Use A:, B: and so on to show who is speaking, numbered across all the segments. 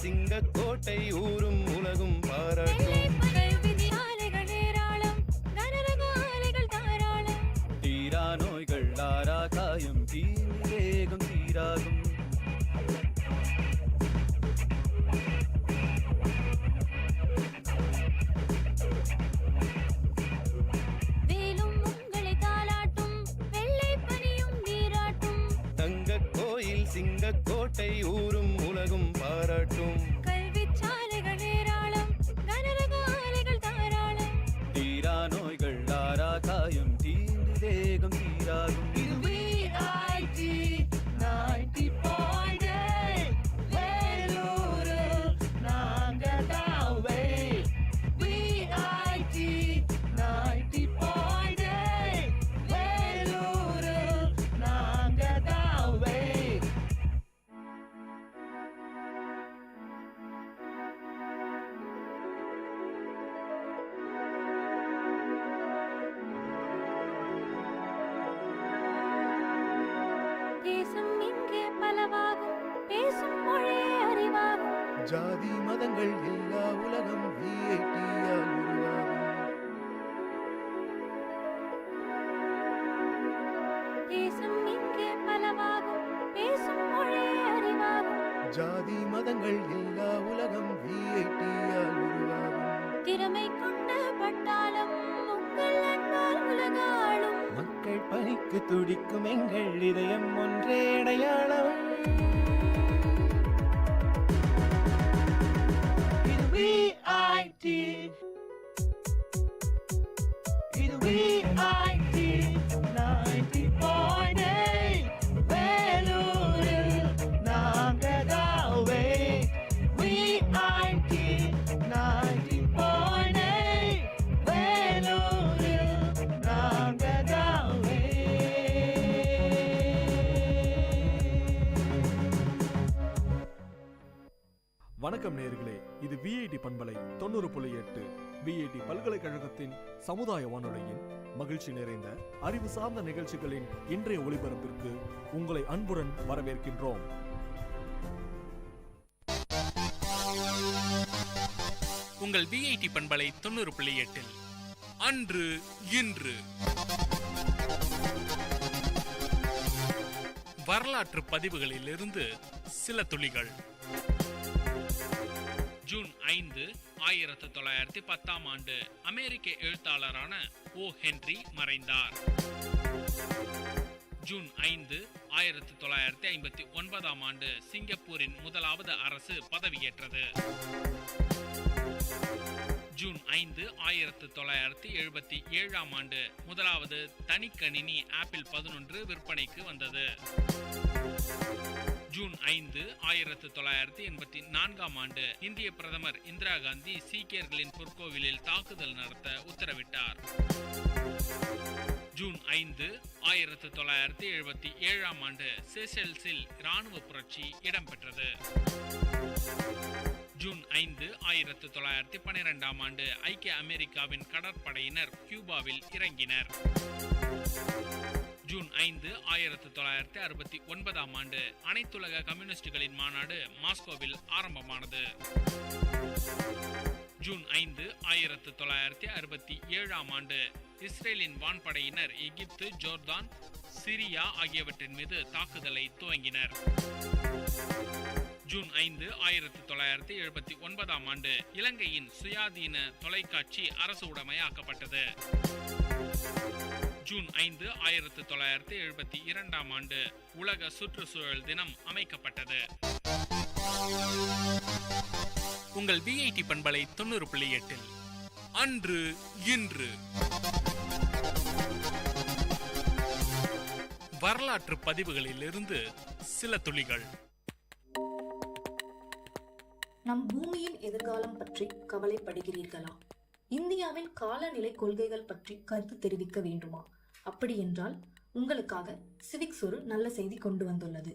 A: சிங்கக்கோட்டை ஊரும் உலகும் பாராட்டும். தீரா நோய்கள் ஆரா காயம் தீரேகம் தீராகும். சிங்கக்கோட்டை ஊரும் உலகும் பாராட்டும்.
B: கல்விச்சாலைகள் ஏராளம், கனரகாலைகள் தாராளம்.
A: தீரா நோய்கள் ஆரா காயம் தீண்டு தேகம் தீராகும். ஜாதி மதங்கள் எல்லா உலகம் VIT-யால் உருவாகும்.
B: தேசம் இங்கே பலவாகும், பேசும் மொழி அறிவாகும்.
A: ஜாதி மதங்கள் எல்லா உலகம் VIT-யால் உருவாகும்.
B: திறமை கொண்ட பட்டாளம் உங்கள் அன்பால் உலகாளும்.
A: மக்கள் பணிக்கு துடிக்கும் எங்கள் இதயம் ஒன்றே அடையாளம். VIT, இது VIT 90.8 வேலூரில் நாங்கதாவே. VIT 90.8 வேலூரில் நாங்கதாவே.
C: வணக்கம் நேயர்களே, இது VIT பண்பலை 90.8 VIT பல்கலைக்கழகத்தின் சமுதாய வானொலியின் மகிழ்ச்சி நிறைந்த அறிவு சார்ந்த நிகழ்ச்சிகளின் இன்றைய ஒளிபரப்பிற்கு உங்களை அன்புடன் வரவேற்கின்றோம்.
D: உங்கள் VIT பண்பலை 90.8 அன்று இன்று வரலாற்று பதிவுகளிலிருந்து சில துளிகள். ஜூன் 5, 1910 அமெரிக்க எழுத்தாளரான ஓ ஹென்றி மறைந்தார். ஜூன் 5, 1959 சிங்கப்பூரின் முதலாவது அரசு பதவியேற்றது. ஜூன் 5, 1977 முதலாவது தனிக்கணினி ஆப்பிள் 11 விற்பனைக்கு வந்தது. ஜூன் 5, 1984 இந்திய பிரதமர் இந்திரா காந்தி சீக்கியர்களின் பொற்கோவிலில் தாக்குதல் நடத்த உத்தரவிட்டார். ஜூன் 5, 1977 செஷல்ஸில் இராணுவ புரட்சி இடம்பெற்றது. ஜூன் 5, 1912 ஐக்கிய அமெரிக்காவின் கடற்படையினர் கியூபாவில் இறங்கினர். ஜூன் 5, 1969 அனைத்துலக கம்யூனிஸ்டுகளின் மாநாடு மாஸ்கோவில் ஆரம்பமானது. ஜூன் 5, 1967 இஸ்ரேலின் வான்படையினர் எகிப்து, ஜோர்தான், சிரியா ஆகியவற்றின் மீது தாக்குதலை துவங்கினர். ஜூன் 5, 1979 இலங்கையின் சுயாதீன தொலைக்காட்சி அரசு உடைமையாக்கப்பட்டது. ஜூன் 5, 1972 உலக சுற்றுச்சூழல் தினம் அமைக்கப்பட்டது. உங்கள் VIT பண்பலை 90.8 அன்று இன்று வரலாற்று பதிவுகளிலிருந்து சில துளிகள்.
E: நம் பூமியின் எதிர்காலம் பற்றி கவலைப்படுகிறீர்களா? இந்தியாவின் காலநிலை கொள்கைகள் பற்றி கருத்து தெரிவிக்க வேண்டுமா? அப்படி என்றால் உங்களுக்காக சிவிக்ஸ் ஒரு நல்ல செய்தி கொண்டு வந்துள்ளது.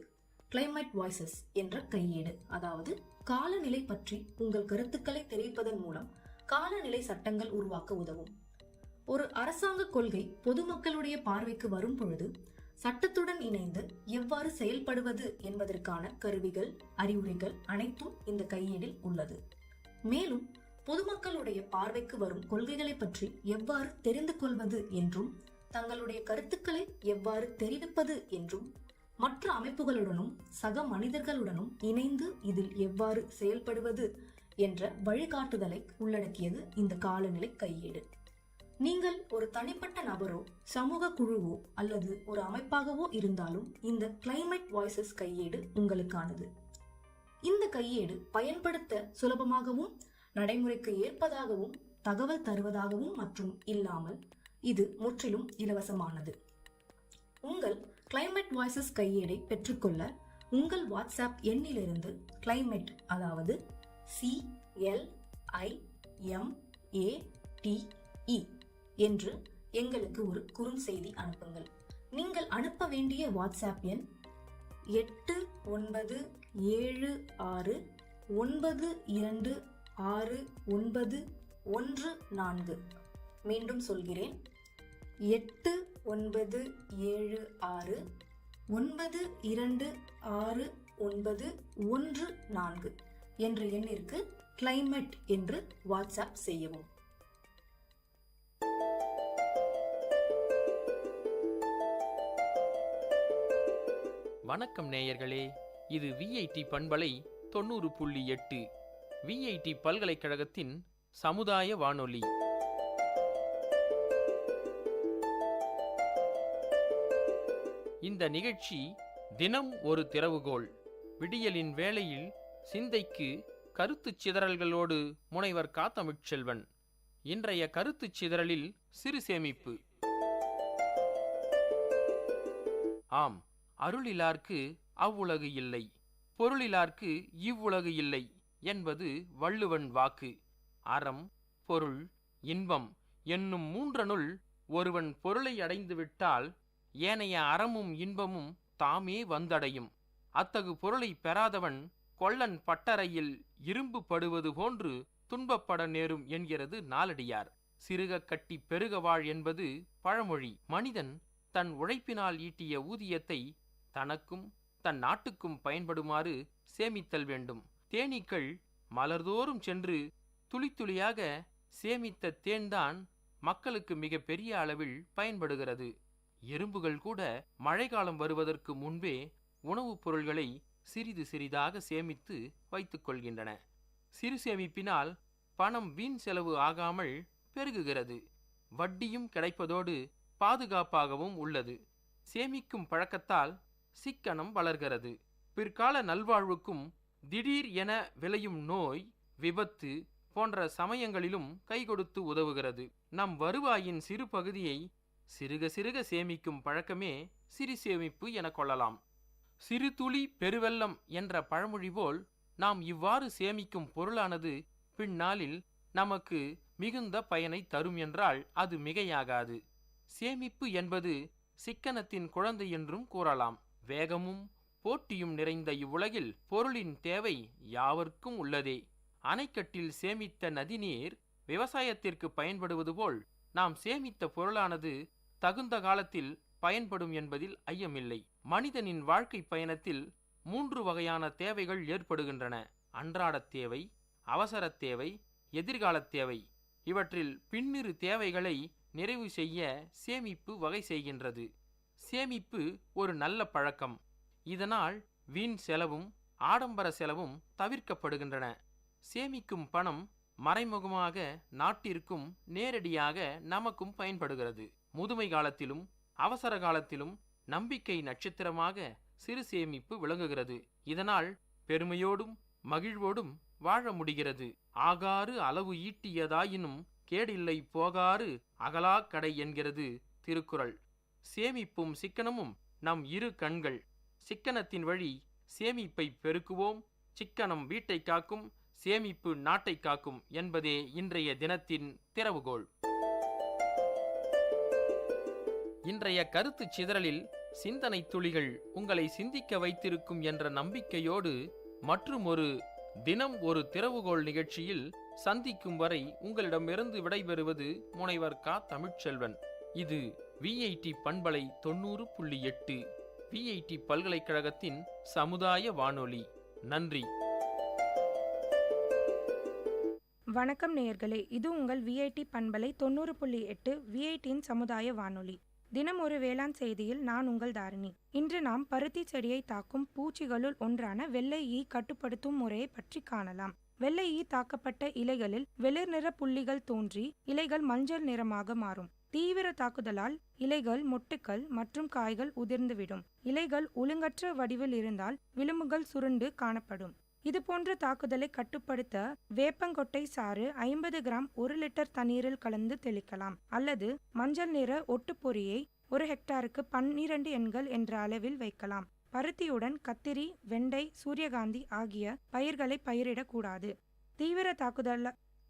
E: கிளைமேட் வாய்ஸஸ் என்ற கையேடு, அதாவது காலநிலை பற்றி உங்கள் கருத்துக்களை தெரிவிப்பதன் மூலம் காலநிலை சட்டங்கள் உருவாக்க உதவும். ஒரு அரசாங்க கொள்கை பொதுமக்களுடைய பார்வைக்கு வரும் பொழுது சட்டத்துடன் இணைந்து எவ்வாறு செயல்படுவது என்பதற்கான கருவிகள், அறிவுரைகள் அனைத்தும் இந்த கையேடில் உள்ளது. மேலும் பொதுமக்களுடைய பார்வைக்கு வரும் கொள்கைகளை பற்றி எவ்வாறு தெரிந்து கொள்வது என்றும், தங்களுடைய கருத்துக்களை எவ்வாறு தெரிவிப்பது என்றும், மற்ற அமைப்புகளுடனும் சக மனிதர்களுடனும் இணைந்து இதில் எவ்வாறு செயல்படுவது என்ற வழிகாட்டுதலை உள்ளடக்கியது இந்த காலநிலை கையேடு. நீங்கள் ஒரு தனிப்பட்ட நபரோ, சமூக குழுவோ அல்லது ஒரு அமைப்பாகவோ இருந்தாலும் இந்த கிளைமேட் வாய்ஸஸ் கையேடு உங்களுக்கானது. இந்த கையேடு பயன்படுத்த சுலபமாகவும் நடைமுறைக்கு ஏற்பதாகவும் தகவல் தருவதாகவும் மற்றும் இல்லாமல் இது முற்றிலும் இலவசமானது. உங்கள் கிளைமேட் வாய்ஸஸ் கையேடை பெற்றுக்கொள்ள உங்கள் வாட்ஸ்அப் எண்ணிலிருந்து கிளைமேட், அதாவது CLIMATE என்று எங்களுக்கு ஒரு குறுஞ்செய்தி அனுப்புங்கள். நீங்கள் அனுப்ப வேண்டிய வாட்ஸ்அப் எண் 8976926914. மீண்டும் சொல்கிறேன், 8976926914 என்ற எண்ணிற்கு கிளைமேட் என்று வாட்ஸ்அப் செய்யவும்.
F: வணக்கம் நேயர்களே, இது VIT பண்பலை 90.8 VIT பல்கலைக்கழகத்தின் சமுதாய வானொலி. இந்த நிகழ்ச்சி தினம் ஒரு திறவுகோல். விடியலின் வேளையில் சிந்தைக்கு கருத்துச் சிதறல்களோடு முனைவர் தமிழ்ச்செல்வன். இன்றைய கருத்துச் சிதறலில் சிறு சேமிப்பு. ஆம், அருளிலார்க்கு அவ்வுலகு இல்லை, பொருளிலார்க்கு இவ்வுலகு இல்லை என்பது வள்ளுவன் வாக்கு. அறம், பொருள், இன்பம் என்னும் மூன்றனுள் ஒருவன் பொருளை அடைந்துவிட்டால் ஏனைய அறமும் இன்பமும் தாமே வந்தடையும். அத்தகு பொருளை பெறாதவன் கொள்ளன் பட்டறையில் இரும்பு படுவது போன்று துன்பப்பட நேரும் என்கிறது நாலடியார். சிறுக கட்டி பெருக வாழ் என்பது பழமொழி. மனிதன் தன் உழைப்பினால் ஈட்டிய ஊதியத்தை தனக்கும் தன் நாட்டுக்கும் பயன்படுமாறு சேமித்தல் வேண்டும். தேனீக்கள் மலர்தோறும் சென்று துளி துளியாக சேமித்த தேன்தான் மக்களுக்கு மிக பெரிய அளவில் பயன்படுகிறது. எறும்புகள் கூட மழைக்காலம் வருவதற்கு முன்பே உணவுப் பொருள்களை சிறிது சிறிதாக சேமித்து வைத்துக் கொள்கின்றன. சிறு சேமிப்பினால் பணம் வீண் செலவு ஆகாமல் பெருகுகிறது. வட்டியும் கிடைப்பதோடு பாதுகாப்பாகவும் உள்ளது. சேமிக்கும் பழக்கத்தால் சிக்கனம் வளர்கிறது. பிற்கால நல்வாழ்வுக்கும் திடீர் என விளையும் நோய், விபத்து போன்ற சமயங்களிலும் கைகொடுத்து உதவுகிறது. நம் வருவாயின் சிறு பகுதியை சிறுக சிறுக சேமிக்கும் பழக்கமே சிறு சேமிப்பு என கொள்ளலாம். சிறு துளி பெருவெள்ளம் என்ற பழமொழி போல் நாம் இவ்வாறு சேமிக்கும் பொருளானது பின்னாளில் நமக்கு மிகுந்த பயனை தரும் என்றால் அது மிகையாகாது. சேமிப்பு என்பது சிக்கனத்தின் குழந்தை என்றும் கூறலாம். வேகமும் போட்டியும் நிறைந்த இவ்வுலகில் பொருளின் தேவை யாவர்க்கும் உள்ளதே. அணைக்கட்டில் சேமித்த நதிநீர் விவசாயத்திற்கு பயன்படுவது போல் நாம் சேமித்த பொருளானது தகுந்த காலத்தில் பயன்படும் என்பதில் ஐயமில்லை. மனிதனின் வாழ்க்கை பயணத்தில் 3 வகையான தேவைகள் ஏற்படுகின்றன. அன்றாடத் தேவை, அவசரத் தேவை, எதிர்காலத் தேவை. இவற்றில் பின்னிரு தேவைகளை நிறைவு செய்ய சேமிப்பு வகை செய்கின்றது. சேமிப்பு ஒரு நல்ல பழக்கம். இதனால் வீண் செலவும் ஆடம்பர செலவும் தவிர்க்கப்படுகின்றன. சேமிக்கும் பணம் மறைமுகமாக நாட்டிற்கும் நேரடியாக நமக்கும் பயன்படுகிறது. முதுமை காலத்திலும் அவசர காலத்திலும் நம்பிக்கை நட்சத்திரமாக சிறு சேமிப்பு விளங்குகிறது. இதனால் பெருமையோடும் மகிழ்வோடும் வாழ முடிகிறது. ஆகாறு அளவு ஈட்டியதாயினும் கேடில்லை போகாறு அகலா கடை என்கிறது திருக்குறள். சேமிப்பும் சிக்கனமும் நம் இரு கண்கள். சிக்கனத்தின் வழி சேமிப்பை பெருக்குவோம். சிக்கனம் வீட்டை காக்கும், சேமிப்பு நாட்டை காக்கும் என்பதே இன்றைய தினத்தின் திறவுகோல். இன்றைய கருத்துச் சிதறலில் சிந்தனை துளிகள் உங்களை சிந்திக்க வைத்திருக்கும் என்ற நம்பிக்கையோடு மற்றும் ஒரு தினம் ஒரு திறவுகோல் நிகழ்ச்சியில் சந்திக்கும் வரை உங்களிடமிருந்து விடைபெறுவது முனைவர் தமிழ்ச்செல்வன். இது விஐடி பண்பலை 90.8 விஐடி பல்கலைக்கழகத்தின் சமுதாய வானொலி. நன்றி.
G: வணக்கம் நேயர்களே, இது உங்கள் விஐடி பண்பலை 90.8 விஐடியின் சமுதாய வானொலி. தினம் ஒரு வேளாண் செய்தியில் நான் உங்கள் தாரிணி. இன்று நாம் பருத்தி செடியை தாக்கும் பூச்சிகளுள் ஒன்றான வெள்ளை ஈ கட்டுப்படுத்தும் முறையை பற்றி காணலாம். வெள்ளை ஈ தாக்கப்பட்ட இலைகளில் வெளிர் நிற புள்ளிகள் தோன்றி இலைகள் மஞ்சள் நிறமாக மாறும். தீவிர தாக்குதலால் இலைகள், மொட்டுக்கள் மற்றும் காய்கள் உதிர்ந்துவிடும். இலைகள் ஒழுங்கற்ற வடிவில் இருந்தால் விளிம்புகள் சுருண்டு காணப்படும். இதுபோன்ற தாக்குதலை கட்டுப்படுத்த வேப்பங்கொட்டை சாறு 50 கிராம் 1 லிட்டர் தண்ணீரில் கலந்து தெளிக்கலாம். அல்லது மஞ்சள் நிற ஒட்டுப்பொறியை 1 ஹெக்டாருக்கு 12 எண்கள் என்ற அளவில் வைக்கலாம். பருத்தியுடன் கத்திரி, வெண்டை, சூரியகாந்தி ஆகிய பயிர்களை பயிரிடக்கூடாது.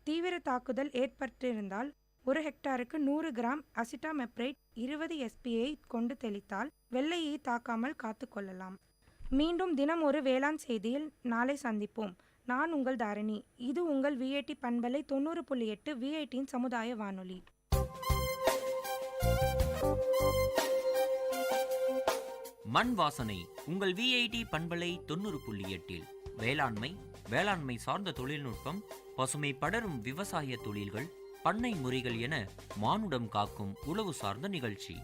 G: தீவிர தாக்குதல் ஏற்பட்டிருந்தால் 1 ஹெக்டாருக்கு 100 கிராம் அசிட்டாமெப்ரேட் 20 SPயை கொண்டு தெளித்தால் வெள்ளை ஈ தாக்காமல் காத்துக்கொள்ளலாம். மீண்டும் தினம் ஒரு வேளாண் செய்தியில் நாளை சந்திப்போம். நான் உங்கள் தாரிணி. இது உங்கள் விஐடி பண்பலை 90.8 விஐடியின் சமுதாய வானொலி.
H: மண் வாசனை உங்கள் விஐடி பண்பலை 90.8 வேளாண்மை சார்ந்த தொழில்நுட்பம், பசுமை படரும் விவசாய தொழில்கள், பண்ணை முறைகள் என மானுடம் காக்கும் உழவு சார்ந்த நிகழ்ச்சி.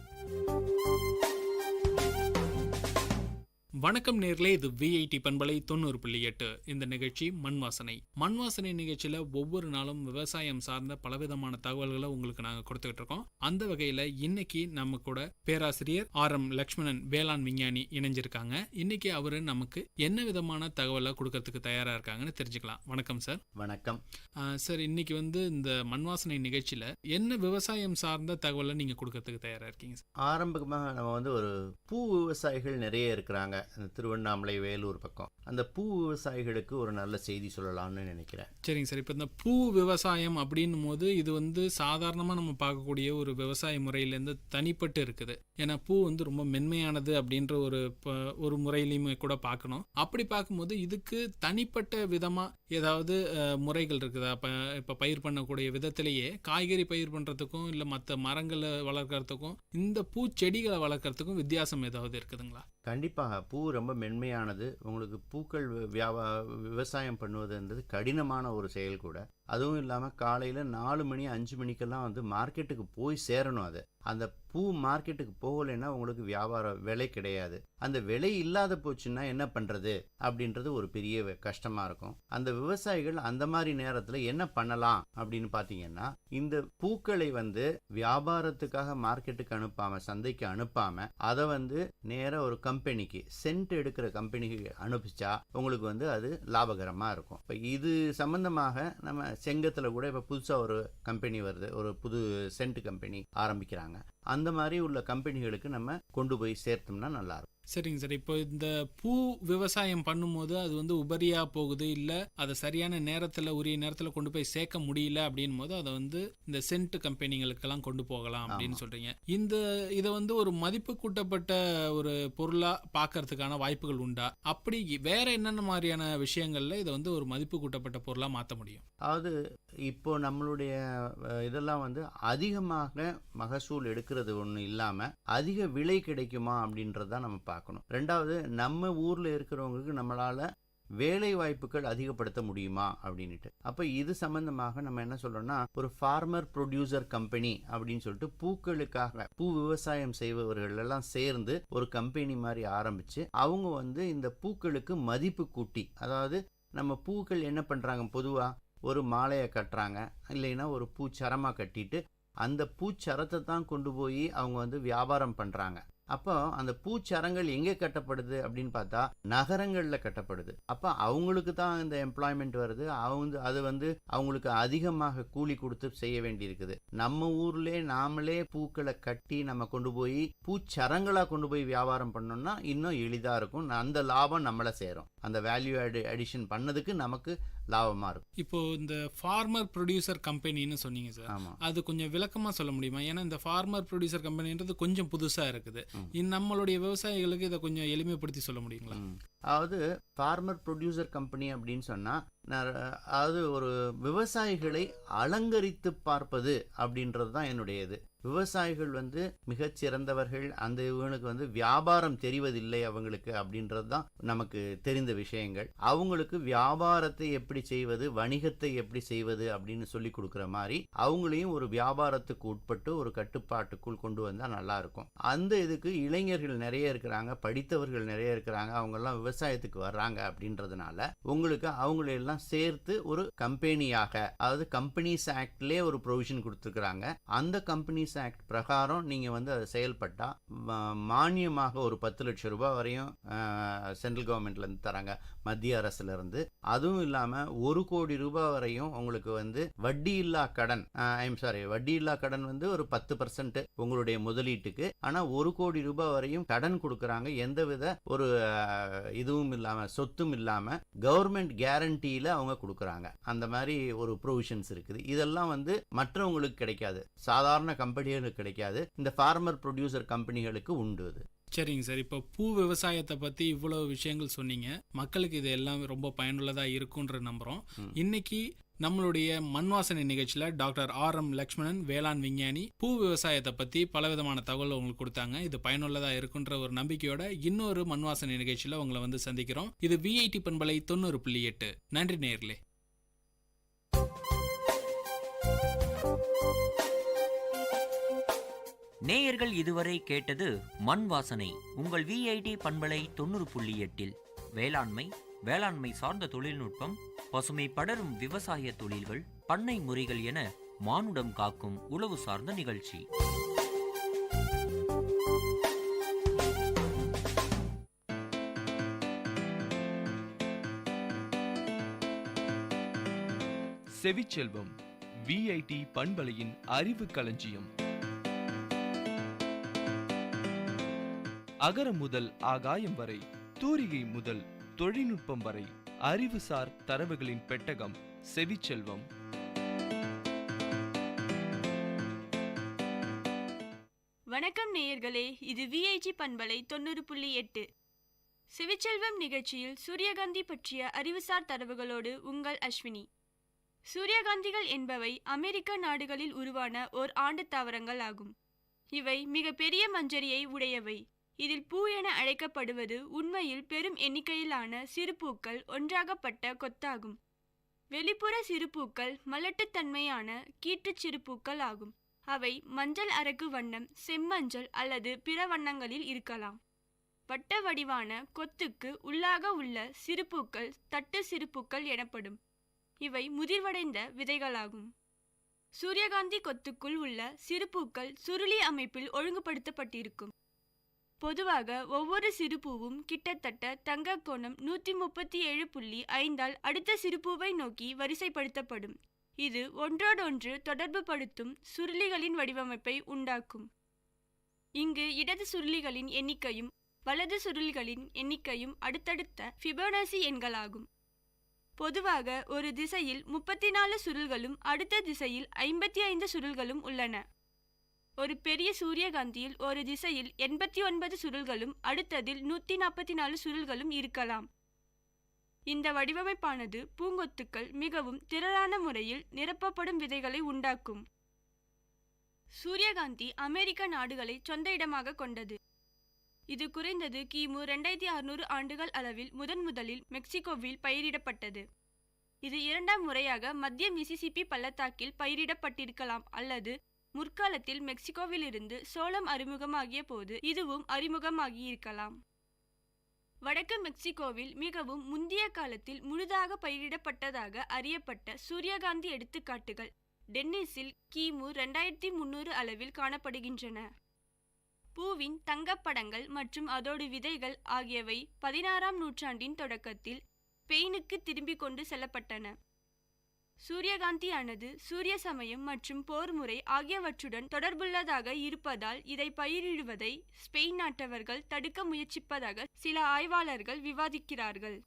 D: வணக்கம் நேர்களே, இது விஐடி பண்பலை 90.8. இந்த நிகழ்ச்சி மண் வாசனை நிகழ்ச்சியில ஒவ்வொரு நாளும் விவசாயம் சார்ந்த பலவிதமான தகவல்களை உங்களுக்கு நாங்கள் கொடுத்துக்கிட்டு இருக்கோம். அந்த வகையில இன்னைக்கு நம்ம கூட பேராசிரியர் RM லக்ஷ்மணன், வேளாண் விஞ்ஞானி, இணைஞ்சிருக்காங்க. இன்னைக்கு அவரு நமக்கு என்ன விதமான தகவலை கொடுக்கறதுக்கு தயாரா இருக்காங்கன்னு தெரிஞ்சுக்கலாம். வணக்கம் சார்.
I: வணக்கம்
D: சார். இன்னைக்கு இந்த மண் வாசனை நிகழ்ச்சியில என்ன விவசாயம் சார்ந்த தகவலை நீங்க கொடுக்கறதுக்கு தயாரா இருக்கீங்க?
I: ஆரம்பமாக நம்ம ஒரு பூ விவசாயிகள் நிறைய இருக்கிறாங்க திருவண்ணாமலை, வேலூர் பக்கம். அந்த பூ விவசாயிகளுக்கு ஒரு நல்ல செய்தி சொல்லலாம்னு நினைக்கிறேன்.
D: சரிங்க சார். இப்போ இந்த பூ விவசாயம் அப்படின்னும் போது இது சாதாரணமாக நம்ம பார்க்கக்கூடிய ஒரு விவசாய முறையிலேருந்து தனிப்பட்டு இருக்குது. ஏன்னா பூ ரொம்ப மென்மையானது அப்படின்ற ஒரு முறையிலையுமே கூட பார்க்கணும். அப்படி பார்க்கும்போது இதுக்கு தனிப்பட்ட விதமாக ஏதாவது முறைகள் இருக்குதா? இப்போ பயிர் பண்ணக்கூடிய விதத்திலேயே காய்கறி பயிர் பண்ணுறதுக்கும் இல்லை மற்ற மரங்களை வளர்க்குறதுக்கும் இந்த பூச்செடிகளை வளர்க்குறதுக்கும் வித்தியாசம் ஏதாவது இருக்குதுங்களா?
I: கண்டிப்பாக. பூ ரொம்ப மென்மையானது. உங்களுக்கு பூக்கள் விவசாயம் பண்ணுவதுன்றது கடினமான ஒரு செயல் கூட. அதுவும் இல்லாமல் காலையில் 4 மணி 5 மணிக்கெல்லாம் மார்க்கெட்டுக்கு போய் சேரணும். அந்த பூ மார்க்கெட்டுக்கு போகலைன்னா உங்களுக்கு வியாபார விலை கிடையாது. அந்த விலை இல்லாத போச்சுன்னா என்ன பண்ணுறது அப்படின்றது ஒரு பெரிய கஷ்டமாக இருக்கும். அந்த விவசாயிகள் அந்த மாதிரி நேரத்தில் என்ன பண்ணலாம் அப்படின்னு பார்த்தீங்கன்னா, இந்த பூக்களை வியாபாரத்துக்காக மார்க்கெட்டுக்கு அனுப்பாமல், சந்தைக்கு அனுப்பாமல், அதை நேராக ஒரு கம்பெனிக்கு, சென்ட் எடுக்கிற கம்பெனிக்கு அனுப்பிச்சா உங்களுக்கு அது லாபகரமாக இருக்கும். இப்போ இது சம்பந்தமாக நம்ம செங்கத்தில் கூட இப்போ புதுசாக ஒரு கம்பெனி வருது, ஒரு புது சென்ட் கம்பெனி ஆரம்பிக்கிறாங்க. அந்த மாதிரி உள்ள கம்பெனிகளுக்கு நம்ம கொண்டு போய் சேர்த்தோம்னா நல்லா இருக்கும்.
D: சரிங்க சார். இப்போ இந்த பூ விவசாயம் பண்ணும்போது அது உபரியா போகுது, இல்லை அதை சரியான நேரத்தில், உரிய நேரத்தில் கொண்டு போய் சேர்க்க முடியல அப்படின் போது அதை இந்த சென்ட் கம்பெனிகளுக்கெல்லாம் கொண்டு போகலாம் அப்படின்னு சொல்றீங்க. இதை ஒரு மதிப்பு கூட்டப்பட்ட ஒரு பொருளா பார்க்கறதுக்கான வாய்ப்புகள் உண்டா? அப்படி வேற என்னென்ன மாதிரியான விஷயங்கள்ல இதை ஒரு மதிப்பு கூட்டப்பட்ட பொருளா மாற்ற முடியும்?
I: அதாவது இப்போ நம்மளுடைய இதெல்லாம் அதிகமாக மகசூல் எடுக்கிறது ஒன்றும் இல்லாமல் அதிக விலை கிடைக்குமா அப்படின்றதான் நம்ம பார்க்கணும். ரெண்டாவது, நம்ம ஊரில் இருக்கிறவங்களுக்கு நம்மளால் வேலை வாய்ப்புகள் அதிகப்படுத்த முடியுமா அப்படின்ட்டு. அப்போ இது சம்பந்தமாக நம்ம என்ன சொல்றோம்னா, ஒரு ஃபார்மர் ப்ரொடியூசர் கம்பெனி அப்படின்னு சொல்லிட்டு பூக்களுக்காக பூ விவசாயம் செய்பவர்கள் எல்லாம் சேர்ந்து ஒரு கம்பெனி மாதிரி ஆரம்பிச்சு அவங்க இந்த பூக்களுக்கு மதிப்பு கூட்டி, அதாவது நம்ம பூக்கள் என்ன பண்றாங்க, பொதுவா ஒரு மாலையை கட்டுறாங்க, இல்லைன்னா ஒரு பூச்சரமாக கட்டிட்டு அந்த பூச்சரத்தை தான் கொண்டு போய் அவங்க வியாபாரம் பண்றாங்க. அப்போ அந்த பூச்சரங்கள் எங்கே கட்டப்படுது அப்படின்னு பார்த்தா நகரங்களில் கட்டப்படுது. அப்போ அவங்களுக்கு தான் இந்த எம்ப்ளாய்மெண்ட் வருது. அது அவங்களுக்கு அதிகமாக கூலி கொடுத்து செய்ய வேண்டியிருக்குது. நம்ம ஊர்லேயே நாமளே பூக்களை கட்டி நம்ம கொண்டு போய் பூச்சரங்களாக கொண்டு போய் வியாபாரம் பண்ணோம்னா இன்னும் எளிதாக இருக்கும். அந்த லாபம் நம்மளை சேரும். அந்த வேல்யூ அடிஷன் பண்ணதுக்கு நமக்கு லாபமா இருக்கும்.
D: இப்போ இந்த ஃபார்மர் ப்ரொடியூசர் கம்பெனின்னு சொன்னீங்க சார், அது கொஞ்சம் விளக்கமா சொல்ல முடியுமா? ஏன்னா இந்த ஃபார்மர் ப்ரொடியூசர் கம்பெனின்றது கொஞ்சம் புதுசா இருக்குது. நம்மளுடைய விவசாயிகளுக்கு இதை கொஞ்சம் எளிமைப்படுத்தி சொல்ல முடியுங்களா?
I: அதாவது ஃபார்மர் ப்ரொடியூசர் கம்பெனி அப்படின்னு சொன்னால் அதாவது ஒரு விவசாயிகளை அலங்கரித்து பார்ப்பது அப்படின்றது தான் என்னுடைய இது. விவசாயிகள் மிகச்சிறந்தவர்கள், அந்த இவனுக்கு வியாபாரம் தெரிவதில்லை அவங்களுக்கு அப்படின்றது தான் நமக்கு தெரிந்த விஷயங்கள். அவங்களுக்கு வியாபாரத்தை எப்படி செய்வது, வணிகத்தை எப்படி செய்வது அப்படின்னு சொல்லி கொடுக்குற மாதிரி அவங்களையும் ஒரு வியாபாரத்துக்கு உட்பட்டு ஒரு கட்டுப்பாட்டுக்குள் கொண்டு வந்தால் நல்லா இருக்கும். அந்த இதுக்கு இளைஞர்கள் நிறைய இருக்கிறாங்க, படித்தவர்கள் நிறைய இருக்கிறாங்க, அவங்கெல்லாம் விவசாயத்துக்கு வர்றாங்க. அப்படின்றதுனால உங்களுக்கு அவங்களெல்லாம் சேர்த்து ஒரு கம்பெனியாக, அதாவது கம்பெனிஸ் ஆக்ட்லேயே ஒரு ப்ரொவிஷன் கொடுத்துருக்குறாங்க. அந்த கம்பெனிஸ் ஆக்ட் பிரகாரம் நீங்கள் அதை செயல்பட்டா மானியமாக ஒரு 10 லட்சம் ரூபாய் வரையும் சென்ட்ரல் கவர்மெண்ட்லேருந்து தராங்க, மத்திய அரசுலேருந்து. அதுவும் இல்லாமல் 1 கோடி ரூபாய் வரையும் உங்களுக்கு வட்டி இல்லா கடன், வட்டி இல்லா கடன் ஒரு 10% உங்களுடைய முதலீட்டுக்கு. ஆனால் 1 கோடி ரூபாய் வரையும் கடன் கொடுக்குறாங்க, எந்தவித ஒரு இதுவும் இல்லாமல், சொத்தும் இல்லாமல் கவர்மெண்ட் கேரண்டியில் அவங்க கொடுக்குறாங்க. அந்த மாதிரி ஒரு ப்ரொவிஷன்ஸ் இருக்குது. இதெல்லாம் மற்றவங்களுக்கு கிடைக்காது, சாதாரண கம்பெனிகளுக்கு கிடைக்காது, இந்த ஃபார்மர் ப்ரொடியூசர் கம்பெனிகளுக்கு உண்டு.
D: சரிங்க சார், இப்போ பூ விவசாயத்தை பற்றி இவ்வளவு விஷயங்கள் சொன்னீங்க. மக்களுக்கு இது எல்லாம் ரொம்ப பயனுள்ளதாக இருக்குன்ற நம்புகிறோம். இன்னைக்கு நம்மளுடைய மண்வாசனை நிகழ்ச்சியில் டாக்டர் R.M. லக்ஷ்மணன், வேளாண் விஞ்ஞானி, பூ விவசாயத்தை பற்றி பலவிதமான தகவல் உங்களுக்கு கொடுத்தாங்க. இது பயனுள்ளதாக இருக்குன்ற ஒரு நம்பிக்கையோட இன்னொரு மண்வாசனை நிகழ்ச்சியில் உங்களை சந்திக்கிறோம். இது VIT பண்பலை 90.8. நன்றி நேயர்களே.
H: நேயர்கள் இதுவரை கேட்டது மண் வாசனை, உங்கள் VIT பண்பலை 90.8. வேளாண்மை சார்ந்த தொழில்நுட்பம், பசுமை படரும் விவசாய தொழில்கள், பண்ணை முறைகள் என மானுடம் காக்கும் உழவு சார்ந்த நிகழ்ச்சி.
A: செவிச்செல்வம், VIT பண்பலையின் அறிவு களஞ்சியம். அகரம் முதல் ஆகாயம் வரை, தூரிகை முதல் தொழில்நுட்பம் வரை, அறிவுசார் தரவுகளின் பெட்டகம் செவிச்செல்வம்.
B: வணக்கம் நேயர்களே, இது VIT பண்பலை 90.8 செவிச்செல்வம் நிகழ்ச்சியில் சூரியகாந்தி பற்றிய அறிவுசார் தரவுகளோடு உங்கள் அஸ்வினி. சூரியகாந்திகள் என்பவை அமெரிக்க நாடுகளில் உருவான ஓர் ஆண்டு தாவரங்கள் ஆகும். இவை மிக பெரிய மஞ்சரியை உடையவை. இதில் பூ என அழைக்கப்படுவது உண்மையில் பெரும் எண்ணிக்கையிலான சிறுபூக்கள் ஒன்றாகப்பட்ட கொத்தாகும். வெளிப்புற சிறுபூக்கள் மலட்டுத்தன்மையான கீற்றுச் சிறுபூக்கள் ஆகும். அவை மஞ்சள் அரக்கு வண்ணம், செம்மஞ்சள் அல்லது பிற வண்ணங்களில் இருக்கலாம். வட்ட வடிவான கொத்துக்கு உள்ளாக உள்ள சிறுபூக்கள் தட்டு சிறுபூக்கள் எனப்படும். இவை முதிர்வடைந்த விதைகளாகும். சூரியகாந்தி கொத்துக்குள் உள்ள சிறுபூக்கள் சுருளி அமைப்பில் ஒழுங்குபடுத்தப்பட்டிருக்கும். பொதுவாக ஒவ்வொரு சிறுபூவும் கிட்டத்தட்ட தங்க கோணம் 137.5 அடுத்த சிறுபூவை நோக்கி வரிசைப்படுத்தப்படும். இது ஒன்றோடொன்று தொடர்பு படுத்தும் சுருளிகளின் வடிவமைப்பை உண்டாக்கும். இங்கு இடது சுருளிகளின் எண்ணிக்கையும் வலது சுருளிகளின் எண்ணிக்கையும் அடுத்தடுத்த ஃபிபோனாசி எண்களாகும். பொதுவாக ஒரு திசையில் 34 சுருள்களும் அடுத்த திசையில் 55 சுருள்களும் உள்ளன. ஒரு பெரிய சூரியகாந்தியில் ஒரு திசையில் 89 சுருள்களும் அடுத்ததில் 144 சுருள்களும் இருக்கலாம். இந்த வடிவமைப்பானது பூங்கொத்துக்கள் மிகவும் திரளான முறையில் நிரப்பப்படும் விதைகளை உண்டாக்கும். சூரியகாந்தி அமெரிக்க நாடுகளை சொந்த இடமாக கொண்டது. இது குறைந்தது கிமு 2600 ஆண்டுகள் அளவில் முதலில் மெக்சிகோவில் பயிரிடப்பட்டது. இது இரண்டாம் முறையாக மத்திய மிசிசிப்பி பள்ளத்தாக்கில் பயிரிடப்பட்டிருக்கலாம், அல்லது முற்காலத்தில் மெக்சிகோவிலிருந்து சோளம் அறிமுகமாகிய போது இதுவும் அறிமுகமாகியிருக்கலாம். வடக்கு மெக்சிகோவில் மிகவும் முந்திய காலத்தில் முழுதாக பயிரிடப்பட்டதாக அறியப்பட்ட சூரியகாந்தி எடுத்துக்காட்டுகள் டென்னிஸில் கிமு 2300 அளவில் காணப்படுகின்றன. பூவின் தங்கப்படங்கள் மற்றும் அதோடு விதைகள் ஆகியவை 16ஆம் நூற்றாண்டின் தொடக்கத்தில் ஸ்பெயினுக்கு திரும்பிக் கொண்டு செல்லப்பட்டன. சூரியகாந்தியானது சூரிய சமயம் மற்றும் போர் முறை ஆகியவற்றுடன் தொடர்புள்ளதாக இருப்பதால் இதை பயிரிடுவதை ஸ்பெயின் நாட்டவர்கள் தடுக்க முயற்சிப்பதாக சில ஆய்வாளர்கள் விவாதிக்கிறார்கள்.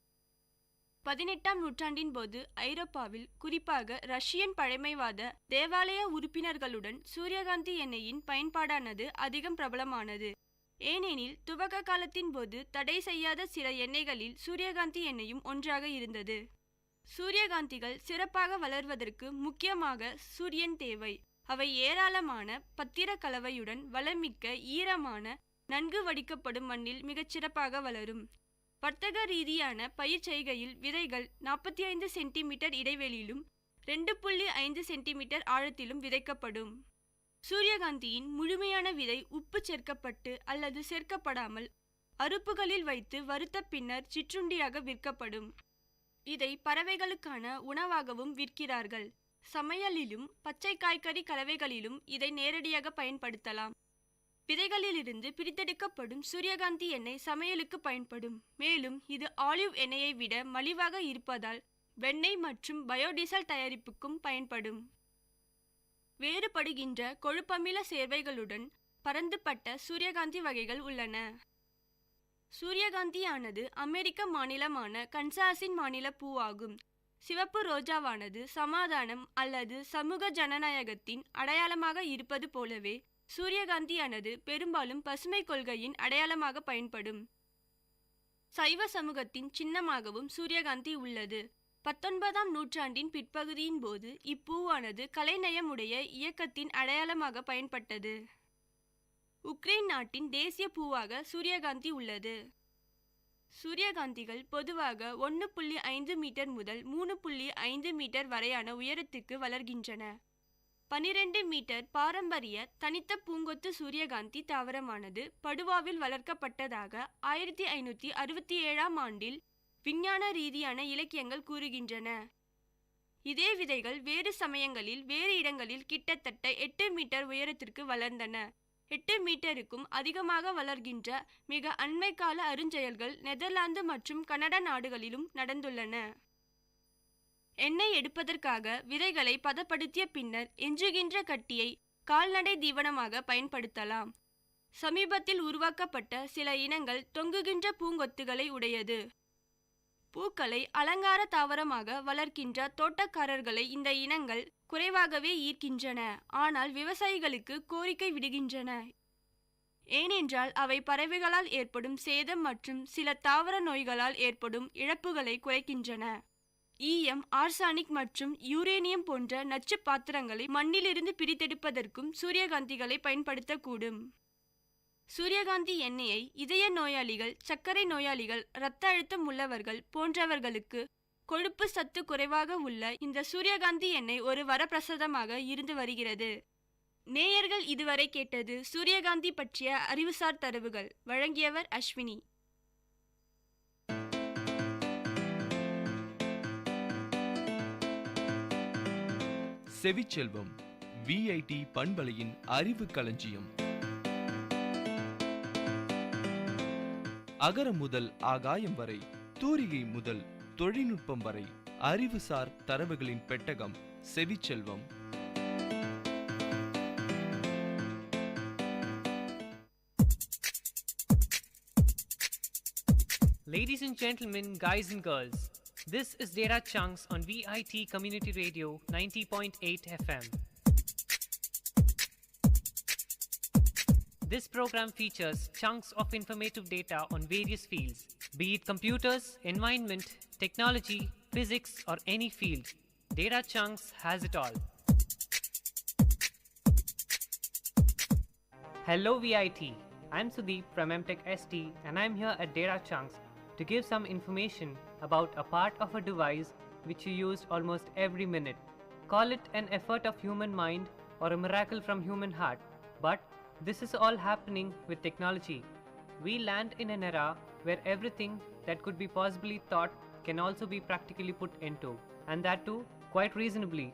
B: 18ஆம் நூற்றாண்டின் போது ஐரோப்பாவில், குறிப்பாக ரஷ்யன் பழமைவாத தேவாலய உறுப்பினர்களுடன் சூரியகாந்தி எண்ணெயின் பயன்பாடானது அதிகம் பிரபலமானது. ஏனெனில் துவக்க காலத்தின் போது தடை செய்யாத சில எண்ணெய்களில் சூரியகாந்தி எண்ணெயும் ஒன்றாக இருந்தது. சூரியகாந்திகள் சிறப்பாக வளர்வதற்கு முக்கியமாக சூரியன் தேவை. அவை ஏராளமான பத்திர கலவையுடன் வளமிக்க ஈரமான நன்கு வடிக்கப்படும் மண்ணில் மிகச் சிறப்பாக வளரும். வர்த்தக ரீதியான பயிர் செய்கையில் விதைகள் 45 சென்டிமீட்டர் இடைவெளியிலும் 2.5 சென்டிமீட்டர் ஆழத்திலும் விதைக்கப்படும். சூரியகாந்தியின் முழுமையான விதை உப்பு சேர்க்கப்பட்டு அல்லது சேர்க்கப்படாமல் அறுப்புகளில் வைத்து வறுத்த பின்னர் சிற்றுண்டியாக விற்கப்படும். இதை பறவைகளுக்கான உணவாகவும் விற்கிறார்கள். சமையலிலும் பச்சை காய்கறி கலவைகளிலும் இதை நேரடியாக பயன்படுத்தலாம். விதைகளிலிருந்து பிரித்தெடுக்கப்படும் சூரியகாந்தி எண்ணெய் சமையலுக்கு பயன்படும். மேலும் இது ஆலிவ் எண்ணெயை விட மலிவாக இருப்பதால் வெண்ணெய் மற்றும் பயோடீசல் தயாரிப்புக்கும் பயன்படும். வேறுபடுகின்ற கொழுப்பமில சேர்வைகளுடன் பரந்துபட்ட சூரியகாந்தி வகைகள் உள்ளன. சூரியகாந்தியானது அமெரிக்க மாநிலமான கன்சாஸின் மாநில பூவாகும். சிவப்பு ரோஜாவானது சமாதானம் அல்லது சமூக ஜனநாயகத்தின் அடையாளமாக இருப்பது போலவே சூரியகாந்தியானது பெரும்பாலும் பசுமை கொள்கையின் அடையாளமாக பயன்படும். சைவ சமூகத்தின் சின்னமாகவும் சூரியகாந்தி உள்ளது. 19ஆம் நூற்றாண்டின் பிற்பகுதியின் போது இப்பூவானது கலைநயமுடைய இயக்கத்தின் அடையாளமாக பயன்பட்டது. உக்ரைன் நாட்டின் தேசிய பூவாக சூரியகாந்தி உள்ளது. சூரியகாந்திகள் பொதுவாக 1.5 மீட்டர் முதல் 3.5 மீட்டர் வரையான உயரத்துக்கு வளர்கின்றன. 12 மீட்டர் பாரம்பரிய தனித்த பூங்கொத்து சூரியகாந்தி தாவரமானது படுவாவில் வளர்க்கப்பட்டதாக 1567ஆம் ஆண்டில் விஞ்ஞான ரீதியான இலக்கியங்கள் கூறுகின்றன. இதே விதைகள் வேறு சமயங்களில் வேறு இடங்களில் கிட்டத்தட்ட 8 மீட்டர் உயரத்திற்கு வளர்ந்தன. 8 மீட்டருக்கும் அதிகமாக வளர்கின்ற மிக அண்மை கால அருஞ்செயல்கள் நெதர்லாந்து மற்றும் கனடா நாடுகளிலும் நடந்துள்ளன. எண்ணெய் எடுப்பதற்காக விதைகளை பதப்படுத்திய பின்னர் எஞ்சுகின்ற கட்டியை கால்நடை தீவனமாக பயன்படுத்தலாம். சமீபத்தில் உருவாக்கப்பட்ட சில இனங்கள் தொங்குகின்ற பூங்கொத்துகளை உடையது. பூக்களை அலங்கார தாவரமாக வளர்க்கின்ற தோட்டக்காரர்களை இந்த இனங்கள் குறைவாகவே ஈர்க்கின்றன. ஆனால் விவசாயிகளுக்கு கோரிக்கை விடுகின்றன. ஏனென்றால் அவை பறவைகளால் ஏற்படும் சேதம் மற்றும் சில தாவர நோய்களால் ஏற்படும் இழப்புகளை குறைக்கின்றன. ஈயம், ஆர்சானிக் மற்றும் யூரேனியம் போன்ற நச்சு பாத்திரங்களை மண்ணிலிருந்து பிரித்தெடுப்பதற்கும் சூரியகாந்திகளை பயன்படுத்தக்கூடும். சூரியகாந்தி எண்ணெயை இதய நோயாளிகள், சர்க்கரை நோயாளிகள், இரத்த அழுத்தம் உள்ளவர்கள் போன்றவர்களுக்கு கொழுப்பு சத்து குறைவாக உள்ள இந்த சூரியகாந்தி எண்ணெய் ஒரு வரப்பிரசாதமாக இருந்து வருகிறது. நேயர்கள் இதுவரை கேட்டது சூரியகாந்தி பற்றிய அறிவுசார் தரவுகள். வழங்கியவர் அஸ்வினி.
A: செவிச்செல்வம் விஐடி பண்பலையின் அறிவு களஞ்சியம். அகரம் முதல் ஆகாயம் வரை, தூரிகை முதல் தொழில்நுட்பம் வரை, அறிவுசார் தரவுகளின் பெட்டகம் செவிச்செல்வம்.
J: Ladies and gentlemen, guys and girls, this is Data Chunks on Vit Community Radio 90.8 FM. This program features chunks of informative data on various fields, be it computers, environment, technology, physics, or any field. Data Chunks has it all. Hello VIT, I'm Sudeep from MTech ST and I'm here at Data Chunks to give some information about a part of a device which you use almost every minute. Call it an effort of human mind or a miracle from human heart, but this is all happening with technology. We land in an era where everything that could be possibly thought can also be practically put into, and that too quite reasonably.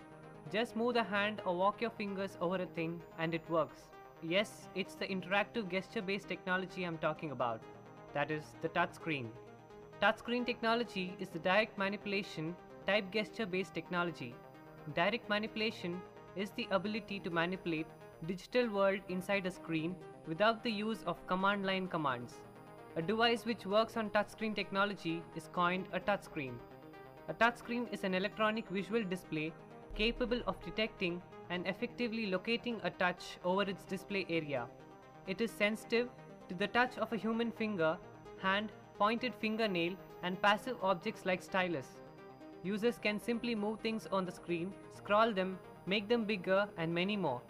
J: Just move the hand or walk your fingers over a thing and it works. Yes, it's the interactive gesture-based technology I'm talking about. That is the touchscreen. Touchscreen technology is the direct manipulation type gesture-based technology. Direct manipulation is the ability to manipulate digital world inside a screen without the use of command line commands. A device which works on touchscreen technology is coined a touchscreen. A touchscreen is an electronic visual display capable of detecting and effectively locating a touch over its display area. It is sensitive, to the touch of a human finger, hand, pointed fingernail, and passive objects like stylus. Users can simply move things on the screen, scroll them, make them bigger, and many more.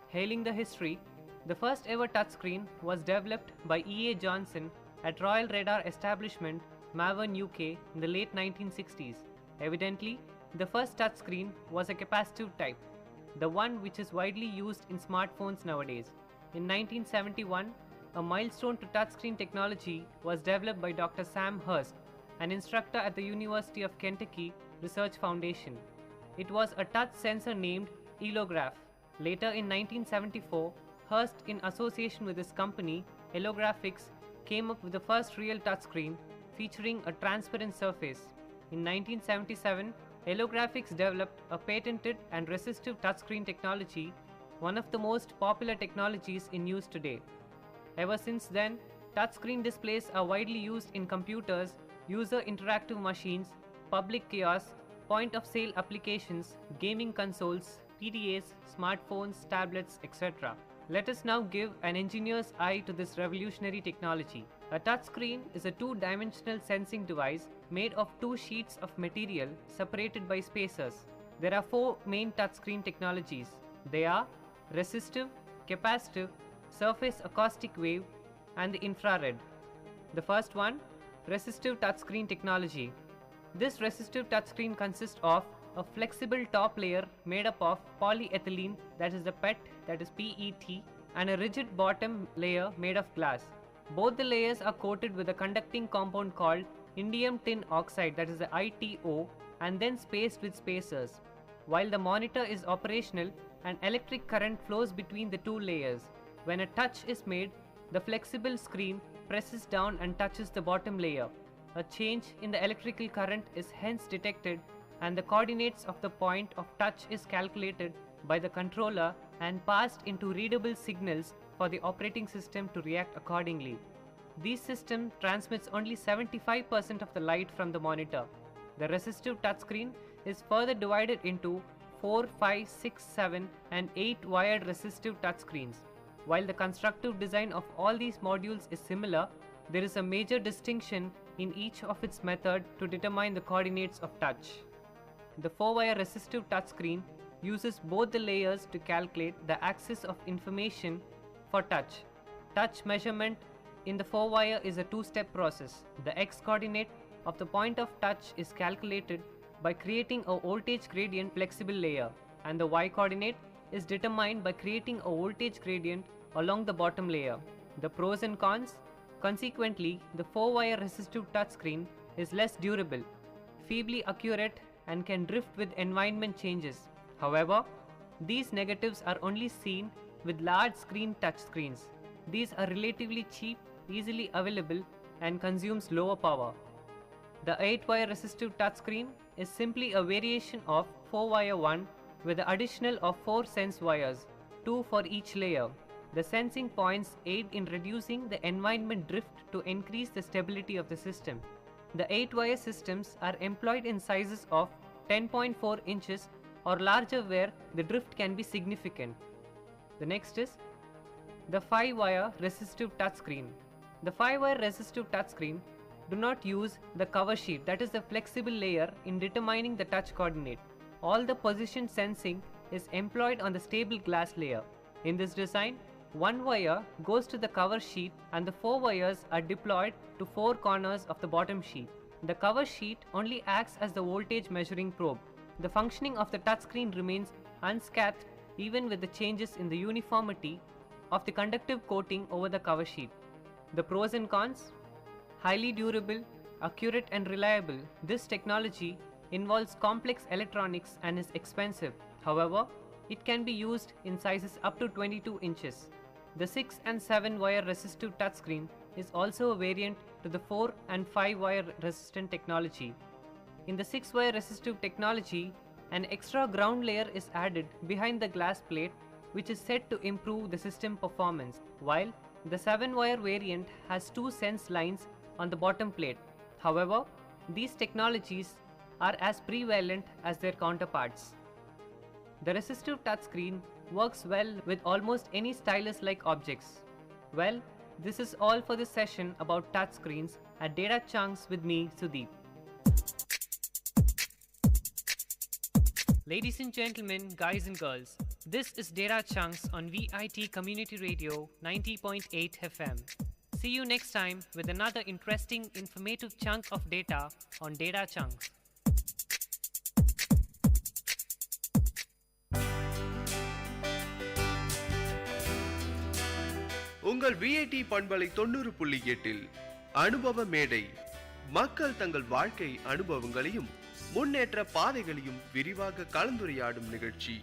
J: Hailing the history, the first ever touchscreen was developed by E.A. Johnson at Royal Radar Establishment, Malvern, UK in the late 1960s. Evidently, the first touchscreen was a capacitive type, the one which is widely used in smartphones nowadays. In 1971, a milestone to touchscreen technology was developed by Dr. Sam Hurst, an instructor at the University of Kentucky Research Foundation. It was a touch sensor named Elograph. Later in 1974, Hurst, in association with his company, Elographics, came up with the first real touchscreen featuring a transparent surface. In 1977, Elographics developed a patented and resistive touchscreen technology, one of the most popular technologies in use today. Ever since then, touchscreen displays are widely used in computers, user interactive machines, public kiosks, point-of-sale applications, gaming consoles, PDAs, smartphones, tablets, etc. Let us now give an engineer's eye to this revolutionary technology. A touchscreen is a two-dimensional sensing device made of two sheets of material separated by spacers. There are four main touchscreen technologies. They are resistive, capacitive, surface acoustic wave, and the infrared. The first one, resistive touchscreen technology. This resistive touchscreen consists of a flexible top layer made up of polyethylene, that is the PET, that is PET, and a rigid bottom layer made of glass. Both the layers are coated with a conducting compound called indium tin oxide, that is the ITO, and then spaced with spacers. While the monitor is operational, an electric current flows between the two layers. When a touch is made, the flexible screen presses down and touches the bottom layer. A change in the electrical current is hence detected, and the coordinates of the point of touch is calculated by the controller and passed into readable signals for the operating system to react accordingly. This system transmits only 75% of the light from the monitor. The resistive touchscreen is further divided into 4, 5, 6, 7, and 8 wired resistive touchscreens. While the constructive design of all these modules is similar, there is a major distinction in each of its method to determine the coordinates of touch. The 4-wire resistive touchscreen uses both the layers to calculate the axis of information for touch. Touch measurement in the 4-wire is a two-step process. The x-coordinate of the point of touch is calculated by creating a voltage gradient flexible layer, and the y-coordinate is determined by creating a voltage gradient along the bottom layer. The pros and cons: consequently, the 4-wire resistive touchscreen is less durable, feebly accurate, and can drift with environment changes. However, these negatives are only seen with large screen touchscreens. These are relatively cheap, easily available, and consumes lower power. The 8-wire resistive touchscreen is simply a variation of 4-wire one with the additional of 4 sense wires, 2 for each layer. The sensing points aid in reducing the environment drift to increase the stability of the system. The 8-wire systems are employed in sizes of 10.4 inches or larger where the drift can be significant. The next is the 5-wire resistive touchscreen. The 5-wire resistive touchscreen do not use the cover sheet, that is the flexible layer, in determining the touch coordinate. All the position sensing is employed on the stable glass layer. In this design, 1 wire goes to the cover sheet and the 4 wires are deployed to 4 corners of the bottom sheet. The cover sheet only acts as the voltage measuring probe. The functioning of the touchscreen remains unscathed even with the changes in the uniformity of the conductive coating over the cover sheet. The pros and cons: highly durable, accurate, and reliable. This technology involves complex electronics and is expensive. However, it can be used in sizes up to 22 inches. The 6 and 7 wire resistive touchscreen is also a variant to the 4 and 5 wire resistant technology. In the 6 wire resistive technology, an extra ground layer is added behind the glass plate, which is said to improve the system performance, while the 7 wire variant has 2 sense lines on the bottom plate. However, these technologies are as prevalent as their counterparts. The resistive touchscreen works well with almost any stylus-like objects. Well, This is all for this session about touchscreens at Data Chunks with me, Sudeep. Ladies and gentlemen, guys and girls, this is Data Chunks on Vit Community Radio 90.8 FM. See you next time with another interesting, informative chunk of data on Data Chunks.
A: உங்கள் VIT பண்பலை 90.8 அனுபவ மேடை. மக்கள் தங்கள் வாழ்க்கை அனுபவங்களையும் முன்னேற்ற பாதைகளையும் விரிவாக கலந்துரையாடும் நிகழ்ச்சி.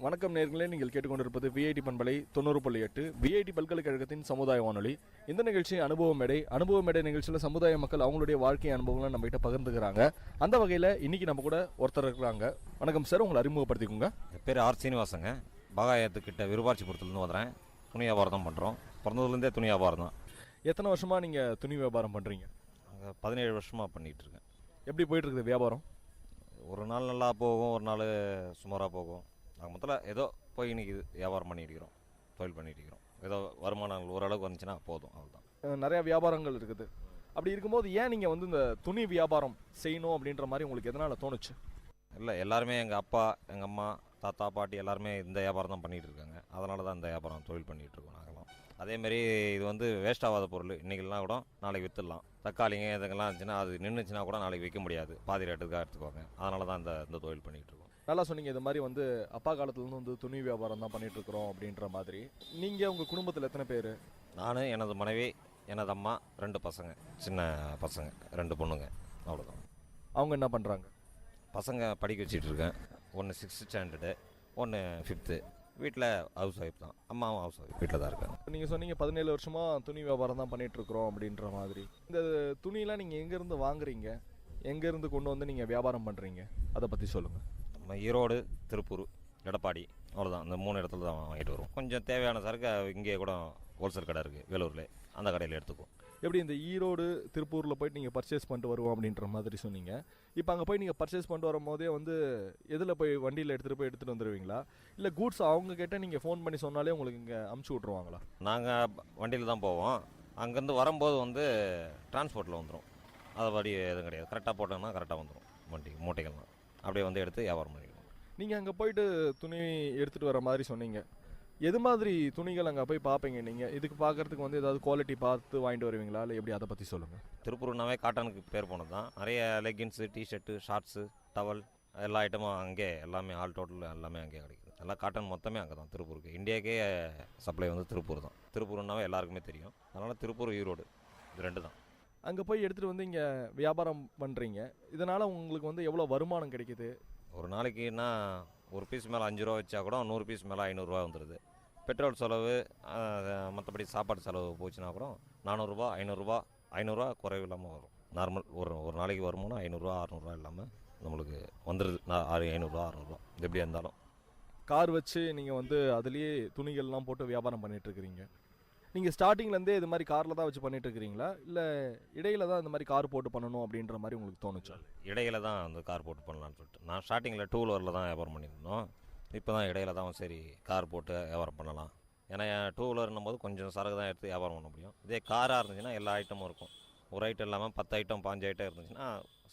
C: வணக்கம் நேயர்களே, நீங்கள் கேட்டுக்கொண்டிருப்பது விஐடி பண்பலை 90.8 விஐடி பல்கலைக்கழகத்தின் சமுதாய வானொலி. இந்த நிகழ்ச்சி அனுபவ மேடை நிகழ்ச்சியில் சமுதாய மக்கள் அவங்களுடைய வாழ்க்கை அனுபவங்களை நம்ம கிட்ட பகிர்ந்துக்கிறாங்க. அந்த வகையில் இன்னைக்கு நம்ம கூட ஒருத்தர் இருக்கிறாங்க. வணக்கம் சார், உங்களை அறிமுகப்படுத்திக்கோங்க.
K: என் பேர் ஆர் சீனிவாசங்க. பாகாயத்துக்கிட்ட விருபாட்சிபுரத்துலேருந்து வந்துறேன். துணி வியாபாரம் தான் பண்ணுறோம். பிறந்ததுலேருந்தே துணி வியாபாரம் தான்.
C: எத்தனை வருஷமாக நீங்கள் துணி வியாபாரம் பண்ணுறீங்க?
K: அங்கே 17 வருஷமாக பண்ணிகிட்ருக்கேன்.
C: எப்படி போயிட்டுருக்குது வியாபாரம்?
K: ஒரு நாள் நல்லா போகும், ஒரு நாள் சுமாராக போகும். நாங்கள் மொத்தத்தில் ஏதோ போய் இன்னைக்கு வியாபாரம் பண்ணிட்டு இருக்கிறோம், தொழில் பண்ணிட்டு இருக்கிறோம். ஏதோ வருமானங்கள் ஓரளவுக்கு வந்துச்சுன்னா போதும், அவ்வளோதான்.
C: நிறையா வியாபாரங்கள் இருக்குது. அப்படி இருக்கும்போது ஏன் நீங்கள் வந்து இந்த துணி வியாபாரம் செய்யணும் அப்படின்ற மாதிரி உங்களுக்கு எதனால் தோணுச்சு?
K: இல்லை, எல்லாருமே எங்கள் அப்பா, எங்கள் அம்மா, தாத்தா, பாட்டி எல்லாருமே இந்த வியாபாரம் தான் பண்ணிகிட்டு இருக்காங்க. அதனால தான் இந்த வியாபாரம் தொழில் பண்ணிகிட்ருக்கோம் நாங்களாம். அதேமாரி இது வந்து வேஸ்ட் ஆகாத பொருள். இன்றைக்கெல்லாம் கூட நாளைக்கு விற்றுடலாம். தக்காளிங்க இதுக்கெல்லாம் இருந்துச்சுன்னா அது நின்றுச்சுன்னா கூட நாளைக்கு விற்க முடியாது, பாதி ரேட்டுக்காக எடுத்துக்குவாங்க. அதனால தான் இந்த தொழில் பண்ணிகிட்ருக்கோம்.
C: நல்லா சொன்னீங்க. இது மாதிரி வந்து அப்பா காலத்துலேருந்து வந்து துணி வியாபாரம் தான் பண்ணிகிட்ருக்குறோம் அப்படின்ற மாதிரி. நீங்கள் உங்கள் குடும்பத்தில் எத்தனை பேர்?
K: நான், எனது மனைவி, எனது அம்மா, 2 பசங்க, சின்ன பசங்க 2 பொண்ணுங்க, அவ்வளோதான்.
C: அவங்க என்ன பண்ணுறாங்க?
K: பசங்க படிக்க வச்சுட்டு இருக்கேன். ஒன்று 6th ஸ்டாண்டர்டு, ஒன்று 5th. வீட்டில் ஹவுஸ் ஒய்ஃப் தான். அம்மாவும் ஹவுஸ் ஒய்ஃப், வீட்டில் தான் இருக்காங்க.
C: நீங்கள் சொன்னீங்க 17 வருஷமாக துணி வியாபாரம் தான் பண்ணிகிட்ருக்குறோம் அப்படின்ற மாதிரி. இந்த துணியெலாம் நீங்கள் எங்கேருந்து வாங்குறீங்க, எங்கேருந்து கொண்டு வந்து நீங்கள் வியாபாரம் பண்ணுறீங்க, அதை பற்றி சொல்லுங்கள்.
K: நம்ம ஈரோடு, திருப்பூர், எடப்பாடி, அவ்வளோதான். இந்த 3 இடத்துல தான் வாங்கிட்டு வரும். கொஞ்சம் தேவையான சரக்கு இங்கே கூட ஹோல்சேல் கடை இருக்குது வேலூரில், அந்த கடையில் எடுத்துக்குவோம்.
C: எப்படி இந்த ஈரோடு, திருப்பூரில் போய்ட்டு நீங்கள் பர்ச்சேஸ் பண்ணிட்டு வருவோம் அப்படின்ற மாதிரி சொன்னீங்க. இப்போ அங்கே போய் நீங்கள் பர்ச்சேஸ் பண்ணிட்டு வரும்போதே வந்து எதில் போய் வண்டியில் எடுத்துகிட்டு வந்துடுவீங்களா, இல்லை கூட்ஸ் அவங்க கிட்ட நீங்கள் ஃபோன் பண்ணி சொன்னாலே உங்களுக்கு இங்கே அமுச்சு விட்ருவாங்களா?
K: நாங்கள் வண்டியில் தான் போவோம். அங்கேருந்து வரும்போது வந்து டிரான்ஸ்போர்ட்டில் வந்துடும். அதுபடி எதுவும் கிடையாது. கரெக்டாக போட்டோம்னா கரெக்டாக வந்துடும் வண்டி மூட்டைகள்லாம். அப்படியே வந்து எடுத்து வியாபாரம் பண்ணிடுவோம்.
C: நீங்கள் அங்கே போய்ட்டு துணி எடுத்துகிட்டு வர மாதிரி சொன்னீங்க. எது மாதிரி துணிகள் அங்கே போய் பார்ப்பீங்க நீங்கள்? இதுக்கு பார்க்குறதுக்கு வந்து ஏதாவது குவாலிட்டி பார்த்து வாங்கிட்டு வருவீங்களா, இல்லை எப்படி, அதை பற்றி சொல்லுங்கள்.
K: திருப்பூர்னாவே காட்டனுக்கு பேர் போனது தான். நிறைய லெகின்ஸு, டிஷர்ட்டு, ஷார்ட்ஸு, டவல் எல்லா ஐட்டமும் அங்கே, எல்லாமே ஆல் டோட்டல் எல்லாமே அங்கே கிடைக்குது. எல்லாம் காட்டன் மொத்தமே அங்கே தான், திருப்பூருக்கு. இந்தியாவுக்கே சப்ளை வந்து திருப்பூர் தான். திருப்பூர்னாவே எல்லாருக்குமே தெரியும். அதனால் திருப்பூர், ஈரோடு இது 2 தான்.
C: அங்கே போய் எடுத்துகிட்டு வந்து இங்கே வியாபாரம் பண்ணுறீங்க. இதனால் உங்களுக்கு வந்து எவ்வளோ வருமானம் கிடைக்குது?
K: ஒரு நாளைக்குன்னா ஒரு பீஸ் மேலே 5 ரூபா வச்சா கூட 100 பீஸ் மேலே 500 ரூபா வந்துடுது. பெட்ரோல் செலவு, மற்றபடி சாப்பாடு செலவு போச்சுன்னா கூட 400 ரூபா, 500 ரூபா, 500 ரூபா குறைவு இல்லாமல் வரும். நார்மல் ஒரு நாளைக்கு வருமானம் 500 ரூபா, 600 ரூபா இல்லாமல் நம்மளுக்கு வந்துடுது. 500 ரூபா, 600 ரூபா எப்படி இருந்தாலும்.
C: கார் வச்சு நீங்கள் வந்து அதுலேயே துணிகள்லாம் போட்டு வியாபாரம் பண்ணிகிட்ருக்கிறீங்க. நீங்கள் ஸ்டார்டிங்லேருந்தே இது மாதிரி காரில் தான் வச்சு பண்ணிகிட்ருக்கிறீங்களா, இல்லை இடையில தான் இந்த மாதிரி கார் போட்டு பண்ணணும் அப்படின்ற மாதிரி உங்களுக்கு தோணுச்சா?
K: இடையில தான் அந்த கார் போட்டு பண்ணலான்னு சொல்லிட்டு. நான் ஸ்டார்டிங்கில் 2 வீலரில் தான் வியாபாரம் பண்ணியிருந்தோம். இப்போ தான் இடையில தான் சரி கார் போட்டு வியாபாரம் பண்ணலாம். ஏன்னா 2 வீலர்னும் போது கொஞ்சம் சரக்கு தான் எடுத்து வியாபாரம் பண்ண முடியும். இதே காராக இருந்துச்சுன்னா எல்லா ஐட்டமும் இருக்கும். ஒரு ஐட்டம் இல்லாமல் 10 ஐட்டம் 5 ஐட்டம் இருந்துச்சுன்னா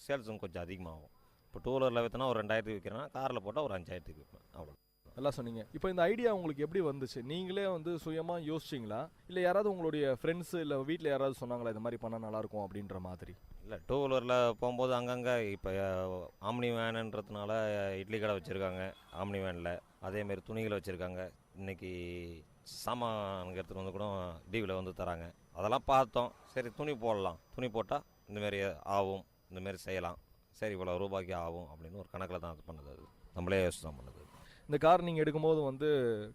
K: சேல்ஸும் கொஞ்சம் அதிகமாகும். இப்போ 2 வீலரில் விற்றுனா ஒரு 2000 விற்கிறேன்னா, காரில் போட்டால் ஒரு 5000 விற்பேன், அவ்வளோ.
C: நல்லா சொன்னீங்க. இப்போ இந்த ஐடியா உங்களுக்கு எப்படி வந்துச்சு? நீங்களே வந்து சுயமாக யோசிச்சிங்களா, இல்லை யாராவது உங்களுடைய ஃப்ரெண்ட்ஸு இல்லை வீட்டில் யாராவது சொன்னாங்களா இது மாதிரி பண்ணால் நல்லாயிருக்கும் அப்படின்ற மாதிரி?
K: இல்லை, 2 வீலரில் போகும்போது அங்கங்கே இப்போ ஆம்னி வேனுன்றதுனால இட்லி கடை வச்சுருக்காங்க ஆம்னி வேனில். அதேமாரி துணிகளை வச்சுருக்காங்க. இன்றைக்கி சாமான் எடுத்துகிட்டு வந்து கூட டிவியில் வந்து தராங்க. அதெல்லாம் பார்த்தோம். சரி துணி போடலாம், துணி போட்டால் இந்தமாரி ஆகும், இந்தமாரி செய்யலாம், சரி இவ்வளோ ரூபாய்க்கு ஆகும் அப்படின்னு ஒரு கணக்கில் தான் அது பண்ணது. அது நம்மளே யோசிச்சு தான் பண்ணது.
C: இந்த கார் நீங்கள் எடுக்கும்போது வந்து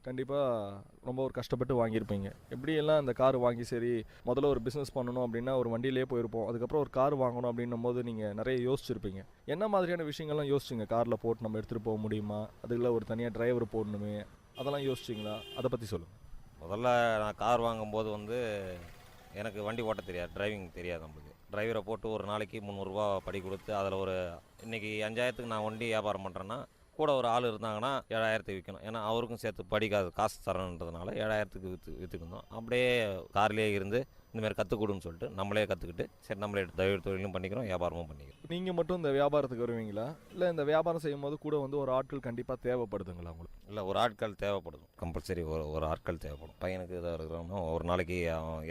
C: கண்டிப்பாக ரொம்ப ஒரு கஷ்டப்பட்டு வாங்கியிருப்பீங்க. எப்படியெல்லாம் இந்த கார் வாங்கி சரி முதல்ல ஒரு பிஸ்னஸ் பண்ணணும் அப்படின்னா ஒரு வண்டியிலே போயிருப்போம். அதுக்கப்புறம் ஒரு கார் வாங்கணும் அப்படின்னும் போது நீங்கள் நிறைய யோசிச்சிருப்பீங்க. என்ன மாதிரியான விஷயங்கள்லாம் யோசிச்சிங்க? காரில் போட்டு நம்ம எடுத்துகிட்டு போக முடியுமா, அதுக்குள்ள ஒரு தனியாக டிரைவர் போடணுமே, அதெல்லாம் யோசிச்சிங்களா? அதை பற்றி சொல்லுங்கள்.
K: முதல்ல நான் கார் வாங்கும்போது வந்து எனக்கு வண்டி ஓட்ட தெரியாது, டிரைவிங் தெரியாது நம்மளுக்கு. டிரைவரை போட்டு ஒரு நாளைக்கு 300 ரூபா படி கொடுத்து அதில் ஒரு இன்றைக்கி 5000க்கு நான் வண்டி வியாபாரம் பண்ணுறேன்னா கூட ஒரு ஆள் இருந்தாங்கன்னா 7000க்கு விற்கணும். ஏன்னா அவருக்கும் சேர்த்து படிக்காது காசு தரணுன்றதுனால 7000க்கு விற்றுக்கணும். அப்படியே கார்லேயே இருந்து இந்தமாதிரி கற்றுக் கொடுன்னு சொல்லிட்டு நம்மளே கற்றுக்கிட்டு சரி நம்மளே டிரைவர் தொழிலும் பண்ணிக்கிறோம், வியாபாரமும் பண்ணிக்கிறோம்.
C: நீங்கள் மட்டும் இந்த வியாபாரத்துக்கு வருவீங்களா, இல்லை இந்த வியாபாரம் செய்யும் போது கூட வந்து ஒரு ஆட்கள் கண்டிப்பாக தேவைப்படுதுங்களா உங்களுக்கு?
K: இல்லை, ஒரு ஆட்கள் தேவைப்படும், கம்பல்சரி ஒரு ஆட்கள் தேவைப்படும். பையனுக்கு இதாக இருக்கிறோம்னா ஒரு நாளைக்கு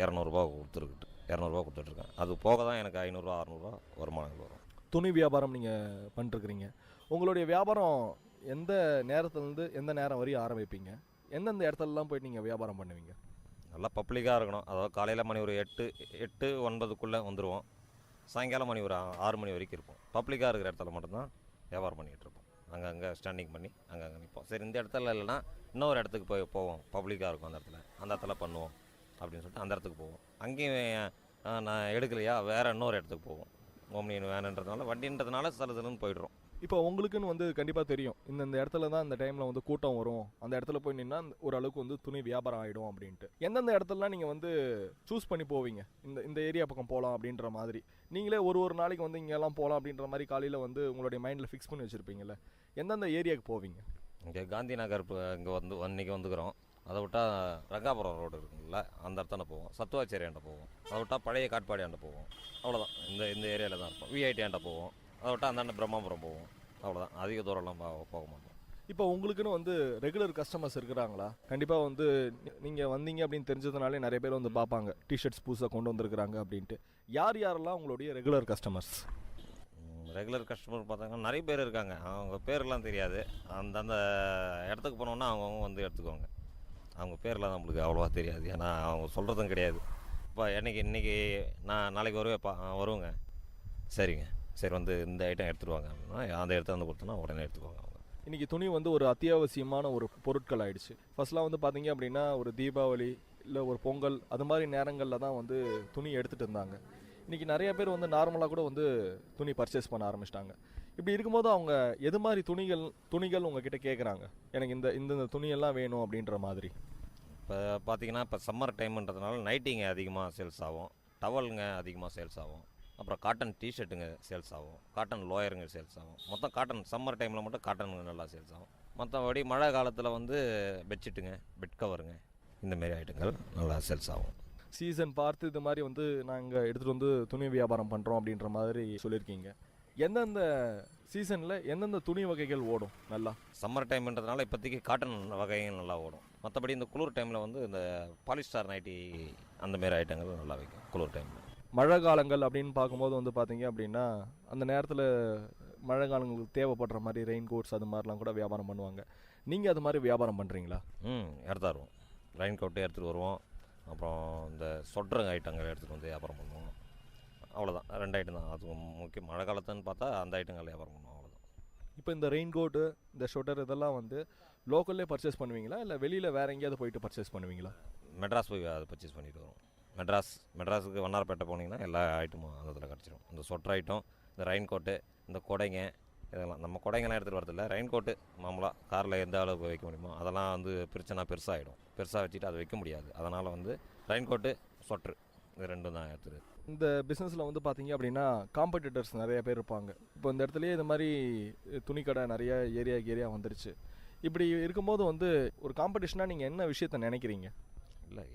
K: 200 ரூபா கொடுத்துட்ருக்கேன். அது போக தான் எனக்கு 500 ரூபா 600 ரூபா வருமானங்கள் வரும்.
C: துணி வியாபாரம் நீங்கள் பண்ணிட்டுருக்கிறீங்க. உங்களுடைய வியாபாரம் எந்த நேரத்துலேருந்து எந்த நேரம் வரையும் ஆரம்பிப்பீங்க? எந்தெந்த இடத்துலலாம் போயிட்டு நீங்கள் வியாபாரம் பண்ணுவீங்க?
K: நல்லா பப்ளிக்காக இருக்கணும். அதாவது காலையில் மணி ஒரு 8-9க்குள்ளே வந்துடுவோம். சாயங்காலம் மணி ஒரு 6 மணி வரைக்கும் இருப்போம். பப்ளிக்காக இருக்கிற இடத்துல மட்டும்தான் வியாபாரம் பண்ணிகிட்டு இருப்போம். அங்கங்கே ஸ்டாண்டிங் பண்ணி அங்கங்கே நிற்போம். சரி இந்த இடத்துல இல்லைன்னா இன்னொரு இடத்துக்கு போவோம், பப்ளிக்காக இருக்கும் அந்த இடத்துல பண்ணுவோம் அப்படின்னு சொல்லிட்டு அந்த இடத்துக்கு போவோம். அங்கேயும் நான் எடுக்கலையா வேறு இன்னொரு இடத்துக்கு போவோம். ஓம்னி வேணுன்றதுனால வண்டின்றதுனால சிலதுன்னு போய்ட்றோம்.
C: இப்போ உங்களுக்குன்னு வந்து கண்டிப்பாக தெரியும் இந்த இடத்துல தான் இந்த டைமில் வந்து கூட்டம் வரும், அந்த இடத்துல போய் நின்னா ஓரளவுக்கு வந்து துணி வியாபாரம் ஆகிடும் அப்படின்ட்டு. எந்தெந்த இடத்துலலாம் நீங்கள் வந்து சூஸ் பண்ணி போவீங்க, இந்த ஏரியா பக்கம் போகலாம் அப்படின்ற மாதிரி? நீங்களே ஒரு நாளைக்கு வந்து இங்கெல்லாம் போகலாம் அப்படின்ற மாதிரி காலையில் வந்து உங்களுடைய மைண்டில் ஃபிக்ஸ் பண்ணி வச்சுருப்பீங்கள்ல, எந்தெந்த ஏரியாவுக்கு போவீங்க?
K: இங்கே காந்தி நகர் இங்கே இன்றைக்கி வந்துக்கிறோம். அதை விட்டால் ரங்காபுரம் ரோடு இருக்குங்கள, அந்த இடத்தாண்ட போவோம். சத்துவாச்சேரியாண்ட போவோம். அதை விட்டால் பழைய காட்பாடியாண்ட போவோம். அவ்வளோதான், இந்த ஏரியாவில் தான் இருப்போம். விஐடியாண்ட போவோம். அதை விட்டால் அந்தாண்ட பிரம்மாபுரம் போவோம். அவ்வளோதான், அதிக தூரம்லாம் போக மாட்டோம்.
C: இப்போ உங்களுக்குன்னு வந்து ரெகுலர் கஸ்டமர்ஸ் இருக்கிறாங்களா? கண்டிப்பாக வந்து நீங்கள் வந்தீங்க அப்படின்னு தெரிஞ்சதுனாலே நிறைய பேர் வந்து பார்ப்பாங்க, டிஷர்ட்ஸ் புதுசாக கொண்டு வந்திருக்கிறாங்க அப்படின்ட்டு. யாரெல்லாம் உங்களுடைய ரெகுலர் கஸ்டமர்ஸ்?
K: ரெகுலர் கஸ்டமர் பார்த்தாங்கன்னா நிறைய பேர் இருக்காங்க. அவங்க பேரெல்லாம் தெரியாது. அந்தந்த இடத்துக்கு போனோன்னா அவங்கவுங்க வந்து எடுத்துக்குவாங்க. அவங்க பேரெலாம் நம்மளுக்கு அவ்வளோவா தெரியாது, ஏன்னா அவங்க சொல்கிறதும் கிடையாது. இப்போ இன்றைக்கி நான் நாளைக்கு வருவேங்க, சரிங்க, சரி வந்து இந்த ஐட்டம் எடுத்துருவாங்க அப்படின்னா அந்த இடத்த வந்து கொடுத்தோன்னா உடனே எடுத்துக்குவாங்க அவங்க.
C: இன்றைக்கி துணி வந்து ஒரு அத்தியாவசியமான ஒரு பொருட்கள் ஆயிடுச்சு. ஃபர்ஸ்ட்லாம் வந்து பார்த்தீங்க அப்படின்னா ஒரு தீபாவளி இல்லை ஒரு பொங்கல் அது மாதிரி நேரங்களில் தான் வந்து துணி எடுத்துகிட்டு இருந்தாங்க. இன்றைக்கி நிறைய பேர் வந்து நார்மலாக கூட வந்து துணி பர்ச்சேஸ் பண்ண ஆரம்பிச்சிட்டாங்க. இப்படி இருக்கும்போது அவங்க எது மாதிரி துணிகள் உங்ககிட்ட கேட்குறாங்க, எனக்கு இந்த துணியெல்லாம் வேணும் அப்படின்ற மாதிரி?
K: இப்போ பார்த்தீங்கன்னா இப்போ சம்மர் டைம்ன்றதுனால நைட்டிங்க அதிகமாக சேல்ஸ் ஆகும், டவலுங்க அதிகமாக சேல்ஸ் ஆகும், அப்புறம் காட்டன் டிஷர்ட்டுங்க சேல்ஸ் ஆகும், காட்டன் லோயருங்க சேல்ஸ் ஆகும். மொத்தம் காட்டன் சம்மர் டைமில் மட்டும் காட்டனுங்க நல்லா சேல்ஸ் ஆகும். மற்றபடி மழை காலத்தில் வந்து பெட்ஷீட்டுங்க, பெட் கவருங்க, இந்தமாரி ஐட்டங்கள் நல்லா சேல்ஸ் ஆகும்.
C: சீசன் பார்த்து இது மாதிரி வந்து நாங்கள் எடுத்துகிட்டு வந்து துணி வியாபாரம் பண்ணுறோம் அப்படின்ற மாதிரி சொல்லியிருக்கீங்க. எந்தெந்த சீசனில் எந்தெந்த துணி வகைகள் ஓடும் நல்லா?
K: சம்மர் டைம்ன்றதுனால இப்போதைக்கு காட்டன் வகைகள் நல்லா ஓடும். மற்றபடி இந்த குளிர் டைமில் வந்து இந்த பாலிஸ்டார் நைட்டி அந்தமாரி ஐட்டங்கள் நல்லா வைக்கும் குளிர் டைமில்.
C: மழை காலங்கள் அப்படின்னு பார்க்கும்போது வந்து பார்த்தீங்க அப்படின்னா அந்த நேரத்தில் மழை காலங்களுக்கு தேவைப்படுற மாதிரி ரெயின் கோட்ஸ் அது மாதிரிலாம் கூட வியாபாரம் பண்ணுவாங்க. நீங்கள் அது மாதிரி வியாபாரம் பண்ணுறீங்களா?
K: எடுத்து வருவோம், ரெயின் கோட்டு எடுத்துகிட்டு வருவோம். அப்புறம் இந்த சொட்டருங்க ஐட்டங்கள் எடுத்துகிட்டு வந்து வியாபாரம் பண்ணுவோம். அவ்வளோதான், 2 ஐட்டம் தான். அது முக்கியம். மழை காலத்துன்னு பார்த்தா அந்த ஐட்டங்கள் வியாபாரம் பண்ணுவோம், அவ்வளோதான்.
C: இப்போ இந்த ரெயின் கோட்டு இந்த ஷொட்டர் இதெல்லாம் வந்து லோக்கல்லே பர்ச்சேஸ் பண்ணுவீங்களா, இல்லை வெளியில் வேறு எங்கேயாவது போயிட்டு பர்ச்சேஸ் பண்ணுவீங்களா?
K: மெட்ராஸ் போய் அதை பர்ச்சேஸ் பண்ணிட்டு வரும். மெட்ராஸுக்கு வண்ணாரப்பேட்டை போனீங்கன்னா எல்லா ஐட்டமும் அந்த இடத்துல கிடச்சிடும். இந்த சொட்டர் ஐட்டம், இந்த ரெயின் கோட்டு, இந்த கொடைங்க, இதெல்லாம் நம்ம கொடைங்கெல்லாம் எடுத்துகிட்டு வரதில்ல. ரெயின் கோட்டு மாமூலாக காரில் எந்த அளவுக்கு வைக்க முடியுமோ அதெல்லாம் வந்து பெருசாகிடும். பெருசாக வச்சுட்டு அதை வைக்க முடியாது. அதனால் வந்து ரெயின் கோட்டு, சொட்ரு இது 2 தான் எடுத்துரு.
C: இந்த பிஸ்னஸில் வந்து பார்த்தீங்க அப்படின்னா காம்படிட்டர்ஸ் நிறைய பேர் இருப்பாங்க. இப்போ இந்த இடத்துலையே இது மாதிரி துணிக்கடை நிறைய ஏரியா வந்துருச்சு. இப்படி இருக்கும்போது வந்து ஒரு காம்படிஷனாக நீங்கள் என்ன விஷயத்த நினைக்கிறீங்க?
K: இல்லை,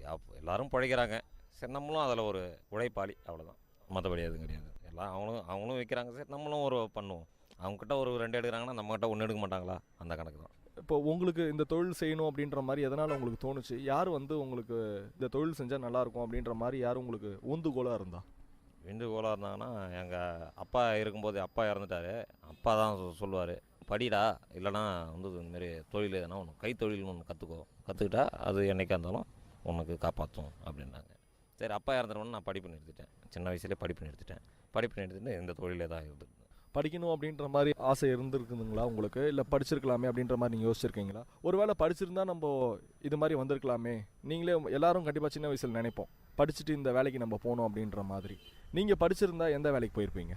K: எல்லோரும் பிழைக்கிறாங்க, சரி நம்மளும் அதில் ஒரு உழைப்பாளி, அவ்வளோதான். மற்றபடி எதுவும் கிடையாது. எல்லாம் அவங்களும் வைக்கிறாங்க, சரி நம்மளும் ஒரு பண்ணுவோம். அவங்ககிட்ட ஒரு 2 எடுக்கிறாங்கன்னா நம்மகிட்ட 1 எடுக்க மாட்டாங்களா, அந்த கணக்கு தான்.
C: இப்போ உங்களுக்கு இந்த தொழில் செய்யணும் அப்படின்ற மாதிரி எதனால் உங்களுக்கு தோணுச்சு? யார் வந்து உங்களுக்கு இந்த தொழில் செஞ்சால் நல்லாயிருக்கும் அப்படின்ற மாதிரி யார் உங்களுக்கு ஊந்துகோலாக இருந்தா?
K: வேண்டுகோளாக இருந்தாங்கன்னா எங்கள் அப்பா இருக்கும்போது, அப்பா இறந்துட்டார், அப்பா தான் சொல்லுவார், படிடா, இல்லைனா வந்து இந்தமாரி தொழில் எதுனா ஒன்று கைத்தொழில்னு ஒன்று கற்றுக்கிட்டா அது என்றைக்கா இருந்தாலும் உனக்கு காப்பாற்றும் அப்படின்னாங்க. சரி, அப்பா இறந்துட்டோன்னு நான் படிப்பு நிறுத்திட்டேன். சின்ன வயசுலேயே படிப்பு நிறுத்திட்டு இந்த தொழிலே தான் இருந்தது.
C: படிக்கணும் அப்படின்ற மாதிரி ஆசை இருந்திருக்குதுங்களா உங்களுக்கு, இல்லை படிச்சிருக்கலாமே அப்படின்ற மாதிரி நீங்கள் யோசிச்சிருக்கீங்களா? ஒருவேளை படிச்சிருந்தா நம்ம இது மாதிரி வந்திருக்கலாமே, நீங்களே எல்லாரும் கண்டிப்பாக சின்ன வயசில் நினைப்போம் படிச்சுட்டு இந்த வேலைக்கு நம்ம போகணும் அப்படின்ற மாதிரி. நீங்கள் படிச்சிருந்தா எந்த வேலைக்கு போயிருப்பீங்க?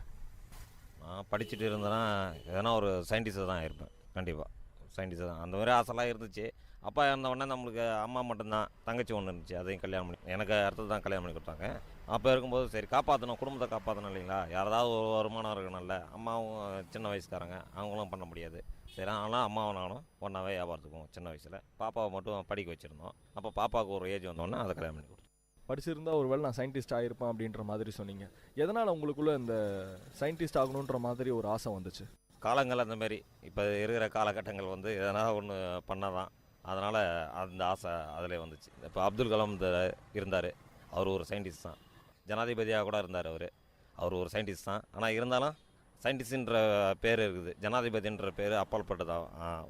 K: நான் படிச்சுட்டு இருந்தேன்னா எதனா ஒரு சயின்டிஸ்டாக தான் இருப்பேன். கண்டிப்பாக சயின்டிஸ்டாக தான். அந்த மாதிரி ஆசைலாம் இருந்துச்சு. அப்பா இறந்த உடனே நம்மளுக்கு அம்மா மட்டும்தான், தங்கச்சி ஒன்று இருந்துச்சு, அதையும் கல்யாணம் பண்ணி எனக்கு அடுத்தது தான் கல்யாணம் பண்ணி கொடுத்தாங்க. அப்போ இருக்கும்போது சரி காப்பாற்றணும், குடும்பத்தை காப்பாற்றணும் இல்லைங்களா, யாராவது ஒரு வருமானம் இருக்கணும்ல. அம்மாவும் சின்ன வயசுக்காரங்க, அவங்களும் பண்ண முடியாது. சரி ஆனால் அம்மாவும் நானும் ஒன்றாவே வியாபாரத்துக்கு போவோம் சின்ன வயசில். பாப்பாவை மட்டும் படிக்க வச்சுருந்தோம். அப்போ பாப்பாவுக்கு ஒரு ஏஜ் வந்தோடனே அதை கல்யாணம் பண்ணி கொடுத்தோம்.
C: படிச்சிருந்தா ஒரு வேளை நான் சயின்டிஸ்ட் ஆகிருப்பேன் அப்படின்ற மாதிரி சொன்னீங்க. எதனால் உங்களுக்குள்ளே இந்த சயின்டிஸ்ட் ஆகணுன்ற மாதிரி ஒரு ஆசை வந்துச்சு?
K: காலங்கள் அந்த மாதிரி இப்போ இருக்கிற காலகட்டங்கள் வந்து எதனால் ஒன்று பண்ணதான், அதனால் அந்த ஆசை அதிலே வந்துச்சு. இப்போ அப்துல் கலாம் இருந்தார், அவர் ஒரு சயின்டிஸ்ட் தான். ஜனாதிபதியாக கூட இருந்தார் அவர் ஒரு சயின்டிஸ்ட் தான். ஆனால் இருந்தாலும் சயின்டிஸ்ட்ன்ற பேர் இருக்குது, ஜனாதிபதின்ற பேர் அப்பாற்பட்டு தான்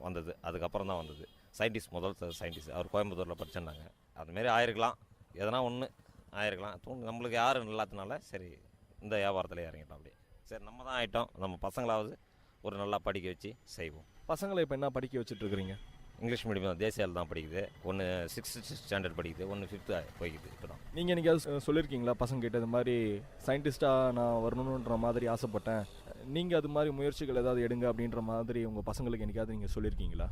K: வந்தது. அதுக்கப்புறம் தான் வந்தது சயின்டிஸ்ட், முதல் சயின்டிஸ்ட். அவர் கோயம்புத்தூரில் படிச்சிருந்தாங்க. அதுமாரி ஆயிருக்கலாம், எதனா ஒன்று ஆயிருக்கலாம். நம்மளுக்கு யாரும் இல்லாதனால சரி இந்த வியாபாரத்தில் இறங்கிட்டோம். அப்படியே சரி நம்ம தான் ஆகிட்டோம், நம்ம பசங்களாவது ஒரு நல்லா படிக்க வச்சு செய்வோம்.
C: பசங்களை இப்போ என்ன படிக்க வச்சுட்ருக்குறீங்க?
K: இங்கிலீஷ் மீடியம் தான், தேசியால் தான் படிக்குது. ஒன்று 6th ஸ்டாண்டர்ட் படிக்குது, ஒன்று 5th போய்க்குது. இப்போ தான்
C: நீங்கள் என்னைக்காவது சொல்லியிருக்கீங்களா பசங்ககிட்ட இது மாதிரி சயின்டிஸ்ட்டாக நான் வரணுன்ற மாதிரி ஆசைப்பட்டேன், நீங்கள் அது மாதிரி முயற்சிகள் ஏதாவது எடுங்க அப்படின்ற மாதிரி உங்கள் பசங்களுக்கு என்னைக்காவது நீங்கள் சொல்லியிருக்கீங்களா?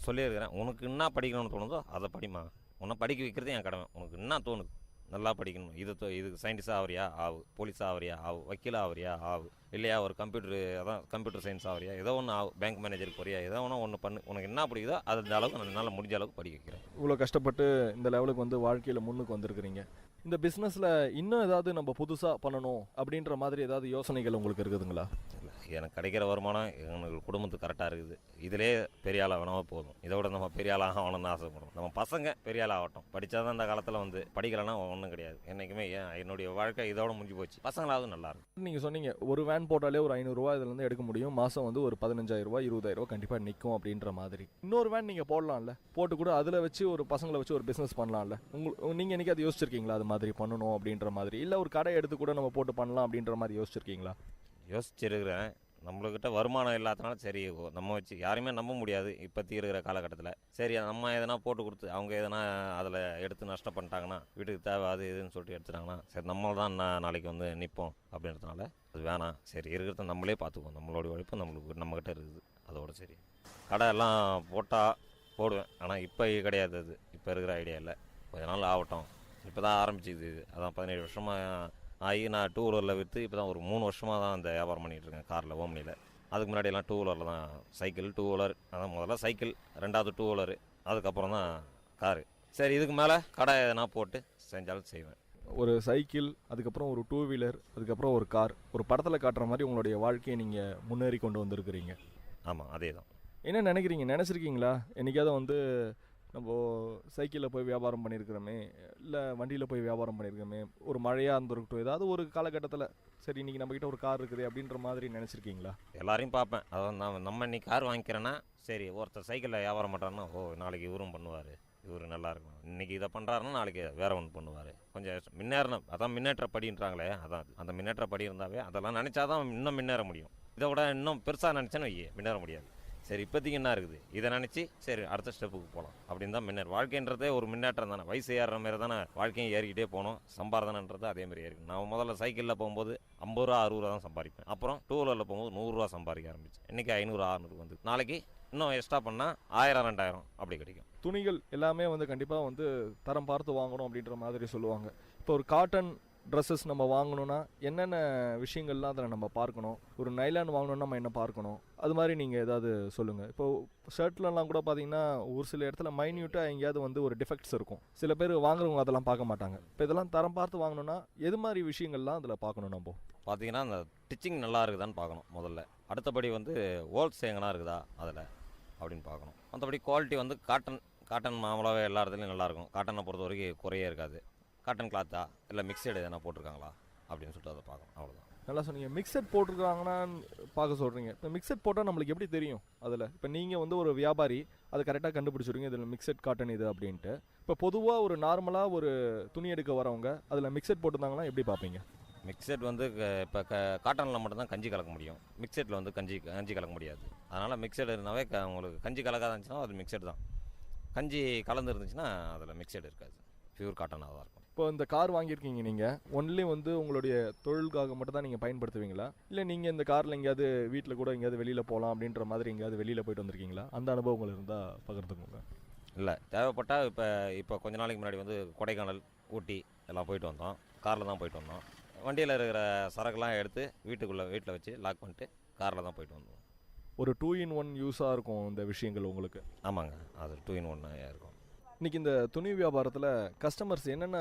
K: சொல்லியிருக்கிறேன். உனக்கு என்ன படிக்கணும்னு தோணுதோ அதை படிமா, உன்னை படிக்க வைக்கிறது என் கடமை. உனக்கு என்ன தோணுது, நல்லா படிக்கணும், இதுக்கு சயின்டிஸ்டாக ஆகிறியா ஆகு, போலீஸாக ஆகிறியா ஆகு, வக்கீலாக ஆகிறியா ஆகு, இல்லையா ஒரு கம்ப்யூட்டர் சயின்ஸ் ஆகிறியா, ஏதோ ஒன்று ஆகும், பேங்க் மேனேஜருக்கு போறியா, ஏதோ ஒன்று பண்ணு, உனக்கு என்ன பிடிக்குதோ அந்த அளவுக்கு என்னால் முடிஞ்ச அளவுக்கு படிக்க வைக்கிறேன்.
C: இவ்வளோ கஷ்டப்பட்டு இந்த லெவலுக்கு வந்து வாழ்க்கையில் முன்னுக்கு வந்திருக்கிறீங்க. இந்த பிஸ்னஸில் இன்னும் ஏதாவது நம்ம புதுசாக பண்ணணும் அப்படின்ற மாதிரி ஏதாவது யோசனைகள் உங்களுக்கு இருக்குதுங்களா?
K: இல்லை, எனக்கு கிடைக்கிற வருமானம் எங்களுக்கு குடும்பத்துக்கு கரெக்டாக இருக்குது. இதிலே பெரிய ஆள் ஆகணும் போதும். இதோட நம்ம பெரிய ஆள் ஆகணும்னு ஆசைப்படுறோம். நம்ம பசங்க பெரிய ஆள் ஆகட்டும். படித்தா தான் இந்த காலத்தில் வந்து படிக்கலைன்னா ஒன்றும் கிடையாது. என்றைக்குமே என்னுடைய வாழ்க்கை இதோட முடிஞ்சு போச்சு. பசங்களாவது நல்லா இருக்கும்.
C: நீங்கள் சொன்னீங்க ஒரு வேன் போட்டாலே ஒரு 500 ரூபா இதுலேருந்து எடுக்க முடியும், மாதம் வந்து ஒரு 15,000 ரூபா 20,000 ரூபா கண்டிப்பாக நிற்கும் அப்படின்ற மாதிரி. இன்னொரு வேன் நீங்கள் போடலாம்ல, போட்டு கூட அதில் வச்சு ஒரு பசங்களை வச்சு ஒரு பிஸ்னஸ் பண்ணலாம்ல. நீங்கள் என்னைக்கு அது யோசிச்சிருக்கீங்களா அது மாதிரி பண்ணணும் அப்படின்ற மாதிரி? இல்லை ஒரு கடை எடுத்து கூட நம்ம போட்டு பண்ணலாம் அப்படின்ற மாதிரி யோசிச்சிருக்கீங்களா?
K: யோசிச்சிருக்கிறேன். நம்மளுக்கிட்ட வருமானம் இல்லாதனால சரி நம்ம வச்சு யாருமே நம்ப முடியாது இப்போத்தி இருக்கிற காலகட்டத்தில். சரி நம்ம எதனா போட்டு கொடுத்து அவங்க எதனா அதில் எடுத்து நஷ்டம் பண்ணிட்டாங்கன்னா, வீட்டுக்கு தேவை அது இதுன்னு சொல்லிட்டு எடுத்துட்டாங்கன்னா, சரி நம்ம தான் நாளைக்கு வந்து நிற்போம் அப்படின்றதுனால அது வேணாம், சரி இருக்கிறத நம்மளே பார்த்துக்குவோம், நம்மளோட உழைப்பு நம்மக்கிட்ட இருக்குது, அதோட சரி. கடை எல்லாம் போட்டால் போடுவேன், ஆனால் இப்போ கிடையாது. அது இப்போ இருக்கிற ஐடியா இல்லை. கொஞ்ச நாள் ஆகட்டும். இப்போ தான் ஆரம்பிச்சிது. அதான் 17 வருஷமாக ஆகி நான் 2 வீலரில் விற்று இப்போ தான் ஒரு 3 வருஷமாக தான் இந்த வியாபாரம் பண்ணிகிட்ருக்கேன், காரில், ஓம்னியில். அதுக்கு முன்னாடியெல்லாம் 2 வீலரில் தான், சைக்கிள் 2 வீலர், அதான் முதல்ல சைக்கிள், ரெண்டாவது 2 வீலரு, அதுக்கப்புறம் தான் காரு. சரி இதுக்கு மேலே கடை எதனா போட்டு செஞ்சாலும் செய்வேன்.
C: ஒரு சைக்கிள், அதுக்கப்புறம் ஒரு 2 வீலர், அதுக்கப்புறம் ஒரு கார், ஒரு படத்தில் காட்டுற மாதிரி உங்களுடைய வாழ்க்கையை நீங்கள் முன்னேறி கொண்டு வந்திருக்கிறீங்க.
K: ஆமாம், அதே தான்.
C: என்ன நினச்சிருக்கீங்களா என்றைக்காவது வந்து நம்ம சைக்கிளில் போய் வியாபாரம் பண்ணியிருக்கிறோமே, இல்லை வண்டியில் போய் வியாபாரம் பண்ணியிருக்கோமே, ஒரு மழையாக இருந்திருக்கட்டும், ஏதாவது ஒரு காலகட்டத்தில் சரி இன்றைக்கி நம்மக்கிட்ட ஒரு கார் இருக்குது அப்படின்ற மாதிரி நினச்சிருக்கீங்களா?
K: எல்லாரையும் பார்ப்பேன். அதான் நம்ம இன்னைக்கு கார் வாங்கிக்கிறேன்னா சரி ஒருத்தர் சைக்கிளில் வியாபாரம் பண்ணுறாருன்னா, ஓ நாளைக்கு இவரும் பண்ணுவார், இவர் நல்லாயிருக்கும், இன்றைக்கி இதை பண்ணுறாருன்னா நாளைக்கு வேறு ஒன்று பண்ணுவார். கொஞ்சம் முன்னேறணும், அதான் முன்னேற்ற படின்றாங்களே, அதான் அந்த முன்னேற்ற படி இருந்தாவே அதெல்லாம் நினச்சா தான் இன்னும் முன்னேற முடியும். இதை விட இன்னும் பெருசாக நினச்சேன்னு முன்னேற முடியாது. சரி இப்போதைக்கு என்ன இருக்குது, இதை நினச்சி சரி அடுத்த ஸ்டெப்புக்கு போகலாம் அப்படின்னு தான் முன்னேற. வாழ்க்கைன்றதே ஒரு முன்னேற்றம் தானே. வயசு ஏறுற மாதிரி தானே வாழ்க்கையும் ஏறிக்கிட்டே போகணும். சம்பாதனன்றது அதேமாதிரி ஏறிக்கும். நான் முதல்ல சைக்கிளில் போகும்போது 50 ரூபா 60 ரூபா தான் சம்பாதிப்பேன். அப்புறம் 2 வீலரில் போகும்போது 100 ரூபா சம்பாதிக்க ஆரம்பிச்சேன். இன்றைக்கி 500 600 வந்து நாளைக்கு இன்னும் எக்ஸ்ட்ரா பண்ணால் 1000 2000 அப்படி கிடைக்கும்.
C: துணிகள் எல்லாமே வந்து கண்டிப்பாக வந்து தரம் பார்த்து வாங்கணும் அப்படின்ற மாதிரி சொல்லுவாங்க. இப்போ ஒரு காட்டன் ட்ரெஸ்ஸஸ் நம்ம வாங்கணுன்னா என்னென்ன விஷயங்கள்லாம் அதில் நம்ம பார்க்கணும், ஒரு நைலான் வாங்கணுன்னா நம்ம என்ன பார்க்கணும், அது மாதிரி நீங்கள் ஏதாவது சொல்லுங்கள். இப்போது ஷர்ட்லலாம் கூட பார்த்தீங்கன்னா ஒரு சில இடத்துல மைன்யூட்டாக எங்கேயாவது வந்து ஒரு டிஃபெக்ட்ஸ் இருக்கும். சில பேர் வாங்குறவங்க அதெல்லாம் பார்க்க மாட்டாங்க. இப்போ இதெல்லாம் தரம் பார்த்து வாங்கணுன்னா எது மாதிரி விஷயங்கள்லாம் அதில் பார்க்கணும்? நம்ம
K: பார்த்தீங்கன்னா அந்த ஸ்டிச்சிங் நல்லா இருக்குதான்னு பார்க்கணும் முதல்ல. அடுத்தபடி வந்து ஹோல்ஸ் எங்கன்னா இருக்குதா அதில் அப்படின்னு பார்க்கணும். மற்றபடி குவாலிட்டி வந்து காட்டன் மாமூலாகவே எல்லா இடத்துலையும் நல்லாயிருக்கும். காட்டனை பொறுத்த வரைக்கும் குறையே இருக்காது. காட்டன் கிளாத்தா இல்லை மிக்சடு எதனா போட்டிருக்காங்களா அப்படின்னு சொல்லிட்டு அதை பார்க்கணும். அவ்வளோதான்.
C: நல்லா சொன்னீங்க. மிக்சட் போட்டிருக்காங்கன்னா பார்க்க சொல்கிறீங்க. இப்போ மிக்சட் போட்டால் நம்மளுக்கு எப்படி தெரியும் அதில்? இப்போ நீங்கள் வந்து ஒரு வியாபாரி அதை கரெக்டாக கண்டுபிடிச்சிருங்க இதில் மிக்சட் காட்டன் இது அப்படின்ட்டு. இப்போ பொதுவாக ஒரு நார்மலாக ஒரு துணி எடுக்க வரவங்க அதில் மிக்சட் போட்டிருந்தாங்கன்னா எப்படி பார்ப்பீங்க?
K: மிக்சட் வந்து இப்போ காட்டனில் மட்டும்தான் கஞ்சி கலக்க முடியும். மிக்சட்டில் வந்து கஞ்சி கலக்க முடியாது. அதனால் மிக்சட் இருந்தாவே உங்களுக்கு கஞ்சி கலக்காத இருந்துச்சுன்னா அது மிக்சட் தான். கஞ்சி கலந்து இருந்துச்சுன்னா அதில் மிக்சட் இருக்காது, பியூர் காட்டனாக தான் இருக்கும்.
C: இப்போ இந்த கார் வாங்கியிருக்கீங்க நீங்கள், ஒன்லி வந்து உங்களுடைய தொழிலுக்காக மட்டும் தான் நீங்கள் பயன்படுத்துவீங்களா, இல்லை நீங்கள் இந்த காரில் எங்கேயாவது வீட்டில் கூட எங்கேயாவது வெளியில் போகலாம் அப்படின்ற மாதிரி எங்கேயாவது வெளியில் போயிட்டு வந்திருக்கீங்களா? அந்த அனுபவங்கள் இருந்தால் பகிர்ந்துக்கோங்க.
K: இல்லை, தேவைப்பட்டால் இப்போ கொஞ்ச நாளைக்கு முன்னாடி வந்து கொடைக்கானல், ஊட்டி எல்லாம் போயிட்டு வந்தோம். காரில் தான் போயிட்டு வந்தோம். வண்டியில் இருக்கிற சரக்குலாம் எடுத்து வீட்டில் வச்சு லாக் பண்ணிட்டு காரில் தான் போயிட்டு வந்தோம்.
C: ஒரு 2-in-1 யூஸாக இருக்கும் இந்த விஷயங்கள் உங்களுக்கு.
K: ஆமாங்க, அது 2-in-1 இருக்கும்.
C: இன்றைக்கி இந்த துணி வியாபாரத்தில் கஸ்டமர்ஸ் என்னென்ன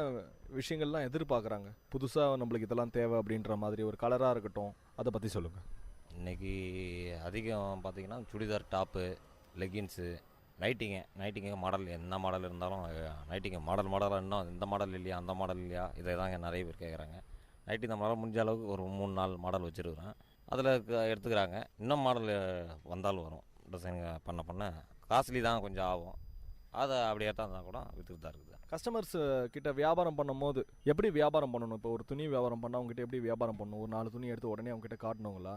C: விஷயங்கள்லாம் எதிர்பார்க்குறாங்க? புதுசாக நம்மளுக்கு இதெல்லாம் தேவை அப்படின்ற மாதிரி ஒரு கலராக இருக்கட்டும், அதை பற்றி சொல்லுங்கள்.
K: இன்றைக்கி அதிகம் பார்த்திங்கன்னா சுடிதார் டாப்பு, லெகின்ஸு, நைட்டிங்க மாடல் என்ன மாடல் இருந்தாலும் நைட்டிங்க மாடலாக இன்னும் இந்த மாடல் இல்லையா அந்த மாடல் இல்லையா இதை தாங்க நிறைய பேர் கேட்குறாங்க. நைட்டி நம்மளால் முடிஞ்ச அளவுக்கு ஒரு 3-4 மாடல் வச்சுருக்குறேன். அதில் எடுத்துக்கிறாங்க. இன்னும் மாடல் வந்தாலும் வரும். டிசைன் பண்ண காஸ்ட்லி தான் கொஞ்சம் ஆகும். அதை அப்படி எடுத்தால் கூட விற்றுட்டு தான் இருக்குது.
C: கஸ்டமர்ஸ் கிட்ட வியாபாரம் பண்ணும்போது எப்படி வியாபாரம் பண்ணணும்? இப்போ ஒரு துணி வியாபாரம் பண்ணால் அவங்ககிட்ட எப்படி வியாபாரம் பண்ணணும்? ஒரு 4 துணி எடுத்து உடனே அவங்ககிட்ட காட்டணுங்களா?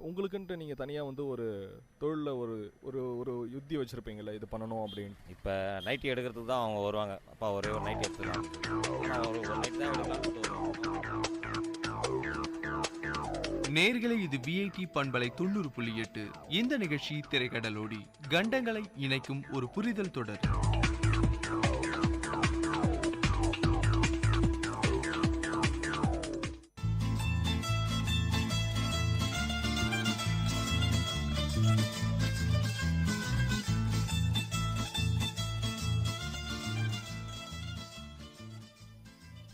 C: உங்களுக்குன்ட்டு நீங்கள் தனியாக வந்து ஒரு தொழிலில் ஒரு ஒரு யுத்தி வச்சுருப்பீங்களா இது பண்ணணும் அப்படின்னு?
K: இப்போ நைட்டி எடுக்கிறதுக்கு தான் அவங்க வருவாங்க. அப்பா ஒரே ஒரு நைட்டி எடுத்துக்கலாம், ஒரு நைட்டி தான் எடுக்கலாம்.
A: நேர்களே, இது விஐடி பண்பலை 90.8. இந்த நிகழ்ச்சி திரைக்கடலோடி கண்டங்களை இணைக்கும் ஒரு புரிதல் தொடர்.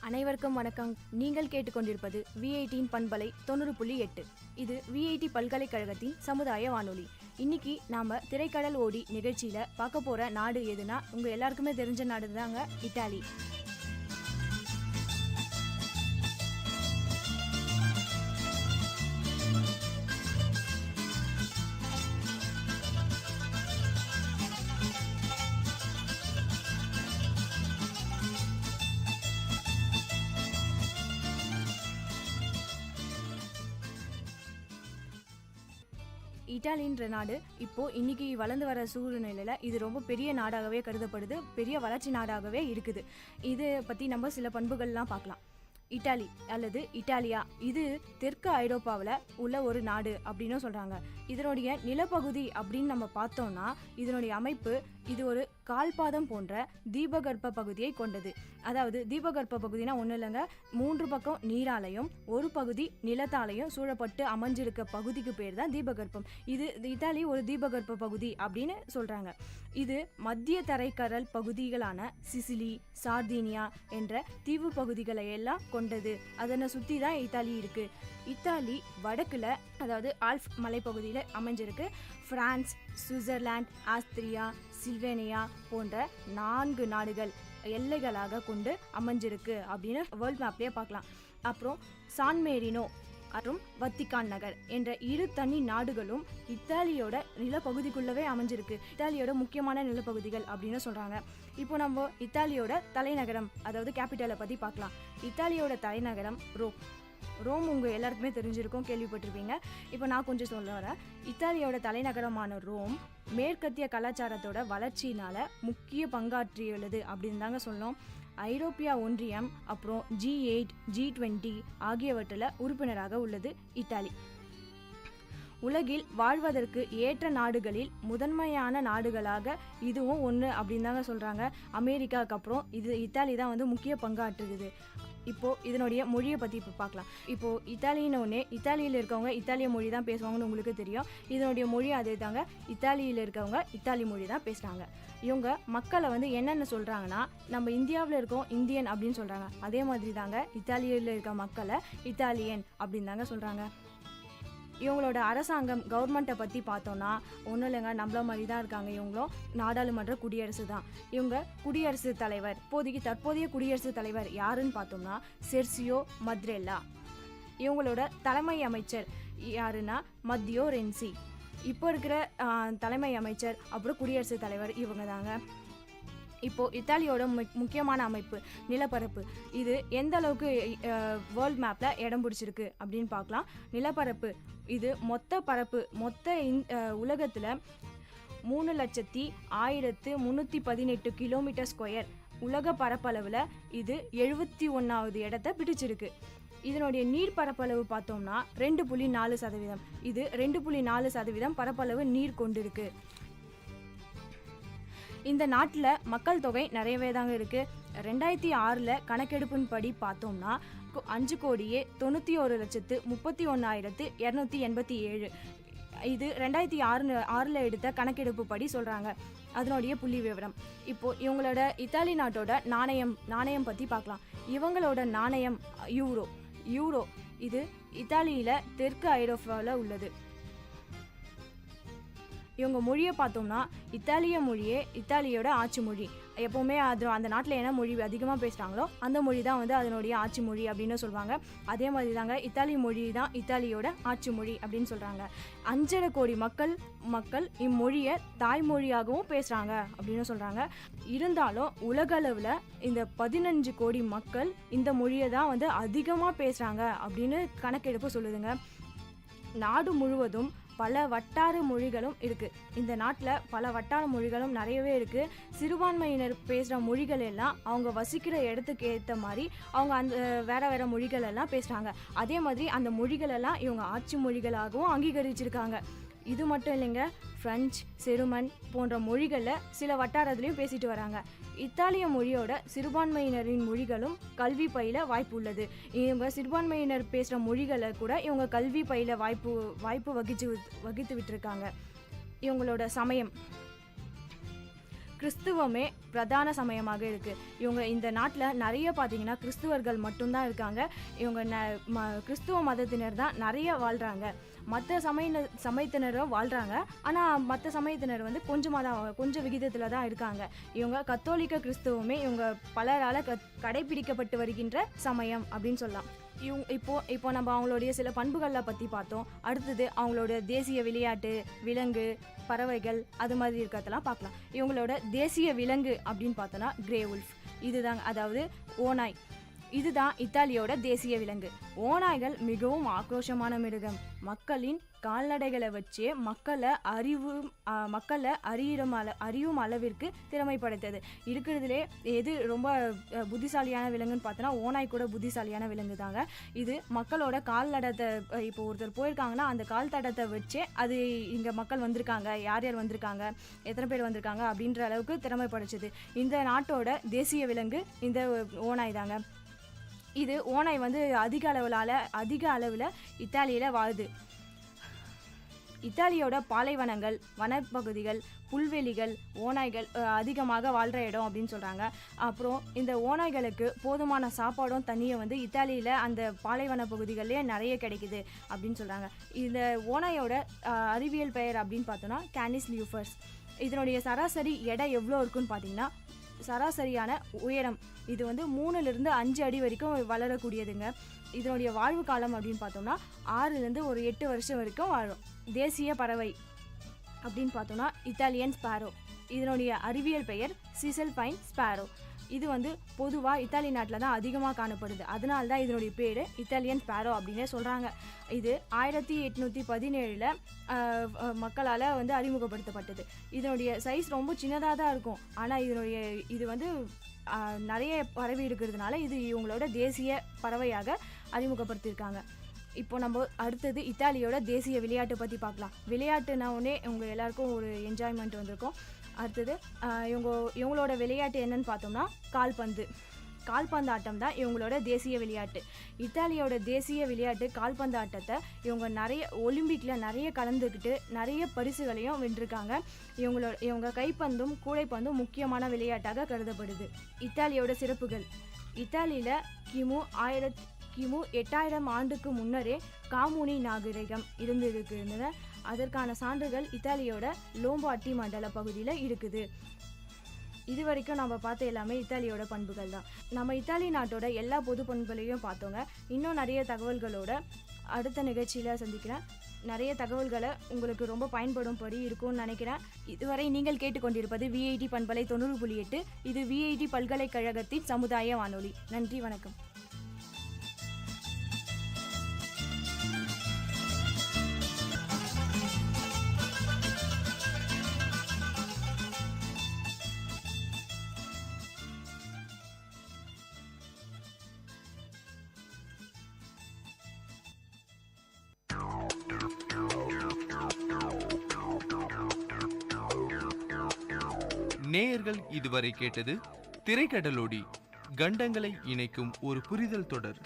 L: அனைவருக்கும் வணக்கம். நீங்கள் கேட்டுக்கொண்டிருப்பது விஐடியின் பண்பலை 90.8. இது விஐடி பல்கலைக்கழகத்தின் சமுதாய வானொலி. இன்னைக்கு நாம திரைக்கடல் ஓடி நிகழ்ச்சியில பார்க்க போற நாடு எதுனா, உங்க எல்லாருக்குமே தெரிஞ்ச நாடு தாங்க, இத்தாலி. இத்தாலின்ற நாடு இப்போ இன்னைக்கு வளர்ந்து வர சூழ்நிலையில இது ரொம்ப பெரிய நாடாகவே கருதப்படுது, பெரிய வளர்ச்சி நாடாகவே இருக்குது. இது பத்தி நம்ம சில பண்புகள்லாம் பார்க்கலாம். இத்தாலி அல்லது இட்டாலியா இது தெற்கு ஐரோப்பாவில் உள்ள ஒரு நாடு அப்படின்னு சொல்றாங்க. இதனுடைய நிலப்பகுதி அப்படின்னு நம்ம பார்த்தோம்னா இதனுடைய அமைப்பு இது ஒரு கால்பாதம் போன்ற தீபகற்ப பகுதியை கொண்டது. அதாவது தீபகற்ப பகுதினா ஒன்றும் இல்லைங்க, 3 பக்கம் நீராலையும் ஒரு பகுதி நிலத்தாலையும் சூழப்பட்டு அமைஞ்சிருக்க பகுதிக்கு பேர் தான் தீபகற்பம். இது இத்தாலி ஒரு தீபகற்ப பகுதி அப்படின்னு சொல்றாங்க. இது மத்திய தரைக்கடல் பகுதிகளான சிசிலி, சார்தீனியா என்ற தீவு பகுதிகளை எல்லாம் கொண்டது. அதனை சுற்றி தான் இத்தாலி இருக்கு. இத்தாலி வடக்குல அதாவது ஆல்ப்ஸ் மலைப்பகுதியில் அமைஞ்சிருக்கு. பிரான்ஸ், சுவிட்சர்லாந்து, ஆஸ்திரியா, சில்வேனியா போன்ற 4 நாடுகள் எல்லைகளாக கொண்டு அமைஞ்சிருக்கு அப்படின்னு வேர்ல்ட் மேப்லேயே பார்க்கலாம். அப்புறம் சான் மேரினோ மற்றும் வத்திக்கான் நகர் என்ற 2 தனி நாடுகளும் இத்தாலியோட நிலப்பகுதிக்குள்ளவே அமைஞ்சிருக்கு. இத்தாலியோட முக்கியமான நிலப்பகுதிகள் அப்படின்னு சொல்றாங்க. இப்போ நம்ம இத்தாலியோட தலைநகரம் அதாவது கேபிட்டலை பற்றி பார்க்கலாம். இத்தாலியோட தலைநகரம் ரோம் உங்கள் எல்லாருக்குமே தெரிஞ்சிருக்கும், கேள்விப்பட்டிருப்பீங்க. இப்போ நான் கொஞ்சம் சொல்ல வரேன். இத்தாலியோட தலைநகரமான ரோம் மேற்கத்திய கலாச்சாரத்தோட வளர்ச்சியினால முக்கிய பங்காற்றியுள்ளது அப்படின்னு தாங்க சொல்லணும். ஐரோப்பிய ஒன்றியம் அப்புறம் G8, G20 ஆகியவற்றில் உறுப்பினராக உள்ளது இத்தாலி. உலகில் வாழ்வதற்கு ஏற்ற நாடுகளில் முதன்மையான நாடுகளாக இதுவும் ஒன்று அப்படின்னு தாங்க சொல்கிறாங்க. அமெரிக்காவுக்கு அப்புறம் இத்தாலி தான் வந்து முக்கிய பங்காற்றுகுது. இப்போது இதனுடைய மொழியை பற்றி இப்போ பார்க்கலாம். இப்போது இத்தாலின்னு ஒன்று, இத்தாலியில் இருக்கவங்க இத்தாலிய மொழி தான் பேசுவாங்கன்னு உங்களுக்கு தெரியும். இதனுடைய மொழி அதே தாங்க. இத்தாலியில் இருக்கவங்க இத்தாலி மொழி தான் பேசுகிறாங்க. இவங்க மக்களை வந்து என்னென்ன சொல்கிறாங்கன்னா, நம்ம இந்தியாவில் இருக்கோம் இந்தியன் அப்படின்னு சொல்கிறாங்க. அதே மாதிரி தாங்க இத்தாலியில் இருக்க மக்களை இத்தாலியன் அப்படின்னு தாங்க சொல்கிறாங்க. இவங்களோட அரசாங்கம் கவர்மெண்ட்டை பற்றி பார்த்தோன்னா ஒன்றும் இல்லைங்க, நம்மள மாதிரி தான் இருக்காங்க. இவங்களும் நாடாளுமன்ற குடியரசு தான். இவங்க குடியரசுத் தலைவர், தற்போதைய குடியரசுத் தலைவர் யாருன்னு பார்த்தோம்னா செர்சியோ மத்ரேல்லா. இவங்களோட தலைமை அமைச்சர் யாருன்னா மத்தியோ ரென்சி. இப்போ இருக்கிற தலைமை அமைச்சர் அப்புறம் குடியரசுத் தலைவர் இவங்க தாங்க. இப்போது இத்தாலியோட முக்கியமான அமைப்பு நிலப்பரப்பு. இது எந்த அளவுக்கு வேர்ல்ட் மேப்பில் இடம் பிடிச்சிருக்கு அப்படின்னு பார்க்கலாம். நிலப்பரப்பு இது மொத்த உலகத்தில் 3,01,318 கிலோமீட்டர் ஸ்கொயர். உலக பரப்பளவில் இது 71வது இடத்தை பிடிச்சிருக்கு. இதனுடைய நீர் பரப்பளவு பார்த்தோம்னா 2.4%. இது 2.4% பரப்பளவு நீர் கொண்டிருக்கு. இந்த நாட்டில் மக்கள் தொகை நிறையவே தாங்க இருக்குது. 2006 கணக்கெடுப்பின் படி பார்த்தோம்னா 5,31,31,287. இது 2006 எடுத்த கணக்கெடுப்பு படி சொல்கிறாங்க. அதனுடைய புள்ளி விவரம். இப்போது இவங்களோட இத்தாலி நாட்டோட நாணயம் பற்றி பார்க்கலாம். இவங்களோட நாணயம் யூரோ. இது இத்தாலியில் தெற்கு ஐரோப்பாவில் உள்ளது. இவங்க மொழியை பார்த்தோம்னா இத்தாலிய மொழியே இத்தாலியோட ஆட்சி மொழி. எப்போவுமே அந்த நாட்டில் என்ன மொழி அதிகமாக பேசுகிறாங்களோ அந்த மொழி தான் வந்து அதனுடைய ஆட்சி மொழி அப்படின்னு சொல்லுவாங்க. அதே மாதிரி தாங்க இத்தாலி மொழி தான் இத்தாலியோட ஆட்சி மொழி அப்படின்னு சொல்கிறாங்க. 5.5 கோடி மக்கள் இம்மொழியை தாய்மொழியாகவும் பேசுகிறாங்க அப்படின்னு சொல்கிறாங்க. இருந்தாலும் உலகளவில் இந்த 15 கோடி மக்கள் இந்த மொழியை தான் வந்து அதிகமாக பேசுகிறாங்க அப்படின்னு கணக்கெடுப்பு சொல்லுதுங்க. நாடு முழுவதும் பல வட்டார மொழிகளும் இருக்குது. இந்த நாட்டில் பல வட்டார மொழிகளும் நிறையவே இருக்குது. சிறுபான்மையினர் பேசுகிற மொழிகள் எல்லாம் அவங்க வசிக்கிற இடத்துக்கு ஏற்ற மாதிரி அவங்க அந்த வேறு மொழிகள் எல்லாம் பேசுகிறாங்க. அதே மாதிரி அந்த மொழிகளெல்லாம் இவங்க ஆட்சி மொழிகளாகவும் அங்கீகரிச்சிருக்காங்க. இது மட்டும் இல்லைங்க, ஃப்ரெஞ்சு, செருமன் போன்ற மொழிகளில் சில வட்டாரத்துலேயும் பேசிட்டு வராங்க. இத்தாலிய மொழியோட சிறுபான்மையினரின் மொழிகளும் கல்வி பயில வாய்ப்பு உள்ளது. இவங்க சிறுபான்மையினர் பேசுகிற மொழிகளை கூட இவங்க கல்வி பயில வாய்ப்பு வகித்து விட்டுருக்காங்க. இவங்களோட சமயம் கிறிஸ்துவமே பிரதான சமயமாக இருக்குது. இவங்க இந்த நாட்டில் நிறைய பார்த்தீங்கன்னா கிறிஸ்துவர்கள் மட்டும்தான் இருக்காங்க. இவங்க கிறிஸ்துவ மதத்தினர் தான் நிறைய வாழ்கிறாங்க. மற்ற சமயத்தினரும் வாழ்கிறாங்க. ஆனால் மற்ற சமயத்தினர் வந்து கொஞ்சம் விகிதத்தில் தான் இருக்காங்க. இவங்க கத்தோலிக்க கிறிஸ்துவமே இவங்க பலரால் கடைபிடிக்கப்பட்டு வருகின்ற சமயம் அப்படின்னு சொல்லலாம். இப்போ நம்ம அவங்களுடைய சில பண்புகளை பற்றி பார்த்தோம். அடுத்தது அவங்களோட தேசிய விளையாட்டு, விலங்கு, பறவைகள் அது மாதிரி இருக்கிறதெல்லாம் பார்க்கலாம். இவங்களோட தேசிய விலங்கு அப்படின்னு பார்த்தோன்னா கிரே உல்ஃப். இதுதாங்க, அதாவது ஓநாய். இதுதான் இத்தாலியோட தேசிய விலங்கு. ஓநாய்கள் மிகவும் ஆக்ரோஷமான மிருகம். மக்களின் கால்நடைகளை வச்சே மக்களை அறியும் அளவிற்கு திறமை படைத்தது. இருக்கிறதுலே எது ரொம்ப புத்திசாலியான விலங்குன்னு பார்த்தோன்னா ஓநாய் கூட புத்திசாலியான விலங்கு தாங்க. இது மக்களோட கால் தடத்தை, இப்போ ஒருத்தர் போயிருக்காங்கன்னா அந்த கால் தடத்தை வச்சே அது இங்கே மக்கள் வந்திருக்காங்க, யார் வந்திருக்காங்க, எத்தனை பேர் வந்திருக்காங்க அப்படின்ற அளவுக்கு திறமை படைச்சது. இந்த நாட்டோட தேசிய விலங்கு இந்த ஓநாய் தாங்க. இது ஓநாய் வந்து அதிக அளவில் இத்தாலியில் வாழுது. இத்தாலியோட பாலைவனங்கள், வனப்பகுதிகள், புல்வெளிகள் ஓநாய்கள் அதிகமாக வாழ்கிற இடம் அப்படின்னு சொல்கிறாங்க. அப்புறம் இந்த ஓநாய்களுக்கு போதுமான சாப்பாடும் தண்ணியும் வந்து இத்தாலியில் அந்த பாலைவன பகுதிகளிலே நிறைய கிடைக்குது அப்படின்னு சொல்கிறாங்க. இந்த ஓநாயோட அறிவியல் பெயர் அப்படின்னு பார்த்தோன்னா கேனிஸ் லியூஃபர்ஸ். இதனுடைய சராசரி எடை எவ்வளோ இருக்குன்னு பார்த்தீங்கன்னா, சராசரியான உயரம் இது வந்து 3லிருந்து 5 அடி வரைக்கும் வளரக்கூடியதுங்க. இதனுடைய வாழ்வு காலம் அப்படின்னு பார்த்தோம்னா 6லேருந்து ஒரு 8 வருஷம் வரைக்கும் வாழும். தேசிய பறவை அப்படின்னு பார்த்தோம்னா இத்தாலியன் ஸ்பாரோ. இதனுடைய அறிவியல் பெயர் சிசல் பைன் ஸ்பாரோ. இது வந்து பொதுவாக இத்தாலி நாட்டில் தான் அதிகமாக காணப்படுது. அதனால தான் இதனுடைய பேர் இத்தாலியன் ஸ்பாரோ அப்படின்னே சொல்கிறாங்க. இது 1817 மக்களால் வந்து அறிமுகப்படுத்தப்பட்டது. இதனுடைய சைஸ் ரொம்ப சின்னதாக தான் இருக்கும். ஆனால் இது வந்து நிறைய பறவை இருக்கிறதுனால இது இவங்களோட தேசிய பறவையாக அறிமுகப்படுத்தியிருக்காங்க. இப்போ நம்ம அடுத்தது இத்தாலியோட தேசிய விளையாட்டு பற்றி பார்க்கலாம். விளையாட்டுனா உடனே உங்கள் எல்லாருக்கும் ஒரு என்ஜாய்மெண்ட் வந்திருக்கும். அடுத்தது இவங்களோட விளையாட்டு என்னன்னு பார்த்தோம்னா கால்பந்து ஆட்டம் தான் இவங்களோட தேசிய விளையாட்டு. இத்தாலியோட தேசிய விளையாட்டு கால்பந்து ஆட்டத்தை இவங்க நிறைய ஒலிம்பிக்கில் நிறைய கலந்துக்கிட்டு நிறைய பரிசுகளையும் வென்றிருக்காங்க. இவங்க கைப்பந்தும் கூடைப்பந்தும் முக்கியமான விளையாட்டாக கருதப்படுது. இத்தாலியோட சிறப்புகள். இத்தாலியில் கிமு 8000 ஆண்டுக்கு முன்னரே காமூனி நாகரிகம் இருந்திருக்குன்னு அதற்கான சான்றுகள் இத்தாலியோட லோம்பார்டி மண்டல பகுதியில் இருக்குது. இது வரைக்கும் நம்ம பார்த்த எல்லாமே இத்தாலியோட பண்புகள் தான். நம்ம இத்தாலி நாட்டோட எல்லா பொது பண்புகளையும் பார்த்தோங்க. இன்னும் நிறைய தகவல்களோட அடுத்த நிகழ்ச்சியில் சந்திக்கிறேன். நிறைய தகவல்களை உங்களுக்கு ரொம்ப பயன்படும்படி இருக்கும்னு நினைக்கிறேன். இதுவரை நீங்கள் கேட்டுக்கொண்டிருப்பது விஐடி பண்பலை 90.8. இது விஐடி பல்கலைக்கழகத்தின் சமுதாய வானொலி. நன்றி, வணக்கம்.
A: நேயர்கள் இதுவரை கேட்டது திரைக்கடலோடி, கண்டங்களை இணைக்கும் ஒரு புரிதல் தொடர்.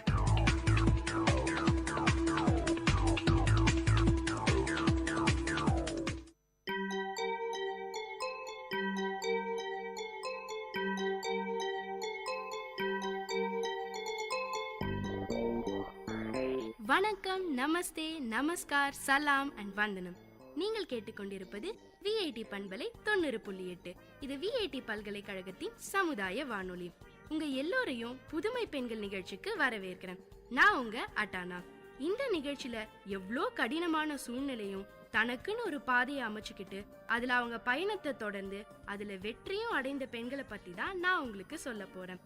M: வணக்கம், நமஸ்தே, நமஸ்கார், சலாம் அண்ட் வந்தனம். நீங்கள் கேட்டுக்கொண்டிருப்பது விஐடி பண்பலை 90.8. இது விஐடி பல்கலைக்கழகத்தின் சமுதாய வானொலி. உங்க எல்லோரையும் புதுமை பெண்கள் நிகழ்ச்சிக்கு வரவேற்கிறேன். நான் உங்க அட்டானா. இந்த நிகழ்ச்சியில எவ்வளோ கடினமான சூழ்நிலையும் தனக்குன்னு ஒரு பாதையை அமைச்சுக்கிட்டு அதுல அவங்க பயணத்தை தொடர்ந்து அதுல வெற்றியும் அடைந்த பெண்களை பத்தி தான் நான் உங்களுக்கு சொல்ல போறேன்.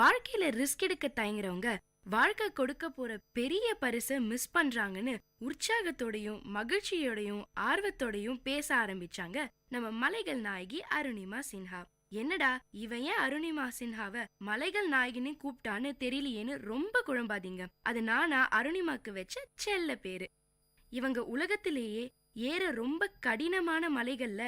M: வாழ்க்கையில ரிஸ்க் எடுக்க தயங்குறவங்க வாழ்க்கை கொடுக்க போற பெரிய பரிசை மிஸ் பண்றாங்கன்னு உற்சாகத்தோடையும் மகிழ்ச்சியோடையும் ஆர்வத்தோடையும் பேச ஆரம்பிச்சாங்க நம்ம மலைகள் நாயகி அருணிமா சின்ஹா. என்னடா இவன் ஏன் அருணிமா சின்ஹாவை மலைகள் நாயகின்னு கூப்பிட்டான்னு தெரியலையேன்னு ரொம்ப குழம்பாதீங்க. அது நானா அருணிமாக்கு வச்ச செல்ல பேரு. இவங்க உலகத்திலேயே ஏற ரொம்ப கடினமான மலைகள்ல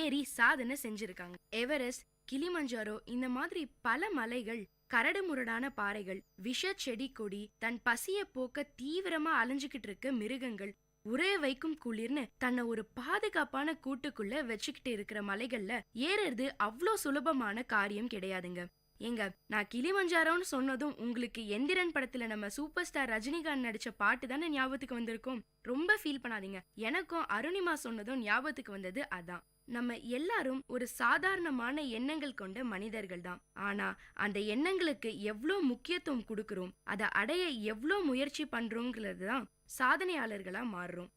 M: ஏறி சாதனை செஞ்சிருக்காங்க. எவரெஸ்ட், கிளிமஞ்சாரோ இந்த மாதிரி பல மலைகள், கரடு முரடான பாறைகள், விஷ செடி கொடி, தன் பசிய போக்க தீவிரமா அலைஞ்சுக்கிட்டு இருக்க மிருகங்கள், உரைய வைக்கும் குளிர்னு தன்னை ஒரு பாதுகாப்பான கூட்டுக்குள்ள வச்சுக்கிட்டு இருக்கிற மலைகள்ல ஏறது அவ்வளோ சுலபமான காரியம் கிடையாதுங்க. ஏங்க, நான் கிளிமஞ்சாரோன்னு சொன்னதும் உங்களுக்கு எந்திரன் படத்துல நம்ம சூப்பர் ஸ்டார் ரஜினிகாந்த் நடிச்ச பாட்டு தானே ஞாபகத்துக்கு வந்திருக்கும். ரொம்ப ஃபீல் பண்ணாதீங்க. எனக்கும் அருணிமா சொன்னதும் ஞாபகத்துக்கு வந்தது அதான். நம்ம எல்லாரும் ஒரு சாதாரணமான எண்ணங்கள் கொண்ட மனிதர்கள் தான். ஆனா அந்த எண்ணங்களுக்கு எவ்வளோ முக்கியத்துவம் கொடுக்கறோம், அதை அடைய எவ்வளோ முயற்சி பண்றோங்கிறது தான் சாதனையாளர்களா மாறுறோம்.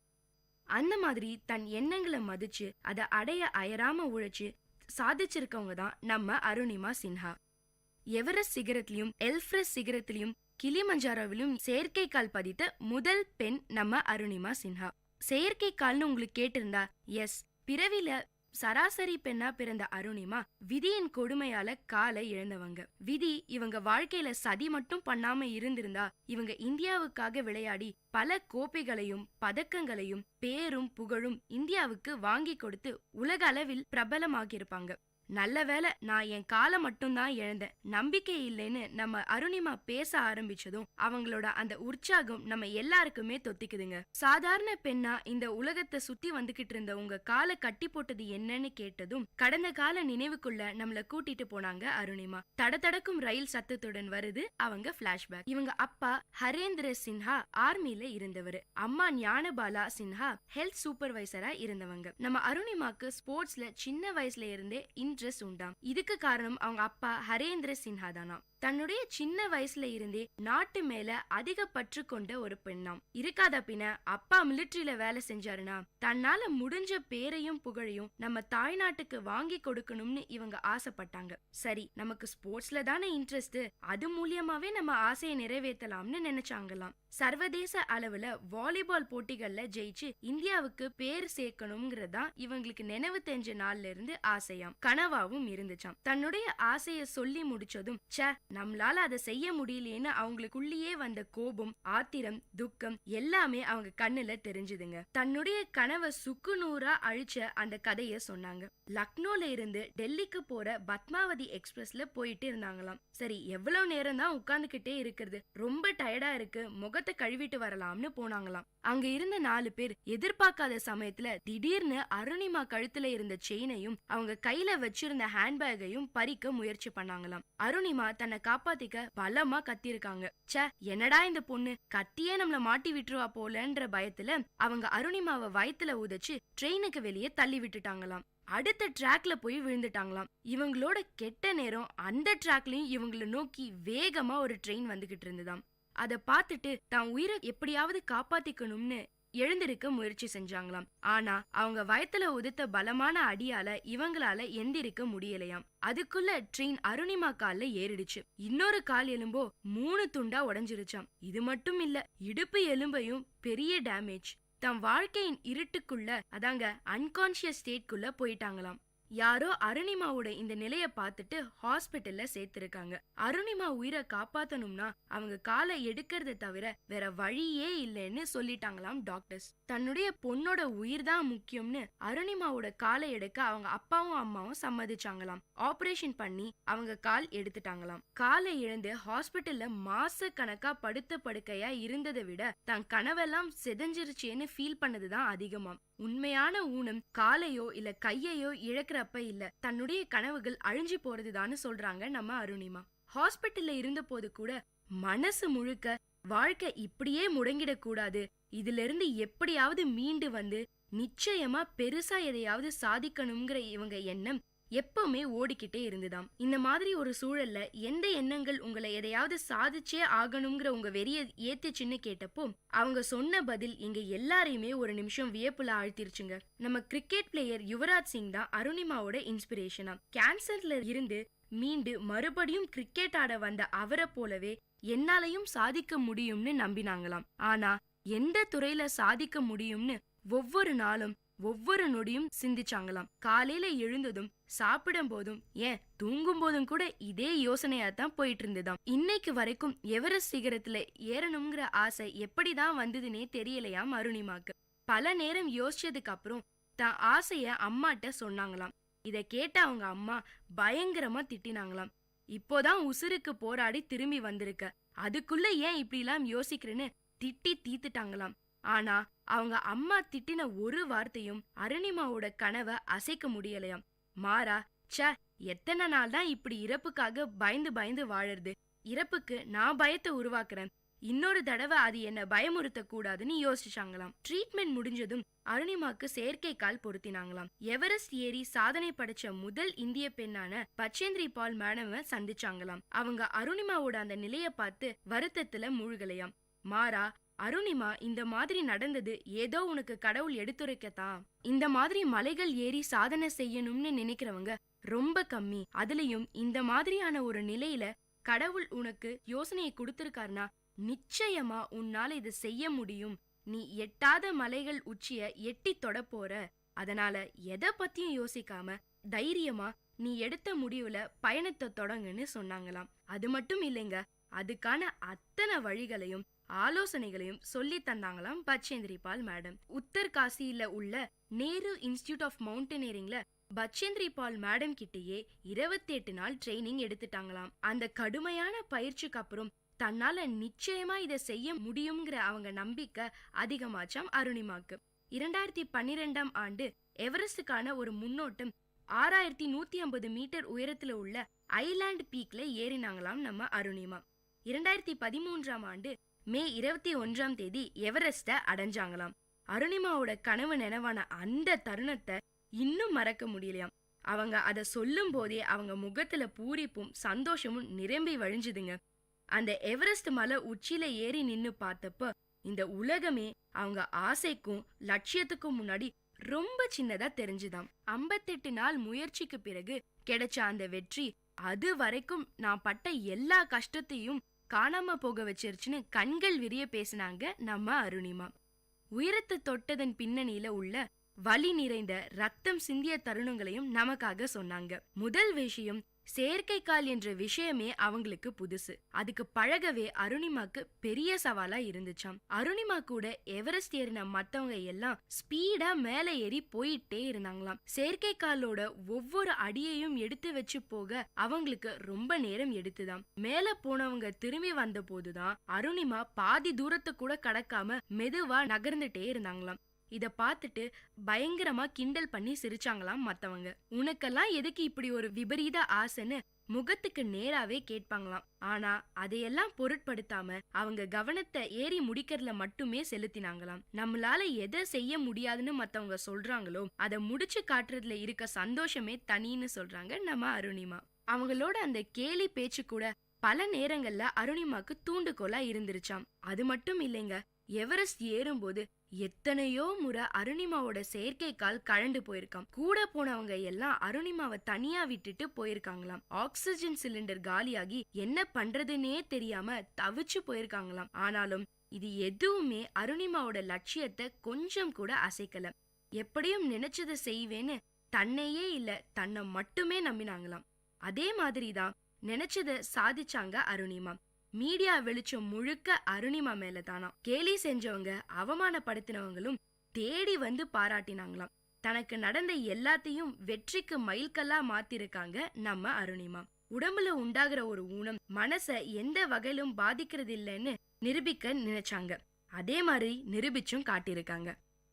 M: அந்த மாதிரி தன் எண்ணங்களை மதிச்சு அதை அடைய அயராம உழைச்சு சாதிச்சிருக்கவங்க தான் நம்ம அருணிமா சின்ஹா. எவரெஸ்ட் சிகரத்திலையும் எல்ஃப்ரஸ் சிகரத்திலையும் கிளிமஞ்சாரோவிலும் செயற்கைக்கால் பதித்த முதல் பெண் நம்ம அருணிமா சின்ஹா. செயற்கைக்கால்னு உங்களுக்கு கேட்டிருந்தா எஸ், பிறவில சராசரி பெண்ணா பிறந்த அருணிமா விதியின் கொடுமையால காலை இழந்தவங்க. விதி இவங்க வாழ்க்கையில சதி மட்டும் பண்ணாம இருந்திருந்தா இவங்க இந்தியாவுக்காக விளையாடி பல கோப்பைகளையும் பதக்கங்களையும் பேரும் புகழும் இந்தியாவுக்கு வாங்கி கொடுத்து உலக அளவில் பிரபலமாகியிருப்பாங்க. நல்ல வேளை நான் என் காலை மட்டும்தான் இழந்தேன், நம்பிக்கை இல்லைன்னு நம்ம அருணிமா பேச ஆரம்பிச்சதும் அவங்களோட அந்த உற்சாகம் நம்ம எல்லாருக்குமே தொத்திக்குதுங்க. சாதாரண பெண்ணா இந்த உலகத்தை சுத்தி வந்துகிட்டு இருந்த உங்க காலை கட்டி போட்டது என்னன்னு கேட்டதும் கடந்த கால நினைவுக்குள்ள நம்மள கூட்டிட்டு போனாங்க அருணிமா. தடதடக்கும் ரயில் சத்தத்துடன் வருது அவங்க பிளாஷ்பேக். இவங்க அப்பா ஹரேந்திர சின்ஹா ஆர்மில இருந்தவர், அம்மா ஞானபாலா சின்ஹா ஹெல்த் சூப்பர்வைசரா இருந்தவங்க. நம்ம அருணிமாக்கு ஸ்போர்ட்ஸ்ல சின்ன வயசுல இருந்தே உண்டாம். இதுக்கு காரணம் அவங்க அப்பா ஹரேந்திர சின்ஹா தானா. தன்னுடைய சின்ன வயசுல இருந்தே நாட்டு மேல அதிக பற்று கொண்ட ஒரு பெண்ணாம். இருக்காத பின்ன அப்பா மிலிட்டரியில வேலை செஞ்சாருன்னா தன்னால முடிஞ்ச பேரையும் புகழையும் நம்ம தாய்நாட்டுக்கு வாங்கி கொடுக்கணும்னு இவங்க ஆசைப்பட்டாங்க. சரி, நமக்கு ஸ்போர்ட்ஸ்ல தானே இன்ட்ரெஸ்ட், அது மூலியமாவே நம்ம ஆசையை நிறைவேற்றலாம்னு நினைச்சாங்களாம். சர்வதேச அளவுல வாலிபால் போட்டிகள்ல ஜெயிச்சு இந்தியாவுக்கு பேர் சேர்க்கணும்ங்கிறதா இவங்களுக்கு நினைவு தெரிஞ்ச நாள்ல இருந்து ஆசையாம், கனவாவும் இருந்துச்சாம். தன்னுடைய ஆசைய சொல்லி முடிச்சதும் நம்மளால அதை செய்ய முடியலையேன்னு அவங்களுக்குள்ளேயே வந்த கோபம், ஆத்திரம், துக்கம் எல்லாமே அவங்க கண்ணுல தெரிஞ்சுதுங்க. தன்னுடைய கனவை சுக்குநூறா அழிச்ச அந்த கதைய சொன்னாங்க. லக்னோல இருந்து டெல்லிக்கு போற பத்மாவதி எக்ஸ்பிரஸ்ல போயிட்டு இருந்தாங்களாம். சரி, எவ்வளவு நேரம் தான் உட்கார்ந்துகிட்டே இருக்கிறது, ரொம்ப டயர்டா இருக்கு, முகத்தை கழுவிட்டு வரலாம்னு போனாங்களாம். அங்க இருந்த 4 பேர் எதிர்பார்க்காத சமயத்துல திடீர்னு அருணிமா கழுத்துல இருந்த செயினையும் அவங்க கையில வச்சிருந்த ஹேண்ட்பேக்கையும் பறிக்க முயற்சி பண்ணாங்களாம். அருணிமா தன்னை காப்பாத்திக்க பலமா கத்திருக்காங்க. என்னடா இந்த பொண்ணு கத்தியே நம்மள மாட்டி விட்டுருவா போலன்ற பயத்துல அவங்க அருணிமாவை வயித்துல உதைச்சு ட்ரெயினுக்கு வெளியே தள்ளி விட்டுட்டாங்களாம். அடுத்த ட்ராக்ல போய் விழுந்துட்டாங்களாம். இவங்களோட கெட்ட நேரம் அந்த ட்ராக்லயும் இவங்களை நோக்கி வேகமா ஒரு ட்ரெயின் வந்துகிட்டு இருந்துதாம். அத பார்த்துட்டு தான் உயிரை எப்படியாவது காப்பாத்திக்கணும்னு எழுந்திருக்க முயற்சி செஞ்சாங்களாம். ஆனா அவங்க வயத்துல உதித்த பலமான அடியால இவங்களால எந்திரிக்க முடியலையாம். அதுக்குள்ள ட்ரெயின் அருணிமா கால்ல ஏறிடுச்சு. இன்னொரு கால் எலும்போ 3 துண்டா உடைஞ்சிருச்சாம். இது மட்டும் இல்ல, இடுப்பு எலும்பையும் பெரிய டேமேஜ். தம் வாழ்க்கையின் இருட்டுக்குள்ள, அதாங்க அன்கான்சியஸ் ஸ்டேட்குள்ள போயிட்டாங்களாம். யாரோ அருணிமாவோட இந்த நிலைய பார்த்துட்டு ஹாஸ்பிட்டல்ல சேர்த்திருக்காங்க. அருணிமா உயிரை காப்பாத்தணும்னா அவங்க காலை எடுக்கிறத தவிர வேற வழியே இல்லைன்னு சொல்லிட்டாங்களாம் டாக்டர்ஸ். தன்னுடைய பொண்ணோட உயிர் தான் முக்கியம்னு அருணிமாவோட காலை எடுக்க அவங்க அப்பாவும் அம்மாவும் சம்மதிச்சாங்களாம். ஆபரேஷன் பண்ணி அவங்க கால் எடுத்துட்டாங்களாம். காலை இழந்து ஹாஸ்பிட்டல்ல மாச கணக்கா படுத்த படுக்கையா இருந்ததை விட தன் கனவெல்லாம் செதஞ்சிருச்சேன்னு ஃபீல் பண்ணதுதான் அதிகமாம். உண்மையான ஊனம் காலையோ இல்ல கையையோ இழக்கிறப்ப இல்ல, தன்னுடைய கனவுகள் அழிஞ்சு போறதுதான்னு சொல்றாங்க நம்ம அருணிமா. ஹாஸ்பிட்டல்ல இருந்த போது கூட மனசு முழுக்க வாழ்க்கை இப்படியே முடங்கிடக் கூடாது, இதுல இருந்து எப்படியாவது மீண்டு வந்து நிச்சயமா பெருசா எதையாவது சாதிக்கணுங்கிற இவங்க எண்ணம் எப்பவுமே ஓடிக்கிட்டே இருந்துதாம். இந்த மாதிரி ஒரு சூழல்ல எந்த எண்ணங்கள் உங்களை எதையாவது சாதிச்சே ஆகணுங்கிற உங்க வெறிய ஏத்துச்சுன்னு கேட்டப்போ அவங்க சொன்ன பதில் எங்க எல்லாரையுமே ஒரு நிமிஷம் வியப்புல ஆழ்த்திருச்சுங்க. நம்ம கிரிக்கெட் பிளேயர் யுவராஜ் சிங் தான் அருணிமாவோட இன்ஸ்பிரேஷனா. கேன்சர்ல இருந்து மீண்டு மறுபடியும் கிரிக்கெட் ஆட வந்த அவரை போலவே என்னாலையும் சாதிக்க முடியும்னு நம்பினாங்களாம். ஆனா எந்த துறையில சாதிக்க முடியும்னு ஒவ்வொரு நாளும் ஒவ்வொரு நொடியும் சிந்திச்சாங்களாம். காலையில எழுந்ததும் சாப்பிடும் போதும் ஏன் தூங்கும் போதும் கூட இதே யோசனையா தான் போயிட்டு இருந்ததாம். இன்னைக்கு வரைக்கும் எவரெஸ்ட் சிகரத்துல ஏறணுங்கிற ஆசை எப்படிதான் வந்ததுன்னே தெரியலையாம் அருணிமாக்கு. பல நேரம் யோசிச்சதுக்கு அப்புறம் தான் ஆசைய அம்மாட்ட சொன்னாங்களாம். இத கேட்ட அவங்க அம்மா பயங்கரமா திட்டினாங்களாம். இப்போதான் உசுருக்கு போராடி திரும்பி வந்திருக்க, அதுக்குள்ள ஏன் இப்படிலாம் யோசிக்கிறேன்னு திட்டி தீத்துட்டாங்களாம். ஆனா அவங்க அம்மா திட்டின ஒரு வார்த்தையும் அருணிமாவோட கனவை அசைக்க முடியலையாம். மாறா ச எத்தனை நாள் தான் இப்படி இறப்புக்காக பயந்து பயந்து வாழறது, இறப்புக்கு நான் பயத்தை உருவாக்குறேன், இன்னொரு தடவை அது என்ன பயமுறுத்த கூடாதுன்னு யோசிச்சாங்களாம். ட்ரீட்மெண்ட் முடிஞ்சதும் அருணிமாக்கு செயற்கை கால் பொருத்தினாங்களாம். எவரெஸ்ட் ஏறி சாதனை படைச்ச முதல் இந்திய பெண்ணான பச்சேந்திரி பால் மேடம சந்திச்சாங்களாம். அவங்க அருணிமாவோட அந்த நிலைய பார்த்து வருத்தத்துல மூழ்கலையாம். மாறா அருணிமா, இந்த மாதிரி நடந்தது ஏதோ உனக்கு கடவுள் எடுத்துரைக்கத்தான். இந்த மாதிரி மலைகள் ஏறி சாதனை செய்யணும்னு நினைக்கிறவங்க ரொம்ப கம்மி. அதுலயும் இந்த மாதிரியான ஒரு நிலையில கடவுள் உனக்கு யோசனையை கொடுத்திருக்காருனா நிச்சயமா உன்னால இதை செய்ய முடியும். நீ எட்டாத மலைகள் உச்சிய எட்டி தொட போற. அதனால எதை பத்தியும் யோசிக்காம தைரியமா நீ எடுத்த முடிவுல பயணத்தை தொடங்குன்னு சொன்னாங்களாம். அது மட்டும் இல்லைங்க, அதுக்கான அத்தனை வழிகளையும் ஆலோசனைகளையும் சொல்லி தந்தாங்களாம் பச்சேந்திரி பால் மேடம். உத்தர்காசியில உள்ள நேரு இன்ஸ்டிடியூட் ஆஃப் மவுண்டனியரிங்ல பச்சேந்திரி பால் மேடம் கிட்டேயே 28 நாள் ட்ரைனிங் எடுத்துட்டாங்களாம். அந்த கடுமையான பயிற்சிக்கு அப்புறம் தன்னால நிச்சயமா இதை செய்ய முடியுங்கிற அவங்க நம்பிக்கை அதிகமாச்சாம் அருணிமாக்கு. 2012ஆம் ஆண்டு எவரெஸ்டுக்கான ஒரு முன்னோட்டம் 6150 மீட்டர் உயரத்துல உள்ள ஐலாண்ட் பீக்ல ஏறினாங்களாம் நம்ம அருணிமா. 2013ஆம் ஆண்டு மே 21ஆம் தேதி எவரெஸ்ட அடைஞ்சாங்களாம். அருணிமாவோட கனவு நினைவான அந்த தருணத்தை இன்னும் மறக்க முடியலையாம். அவங்க அதை சொல்லும் போதே அவங்க முகத்துல பூரிப்பும் சந்தோஷமும் நிரம்பி வழிஞ்சுதுங்க. அந்த எவரெஸ்ட் மலை உச்சியில ஏறி நின்னு பார்த்தப்ப இந்த உலகமே அவங்க ஆசைக்கும் லட்சியத்துக்கும் முன்னாடி ரொம்ப சின்னதா தெரிஞ்சுதாம். 58 நாள் முயற்சிக்கு பிறகு கிடைச்ச அந்த வெற்றி அது வரைக்கும் நான் பட்ட எல்லா கஷ்டத்தையும் காணாம போக வச்சிருச்சுன்னு கண்கள் விரிய பேசினாங்க நம்ம அருணிமா. உயரத்தை தொட்டதன் பின்னணியில உள்ள வலி நிறைந்த ரத்தம் சிந்திய தருணங்களையும் நமக்காக சொன்னாங்க. முதல் விஷயம், செயற்கை கால் என்ற விஷயமே அவங்களுக்கு புதுசு. அதுக்கு பழகவே அருணிமாக்கு பெரிய சவாலா இருந்துச்சாம். அருணிமா கூட எவரெஸ்ட் ஏறின மத்தவங்க எல்லாம் ஸ்பீடா மேல ஏறி போயிட்டே இருந்தாங்களாம். செயற்கை காலோட ஒவ்வொரு அடியையும் எடுத்து வச்சு போக அவங்களுக்கு ரொம்ப நேரம் எடுத்துதான். மேல போனவங்க திரும்பி வந்த போதுதான் அருணிமா பாதி தூரத்தை கூட கடக்காம மெதுவா நகர்ந்துட்டே இருந்தாங்களாம். இத பார்த்துட்டு பயங்கரமா கிண்டல் பண்ணி சிரிச்சாங்களாம் மத்தவங்க. உனக்கெல்லாம் எதுக்கு இப்படி ஒரு விபரீத ஆசைன்னு முகத்துக்கு நேராவே கேட்பாங்களாம். ஆனா அதையெல்லாம் பொருட்படுத்தாம அவங்க கவனத்தை ஏறி முடிக்கிறதுல மட்டுமே செலுத்தினாங்களாம். நம்மளால எதை செய்ய முடியாதுன்னு மத்தவங்க சொல்றாங்களோ அதை முடிச்சு காட்டுறதுல இருக்க சந்தோஷமே தனின்னு சொல்றாங்க நம்ம அருணிமா. அவங்களோட அந்த கேலி பேச்சு கூட பல நேரங்கள்ல அருணிமாக்கு தூண்டுகோலா இருந்துருச்சாம். அது மட்டும் இல்லைங்க, எவரெஸ்ட் ஏறும்போது எத்தனையோ முறை அருணிமாவோட செயற்கை கால் கழண்டு போயிருக்காம். கூட போனவங்க எல்லாம் அருணிமாவை தனியா விட்டுட்டு போயிருக்காங்களாம். ஆக்சிஜன் சிலிண்டர் காலியாகி என்ன பண்றதுன்னே தெரியாம தவிச்சு போயிருக்காங்களாம். ஆனாலும் இது எதுவுமே அருணிமாவோட லட்சியத்தை கொஞ்சம் கூட அசைக்கல. எப்படியும் நினைச்சதை செய்வேன்னு தன்னையே இல்ல தன்னை மட்டுமே நம்பினாங்களாம். அதே மாதிரி தான் நினைச்சத சாதிச்சாங்க அருணிமா. மீடியா வெளிச்சம் முழுக்க அருணிமா மேல தானா. கேலி செஞ்சவங்க அவமானப்படுத்தினவங்களும் தேடி வந்து பாராட்டினாங்களாம். தனக்கு நடந்த எல்லாத்தையும் வெற்றிக்கு மைல்கல்லா மாத்திருக்காங்க நம்ம அருணிமா. உடம்புல உண்டாகிற ஒரு ஊனம் மனச எந்த வகையிலும் பாதிக்கிறது இல்லைன்னு நிரூபிக்க நினைச்சாங்க. அதே மாதிரி நிரூபிச்சும் காட்டியிருக்காங்க.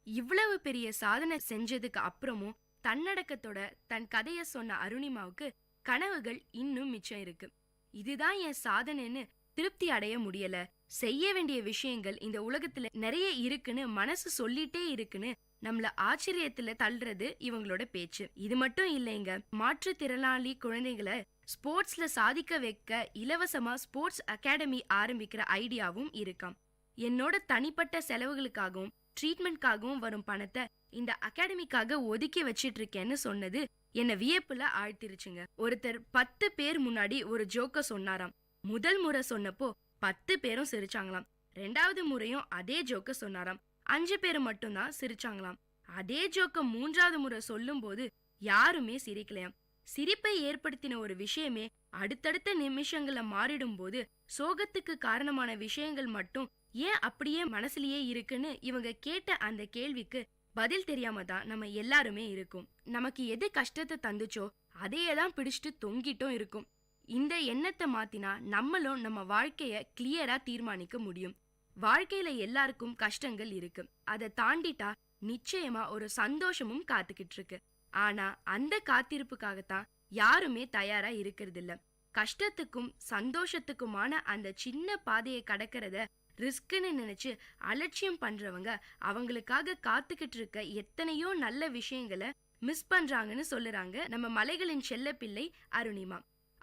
M: இவ்வளவு பெரிய சாதனை செஞ்சதுக்கு அப்புறமும் தன்னடக்கத்தோட தன் கதைய சொன்ன அருணிமாவுக்கு கனவுகள் இன்னும் மிச்சம் இருக்கு. இதுதான் என் சாதனைன்னு திருப்தி அடைய முடியல, செய்ய வேண்டிய விஷயங்கள் இந்த உலகத்துல நிறைய இருக்குன்னு மனசு சொல்லிட்டே இருக்குன்னு நம்மள ஆச்சரியத்துல தள்ளுறது இவங்களோட பேச்சு. இது மட்டும் இல்லைங்க, மாற்றுத்திறனாளி குழந்தைகளை ஸ்போர்ட்ஸ்ல சாதிக்க வைக்க இலவசமா ஸ்போர்ட்ஸ் அகாடமி ஆரம்பிக்கிற ஐடியாவும் இருக்காம். என்னோட தனிப்பட்ட செலவுகளுக்காகவும் ட்ரீட்மெண்ட்காகவும் வரும் பணத்தை இந்த அகாடமிக்காக ஒதுக்கி வச்சிட்டு இருக்கேன்னு சொன்னது என்ன வியப்புல ஆழ்த்திருச்சுங்க. ஒருத்தர் 10 பேர் முன்னாடி ஒரு ஜோக்க சொன்னாராம். முதல் முறை சொன்னப்போ 10 பேரும் சிரிச்சாங்களாம். 2வது முறையும் அதே ஜோக்க சொன்னாராம். 5 பேர் மட்டும்தான் சிரிச்சாங்களாம். அதே ஜோக்க 3வது முறை சொல்லும் போது யாருமே சிரிக்கலையாம். சிரிப்பை ஏற்படுத்தின ஒரு விஷயமே அடுத்தடுத்த நிமிஷங்கள மாறிடும் போது சோகத்துக்கு காரணமான விஷயங்கள் மட்டும் ஏன் அப்படியே மனசுலயே இருக்குன்னு இவங்க கேட்ட அந்த கேள்விக்கு பதில் தெரியாம தான் நம்ம எல்லாருமே இருக்கும். நமக்கு எது கஷ்டத்தை தந்துச்சோ அதையெல்லாம் பிடிச்சிட்டு தொங்கிட்டும் இருக்கும். இந்த எண்ணத்தை மாத்தினா நம்மளும் நம்ம வாழ்க்கைய கிளியரா தீர்மானிக்க முடியும். வாழ்க்கையில எல்லாருக்கும் கஷ்டங்கள் இருக்கு. அதை தாண்டிட்டா நிச்சயமா ஒரு சந்தோஷமும் காத்துக்கிட்டு இருக்கு. ஆனா அந்த காத்திருப்புக்காகத்தான் யாருமே தயாரா இருக்கிறது இல்ல. கஷ்டத்துக்கும் சந்தோஷத்துக்குமான அந்த சின்ன பாதையை கடக்கிறத ரிஸ்க்னு நினைச்சு அலட்சியம் பண்றவங்க அவங்களுக்காக காத்துக்கிட்டு இருக்க எத்தனையோ நல்ல விஷயங்களை மிஸ் பண்றாங்கன்னு சொல்லுறாங்க நம்ம மலைகளின் செல்ல பிள்ளை அருணிமா.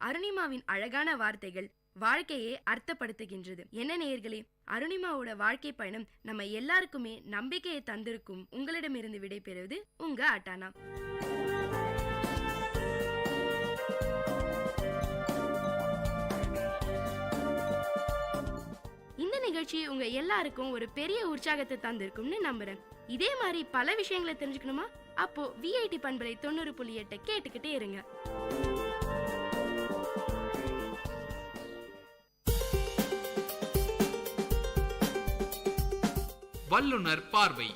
M: அருணிமாவின் அழகான வார்த்தைகள் வாழ்க்கையை அர்த்தப்படுத்துகின்றது. என்ன நேயர்களே, அருணிமாவோட வாழ்க்கை பயணம் நம்ம எல்லாருக்குமே நம்பிக்கையை தந்திருக்கும். உங்களிடமிருந்து விடைபெறுவது உங்க அட்டானா. இந்த நிகழ்ச்சி உங்க எல்லாருக்கும் ஒரு பெரிய உற்சாகத்தை தந்திருக்கும்னு நம்புறேன். இதே மாதிரி பல விஷயங்களை தெரிஞ்சுக்கணுமா? அப்போ விஐடி பண்பலை 90.8 கேட்டுக்கிட்டே இருங்க.
D: வல்லுனர் பார்வை.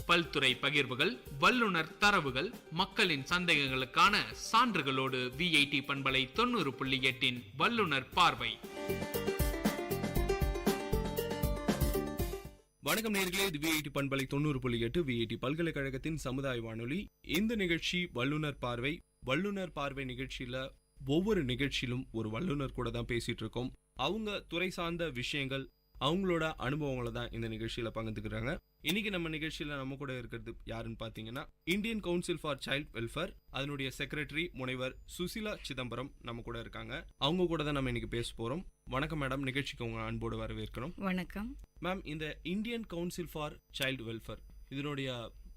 D: பல்துறை பகிர்வுகள், வல்லுனர் தரவுகள், மக்களின் சந்தேகங்களுக்கான சான்றுகளோடு விஐடி பண்பலை 90.8 வல்லுனர் பார்வை.
A: வணக்கம் நேயர்களே, இது விஐடி பண்பலை 90.8 விஐடி பல்கலைக்கழகத்தின் சமுதாய வானொலி. இந்த நிகழ்ச்சி வல்லுனர் பார்வை. வல்லுனர் பார்வை நிகழ்ச்சியில ஒவ்வொரு நிகழ்ச்சியிலும் ஒரு வல்லுனர் கூட தான் பேசிட்டு இருக்கோம். அவங்க துறை சார்ந்த விஷயங்கள், அவங்களோட அனுபவங்களை தான் இந்த நிகழ்ச்சியில பகிர்ந்துக்கிறாங்க. இன்னைக்கு நம்ம நிகழ்ச்சியில நம்ம கூட இருக்கிறது யாருன்னு பாத்தீங்கன்னா, Indian council for child welfare அதனுடைய செக்ரட்டரி முனைவர் சுசிலா சிதம்பரம் நம்ம கூட இருக்காங்க. அவங்க கூட தான் நம்ம இன்னைக்கு பேச போறோம். வணக்கம் மேடம், நிகழ்ச்சிக்கு உங்க அன்போடு வரவேற்கிறோம்.
N: வணக்கம்
A: மேம். இந்த Indian council for child welfare இதனுடைய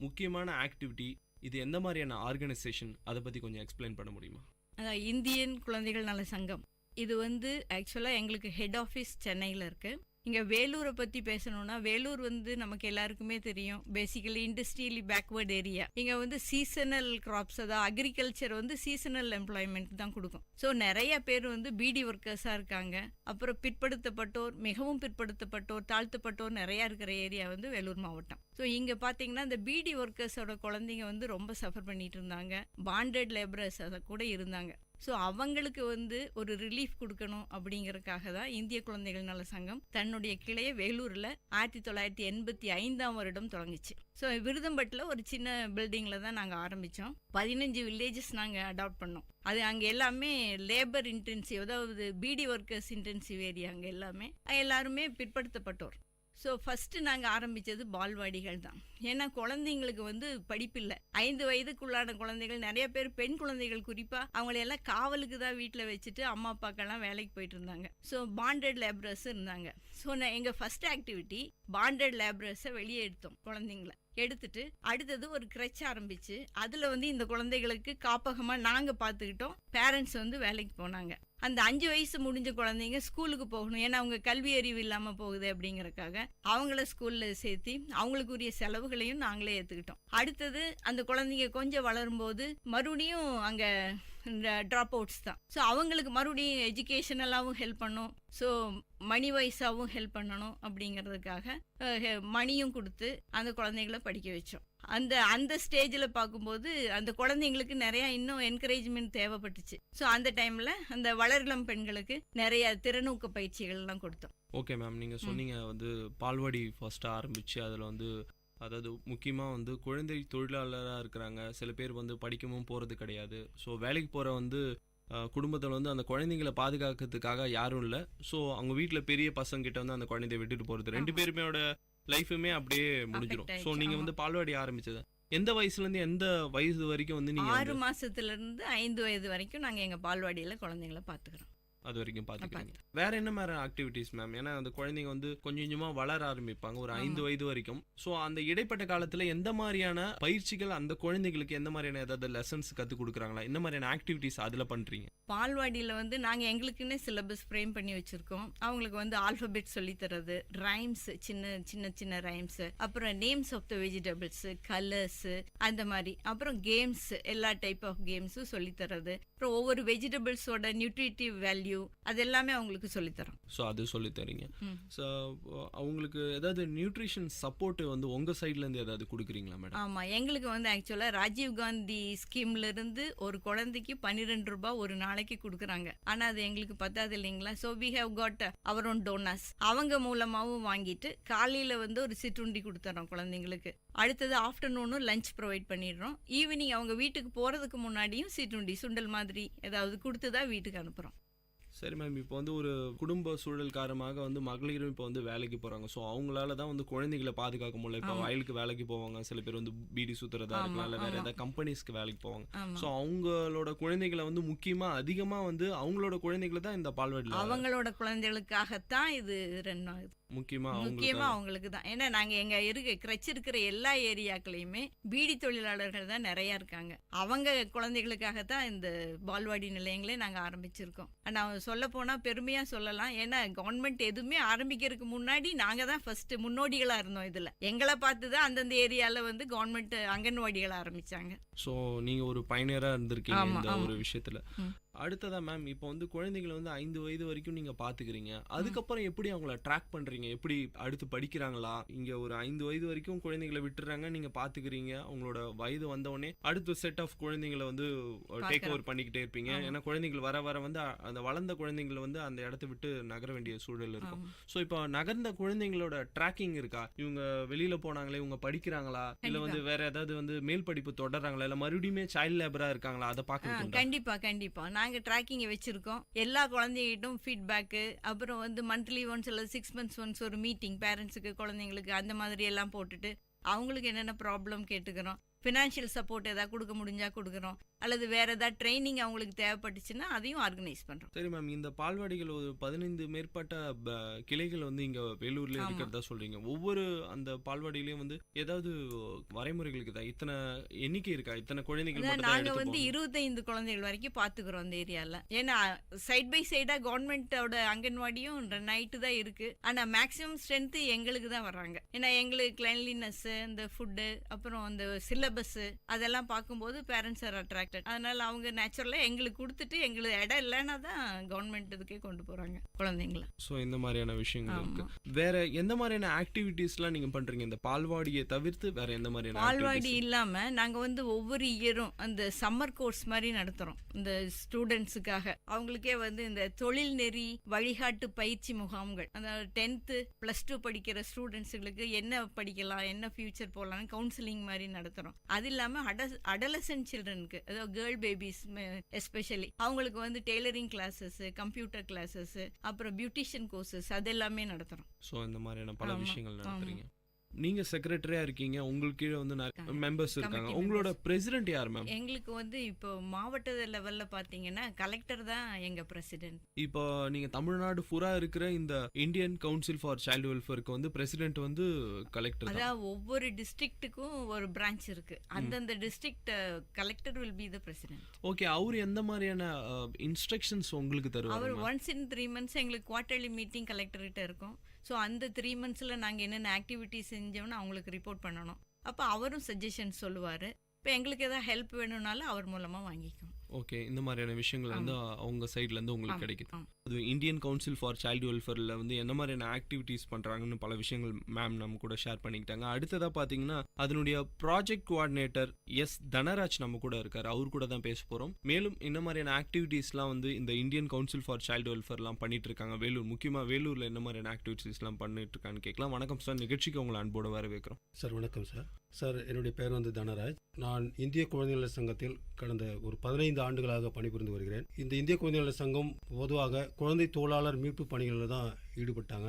A: முக்கியமான ஆக்டிவிட்டி, இது எந்த மாதிரியான ஆர்கனைசேஷன், அதை பத்தி கொஞ்சம் எக்ஸ்பிளைன் பண்ண முடியுமா?
N: அதான் இந்தியன் குழந்தைகள் நல சங்கம். இது ஆக்சுவலாக எங்களுக்கு ஹெட் ஆஃபீஸ் சென்னையில் இருக்குது. இங்கே வேலூரை பற்றி பேசணும்னா, வேலூர் நமக்கு எல்லாருக்குமே தெரியும், பேசிக்கலி இண்டஸ்ட்ரியலி பேக்வேர்ட் ஏரியா. இங்கே சீசனல் கிராப்ஸ், அதாவது அக்ரிகல்ச்சர் சீசனல் எம்ப்ளாய்மெண்ட் தான் கொடுக்கும். ஸோ நிறைய பேர் பிடி ஒர்க்கர்ஸாக இருக்காங்க. அப்புறம் பிற்படுத்தப்பட்டோர், மிகவும் பிற்படுத்தப்பட்டோர், தாழ்த்தப்பட்டோர் நிறையா இருக்கிற ஏரியா வேலூர் மாவட்டம். ஸோ இங்கே பார்த்தீங்கன்னா இந்த பிடி ஒர்க்கர்ஸோட குழந்தைங்க ரொம்ப சஃபர் பண்ணிட்டு இருந்தாங்க. பாண்டட் லேபரர்ஸ் அதை கூட இருந்தாங்க. ஸோ அவங்களுக்கு ஒரு ரிலீஃப் கொடுக்கணும் அப்படிங்கறதுக்காக தான் இந்திய குழந்தைகள் நல சங்கம் தன்னுடைய கிளையை வேலூரில் 1985 தொடங்கிச்சு. ஸோ விருதம்பட்டில் ஒரு சின்ன பில்டிங்கில் தான் நாங்கள் ஆரம்பித்தோம். 15 வில்லேஜஸ் நாங்கள் அடாப்ட் பண்ணோம். அது அங்கே எல்லாமே லேபர் இன்டென்சிவ், அதாவது பிடி ஒர்க்கர்ஸ் இன்டென்சிவ் ஏரியா. அங்கே எல்லாருமே பிற்படுத்தப்பட்டோர். ஸோ ஃபஸ்ட்டு நாங்கள் ஆரம்பித்தது பால்வாடிகள் தான். ஏன்னா குழந்தைங்களுக்கு படிப்பில்லை. 5 வயதுக்குள்ளான குழந்தைகள், நிறைய பேர் பெண் குழந்தைகள் குறிப்பாக, அவங்களையெல்லாம் காவலுக்கு தான் வீட்டில் வச்சுட்டு அம்மா அப்பாக்கெல்லாம் வேலைக்கு போயிட்டு இருந்தாங்க. ஸோ பாண்டட் லேபரர்ஸ் இருந்தாங்க. ஸோ எங்கள் ஃபஸ்ட் ஆக்டிவிட்டி பாண்டட் லேபரர்ஸை வெளியே எடுத்தோம். குழந்தைங்கள எடுத்துட்டு அடுத்தது ஒரு கிரச் ஆரம்பிச்சு அதில் இந்த குழந்தைகளுக்கு காப்பகமாக நாங்கள் பார்த்துக்கிட்டோம். பேரண்ட்ஸ் வேலைக்கு போனாங்க. அந்த 5 வயசு முடிஞ்ச குழந்தைங்க ஸ்கூலுக்கு போகணும், ஏன்னா அவங்க கல்வி அறிவு இல்லாமல் போகுது அப்படிங்கறக்காக அவங்கள ஸ்கூலில் சேர்த்து அவங்களுக்குரிய செலவுகளையும் நாங்களே ஏற்றுக்கிட்டோம். அடுத்தது அந்த குழந்தைங்க கொஞ்சம் வளரும்போது மறுபடியும் அங்கே இந்த ட்ராப் அவுட்ஸ் தான். ஸோ அவங்களுக்கு மறுபடியும் எஜுகேஷனலாகவும் ஹெல்ப் பண்ணும், ஸோ மணி வைஸாகவும் ஹெல்ப் பண்ணணும் அப்படிங்கிறதுக்காக மணியும் கொடுத்து அந்த குழந்தைங்கள படிக்க வச்சோம். அந்த ஸ்டேஜில் பார்க்கும்போது அந்த குழந்தைங்களுக்கு நிறையா இன்னும் என்கரேஜ்மெண்ட் தேவைப்பட்டுச்சு. ஸோ அந்த டைமில் அந்த வளரிளம் பெண்களுக்கு நிறைய திறனூக்க பயிற்சிகள்லாம் கொடுத்தோம்.
A: ஓகே மேம், நீங்கள் சொன்னீங்க வந்து பால்வாடி ஃபர்ஸ்ட் ஆரம்பித்து அதில் வந்து அதாவது முக்கியமாக வந்து குழந்தை தொழிலாளராக இருக்கிறாங்க, சில பேர் வந்து படிக்கவும் போகிறது கிடையாது. ஸோ வேலைக்கு போகிற வந்து குடும்பத்தில் வந்து அந்த குழந்தைங்களை பாதுகாக்கிறதுக்காக யாரும் இல்லை. ஸோ அவங்க வீட்டில் பெரிய பசங்கிட்ட வந்து அந்த குழந்தைய விட்டுட்டு போகிறது, 2 பேருமேயோட லைஃபுமே அப்படியே முடிஞ்சிடும். ஸோ நீங்கள் வந்து பால்வாடி ஆரம்பிச்சது எந்த வயசுலேருந்து எந்த வயசு வரைக்கும் வந்து நீங்கள்
N: 6 மாசத்துலேருந்து 5 வயது வரைக்கும் நாங்கள் எங்கள் பால்வாடியில் குழந்தைங்கள பார்த்துக்கிறோம்.
A: அது வரைக்கும் பார்த்துக்கிறீங்க. வேற என்ன மாதிரி ஆக்டிவிட்டீஸ் மேம்? ஏன்னா அந்த குழந்தைங்க வந்து கொஞ்சம் கொஞ்சமாக வளர ஆரம்பிப்பாங்க ஒரு 5 வயது வரைக்கும். ஸோ அந்த இடைப்பட்ட காலத்தில் எந்த மாதிரியான பயிற்சிகள் அந்த குழந்தைங்களுக்கு எந்த மாதிரியான ஏதாவது லெசன்ஸ் கற்றுக் கொடுக்குறாங்களா? என்ன மாதிரியான ஆக்டிவிட்டீஸ் அதில் பண்ணுறீங்க?
N: பால்வாடியில் வந்து நாங்கள் எங்களுக்குன்னே சிலபஸ் ஃப்ரேம் பண்ணி வச்சுருக்கோம். அவங்களுக்கு வந்து ஆல்ஃபபெட் சொல்லித்தரது, ரைம்ஸ், சின்ன சின்ன சின்ன ரைம்ஸு, அப்புறம் names of the vegetables, colours, அந்த மாதிரி, அப்புறம் கேம்ஸ், எல்லா டைப் ஆஃப் கேம்ஸும் சொல்லித்தரது, அப்புறம் ஒவ்வொரு வெஜிடபிள்ஸோட நியூட்ரிட்டிவ் வேல்யூ அது எல்லாமே அவங்களுக்கு சொல்லித்தரோம்.
A: ஸோ அது சொல்லித்தரீங்க. ஸோ அவங்களுக்கு ஏதாவது நியூட்ரிஷன் சப்போர்ட் வந்து உங்கள் சைட்லேருந்து ஏதாவது கொடுக்குறீங்களா மேடம்?
N: ஆமாம், எங்களுக்கு வந்து ஆக்சுவலாக ராஜீவ் காந்தி ஸ்கீம்லேருந்து ஒரு குழந்தைக்கு 12 ரூபாய் ஒரு நாளைக்கு கொடுக்குறாங்க. ஆனால் அது எங்களுக்கு பத்தாது இல்லைங்களா. So we have got our own donors, அவங்க மூலமாகவும் வாங்கிட்டு காலையில் வந்து ஒரு சிற்றுண்டி கொடுத்துறோம் குழந்தைங்களுக்கு. அடுத்தது ஆஃப்டர்நூனும் லஞ்ச் ப்ரொவைட் பண்ணிடுறோம். ஈவினிங் அவங்க வீட்டுக்கு போகிறதுக்கு முன்னாடியும் சிற்றுண்டி, சுண்டல் மாதிரி ஏதாவது கொடுத்து தான் வீட்டுக்கு அனுப்புகிறோம்.
A: சரி மேம், இப்போ வந்து ஒரு குடும்ப சூழல் காரணமாக வந்து மகளிரும் இப்போ வந்து வேலைக்கு போகிறாங்க. ஸோ அவங்களால தான் வந்து குழந்தைகளை பாதுகாக்க முடியல. இப்போ வயலுக்கு வேலைக்கு போவாங்க, சில பேர் வந்து பீடி சுற்றுறதா இருக்கலாம், இல்லை வேறு ஏதாவது கம்பெனிஸ்க்கு வேலைக்கு போவாங்க. ஸோ அவங்களோட குழந்தைகளை வந்து முக்கியமாக அதிகமாக வந்து அவங்களோட குழந்தைகளை தான் இந்த பால்வாடியில்,
N: அவங்களோட குழந்தைகளுக்காகத்தான் இது ரன் ஆகுது.
A: முக்கியமாக
N: அவங்களுக்கு தான். ஏன்னா நாங்கள் கிரச் இருக்கிற எல்லா ஏரியாக்களையுமே பீடி தொழிலாளர்கள் தான் நிறைய இருக்காங்க. அவங்க குழந்தைகளுக்காகத்தான் இந்த பால்வாடி நிலையங்களே நாங்கள் ஆரம்பிச்சிருக்கோம். ஆனால் சொல்ல போனால் பெருமையாக சொல்லலாம், ஏன்னா கவர்மெண்ட் எதுவுமே ஆரம்பிக்கிறதுக்கு முன்னாடி நாங்கள் தான் ஃபர்ஸ்ட் முன்னோடிகளாக இருந்தோம். இதில் எங்களை பார்த்து தான் அந்தந்த ஏரியாவில் வந்து கவர்மெண்ட் அங்கன்வாடிகளை ஆரம்பிச்சாங்க.
A: ஸோ நீங்கள் ஒரு பயனராக இருந்திருக்கீங்க இந்த ஒரு விஷயத்தில். அடுத்ததா மேம், இப்போ வந்து குழந்தைகளை வந்து 5 வயது வரைக்கும் நீங்கள் பார்த்துக்கிறீங்க, அதுக்கப்புறம் எப்படி அவங்கள ட்ராக் பண்ணுறீங்க? எப்படி அடுத்து படிக்கிறாங்களா? இங்கே ஒரு 5 வயது வரைக்கும் குழந்தைகளை விட்டுறாங்க, நீங்கள் பார்த்துக்கிறீங்க. அவங்களோட வயது வந்தவொடனே அடுத்த செட் ஆஃப் குழந்தைங்களை வந்து டேக் ஓவர் பண்ணிக்கிட்டே இருப்பீங்க. ஏன்னா குழந்தைகள் வர வர வந்து அந்த வளர்ந்த குழந்தைங்களை வந்து அந்த இடத்த விட்டு நகர வேண்டிய சூழல் இருக்கும். ஸோ இப்போ நகர்ந்த குழந்தைங்களோட ட்ராக்கிங் இருக்கா? இவங்க வெளியில் போனாங்களே, இவங்க படிக்கிறாங்களா, இல்லை வந்து வேற ஏதாவது வந்து மேல் படிப்பு தொடர்றாங்களா, இல்லை மறுபடியுமே சைல்ட் லேபராக இருக்காங்களா? அதை பார்க்க
N: கண்டிப்பாக நாங்கள் ட்ராக்கிங்கை வச்சுருக்கோம். எல்லா குழந்தைகிட்டும் ஃபீட்பேக்கு, அப்புறம் வந்து மந்த்லி ஒன்ஸ் இல்லை 6 months ஒன்ஸ் ஒரு மீட்டிங் பேரண்ட்ஸுக்கு குழந்தைங்களுக்கு அந்த மாதிரி எல்லாம் போட்டுட்டு அவங்களுக்கு என்னென்ன ப்ராப்ளம் கேட்டுக்கிறோம். ஃபினான்ஷியல் சப்போர்ட் ஏதாவது கொடுக்க முடிஞ்சா கொடுக்குறோம், அல்லது வேற ஏதாவது ட்ரைனிங் அவங்களுக்கு தேவைப்பட்டுச்சுன்னா அதையும் ஆர்கனைஸ் பண்ணுறோம்.
A: சரி மேம், இந்த பால்வாடிகள் ஒரு 15 மேற்பட்ட கிளைகள் வந்து இங்கே வேலூர்ல இருக்கிறதா சொல்றீங்க. ஒவ்வொரு அந்த பால்வாடியிலையும் வந்து ஏதாவது வரைமுறைகளுக்கு தான் இத்தனை எண்ணிக்கை இருக்கா? இத்தனை குழந்தைகள்
N: நாங்கள் வந்து 25 குழந்தைகள் வரைக்கும் பார்த்துக்கிறோம் அந்த ஏரியாவில். ஏன்னா சைட் பை சைடாக கவர்மெண்ட்டோட அங்கன்வாடியும் நைட்டு தான் இருக்கு. ஆனால் மேக்ஸிமம் ஸ்ட்ரென்த்து எங்களுக்கு தான் வர்றாங்க. ஏன்னா எங்களுக்கு கிளென்லினஸ், இந்த ஃபுட்டு, அப்புறம் அந்த சிலபஸ் அதெல்லாம் பார்க்கும்போது பேரண்ட்ஸ் ஆர் அட்ராக்ட். அதனால அவங்க நேச்சுரலா எங்களுக்கு கொடுத்துட்டு எங்களுக்கு இடம் இல்லைன்னா தான் கவர்மெண்ட் இதுக்கே கொண்டு போறாங்க குழந்தைங்கள.
A: ஸோ இந்த மாதிரியான விஷயங்கள் இருக்கு. வேற எந்த மாதிரியான ஆக்டிவிட்டீஸ்லாம் நீங்க பண்றீங்க இந்த பால்வாடியை தவிர்த்து? வேற எந்த மாதிரியான
N: பால்வாடி இல்லாம நாங்க வந்து ஒவ்வொரு இயரும் அந்த சம்மர் கோர்ஸ் மாதிரி நடத்துறோம் இந்த ஸ்டூடெண்ட்ஸுக்காக. அவங்களுக்கே வந்து இந்த தொழில் நெறி வழிகாட்டு பயிற்சி முகாம்கள், அதாவது 10th +2 படிக்கிற ஸ்டூடெண்ட்ஸுகளுக்கு என்ன படிக்கலாம், என்ன ஃபியூச்சர் போகலான்னு கவுன்சிலிங் மாதிரி நடத்துறோம். அது இல்லாம அடலசன்ட் சில்ட்ரனுக்கு, அதாவது கேர்ள் பேபிஸ் எஸ்பெஷலி, அவங்களுக்கு வந்து டெய்லரிங் கிளாஸஸ், கம்ப்யூட்டர் கிளாஸஸ், அப்புறம் பியூட்டிஷியன் கோர்சஸ் அது எல்லாமே நடத்துறோம்.
A: ஸோ இந்த மாதிரியான பல விஷயங்கள் நடத்துறீங்க. நீங்க செக்ரட்டரியா இருக்கீங்க, உங்களுக்கு கீழே வந்து மெம்பர்ஸ் இருக்காங்க.
N: Committee
A: உங்களோட
N: members.
A: பிரசிடென்ட் யார் மேம்?
N: எங்களுக்கு வந்து இப்போ மாவட்ட லெவல்ல பாத்தீங்கன்னா கலெக்டர் தான் எங்க பிரசிடென்ட்.
A: இப்போ நீங்க தமிழ்நாடு பூரா இருக்கிற இந்த இந்தியன் கவுன்சில் ஃபார் சைல்டு வெல்ஃபேருக்கு வந்து பிரசிடென்ட் வந்து கலெக்டர் தான்.
N: அதாவது ஒவ்வொரு டிஸ்ட்ரிக்ட்டுக்கும் ஒரு பிரான்ச் இருக்கு. அந்தந்த district collector will be the president.
A: Okay, அவர் எந்த மாதிரியான இன்ஸ்ட்ரக்ஷன்ஸ் உங்களுக்கு
N: அவர்
A: தருவார்?
N: ஒன்ஸ் இன் 3 months எங்களுக்கு குவார்டர்லி மீட்டிங் கலெக்டர்கிட்ட இருக்கும். ஸோ அந்த 3 monthsல நாங்கள் என்னென்ன ஆக்டிவிட்டி செஞ்சோம்னு அவங்களுக்கு ரிப்போர்ட் பண்ணணும். அப்போ அவரும் சஜஷன் சொல்லுவார். இப்போ எங்களுக்கு ஏதாவது ஹெல்ப் வேணும்னாலும் அவர் மூலமாக வாங்கிக்கும்.
A: ஓகே, இந்த மாதிரியான விஷயங்கள் வந்து அவங்க சைட்ல இருந்து உங்களுக்கு கிடைக்குது. அது இந்தியன் கவுன்சில் ஃபார் சைல்டு வெல்ஃபேர்ல வந்து என்ன மாதிரியான ஆக்டிவிட்டீஸ் பண்றாங்கன்னு பல விஷயங்கள் மேம் நம்ம கூட ஷேர் பண்ணிக்கிட்டாங்க. அடுத்ததா பாத்தீங்கன்னா அதனுடைய ப்ராஜெக்ட் கோஆர்டினேட்டர் எஸ் தனராஜ் நம்ம கூட இருக்காரு. அவர் கூட தான் பேச போறோம். மேலும் இந்த மாதிரியான ஆக்டிவிட்டீஸ்லாம் வந்து இந்த இந்தியன் கவுன்சில் ஃபார் சைல்டு வெல்ஃபேர்லாம் பண்ணிட்டு இருக்காங்க வேலூர். முக்கியமா வேலூர்ல என்ன மாதிரியான ஆக்டிவிட்டீஸ்லாம் பண்ணிட்டு இருக்கான்னு கேட்கலாம். வணக்கம் சார், நிகழ்ச்சிக்கு உங்களை அன்போடு வரவேற்கிறோம்.
O: சார் வணக்கம் சார். சார் என்னுடைய பேர் வந்து தனராஜ். நான் இந்திய குழந்தைகள் சங்கத்தில் கடந்த ஒரு 15 ஆண்டுகளாக பணிபுரிந்து வருகிறேன். இந்த இந்திய குழந்தைகள் சங்கம் பொதுவாக குழந்தை தொழிலாளர் மீட்பு பணிகளில் தான் ஈடுபட்டாங்க.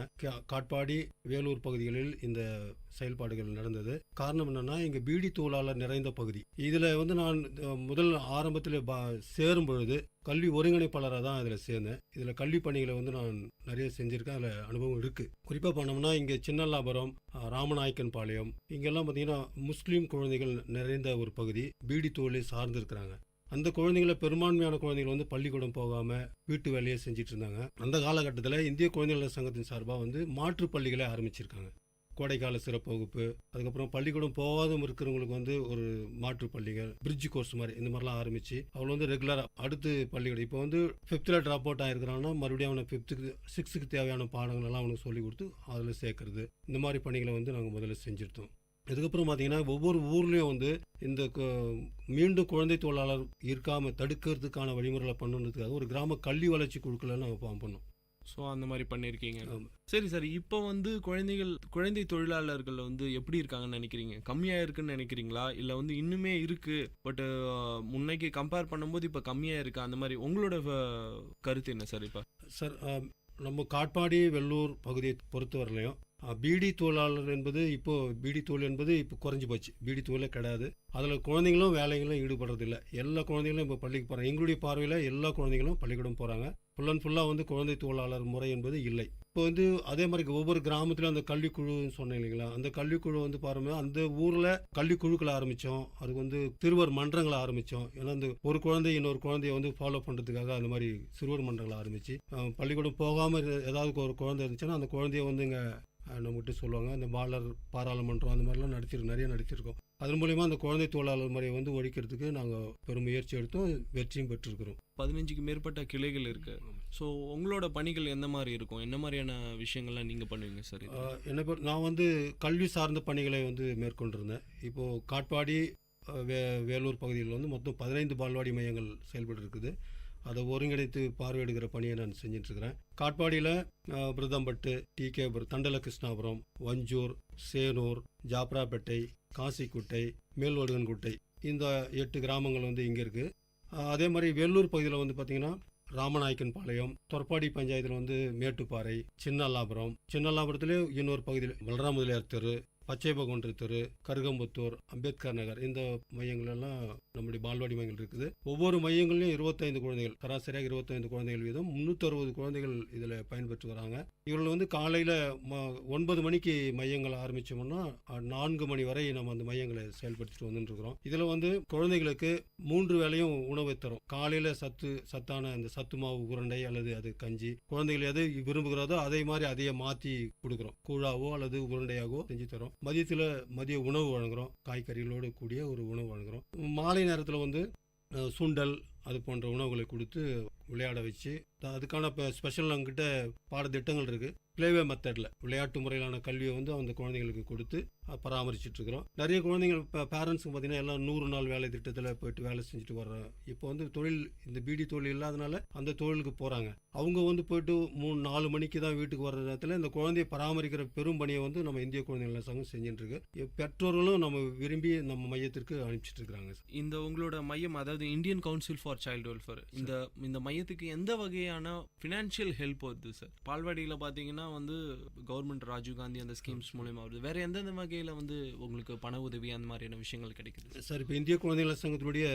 O: காட்பாடி, வேலூர் பகுதிகளில் இந்த செயல்பாடுகள் நடந்தது. காரணம் என்னன்னா இங்கே பீடி தொழிலாளர் நிறைந்த பகுதி. இதில் வந்து நான் முதல் ஆரம்பத்தில் சேரும் பொழுது கல்வி ஒருங்கிணைப்பாளராக தான் இதில் சேர்ந்தேன். இதில் கல்வி பணிகளை வந்து நான் நிறைய செஞ்சுருக்கேன். அதில் அனுபவம் இருக்குது. குறிப்பாக பண்ணோம்னா இங்கே சின்னல்லாபுரம், ராமநாயக்கன் பாளையம் இங்கெல்லாம் பார்த்தீங்கன்னா முஸ்லீம் குழந்தைகள் நிறைந்த ஒரு பகுதி. பீடி தொழிலை சார்ந்து இருக்கிறாங்க. அந்த குழந்தைங்கள பெரும்பான்மையான குழந்தைகள் வந்து பள்ளிக்கூடம் போகாமல் வீட்டு வேலையை செஞ்சுட்டு இருந்தாங்க. அந்த காலகட்டத்தில் இந்திய குழந்தைகள் சங்கத்தின் சார்பாக வந்து மாற்றுப் பள்ளிகளை ஆரம்பிச்சிருக்காங்க. கோடைக்கால சிறப்பு வகுப்பு, அதுக்கப்புறம் பள்ளிக்கூடம் போகாதும் இருக்கிறவங்களுக்கு வந்து ஒரு மாற்றுப் பள்ளிகள், பிரிட்ஜ் கோர்ஸ் மாதிரி இந்த மாதிரிலாம் ஆரம்பித்து அவள் வந்து ரெகுலராக அடுத்து பள்ளிக்கூடம் இப்போ வந்து 5th ட்ராப் அவுட் ஆகிருக்கிறாங்கன்னா மறுபடியும் அவனை 5th 6th தேவையான பாடங்கள்லாம் அவனுக்கு சொல்லிக் கொடுத்து அதில் சேர்க்கறது, இந்த மாதிரி பணிகளை வந்து நாங்கள் முதல்ல செஞ்சுருந்தோம். இதுக்கப்புறம் பார்த்தீங்கன்னா ஒவ்வொரு ஊர்லேயும் வந்து இந்த மீண்டும் குழந்தை தொழிலாளர் இருக்காமல் தடுக்கிறதுக்கான வழிமுறைகளை பண்ணுறதுக்காக ஒரு கிராம கல்வி வளர்ச்சி குழுக்களை நாங்கள் ஃபார்ம் பண்ணோம்.
A: ஸோ அந்த மாதிரி பண்ணியிருக்கீங்க. சரி சார், இப்போ வந்து குழந்தை தொழிலாளர்கள் வந்து எப்படி இருக்காங்கன்னு நினைக்கிறீங்க? கம்மியாக இருக்குன்னு நினைக்கிறீங்களா, இல்லை வந்து இன்னுமே இருக்கு பட் முன்னைக்கு கம்பேர் பண்ணும்போது இப்போ கம்மியாக இருக்கா? அந்த மாதிரி உங்களோட கருத்து என்ன சார்? இப்போ
O: சார் நம்ம காட்பாடி, வெள்ளூர் பகுதியை பொறுத்தவரையிலையும் பீடி தொழிலாளர் என்பது பீடி தொழில் என்பது இப்போ குறைஞ்சி போச்சு. பீடி தொழிலே கிடையாது. அதில் குழந்தைங்களும் வேலைகளும் ஈடுபடுறதில்லை. எல்லா குழந்தைங்களும் இப்போ பள்ளிக்கு போகிறாங்க. எங்களுடைய பார்வையில் எல்லா குழந்தைங்களும் பள்ளிக்கூடம் போகிறாங்க. ஃபுல் அண்ட் ஃபுல்லாக வந்து குழந்தை தொழிலாளர் முறை என்பது இல்லை. இப்போ வந்து அதே மாதிரி ஒவ்வொரு கிராமத்திலும் அந்த கல்விக்குழுன்னு சொன்னேன் இல்லைங்களா, அந்த கல்விக்குழு வந்து பாருங்கள், அந்த ஊரில் கல்விக்குழுக்களை ஆரம்பித்தோம். அதுக்கு வந்து சிறுவர் மன்றங்களை ஆரம்பித்தோம். ஏன்னா அந்த ஒரு குழந்தை இன்னொரு குழந்தைய வந்து ஃபாலோ பண்ணுறதுக்காக அந்த மாதிரி சிறுவர் மன்றங்களை ஆரம்பித்து பள்ளிக்கூடம் போகாமல் ஏதாவது ஒரு குழந்தை இருந்துச்சுன்னா அந்த குழந்தைய வந்து இங்கே நம்மகிட்ட சொல்லுவாங்க. அந்த பாலர் பாராளுமன்றம் அந்த மாதிரிலாம் நிறைய நடிச்சிருக்கோம். அதன் மூலயமா அந்த குழந்தை தொழிலாளர் முறையை வந்து ஒழிக்கிறதுக்கு நாங்கள் பெரும் முயற்சி எடுத்தோம், வெற்றியும் பெற்றிருக்கிறோம்.
A: 15க்கு மேற்பட்ட கிளைகள் இருக்கு. ஸோ உங்களோட பணிகள் எந்த மாதிரி இருக்கும்? என்ன மாதிரியான விஷயங்கள்லாம் நீங்கள் பண்ணுவீங்க சார்?
O: நான் வந்து கல்வி சார்ந்த பணிகளை வந்து மேற்கொண்டிருந்தேன். இப்போது காட்பாடி, வேலூர் பகுதியில் வந்து மொத்தம் 15 பால்வாடி மையங்கள் செயல்பட்டு இருக்குது. அதை ஒருங்கிணைத்து பார்வையிடுகிற பணியை நான் செஞ்சிட்ருக்கிறேன். காட்பாடியில் பிரதம்பட்டு, டிகேபுரம், தண்டல கிருஷ்ணாபுரம், வஞ்சூர், சேனூர், ஜாப்ராப்பேட்டை, காசிக்குட்டை, மேல்வடுகன்குட்டை இந்த 8 கிராமங்கள் வந்து இங்கே இருக்குது. அதே மாதிரி வெள்ளூர் பகுதியில் வந்து பார்த்திங்கன்னா ராமநாயக்கன் பாளையம், தொற்பாடி பஞ்சாயத்தில் வந்து மேட்டுப்பாறை, சின்னல்லாபுரத்துலேயே இன்னொரு பகுதியில் பலராம முதலியார் தெரு, பச்சைபகுன்ற தெரு, கருகம்புத்தூர், அம்பேத்கர் நகர் இந்த மையங்களெல்லாம் நம்முடைய பால்வாடி மையங்கள் இருக்குது. ஒவ்வொரு மையங்கள்லையும் 25 குழந்தைகள், சராசரியாக 25 குழந்தைகள் வீதம் 360 குழந்தைகள் இதில் பயன்பெற்று வராங்க. இவர்கள் வந்து காலையில் 9 மணிக்கு மையங்களை ஆரம்பித்தோம்னா 4 மணி வரை நம்ம அந்த மையங்களை செயல்படுத்திட்டு வந்துட்டுருக்கிறோம். இதில் வந்து குழந்தைகளுக்கு 3 வேளையும் உணவை தரும். காலையில் சத்தான அந்த சத்து மாவு உருண்டை அல்லது அது கஞ்சி, குழந்தைகள் எதை விரும்புகிறதோ அதே மாதிரி அதையே மாற்றி கொடுக்குறோம். கூழாவோ அல்லது உருண்டையாகவோ செஞ்சு தரோம். மதிய உணவு வழங்குகிறோம். காய்கறிகளோடு கூடிய ஒரு உணவு வழங்குகிறோம். மாலை நேரத்தில் வந்து சுண்டல் அது போன்ற உணவுகளை கொடுத்து விளையாட வச்சு, அதுக்கான இப்போ ஸ்பெஷல் நம்மக்கிட்ட பாடத்திட்டங்கள் இருக்குது. பிளேவே மெத்தடில் விளையாட்டு முறையிலான கல்வியை வந்து அந்த குழந்தைங்களுக்கு கொடுத்து பராமரிச்சுட்ருக்குறோம். நிறைய குழந்தைங்கள் இப்போ பேரண்ட்ஸுக்கு பார்த்திங்கன்னா எல்லாம் 100 நாள் வேலை திட்டத்தில் போய்ட்டு வேலை செஞ்சுட்டு வர்றோம். இப்போ வந்து இந்த பீடி தொழில் இல்லாதனால அந்த தொழிலுக்கு போகிறாங்க. அவங்க வந்து போய்ட்டு 3-4 மணிக்கு தான் வீட்டுக்கு வர்ற நேரத்தில் இந்த குழந்தையை பராமரிக்கிற பெரும் பணியை வந்து நம்ம இந்திய குழந்தைகள் சங்கம் செஞ்சுட்டுருக்கு. பெற்றோர்களும் நம்ம விரும்பி நம்ம மையத்திற்கு அனுப்பிச்சிட்டு இருக்கிறாங்க.
A: இந்த உங்களோட மையம், அதாவது Indian council for for child welfare இந்த மையத்துக்கு எந்த வகையான ஃபினான்ஷியல் ஹெல்ப் வருது சார்? பால்வாடியில் பார்த்தீங்கன்னா வந்து கவர்மெண்ட் ராஜீவ்காந்தி அந்த ஸ்கீம்ஸ் மூலயமா வருது. வேற எந்தெந்த வகையில் வந்து உங்களுக்கு பண உதவி அந்த மாதிரியான விஷயங்கள் கிடைக்குது
O: சார்? இப்போ இந்திய குழந்தைகள் சங்கத்தினுடைய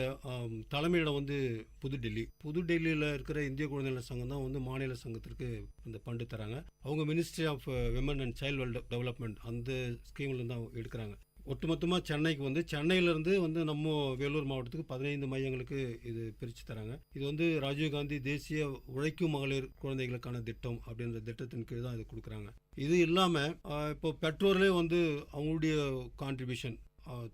O: தலைமையிடம் வந்து புதுடெல்லியில் இருக்கிற இந்திய குழந்தைகள் சங்கம் தான் வந்து மாநில சங்கத்திற்கு இந்த ஃபண்டு தராங்க. அவங்க ministry of women and child development அந்த ஸ்கீம்ல தான் எடுக்கிறாங்க. ஒட்டுமொத்தமாக சென்னைக்கு வந்து சென்னையிலேருந்து வந்து நம்ம வேலூர் மாவட்டத்துக்கு 15 மையங்களுக்கு இது பிரித்து தராங்க. இது வந்து ராஜீவ்காந்தி தேசிய உழைக்கும் மகளிர் குழந்தைகளுக்கான திட்டம் அப்படின்ற திட்டத்தின் கீழ் தான் இது கொடுக்குறாங்க. இது இல்லாமல் இப்போ பெற்றோர்களே வந்து அவங்களுடைய கான்ட்ரிபியூஷன்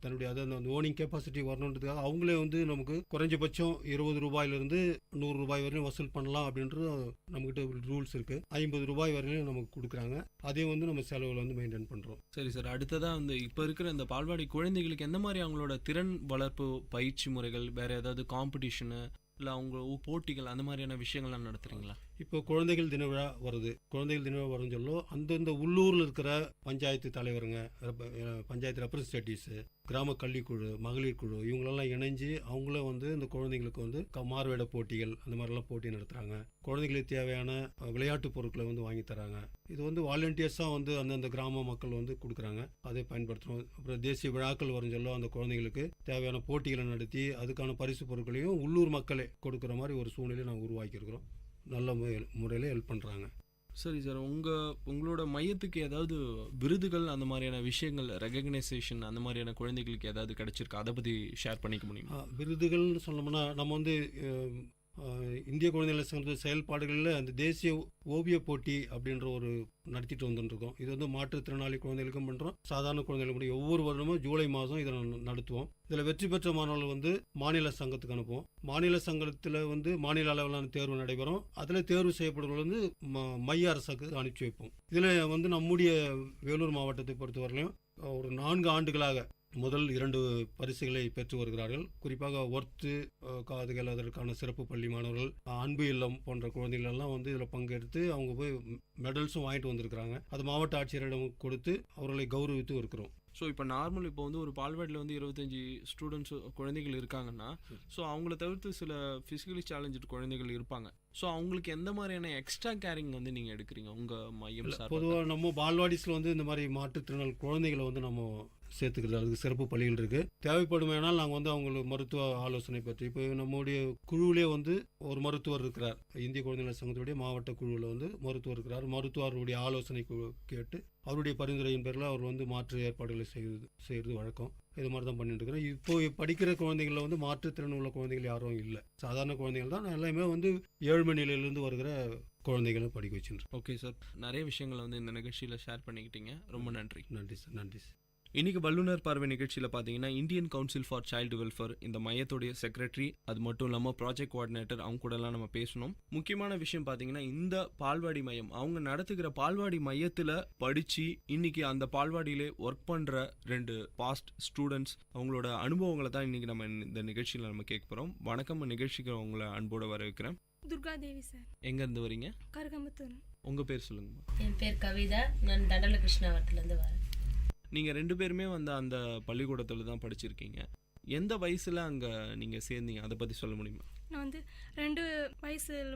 O: தன்னுடைய அதாவது அந்த ஓனிங் கெப்பாசிட்டி வரணுன்றதுக்காக அவங்களே வந்து நமக்கு குறைஞ்சபட்சம் 20 ரூபாயிலிருந்து 100 ரூபாய் வரையும் வசூல் பண்ணலாம் அப்படின்றது நம்மகிட்ட ரூல்ஸ் இருக்குது. 50 ரூபாய் வரையிலும் நமக்கு கொடுக்குறாங்க. அதையும் வந்து நம்ம செலவில் வந்து மெயின்டைன் பண்ணுறோம்.
A: சரி சார், அடுத்ததாக வந்து இப்போ இருக்கிற இந்த பால்வாடி குழந்தைகளுக்கு எந்த மாதிரி அவங்களோட திறன் வளர்ப்பு பயிற்சி முறைகள், வேற ஏதாவது காம்படிஷனு இல்லை அவங்க போட்டிகள் அந்த மாதிரியான விஷயங்கள்லாம் நடத்துறீங்களா?
O: இப்போ குழந்தைகள் தின விழா வருது. குழந்தைகள் தின விழா வரும்னு சொல்லோ அந்தந்த உள்ளூரில் இருக்கிற பஞ்சாயத்து தலைவருங்க, பஞ்சாயத்து ரெப்ரஸன்டேட்டிவ்ஸு, கிராம கல்விக்குழு, மகளிர் குழு இவங்களெல்லாம் இணைஞ்சு அவங்களே வந்து இந்த குழந்தைங்களுக்கு வந்து மாறுவேட போட்டிகள் அந்த மாதிரிலாம் போட்டி நடத்துகிறாங்க. குழந்தைகளுக்கு தேவையான விளையாட்டு பொருட்களை வந்து வாங்கி தராங்க. இது வந்து வாலண்டியர்ஸாக வந்து அந்தந்த கிராம மக்கள் வந்து கொடுக்குறாங்க. அதை பயன்படுத்துகிறோம். அப்புறம் தேசிய விழாக்கள் வரும் சொல்ல அந்த குழந்தைங்களுக்கு தேவையான போட்டிகளை நடத்தி அதுக்கான பரிசு பொருட்களையும் உள்ளூர் மக்களே கொடுக்குற மாதிரி ஒரு சூழ்நிலையை நாங்கள் உருவாக்கியிருக்கிறோம். நல்ல முறையில் ஹெல்ப் பண்ணுறாங்க.
A: சரி சார், உங்களோட மையத்துக்கு ஏதாவது விருதுகள் அந்த மாதிரியான விஷயங்கள், ரெகக்னைசேஷன் அந்த மாதிரியான குழந்தைகளுக்கு ஏதாவது கிடைச்சிருக்கா? அதை பற்றி ஷேர் பண்ணிக்க முடியுமா?
O: விருதுகள்னு சொன்னோம்னா நம்ம வந்து இந்திய குழந்தைகள் சங்க செயல்பாடுகளில் அந்த தேசிய ஓவிய போட்டி அப்படின்ற ஒரு நடத்திட்டு வந்துட்டுருக்கோம். இது வந்து மாற்றுத்திறனாளி குழந்தைகளுக்கும் பண்ணுறோம், சாதாரண குழந்தைகளுக்கும். ஒவ்வொரு வருடமும் ஜூலை மாதம் இதை நடத்துவோம். இதில் வெற்றி பெற்ற மாணவர்கள் வந்து மாநில சங்கத்துக்கு அனுப்புவோம். மாநில சங்கத்தில் வந்து மாநில அளவிலான தேர்வு நடைபெறும். அதில் தேர்வு செய்யப்படுவது வந்து மைய அரசுக்கு அனுப்பிச்சி வைப்போம். இதில் வந்து நம்முடைய வேலூர் மாவட்டத்தை பொறுத்தவரையிலும் ஒரு 4 ஆண்டுகளாக முதல் 2 பரிசுகளை பெற்று வருகிறார்கள். குறிப்பாக ஒர்த்து காதுகள் அதற்கான சிறப்பு பள்ளி மாணவர்கள், அன்பு இல்லம் போன்ற குழந்தைகள் எல்லாம் வந்து இதில் பங்கெடுத்து அவங்க போய் மெடல்ஸும் வாங்கிட்டு வந்திருக்கிறாங்க. அது மாவட்ட ஆட்சியரிடம் கொடுத்து அவர்களை கௌரவித்து இருக்கிறோம்.
A: ஸோ இப்போ இப்போ வந்து ஒரு பால்வாடியில் வந்து 25 ஸ்டூடெண்ட்ஸ் குழந்தைகள் இருக்காங்கன்னா, ஸோ அவங்கள தவிர்த்து சில ஃபிசிக்கலி சேலஞ்சு குழந்தைகள் இருப்பாங்க. ஸோ அவங்களுக்கு எந்த மாதிரியான எக்ஸ்ட்ரா கேரிங் வந்து நீங்கள் எடுக்கிறீங்க உங்கள் மையம் சார்?
O: பொதுவாக நம்ம பால்வாடிஸில் வந்து இந்த மாதிரி மாற்றுத்திறனாளி குழந்தைகளை வந்து நம்ம சேர்த்துக்கிறது, அதுக்கு சிறப்பு பள்ளிகள் இருக்குது. தேவைப்படுமேனால் நாங்கள் வந்து அவங்களுக்கு மருத்துவ ஆலோசனை பற்றி இப்போ நம்முடைய குழுவிலே வந்து ஒரு மருத்துவர் இருக்கிறார். இந்திய குழந்தைகள் சங்கத்துடைய மாவட்ட குழுவில் வந்து மருத்துவர் இருக்கிறார். மருத்துவருடைய ஆலோசனை கேட்டு அவருடைய பரிந்துரையின் பேரில் அவர் வந்து மாற்று ஏற்பாடுகளை செய்கிறது வழக்கம். இது மாதிரி தான் பண்ணிட்டு இருக்கிறோம். இப்போ படிக்கிற குழந்தைகளில் வந்து மாற்றுத்திறன் உள்ள குழந்தைகள் யாரும் இல்லை. சாதாரண குழந்தைகள் தான் எல்லாமே வந்து ஏழ்மை நிலையிலிருந்து வருகிற குழந்தைகளை படிக்க வச்சுருக்கோம்.
A: ஓகே சார், நிறைய விஷயங்களை வந்து இந்த நிகழ்ச்சியில் ஷேர் பண்ணிக்கிட்டீங்க. ரொம்ப நன்றி.
O: நன்றி சார். நன்றி சார்.
A: இன்னைக்கு வல்லுநர் பார்வை நிகழ்ச்சியில் பார்த்தீங்கன்னா Indian council for child welfare இந்த மையத்துடைய செக்ரட்டரி, அது மட்டும் இல்லாமல் ப்ராஜெக்ட் கோஆர்டினேட்டர், அவங்க கூடலாம் நம்ம பேசணும். முக்கியமான விஷயம் பார்த்தீங்கன்னா இந்த பால்வாடி மையம், அவங்க நடத்துகிற பால்வாடி மையத்தில் படித்து இன்னைக்கு அந்த பால்வாடியிலே ஒர்க் பண்ணுற 2 பாஸ்ட் ஸ்டூடெண்ட்ஸ் அவங்களோட அனுபவங்களை தான் இன்னைக்கு நம்ம இந்த நிகழ்ச்சியில் நம்ம கேட்க போகிறோம். வணக்கம், நிகழ்ச்சிக்கு உங்களை அன்போடு வரவேற்கிறேன்.
B: துர்கா தேவி சார்.
A: எங்கேருந்து வரீங்க?
B: கருகம்பத்தூர்.
A: உங்கள் பேர் சொல்லுங்கம்மா.
P: என் பேர் கவிதா, நான் தண்டல கிருஷ்ணாவரத்துலேருந்து வரேன்.
A: நீங்கள் 2 பேருமே வந்து அந்த பள்ளிக்கூடத்தில் தான் படிச்சிருக்கீங்க. எந்த வயசில் அங்கே நீங்கள் சேர்ந்தீங்க, அதை பற்றி சொல்ல முடியுமா?
B: நான் வந்து 2 வயசில்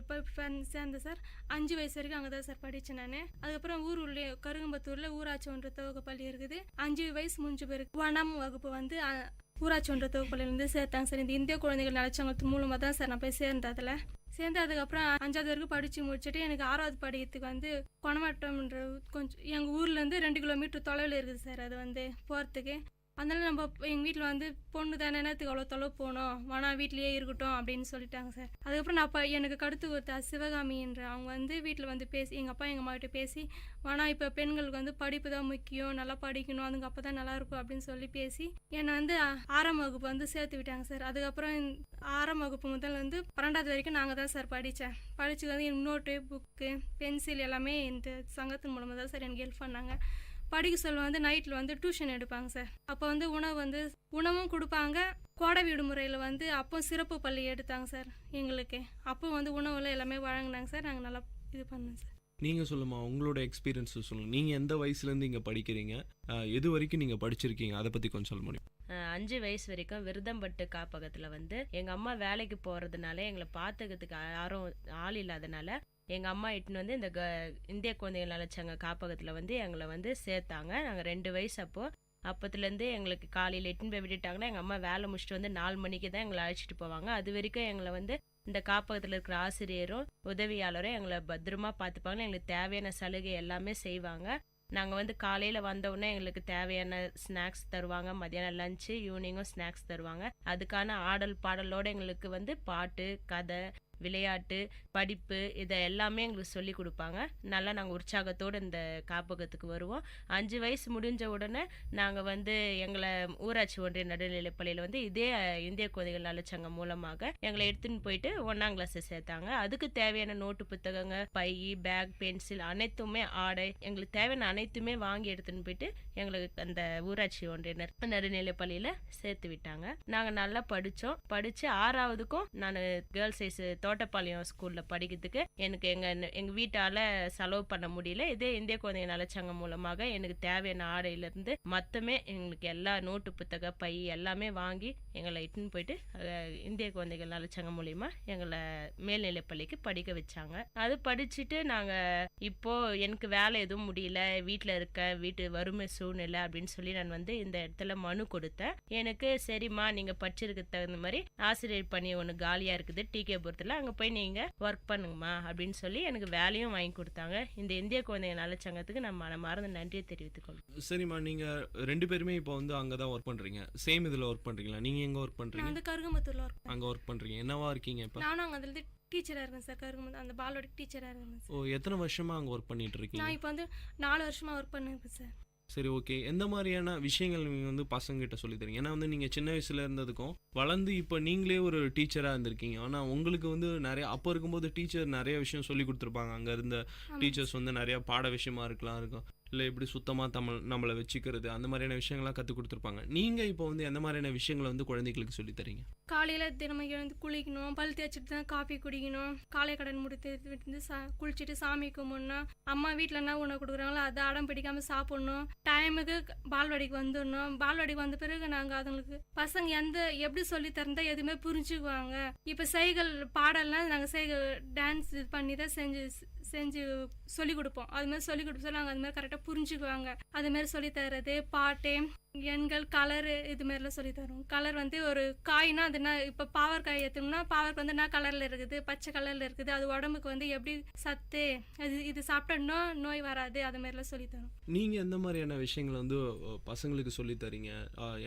B: சேர்ந்தேன் சார். 5 வயசு வரைக்கும் அங்கே தான் சார் படித்தேன் நான். அதுக்கப்புறம் உள்ளே கருகம்பத்தூரில் ஊராட்சி ஒன்ற துவக்க பள்ளி இருக்குது. 5 வயசு முடிஞ்ச பிறகு 1ஆம் வகுப்பு வந்து ஊராட்சி ஒன்ற துவக்க பள்ளியிலேருந்து சேர்த்தாங்க சார். இந்த இந்திய குழந்தைகள் நலச்சங்கத்து மூலமாக தான் சார் நான் போய் சேர்ந்ததில். அதுக்கப்புறம் 5ஆவது வரைக்கும் படித்து முடிச்சுட்டு எனக்கு 6ஆவது படிக்கிறதுக்கு வந்து கொணமாட்டம்ன்ற கொஞ்சம் எங்கள் ஊர்லேருந்து 2 கிலோமீட்டர் தொலைவில் இருக்குது சார். அது வந்து போகிறதுக்கு அதனால நம்ம எங்கள் வீட்டில் வந்து பொண்ணு தானே நேரத்துக்கு அவ்வளோ தொலைவு போகணும், வேணா வீட்லேயே இருக்கட்டும் அப்படின்னு சொல்லிட்டாங்க சார். அதுக்கப்புறம் நான் எனக்கு கடுத்து ஒருத்தர் சிவகாமின்ற அவங்க வந்து வீட்டில் வந்து பேசி எங்கள் அப்பா எங்கள் அம்மாகிட்ட பேசி வேணா இப்போ பெண்களுக்கு வந்து படிப்பு தான் முக்கியம், நல்லா படிக்கணும், அதுக்கு அப்போ தான் நல்லாயிருக்கும் அப்படின்னு சொல்லி பேசி என்னை வந்து 6ஆம் வகுப்பு வந்து சேர்த்து விட்டாங்க சார். அதுக்கப்புறம் 6ஆம் வகுப்பு முதல் வந்து 12ஆவது வரைக்கும் நாங்கள் தான் சார் படித்தேன். படித்து வந்து நோட்டு, புக்கு, பென்சில் எல்லாமே இந்த சங்கத்தின் மூலமாக தான் சார் எனக்கு ஹெல்ப் பண்ணாங்க. படிக்க சொல்ல வந்து நைட்டில் வந்து டியூஷன் எடுப்பாங்க சார். அப்போ வந்து உணவும் கொடுப்பாங்க. கோடை விடுமுறையில் வந்து அப்போ சிறப்பு பள்ளி எடுத்தாங்க சார் எங்களுக்கு. அப்போ வந்து உணவுல எல்லாமே வழங்கினாங்க சார். நாங்கள் நல்லா இது பண்ணோம் சார்.
A: நீங்கள் சொல்லுமா, உங்களோட எக்ஸ்பீரியன்ஸ் சொல்லுங்கள். நீங்கள் எந்த வயசுலேருந்து இங்கே படிக்கிறீங்க, எது வரைக்கும் நீங்கள் படிச்சிருக்கீங்க, அதை பற்றி கொஞ்சம் சொல்ல முடியும்?
P: 5 வயசு வரைக்கும் விருதம்பட்டு காப்பகத்தில் வந்து எங்கள் அம்மா வேலைக்கு போகிறதுனால எங்களை பார்த்துக்கிறதுக்கு யாரும் ஆள் இல்லாதனால எங்கள் அம்மா இட்டுன்னு வந்து இந்த இந்திய குழந்தைகள் நலச்சங்க காப்பகத்தில் வந்து எங்களை வந்து சேர்த்தாங்க. நாங்கள் 2 வயசு அப்போத்துலேருந்து எங்களுக்கு காலையில் எட்டுன்னு போய் விட்டுட்டாங்கன்னா எங்கள் அம்மா வேலை முடிச்சுட்டு வந்து 4 மணிக்கு தான் எங்களை அழைச்சிட்டு போவாங்க. அது வரைக்கும் எங்களை வந்து இந்த காப்பகத்தில் இருக்கிற ஆசிரியரும் உதவியாளரும் எங்களை பத்திரமா பார்த்துப்பாங்க. எங்களுக்கு தேவையான சலுகை எல்லாமே செய்வாங்க. நாங்கள் வந்து காலையில் வந்தோடனே எங்களுக்கு தேவையான ஸ்நாக்ஸ் தருவாங்க, மத்தியானம் லஞ்சு, ஈவினிங்கும் ஸ்நாக்ஸ் தருவாங்க. அதுக்கான ஆடல் பாடலோடு எங்களுக்கு வந்து பாட்டு, கதை, விளையாட்டு, படிப்பு இதை எல்லாமே எங்களுக்கு சொல்லி கொடுப்பாங்க. நல்லா நாங்கள் உற்சாகத்தோடு இந்த காப்பகத்துக்கு வருவோம். 5 வயசு முடிஞ்ச உடனே நாங்கள் வந்து எங்களை ஊராட்சி ஒன்றிய நடுநிலைப்பள்ளியில் வந்து இதே இந்திய குழந்தைகள் நலச்சங்கம் மூலமாக எங்களை எடுத்துன்னு போயிட்டு 1ஆம் கிளாஸ் சேர்த்தாங்க. அதுக்கு தேவையான நோட்டு புத்தகங்க, பை, பேக், பென்சில் அனைத்துமே, ஆடை, எங்களுக்கு தேவையான அனைத்துமே வாங்கி எடுத்துன்னு போயிட்டு எங்களுக்கு அந்த ஊராட்சி ஒன்றிய நடுநிலைப்பள்ளியில் சேர்த்து விட்டாங்க. நாங்கள் நல்லா படித்தோம். படித்து 6ஆவதுக்கும் நான் கேர்ள்ஸ் சைஸ் தோட்டப்பாளையம் ஸ்கூலில் படிக்கிறதுக்கு எனக்கு எங்கள் வீட்டால் செலவு பண்ண முடியல. இதே இந்திய குழந்தைகள் நலச்சங்கம் மூலமாக எனக்கு தேவையான ஆடையிலேருந்து மொத்தமே எங்களுக்கு எல்லா நோட்டு புத்தக, பை எல்லாமே வாங்கி எங்களை இட்டுன்னு போயிட்டு இந்திய குழந்தைகள் நலச்சங்கம் மூலிமா எங்களை மேல்நிலைப்பள்ளிக்கு படிக்க வச்சாங்க. அது படிச்சுட்டு நாங்கள் இப்போது எனக்கு வேலை எதுவும் முடியல, வீட்டில் இருக்கேன், வீட்டு வறுமை சூழ்நிலை அப்படின்னு சொல்லி நான் வந்து இந்த இடத்துல மனு கொடுத்தேன். எனக்கு சரிம்மா, நீங்கள் படிச்சிருக்க தகுந்த மாதிரி ஆசிரியர் பணி ஒன்று காலியாக இருக்குது டிகேபுரத்தில், அங்கே போய் நீங்கள் ஒர்க் பண்ணுங்கம்மா அப்படின்னு சொல்லி எனக்கு வேலையும் வாங்கி கொடுத்தாங்க. இந்த இந்திய குழந்தைகள் நலச்சங்கத்துக்கு நான் மனமார்ந்த நன்றியை தெரிவித்துக்கொள்கிறேன்.
A: சரிம்மா, நீங்கள் 2 பேருமே இப்போ வந்து அங்கே தான் ஒர்க் பண்ணுறீங்க, சேம் இதில் ஒர்க் பண்ணுறீங்களா? நீங்கள் எங்கே ஒர்க் பண்ணுறீங்க?
Q: வந்து கருகம்பத்தூரில் ஒர்க்
A: அங்கே ஒர்க் பண்ணுறீங்க. என்னவா இருக்கீங்க இப்போ?
Q: நானும் அங்கே அதில் டீச்சராக இருக்கேன் சார். கருகம்பத்து அந்த பாலோட டீச்சராக இருக்கேன் சார்.
A: ஓ, எத்தனை வருஷமாக அங்கே ஒர்க் பண்ணிட்டு இருக்கீங்க?
Q: நான் இப்போ வந்து 4 வருஷமாக ஒர்க் பண்ணிருக்கேன் சார்.
A: சரி, ஓகே. எந்த மாதிரியான விஷயங்கள் நீங்கள் வந்து பசங்கிட்ட சொல்லி தரீங்க? ஏன்னா வந்து நீங்கள் சின்ன வயசுல இருந்ததுக்கும் வளர்ந்து இப்போ நீங்களே ஒரு டீச்சராக இருந்திருக்கீங்க. ஆனால் உங்களுக்கு வந்து நிறைய அப்போ இருக்கும்போது டீச்சர் நிறைய விஷயம் சொல்லி கொடுத்துருப்பாங்க. அங்கே இருந்த டீச்சர்ஸ் வந்து நிறையா பாட விஷயமா இருக்கும், இல்லை எப்படி சுத்தமாக நம்மளை வச்சுக்கிறது, அந்த மாதிரியான விஷயங்கள்லாம் கற்றுக் கொடுத்துருப்பாங்க. நீங்கள் இப்போ வந்து எந்த மாதிரியான விஷயங்களை வந்து குழந்தைகளுக்கு சொல்லி தரீங்க?
Q: காலையில் தினமும் எழுந்து குளிக்கணும், பல் தேய்ச்சிட்டு தான் காஃபி குடிக்கணும், காலை கடன் முடித்து விட்டு குளிச்சுட்டு சாமி கும்பிடணும், அம்மா வீட்டில் என்ன உணவு கொடுக்குறாங்களோ அதை அடம் பிடிக்காமல் சாப்பிட்ணும், டைமுக்கு பால்வாடிக்கு வந்துடணும். பால்வாடிக்கு வந்த பிறகு நாங்கள் அதுங்களுக்கு பசங்க எப்படி சொல்லி தரந்தா எதுவுமே புரிஞ்சுக்குவாங்க. இப்போ செய்கள் பாடலாம் நாங்கள் செய்கள் டான்ஸ் இது பண்ணி தான் செஞ்சு சொல்லி கொடுப்போம். அது மாதிரி சொல்லி கொடுப்போம் சொல்ல நாங்கள் அது மாதிரி கரெக்டாக புரிஞ்சுக்குவாங்க. அது மாதிரி சொல்லி தர்றது, பாட்டு, எண்கள், கலரு இது மாதிரிலாம் சொல்லி தரும். கலர் வந்து ஒரு காய்னா அது என்ன, இப்போ பாவற்காய் ஏற்றணும்னா பாவற்காய் வந்து என்ன கலரில் இருக்குது, பச்சை கலரில் இருக்குது, அது உடம்புக்கு வந்து எப்படி சத்து, அது இது சாப்பிட்டோம்னா நோய் வராது, அது மாதிரிலாம் சொல்லி தரும்.
A: நீங்கள் எந்த மாதிரியான விஷயங்களை வந்து பசங்களுக்கு சொல்லி தரீங்க?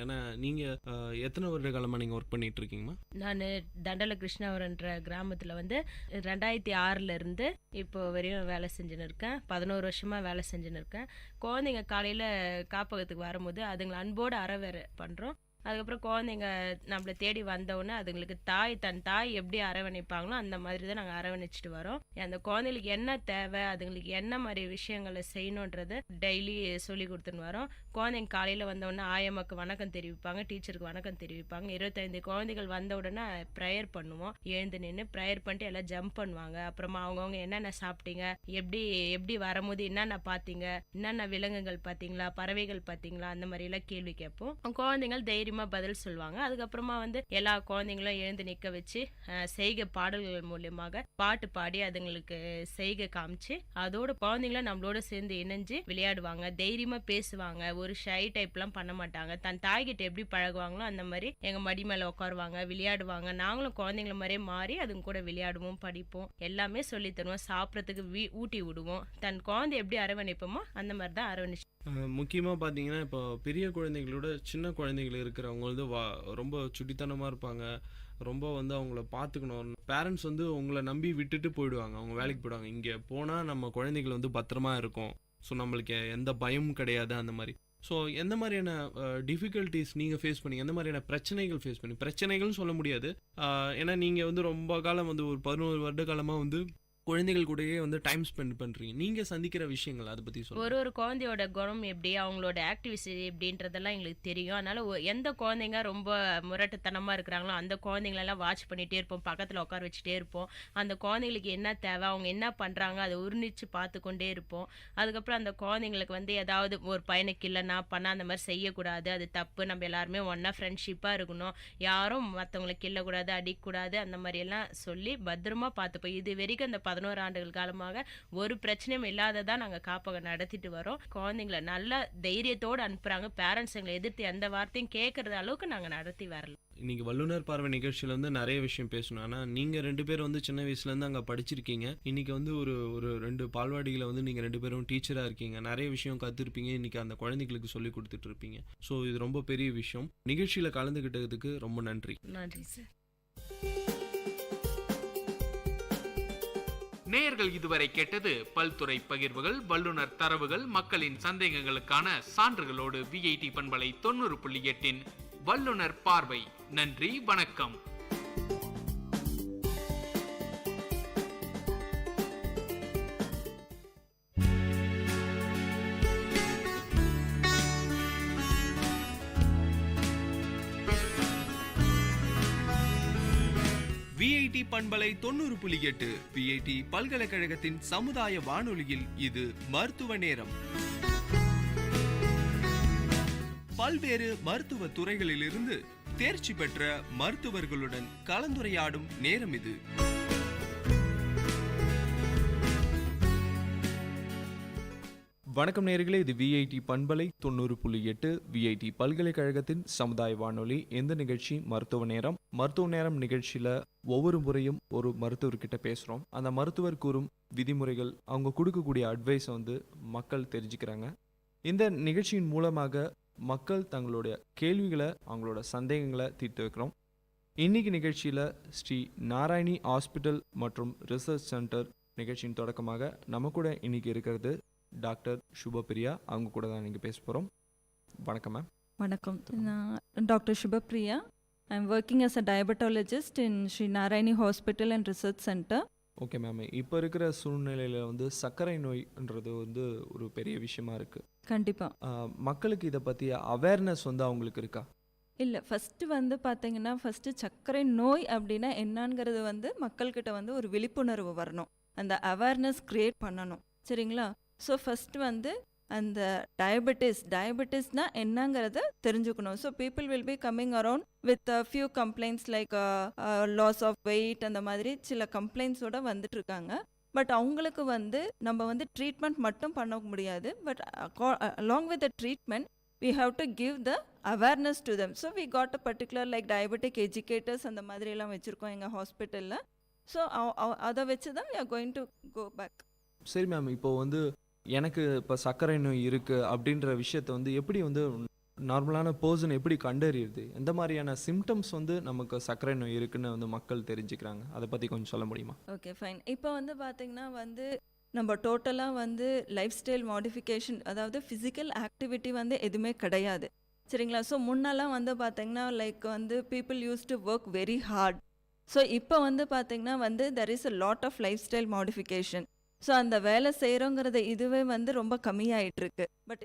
A: ஏன்னா நீங்கள் எத்தனை வருட காலமாக நீங்கள் ஒர்க் பண்ணிட்டு இருக்கீங்கம்மா?
P: நான் தண்டல கிருஷ்ணாவரன்ற கிராமத்தில் வந்து 2006 இப்போ வரையும் வேலை செஞ்சுன்னு இருக்கேன். 11 வருஷமாக வேலை செஞ்சுன்னு இருக்கேன். குழந்தைங்க காலையில் காப்பகத்துக்கு வரும்போது அதுங்களை அன்போடு அறவேற பண்ணுறோம். அதுக்கப்புறம் குழந்தைங்க நம்மளை தேடி வந்தோடனே அதுங்களுக்கு தன் தாய் எப்படி அரவணைப்பாங்களோ அந்த மாதிரி தான் நாங்கள் அரவணைச்சிட்டு வரோம். அந்த குழந்தைகளுக்கு என்ன தேவை, அதுங்களுக்கு என்ன மாதிரி விஷயங்களை செய்யணுன்றதை டெய்லி சொல்லி கொடுத்துன்னு வரோம். குழந்தைங்க காலையில் வந்தோடனே ஆயம்மாக்கு வணக்கம் தெரிவிப்பாங்க, டீச்சருக்கு வணக்கம் தெரிவிப்பாங்க. 25 குழந்தைகள் வந்த உடனே ப்ரேயர் பண்ணுவோம். எழுந்து நின்று ப்ரேயர் பண்ணிட்டு எல்லாம் ஜம்ப் பண்ணுவாங்க. அப்புறமா அவங்கவுங்க என்னென்ன சாப்பிட்டீங்க, எப்படி வரும்போது என்னென்ன பார்த்தீங்க, என்னென்ன விலங்குகள் பார்த்தீங்களா, பறவைகள் பார்த்தீங்களா, அந்த மாதிரிலாம் கேள்வி கேட்போம். குழந்தைங்கள் தைரியம் பதில் சொல்லுவாங்க. அதுக்கப்புறமா வந்து எல்லா குழந்தைங்களும் எழுந்து நிற்க வச்சு செய்கை பாடல்கள் மூலியமாக பாட்டு பாடி அதுங்களுக்கு செய்கை காமிச்சு அதோட குழந்தைங்களும் நம்மளோட சேர்ந்து இணைஞ்சு விளையாடுவாங்க, தைரியமா பேசுவாங்க, ஒரு ஷை டைப்லாம் பண்ண மாட்டாங்க. தன் தாய்கிட்ட எப்படி பழகுவாங்களோ அந்த மாதிரி எங்க மடி மேல உட்காருவாங்க, விளையாடுவாங்க. நாங்களும் குழந்தைங்கள மாதிரியே மாறி அதுங்க கூட விளையாடுவோம், படிப்போம், எல்லாமே சொல்லி தருவோம். சாப்பிட்றதுக்கு ஊட்டி விடுவோம். தன் குழந்தை எப்படி அரவணைப்போமோ அந்த மாதிரி தான் அரவணைச்சு.
A: முக்கியமாக பார்த்தீங்கன்னா இப்போ பெரிய குழந்தைங்களோட சின்ன குழந்தைகள் இருக்கிறவங்க வந்து ரொம்ப சுட்டித்தனமாக இருப்பாங்க. ரொம்ப வந்து அவங்கள பார்த்துக்கணும். பேரண்ட்ஸ் வந்து உங்களை நம்பி விட்டுட்டு போயிடுவாங்க, அவங்க வேலைக்கு போயிடுவாங்க. இங்கே போனால் நம்ம குழந்தைகள் வந்து பத்திரமா இருக்கும், ஸோ நம்மளுக்கு எந்த பயமும் கிடையாது அந்த மாதிரி. ஸோ எந்த மாதிரியான டிஃபிகல்ட்டிஸ் நீங்கள் ஃபேஸ் பண்ணி, எந்த மாதிரியான பிரச்சனைகள் ஃபேஸ் பண்ணி, பிரச்சனைகள்னு சொல்ல முடியாது, ஏன்னா நீங்கள் வந்து ரொம்ப காலம் வந்து ஒரு 11 வருட காலமாக வந்து குழந்தைகள் கூடயே வந்து டைம் ஸ்பெண்ட் பண்றீங்க. நீங்க சந்திக்கிற விஷயங்கள் அதை பத்தி சொல்லுங்க.
P: ஒரு குழந்தையோட குணம் எப்படி, அவங்களோட ஆக்டிவிட்டி எப்படின்றதெல்லாம் எங்களுக்கு தெரியும். அதனால எந்த குழந்தைங்க ரொம்ப முரட்டுத்தனமா இருக்கிறாங்களோ அந்த குழந்தைங்களெல்லாம் வாட்ச் பண்ணிட்டே இருப்போம், பக்கத்தில் உட்கார வச்சுட்டே இருப்போம். அந்த குழந்தைங்களுக்கு என்ன தேவை, அவங்க என்ன பண்ணுறாங்க அதை உருணிச்சு பார்த்து கொண்டே இருப்போம். அதுக்கப்புறம் அந்த குழந்தைங்களுக்கு வந்து ஏதாவது ஒரு பையனுக்கு இல்லைன்னா பண்ணால் அந்த மாதிரி செய்யக்கூடாது, அது தப்பு, நம்ம எல்லாருமே ஒன்றா ஃப்ரெண்ட்ஷிப்பாக இருக்கணும், யாரும் மற்றவங்களுக்கு கில்லக்கூடாது, அடிக்கக்கூடாது, அந்த மாதிரியெல்லாம் சொல்லி பத்திரமா பார்த்துப்போம். இது வரைக்கும் அந்த 11 ஆண்டுகள் காலமாக ஒரு பிரச்சனையும் இல்லாததான் நாங்கள் காப்பகம் நடத்திட்டு வரோம். குழந்தைங்களை நல்ல தைரியத்தோடு அனுப்புகிறாங்க. பேரண்ட்ஸ் எங்களை எதிர்த்து எந்த வார்த்தையும் கேட்கறது அளவுக்கு நாங்கள் நடத்தி வரல.
A: இன்னைக்கு வல்லுநர் பார்வை நிகழ்ச்சியில் வந்து நிறைய விஷயம் பேசணும். ஆனால் நீங்கள் 2 பேரும் வந்து சின்ன வயசுலேருந்து அங்கே படிச்சிருக்கீங்க. இன்னைக்கு வந்து ஒரு 2 பால்வாடிகளை வந்து நீங்கள் 2 பேரும் டீச்சராக இருக்கீங்க. நிறைய விஷயம் கற்றுருப்பீங்க. இன்னைக்கு அந்த குழந்தைகளுக்கு சொல்லி கொடுத்துட்டு இருப்பீங்க. ஸோ இது ரொம்ப பெரிய விஷயம். நிகழ்ச்சியில் கலந்துக்கிட்டதுக்கு ரொம்ப நன்றி.
P: நன்றி சார்.
F: நேயர்கள் இதுவரை கேட்டது பல்துறை பகிர்வுகள், வல்லுநர் தரவுகள், மக்களின் சந்தேகங்களுக்கான சான்றுகளோடு விஐடி பண்பலை 90.8 வல்லுநர் பார்வை. நன்றி, வணக்கம்.
A: விஐடி பண்பலை 90.8 விஐடி பல்கலைக்கழகத்தின் சமுதாய வானொலியில் இது மருத்துவ நேரம். பல்வேறு மருத்துவ துறைகளிலிருந்து தேர்ச்சி பெற்ற மருத்துவர்களுடன் கலந்துரையாடும் நேரம் இது. வணக்கம் நேயர்களே, இது விஐடி பண்பலை 90.8 விஐடி பல்கலைக்கழகத்தின் சமுதாய வானொலி. இந்த நிகழ்ச்சி மருத்துவ நேரம். மருத்துவ நேரம் நிகழ்ச்சியில் ஒவ்வொரு முறையும் ஒரு மருத்துவர்கிட்ட பேசுகிறோம். அந்த மருத்துவர் கூறும் விதிமுறைகள், அவங்க கொடுக்கக்கூடிய அட்வைஸை வந்து மக்கள் தெரிஞ்சுக்கிறாங்க. இந்த நிகழ்ச்சியின் மூலமாக மக்கள் தங்களுடைய கேள்விகளை, அவங்களோட சந்தேகங்களை தீர்த்து வைக்கிறோம். இன்னைக்கு நிகழ்ச்சியில் ஸ்ரீ நாராயணி ஹாஸ்பிட்டல் மற்றும் ரிசர்ச் சென்டர் நிகழ்ச்சியின் தொடக்கமாக நம்ம கூட இன்னைக்கு இருக்கிறது டாக்டர் சுபப்பிரியா. அவங்க கூட தான் நீங்கள் பேச போகிறோம். வணக்கம் மேம்.
R: வணக்கம். நான் doctor Subhapriya. I am working as a diabetologist in Sri Narayani hospital and research centre.
A: Okay ma'am, இப்போ இருக்கிற சூழ்நிலையில் வந்து சர்க்கரை நோய்ன்றது வந்து ஒரு பெரிய விஷயமா இருக்குது.
R: கண்டிப்பாக
A: மக்களுக்கு இதை பற்றிய அவேர்னஸ் வந்து அவங்களுக்கு இருக்கா?
R: இல்லை, ஃபஸ்ட்டு வந்து பார்த்தீங்கன்னா சர்க்கரை நோய் அப்படின்னா என்னங்கிறது வந்து மக்கள்கிட்ட வந்து ஒரு விழிப்புணர்வு வரணும், அந்த அவேர்னஸ் க்ரியேட் பண்ணணும். சரிங்களா? ஸோ ஃபஸ்ட்டு வந்து அந்த டயபெட்டிஸ்னால் என்னங்கிறத தெரிஞ்சுக்கணும். So people will be coming around with few complaints like loss of weight, அந்த மாதிரி சில கம்ப்ளைண்ட்ஸோடு வந்துட்டு இருக்காங்க. பட் அவங்களுக்கு வந்து நம்ம வந்து ட்ரீட்மெண்ட் மட்டும் பண்ண முடியாது. But along with the treatment we have to give the awareness to them. So we got a particular like diabetic educators அந்த மாதிரி எல்லாம் வச்சுருக்கோம் எங்கள் ஹாஸ்பிட்டலில். ஸோ அதை வச்சு தான் we are going to go back.
A: சரி மேம், இப்போ வந்து எனக்கு இப்போ சர்க்கரை நோய் இருக்குது அப்படின்ற விஷயத்தை வந்து எப்படி வந்து நார்மலான பர்சன் எப்படி கண்டறியுது? எந்த மாதிரியான சிம்டம்ஸ் வந்து நமக்கு சர்க்கரை நோய் இருக்குன்னு வந்து மக்கள் தெரிஞ்சுக்கிறாங்க? அதை பற்றி கொஞ்சம் சொல்ல முடியுமா?
R: Okay, fine. இப்போ வந்து பார்த்திங்கன்னா வந்து நம்ம டோட்டலாக வந்து லைஃப் ஸ்டைல் மாடிஃபிகேஷன், அதாவது ஃபிசிக்கல் ஆக்டிவிட்டி வந்து எதுவுமே கிடையாது. சரிங்களா? ஸோ முன்னெல்லாம் வந்து பார்த்திங்கன்னா லைக் வந்து people used to work very hard. So இப்போ வந்து பார்த்திங்கன்னா வந்து there is a lot of life style modification. So அந்த வேலை செய்கிறோங்கிறது இதுவே வந்து ரொம்ப கம்மியாயிட்டிருக்கு. பட்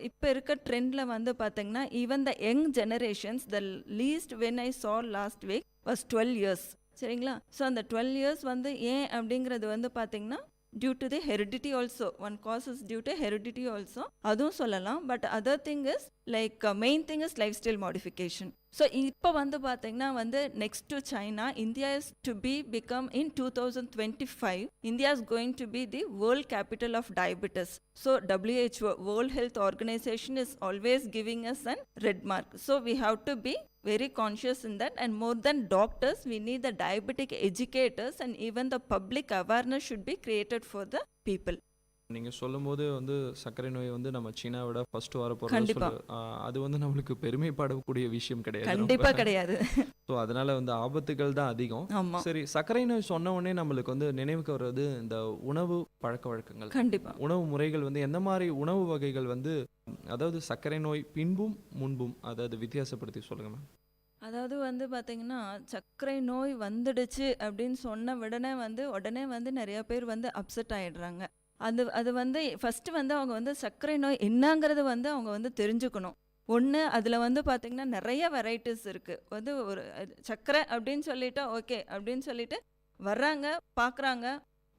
R: இப்போ இருக்க ட்ரெண்டில் வந்து பார்த்திங்கன்னா even the young generations, the least when I saw last week was 12 years. சரிங்களா? ஸோ அந்த 12 years வந்து ஏன் அப்படிங்கிறது வந்து பார்த்திங்கன்னா due to the heredity also. One cause is due to heredity also, அதுவும் சொல்லலாம். But other thing is like main thing is life style modification. So இப்போ வந்து பார்த்தீங்கன்னா வந்து next to China, India is to be become in 2025 India is going to be the world capital of diabetes. So WHO, world health organisation, is always giving us an red mark. So we have to be very conscious in that, and more than doctors we need the diabetic educators, and even the public awareness should be created for the people.
A: நீங்கள் சொல்லும் போது வந்து சர்க்கரை நோய் வந்து நம்ம சீனாவோட first வர போகிறது, அது வந்து நம்மளுக்கு பெருமைப்படக்கூடிய விஷயம் கிடையாது.
R: கண்டிப்பாக கிடையாது.
A: ஸோ அதனால வந்து ஆபத்துகள் தான் அதிகம். சரி, சர்க்கரை நோய் சொன்ன உடனே நம்மளுக்கு வந்து நினைவுக்கு வர்றது இந்த உணவு பழக்க வழக்கங்கள்.
R: கண்டிப்பாக
A: உணவு முறைகள் வந்து எந்த மாதிரி உணவு வகைகள் வந்து, அதாவது சர்க்கரை நோய் பின்பும் முன்பும், அதாவது வித்தியாசப்படுத்தி சொல்லுங்க மேம்.
R: அதாவது வந்து பார்த்தீங்கன்னா, சர்க்கரை நோய் வந்துடுச்சு அப்படின்னு சொன்ன உடனே வந்து நிறைய பேர் வந்து அப்செட் ஆயிடுறாங்க. அது வந்து ஃபர்ஸ்ட்டு வந்து அவங்க வந்து சர்க்கரை நோய் என்னங்கிறது வந்து அவங்க வந்து தெரிஞ்சுக்கணும். ஒன்று அதில் வந்து பார்த்திங்கன்னா நிறைய வெரைட்டிஸ் இருக்குது. வந்து ஒரு சர்க்கரை அப்படின்னு சொல்லிட்டா ஓகே அப்படின்னு சொல்லிட்டு வர்றாங்க, பார்க்குறாங்க,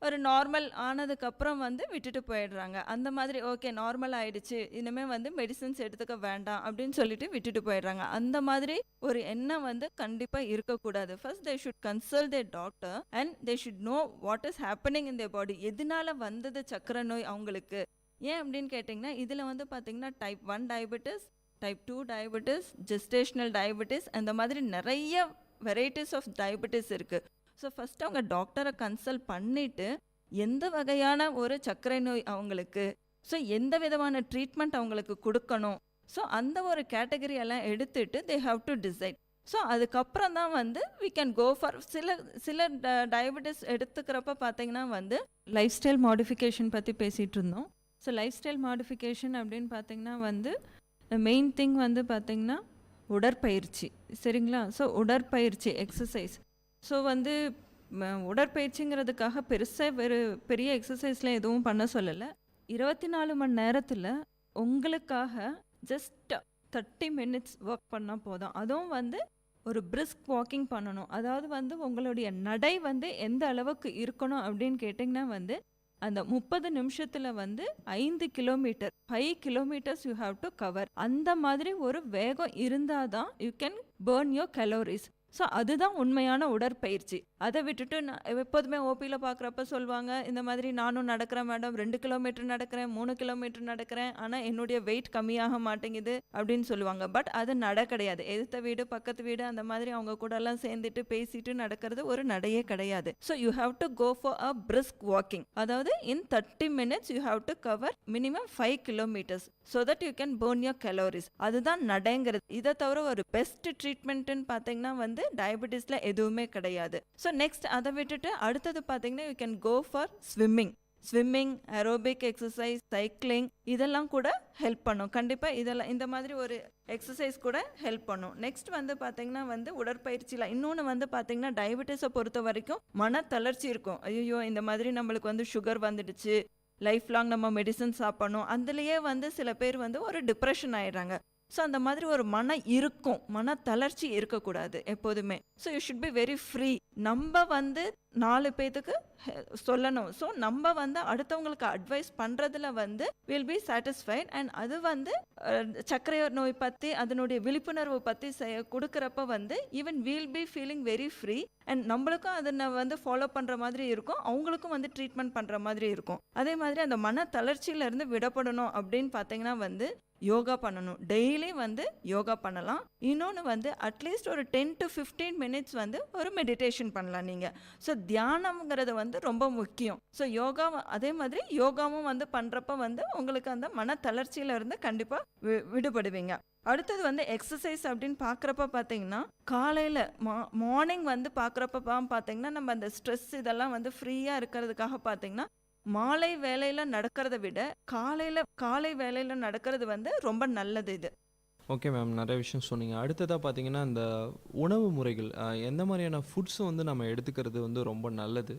R: ஒரு நார்மல் ஆனதுக்கப்புறம் வந்து விட்டுட்டு போயிடுறாங்க. அந்த மாதிரி ஓகே நார்மல் ஆயிடுச்சு, இனிமேல் வந்து மெடிசின்ஸ் எடுத்துக்க வேண்டாம் அப்படின்னு சொல்லிட்டு விட்டுட்டு போயிடுறாங்க. அந்த மாதிரி ஒரு எண்ணம் வந்து கண்டிப்பாக இருக்கக்கூடாது. First they should consult their doctor and they should know what is happening in their body. எதனால வந்தது சர்க்கரை நோய் அவங்களுக்கு? ஏன் அப்படின்னு கேட்டிங்கன்னா, இதில் வந்து பார்த்திங்கன்னா type 1 diabetes, type 2 diabetes, gestational diabetes, அந்த மாதிரி நிறைய வெரைட்டிஸ் ஆஃப் டயபெட்டிஸ் இருக்குது. ஸோ ஃபஸ்ட் அவங்க டாக்டரை கன்சல்ட் பண்ணிவிட்டு எந்த வகையான ஒரு சர்க்கரை நோய் அவங்களுக்கு, ஸோ எந்த விதமான ட்ரீட்மெண்ட் அவங்களுக்கு கொடுக்கணும், ஸோ அந்த ஒரு கேட்டகரி எல்லாம் எடுத்துட்டு they have to decide. So அதுக்கப்புறம் தான் வந்து வி கேன் கோ ஃபார் சில டயபெட்டிஸ் எடுத்துக்கிறப்ப பார்த்தீங்கன்னா வந்து லைஃப் ஸ்டைல் மாடிஃபிகேஷன் பற்றி பேசிகிட்டு இருந்தோம். ஸோ லைஃப் ஸ்டைல் மாடிஃபிகேஷன் அப்படின்னு பார்த்தீங்கன்னா வந்து மெயின் திங் வந்து பார்த்திங்கன்னா உடற்பயிற்சி, சரிங்களா? ஸோ உடற்பயிற்சி எக்ஸசைஸ். ஸோ வந்து உடற்பயிற்சிங்கிறதுக்காக பெரிய எக்ஸசைஸ்லாம் எதுவும் பண்ண சொல்லலை. 24 மணி நேரத்தில் உங்களுக்காக ஜஸ்ட் 30 மினிட்ஸ் ஒர்க் பண்ணால் போதும். அதுவும் வந்து ஒரு பிரிஸ்க் வாக்கிங் பண்ணணும். அதாவது வந்து உங்களுடைய நடை வந்து எந்த அளவுக்கு இருக்கணும் அப்படின்னு கேட்டிங்கன்னா வந்து அந்த 30 நிமிஷத்தில் வந்து 5 kilometre 5 kilometres you have to cover. அந்த மாதிரி ஒரு வேகம் இருந்தால் தான் you can burn your calories. So அதுதான் உண்மையான உடற்பயிற்சி. அதை விட்டுட்டு நான் எப்போதுமே ஓபியில் பார்க்குறப்ப சொல்லுவாங்க, இந்த மாதிரி நானும் நடக்கிறேன் மேடம், 2 கிலோமீட்டர் நடக்கிறேன், 3 கிலோமீட்டர் நடக்கிறேன், ஆனால் என்னுடைய வெயிட் கம்மியாக மாட்டேங்குது அப்படின்னு சொல்லுவாங்க. பட் அது நட கிடையாது. எதிர்த்த வீடு பக்கத்து வீடு அந்த மாதிரி அவங்க கூடலாம் சேர்ந்துட்டு பேசிட்டு நடக்கிறது ஒரு நடையே கிடையாது. So you have to go for a brisk walking. அதாவது in 30 minutes you have to cover minimum 5 kilometres so that you can burn your calories. அதுதான் நடைங்கிறது. இதை தவிர ஒரு பெஸ்ட் ட்ரீட்மெண்ட்டுன்னு பார்த்தீங்கன்னா வந்து டயபெட்டிஸில் எதுவுமே கிடையாது. ஸோ நெக்ஸ்ட் அதை விட்டுட்டு அடுத்தது பார்த்தீங்கன்னா you can go for swimming, aerobic exercise, cycling, இதெல்லாம் கூட ஹெல்ப் பண்ணும். கண்டிப்பாக இதெல்லாம் இந்த மாதிரி ஒரு எக்ஸசைஸ் கூட ஹெல்ப் பண்ணும். நெக்ஸ்ட் வந்து பார்த்தீங்கன்னா வந்து உடற்பயிற்சியில் இன்னொன்று வந்து பார்த்தீங்கன்னா டயபெட்டிஸை பொறுத்த வரைக்கும் மனத்தளர்ச்சி இருக்கும். ஐயோ இந்த மாதிரி நம்மளுக்கு வந்து சுகர் வந்துடுச்சு, லைஃப் லாங் நம்ம மெடிசன் சாப்பிடணும், அதுலேயே வந்து சில பேர் வந்து ஒரு டிப்ரெஷன் ஆயிடுறாங்க. ஸோ அந்த மாதிரி ஒரு மன தளர்ச்சி இருக்கக்கூடாது எப்போதுமே. So you should be very free. நம்ம வந்து 4 பேத்துக்கு சொல்லணும். ஸோ நம்ம வந்து அடுத்தவங்களுக்கு அட்வைஸ் பண்ணுறதுல வந்து வில் பி சாட்டிஸ்ஃபைட். அண்ட் அது வந்து சர்க்கரை நோய் பற்றி அதனுடைய விழிப்புணர்வு பற்றி கொடுக்குறப்ப வந்து even will be feeling very free. And நம்மளுக்கும் அதை வந்து ஃபாலோ பண்ணுற மாதிரி இருக்கும், அவங்களுக்கும் வந்து ட்ரீட்மெண்ட் பண்ணுற மாதிரி இருக்கும். அதே மாதிரி அந்த மன தளர்ச்சியிலேருந்து விடப்படணும் அப்படின்னு பார்த்தீங்கன்னா வந்து யோகா பண்ணணும். டெய்லி வந்து யோகா பண்ணலாம். இன்னொன்று வந்து அட்லீஸ்ட் ஒரு 10 to 15 மினிட்ஸ் வந்து ஒரு மெடிடேஷன் பண்ணலாம் நீங்கள். ஸோ தியானம்ங்கிறது வந்து ரொம்ப முக்கியம். ஸோ யோகா அதே மாதிரி யோகாவும் வந்து பண்ணுறப்ப வந்து உங்களுக்கு அந்த மன தளர்ச்சியிலேருந்து கண்டிப்பாக விடுபடுவீங்க. அடுத்தது வந்து எக்ஸசைஸ் அப்படின்னு பார்க்குறப்ப பார்த்தீங்கன்னா காலையில் மார்னிங் வந்து பார்க்குறப்ப பார்த்தீங்கன்னா நம்ம அந்த ஸ்ட்ரெஸ் இதெல்லாம் வந்து ஃப்ரீயாக இருக்கிறதுக்காக பார்த்தீங்கன்னா மாலை வேலையில் நடக்கிறத விட காலை வேலையில் நடக்கிறது வந்து ரொம்ப நல்லது. இது
A: ஓகே மேம், நிறைய விஷயம் சொன்னீங்க. அடுத்ததாக பார்த்தீங்கன்னா இந்த உணவு முறைகள், எந்த மாதிரியான ஃபுட்ஸ் வந்து நம்ம எடுத்துக்கிறது வந்து ரொம்ப நல்லது?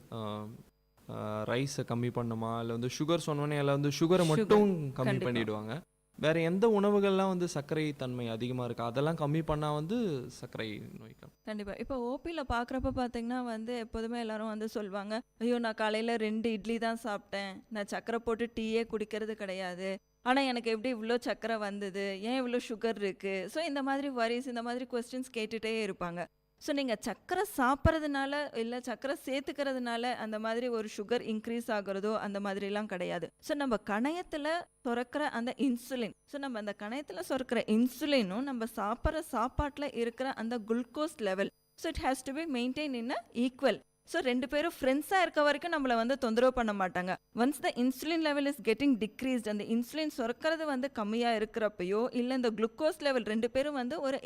A: ரைஸை கம்மி பண்ணுமா, இல்லை வந்து சுகர் சொன்னோன்னே எல்லாம் வந்து சுகரை மட்டும் கம்மி பண்ணிடுவாங்க. வேறு எந்த உணவுகள்லாம் வந்து சர்க்கரை தன்மை அதிகமாக இருக்குது அதெல்லாம் கம்மி பண்ணால் வந்து சர்க்கரை நோய்க்கு?
R: கண்டிப்பாக இப்போ ஓபியில் பார்க்குறப்ப பார்த்தீங்கன்னா வந்து எப்போதுமே எல்லாரும் வந்து சொல்லுவாங்க, ஐயோ நான் காலையில் 2 இட்லி தான் சாப்பிட்டேன், நான் சர்க்கரை போட்டு டீயே குடிக்கிறது கிடையாது, ஆனால் எனக்கு எப்படி இவ்வளோ சர்க்கரை வந்தது, ஏன் இவ்வளோ சுகர் இருக்குது? ஸோ இந்த மாதிரி வரிஸ் இந்த மாதிரி கொஸ்டின்ஸ் கேட்டுகிட்டே இருப்பாங்க. ஸோ நீங்கள் சர்க்கரை சாப்பிட்றதுனால இல்லை சர்க்கரை சேர்த்துக்கிறதுனால அந்த மாதிரி ஒரு சுகர் இன்க்ரீஸ் ஆகுறதோ அந்த மாதிரிலாம் கிடையாது. ஸோ நம்ம கணையத்தில் சுரக்கிற அந்த இன்சுலின், ஸோ நம்ம அந்த கணையத்தில் சுரக்கிற இன்சுலினும் நம்ம சாப்பிட்ற சாப்பாட்டில் இருக்கிற அந்த glucose level, so it has to B maintain in a equal. So 2 பேரும் ஃப்ரெண்ட்ஸாக இருக்க வரைக்கும் நம்மளை வந்து தொந்தரவு பண்ண மாட்டாங்க. Once the insulin level is getting decreased, அந்த இன்சுலின் சுரக்கிறது வந்து கம்மியாக இருக்கிறப்பையோ இல்லை இந்த குளுக்கோஸ் லெவல் 2 பேரும் வந்து ஒரு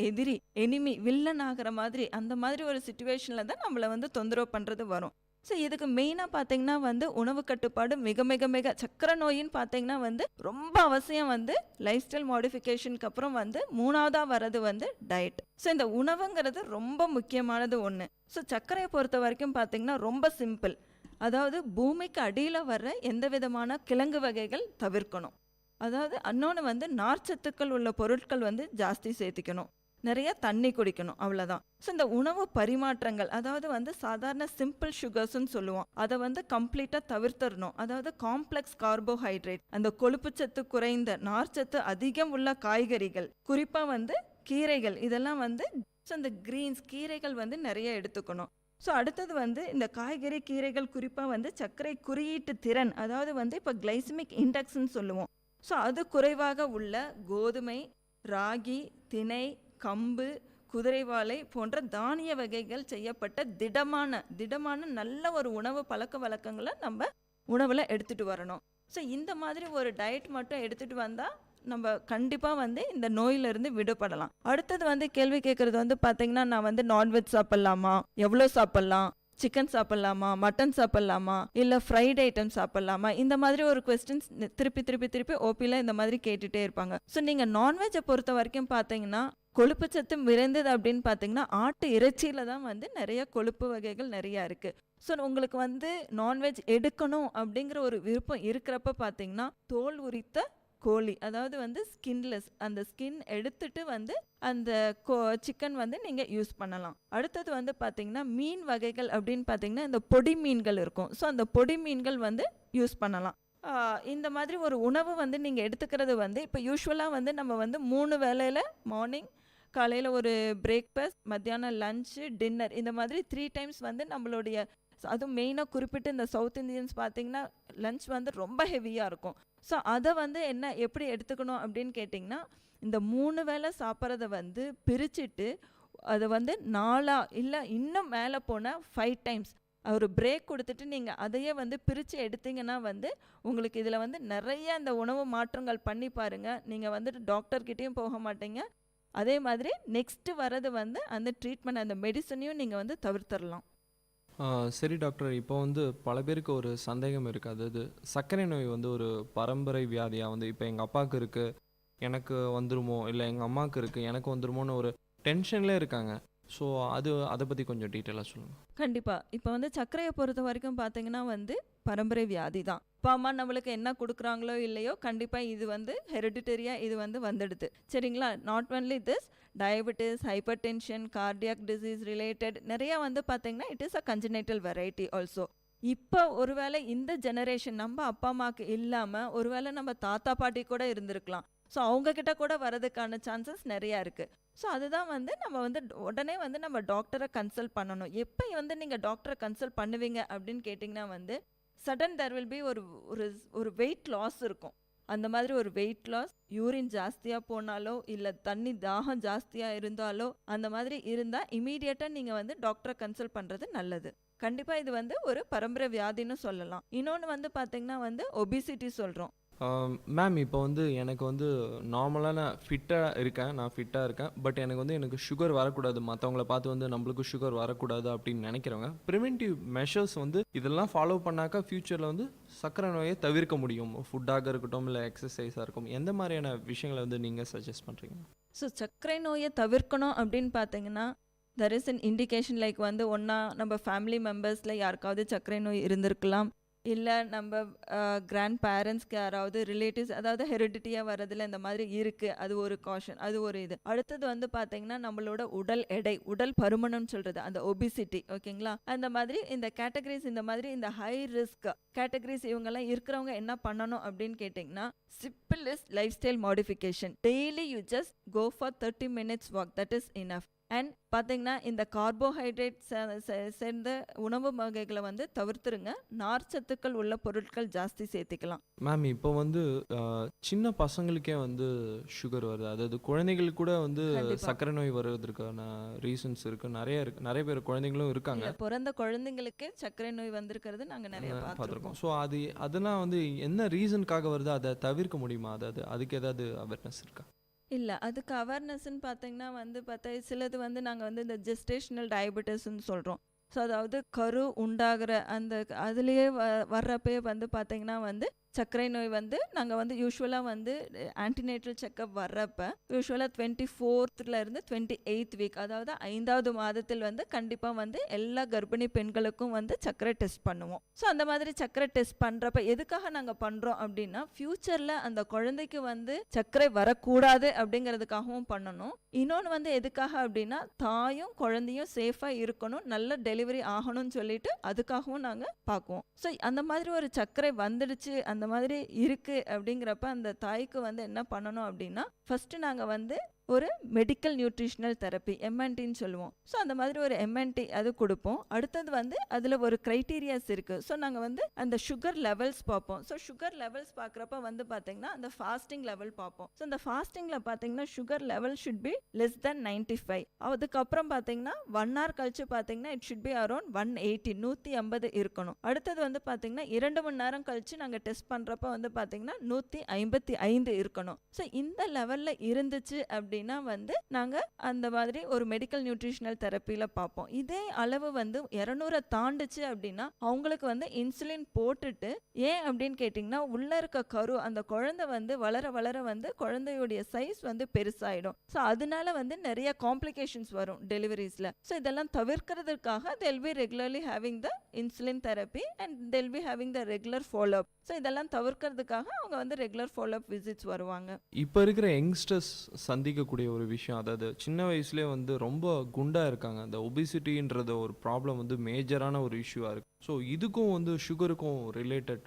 R: எனிமி வில்லன் ஆகிற மாதிரி அந்த மாதிரி ஒரு சுச்சுவேஷனில் தான் நம்மளை வந்து தொந்தரவு பண்ணுறது வரும். ஸோ இதுக்கு மெயினாக பார்த்தீங்கன்னா வந்து உணவு கட்டுப்பாடு மிக மிக மிக சக்கரை நோயின்னு பார்த்தீங்கன்னா வந்து ரொம்ப அவசியம் வந்து லைஃப் ஸ்டைல் மாடிஃபிகேஷனுக்கு அப்புறம் வந்து மூணாவதாக வர்றது வந்து டயட். ஸோ இந்த உணவுங்கிறது ரொம்ப முக்கியமானது ஒன்று. ஸோ சர்க்கரையை பொறுத்த வரைக்கும் பார்த்தீங்கன்னா ரொம்ப சிம்பிள். அதாவது பூமிக்கு அடியில் வர்ற எந்த விதமான கிழங்கு வகைகள் தவிர்க்கணும். அதாவது இன்னொன்று வந்து நார்ச்சத்துக்கள் உள்ள பொருட்கள் வந்து ஜாஸ்தி சேர்த்திக்கணும், நிறைய தண்ணி குடிக்கணும், அவ்வளோதான். ஸோ இந்த உணவு பரிமாற்றங்கள் அதாவது வந்து சாதாரண சிம்பிள் சுகர்ஸ்ன்னு சொல்லுவோம், அதை வந்து கம்ப்ளீட்டாக தவிர்த்தரணும். அதாவது காம்ப்ளெக்ஸ் கார்போஹைட்ரேட், அந்த கொழுப்புச்சத்து குறைந்த நார்ச்சத்து அதிகம் உள்ள காய்கறிகள், குறிப்பாக வந்து கீரைகள், இதெல்லாம் வந்து ஸோ இந்த கிரீன்ஸ் கீரைகள் வந்து நிறைய எடுத்துக்கணும். ஸோ அடுத்தது வந்து இந்த காய்கறி கீரைகள் குறிப்பாக வந்து சர்க்கரை குறியீட்டு திறன், அதாவது வந்து இப்போ கிளைசமிக் இண்டெக்ஸ்ன்னு சொல்லுவோம், ஸோ அது குறைவாக உள்ள கோதுமை, ராகி, திணை, கம்பு, குதிரைவாழை போன்ற தானிய வகைகள் செய்யப்பட்ட திடமான நல்ல ஒரு உணவு பழக்க வழக்கங்களை நம்ம உணவில் எடுத்துகிட்டு வரணும். ஸோ இந்த மாதிரி ஒரு டயட் மட்டும் எடுத்துகிட்டு வந்தால் நம்ம கண்டிப்பாக வந்து இந்த நோயிலிருந்து விடுபடலாம். அடுத்தது வந்து கேள்வி கேட்குறது வந்து பார்த்திங்கன்னா, நான் வந்து நான்வெஜ் சாப்பிட்லாமா, எவ்வளோ சாப்பிட்லாம், சிக்கன் சாப்பிட்லாமா, மட்டன் சாப்பிட்லாமா, இல்லை ஃப்ரைட் ஐட்டம் சாப்பிட்லாமா, இந்த மாதிரி ஒரு கொஸ்டின்ஸ் திருப்பி ஓபியில் இந்த மாதிரி கேட்டுகிட்டே இருப்பாங்க. ஸோ நீங்கள் நான்வெஜ்ஜை பொறுத்த வரைக்கும் பார்த்தீங்கன்னா கொழுப்புச்சத்து விரைந்தது அப்படின்னு பார்த்தீங்கன்னா ஆட்டு இறைச்சியில் தான் வந்து நிறைய கொழுப்பு வகைகள் நிறையா இருக்குது. ஸோ உங்களுக்கு வந்து நான்வெஜ் எடுக்கணும் அப்படிங்கிற ஒரு விருப்பம் இருக்கிறப்ப பார்த்தீங்கன்னா தோல் உரித்த கோழி, அதாவது வந்து ஸ்கின்லெஸ், அந்த ஸ்கின் எடுத்துட்டு வந்து அந்த சிக்கன் வந்து நீங்கள் யூஸ் பண்ணலாம். அடுத்தது வந்து பார்த்தீங்கன்னா மீன் வகைகள் அப்படின்னு பார்த்தீங்கன்னா இந்த பொடி மீன்கள் இருக்கும், ஸோ அந்த பொடி மீன்கள் வந்து யூஸ் பண்ணலாம். இந்த மாதிரி ஒரு உணவு வந்து நீங்கள் எடுத்துக்கிறது வந்து இப்போ யூஸ்வலாக வந்து நம்ம வந்து 3 வேளையில் மார்னிங், காலையில் ஒரு பிரேக்ஃபாஸ்ட், மத்தியானம் லஞ்சு, டின்னர், இந்த மாதிரி 3 டைம்ஸ் வந்து நம்மளுடைய, அதுவும் மெயினாக குறிப்பிட்டு இந்த சவுத் இந்தியன்ஸ் பார்த்திங்கன்னா லஞ்ச் வந்து ரொம்ப ஹெவியாக இருக்கும். ஸோ அதை வந்து எப்படி எடுத்துக்கணும் அப்படின்னு கேட்டிங்கன்னா, இந்த 3 வேளை சாப்பிட்றத வந்து பிரிச்சுட்டு அதை வந்து 4 இல்லை இன்னும் மேலே போனால் 5 டைம்ஸ் ஒரு பிரேக் கொடுத்துட்டு நீங்கள் அதையே வந்து பிரித்து எடுத்தீங்கன்னா வந்து உங்களுக்கு இதில் வந்து நிறைய அந்த உணவு மாற்றங்கள் பண்ணி பாருங்கள். நீங்கள் வந்துட்டு டாக்டர்கிட்டையும் போக மாட்டீங்க, அதே மாதிரி நெக்ஸ்ட்டு வர்றது வந்து அந்த ட்ரீட்மெண்ட், அந்த மெடிசனையும் நீங்கள் வந்து தவிர்த்தரலாம்.
A: சரி டாக்டர், இப்போ வந்து பல பேருக்கு ஒரு சந்தேகம் இருக்குது. அதாவது சர்க்கரை நோய் வந்து ஒரு பரம்பரை வியாதியாக வந்து இப்போ எங்கள் அப்பாவுக்கு இருக்குது எனக்கு வந்துருமோ, இல்லை எங்கள் அம்மாவுக்கு இருக்குது எனக்கு வந்துருமோன்னு ஒரு டென்ஷன்லேயே இருக்காங்க. ஸோ அதை பற்றி கொஞ்சம் டீட்டெயிலாக சொல்லுங்கள்.
R: கண்டிப்பாக. இப்போ வந்து சர்க்கரையை பொறுத்த வரைக்கும் பார்த்தீங்கன்னா வந்து பரம்பரை வியாதி தான். அப்பா அம்மா நம்மளுக்கு என்ன கொடுக்குறாங்களோ இல்லையோ கண்டிப்பாக இது வந்து ஹெரிடிட்டரியாக இது வந்து வந்துடுது, சரிங்களா. Not only this, diabetes, hypertension, cardiac disease related நிறையா வந்து பார்த்தீங்கன்னா it is a congenital variety also. இப்போ ஒருவேளை இந்த ஜெனரேஷன் நம்ம அப்பா அம்மாவுக்கு இல்லாமல் ஒருவேளை நம்ம தாத்தா பாட்டி கூட இருந்திருக்கலாம், ஸோ அவங்கக்கிட்ட கூட வரதுக்கான சான்சஸ் நிறையா இருக்குது. ஸோ அதுதான் வந்து நம்ம வந்து உடனே வந்து நம்ம டாக்டரை கன்சல்ட் பண்ணணும். எப்போ வந்து நீங்கள் டாக்டரை கன்சல்ட் பண்ணுவீங்க அப்படின்னு கேட்டிங்கன்னா வந்து சடன் தேர் வில் பி ஒரு வெயிட் லாஸ் இருக்கும். அந்த மாதிரி ஒரு வெயிட் லாஸ், யூரின் ஜாஸ்தியாக போனாலோ இல்லை தண்ணி தாகம் ஜாஸ்தியாக இருந்தாலோ அந்த மாதிரி இருந்தால் இமீடியட்டாக நீங்கள் வந்து டாக்டரை கன்சல்ட் பண்ணுறது நல்லது. கண்டிப்பாக இது வந்து ஒரு பரம்பரை வியாதின்னு சொல்லலாம். இன்னொன்று வந்து பார்த்திங்கன்னா வந்து ஒபிசிட்டி சொல்கிறோம்.
A: மேம், இப்போ வந்து எனக்கு வந்து நார்மலாக நான் ஃபிட்டாக இருக்கேன், பட் எனக்கு சுகர் வரக்கூடாது, மற்றவங்கள பார்த்து வந்து நம்மளுக்கு சுகர் வரக்கூடாது அப்படின்னு நினைக்கிறவங்க ப்ரிவென்டிவ் மெஷர்ஸ் வந்து இதெல்லாம் ஃபாலோ பண்ணாக்கா ஃப்யூச்சரில் வந்து சர்க்கரை நோயை தவிர்க்க முடியும். ஃபுட்டாக இருக்கட்டும் இல்லை எக்ஸசைஸாக இருக்கும், எந்த மாதிரியான விஷயங்களை வந்து நீங்கள் சஜஸ்ட் பண்ணுறீங்க?
R: ஸோ சர்க்கரை நோயை தவிர்க்கணும் அப்படின்னு பார்த்தீங்கன்னா there is an indication, like வந்து ஒன்றா நம்ம ஃபேமிலி மெம்பர்ஸில் யாருக்காவது சர்க்கரை நோய் இருந்திருக்கலாம், இல்லை நம்ம கிராண்ட் பேரண்ட்ஸ்க்கு யாராவது ரிலேட்டிவ்ஸ், அதாவது ஹெரிடிட்டியாக வரதில் இந்த மாதிரி இருக்குது, அது ஒரு காஷன், அது ஒரு இது. அடுத்தது வந்து பார்த்தீங்கன்னா நம்மளோட உடல் எடை, உடல் பருமனம் சொல்கிறது அந்த ஒபிசிட்டி, ஓகேங்களா. அந்த மாதிரி இந்த கேட்டகரிஸ், இந்த மாதிரி இந்த ஹை ரிஸ்க் கேட்டகரிஸ் இவங்கெல்லாம் இருக்கிறவங்க என்ன பண்ணணும் அப்படின்னு கேட்டிங்கன்னா, simple is life style modification. Daily you just go for 30 minutes walk, that is enough. And பார்த்தீங்கன்னா இந்த கார்போஹைட்ரேட் சேர்ந்த உணவு வகைகளை வந்து தவிர்த்துருங்க, நார்ச்சத்துக்கள் உள்ள பொருட்கள் ஜாஸ்தி சேர்த்துக்கலாம்.
A: மேம், இப்போ வந்து சின்ன பசங்களுக்கே வந்து சுகர் வருது, அதாவது குழந்தைகளுக்கு கூட வந்து சர்க்கரை நோய் வருவதற்கான ரீசன்ஸ் இருக்குது, நிறைய பேர் குழந்தைங்களும் இருக்காங்க.
R: பிறந்த குழந்தைங்களுக்கு சர்க்கரை நோய் வந்திருக்கிறது நாங்கள் நிறைய பார்த்துருக்கோம்.
A: ஸோ அதெல்லாம் வந்து என்ன ரீசனுக்காக வருது, அதை தவிர்க்க முடியுமா? அதாவது அதுக்கு ஏதாவது அவேர்னஸ் இருக்கா?
R: இல்லை, அதுக்கு அவேர்னஸ்ன்னு பார்த்தீங்கன்னா வந்து சிலது வந்து நாங்கள் வந்து இந்த ஜெஸ்டேஷனல் டயபெட்டிஸ்ன்னு சொல்கிறோம். ஸோ அதாவது கரு உண்டாகிற அந்த அதுலேயே வர்றப்பே வந்து பார்த்திங்கன்னா வந்து சர்க்கரை நோய் வந்து நாங்கள் வந்து யூஸ்வலாக வந்து ஆன்டினேட்டல் செக்கப் வர்றப்ப யூஸ்வலாக 24th 28th வீக், அதாவது 5வது மாதத்தில் வந்து கண்டிப்பாக வந்து எல்லா கர்ப்பிணி பெண்களுக்கும் வந்து சர்க்கரை டெஸ்ட் பண்ணுவோம். ஸோ அந்த மாதிரி சர்க்கரை டெஸ்ட் பண்ணுறப்ப எதுக்காக நாங்கள் பண்ணுறோம் அப்படின்னா ஃப்யூச்சரில் அந்த குழந்தைக்கு வந்து சர்க்கரை வரக்கூடாது அப்படிங்கிறதுக்காகவும் பண்ணணும். இன்னொன்று வந்து எதுக்காக அப்படின்னா தாயும் குழந்தையும் சேஃபாக இருக்கணும், நல்ல டெலிவரி ஆகணும்னு சொல்லிட்டு அதுக்காகவும் நாங்கள் பார்க்குவோம். ஸோ அந்த மாதிரி ஒரு சர்க்கரை வந்துடுச்சு அந்த மாதிரி இருக்கு அப்படிங்கிறப்ப அந்த தாய்க்கு வந்து என்ன பண்ணணும் அப்படின்னா ஃபர்ஸ்ட் நாங்கள் வந்து ஒரு மெடிக்கல் நியூட்ரிஷனல் தெரப்பி எம்என்டின்னு சொல்லுவோம். ஸோ அந்த மாதிரி ஒரு எம்என்டி அது கொடுப்போம். அடுத்தது வந்து அதில் ஒரு க்ரைட்டீரியாஸ் இருக்குது. ஸோ நாங்கள் வந்து அந்த சுகர் லெவல்ஸ் பார்ப்போம். ஸோ சுகர் லெவல்ஸ் பார்க்குறப்ப வந்து பார்த்திங்கன்னா அந்த ஃபாஸ்டிங் லெவல் பார்ப்போம். ஸோ அந்த ஃபாஸ்டிங்கில் பார்த்திங்கன்னா sugar level should be less than 95. அதுக்கப்புறம் பார்த்திங்கன்னா 1 hour கழிச்சு பார்த்திங்கன்னா இட் ஷுட் பி அரௌண்ட் 180 150 இருக்கணும். அடுத்தது வந்து பார்த்திங்கன்னா 2 மணி நேரம் கழிச்சு நாங்கள் டெஸ்ட் பண்ணுறப்ப வந்து பார்த்திங்கன்னா 155 இருக்கணும். ஸோ இந்த லெவலில் இருந்துச்சு அப்படின்னா வந்து நாங்கள் அந்த மாதிரி ஒரு மெடிக்கல் நியூட்ரிஷனல் தெரப்பியில் பார்ப்போம். இதே அளவு வந்து 200 தாண்டுச்சு அப்படின்னா அவங்களுக்கு வந்து இன்சுலின் போட்டுட்டு, ஏன் அப்படின்னு கேட்டிங்கன்னா உள்ளே இருக்க கரு அந்த குழந்தை வந்து வளர வளர வந்து குழந்தையுடைய சைஸ் வந்து பெருசாயிடும். ஸோ அதனால வந்து நிறைய காம்ப்ளிகேஷன்ஸ் வரும் டெலிவரிஸில். ஸோ இதெல்லாம் தவிர்க்கிறதுக்காக they'll be regularly having the insulin therapy and they'll be having the regular follow-up. So இதெல்லாம் தவிர்க்கிறதுக்காக அவங்க வந்து ரெகுலர் ஃபாலோஅப் விசிட்ஸ் வருவாங்க.
A: இப்போ இருக்கிற யங்ஸ்டர்ஸ் சந்திக்கக்கூடிய ஒரு விஷயம், அதாவது சின்ன வயசுலேயே வந்து ரொம்ப குண்டாக இருக்காங்க. அந்த ஒபிசிட்டின்றது ஒரு ப்ராப்ளம் வந்து மேஜரான ஒரு இஷ்யூவாக இருக்குது. ஸோ இதுக்கும் வந்து சுகருக்கும் ரிலேட்டட்,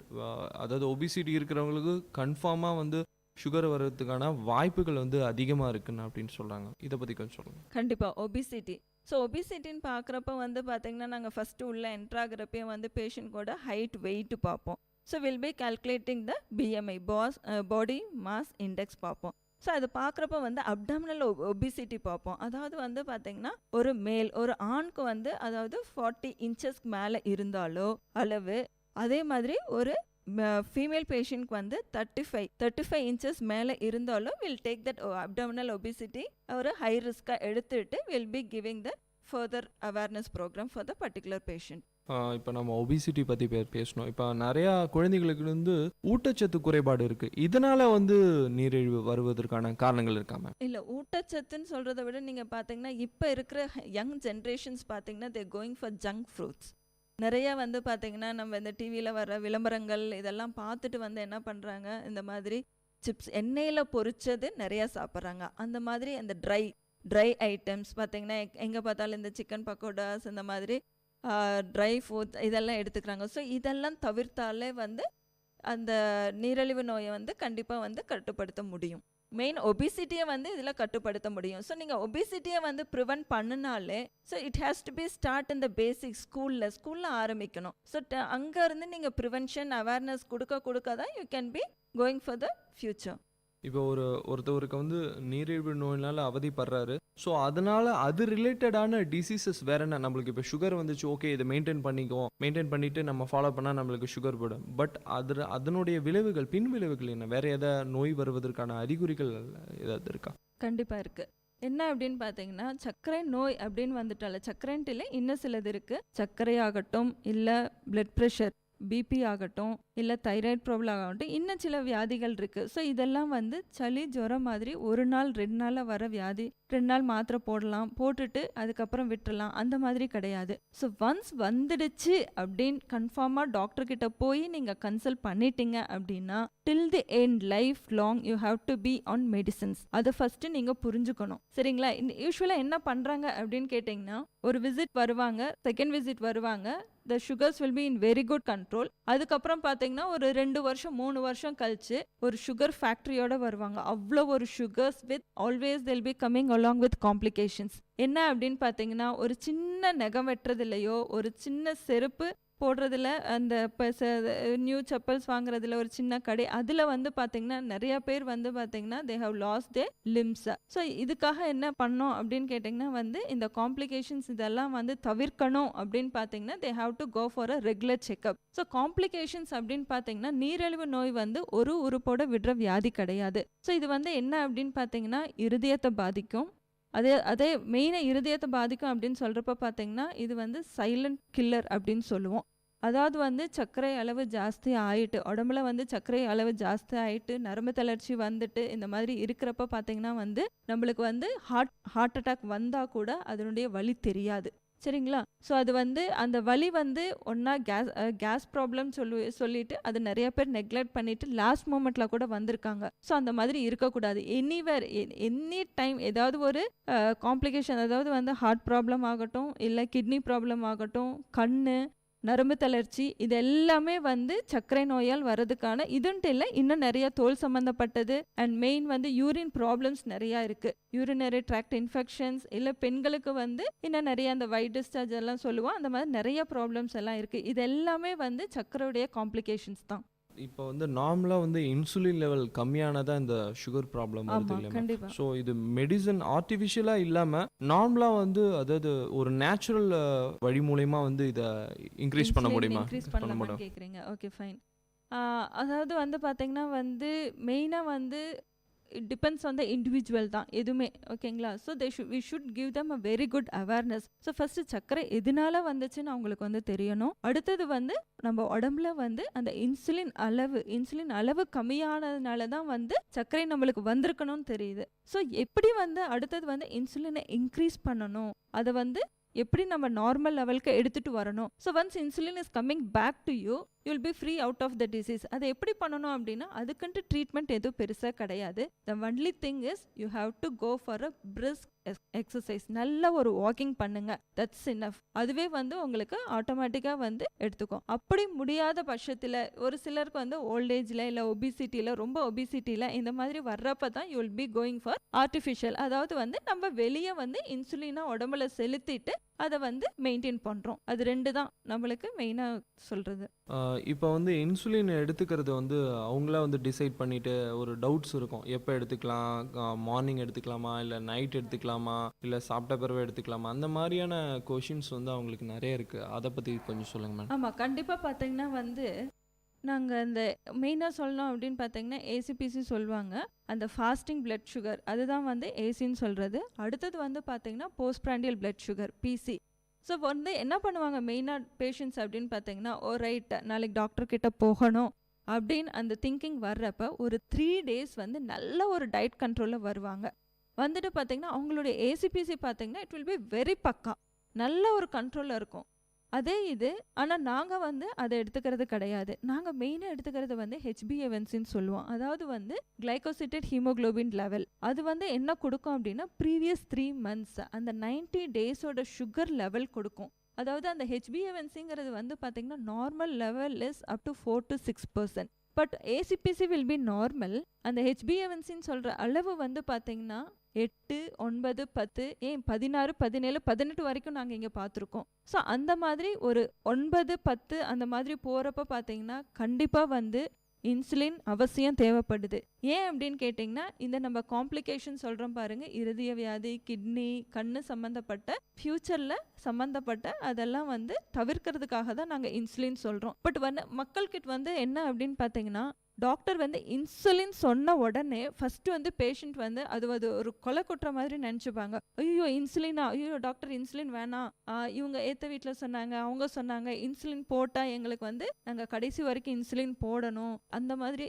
A: அதாவது ஒபிசிட்டி இருக்கிறவங்களுக்கு கன்ஃபார்மாக வந்து சுகர் வர்றதுக்கான வாய்ப்புகள் வந்து அதிகமாக இருக்குன்னு அப்படின்னு சொல்கிறாங்க. இதை பற்றி கொஞ்சம் சொல்லுங்கள்.
R: கண்டிப்பாக ஒபிசிட்டி. ஸோ ஒபிசிட்டின்னு பார்க்குறப்ப வந்து பார்த்திங்கன்னா நாங்கள் ஃபஸ்ட்டு உள்ள என்ட்ராகிறப்பே வந்து பேஷண்ட்கோட ஹைட் வெயிட் பார்ப்போம். So will be calculating the BMI body mass index பார்ப்போம். ஸோ அது பார்க்குறப்ப வந்து அப்டாமினல் ஒபிசிட்டி பார்ப்போம். அதாவது வந்து பார்த்திங்கன்னா ஒரு ஆணுக்கு வந்து அதாவது 40 inches மேலே இருந்தாலோ அளவு, அதே மாதிரி ஒரு ஃபீமேல் பேஷண்ட்க்கு வந்து 35 inches மேலே இருந்தாலும் will take that abdominal obesity ஒரு ஹை ரிஸ்க்காக எடுத்துட்டு will be giving the further awareness programme for the particular patient.
A: இப்போ நம்ம ஒபிசிட்டி பற்றி பேசணும். இப்போ நிறையா குழந்தைகளுக்கு வந்து ஊட்டச்சத்து குறைபாடு இருக்குது. இதனால் வந்து நீரிழிவு வருவதற்கான காரணங்கள் இருக்காம?
R: இல்லை, ஊட்டச்சத்துன்னு சொல்கிறத விட நீங்கள் பார்த்தீங்கன்னா இப்போ இருக்கிற யங் ஜென்ரேஷன்ஸ் பார்த்தீங்கன்னா they going for junk fruits. நிறையா வந்து பார்த்திங்கன்னா நம்ம இந்த டிவியில் வர விளம்பரங்கள் இதெல்லாம் பார்த்துட்டு வந்து என்ன பண்ணுறாங்க, இந்த மாதிரி சிப்ஸ் எண்ணெயில் பொரிச்சது நிறையா சாப்பிட்றாங்க. அந்த மாதிரி அந்த ட்ரை ஐட்டம்ஸ் பார்த்திங்கன்னா எங்கே பார்த்தாலும் இந்த சிக்கன் பக்கோடாஸ் இந்த மாதிரி ட்ரை ஃபுட் இதெல்லாம் எடுத்துக்கிறாங்க. ஸோ இதெல்லாம் தவிர்த்தாலே வந்து அந்த நீரிழிவு நோயை வந்து கண்டிப்பாக வந்து கட்டுப்படுத்த முடியும். மெயின் ஒபிசிட்டியை வந்து இதில் கட்டுப்படுத்த முடியும். ஸோ நீங்கள் ஒபிசிட்டியை வந்து ப்ரிவென்ட் பண்ணினாலே so it has to be start in the basic ஸ்கூலில் ஆரம்பிக்கணும். ஸோ அங்கேருந்து நீங்கள் ப்ரிவென்ஷன் அவேர்னஸ் கொடுக்க தான் you can be going for the future.
A: இப்போ ஒருத்தவருக்கு வந்து நீரிழிவு நோயினால் அவதிப்படுறாரு. ஸோ அதனால் அது ரிலேட்டடான டிசீசஸ் வேற என்ன? நம்மளுக்கு இப்போ சுகர் வந்துச்சு, ஓகே இதை மெயின்டைன் பண்ணிட்டு நம்ம ஃபாலோ பண்ணால் நம்மளுக்கு சுகர் போடும். பட் அதனுடைய விளைவுகள், பின் விளைவுகள் என்ன? வேற ஏதாவது நோய் வருவதற்கான அறிகுறிகள் ஏதாவது இருக்கா?
R: கண்டிப்பாக இருக்குது. என்ன அப்படின்னு பார்த்தீங்கன்னா சர்க்கரை நோய் அப்படின்னு வந்துட்டால சர்க்கரைன்ட்டு இல்லை, இன்னும் சிலது இருக்குது. சர்க்கரை ஆகட்டும், இல்லை பிளட் ப்ரெஷர் பிபி ஆகட்டும், இல்லை தைராய்டு ப்ராப்ளம் ஆகட்டும், இன்னும் சில வியாதிகள் இருக்குது. ஸோ இதெல்லாம் வந்து சளி ஜுரம் மாதிரி 1 நாள் 2 நாளில் வர வியாதி. 2 நாள் மாத்திரை போடலாம், போட்டுட்டு அதுக்கப்புறம் விட்டுடலாம், அந்த மாதிரி கிடையாது. ஸோ ஒன்ஸ் வந்துடுச்சு அப்படின்னு கன்ஃபார்மாக டாக்டர்கிட்ட போய் நீங்கள் கன்சல்ட் பண்ணிட்டீங்க அப்படின்னா till the end life long you have to be on medicines. அதை ஃபஸ்ட்டு நீங்கள் புரிஞ்சுக்கணும். சரிங்களா? யூஸ்வலாக என்ன பண்ணுறாங்க அப்படின்னு கேட்டிங்கன்னா ஒரு விசிட் வருவாங்க, செகண்ட் விசிட் வருவாங்க, the sugars will be in very good control. அதுக்கப்புறம் பார்த்தீங்கன்னா ஒரு 2 வருஷம் 3 வருஷம் கழிச்சு ஒரு சுகர் ஃபேக்ட்ரியோட வருவாங்க. அவ்வளோ ஒரு sugars with always they'll be coming along with complications. என்ன அப்படின்னு பார்த்தீங்கன்னா ஒரு சின்ன நகம் வெட்டுறதுலையோ, ஒரு சின்ன செருப்பு போடுறதுல, அந்த நியூ செப்பல்ஸ் வாங்குறதுல, ஒரு சின்ன கடை அதில் வந்து பார்த்தீங்கன்னா நிறைய பேர் வந்து பார்த்தீங்கன்னா they have lost their limbs. So இதுக்காக என்ன பண்ணோம் அப்படின்னு கேட்டிங்கன்னா வந்து இந்த காம்ப்ளிகேஷன்ஸ் இதெல்லாம் வந்து தவிர்க்கணும் அப்படின்னு பார்த்தீங்கன்னா they have to go for a regular checkup. So complications அப்படின்னு பார்த்தீங்கன்னா நீரிழிவு நோய் வந்து ஒரு உறுப்போட விடுற வியாதி கிடையாது. ஸோ இது வந்து என்ன அப்படின்னு பார்த்தீங்கன்னா இருதயத்தை பாதிக்கும், அதே மெயினாக இருதயத்தை பாதிக்கும் அப்படின்னு சொல்கிறப்ப பார்த்தீங்கன்னா இது வந்து சைலண்ட் கில்லர் அப்படின்னு சொல்லுவோம். அதாவது வந்து சர்க்கரை அளவு ஜாஸ்தி ஆயிட்டு, உடம்புல வந்து சர்க்கரை அளவு ஜாஸ்தி ஆயிட்டு, நரம்பு தளர்ச்சி வந்துட்டு இந்த மாதிரி இருக்கிறப்ப பார்த்தீங்கன்னா வந்து நம்மளுக்கு வந்து ஹார்ட் அட்டாக் வந்தால் கூட அதனுடைய வலி தெரியாது. சரிங்களா? ஸோ அது வந்து அந்த வலி வந்து ஒன்றா கேஸ் ப்ராப்ளம் சொல்லிட்டு அது நிறைய பேர் நெக்லெக்ட் பண்ணிட்டு லாஸ்ட் மூமெண்ட்டில் கூட வந்திருக்காங்க. ஸோ அந்த மாதிரி இருக்கக்கூடாது. எனிவேர் எனி டைம் ஏதாவது ஒரு காம்ப்ளிகேஷன், அதாவது வந்து ஹார்ட் ப்ராப்ளம் ஆகட்டும், இல்லை கிட்னி ப்ராப்ளம் ஆகட்டும், கண்ணு, நரம்பு தளர்ச்சி, இது எல்லாமே வந்து சர்க்கரை நோயால் வர்றதுக்கான இதுன்ட்டு இல்லை, இன்னும் நிறைய தோல் சம்மந்தப்பட்டது அண்ட் மெயின் வந்து யூரின் ப்ராப்ளம்ஸ் நிறையா இருக்குது. யூரினரி ட்ராக்ட் இன்ஃபெக்ஷன்ஸ், இல்லை பெண்களுக்கு வந்து இன்னும் நிறைய அந்த ஒயிட் டிஸ்சார்ஜ் எல்லாம் சொல்லுவோம், அந்த மாதிரி நிறைய ப்ராப்ளம்ஸ் எல்லாம் இருக்குது. இது எல்லாமே வந்து சர்க்கரையுடைய காம்ப்ளிகேஷன்ஸ் தான்.
A: இப்போ வந்து நார்மலாக வந்து இன்சுலின் லெவல் கம்மியானதான் இந்த சுகர் ப்ராப்ளம் வருது
R: ஆமாம்,
A: இல்லையா?
R: கண்டிப்பாக.
A: ஸோ இது மெடிசன் ஆர்டிஃபிஷியலாக இல்லாமல் நார்மலாக வந்து அதாவது ஒரு நேச்சுரல் வழி மூலயமா வந்து இதை இன்க்ரீஸ் பண்ண முடியுமா?
R: இன்க்ரீஸ் பண்ணலாமான்னு கேட்குறீங்க. Okay, fine. அதாவது வந்து பார்த்தீங்கன்னா வந்து மெயினாக வந்து it depends on the individual தான் எதுவுமே. ஓகேங்களா? So we should give them a very good awareness. So first சர்க்கரை எதனால வந்துச்சுன்னு அவங்களுக்கு வந்து தெரியணும். அடுத்தது வந்து நம்ம உடம்புல வந்து அந்த இன்சுலின் அளவு கம்மியானதுனால தான் வந்து சர்க்கரை நம்மளுக்கு வந்திருக்கணும்னு தெரியுது. ஸோ எப்படி வந்து அடுத்தது வந்து இன்சுலினை இன்க்ரீஸ் பண்ணணும், அதை வந்து எப்படி நம்ம நார்மல் லெவலுக்கு எடுத்துகிட்டு வரணும். So once insulin is coming back to you will be free out of the disease. அதை எப்படி பண்ணணும் அப்படின்னா அதுக்குன்ட்டு ட்ரீட்மெண்ட் எதுவும் பெருசாக கிடையாது. The only thing is you have to go for a brisk exercise. நல்ல ஒரு வாக்கிங் பண்ணுங்க, தட்ஸ் இனஃப். அதுவே வந்து உங்களுக்கு ஆட்டோமேட்டிக்காக வந்து எடுத்துக்கும். அப்படி முடியாத பட்சத்தில் ஒரு சிலருக்கு வந்து ஓல்டேஜில் இல்லை ஒபிசிட்டியில், ரொம்ப ஒபிசிட்டியில் இந்த மாதிரி வர்றப்ப தான் you will B going for artificial. அதாவது வந்து நம்ம வெளியே வந்து இன்சுலினை உடம்புல செலுத்திட்டு அதை வந்து மெயின்டைன் பண்ணுறோம். அது ரெண்டு தான் நம்மளுக்கு மெயினாக சொல்கிறது.
A: இப்போ வந்து இன்சுலின் எடுத்துக்கிறது வந்து அவங்களா வந்து டிசைட் பண்ணிட்டு ஒரு டவுட்ஸ் இருக்கும், எப்போ எடுத்துக்கலாம், மார்னிங் எடுத்துக்கலாமா, இல்லை நைட் எடுத்துக்கலாமா, இல்லை சாப்பிட்ட பிறகு எடுத்துக்கலாமா, அந்த மாதிரியான கொஷின்ஸ் வந்து அவங்களுக்கு நிறைய இருக்குது. அதை பற்றி கொஞ்சம் சொல்லுங்கள் மேம்.
R: ஆமாம், கண்டிப்பாக பார்த்தீங்கன்னா வந்து நாங்கள் இந்த மெயினாக சொல்லணும் அப்படின்னு பார்த்தீங்கன்னா ஏசிபிசி சொல்லுவாங்க. அந்த ஃபாஸ்டிங் பிளட் சுகர் அதுதான் வந்து ஏசின்னு சொல்கிறது. அடுத்தது வந்து பார்த்தீங்கன்னா போஸ்ட்பிராண்டியல் பிளட் சுகர் பிசி. ஸோ வந்து என்ன பண்ணுவாங்க மெயினாக பேஷண்ட்ஸ் அப்படின்னு பார்த்தீங்கன்னா, ஓ ரைட் நாளைக்கு டாக்டர் கிட்ட போகணும் அப்படின்னு அந்த திங்கிங் வர்றப்ப ஒரு 3 days வந்து நல்ல ஒரு டயட் கண்ட்ரோலில் வருவாங்க. வந்துட்டு பார்த்தீங்கன்னா அவங்களுடைய ஏசிபிசி பார்த்தீங்கன்னா இட் வில் பி வெரி பக்கா, நல்ல ஒரு கண்ட்ரோலில் இருக்கும். அதே இது ஆனால் நாங்கள் வந்து அதை எடுத்துக்கிறது கிடையாது. நாங்கள் மெயினாக எடுத்துக்கிறது வந்து HbA1cன்னு சொல்லுவோம். அதாவது வந்து கிளைகோசிட்டட் ஹீமோக்ளோபின் லெவல். அது வந்து என்ன கொடுக்கும் அப்படின்னா ப்ரீவியஸ் 3 months அந்த 90 days சுகர் லெவல் கொடுக்கும். அதாவது அந்த HbA1cங்கிறது வந்து பார்த்தீங்கன்னா normal level is up to 4 to 6%. But ACBC will be normal. அந்த HbA1cன்னு சொல்கிற அளவு வந்து பார்த்தீங்கன்னா 8, 9, 10, 16, 17, 18 வரைக்கும் நாங்கள் இங்கே பார்த்துருக்கோம். ஸோ அந்த மாதிரி ஒரு 9, 10 அந்த மாதிரி போகிறப்ப பார்த்தீங்கன்னா கண்டிப்பாக வந்து இன்சுலின் அவசியம் தேவைப்படுது. ஏன் அப்படின்னு கேட்டிங்கன்னா இந்த நம்ம காம்ப்ளிகேஷன் சொல்கிறோம் பாருங்கள், இருதய வியாதி, கிட்னி, கண்ணு சம்மந்தப்பட்ட ஃப்யூச்சரில் சம்மந்தப்பட்ட அதெல்லாம் வந்து தவிர்க்கிறதுக்காக தான் நாங்கள் இன்சுலின் சொல்கிறோம். பட் வந்து மக்கள்கிட்ட வந்து என்ன அப்படின்னு பார்த்தீங்கன்னா டாக்டர் வந்து இன்சுலின் சொன்ன உடனே ஃபஸ்ட்டு வந்து பேஷண்ட் வந்து அது ஒரு கொலை கொட்டுற மாதிரி நினச்சிப்பாங்க. ஐயோ இன்சுலினா, ஐயோ டாக்டர் இன்சுலின் வேணாம், இவங்க ஏற்ற வீட்டில் சொன்னாங்க, அவங்க சொன்னாங்க இன்சுலின் போட்டால் எங்களுக்கு வந்து நாங்கள் கடைசி வரைக்கும் இன்சுலின் போடணும், அந்த மாதிரி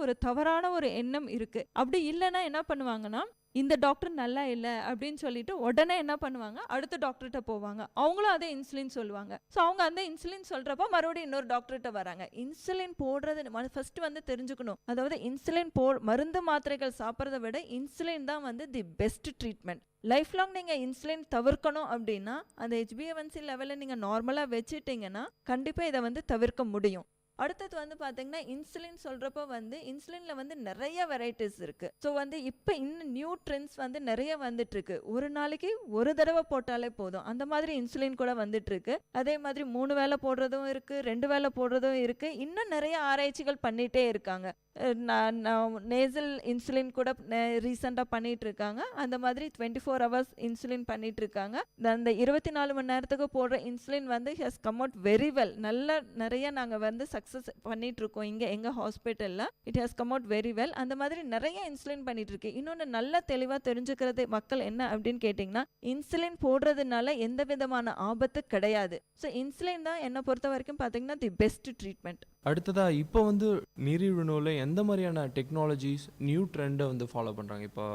R: ஒரு தவறான ஒரு எண்ணம் இருக்குது. அப்படி இல்லைன்னா என்ன பண்ணுவாங்கன்னா இந்த டாக்டர் நல்லா இல்லை அப்படின்னு சொல்லிட்டு உடனே என்ன பண்ணுவாங்க அடுத்த டாக்டர்கிட்ட போவாங்க, அவங்களும் அதே இன்சுலின் சொல்லுவாங்க. ஸோ அவங்க அந்த இன்சுலின் சொல்கிறப்ப மறுபடியும் இன்னொரு டாக்டர்கிட்ட வராங்க. இன்சுலின் போடுறது ஃபர்ஸ்ட் வந்து தெரிஞ்சுக்கணும். அதாவது இன்சுலின் மருந்து மாத்திரைகள் சாப்பிட்றத விட இன்சுலின் தான் வந்து the best treatment. Life long நீங்கள் இன்சுலின் தவிர்க்கணும் அப்படின்னா அந்த HbA1c லெவலில் நீங்கள் நார்மலாக வச்சுட்டிங்கன்னா கண்டிப்பாக இதை வந்து தவிர்க்க முடியும். அடுத்தது வந்து பார்த்தீங்கன்னா இன்சுலின் சொல்கிறப்ப வந்து இன்சுலினில் வந்து நிறைய வெரைட்டிஸ் இருக்குது. ஸோ வந்து இப்போ இன்னும் நியூ ட்ரெண்ட்ஸ் வந்து நிறைய வந்துட்டுருக்கு. ஒரு நாளைக்கு ஒரு தடவை போட்டாலே போதும் அந்த மாதிரி இன்சுலின் கூட வந்துட்டுருக்கு. அதே மாதிரி 3 வேளை போடுறதும் இருக்குது, 2 வேளை போடுறதும் இருக்குது. இன்னும் நிறைய ஆராய்ச்சிகள் பண்ணிகிட்டே இருக்காங்க. நேசல் இன்சுலின் கூட ரீசெண்டாக பண்ணிட்டு இருக்காங்க. அந்த மாதிரி 24 hours இன்சுலின் பண்ணிட்டு இருக்காங்க. அந்த 24 மணி நேரத்துக்கு போடுற இன்சுலின் வந்து has come out very well. நல்ல நிறைய நாங்கள் வந்து சக்ஸஸ் பண்ணிட்டு இருக்கோம் இங்கே எங்கள் ஹாஸ்பிட்டலில். It has come out very well. அந்த மாதிரி நிறைய இன்சுலின் பண்ணிட்டு இருக்கு. இன்னொன்று நல்ல தெளிவாக தெரிஞ்சுக்கிறது மக்கள் என்ன அப்படின்னு கேட்டிங்கன்னா, இன்சுலின் போடுறதுனால எந்த விதமான ஆபத்து கிடையாது. ஸோ இன்சுலின் தான் என்னை பொறுத்த வரைக்கும் பார்த்தீங்கன்னா தி பெஸ்ட் ட்ரீட்மெண்ட்.
A: அடுத்ததா இப்போ வந்து நீரிழிவு நோயில் எந்த மாதிரியான டெக்னாலஜிஸ் நியூ ட்ரெண்டை வந்து ஃபாலோ பண்ணுறாங்க? இப்போ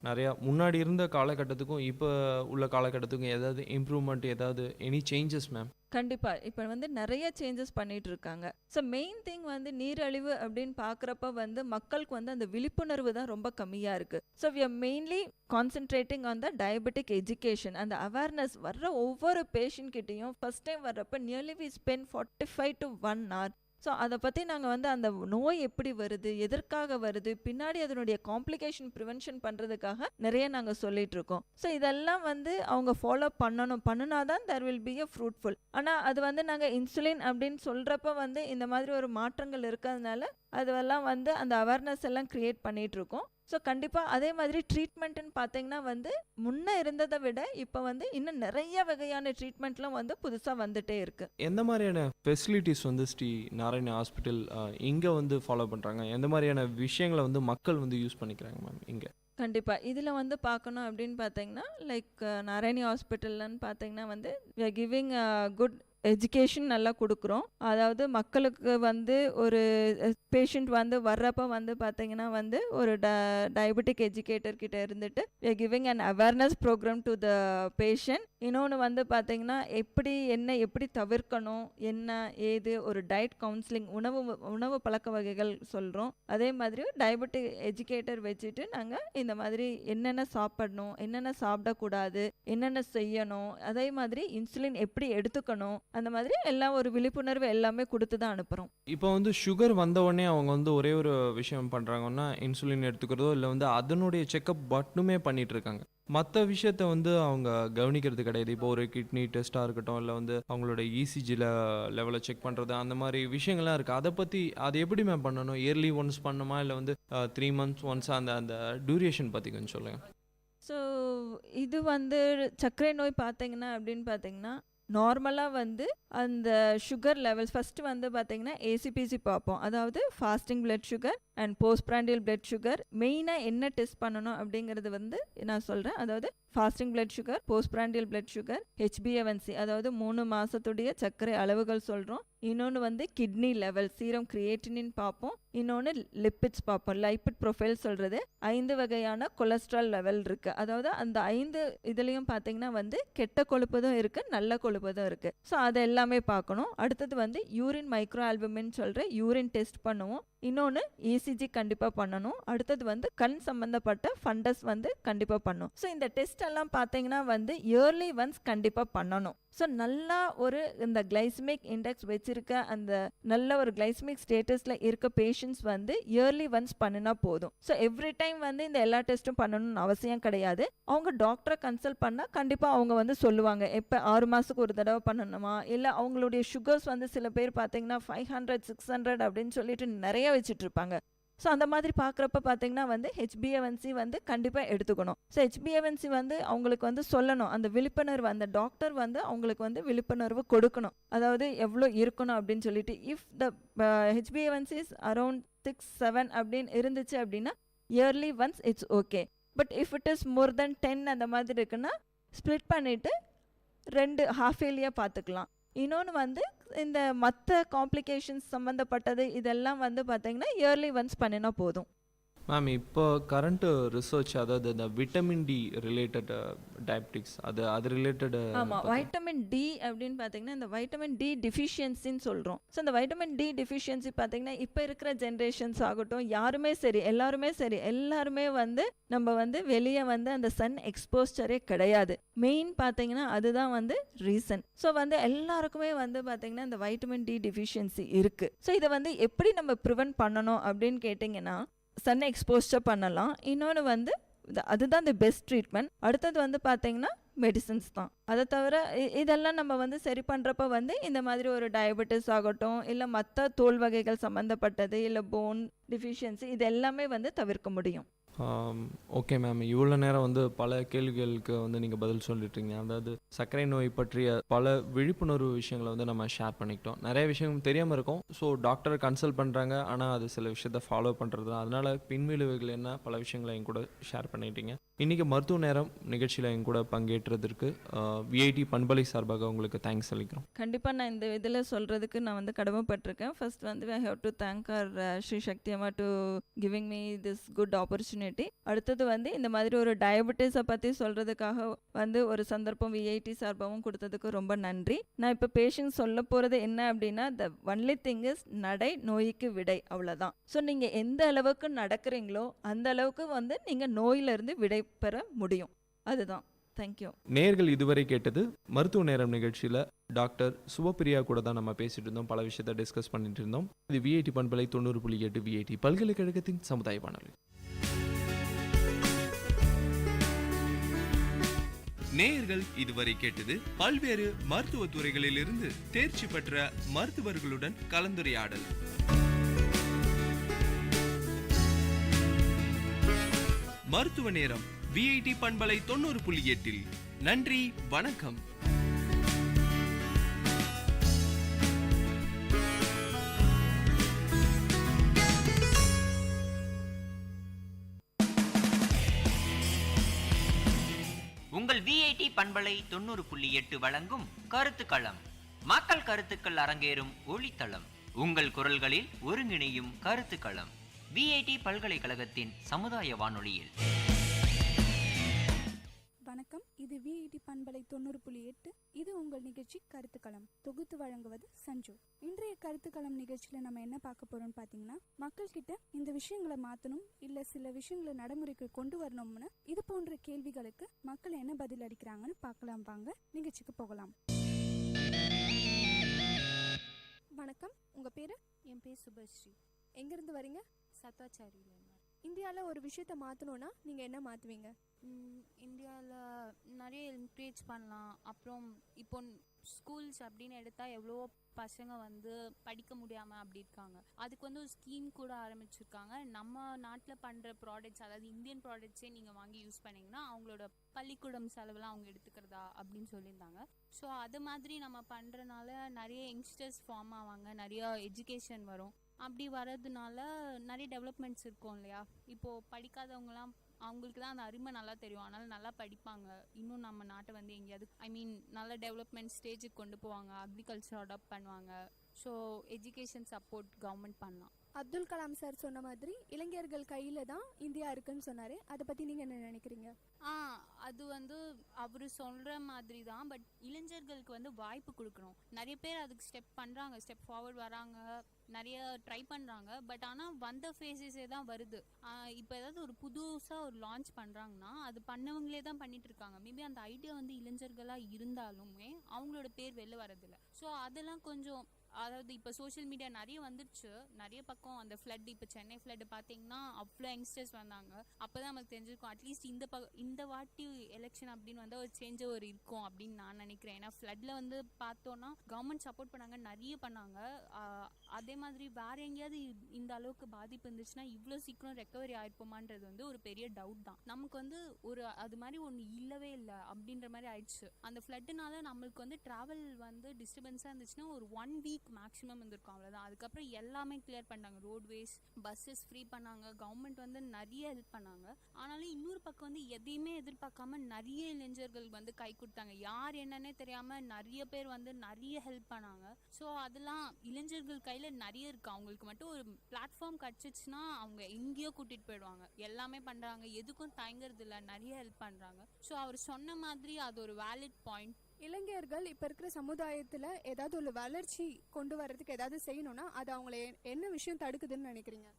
A: நிறையா முன்னாடி இருந்த காலகட்டத்துக்கும் இப்போ உள்ள காலகட்டத்துக்கும் ஏதாவது இம்ப்ரூவ்மெண்ட், ஏதாவது எனி சேஞ்சஸ் மேம்?
R: கண்டிப்பாக இப்போ வந்து நிறைய சேஞ்சஸ் பண்ணிட்டு இருக்காங்க. ஸோ மெயின் திங் வந்து நீரழிவு அப்படின்னு பார்க்குறப்ப வந்து மக்களுக்கு வந்து அந்த விழிப்புணர்வு தான் ரொம்ப கம்மியாக இருக்குது. So we are mainly concentrating on the diabetic education. அந்த அவேர்னஸ் வர்ற ஒவ்வொரு பேஷண்ட் கிட்டேயும் ஃபர்ஸ்ட் டைம் வர்றப்ப nearly we spend 45 to 1 hour. So அதை பற்றி நாங்கள் வந்து அந்த நோய் எப்படி வருது, எதற்காக வருது, பின்னாடி அதனுடைய காம்ப்ளிகேஷன் ப்ரிவென்ஷன் பண்ணுறதுக்காக நிறைய நாங்கள் சொல்லிட்டு இருக்கோம். ஸோ இதெல்லாம் வந்து அவங்க follow பண்ணினாதான் there will be a fruitful. ஆனால் அது வந்து நாங்கள் இன்சுலின் அப்படின்னு சொல்கிறப்ப வந்து இந்த மாதிரி ஒரு மாற்றங்கள் இருக்கிறதுனால அதெல்லாம் வந்து அந்த அவேர்னஸ் எல்லாம் க்ரியேட் பண்ணிகிட்டு இருக்கோம். ஸோ கண்டிப்பாக அதே மாதிரி ட்ரீட்மெண்ட்டுன்னு பார்த்தீங்கன்னா வந்து முன்னே இருந்ததை விட இப்போ வந்து இன்னும் நிறைய வகையான ட்ரீட்மெண்ட்லாம் வந்து புதுசாக வந்துட்டே இருக்குது.
A: எந்த மாதிரியான ஃபெசிலிட்டிஸ் வந்து ஸ்ரீ நாராயண ஹாஸ்பிட்டல் இங்கே வந்து ஃபாலோ பண்ணுறாங்க? எந்த மாதிரியான விஷயங்களை வந்து மக்கள் வந்து யூஸ் பண்ணிக்கிறாங்க மேம் இங்கே?
R: கண்டிப்பாக இதில் வந்து பார்க்கணும் அப்படின்னு பார்த்தீங்கன்னா லைக் நாராயணி ஹாஸ்பிட்டல்லன்னு பார்த்தீங்கன்னா வந்து we are giving good education நல்லா கொடுக்குறோம். அதாவது மக்களுக்கு வந்து ஒரு பேஷண்ட் வந்து வர்றப்ப வந்து பார்த்தீங்கன்னா வந்து ஒரு டயபெட்டிக் எஜுகேட்டர் கிட்ட இருந்துட்டு we are giving an awareness program to the patient. இன்னொன்று வந்து பார்த்தீங்கன்னா எப்படி தவிர்க்கணும், என்ன ஏது ஒரு டயட் கவுன்சிலிங், உணவு பழக்க வகைகள் சொல்கிறோம். அதே மாதிரி டயபெட்டிக் எஜுகேட்டர் வச்சுட்டு நாங்கள் இந்த மாதிரி என்னென்ன சாப்பிடணும், என்னென்ன சாப்பிடக்கூடாது, என்னென்ன செய்யணும், அதே மாதிரி இன்சுலின் எப்படி எடுத்துக்கணும், அந்த மாதிரி எல்லாம் ஒரு விழிப்புணர்வு எல்லாமே கொடுத்து தான் அனுப்புகிறோம்.
A: இப்போ வந்து சுகர் வந்த உடனே அவங்க வந்து ஒரே ஒரு விஷயம் பண்ணுறாங்கன்னா இன்சுலின் எடுத்துக்கிறதோ இல்லை வந்து அதனுடைய செக்கப் மட்டுமே பண்ணிட்டு இருக்காங்க. மற்ற விஷயத்த வந்து அவங்க கவனிக்கிறது கிடையாது. இப்போ ஒரு கிட்னி டெஸ்ட்டாக இருக்கட்டும், இல்லை வந்து அவங்களோட இசிஜியில் லெவலை செக் பண்ணுறது, அந்த மாதிரி விஷயங்கள்லாம் இருக்குது. அதை பற்றி அது எப்படி மேம் பண்ணணும்? இயர்லி ஒன்ஸ் பண்ணுமா இல்லை வந்து 3 months ஒன்ஸ்? அந்த டியூரேஷன் பற்றி கொஞ்சம் சொல்லுங்கள்.
R: ஸோ இது வந்து சர்க்கரை நோய் பார்த்தீங்கன்னா அப்படின்னு பார்த்தீங்கன்னா நார்மலாக வந்து அந்த சுகர் லெவல்ஸ் ஃபஸ்ட்டு வந்து பார்த்தீங்கன்னா ஏசிபிசி பார்ப்போம். அதாவது fasting blood sugar and postprandial blood sugar. மெயினாக என்ன டெஸ்ட் பண்ணணும் அப்படிங்கிறது வந்து நான் சொல்கிறேன். அதாவது fasting blood sugar, postprandial blood sugar, HbA1c அதாவது 3 மாதத்துடைய சர்க்கரை அளவுகள் சொல்கிறோம். இன்னொன்று வந்து கிட்னி லெவல், சீரம் கிரியேட்டினின் பார்ப்போம். இன்னொன்று லிப்பிட்ஸ் பார்ப்போம், லைப்பிட் ப்ரொஃபைல் சொல்கிறது. 5 வகையான கொலஸ்ட்ரால் லெவல் இருக்குது. அதாவது அந்த 5 இதுலேயும் பார்த்தீங்கன்னா வந்து கெட்ட கொழுப்புதும் இருக்குது, நல்ல கொழுப்புதும் இருக்குது. ஸோ அதை எல்லாமே பார்க்கணும். அடுத்தது வந்து யூரின் மைக்ரோ ஆல்புமின் சொல்கிற யூரின் டெஸ்ட் பண்ணுவோம். இன்னொன்று இசிஜி கண்டிப்பாக பண்ணணும். அடுத்தது வந்து கண் சம்மந்தப்பட்ட ஃபண்டஸ் வந்து கண்டிப்பாக பண்ணணும். ஸோ இந்த டெஸ்ட் எல்லாம் பார்த்தீங்கன்னா வந்து இயர்லி ஒன்ஸ் கண்டிப்பாக பண்ணணும். ஸோ நல்லா ஒரு இந்த கிளைசமிக் இண்டெக்ஸ் வச்சிருக்க அந்த நல்ல ஒரு கிளைசமிக் ஸ்டேட்டஸில் இருக்க பேஷண்ட்ஸ் வந்து இயர்லி ஒன்ஸ் பண்ணினா போதும். ஸோ எவ்ரி டைம் வந்து இந்த எல்லா டெஸ்ட்டும் பண்ணணும்னு அவசியம் கிடையாது. அவங்க டாக்டரை கன்சல்ட் பண்ணால் கண்டிப்பாக அவங்க வந்து சொல்லுவாங்க எப்போ 6 மாதத்துக்கு ஒரு தடவை பண்ணணுமா, இல்லை அவங்களுடைய சுகர்ஸ் வந்து சில பேர் பார்த்தீங்கன்னா 500 600 அப்படின்னு சொல்லிட்டு நிறைய வச்சுட்டு இருப்பாங்க. ஸோ அந்த மாதிரி பார்க்குறப்ப பார்த்தீங்கன்னா வந்து HbA1c வந்து கண்டிப்பாக எடுத்துக்கணும். ஸோ HbA1c வந்து அவங்களுக்கு வந்து சொல்லணும், அந்த விழிப்புணர்வு அந்த டாக்டர் வந்து அவங்களுக்கு வந்து விழிப்புணர்வு கொடுக்கணும். அதாவது எவ்வளோ இருக்கணும் அப்படின்னு சொல்லிட்டு. If the HbA1c is around 6-7 அப்படின்னு இருந்துச்சு அப்படின்னா yearly once it's okay. But if it is more then 10 அந்த மாதிரி இருக்குன்னா ஸ்ப்ளிட் பண்ணிவிட்டு 2 ஹாஃப் இயர்லியாக பார்த்துக்கலாம். இன்னொன்று வந்து இந்த மற்ற காம்ப்ளிகேஷன்ஸ் சம்மந்தப்பட்டது இதெல்லாம் வந்து பார்த்தீங்கன்னா இயர்லி ஒன்ஸ் பண்ணினா போதும்.
A: மேம் இப்போ கரண்ட்டு ரிசர்ச், அதாவது இந்த விட்டமின் டி ரிலேட்டட் டயபெட்டிக்ஸ், அது ரிலேட்டட்.
R: ஆமாம், வைட்டமின் டி அப்படின்னு பார்த்தீங்கன்னா இந்த வைட்டமின் டி டிஃபிஷியன்சின்னு சொல்கிறோம். ஸோ இந்த வைட்டமின் டி டிஃபிஷியன்சி பார்த்தீங்கன்னா இப்போ இருக்கிற ஜென்ரேஷன்ஸ் ஆகட்டும், எல்லாருமே வந்து நம்ம வந்து வெளியே வந்து அந்த சன் எக்ஸ்போஸ்டரே கிடையாது. மெயின் பார்த்தீங்கன்னா அதுதான் வந்து ரீசன். ஸோ வந்து எல்லாருக்குமே வந்து பார்த்தீங்கன்னா இந்த வைட்டமின் டி டிஃபிஷியன்சி இருக்குது. ஸோ இதை வந்து எப்படி நம்ம ப்ரிவென்ட் பண்ணணும் அப்படின்னு கேட்டிங்கன்னா சன் எக்ஸ்போஸ்டர் பண்ணலாம். இன்னொன்று வந்து அதுதான் தி பெஸ்ட் ட்ரீட்மெண்ட். அடுத்தது வந்து பார்த்தீங்கன்னா மெடிசன்ஸ் தான். அதை தவிர இதெல்லாம் நம்ம வந்து சரி பண்ணுறப்ப வந்து இந்த மாதிரி ஒரு டயபெட்டிஸ் ஆகட்டும், இல்லை மற்ற தோல் வகைகள் சம்மந்தப்பட்டது, இல்லை போன் டிஃபிஷியன்சி, இது எல்லாமே வந்து தவிர்க்க முடியும்.
S: ஓகே மேம், இவ்வளோ நேரம் வந்து பல கேள்விகளுக்கு வந்து நீங்கள் பதில் சொல்லிட்டீங்க. அதாவது சர்க்கரை நோய் பற்றிய பல விழிப்புணர்வு விஷயங்களை வந்து நம்ம ஷேர் பண்ணிக்கிட்டோம். நிறைய விஷயம் தெரியாமல் இருக்கும். ஸோ டாக்டரை கன்சல்ட் பண்ணுறாங்க, ஆனால் அது சில விஷயத்தை ஃபாலோ பண்ணுறது தான். அதனால் பின்விளைவுகள் என்ன பல விஷயங்களை என் கூட ஷேர் பண்ணிட்டீங்க. இன்றைக்கி மருத்துவ நேரம் நிகழ்ச்சியில் என் கூட பங்கேற்றதற்கு விஐடி பண்பலை சார்பாக உங்களுக்கு தேங்க்ஸ் சொல்லிக்கிறோம்.
R: கண்டிப்பாக நான் இந்த இதில் சொல்கிறதுக்கு நான் வந்து கடமைப்பட்டிருக்கேன். ஃபர்ஸ்ட் வந்து I have to thank our Shri Sakthi Amma to giving me this good opportunity. அடுத்தது வந்து இந்த மாதிரி ஒரு டயபெட்டிஸை பற்றி சொல்கிறதுக்காக வந்து ஒரு சந்தர்ப்பம் விஐடி சார்பாகவும் கொடுத்ததுக்கு ரொம்ப நன்றி. நான் இப்போ பேஷண்ட் சொல்ல போகிறது என்ன அப்படின்னா, த ஒன்லி திங் இஸ் நடை நோய்க்கு விடை, அவ்வளோதான். ஸோ நீங்கள் எந்த அளவுக்கு நடக்கிறீங்களோ அந்த அளவுக்கு வந்து நீங்கள் நோயிலிருந்து விடை பெற முடியும். அதுதான். தேங்க்யூ.
S: நேர்கள் இதுவரை கேட்டது மருத்துவ நேரம் நிகழ்ச்சியில் டாக்டர் சுபப்பிரியா கூட தான் நம்ம பேசிட்டு இருந்தோம். பல விஷயத்தை டிஸ்கஸ் பண்ணிட்டு இருந்தோம். இது விஐடி பண்பலை 90.8 விஐடி பல்கலைக்கழகத்தின் சமுதாய வானொலி. நேயர்கள் இதுவரை கேட்டது பல்வேறு மருத்துவ துறைகளிலிருந்து தேர்ச்சி பெற்ற மருத்துவர்களுடன் கலந்துரையாடல். மருத்துவ நேரம் விஐடி பண்பலை 90.8. நன்றி, வணக்கம்.
H: உங்கள் விஐடி பண்பலை 90.8 வழங்கும் கருத்துக்களம். மக்கள் கருத்துக்கள் அரங்கேறும் ஒளித்தளம். உங்கள் குரல்களில் ஒருங்கிணையும் கருத்துக்களம். விஐடி பல்கலைக்கழகத்தின் சமுதாய வானொலியில்.
T: வணக்கம், இது விஐடி பண்பலை 90.8. இது உங்கள் நிகழ்ச்சி கருத்துக்களம். தொகுத்து வழங்குவது சஞ்சு. இன்றைய கருத்துக்களம் நிகழ்ச்சியில் நம்ம என்ன பார்க்க போறோம்னு பார்த்தீங்கன்னா, மக்கள்கிட்ட இந்த விஷயங்களை மாற்றணும் இல்லை சில விஷயங்களை நடைமுறைக்கு கொண்டு வரணும்னு இது போன்ற கேள்விகளுக்கு மக்கள் என்ன பதில் அளிக்கிறாங்கன்னு பார்க்கலாம். வாங்க நிகழ்ச்சிக்கு போகலாம். வணக்கம், உங்கள் பேர்?
U: என் பேர் சுபஸ்ரீ.
T: எங்கேருந்து வரீங்க?
U: சத்தாச்சாரியில்.
T: இந்தியாவில் ஒரு விஷயத்த மாற்றணும்னா நீங்கள் என்ன மாற்றுவீங்க?
U: இந்தியாவில் நிறைய என்கரேஜ் பண்ணலாம். அப்புறம் இப்போ ஸ்கூல்ஸ் அப்படின்னு எடுத்தால் எவ்வளோ பசங்க வந்து படிக்க முடியாமல் அப்படி இருக்காங்க. அதுக்கு வந்து ஒரு ஸ்கீம் கூட ஆரம்பிச்சிருக்காங்க. நம்ம நாட்டில் பண்ணுற ப்ராடக்ட்ஸ், அதாவது இந்தியன் ப்ராடக்ட்ஸே நீங்கள் வாங்கி யூஸ் பண்ணிங்கன்னா அவங்களோட பள்ளிக்கூடம் செலவெல்லாம் அவங்க எடுத்துக்கிறதா அப்படின்னு சொல்லியிருந்தாங்க. ஸோ அது மாதிரி நம்ம பண்ணுறனால நிறைய யங்ஸ்டர்ஸ் ஃபார்ம் ஆவாங்க, நிறைய எஜுகேஷன் வரும். அப்படி வர்றதுனால நிறைய டெவலப்மெண்ட்ஸ் இருக்கும் இல்லையா. இப்போது படிக்காதவங்களாம் அவங்களுக்கு தான் அந்த அருமை நல்லா தெரியும், அதனால் நல்லா படிப்பாங்க. இன்னும் நம்ம நாட்டை வந்து எங்கேயாவது நல்ல டெவலப்மெண்ட் ஸ்டேஜுக்கு கொண்டு போவாங்க. அக்ரிகல்ச்சர் அடாப்ட் பண்ணுவாங்க. ஸோ எஜுகேஷன் சப்போர்ட் கவர்மெண்ட் பண்ணலாம்.
T: அப்துல் கலாம் சார் சொன்ன மாதிரி இளைஞர்கள் கையில் தான் இந்தியா இருக்குன்னு சொன்னார். அதை பற்றி நீங்கள் என்ன நினைக்கிறீங்க?
U: அது வந்து அவர் சொல்கிற மாதிரி தான். பட் இளைஞர்களுக்கு வந்து வாய்ப்பு கொடுக்கணும். நிறைய பேர் அதுக்கு ஸ்டெப் ஃபார்வர்ட் வராங்க, நிறைய ட்ரை பண்ணுறாங்க. பட் ஆனால் வந்த ஃபேஸஸே தான் வருது. இப்போ ஏதாவது ஒரு புதுசாக ஒரு லான்ச் பண்ணுறாங்கன்னா அது பண்ணவங்களே தான் பண்ணிட்டு இருக்காங்க. மேபி அந்த ஐடியா வந்து இளைஞர்களாக இருந்தாலுமே அவங்களோட பேர் வெளில வரதில்லை. ஸோ அதெல்லாம் கொஞ்சம், அதாவது இப்போ சோஷியல் மீடியா நிறைய வந்துடுச்சு. நிறைய பக்கம் அந்த ஃப்ளட், இப்போ சென்னை ஃப்ளட் பார்த்தீங்கன்னா அவ்வளோ யங்ஸ்டர்ஸ் வந்தாங்க. அப்போ தான் நமக்கு தெரிஞ்சிருக்கும் அட்லீஸ்ட் இந்த வாட்டி எலெக்ஷன் அப்படின்னு வந்து ஒரு சேஞ்ச் இருக்கும் அப்படின்னு நான் நினைக்கிறேன். ஏன்னா ஃப்ளட்டில் வந்து பார்த்தோன்னா கவர்மெண்ட் சப்போர்ட் பண்ணாங்க, நிறைய பண்ணாங்க. அதே மாதிரி வேற எங்கேயாவது இந்த அளவுக்கு பாதிப்பு இருந்துச்சுன்னா இவ்வளோ சீக்கிரம் ரெக்கவரி ஆயிருப்போமான்றது வந்து ஒரு பெரிய டவுட் தான். நமக்கு வந்து ஒரு அது மாதிரி ஒன்று இல்லவே இல்லை அப்படின்ற மாதிரி ஆயிடுச்சு. அந்த ஃப்ளட்டுனால நம்மளுக்கு வந்து ட்ராவல் வந்து டிஸ்டர்பன்ஸாக இருந்துச்சுன்னா ஒரு 1 வீக் மேக்ஸிமம் இருந்திருக்கும், அவ்வளோதான். அதுக்கப்புறம் எல்லாமே கிளியர் பண்ணாங்க. ரோட்வேஸ், பஸ்ஸஸ் ஃப்ரீ பண்ணாங்க. கவர்மெண்ட் வந்து நிறைய ஹெல்ப் பண்ணாங்க. ஆனாலும் இன்னொரு பக்கம் வந்து எதையுமே எதிர்பார்க்காம நிறைய இளைஞர்கள் வந்து கை கொடுத்தாங்க. யார் என்னன்னே தெரியாம நிறைய பேர் வந்து நிறைய ஹெல்ப் பண்ணாங்க. ஸோ அதெல்லாம் இளைஞர்கள் கையில் நிறைய இருக்கு. அவங்களுக்கு மட்டும் ஒரு பிளாட்ஃபார்ம் கிடச்சிச்சுன்னா அவங்க எங்கேயோ கூட்டிட்டு போயிடுவாங்க. எல்லாமே பண்றாங்க, எதுக்கும் தயங்குறது இல்லை, நிறைய ஹெல்ப் பண்றாங்க. ஸோ அவர் சொன்ன மாதிரி அது ஒரு வேலிட் பாயிண்ட்.
T: இளைஞர்கள் இப்போ இருக்கிற சமுதாயத்தில் ஏதாவது ஒரு வளர்ச்சி கொண்டு வர்றதுக்கு ஏதாவது செய்யணும்னா அது அவங்கள என்ன விஷயம் தடுக்குதுன்னு நினைக்கிறீங்க?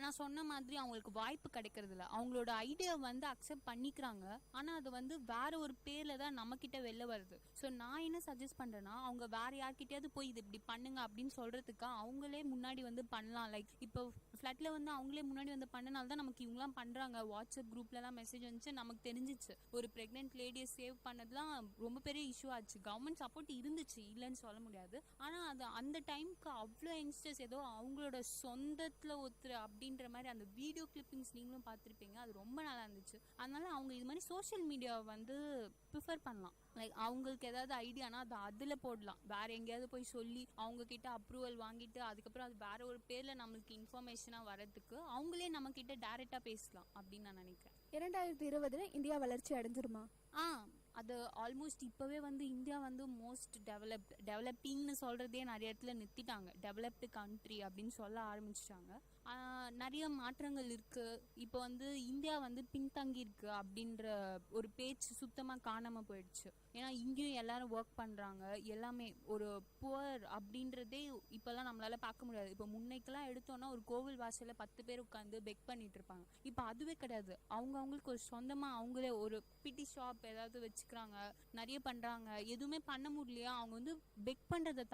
U: நான் சொன்ன மாதிரி அவங்களுக்கு வாய்ப்பு கிடைக்கிறது இல்லை. அவங்களோட ஐடியா வந்து அக்செப்ட் பண்ணிக்கிறாங்க, ஆனால் அது வந்து வேற ஒரு பேரில் தான் நம்மக்கிட்ட வெளில வருது. ஸோ நான் என்ன சஜஸ்ட் பண்ணுறேன்னா, அவங்க வேற யார்கிட்டயாவது போய் இது இப்படி பண்ணுங்க அப்படின்னு சொல்கிறதுக்கு அவங்களே முன்னாடி வந்து பண்ணலாம். லைக் இப்போ ஃப்ளட்டில் வந்து அவங்களே முன்னாடி வந்து பண்ணனால தான் நமக்கு இவங்களாம் பண்ணுறாங்க. வாட்ஸ்அப் குரூப்லலாம் மெசேஜ் வந்துச்சு, நமக்கு தெரிஞ்சிச்சு. ஒரு ப்ரெக்னென்ட் லேடியை சேவ் பண்ணதுலாம் ரொம்ப பெரிய இஷ்யூ ஆச்சு. கவர்மெண்ட் சப்போர்ட் இருந்துச்சு, இல்லைன்னு சொல்ல முடியாது. ஆனால் அது அந்த டைமுக்கு அவ்வளோ யங்ஸ்டர்ஸ் ஏதோ அவங்களோட சொந்தத்தில் ஒருத்தர் அப்படின்ற மாதிரி அந்த வீடியோ கிளிப்பிங்ஸ் நீங்களும் பார்த்துருப்பீங்க. அது ரொம்ப நல்லா இருந்துச்சு. அதனால அவங்க இது மாதிரி சோஷியல் மீடியாவை வந்து ப்ரிஃபர் பண்ணலாம். லைக் அவங்களுக்கு ஏதாவது ஐடியானா அது அதில் போடலாம். வேற எங்கேயாவது போய் சொல்லி அவங்க கிட்ட அப்ரூவல் வாங்கிட்டு அதுக்கப்புறம் அது வேற ஒரு பேரில் நம்மளுக்கு இன்ஃபர்மேஷனாக வரதுக்கு அவங்களே நம்ம கிட்ட டைரெக்டாக பேசலாம் அப்படின்னு நான் நினைக்கிறேன்.
T: 2020 இந்தியா வளர்ச்சி அடைஞ்சிருமா?
U: அது ஆல்மோஸ்ட் இப்போவே வந்து இந்தியா வந்து மோஸ்ட் டெவலப்பிங்னு சொல்கிறதே நிறைய இடத்துல நிறுத்திட்டாங்க. டெவலப்டு கண்ட்ரி அப்படின்னு சொல்ல ஆரம்பிச்சிட்டாங்க. நிறைய மாற்றங்கள் இருக்குது. இப்போ வந்து இந்தியா வந்து பின்தங்கி இருக்கு அப்படின்ற ஒரு பேச்சு சுத்தமாக காணாமல் போயிடுச்சு. ஏன்னா இங்கேயும் எல்லாரும் ஒர்க் பண்ணுறாங்க. எல்லாமே ஒரு புவர் அப்படின்றதே இப்போல்லாம் நம்மளால பார்க்க முடியாது. இப்போ முன்னைக்கெல்லாம் எடுத்தோன்னா ஒரு கோவில் வாசலில் 10 பேர் உட்காந்து பெக் பண்ணிட்டு இருப்பாங்க. இப்போ அதுவே கிடையாது. அவங்களுக்கு ஒரு சொந்தமாக அவங்களே ஒரு பிடி ஷாப் ஏதாவது வச்சுக்கிறாங்க, நிறைய பண்ணுறாங்க. எதுவுமே பண்ண முடியலையா அவங்க வந்து பெக் பண்ணுறதை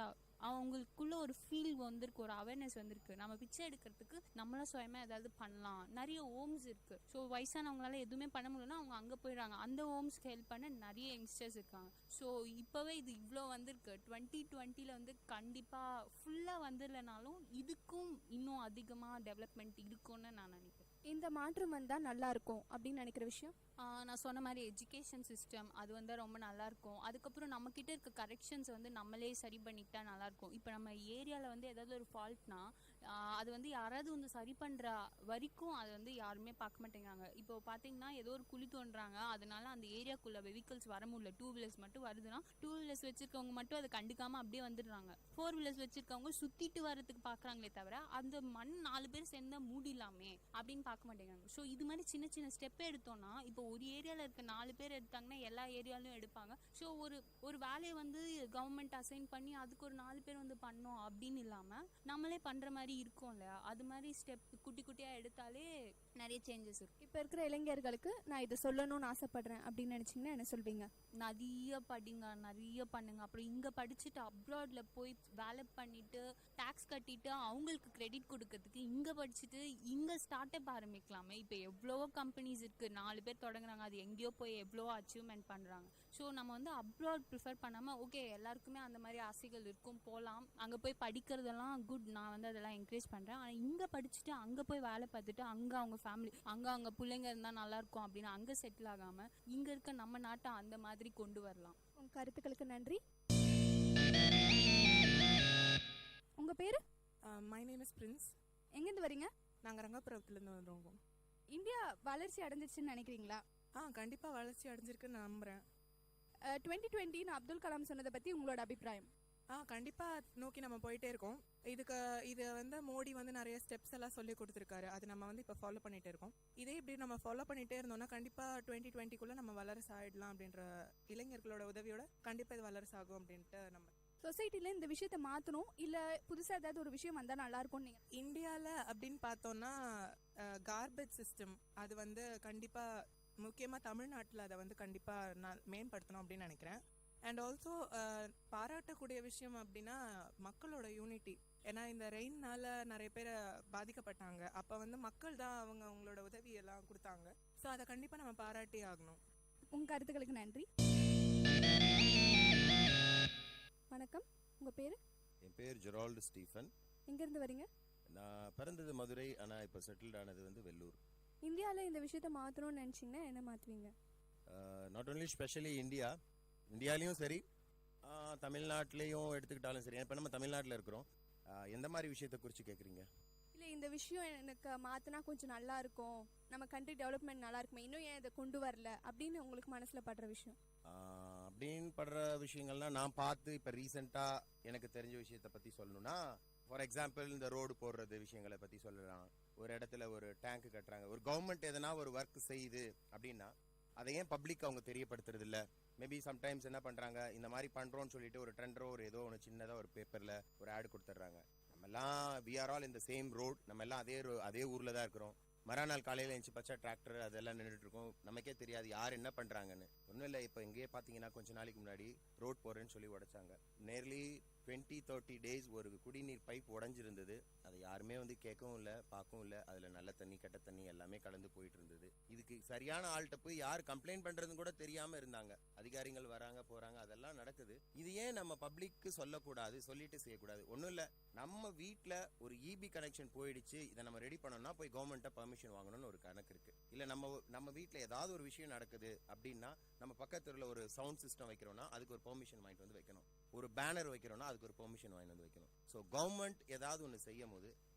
U: அவங்களுக்குள்ள ஒரு ஃபீல் வந்திருக்கு, ஒரு அவேர்னஸ் வந்திருக்கு. நம்ம பிச்சை எடுக்கிறதுக்கு நம்மளாம் சுயமாக ஏதாவது பண்ணலாம். நிறைய ஹோம்ஸ் இருக்குது. ஸோ வயசானவங்களால எதுவுமே பண்ண முடியலன்னா அவங்க அங்கே போயிடுறாங்க. அந்த ஹோம்ஸ்க்கு ஹெல்ப் பண்ண நிறைய யங்ஸ்டர்ஸ் இருக்காங்க. ஸோ இப்போவே இது இவ்வளோ வந்திருக்கு. 2020 வந்து கண்டிப்பாக ஃபுல்லாக வந்துடலனாலும் இதுக்கும் இன்னும் அதிகமாக டெவலப்மெண்ட் இருக்கும்னு நான் நினைக்கிறேன்.
T: இந்த மாற்றம் வந்தால் நல்லா இருக்கும் அப்படின்னு நினைக்கிற விஷயம்
U: நான் சொன்ன மாதிரி எஜுகேஷன் சிஸ்டம் அது வந்து ரொம்ப நல்லாயிருக்கும். அதுக்கப்புறம் நம்மக்கிட்ட இருக்க கரெக்ஷன்ஸ் வந்து நம்மளே சரி பண்ணிக்கிட்டா நல்லாயிருக்கும். இப்போ நம்ம ஏரியாவில் வந்து ஏதாவது ஒரு ஃபால்ட்னா அது வந்து யாராவது வந்து சரி பண்ணுற வரைக்கும் அது வந்து யாருமே பார்க்க மாட்டேங்கிறாங்க. இப்போ பார்த்தீங்கன்னா ஏதோ ஒரு குழி தோன்றாங்க, அதனால அந்த ஏரியாக்குள்ளே வெஹிக்கிள்ஸ் வர முடியல. 2 வீலர்ஸ் மட்டும் வருதுன்னா 2 வீலர்ஸ் வச்சுருக்கவங்க மட்டும் அதை கண்டுக்காமல் அப்படியே வந்துடுறாங்க. 4 வீலர்ஸ் வச்சுருக்கவங்க சுற்றிட்டு வரதுக்கு பார்க்குறாங்களே தவிர அந்த மண் 4 பேர் சேர்ந்தா மூடிடலாமே அப்படின்னு பார்க்க மாட்டேங்கிறாங்க. ஸோ இது மாதிரி சின்ன சின்ன ஸ்டெப்பை எடுத்தோம்னா இப்போ ஒரு ஏரியாவில் இருக்க 4 பேர் எடுத்தாங்கன்னா எல்லா ஏரியாலையும் எடுப்பாங்க. ஸோ ஒரு வேலையை வந்து கவர்மெண்ட் அசைன் பண்ணி அதுக்கு ஒரு 4 பேர் வந்து பண்ணோம் அப்படின்னு இல்லாமல் நம்மளே பண்ணுற மாதிரி இருக்கும் இல்லையா? அது மாதிரி ஸ்டெப் குட்டி குட்டியாக எடுத்தாலே நிறைய சேஞ்சஸ் இருக்கும்.
T: இப்போ இருக்கிற இளைஞர்களுக்கு நான் இதை சொல்லணும்னு ஆசைப்படுறேன் அப்படின்னு நினச்சிங்கன்னா என்ன சொல்வீங்க?
U: நிறைய படிங்க, நிறைய பண்ணுங்க. அப்புறம் இங்கே படிச்சுட்டு அப்ராடில் போய் வேலை பண்ணிட்டு டேக்ஸ் கட்டிட்டு அவங்களுக்கு கிரெடிட் கொடுக்கறதுக்கு இங்கே படிச்சுட்டு இங்கே ஸ்டார்ட் அப் ஆரம்பிக்கலாமே. இப்போ எவ்வளவோ கம்பெனிஸ் இருக்குது, 4 பேர் தொடங்குறாங்க, அது எங்கேயோ போய் எவ்வளோ அச்சீவ்மெண்ட் பண்ணுறாங்க. ஸோ நம்ம வந்து அப்ராட் ப்ரிஃபர் பண்ணாமல் ஓகே எல்லாருக்குமே அந்த மாதிரி ஆசைகள் இருக்கும், போகலாம். அங்கே போய் படிக்கிறதெல்லாம் குட், நான் வந்து அதெல்லாம் என்கரேஜ் பண்ணுறேன். ஆனால் இங்கே படிச்சுட்டு அங்கே போய் வேலை பார்த்துட்டு அங்கே அவங்க ஃபேமிலி அங்கே பிள்ளைங்க இருந்தால் நல்லாயிருக்கும் அப்படின்னு அங்கே செட்டில் ஆகாமல் இங்கே இருக்க நம்ம நாட்டை அந்த மாதிரி கொண்டு வரலாம்.
T: உங்கள் கருத்துக்களுக்கு நன்றி. உங்கள் பேர்?
E: My name is Prince.
T: எங்கேருந்து வரீங்க?
E: நாங்கள் ரங்கபுரத்துலேருந்து வந்துருக்கோம்.
T: இந்தியா வளர்ச்சி அடைஞ்சிருச்சுன்னு நினைக்கிறீங்களா?
E: கண்டிப்பாக வளர்ச்சி அடைஞ்சிருக்குன்னு நம்புகிறேன்.
T: 2020 அப்துல் கலாம் சொன்னதை பற்றி உங்களோட அபிப்பிராயம்?
E: கண்டிப்பாக நோக்கி நம்ம போயிட்டே இருக்கோம். இது வந்து மோடி வந்து நிறைய ஸ்டெப்ஸ் எல்லாம் சொல்லி கொடுத்துருக்காரு. அது நம்ம வந்து இப்போ ஃபாலோ பண்ணிகிட்டே இருக்கோம். இதே இப்படி நம்ம ஃபாலோ பண்ணிகிட்டே இருந்தோம்னா கண்டிப்பாக 2020 நம்ம வளரசு ஆகிடலாம். அப்படின்ற இளைஞர்களோட உதவியோட கண்டிப்பாக இது வளரசு ஆகும் அப்படின்ட்டு நம்ம
T: சொசைட்டியில் இந்த விஷயத்தை மாற்றணும், இல்லை புதுசாக ஏதாவது ஒரு விஷயம் வந்தால் நல்லாயிருக்கும் நீங்கள்?
E: இந்தியாவில் அப்படின்னு பார்த்தோன்னா கார்பேஜ் சிஸ்டம் அது வந்து கண்டிப்பாக முக்கியமாக தமிழ்நாட்டில் அதை வந்து கண்டிப்பாக நான் மேம்படுத்தணும் அப்படின்னு நினைக்கிறேன். அண்ட் ஆல்சோ பாராட்டக்கூடிய விஷயம் அப்படின்னா மக்களோட யூனிட்டி. ஏன்னா இந்த ரெயின்னால நிறைய பேர் பாதிக்கப்பட்டாங்க. அப்போ வந்து மக்கள் தான் அவங்களோட உதவியெல்லாம் கொடுத்தாங்க. ஸோ அதை கண்டிப்பாக நம்ம பாராட்டி ஆகணும்.
T: உங்கள் கருத்துக்களுக்கு நன்றி. வணக்கம், உங்கள் பேர்?
V: என் பேர் ஜெரால்டு ஸ்டீஃபன்.
T: எங்கேருந்து வரீங்க?
V: நான் பிறந்தது மதுரை, ஆனால் இப்போ செட்டில்ட் ஆனது வந்து வெள்ளூர்.
T: இந்தியாவில் இந்த விஷயத்த மாற்றணும்னு நினச்சிங்கன்னா என்ன மாற்றுவீங்க?
V: நாட் ஓன்லி ஸ்பெஷலி இந்தியாலையும் சரி, தமிழ்நாட்டிலையும் எடுத்துக்கிட்டாலும் சரி. இப்போ நம்ம தமிழ்நாட்டில் இருக்கிறோம். எந்த மாதிரி விஷயத்தை குறித்து கேட்குறீங்க?
T: இல்லை, இந்த விஷயம் எனக்கு மாற்றினா கொஞ்சம் நல்லா இருக்கும், நம்ம கண்ட்ரி டெவலப்மெண்ட் நல்லா இருக்குமே, இன்னும் ஏன் இதை கொண்டு வரல அப்படின்னு உங்களுக்கு மனசில் படுற விஷயம்?
V: அப்படின்னு படுற விஷயங்கள்லாம் நான் பார்த்து இப்போ ரீசெண்டாக எனக்கு தெரிஞ்ச விஷயத்தை பற்றி சொல்லணும்னா, ஃபார் எக்ஸாம்பிள் இந்த ரோடு போடுறது விஷயங்களை பற்றி சொல்லலாம். ஒரு இடத்துல ஒரு டேங்க் கட்டுறாங்க. ஒரு கவர்மெண்ட் எதனா ஒரு ஒர்க் செய்யுது அப்படின்னா அதை ஏன் பப்ளிக் அவங்க தெரியப்படுத்துறது இல்லை? மேபி சம்டைம்ஸ் என்ன பண்ணுறாங்க, இந்த மாதிரி பண்ணுறோன்னு சொல்லிட்டு ஒரு டெண்டரோ ஒரு ஏதோ ஒன்று சின்னதாக ஒரு பேப்பரில் ஒரு ஆடு கொடுத்துட்றாங்க. நம்மெல்லாம் we are all in the same road. நம்ம எல்லாம் அதே ஊரில் தான் இருக்கிறோம். மறுநாள் காலையில் எழுந்துச்சு பச்சை டிராக்டர் அதெல்லாம் நின்றுட்டு இருக்கோம். நமக்கே தெரியாது யார் என்ன பண்ணுறாங்கன்னு. ஒன்றும் இல்லை, இப்போ எங்கேயே பார்த்தீங்கன்னா கொஞ்ச நாளைக்கு முன்னாடி ரோட் போடுறேன்னு சொல்லி உடைச்சாங்க. நேர்லி 20-30 டேஸ் ஒரு குடிநீர் பைப் உடஞ்சிருந்தது. அதை யாருமே வந்து கேட்கவும் இல்லை, பார்க்கவும் இல்லை. அதில் நல்ல தண்ணி கெட்ட தண்ணி எல்லாமே கலந்து போயிட்டு இருந்தது. இதுக்கு சரியான ஆள்கிட்ட போய் யார் கம்ப்ளைண்ட் பண்ணுறதுன்னு கூட தெரியாமல் இருந்தாங்க. அதிகாரிகள் வராங்க போகிறாங்க, அதெல்லாம் நடக்குது. இது ஏன் நம்ம பப்ளிக்கு சொல்லக்கூடாது, சொல்லிட்டு செய்யக்கூடாது? ஒன்றும் இல்லை, நம்ம வீட்டில் ஒரு இபி கனெக்ஷன் போயிடுச்சு, இதை நம்ம ரெடி பண்ணோம்னா போய் கவர்மெண்ட்டை பர்மிஷன் வாங்கணும்னு ஒரு கணக்கு இருக்குது. இல்லை நம்ம வீட்டில் ஏதாவது ஒரு விஷயம் நடக்குது அப்படின்னா நம்ம பக்கத்துல ஒரு சவுண்ட் சிஸ்டம் வைக்கிறோம்னா அதுக்கு ஒரு பெர்மிஷன் வாங்கிட்டு வந்து வைக்கணும். ஒரு பேனர் வைக்கிறோம்னா அதுக்கு ஒரு பெர்மிஷன் வாங்கிட்டு வந்து வைக்கணும். ஸோ கவர்மெண்ட் ஏதாவது ஒன்று செய்யும் போது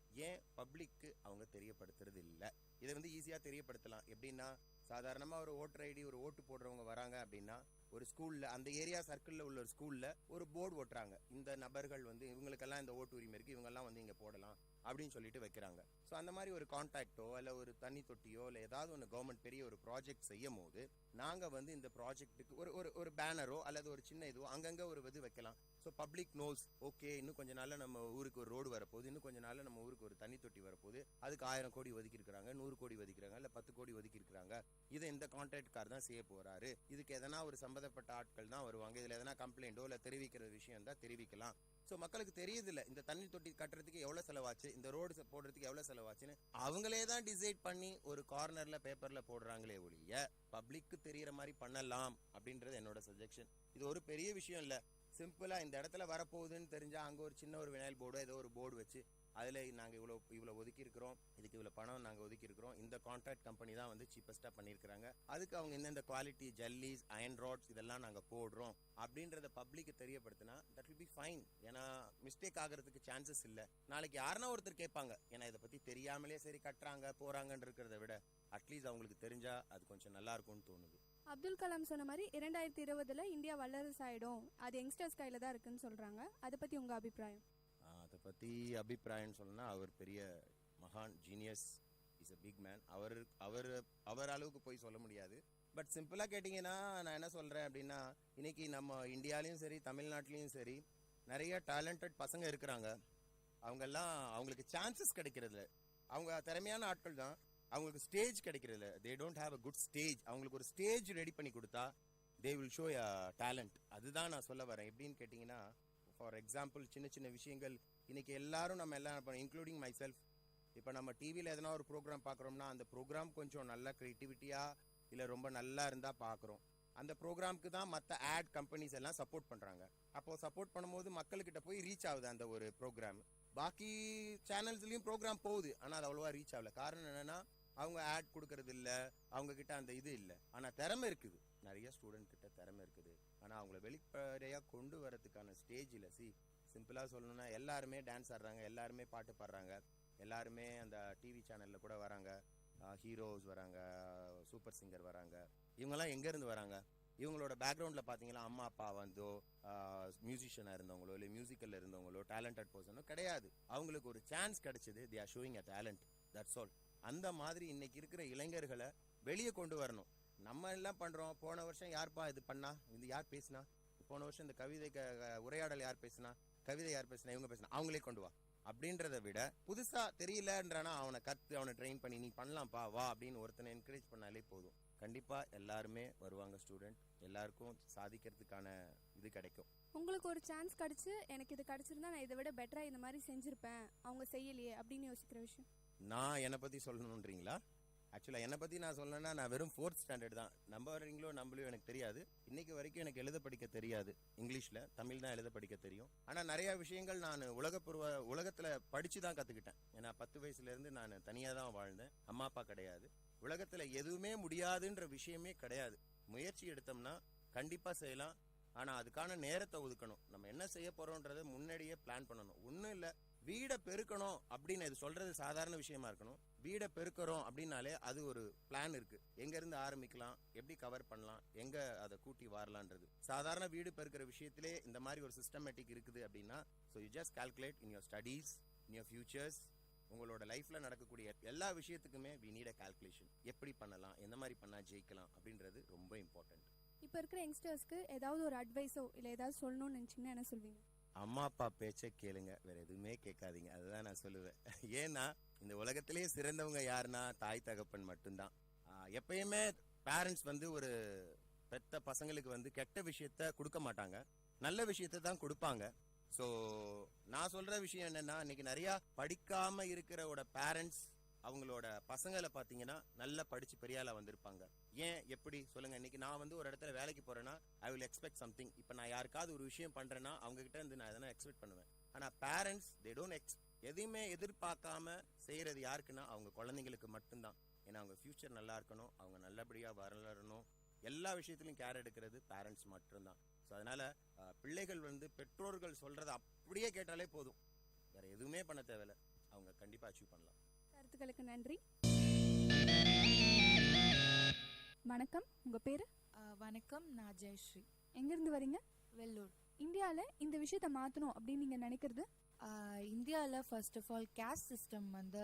V: ஏன் பப்ளிக்கு அவங்க தெரியப்படுத்துறது இல்லை? இதை வந்து ஈஸியாக தெரியப்படுத்தலாம். எப்படின்னா, சாதாரணமாக ஒரு ஓட்டர் ஐடி, ஒரு ஓட்டு போடுறவங்க வராங்க அப்படின்னா ஒரு ஸ்கூலில், அந்த ஏரியா சர்க்கிளில் உள்ள ஒரு ஸ்கூலில் ஒரு போர்டு ஓட்டுறாங்க. இந்த நபர்கள் வந்து இவங்களுக்கெல்லாம் இந்த ஓட்டு உரிமை இருக்குது, இவங்கெல்லாம் வந்து இங்கே போடலாம் அப்படின்னு சொல்லிட்டு வைக்கிறாங்க. ஸோ அந்த மாதிரி ஒரு கான்டாக்டோ இல்லை ஒரு தண்ணி தொட்டியோ இல்லை ஏதாவது ஒன்று கவர்மெண்ட் பெரிய ஒரு ப்ராஜெக்ட் செய்யும் போது நாங்கள் வந்து இந்த ப்ராஜெக்ட்டுக்கு ஒரு பேனரோ அல்லது ஒரு சின்ன இதுவோ அங்கங்கே ஒரு இது வைக்கலாம். ஸோ பப்ளிக் நோஸ், ஓகே, இன்னும் கொஞ்ச நாளில் நம்ம ஊருக்கு ஒரு ரோடு வரப்போகுது, இன்னும் கொஞ்ச நாளில் நம்ம ஊருக்கு ஒரு தண்ணி தொட்டி வரப்போகுது, அதுக்கு 1000 கோடி ஒதுக்கியிருக்கிறாங்க, 100 கோடி ஒதுக்கிறாங்க, இல்லை 10 கோடி ஒதுக்கியிருக்கிறாங்க, இதை இந்த கான்ட்ராக்ட்கார் தான் செய்ய போகிறாரு, இதுக்கு எதனா ஒரு சம்மந்தப்பட்ட ஆட்கள் தான் வருவாங்க, இதில் எதனா கம்ப்ளைண்ட்டோ இல்லை தெரிவிக்கிற விஷயம் தான் தெரிவிக்கலாம். ஸோ மக்களுக்கு தெரியுதில்ல இந்த தண்ணி தொட்டி கட்டுறதுக்கு எவ்வளோ செலவாச்சு, இந்த ரோடு போடுறதுக்கு எவ்வளோ செலவாச்சுன்னு அவங்களே தான் டிசைட் பண்ணி ஒரு கார்னரில் பேப்பரில் போடுறாங்களே ஒழிய பப்ளிக்கு தெரிகிற மாதிரி பண்ணலாம் அப்படின்றது என்னோட சஜஷன். இது ஒரு பெரிய விஷயம் இல்லை. சிம்பிளாக இந்த இடத்துல வரப்போகுதுன்னு தெரிஞ்சால் அங்கே ஒரு சின்ன ஒரு வினைல் போர்டோ ஏதோ ஒரு போர்டு வச்சு அதில் நாங்கள் இவ்வளோ ஒதுக்கியிருக்கிறோம், இதுக்கு இவ்வளோ பணம் நாங்கள் ஒதுக்கியிருக்கிறோம், இந்த கான்ட்ராக்ட் கம்பெனி தான் வந்து சீப்பஸ்ட்டாக பண்ணியிருக்கிறாங்க, அதுக்கு அவங்க இந்தந்த குவாலிட்டி ஜல்லிஸ், அயன் ராட்ஸ் இதெல்லாம் நாங்கள் போடுறோம் அப்படின்றத பப்ளிக்கு தெரியப்படுத்தினா தட் வில் பி ஃபைன். ஏன்னா மிஸ்டேக் ஆகிறதுக்கு சான்சஸ் இல்லை. நாளைக்கு யாருன்னா ஒருத்தர் கேட்பாங்க, ஏன்னா இதை பற்றி தெரியாமலே சரி கட்டுறாங்க போகிறாங்கன்னு இருக்கிறத விட அட்லீஸ்ட் அவங்களுக்கு தெரிஞ்சால் அது கொஞ்சம் நல்லா இருக்கும்னு தோணுது.
T: அப்துல் கலாம் சொன்ன மாதிரி 2020 இந்தியா வல்லரசு ஆயிடும், அது யங்ஸ்டர்ஸ் கையில் தான் இருக்குன்னு சொல்கிறாங்க. அதை பற்றி உங்கள் அபிப்பிராயம்?
V: அதை பற்றி அபிப்பிராயம்னு சொன்னா அவர் பெரிய மகான், genius, is a big man. அவர் அளவுக்கு போய் சொல்ல முடியாது. பட் சிம்பிளாக கேட்டிங்கன்னா நான் என்ன சொல்கிறேன் அப்படின்னா, இன்னைக்கு நம்ம இந்தியாலையும் சரி தமிழ்நாட்டிலையும் சரி நிறைய டேலண்டட் பசங்க இருக்கிறாங்க. அவங்களுக்கு சான்சஸ் கிடைக்கிறது, அவங்க திறமையான ஆட்கள் தான், அவங்களுக்கு ஸ்டேஜ் கிடைக்கிறது. They don't have a good stage. அவங்களுக்கு ஒரு ஸ்டேஜ் ரெடி பண்ணி கொடுத்தா they will show a talent. அதுதான் நான் சொல்ல வரேன். எப்படின்னு கேட்டிங்கன்னா, ஃபார் எக்ஸாம்பிள் சின்ன சின்ன விஷயங்கள் இன்னைக்கு எல்லாரும் நம்ம எல்லாம் இன்க்ளூடிங் மை செல்ஃப், இப்போ நம்ம டிவியில் எதனா ஒரு ப்ரோக்ராம் பார்க்குறோம்னா அந்த ப்ரோக்ராம் கொஞ்சம் நல்ல க்ரியேட்டிவிட்டியாக இல்லை ரொம்ப நல்லா இருந்தால் பார்க்குறோம். அந்த ப்ரோக்ராமுக்கு தான் மற்ற ஆட் கம்பெனிஸ் எல்லாம் சப்போர்ட் பண்ணுறாங்க. அப்போது சப்போர்ட் பண்ணும்போது மக்கள்கிட்ட போய் ரீச் ஆகுது அந்த ஒரு ப்ரோக்ராம். பாக்கி சேனல்ஸ்லேயும் ப்ரோக்ராம் போகுது, ஆனால் அது அவ்வளோவா ரீச் ஆகல. காரணம் என்னென்னா அவங்க ஆட் கொடுக்கறது இல்லை, அவங்கக்கிட்ட அந்த இது இல்லை. ஆனால் திறமை இருக்குது, நிறைய ஸ்டூடெண்ட் கிட்ட திறமை இருக்குது. ஆனால் அவங்கள வெளிப்படையாக கொண்டு வரதுக்கான ஸ்டேஜில் சிம்பிளாக சொல்லணும்னா எல்லாருமே டான்ஸ் ஆடுறாங்க, எல்லாருமே பாட்டு பாடுறாங்க, எல்லாருமே அந்த டிவி சேனலில் கூட வராங்க, ஹீரோஸ் வராங்க, சூப்பர் சிங்கர் வராங்க. இவங்கெல்லாம் எங்கேருந்து வராங்க? இவங்களோட பேக்ரவுண்டில் பார்த்தீங்கன்னா அம்மா அப்பா வந்து மியூசிஷியனாக இருந்தவங்களோ இல்லை மியூசிக்கலில் இருந்தவங்களோ டேலண்டட் பர்சனோ கிடையாது. அவங்களுக்கு ஒரு சான்ஸ் கிடைச்சது, they are showing a talent, that's all. அந்த மாதிரி இன்னைக்கு இருக்கிற இளைஞர்களை வெளியே கொண்டு வரணும். நம்ம எல்லாம் பண்ணுறோம், போன வருஷம் யார்ப்பா இது பண்ணா, இது யார் பேசினா, போன வருஷம் இந்த கவிதை உரையாடல் யார் பேசினா, கவிதை யார் பேசினா, இவங்க பேசினா, அவங்களே கொண்டு வா அப்படின்றத விட புதுசாக தெரியலன்றானா அவனை அவனை ட்ரெயின் பண்ணி நீ பண்ணலாம்ப்பா வா அப்படின்னு ஒருத்தனை என்கரேஜ் பண்ணாலே போதும். கண்டிப்பாக எல்லாருமே வருவாங்க ஸ்டூடெண்ட், எல்லாருக்கும் சாதிக்கிறதுக்கான இது கிடைக்கும்.
T: உங்களுக்கு ஒரு சான்ஸ் கிடச்சி எனக்கு இது கிடச்சிருந்தா நான் இதை விட பெட்டராக இந்த மாதிரி செஞ்சுருப்பேன், அவங்க செய்யலையே அப்படின்னு யோசிக்கிற விஷயம்?
V: நான் என்னை பற்றி சொல்லணுன்றீங்களா? ஆக்சுவலாக என்னை பற்றி நான் சொல்லணும்னா நான் வெறும் 4th ஸ்டாண்டர்ட் தான். நம்புறீங்களோ நம்பலையோ எனக்கு தெரியாது. இன்னைக்கு வரைக்கும் எனக்கு எழுத படிக்க தெரியாது இங்கிலீஷில், தமிழ் தான் எழுத படிக்க தெரியும். ஆனால் நிறையா விஷயங்கள் நான் உலகத்தில் படித்து தான் கற்றுக்கிட்டேன். ஏன்னா 10 வயசுலேருந்து நான் தனியாக தான் வாழ்ந்தேன், அம்மா அப்பா கிடையாது. உலகத்தில் எதுவுமே முடியாதுன்ற விஷயமே கிடையாது. முயற்சி எடுத்தோம்னா கண்டிப்பாக செய்யலாம். ஆனால் அதுக்கான நேரத்தை ஒதுக்கணும். நம்ம என்ன செய்ய போகிறோன்றதை முன்னாடியே பிளான் பண்ணணும். ஒன்றும் இல்லை, வீடை பெருக்கணும் அப்படின்னு இது சொல்கிறது சாதாரண விஷயமா இருக்கணும். வீடை பெருக்கிறோம் அப்படின்னாலே அது ஒரு பிளான் இருக்குது. எங்கேருந்து ஆரம்பிக்கலாம், எப்படி கவர் பண்ணலாம், எங்கே அதை கூட்டி வரலான்றது. சாதாரண வீடு பெருக்கிற விஷயத்திலே இந்த மாதிரி ஒரு சிஸ்டமேட்டிக் இருக்குது அப்படின்னா, so you just calculate in your studies, in your futures. உங்களோட லைஃப்பில் நடக்கக்கூடிய எல்லா விஷயத்துக்குமே வி நீட் அ கால்குலேஷன். எப்படி பண்ணலாம், எந்த மாதிரி பண்ணால் ஜெயிக்கலாம் அப்படின்றது ரொம்ப இம்பார்ட்டன்ட்.
T: இப்போ இருக்கிற யங்ஸ்டர்ஸ்க்கு ஏதாவது ஒரு அட்வைஸோ இல்லை ஏதாவது சொல்லணும்னு நினச்சிங்கன்னா என்ன சொல்வீங்க?
V: அம்மா அப்பா பேச்சை கேளுங்க, வேற எதுவுமே கேட்காதீங்க, அதுதான் நான் சொல்லுவேன். ஏன்னா இந்த உலகத்திலேயே சிறந்தவங்க யாருன்னா தாய் தகப்பன் மட்டும்தான். எப்பயுமே பேரண்ட்ஸ் வந்து ஒரு பெத்த பசங்களுக்கு வந்து கெட்ட விஷயத்த கொடுக்க மாட்டாங்க, நல்ல விஷயத்த தான் கொடுப்பாங்க. ஸோ நான் சொல்ற விஷயம் என்னன்னா, இன்னைக்கு நிறைய படிக்காம இருக்கிறோட பேரண்ட்ஸ் அவங்களோட பசங்களை பார்த்தீங்கன்னா நல்லா படிச்சு பெரிய ஆளா வந்திருப்பாங்க. ஏன் எப்படி சொல்லுங்க? இன்னைக்கு நான் வந்து ஒரு இடத்துல வேலைக்கு போறேன்னா ஐ வில் எக்ஸ்பெக்ட் சம்திங். இப்போ நான் யாருக்காவது ஒரு விஷயம் பண்றேன்னா அவங்க கிட்ட இருந்து நான் எதனா எக்ஸ்பெக்ட் பண்ணுவேன். ஆனா பேரண்ட்ஸ் தே டோன்ட் எதையுமே எதிர்பார்க்காம செய்யறது யாருக்குன்னா அவங்க குழந்தைங்களுக்கு மட்டும்தான். ஏன்னா அவங்க ஃபியூச்சர் நல்லா இருக்கணும், அவங்க நல்லபடியா வளரணும், எல்லா விஷயத்திலும் கேர் எடுக்கிறது பேரண்ட்ஸ் மட்டும்தான். ஸோ அதனால பிள்ளைகள் வந்து பெற்றோர்கள் சொல்றதை அப்படியே கேட்டாலே போதும், வேற எதுவுமே பண்ண தேவையில்ல, அவங்க கண்டிப்பா அச்சீவ் பண்ணலாம்.
T: கருத்துக்களுக்கு நன்றி. வணக்கம், உங்க பேரு?
G: வணக்கம், நான் ஜெயஸ்ரீ.
T: எங்கிருந்து வரீங்க?
G: வெள்ளூர்.
T: இந்தியாவில் இந்த விஷயத்தை மாற்றணும் அப்படின்னு நீங்கள் நினைக்கிறது?
G: இந்தியாவில் first of all caste system வந்து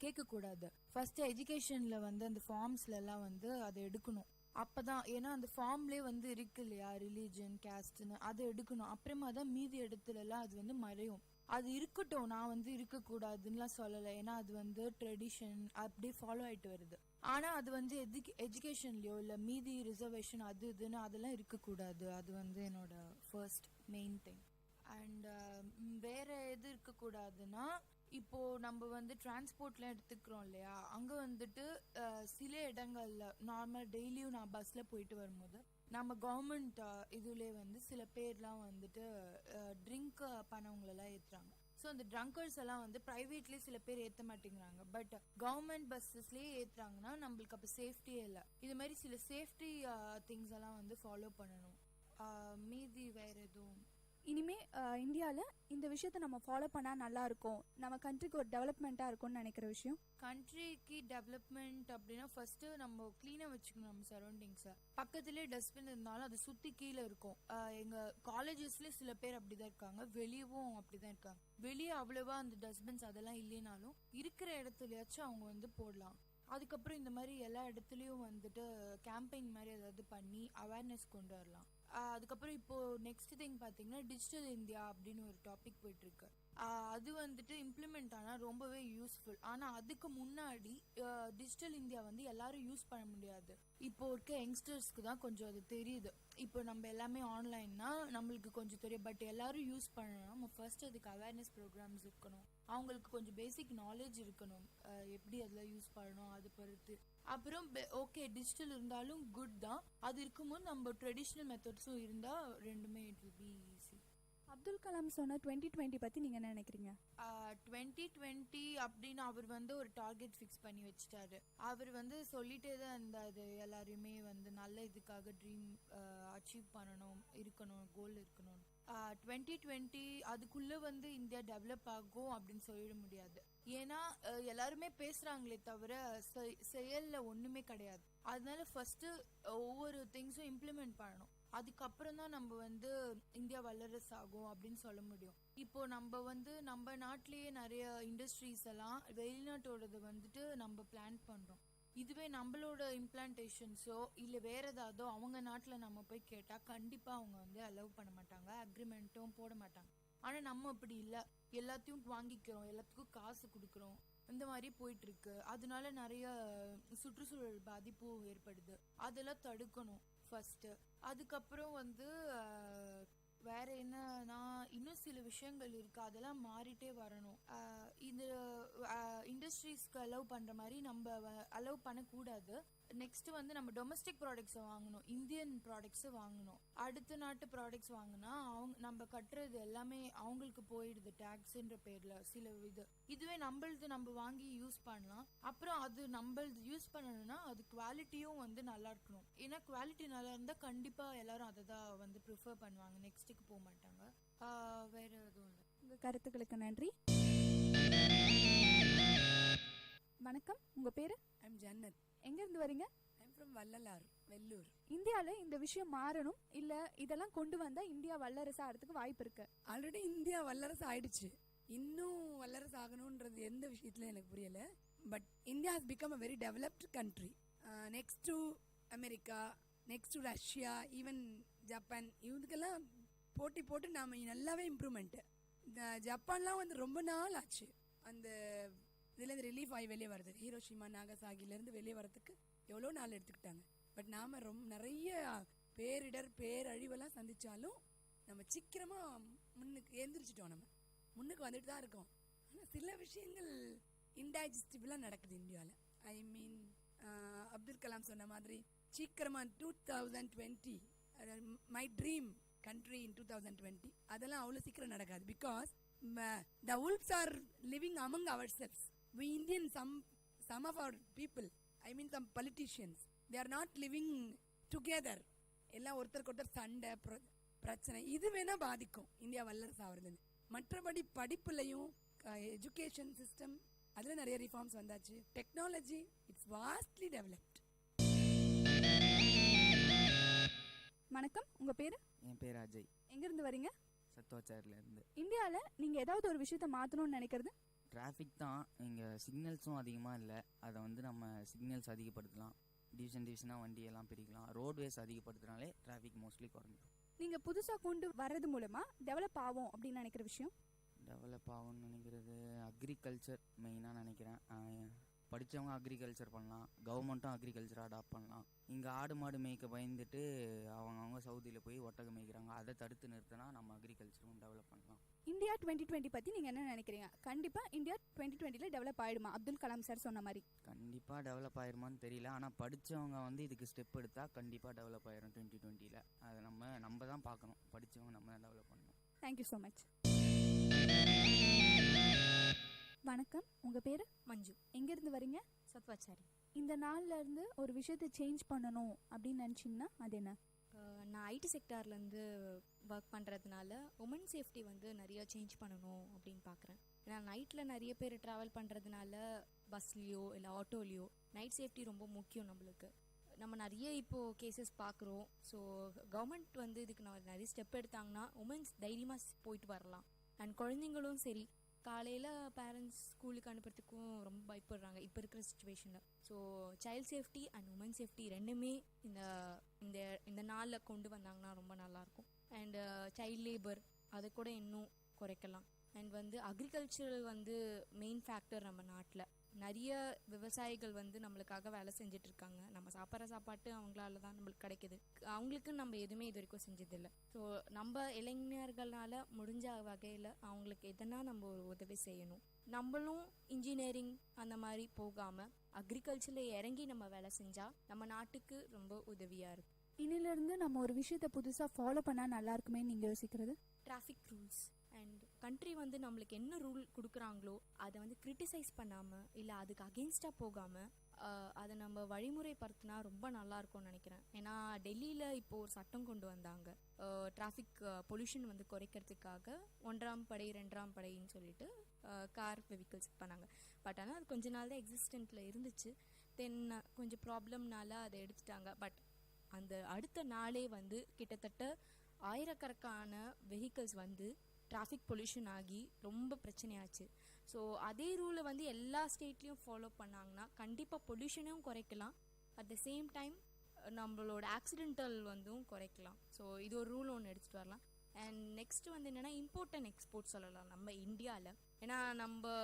G: கேட்கக்கூடாது. ஃபர்ஸ்ட் எஜுகேஷனில் வந்து அந்த ஃபார்ம்ஸ்லாம் வந்து அதை எடுக்கணும். அப்பதான், ஏன்னா அந்த ஃபார்ம்லேயே வந்து இருக்கு இல்லையா ரிலீஜன் கேஸ்ட்னு, அதை எடுக்கணும். அப்புறமா தான் மீதி இடத்துலலாம் அது வந்து மறையும். அது இருக்கட்டும், நான் வந்து இருக்கக்கூடாதுன்னுலாம் சொல்லலை, ஏன்னா அது வந்து ட்ரெடிஷன் அப்படியே ஃபாலோ ஆகிட்டு வருது. ஆனால் அது வந்து எஜுகேஷன்லையோ இல்லை மீதி ரிசர்வேஷன் அது இதுன்னு அதெல்லாம் இருக்கக்கூடாது. அது வந்து என்னோட ஃபர்ஸ்ட் மெயின் திங். அண்ட் வேற எது இருக்கக்கூடாதுன்னா, இப்போ நம்ம வந்து டிரான்ஸ்போர்ட்லாம் எடுத்துக்கிறோம் இல்லையா, அங்கே வந்துட்டு சில இடங்கள்ல நார்மல் டெய்லியும் நான் பஸ்ஸில் போயிட்டு வரும்போது நம்ம கவர்மெண்ட் இதுலேயே வந்து சில பேர்லாம் வந்துட்டு ட்ரிங்க் பண்ணவங்களெல்லாம் ஏற்றுறாங்க. ஸோ அந்த ட்ரங்கர்ஸ் எல்லாம் வந்து ப்ரைவேட்லேயே சில பேர் ஏற்ற மாட்டேங்கிறாங்க, பட் கவர்மெண்ட் பஸ்ஸஸ்லேயே ஏற்றுறாங்கன்னா நம்மளுக்கு அப்போ சேஃப்டியே இல்லை. இது மாதிரி சில சேஃப்டி திங்ஸ் எல்லாம் வந்து ஃபாலோ பண்ணணும். மீதி வேற எதுவும்
T: இனிமே இந்தியாவில் இந்த விஷயத்தை நம்ம ஃபாலோ பண்ணால் நல்லா இருக்கும், நம்ம கண்ட்ரிக்கு ஒரு டெவலப்மெண்ட்டாக இருக்கும்னு நினைக்கிற விஷயம்?
G: கண்ட்ரிக்கு டெவலப்மெண்ட் அப்படின்னா ஃபர்ஸ்ட் நம்ம கிளீனாக வச்சுக்கணும் நம்ம சரௌண்டிங்ஸை. பக்கத்துலேயே டஸ்ட்பின் இருந்தாலும் அதை சுற்றி கீழே இருக்கும். எங்கள் காலேஜஸ்லேயே சில பேர் அப்படிதான் இருக்காங்க, வெளியவும் அப்படிதான் இருக்காங்க. வெளியே அவ்வளோவா அந்த டஸ்ட்பின்ஸ் அதெல்லாம் இல்லைனாலும் இருக்கிற இடத்துலயாச்சும் அவங்க வந்து போடலாம். அதுக்கப்புறம் இந்த மாதிரி எல்லா இடத்துலையும் வந்துட்டு கேம்பெயின் மாதிரி ஏதாவது பண்ணி அவேர்னஸ் கொண்டு வரலாம். அதுக்கப்புறம் இப்போ நெக்ஸ்ட் திங் பார்த்தீங்கன்னா டிஜிட்டல் இந்தியா அப்படின்னு ஒரு டாபிக் போயிட்டு இருக்கு. அது வந்துட்டு இம்ப்ளிமெண்ட் ஆனால் ரொம்பவே யூஸ்ஃபுல். ஆனால் அதுக்கு முன்னாடி டிஜிட்டல் இந்தியா வந்து எல்லாரும் யூஸ் பண்ண முடியாது. இப்போ இருக்க யங்ஸ்டர்ஸ்க்கு தான் கொஞ்சம் அது தெரியுது. இப்போ நம்ம எல்லாமே ஆன்லைன்னா நம்மளுக்கு கொஞ்சம் தெரியும், பட் எல்லாரும் யூஸ் பண்ணணும். நம்ம ஃபர்ஸ்ட் அதுக்கு அவேர்னஸ் ப்ரோக்ராம்ஸ் இருக்கணும், அவங்களுக்கு கொஞ்சம் பேசிக் நாலேஜ் இருக்கணும், எப்படி அதில் யூஸ் பண்ணணும் அது பொறுத்து. அப்புறம் ஓகே டிஜிட்டல் இருந்தாலும் குட் தான், அது இருக்கும்போது நம்ம ட்ரெடிஷ்னல் மெத்தட்ஸும் இருந்தால் ரெண்டுமே it will be easy.
T: Abdul Kalam சொன்ன 2020 பற்றி நீங்கள் என்ன நினைக்கிறீங்க?
G: 2020 அப்படின்னு அவர் வந்து ஒரு டார்கெட் ஃபிக்ஸ் பண்ணி வச்சுட்டாரு. அவர் வந்து சொல்லிட்டே தான் இருந்தாரு எல்லாரையுமே வந்து நல்ல இதுக்காக ட்ரீம் அச்சீவ் பண்ணணும், இருக்கணும், கோல் இருக்கணும். 2020 அதுக்குள்ள வந்து இந்தியா டெவலப் ஆகும் அப்படின்னு சொல்லிட முடியாது. ஏன்னா எல்லாருமே பேசுறாங்களே தவிர செயல்ல ஒண்ணுமே கிடையாது. அதனால ஃபர்ஸ்ட் ஒவ்வொரு திங்ஸும் இம்ப்ளிமெண்ட் பண்ணணும், அதுக்கப்புறம் தான் நம்ம வந்து இந்தியா வல்லரசு ஆகும் அப்படின்னு சொல்ல முடியும். இப்போ நம்ம வந்து நம்ம நாட்டிலேயே நிறைய இண்டஸ்ட்ரீஸ் எல்லாம் வெளிநாட்டோடது வந்துட்டு நம்ம பிளான் பண்றோம். இதுவே நம்மளோட இம்ப்ளான்டேஷன்ஸோ இல்லை வேற ஏதாவதோ அவங்க நாட்டில் நம்ம போய் கேட்டால் கண்டிப்பாக அவங்க வந்து அலோவ் பண்ண மாட்டாங்க, அக்ரிமெண்ட்டும் போட மாட்டாங்க. ஆனால் நம்ம அப்படி இல்லை, எல்லாத்தையும் வாங்கிக்கிறோம், எல்லாத்துக்கும் காசு கொடுக்குறோம், இந்த மாதிரி போயிட்டு இருக்கு. அதனால நிறைய சுற்றுச்சூழல் பாதிப்பும் ஏற்படுது. அதெல்லாம் தடுக்கணும் ஃபர்ஸ்ட். அதுக்கப்புறம் வந்து வேற என்னன்னா இன்னும் சில விஷயங்கள் இருக்கு, அதெல்லாம் மாறிட்டே வரணும். இந்த இண்டஸ்ட்ரீஸ்க்கு அலோவ் பண்ற மாதிரி நம்ம அலோவ் பண்ணக்கூடாது. நெக்ஸ்ட் வந்து நம்ம டொமஸ்டிக் ப்ராடக்ட்ஸை வாங்கணும், இந்தியன் ப்ராடக்ட்ஸை வாங்கணும். அடுத்த நாட்டு ப்ராடக்ட்ஸ் வாங்கினா நம்ம கட்டுறது எல்லாமே அவங்களுக்கு போயிடுது டேக்ஸ்ன்ற பேர்ல சில இதுவே நம்மளது நம்ம வாங்கி யூஸ் பண்ணலாம். அப்புறம் அது நம்மளது யூஸ் பண்ணணும்னா அது குவாலிட்டியும் வந்து நல்லா இருக்கணும். ஏன்னா குவாலிட்டி நல்லா இருந்தா கண்டிப்பா எல்லாரும் அதை தான் வந்து ப்ரிஃபர் பண்ணுவாங்க, நெக்ஸ்ட்டுக்கு போக மாட்டாங்க. வேற எதுவும் இல்லை.
T: உங்க கருத்துக்களுக்கு நன்றி. வணக்கம், உங்க பேரு?
I: ஐம் ஜன்னத்.
T: எங்க இருந்து வரீங்க?
I: I'm from Vallalar, Vellur.
T: இந்தியாவில் இந்த விஷயம் மாறணும், இல்ல இதெல்லாம் கொண்டு வந்தா இந்தியா வல்லரசு ஆகிறதுக்கு வாய்ப்பு இருக்கு?
I: ஆல்ரெடி இந்தியா வல்லரசு ஆயிடுச்சு, இன்னும் வல்லரசு ஆகணும்ன்றது எந்த விஷயத்துல எனக்கு புரியல. But India has become a very developed country. Next to America, next to Russia, even Japan, இவங்களுக்கெல்லாம் போட்டி போட்டு நாம நல்லாவே இம்ப்ரூவ்மெண்ட். ஜப்பான்லாம் வந்து ரொம்ப நாள் ஆச்சு அந்த இதுலேருந்து ரிலீஃப் ஆகி வெளியே வருது. ஹீரோஷிமா நாகசாகிலேருந்து வெளியே வரதுக்கு எவ்வளோ நாள் எடுத்துக்கிட்டாங்க. பட் நாம் ரொம்ப நிறைய பேரிடர் பேரழிவெல்லாம் சந்தித்தாலும் நம்ம சீக்கிரமாக முன்னுக்கு எந்திரிச்சிட்டோம், நம்ம முன்னுக்கு வந்துட்டு தான் இருக்கோம். ஆனால் சில விஷயங்கள் இன்டைஜஸ்டிபிளாக நடக்குது இந்தியாவில். ஐ மீன் அப்துல் கலாம் சொன்ன மாதிரி சீக்கிரமாக 2020 மை ட்ரீம் கண்ட்ரி இன் 2020 அதெல்லாம் அவ்வளோ சீக்கிரம் நடக்காது. Because the wolves are living among ourselves. We Indians, some of our people, I mean some politicians, they are not living together. எல்லாம் ஒருத்தருக்கு ஒருத்தர் சண்டை பிரச்சனை, இது வேணா பாதிக்கும் இந்தியா வல்லரசு ஆகிறது. மற்றபடி படிப்புலையும் எஜுகேஷன் சிஸ்டம் அதில் நிறைய ரிஃபார்ம்ஸ் வந்தாச்சு. Technology it's vastly developed.
T: வணக்கம், உங்க பேரு?
C: என் பேர் அஜய்.
T: எங்கிருந்து வரீங்க?
C: சத்தோச்சாரிலேருந்து.
T: இந்தியாவில் நீங்கள் ஏதாவது ஒரு விஷயத்த மாற்றணும்னு நினைக்கிறது?
C: டிராஃபிக் தான். இங்கே சிக்னல்ஸும் அதிகமாக இல்லை. அதை வந்து நம்ம சிக்னல்ஸ் அதிகப்படுத்தலாம், டிவிஷனாக வண்டியெல்லாம் பிரிக்கலாம், ரோட்வேஸ் அதிகப்படுத்தினாலே டிராஃபிக் மோஸ்ட்லி குறைஞ்சிடும்.
T: நீங்கள் புதுசாக கொண்டு வர்றது மூலமாக டெவலப் ஆகும் அப்படின்னு நினைக்கிற விஷயம்?
C: டெவலப் ஆகும்னு நினைக்கிறது அக்ரிகல்ச்சர் மெயினாக நினைக்கிறேன். படித்தவங்க அக்ரிகல்ச்சர் பண்ணலாம், கவர்மெண்ட்டும் அக்ரிகல்ச்சர் அடாப்ட் பண்ணலாம். இங்கே ஆடு மாடு மேய்க்க பயந்துட்டு அவங்க சவுதியில் போய் ஒட்டகம் மேய்க்கிறாங்க. அதை தடுத்து நிறுத்தினா நம்ம அக்ரிகல்ச்சரும் டெவலப் பண்ணலாம்.
T: இந்தியா 2020 பற்றி நீங்கள் என்ன நினைக்கிறீங்க? கண்டிப்பாக இந்தியா 2020 டெவலப் ஆகிடுமா? அப்துல் கலாம் சார் சொன்ன மாதிரி
C: கண்டிப்பாக டெவலப் ஆயிருமான்னு தெரியல. ஆனால் படித்தவங்க வந்து இதுக்கு ஸ்டெப் எடுத்தால் கண்டிப்பாக டெவலப் ஆயிரும் 2020. அதை நம்ம தான் பார்க்கணும். படித்தவங்க நம்ம தான் டெவலப் பண்ணணும்.
T: Thank you so much. வணக்கம், உங்கள் பேர்?
J: மஞ்சு.
T: எங்கேருந்து வரீங்க?
J: சத்வாச்சாரி.
T: இந்த நாள்ல இருந்து ஒரு விஷயத்தை சேஞ்ச் பண்ணணும் அப்படின்னு நினச்சிங்கன்னா அது என்ன?
J: நான் ஐடி செக்டார்லேருந்து ஒர்க் பண்ணுறதுனால உமன் சேஃப்டி வந்து நிறைய சேஞ்ச் பண்ணணும் அப்படின்னு பார்க்குறேன். ஏன்னா நைட்டில் நிறைய பேர் ட்ராவல் பண்ணுறதுனால பஸ்லேயோ இல்லை ஆட்டோலேயோ நைட் சேஃப்டி ரொம்ப முக்கியம் நம்மளுக்கு. நம்ம நிறைய இப்போது கேசஸ் பார்க்குறோம். ஸோ கவர்மெண்ட் வந்து இதுக்கு நிறைய ஸ்டெப் எடுத்தாங்கன்னா உமன்ஸ் தைரியமாக போயிட்டு வரலாம். அண்ட் குழந்தைங்களும் சரி, காலையில் பேரண்ட்ஸ் ஸ்கூலுக்கு அனுப்புறதுக்கும் ரொம்ப பயப்படுறாங்க இப்போ இருக்கிற சுச்சுவேஷனில். So child safety and woman safety ரெண்டுமே இந்த இந்த இந்த நாளில் கொண்டு வந்தாங்கன்னா ரொம்ப நல்லாயிருக்கும். அண்டு சைல்ட் லேபர் அதை கூட இன்னும் குறைக்கலாம். அண்ட் வந்து அக்ரிகல்ச்சரல் வந்து மெயின் ஃபேக்டர். நம்ம நாட்டில் நிறைய விவசாயிகள் வந்து நம்மளுக்காக வேலை செஞ்சுட்டு இருக்காங்க. நம்ம சாப்பிட்ற சாப்பாட்டு அவங்களால தான் நம்மளுக்கு கிடைக்கிது. அவங்களுக்கு நம்ம எதுவுமே இது வரைக்கும் செஞ்சதில்லை. ஸோ நம்ம இளைஞர்களால் முடிஞ்ச வகையில் அவங்களுக்கு எதனா நம்ம ஒரு உதவி செய்யணும். நம்மளும் இன்ஜினியரிங் அந்த மாதிரி போகாமல் அக்ரிகல்ச்சரில் இறங்கி நம்ம வேலை செஞ்சால் நம்ம நாட்டுக்கு ரொம்ப உதவியாக இருக்கும்.
T: இன்னிலிருந்து நம்ம ஒரு விஷயத்தை புதுசாக ஃபாலோ பண்ணால் நல்லா இருக்குமே நீங்கள் யோசிக்கிறது?
J: டிராஃபிக் ரூல்ஸ் அண்ட் கண்ட்ரி வந்து நம்மளுக்கு என்ன ரூல் கொடுக்குறாங்களோ அதை வந்து கிரிட்டிசைஸ் பண்ணாமல் இல்லை அதுக்கு அகெயின்ஸ்டாக போகாமல் அதை நம்ம வழிமுறைப்படுத்தினா ரொம்ப நல்லாயிருக்கும்னு நினைக்கிறேன். ஏன்னா டெல்லியில் இப்போது ஒரு சட்டம் கொண்டு வந்தாங்க டிராஃபிக் பொல்யூஷன் வந்து குறைக்கிறதுக்காக 1ஆம் படை 2ஆம் படைன்னு சொல்லிட்டு கார் வெஹிக்கிள்ஸ் பண்ணாங்க. பட் ஆனால் அது கொஞ்ச நாள் தான் எக்ஸிஸ்டன்ட்டில் இருந்துச்சு. தென் கொஞ்சம் ப்ராப்ளம்னால அதை எடுத்துட்டாங்க. பட் அந்த அடுத்த நாளே வந்து கிட்டத்தட்ட ஆயிரக்கணக்கான வெஹிக்கிள்ஸ் வந்து டிராஃபிக் பொல்யூஷன் ஆகி ரொம்ப பிரச்சனையாச்சு. ஸோ அதே ரூலை வந்து எல்லா ஸ்டேட்லேயும் ஃபாலோ பண்ணாங்கன்னா கண்டிப்பாக பொல்யூஷனும் குறைக்கலாம். அட் த சேம் டைம் நம்மளோட ஆக்சிடென்டல் வந்தும் குறைக்கலாம். ஸோ இது ஒரு ரூல் ஒன்று எடுத்துகிட்டு வரலாம். அண்ட் நெக்ஸ்ட் வந்து என்னென்னா இம்போர்ட் அண்ட் எக்ஸ்போர்ட் சொல்லலாம் நம்ம இந்தியாவில். ஏன்னா நம்ம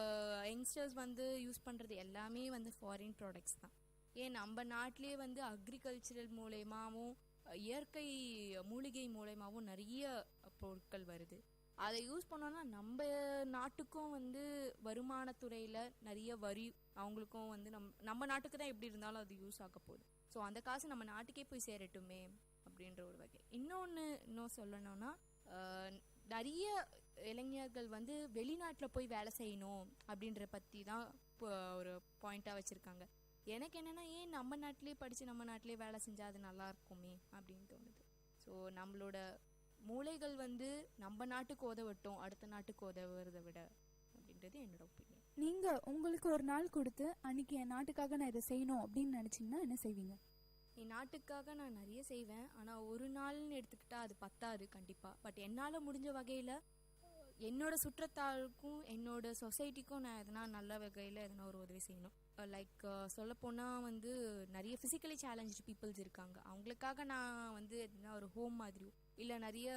J: யங்ஸ்டர்ஸ் வந்து யூஸ் பண்ணுறது எல்லாமே வந்து ஃபாரின் ப்ராடக்ட்ஸ் தான். ஏன் நம்ம நாட்டிலே வந்து அக்ரிகல்ச்சரல் மூலயமாவும் இயற்கை மூலிகை மூலயமாவும் நிறைய பொருட்கள் வருது. அதை யூஸ் பண்ணோன்னா நம்ம நாட்டுக்கும் வந்து வருமானத்துறையில் நிறைய வரி அவங்களுக்கும் வந்து நம்ம நாட்டுக்கு தான் எப்படி இருந்தாலும் அது யூஸ் ஆக போகுது. ஸோ அந்த காசு நம்ம நாட்டுக்கே போய் சேரட்டுமே அப்படின்ற ஒரு வகை. இன்னும் சொல்லணும்னா நிறைய இளைஞர்கள் வந்து வெளிநாட்டில் போய் வேலை செய்யணும் அப்படின்ற பற்றி தான் ஒரு பாயிண்ட்டாக வச்சுருக்காங்க. எனக்கு என்னென்னா ஏன் நம்ம நாட்டிலே படித்து நம்ம நாட்டிலே வேலை செஞ்சால் அது நல்லா இருக்குமே அப்படின்னு தோணுது. ஸோ நம்மளோட மூளைகள் வந்து நம்ம நாட்டுக்கு உதவட்டும், அடுத்த நாட்டுக்கு உதவுறதை விட அப்படின்றது என்னோட ஒப்பீனியன்.
T: நீங்கள் உங்களுக்கு ஒரு நாள் கொடுத்து அன்றைக்கி என் நாட்டுக்காக நான் இதை செய்யணும் அப்படின்னு நினச்சிங்கன்னா என்ன செய்வீங்க?
J: என் நாட்டுக்காக நான் நிறைய செய்வேன். ஆனால் ஒரு நாள்னு எடுத்துக்கிட்டால் அது பத்தாது கண்டிப்பாக. பட் என்னால் முடிஞ்ச வகையில் என்னோட சுற்றத்தாருக்கும் என்னோட சொசைட்டிக்கும் நான் எதனா நல்ல வகையில் எதனா ஒரு உதவி செய்யணும். லைக் சொல்லப்போனால் வந்து நிறைய ஃபிசிக்கலி சேலஞ்சு பீப்புள்ஸ் இருக்காங்க. அவங்களுக்காக நான் வந்து எதுனா ஒரு ஹோம் மாதிரியோ இல்லை நிறைய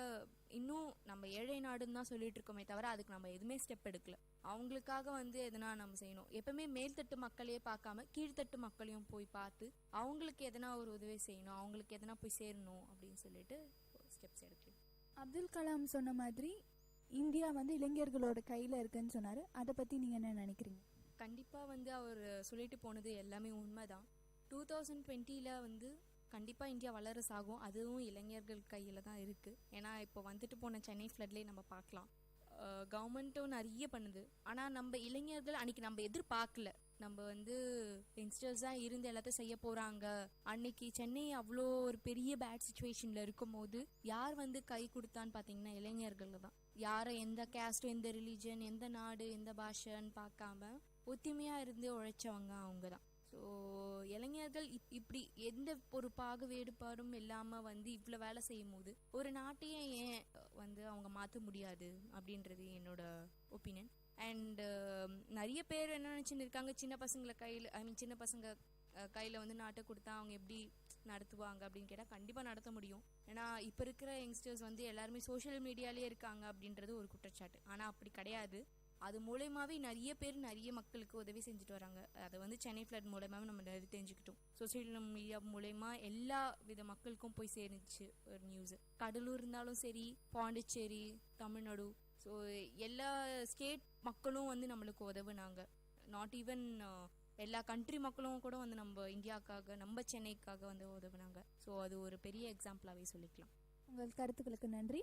J: இன்னும் நம்ம ஏழை நாடுன்னு தான் சொல்லிட்டு இருக்கோமே தவிர அதுக்கு நம்ம எதுவுமே ஸ்டெப் எடுக்கல. அவங்களுக்காக வந்து எதனா நம்ம செய்யணும். எப்பவுமே மேல்தட்டு மக்களையே பார்க்காம கீழ்த்தட்டு மக்களையும் போய் பார்த்து அவங்களுக்கு எதனா ஒரு உதவி செய்யணும், அவங்களுக்கு எதனா போய் சேரணும் அப்படின்னு சொல்லிட்டு ஸ்டெப்ஸ் எடுக்கணும்.
T: அப்துல் கலாம் சொன்ன மாதிரி இந்தியா வந்து இளைஞர்களோட கையில் இருக்குன்னு சொன்னார். அதை பற்றி நீங்கள் என்ன நினைக்கிறீங்க?
J: கண்டிப்பாக வந்து அவர் சொல்லிட்டு போனது எல்லாமே உண்மைதான். 2020 வந்து கண்டிப்பாக இந்தியா வல்லரசு ஆகும். அதுவும் இளைஞர்கள் கையில் தான் இருக்குது. ஏன்னா இப்போ வந்துட்டு போன சென்னை ஃப்ளட்லேயே நம்ம பார்க்கலாம். கவர்மெண்ட்டும் நிறைய பண்ணுது. ஆனால் நம்ம இளைஞர்கள் அன்றைக்கி நம்ம எதிர்பார்க்கல. நம்ம வந்து யங்ஸ்டர்ஸாக இருந்து எல்லாத்தையும் செய்ய போகிறாங்க. அன்னைக்கு சென்னை அவ்வளோ ஒரு பெரிய பேட் சுச்சுவேஷனில் இருக்கும் போது யார் வந்து கை கொடுத்தான்னு பார்த்தீங்கன்னா இளைஞர்கள் தான். யாரை எந்த கேஸ்ட்டும் எந்த ரிலீஜன் எந்த நாடு எந்த பாஷைன்னு பார்க்காம ஒத்துமையாக இருந்து உழைச்சவங்க அவங்க தான். ஸோ இளைஞர்கள் இப்படி எந்த ஒரு பாகு வேறுபாடும் இல்லாமல் வந்து இவ்வளோ வேலை செய்யும் போது ஒரு நாட்டையே ஏன் வந்து அவங்க மாற்ற முடியாது அப்படின்றது என்னோட ஒப்பீனியன். அண்டு நிறைய பேர் என்ன நினச்சின்னு இருக்காங்க, சின்ன பசங்களை கையில் சின்ன பசங்க கையில் வந்து நாட்டை கொடுத்தா அவங்க எப்படி நடத்துவாங்க அப்படின்னு கேட்டால் கண்டிப்பாக நடத்த முடியும். ஏன்னா இப்போ இருக்கிற யங்ஸ்டர்ஸ் வந்து எல்லாருமே சோஷியல் மீடியாலே இருக்காங்க அப்படின்றது ஒரு குற்றச்சாட்டு. ஆனால் அப்படி கிடையாது. அது மூலயமாவே நிறைய பேர் நிறைய மக்களுக்கு உதவி செஞ்சுட்டு வராங்க. அதை வந்து சென்னை ஃப்ளட் மூலயமாவே நம்ம நிறைய தெரிஞ்சுக்கிட்டோம். சோஷியல் மீடியா மூலயமா எல்லா வித மக்களுக்கும் போய் சேர்ந்துச்சு ஒரு நியூஸு. கடலூர் இருந்தாலும் சரி, பாண்டிச்சேரி, தமிழ்நாடு, ஸோ எல்லா ஸ்டேட் மக்களும் வந்து நம்மளுக்கு உதவுனாங்க. நாட் ஈவன் எல்லா கண்ட்ரி மக்களும் கூட வந்து நம்ம இந்தியாவுக்காக நம்ம சென்னைக்காக வந்து உதவுனாங்க. ஸோ அது ஒரு பெரிய எக்ஸாம்பிளாகவே சொல்லிக்கலாம்.
T: உங்கள் கருத்துக்களுக்கு நன்றி.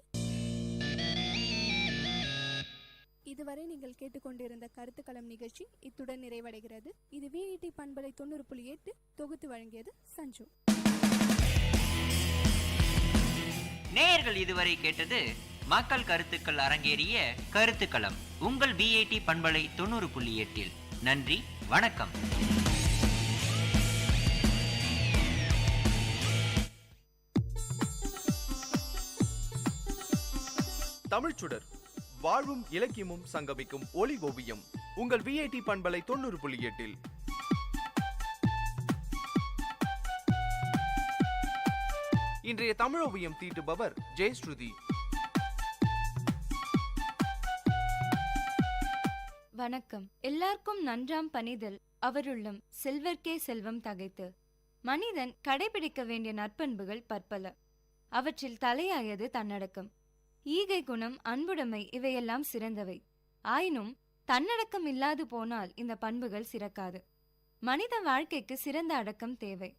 T: இதுவரை நீங்கள் கேட்டுக்கொண்டிருந்த கருத்துக்களம் நிகழ்ச்சி இத்துடன் நிறைவடைகிறது. இது VET பண்பலை 90.8 தொகுத்து வழங்கியது சஞ்சு.
H: நேயர்கள் இதுவரை கேட்டது மக்கள் கருத்துக்கள் அரங்கேறிய கருத்துக்களம் உங்கள் VET பண்பலை 90.8. நன்றி, வணக்கம்.
A: தமிழ்ச்சுடர் வாழ்வும் இலக்கியமும் சங்கமிக்கும் ஒலி ஓவியம் உங்கள் VET பண்பலை 90.8. இன்றைய தமிழ் ஓவியம் தீட்டுபவர் ஜெயஸ்ருதி.
K: வணக்கம். எல்லாருக்கும் நன்றாம் பணிதல் அவருள்ளம் செல்வர்க்கே செல்வம் தகைத்து. மனிதன் கடைபிடிக்க வேண்டிய நற்பண்புகள் பற்பல. அவற்றில் தலையாயது தன்னடக்கம். ஈகை குணம், அன்புடைமை இவையெல்லாம் சிறந்தவை. ஆயினும் தன்னடக்கம் இல்லாது போனால் இந்த பண்புகள் சிறக்காது. மனித வாழ்க்கைக்கு சிறந்த அடக்கம் தேவை.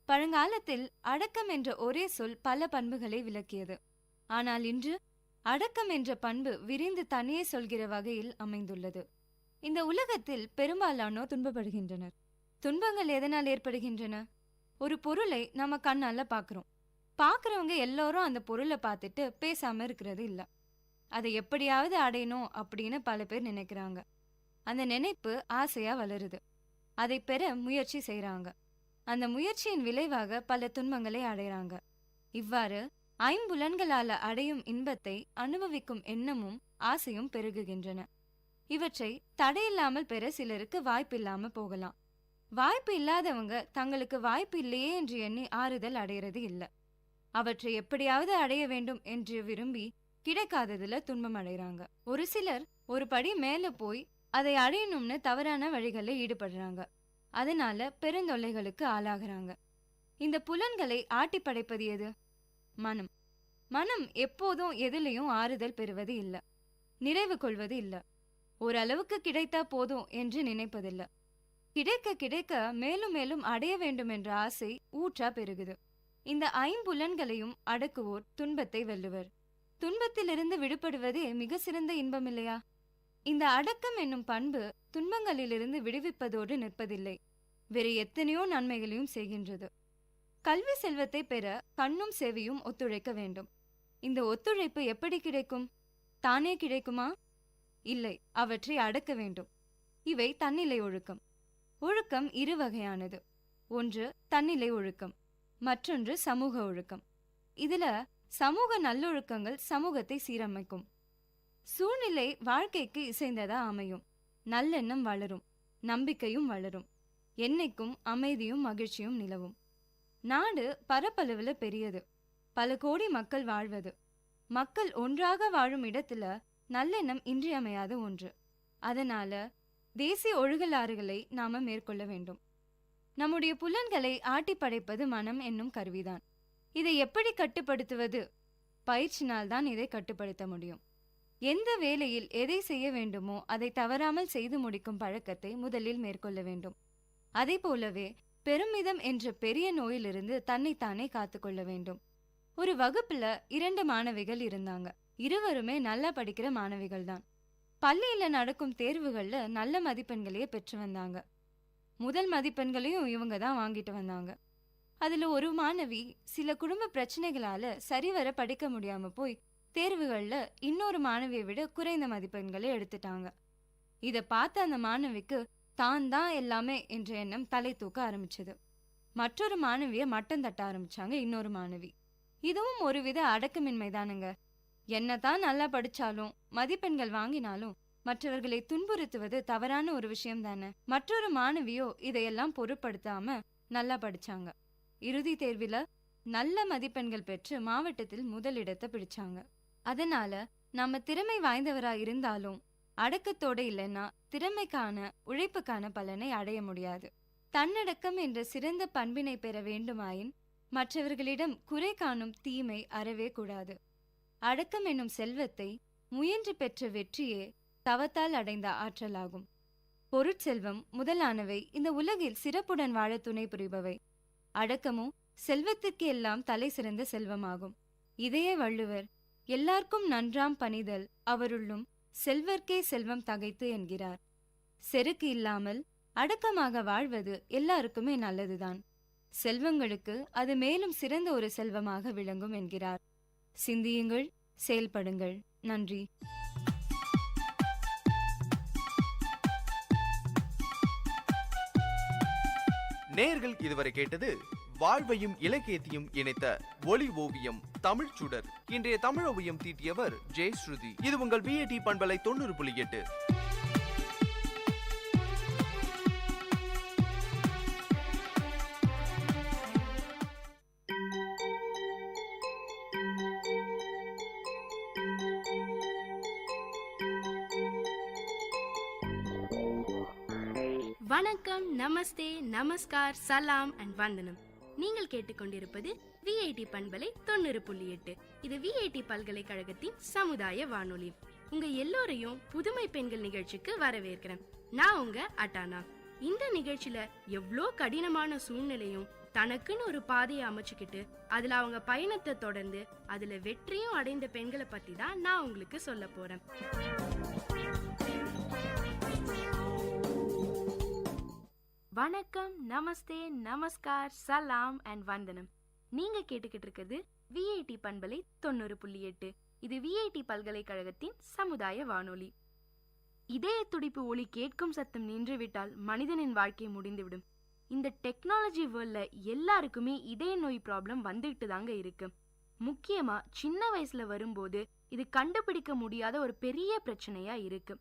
K: பழங்காலத்தில் அடக்கம் என்ற ஒரே சொல் பல பண்புகளை விளக்கியது. ஆனால் இன்று அடக்கம் என்ற பண்பு விரிந்து தனியே சொல்கிற வகையில் அமைந்துள்ளது. இந்த உலகத்தில் பெரும்பாலானோர் துன்பப்படுகின்றனர். துன்பங்கள் எதனால் ஏற்படுகின்றன? ஒரு பொருளை நம்ம கண்ணால பார்க்குறோம். பார்க்குறவங்க எல்லோரும் அந்த பொருளை பார்த்துட்டு பேசாம இருக்கிறது இல்லை. அதை எப்படியாவது அடையணும் அப்படின்னு பல பேர் நினைக்கிறாங்க. அந்த நினைப்பு ஆசையா வளருது. அதை பெற முயற்சி செய்யறாங்க. அந்த முயற்சியின் விளைவாக பல துன்பங்களை அடைகிறாங்க. இவ்வாறு ஐம்புலன்களால அடையும் இன்பத்தை அனுபவிக்கும் எண்ணமும் ஆசையும் பெருகுகின்றன. இவற்றை தடையில்லாமல் பெற சிலருக்கு வாய்ப்பில்லாம போகலாம். வாய்ப்பு இல்லாதவங்க தங்களுக்கு வாய்ப்பு இல்லையே என்று எண்ணி ஆறுதல் அடையிறது இல்லை. அவற்றை எப்படியாவது அடைய வேண்டும் என்று விரும்பி கிடைக்காததுல துன்பம் அடைகிறாங்க. ஒரு சிலர் ஒரு படி மேல போய் அதை அடையணும்னு தவறான வழிகளில் ஈடுபடுறாங்க. அதனால பெருந்தொல்லைகளுக்கு ஆளாகிறாங்க. இந்த புலன்களை ஆட்டி படைப்பது எது? மனம். மனம் எப்போதும் எதிலையும் ஆறுதல் பெறுவது இல்லை, நிறைவு கொள்வது இல்லை. ஓரளவுக்கு கிடைத்தா போதும் என்று நினைப்பதில்லை. கிடைக்க கிடைக்க மேலும் மேலும் அடைய வேண்டும் என்ற ஆசை ஊற்றா பெருகுது. இந்த ஐம்புலன்களையும் அடக்குவோர் துன்பத்தை வெல்லுவர். துன்பத்திலிருந்து விடுபடுவதே மிக சிறந்த இன்பம் இல்லையா? இந்த அடக்கம் என்னும் பண்பு துன்பங்களிலிருந்து விடுவிப்பதோடு நிற்பதில்லை, வேறு எத்தனையோ நன்மைகளையும் செய்கின்றது. கல்வி செல்வத்தை பெற கண்ணும் செவியும் ஒத்துழைக்க வேண்டும். இந்த ஒத்துழைப்பு எப்படி கிடைக்கும்? தானே கிடைக்குமா? இல்லை, அவற்றை அடக்க வேண்டும். இவை தன்னிலை ஒழுக்கம். ஒழுக்கம் இரு வகையானது. ஒன்று தன்னிலை ஒழுக்கம், மற்றொன்று சமூக ஒழுக்கம். இதுல சமூக நல்லொழுக்கங்கள் சமூகத்தை சீரமைக்கும். சூழ்நிலை வாழ்க்கைக்கு இசைந்ததா அமையும். நல்லெண்ணம் வளரும், நம்பிக்கையும் வளரும், என்னைக்கும் அமைதியும் மகிழ்ச்சியும் நிலவும். நாடு பரப்பளவுல பெரியது, பல கோடி மக்கள் வாழ்வது. மக்கள் ஒன்றாக வாழும் இடத்துல நல்லெண்ணம் இன்றியமையாத ஒன்று. அதனால தேசிய ஒழுகலாறுகளை நாம மேற்கொள்ள வேண்டும். நம்முடைய புலன்களை ஆட்டி படைப்பது மனம் என்னும் கருவிதான். இதை எப்படி கட்டுப்படுத்துவது? பயிற்சினால்தான் இதை கட்டுப்படுத்த முடியும். எந்த வேளையில் எதை செய்ய வேண்டுமோ அதை தவறாமல் செய்து முடிக்கும் பழக்கத்தை முதலில் மேற்கொள்ள வேண்டும். அதே போலவே பெருமிதம் என்ற பெரிய நோயிலிருந்து தன்னைத்தானே காத்துக்கொள்ள வேண்டும். ஒரு வகுப்புல 2 மாணவிகள் இருந்தாங்க. இருவருமே நல்லா படிக்கிற மாணவிகள் தான். பள்ளியில நடக்கும் தேர்வுகள்ல நல்ல மதிப்பெண்களையே பெற்று வந்தாங்க. முதல் மதிப்பெண்களையும் இவங்க தான் வாங்கிட்டு வந்தாங்க. அதுல ஒரு மாணவி சில குடும்ப பிரச்சனைகளால சரிவர படிக்க முடியாம போய் தேர்வுகள்ல இன்னொரு மாணவியை விட குறைந்த மதிப்பெண்களை எடுத்துட்டாங்க. இத பார்த்த அந்த மாணவிக்கு தான் தான் எல்லாமே என்ற எண்ணம் தலை தூக்க ஆரம்பிச்சது. மற்றொரு மாணவிய மட்டம் தட்ட ஆரம்பிச்சாங்க இன்னொரு மாணவி. இதுவும் ஒருவித அடக்கமின்மை தானுங்க. என்னதான் நல்லா படிச்சாலும் மதிப்பெண்கள் வாங்கினாலும் மற்றவர்களை துன்புறுத்துவது தவறான ஒரு விஷயம் தானே. மற்றொரு மாணவியோ இதையெல்லாம் பொருட்படுத்தாம நல்லா படிச்சாங்க. இறுதி தேர்வில நல்ல மதிப்பெண்கள் பெற்று மாவட்டத்தில் முதலிடத்தை பிடிச்சாங்க. அதனால நம்ம திறமை வாய்ந்தவரா இருந்தாலும் அடக்கத்தோட இல்லைன்னா திறமைக்கான உழைப்புக்கான பலனை அடைய முடியாது. தன்னடக்கம் என்ற சிறந்த பண்பினை பெற வேண்டுமாயின் மற்றவர்களிடம் குறை காணும் தீமை அறவே கூடாது. அடக்கம் என்னும் செல்வத்தை முயன்று பெற்ற வெற்றியே தவத்தால் அடைந்த ஆற்றலாகும். பொருட்செல்வம் முதலானவை இந்த உலகில் சிறப்புடன் வாழ துணை புரிபவை. அடக்கமும் செல்வத்திற்கு எல்லாம் தலை சிறந்த செல்வமாகும். இதையே வள்ளுவர் எல்லாருக்கும் நன்றாம் பணிதல் அவருள்ளும் செல்வர்க்கே செல்வம் தகைத்து என்கிறார். செருக்கு இல்லாமல் அடக்கமாக வாழ்வது எல்லாருக்குமே நல்லதுதான். செல்வங்களுக்கு அது மேலும் சிறந்த ஒரு செல்வமாக விளங்கும் என்கிறார். சிந்தியுங்கள், செயல்படுங்கள். நன்றி.
L: நேயர்கள் இதுவரை கேட்டது வாழ்வையும் இலக்கியத்தையும் இணைத்த ஒளி ஓவியம் தமிழ் சுடர். இன்றைய தமிழ் ஓவியம் தீட்டியவர் ஜெயஸ்ருதி. இது உங்கள் VAT பண்பலை 90.8.
M: வணக்கம், நமஸ்தே, நமஸ்கார், சலாம் அண்ட் வந்தனம். நீங்கள் கேட்டுக்கொண்டிருப்பது VAT பண்பலை 90.8. இது VAT பல்கலைக்கழகத்தின் சமுதாய வானொலி. உங்க எல்லோரையும் புதுமை பெண்கள் நிகழ்ச்சிக்கு வரவேற்கிறேன். நான் உங்க அட்டானா. இந்த நிகழ்ச்சியில எவ்வளோ கடினமான சூழ்நிலையும் தனக்குன்னு ஒரு பாதையை அமைச்சுக்கிட்டு அதுல அவங்க பயணத்தை தொடர்ந்து அதுல வெற்றியும் அடைந்த பெண்களை பத்தி தான் நான் உங்களுக்கு சொல்ல போறேன். வணக்கம், நமஸ்தே, நமஸ்கார், சலாம் அண்ட் வந்தனம். நீங்க கேட்டுக்கிட்டு இருக்கிறது VAT பண்பலை 90.8. இது VAT பல்கலைக்கழகத்தின் சமுதாய வானொலி. இதய துடிப்பு ஒலி கேட்கும் சத்தம் நின்றுவிட்டால் மனிதனின் வாழ்க்கை முடிந்துவிடும். இந்த டெக்னாலஜி வேர்ல்ட்ல எல்லாருக்குமே இதய நோய் ப்ராப்ளம் வந்துகிட்டு தாங்க இருக்கு. முக்கியமா சின்ன வயசுல வரும்போது இது கண்டுபிடிக்க முடியாத ஒரு பெரிய பிரச்சனையா இருக்கு.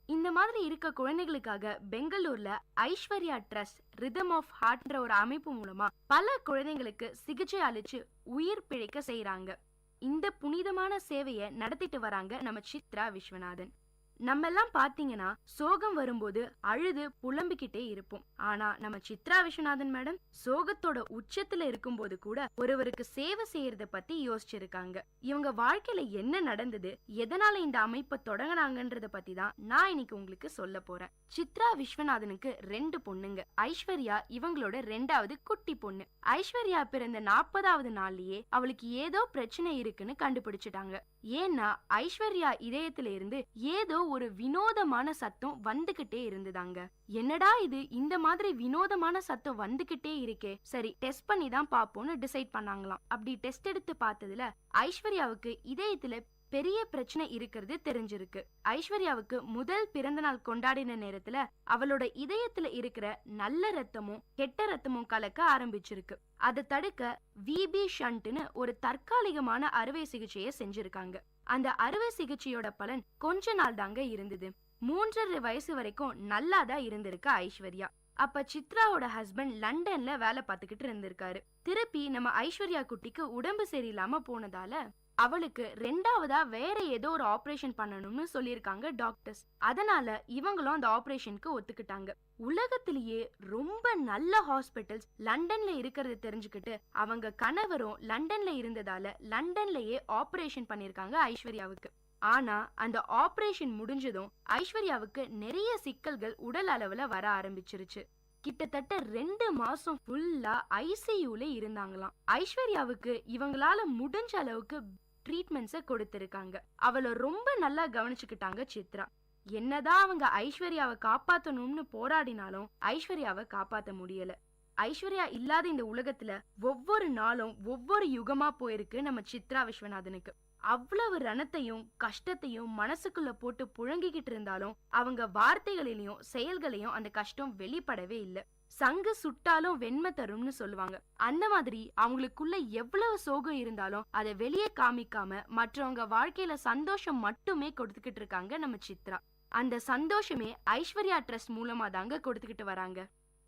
M: இந்த மாதிரி இருக்க குழந்தைகளுக்காக பெங்களூர்ல ஐஸ்வர்யா ட்ரஸ்ட் ரிதம் ஆஃப் ஹார்ட்ன்ற ஒரு அமைப்பு மூலமா பல குழந்தைங்களுக்கு சிகிச்சை அளிச்சு உயிர் பிழைக்க செய்யறாங்க. இந்த புனிதமான சேவையை நடத்திட்டு வராங்க நம்ம சித்ரா விஸ்வநாதன். நம்ம எல்லாம் பாத்தீங்கன்னா சோகம் வரும்போது அழுது புலம்பிக்கிட்டே இருப்போம். ஆனா நம்ம சித்ரா விஸ்வநாதன் மேடம் சோகத்தோட உச்சத்துல இருக்கும் போது கூட ஒருவருக்கு சேவை செய்யறத பத்தி யோசிச்சிருக்காங்க. இவங்க வாழ்க்கையில என்ன நடந்தது, எதனால இந்த அமைப்பை தொடங்கினாங்கன்றத பத்தி தான் நான் இன்னைக்கு உங்களுக்கு சொல்ல போறேன். சித்ரா விஸ்வநாதனுக்கு 2 பொண்ணுங்க. ஐஸ்வர்யா இவங்களோட 2வது குட்டி பொண்ணு. ஐஸ்வர்யா பிறந்த 40வது நாள்லயே அவளுக்கு ஏதோ பிரச்சனை இருக்குன்னு கண்டுபிடிச்சிட்டாங்க. ஏன்னா ஐஸ்வர்யா இதயத்துல இருந்து ஏதோ ஒரு வினோதமான சத்தம் வந்துகிட்டே இருந்துதாங்க. என்னடா இது, இந்த மாதிரி வினோதமான சத்தம் வந்துகிட்டே இருக்கே, சரி டெஸ்ட் பண்ணி தான் பாப்போம்னு டிசைட் பண்ணாங்களாம். அப்படி டெஸ்ட் எடுத்து பார்த்ததுல ஐஸ்வர்யாவுக்கு இதயத்துல பெரிய பிரச்சனை இருக்கிறது தெரிஞ்சிருக்கு. ஐஸ்வர்யாவுக்கு முதல் பிறந்த நாள் கொண்டாடின நேரத்துல அவளோட இதயத்துல இருக்கிற நல்ல ரத்தமும் கெட்ட ரத்தமும் கலக்க ஆரம்பிச்சிருக்கு. அதை தடுக்க VB ஷண்ட்னு ஒரு தற்காலிகமான அறுவை சிகிச்சையை செஞ்சிருக்காங்க. அந்த அறுவை சிகிச்சையோட பலன் கொஞ்ச நாள் தாங்க இருந்தது. 3.5 வயசு வரைக்கும் நல்லாதான் இருந்திருக்கு ஐஸ்வர்யா. அப்ப சித்ராவோட ஹஸ்பண்ட் லண்டன்ல வேலை பார்த்துக்கிட்டு இருந்திருக்காரு. திருப்பி நம்ம ஐஸ்வர்யா குட்டிக்கு உடம்பு சரியில்லாம போனதால அவளுக்கு 2வதா வேற ஏதோ ஒரு ஆபரேஷன் பண்ணணும்னு சொல்லியிருக்காங்க டாக்டர்ஸ். அதனால இவங்களும் அந்த ஆபரேஷனுக்கு ஒத்துக்கிட்டாங்க. உலகத்திலேயே ரொம்ப நல்ல ஹாஸ்பிட்டல்ஸ் லண்டன்ல இருக்கிறது தெரிஞ்சுக்கிட்டு அவங்க கணவரும் லண்டன்ல இருந்ததால லண்டன்லயே ஆபரேஷன் பண்ணிருக்காங்க ஐஸ்வர்யாவுக்கு. ஆனா அந்த ஆபரேஷன் முடிஞ்சதும் ஐஸ்வர்யாவுக்கு நிறைய சிக்கல்கள் உடல் அளவுல வர ஆரம்பிச்சிருச்சு. கிட்டத்தட்ட 2 மாசம் ஃபுல்லா ஐசியூல இருந்தாங்களாம். ஐஸ்வர்யாவுக்கு இவங்களால முடிஞ்ச அளவுக்கு ட்ரீட்மெண்ட்ஸை கொடுத்திருக்காங்க. அவளை ரொம்ப நல்லா கவனிச்சுக்கிட்டாங்க சித்ரா. என்னதான் அவங்க ஐஸ்வர்யாவை காப்பாத்தணும்னு போராடினாலும் ஐஸ்வர்யாவை காப்பாத்த முடியல. ஐஸ்வர்யா இல்லாத இந்த உலகத்துல ஒவ்வொரு நாளும் ஒவ்வொரு யுகமா போயிருக்கு நம்ம சித்ரா விஸ்வநாதனுக்கு. அவ்வளவு ரணத்தையும் கஷ்டத்தையும் மனசுக்குள்ள போட்டு புழங்கிக்கிட்டு இருந்தாலும் அவங்க வார்த்தைகளிலையும் செயல்களையும் அந்த கஷ்டம் வெளிப்படவே இல்லை. சங்கு சுட்டாலும் வெண்மை தரும்னு சொல்லுவாங்க. அந்த மாதிரி அவங்களுக்குள்ள எவ்வளவு சோகம் இருந்தாலும் அதை வெளியே காமிக்காம மற்றவங்க வாழ்க்கையில சந்தோஷம் மட்டுமே கொடுத்துக்கிட்டு இருக்காங்க நம்ம சித்ரா. அந்த சந்தோஷமே ஐஸ்வர்யா ட்ரஸ்ட் மூலமா தாங்க கொடுத்துக்கிட்டு வராங்க.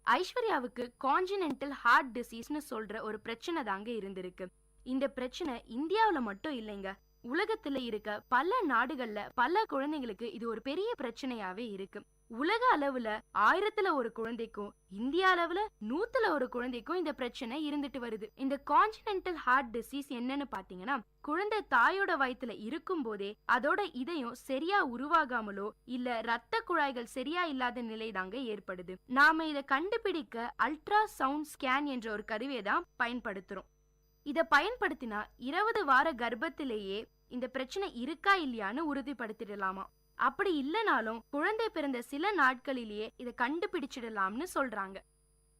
M: ஐஸ்வர்யாவுக்கு கான்ஜினென்டல் ஹார்ட் டிசீஸ்னு சொல்ற ஒரு பிரச்சனை தாங்க இருந்திருக்கு. இந்த பிரச்சனை இந்தியாவுல மட்டும் இல்லைங்க, உலகத்துல இருக்க பல நாடுகள்ல பல குழந்தைங்களுக்கு இது ஒரு பெரிய பிரச்சனையாவே இருக்கு. உலக அளவுல 1000ல் 1 குழந்தைக்கும் இந்தியா அளவுல 100ல் 1 குழந்தைக்கும் இந்த பிரச்சனை இருந்துட்டு வருது. இந்த கான்ஜினென்டல் ஹார்ட் டிசீஸ் என்னன்னு பாத்தீங்கன்னா, குழந்தை தாயோட வயித்துல இருக்கும் போதே அதோட இதயம் சரியா உருவாகாமலோ இல்ல ரத்த குழாய்கள் சரியா இல்லாத நிலை தாங்க ஏற்படுது. நாம இதை கண்டுபிடிக்க அல்ட்ரா சவுண்ட் ஸ்கேன் என்ற ஒரு கருவியை தான் பயன்படுத்துறோம். இத பயன்படுத்தினா 20 வார கர்ப்பத்திலேயே இந்த பிரச்சனை இருக்கா இல்லையான்னு உறுதிப்படுத்திடலாமா. அப்படி இல்லைனாலும் குழந்தை பிறந்த சில நாட்களிலேயே இதை கண்டுபிடிச்சிடலாம்னு சொல்றாங்க.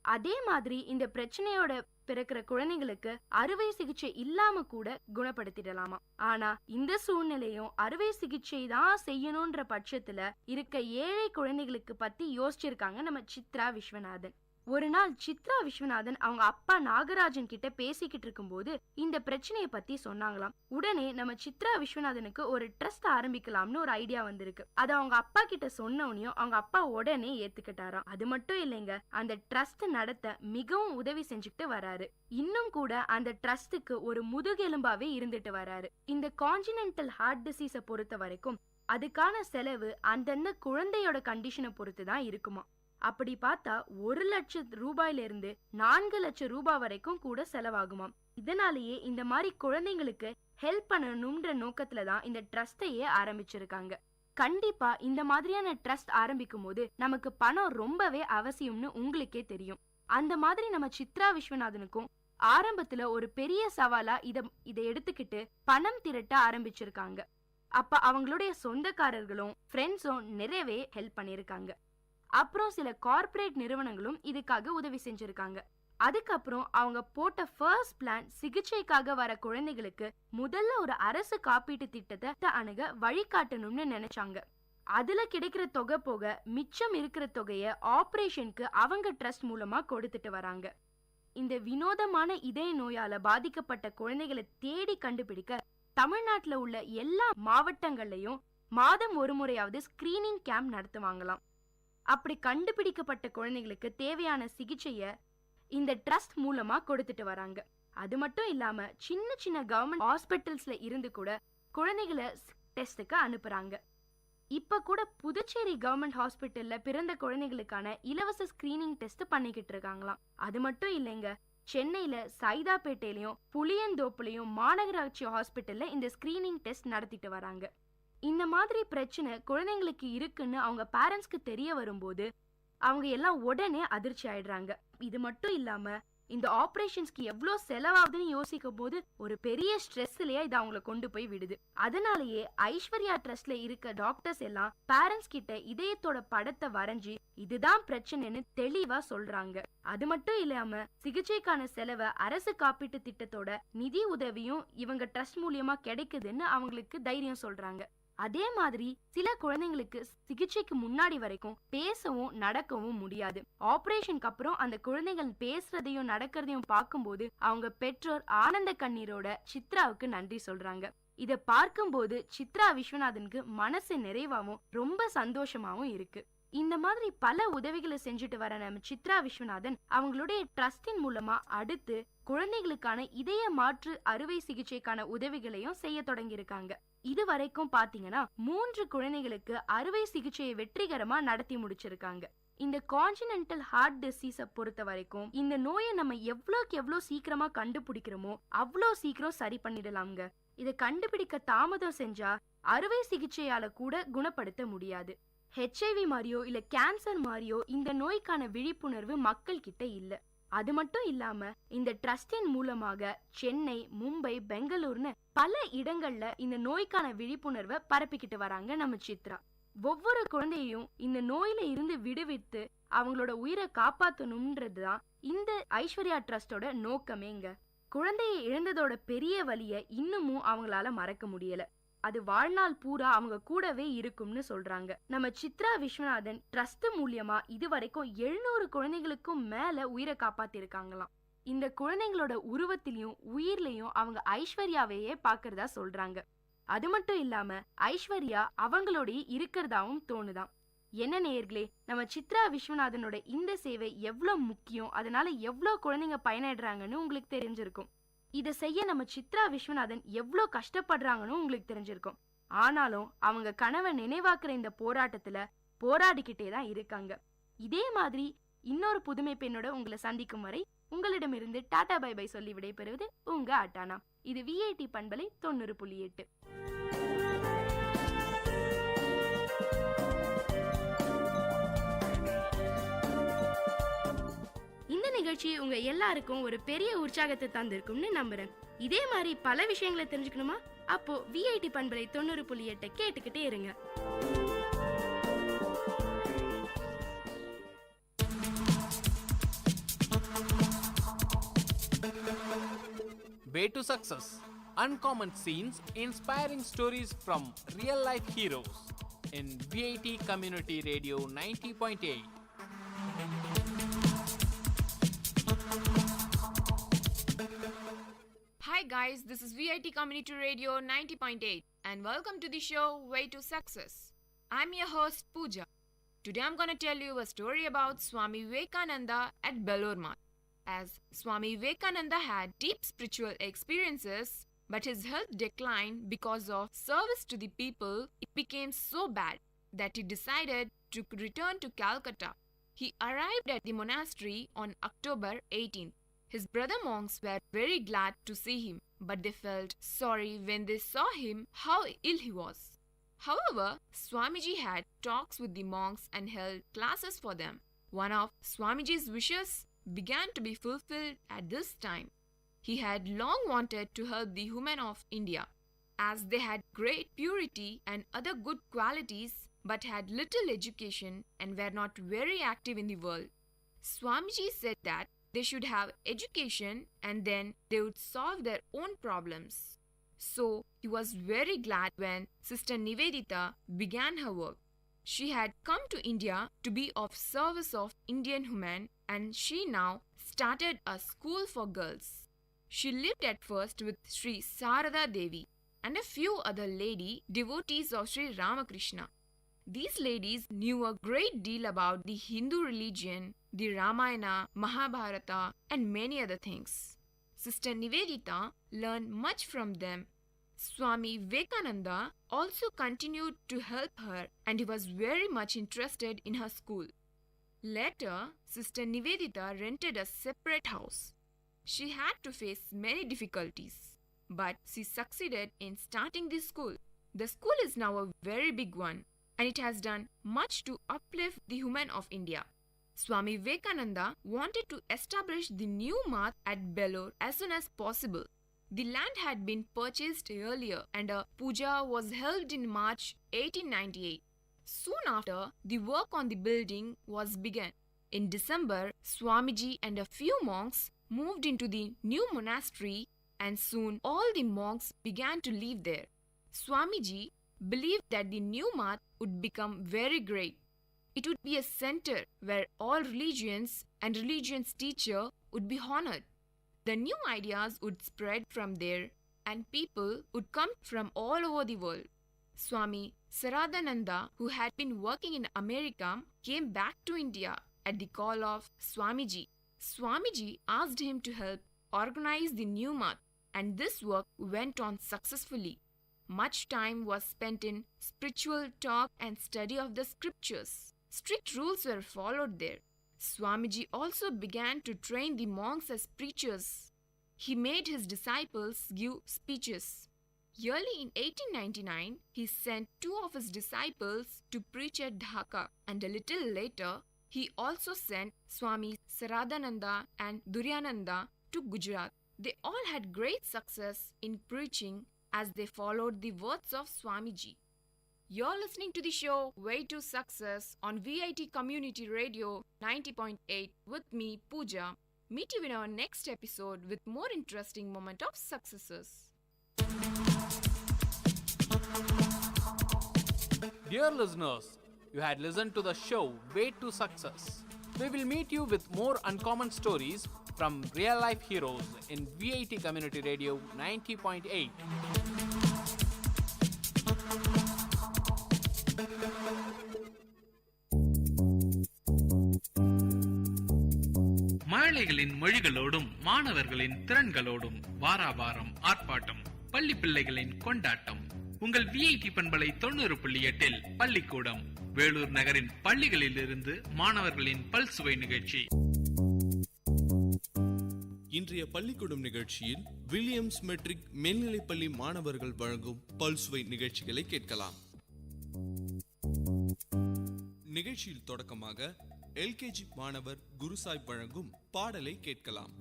M: அதே மாதிரி இந்த பிரச்சனையோட பிறக்கிற குழந்தைங்களுக்கு அறுவை சிகிச்சை இல்லாம கூட குணப்படுத்திடலாமா. ஆனா இந்த சூழ்நிலையும் அறுவை சிகிச்சை தான் செய்யணும்ன்ற பட்சத்துல இருக்க ஏழை குழந்தைகளுக்கு பத்தி யோசிச்சிருக்காங்க நம்ம சித்ரா விஸ்வநாதன். ஒரு நாள் சித்ரா விஸ்வநாதன் அவங்க அப்பா நாகராஜன் கிட்ட பேசிக்கிட்டு இருக்கும்போது இந்த பிரச்சனையை பத்தி சொன்னாங்களாம். உடனே நம்ம சித்ரா விஸ்வநாதனுக்கு ஒரு ட்ரஸ்ட் ஆரம்பிக்கலாம்னு ஒரு ஐடியா வந்திருக்கு. அதை அவங்க அப்பா கிட்ட சொன்னோனையும் அவங்க அப்பா உடனே ஏத்துக்கிட்டாராம். அது மட்டும் இல்லைங்க, அந்த ட்ரஸ்ட் நடத்த மிகவும் உதவி செஞ்சுக்கிட்டு வராரு. இன்னும் கூட அந்த ட்ரஸ்டுக்கு ஒரு முதுகெலும்பாவே இருந்துட்டு வராரு. இந்த கான்ஜினென்டல் ஹார்ட் டிசீஸை பொறுத்த வரைக்கும் அதுக்கான செலவு அந்தந்த குழந்தையோட கண்டிஷனை பொறுத்து தான் இருக்குமா. அப்படி பார்த்தா 1 லட்சம் ரூபாயிலிருந்து 4 லட்சம் ரூபாய் வரைக்கும் கூட செலவாகுமாம். இதனாலேயே இந்த மாதிரி குழந்தைங்களுக்கு ஹெல்ப் பண்ணணும்ன்ற நோக்கத்துல தான் இந்த ட்ரஸ்டையே ஆரம்பிச்சிருக்காங்க. கண்டிப்பா இந்த மாதிரியான ட்ரஸ்ட் ஆரம்பிக்கும் போது நமக்கு பணம் ரொம்பவே அவசியம்னு உங்களுக்கே தெரியும். அந்த மாதிரி நம்ம சித்ரா விஸ்வநாதனுக்கும் ஆரம்பத்துல ஒரு பெரிய சவாலா இதை எடுத்துக்கிட்டு பணம் திரட்ட ஆரம்பிச்சிருக்காங்க. அப்ப அவங்களுடைய சொந்தக்காரர்களும் ஃப்ரெண்ட்ஸும் நிறையவே ஹெல்ப் பண்ணிருக்காங்க. அப்புறம் சில கார்ப்பரேட் நிறுவனங்களும் இதுக்காக உதவி செஞ்சிருக்காங்க. அதுக்கப்புறம் அவங்க போட்ட ஃபர்ஸ்ட் பிளான் சிகிச்சைக்காக வர குழந்தைகளுக்கு முதல்ல ஒரு அரசு காப்பீட்டு திட்டத்தை அணுக வழிகாட்டணும்னு நினைச்சாங்க. அதுல கிடைக்கிற தொகை போக மிச்சம் இருக்கிற தொகையை ஆபரேஷனுக்கு அவங்க ட்ரஸ்ட் மூலமா கொடுத்துட்டு வராங்க. இந்த வினோதமான இதய நோயால பாதிக்கப்பட்ட குழந்தைகளை தேடி கண்டுபிடிக்க தமிழ்நாட்டுல உள்ள எல்லா மாவட்டங்கள்லயும் மாதம் ஒரு முறையாவது ஸ்கிரீனிங் கேம்ப் நடத்துவாங்களாம். அப்படி கண்டுபிடிக்கப்பட்ட குழந்தைகளுக்கு தேவையான சிகிச்சைய இந்த ட்ரஸ்ட் மூலமா கொடுத்துட்டு வராங்க. அது மட்டும் இல்லாம சின்ன சின்ன கவர்மெண்ட் ஹாஸ்பிட்டல்ஸ்ல இருந்து கூட குழந்தைகளை டெஸ்டுக்கு அனுப்புறாங்க. இப்ப கூட புதுச்சேரி கவர்மெண்ட் ஹாஸ்பிட்டல்ல பிறந்த குழந்தைகளுக்கான இலவச ஸ்கிரீனிங் டெஸ்ட் பண்ணிக்கிட்டு இருக்காங்களாம். அது மட்டும் இல்லைங்க, சென்னையில சைதாப்பேட்டையிலயும் புளியந்தோப்புலயும் மாநகராட்சி ஹாஸ்பிட்டல்ல இந்த ஸ்கிரீனிங் டெஸ்ட் நடத்திட்டு வராங்க. இந்த மாதிரி பிரச்சனை குழந்தைங்களுக்கு இருக்குன்னு அவங்க பேரண்ட்ஸ்க்கு தெரிய வரும்போது அவங்க எல்லாம் உடனே அதிர்ச்சி ஆயிடுறாங்க. இது மட்டும் இல்லாம இந்த ஆபரேஷன்ஸ்க்கு எவ்வளவு செலவாகுதுன்னு யோசிக்கும் போது ஒரு பெரிய ஸ்ட்ரெஸ்லயே இது அவங்களை கொண்டு போய் விடுது. அதனாலேயே ஐஸ்வர்யா ட்ரஸ்ட்ல இருக்க டாக்டர்ஸ் எல்லாம் பேரண்ட்ஸ் கிட்ட இதயத்தோட படத்தை வரைஞ்சி இதுதான் பிரச்சனைன்னு தெளிவா சொல்றாங்க. அது மட்டும் இல்லாம சிகிச்சைக்கான செலவை அரசு காப்பீட்டு திட்டத்தோட நிதி உதவியும் இவங்க ட்ரஸ்ட் மூலியமா கிடைக்குதுன்னு அவங்களுக்கு தைரியம் சொல்றாங்க. அதே மாதிரி சில குழந்தைங்களுக்கு சிகிச்சைக்கு முன்னாடி வரைக்கும் பேசவும் நடக்கவும் முடியாது. ஆபரேஷனுக்கு அப்புறம் அந்த குழந்தைகள் பேசுறதையும் நடக்கிறதையும் பார்க்கும்போது அவங்க பெற்றோர் ஆனந்த கண்ணீரோட சித்ராவுக்கு நன்றி சொல்றாங்க. இத பார்க்கும்போது சித்ரா விஸ்வநாதனுக்கு மனசு நிறைவாவும் ரொம்ப சந்தோஷமாவும் இருக்கு. இந்த மாதிரி பல உதவிகளை செஞ்சுட்டு வர நம்ம சித்ரா விஸ்வநாதன் அவங்களுடைய ட்ரஸ்டின் மூலமா அடுத்து குழந்தைகளுக்கான இதய மாற்று அறுவை சிகிச்சைக்கான உதவிகளையும் செய்ய தொடங்கியிருக்காங்க. இது வரைக்கும் பாத்தீங்கன்னா 3 குழந்தைகளுக்கு அறுவை சிகிச்சையை வெற்றிகரமா நடத்தி முடிச்சிருக்காங்க. இந்த கான்ஜினென்டல் ஹார்ட் டிசீஸை பொறுத்த வரைக்கும் இந்த நோயை நம்ம எவ்வளோக்கு எவ்வளோ சீக்கிரமா கண்டுபிடிக்கிறோமோ அவ்வளோ சீக்கிரம் சரி பண்ணிடலாம்ங்க. இதை கண்டுபிடிக்க தாமதம் செஞ்சா அறுவை சிகிச்சையால கூட குணப்படுத்த முடியாது. HIV மாதிரியோ இல்ல கேன்சர் மாதிரியோ இந்த நோய்க்கான விழிப்புணர்வு மக்கள் கிட்ட இல்ல. அது மட்டும் இல்லாம இந்த ட்ரஸ்டின் மூலமாக சென்னை, மும்பை, பெங்களூர்னு பல இடங்கள்ல இந்த நோய்க்கான விழிப்புணர்வை பரப்பிக்கிட்டு வராங்க நம்ம சித்ரா. ஒவ்வொரு குழந்தையும் இந்த நோயில இருந்து விடுவித்து அவங்களோட உயிரை காப்பாத்தணும்ன்றதுதான் இந்த ஐஸ்வர்யா ட்ரஸ்டோட நோக்கமேங்க. குழந்தையை இழந்ததோட பெரிய வலிய இன்னமும் அவங்களால மறக்க முடியல. அது வாழ்நாள் பூரா அவங்க கூடவே இருக்கும்னு சொல்றாங்க. நம்ம சித்ரா விஸ்வநாதன் ட்ரஸ்ட் மூலியமா இதுவரைக்கும் 700 குழந்தைகளுக்கும் மேல உயிரை காப்பாத்திருக்காங்களாம். இந்த குழந்தைங்களோட உருவத்திலையும் உயிர்லயும் அவங்க ஐஸ்வர்யாவையே பாக்குறதா சொல்றாங்க. அது மட்டும் இல்லாம ஐஸ்வர்யா அவங்களோடய இருக்கிறதாவும் தோணுதாம். என்ன நேயர்களே, நம்ம சித்ரா விஸ்வநாதனோட இந்த சேவை எவ்வளவு முக்கியம், அதனால எவ்வளவு குழந்தைங்க பயனடைறாங்கன்னு உங்களுக்கு தெரிஞ்சிருக்கும். இதை செய்ய நம்ம சித்ரா விஸ்வநாதன் எவ்வளோ கஷ்டப்படுறாங்கன்னு உங்களுக்கு தெரிஞ்சிருக்கும். ஆனாலும் அவங்க கனவை நினைவாக்குற இந்த போராட்டத்துல போராடிக்கிட்டே தான் இருக்காங்க. இதே மாதிரி இன்னொரு புதுமை பெண்ணோட உங்களை சந்திக்கும் வரை உங்களிடமிருந்து டாடா பை பை சொல்லி விடைபெறுவது உங்க அட்டானா. இது VIT பண்பலை 90.8. இந்த நிகழ்ச்சி உங்க எல்லாருக்கும் ஒரு பெரிய உற்சாகத்தை தந்திருக்கும்னு நம்புறேன். இதே மாதிரி பல விஷயங்களை தெரிஞ்சுக்கணுமா? அப்போ VIT பண்பலை 90.8 கேட்டுக்கிட்டே இருங்க.
F: Way to success. Uncommon scenes, inspiring stories from real life heroes in VIT Community Radio 90.8.
D: Hi guys, this is VIT Community Radio 90.8 and welcome to the show Way to Success. I'm your host Pooja. Today I'm going to tell you a story about Swami Vivekananda at Belur Math. As Swami Vivekananda had deep spiritual experiences, but his health declined because of service to the people. It became so bad that he decided to return to Calcutta. He arrived at the monastery on October 18th. His brother monks were very glad to see him, but they felt sorry when they saw him how ill he was. However, Swamiji had talks with the monks and held classes for them. One of Swamiji's wishes began to be fulfilled at this time. He had long wanted to help the women of India, as they had great purity and other good qualities but had little education and were not very active in the world. Swamiji said that they should have education and then they would solve their own problems. So he was very glad when Sister Nivedita began her work. She had come to India to be of service of Indian women and she now started a school for girls. She lived at first with Sri Sarada Devi and a few other lady devotees of Sri Ramakrishna. These ladies knew a great deal about the Hindu religion, the Ramayana, Mahabharata, and many other things. Sister Nivedita learned much from them. Swami Vivekananda also continued to help her and he was very much interested in her school. Later, Sister Nivedita rented a separate house. She had to face many difficulties, but she succeeded in starting this school. The school is now a very big one and it has done much to uplift the women of India. Swami Vivekananda wanted to establish the new math at Belur as soon as possible. The land had been purchased earlier and a puja was held in March 1898. Soon after, the work on the building was begun. In December, Swamiji and a few monks moved into the new monastery and soon all the monks began to live there. Swamiji believed that the new math would become very great. It would be a center where all religions and religions teacher would be honored. The new ideas would spread from there and people would come from all over the world. Swami Saradananda, who had been working in America, came back to India at the call of Swamiji. Swamiji asked him to help organize the new math and this work went on successfully. Much time was spent in spiritual talk and study of the scriptures. Strict rules were followed there. Swamiji also began to train the monks as preachers. He made his disciples give speeches. Early in 1899, he sent 2 of his disciples to preach at Dhaka, and a little later, he also sent Swami Saradananda and Duryananda to Gujarat. They all had great success in preaching as they followed the words of Swamiji. You're listening to the show Way to Success on VIT Community Radio 90.8 with me, Pooja. Meet you in our next episode with more interesting moment of successes.
F: Dear listeners, you had listened to the show Way to Success. We will meet you with more uncommon stories from real life heroes in VIT Community Radio 90.8. மழலைகளின் மொழிகளோடும் மாணவர்களின் திறன்களோடும் வாராவாரம் ஆர்ப்பாட்டம், பள்ளி பிள்ளைகளின் கொண்டாட்டம். உங்கள் VIT பண்பலை 90.8 பள்ளிக்கூடம், வேலூர் நகரின் பள்ளிகளில் இருந்து மாணவர்களின் பல்சுவை நிகழ்ச்சி.
A: இன்றைய பள்ளிக்கூடம் நிகழ்ச்சியில் வில்லியம்ஸ் மெட்ரிக் மேல்நிலைப்பள்ளி மாணவர்கள் வழங்கும் பல்சுவை நிகழ்ச்சிகளை கேட்கலாம். நிகழ்ச்சியில் தொடக்கமாக எல்கேஜி மாணவர் குருசாய் வழங்கும் பாடலை கேட்கலாம்.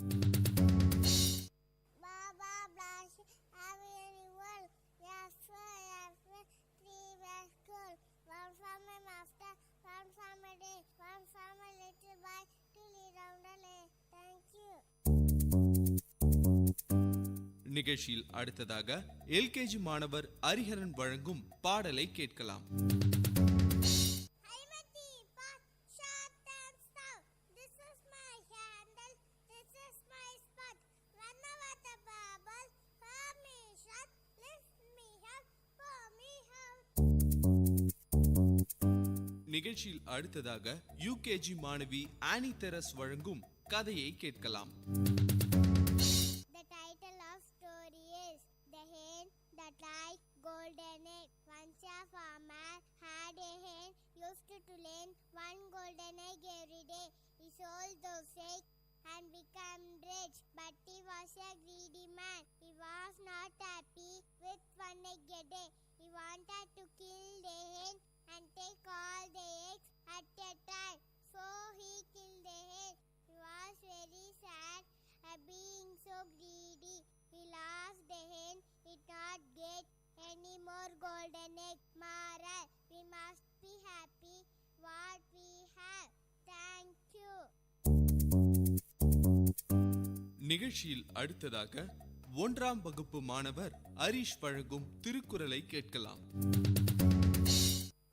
A: நிகழ்ச்சியில் அடுத்ததாக எல்கேஜி மாணவர் ஹரிஹரன் வழங்கும் பாடலை கேட்கலாம். நிகழ்ச்சியில் அடுத்ததாக யூகேஜி மாணவி ஆனி தெரஸ் வழங்கும் கதையை கேட்கலாம்.
N: The title of story is The Hen That Laid Golden Egg. Once a farmer had a hen used to lay one golden egg every day. He sold those eggs and became rich, but he was a greedy man. He was not happy with one egg a day. He wanted to kill the hen and take all the eggs at a time. So he killed the hen. He was very sad at being so greedy. He lost the hen, did not get any more golden egg. Moral: we must be happy what we have. Thank you.
A: நிகழ்ச்சியில் அடுத்ததாக 1ஆம் வகுப்பு மாணவர் ஹரிஷ் வழங்கும் திருக்குறளை கேட்கலாம்.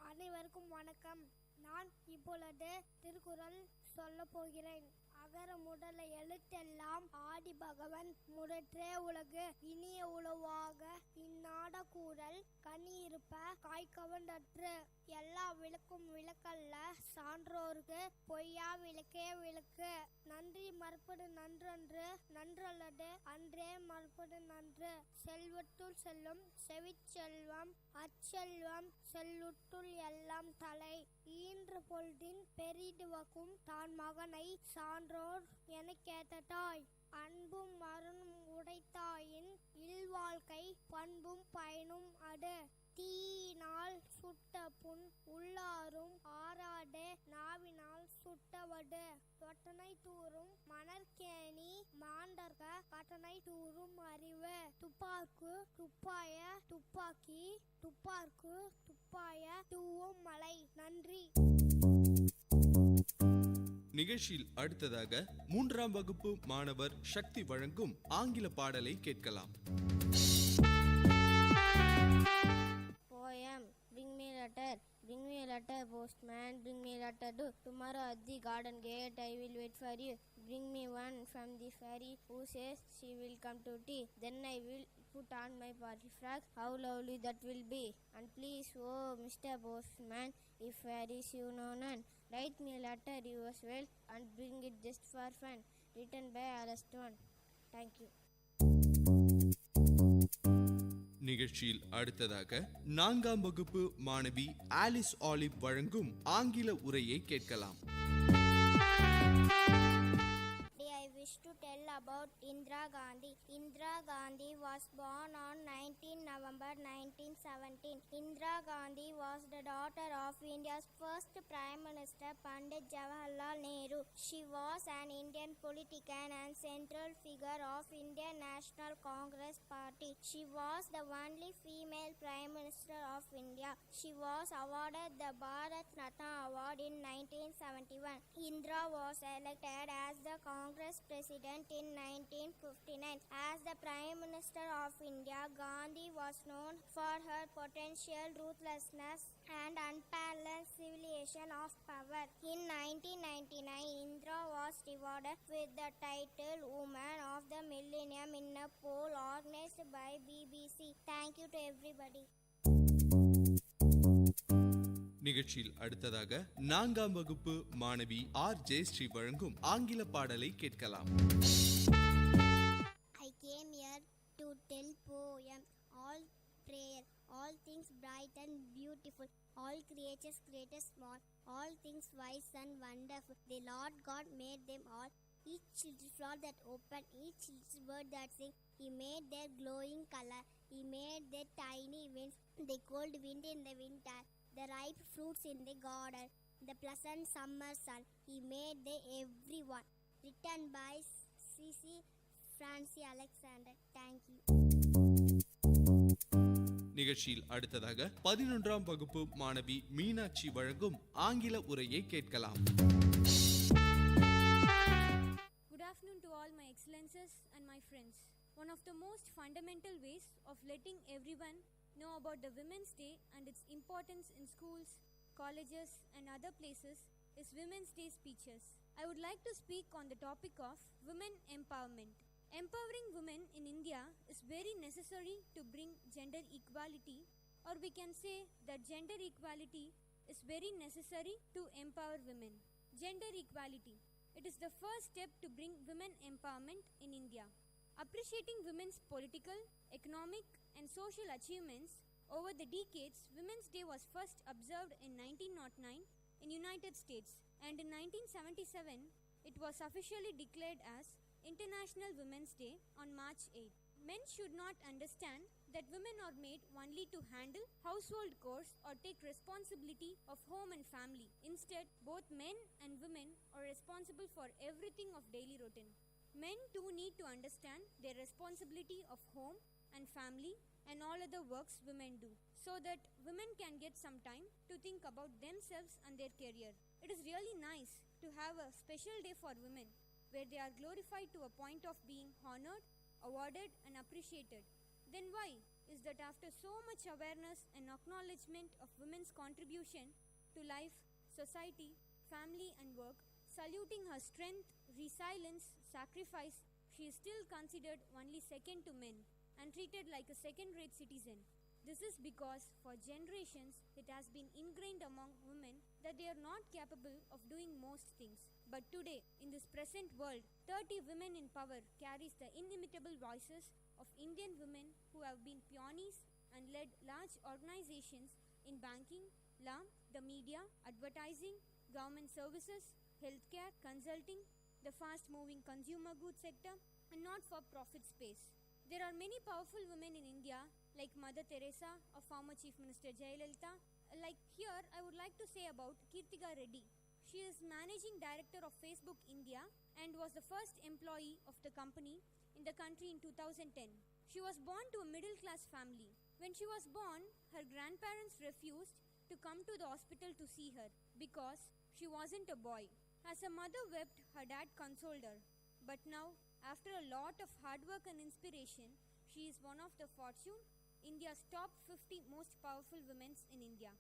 N: அனைவருக்கும் வணக்கம். நான் இப்பொழுது திருக்குறள் சொல்ல போகிறேன். அகர முதல எழுத்தெல்லாம் ஆதி பகவன் முதற்றே உலகு இனிய உளவாக இந்நாட கூறல் கனி இருப்ப காய்கவண்டற்று. எல்லா விளக்கும் விளக்கல்ல சான்றோருக்கு பொய்யா விளக்கே விளக்கு. நன்றி மறுப்பது நன்றன்று நன்றல்லது அன்றே மறுப்பது நன்று. செல்வத்துள் செல்லும் செவிச்செல்வம் அச்செல்வம் செல்லுற்றுள் எல்லாம் தலை. ஈன்ற பொழுதின் பெரிதுவக்கும் தான் மகனை சான்றோர் என கேட்ட தாய். அன்பும் மரணும் உடைத்தாயின் இல்வாழ்க்கை பண்பும் பயனும் அடு. தீயினால் சுட்ட புண் உள்ளாரும் ஆறாடு நாவினால் சுட்டவடு. தொட்டனை தூரும் மணற்கேணி மாண்டர்க கட்டனை தூரும் அறிவு. துப்பாக்கு துப்பாய துப்பாக்கி துப்பார்க்கு துப்பாய தூவும் மலை. நன்றி.
A: நிகழ்ச்சியில் அடுத்ததாக 3ஆம் வகுப்பு மாணவர் சக்தி வழங்கும் ஆங்கில பாடலை கேட்கலாம்.
N: Poem. Bring me a letter. Bring me a letter, postman. Bring me a letter too. Tomorrow at the garden gate I will wait for you. Bring me one from the fairy who says she will come to tea. Then I will put on my party frock. How lovely that will be. And please, oh Mr. Postman, if fairies you know none, write me a letter yours well and bring it just for fun. Written by August 1. Thank you.
A: நிகழ்ச்சியில் அடுத்ததாக 4ஆம் வகுப்பு மாணவி Alice olive வழங்கும் ஆங்கில உரையை கேட்கலாம்.
N: I wish to tell about Indira Gandhi. Indira Gandhi was born on 19 November 1917. Indira Gandhi was the daughter of India's first Prime Minister Pandit Jawaharlal Nehru. She was an Indian politician and central figure of Indian National Congress Party. She was the only female Prime Minister of India. She was awarded the Bharat Ratna Award in 1971. Indira was elected as the Congress President in 1959. As the Prime Minister of India, Gandhi was known for her potential ruthlessness and unparalleled civilization of power. In 1999, Indira was rewarded with the title Woman of the Millennium in a poll organized by BBC. Thank you to everybody.
A: நிகழ்ச்சியில் அடுத்ததாக 4ஆம் வகுப்பு மாணவி R Jayashree வழங்கும் ஆங்கில பாடலை கேட்கலாம்.
N: I came here to tell poem, all prayer, all things bright and beautiful, all creatures great and small, all things wise and wonderful. The Lord God made them all, each little flower that opened, each little bird that sing. He made their glowing color, He made their tiny wings, the cold wind in the winter, the ripe fruits in the garden, the pleasant summer sun. He made the everyone. Written by C.C. Francie Alexander. Thank you.
A: நிகழ்ச்சியில் அடுத்ததாக 11ஆம் வகுப்பு மாணவி மீனாட்சி வழங்கும் ஆங்கில உரையை கேட்கலாம்.
B: Good afternoon to all my excellences and my friends. One of the most fundamental ways of letting everyone know about the Women's Day and its importance in schools, colleges and other places is Women's Day speeches. I would like to speak on the topic of women empowerment. Empowering women in India is very necessary to bring gender equality, or we can say that gender equality is very necessary to empower women. Gender equality. It is the first step to bring women empowerment in India. Appreciating women's political, economic and social achievements over the decades, Women's Day was first observed in 1909 in United States, and in 1977 it was officially declared as International Women's Day on March 8. Men should not understand that women are made only to handle household chores or take responsibility of home and family. Instead, both men and women are responsible for everything of daily routine. Men too need to understand their responsibility of home and family and all other works women do, so that women can get some time to think about themselves and their career. It is really nice to have a special day for women where they are glorified to a point of being honored, awarded and appreciated. Then why is that after so much awareness and acknowledgement of women's contribution to life, society, family and work, saluting her strength, resilience, sacrifice, she is still considered only second to men and treated like a second-rate citizen? This is because for generations it has been ingrained among women that they are not capable of doing most things. But today, in this present world, 30 women in power carries the inimitable voices of Indian women who have been pioneers and led large organizations in banking, law, the media, advertising, government services, healthcare, consulting, the fast-moving consumer goods sector, and not-for-profit space. There are many powerful women in India like Mother Teresa or former Chief Minister Jayalalitha. Like here, I would like to say about Kirtika Reddy. She is Managing Director of Facebook India and was the first employee of the company in the country in 2010. She was born to a middle-class family. When she was born, her grandparents refused to come to the hospital to see her because she wasn't a boy. As her mother wept, her dad consoled her. But now, after a lot of hard work and inspiration, she is one of the Fortune, India's top 50 most powerful women in India.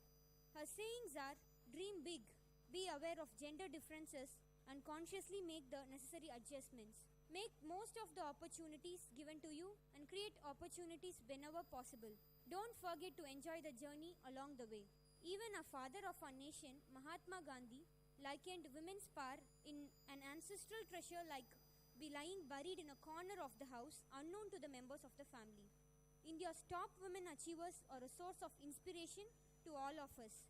B: Her sayings are, dream big, be aware of gender differences and consciously make the necessary adjustments. Make most of the opportunities given to you and create opportunities whenever possible. Don't forget to enjoy the journey along the way. Even a father of our nation, Mahatma Gandhi, likened women's power in an ancestral treasure like be lying buried in a corner of the house unknown to the members of the family. India's top women achievers are a source of inspiration to all of us.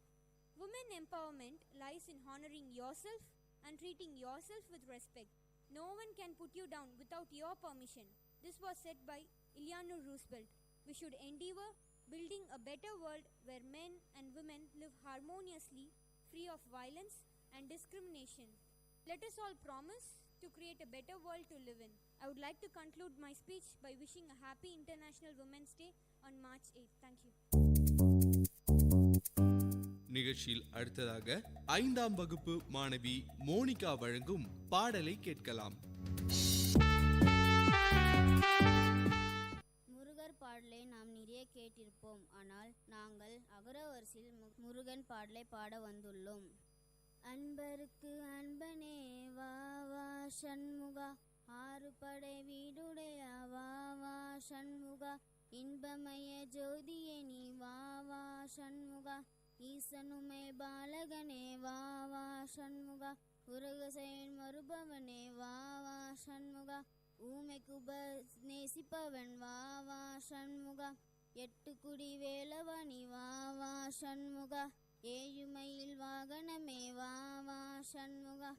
B: Women empowerment lies in honoring yourself and treating yourself with respect. No one can put you down without your permission. This was said by Eleanor Roosevelt. We should endeavor building a better world where men and women live harmoniously, free of violence and discrimination. Let us all promise to create a better world to live in. I would like to conclude my speech by wishing a happy International Women's Day on March 8th. Thank you.
A: நிகழ்ச்சியில் அடுத்ததாக 5ஆம் வகுப்பு மாணவி Monica வழங்கும் பாடலை கேட்கலாம்.
O: முருகர் பாடலை நாம் நிறைய கேட்டிருப்போம். ஆனால் நாங்கள் அகரவரிசையில் முருகன் பாடலை பாட வந்துள்ளோம். அன்பருக்கு அன்பனே வா வா சண்முகா, ஆறு படை வீடுடைய வா வா சண்முகா, இன்பமய ஜோதியே நீ வா வா சண்முகா, ஈசனுமே பாலகனே வா வா சண்முகா, உலகசெயல் மறுபவனே வா வா சண்முகா, ஊமைக்கு நேசிப்பவன் வா வா சண்முகா, எட்டு குடி வேலவனி வா வா சண்முகா, ஏழுமையில் வாகனமே வா வா சண்முகா,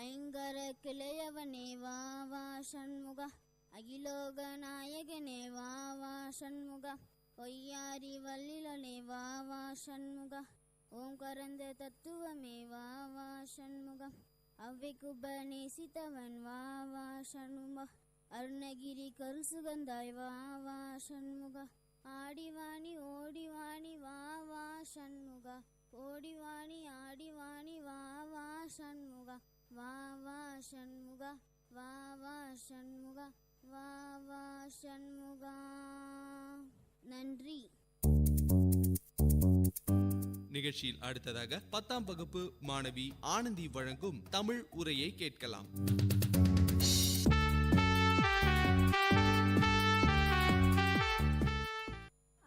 O: ஐங்கர கிளையவனே வா வா சண்முகா, அகிலோக நாயகனே வா வா சண்முகா, ஒய்யாரி வல்லிலனே வா வா சண்முகா, ஓங்கரந்த தத்துவமே வா வா சண்முகா, அவ்வைக்கு நேசித்தவன் வா வா சண்முகா, அருணகிரி கருள் சுகந்தாய் வா வா சண்முகா, ஆடிவாணி ஓடிவாணி வா வா சண்முகா, ஓடிவாணி ஆடிவாணி வா வா சண்முகா, வா வா சண்முகா, வா வா சண்முகா, வா வா சண்முகா. நன்றி.
A: நிகழ்ச்சியில் அடுத்ததாக 10ஆம் வகுப்பு மாணவி ஆனந்தி வழங்கும் தமிழ் உரையை கேட்கலாம்.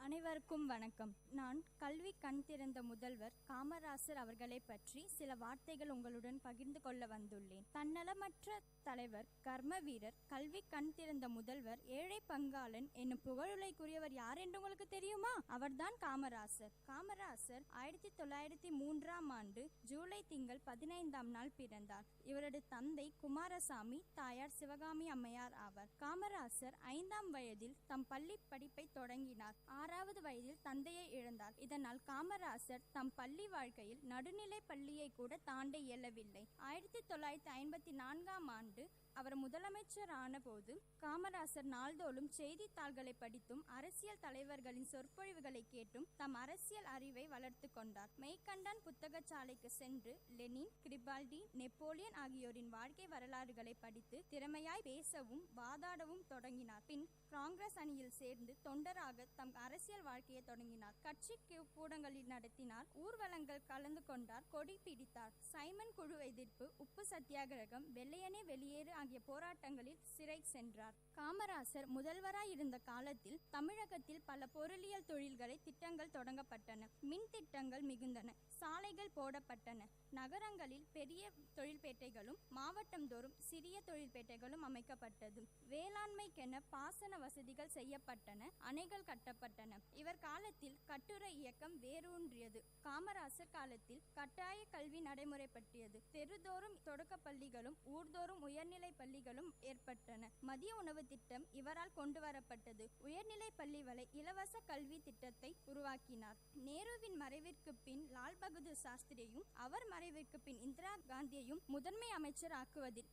Q: அனைவருக்கும் வணக்கம். நான் கல்வி கண் திறந்த முதல்வர் காமராசர் அவர்களை பற்றி சில வார்த்தைகள் உங்களுடன் பகிர்ந்து கொள்ள வந்துள்ளேன். தன்னலமற்ற தலைவர், கர்ம வீரர், கல்வி கண் திறந்த முதல்வர், ஏழை பங்காளன் என்னும் புகழுரைக்குரியவர் யார் என்று உங்களுக்கு தெரியுமா? அவர்தான் காமராசர். காமராசர் 1903ஆம் ஆண்டு ஜூலை திங்கள் 15ஆம் நாள் பிறந்தார். இவரது தந்தை குமாரசாமி, தாயார் சிவகாமி அம்மையார் ஆவார். காமராசர் 5ஆம் வயதில் தம் பள்ளி படிப்பை தொடங்கினார். 6வது வயதில் தந்தையை இழந்தார். இதனால் காமராசர் தம் பள்ளி வாழ்க்கையில் நடுநிலை பள்ளியை கூட தாண்ட இயலவில்லை. 1954ஆம் ஆண்டு அவர் முதலமைச்சர் ஆன போது காமராசர் நாள்தோறும் செய்தித்தாள்களை படித்தும் அரசியல் தலைவர்களின் சொற்பொழிவுகளை கேட்டும் தம் அரசியல் அறிவை வளர்த்து கொண்டார். மெய்கண்டான் புத்தகச்சாலைக்கு சென்று லெனின், கிரிபால்டி, நெப்போலியன் ஆகியோரின் வாழ்க்கை வரலாறுகளை படித்து திறமையாய் பேசவும் வாதாடவும் தொடங்கினார். பின் காங்கிரஸ் அணியில் சேர்ந்து தொண்டராக தம் அரசியல் வாழ்க்கையை தொடங்கினார். கட்சி கூடங்களில் நடத்தினார். ஊர்வலங்கள் கலந்து கொண்டார். கொடி பிடித்தார். சைமன் குழு எதிர்ப்பு, உப்பு சத்தியாகிரகம், வெள்ளையனே வெளியேறு ஆகிய போராட்டங்களில் சிறை சென்றார். காமராசர் முதல்வராய் இருந்த காலத்தில் தமிழகத்தில் பல பொருளியல் தொழில்களை திட்டங்கள் தொடங்கப்பட்டன. மின் திட்டங்கள் மிகுந்தன. சாலைகள் போடப்பட்டன. நகரங்களில் பெரிய தொழில்பேட்டைகளும் மாவட்டந்தோறும் சிறிய தொழில்பேட்டைகளும் அமைக்கப்பட்டது. வேளாண்மைக்கென பாசன வசதிகள் செய்யப்பட்டன. அணைகள் கட்டப்பட்டன. இவர் காலத்தில் கட்டுரை இயக்கம் வேரூன்றியது. காமராசர் காலத்தில் கட்டாய கல்வி நடைமுறைப்பட்டியது. தெருதோறும் தொடக்க பள்ளிகளும் ஊர்தோறும் உயர்நிலை பள்ளிகளும் ஏற்பட்டன. மதிய உணவு திட்டம் இவரால் கொண்டு வரப்பட்டது. உயர்நிலை பள்ளிகளை இலவச கல்வி திட்டத்தை உருவாக்கினார். நேருவின் மறைவிற்கு பின் லால் பகதூர் சாஸ்திரியையும் அவர் மறைவிற்கு பின் இந்திரா காந்தியையும் முதன்மை அமைச்சர் ஆக்குவதில்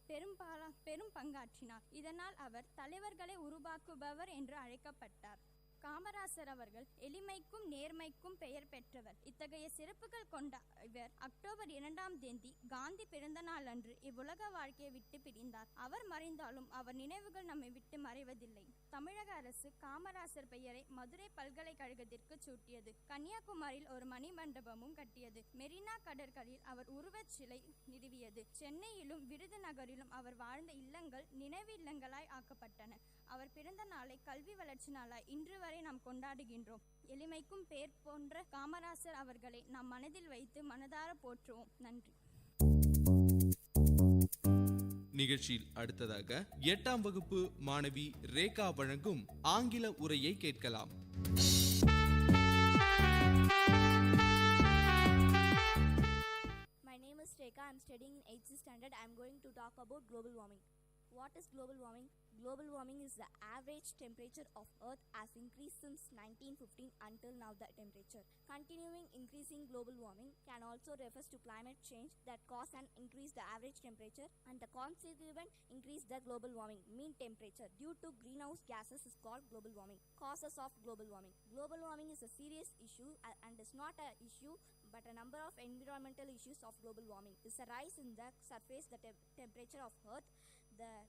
Q: பெரும் பங்காற்றினார். இதனால் அவர் தலைவர்களை உருவாக்குபவர் என்று அழைக்கப்பட்டார். காமராசர் அவர்கள் எளிமைக்கும் நேர்மைக்கும் பெயர் பெற்றவர். இத்தகைய சிறப்புகள் கொண்ட இவர் அக்டோபர் 2ஆம் தேதி காந்தி பிறந்த நாள் அன்று இவ்வுலக வாழ்க்கையை விட்டு பிரிந்தார். அவர் மறைந்தாலும் அவர் நினைவுகள் நம்மை விட்டு மறைவதில்லை. தமிழக அரசு காமராசர் பெயரை மதுரை பல்கலைக்கழகத்திற்கு சூட்டியது. கன்னியாகுமரியில் ஒரு மணிமண்டபமும் கட்டியது. மெரினா கடற்கரையில் அவர் உருவச் சிலை நிறுவியது. சென்னையிலும் விருதுநகரிலும் அவர் வாழ்ந்த இல்லங்கள் நினைவு இல்லங்களாய் ஆக்கப்பட்டன. அவர் பிறந்த நாளை கல்வி வளர்ச்சி நாளாய் இன்று வரை நாம் கொண்டாடுகின்றோம். எளிமைக்கும் பேர் போன்ற காமராசர் அவர்களை நாம் மனதில் வைத்து மனதார போற்றுவோம். நன்றி.
A: நிகழ்ச்சியில் அடுத்ததாக 8ஆம் வகுப்பு மாணவி ரேகா வழங்கும் ஆங்கில உரையை கேட்கலாம்.
W: My name is Rekha. I am studying in 8th standard. I am going to talk about global warming.
P: What is global warming? Global warming is the average temperature of Earth has increased since 1915 until now. The temperature continuing increasing global warming can also refers to climate change that cause an increase the average temperature and the consequent increase the global warming mean temperature due to greenhouse gases is called global warming. Causes of global warming. Global warming is a serious issue and is not an issue but a number of environmental issues of global warming is a rise in the surface the temperature of Earth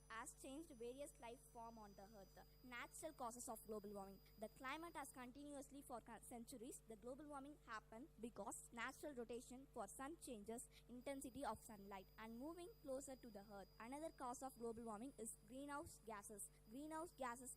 P: has changed various life form on the Earth. Natural causes of global warming. The climate has continuously for centuries. The global warming happened because natural rotation for sun changes intensity of sunlight and moving closer to the Earth. Another cause of global warming is greenhouse gases. Greenhouse gases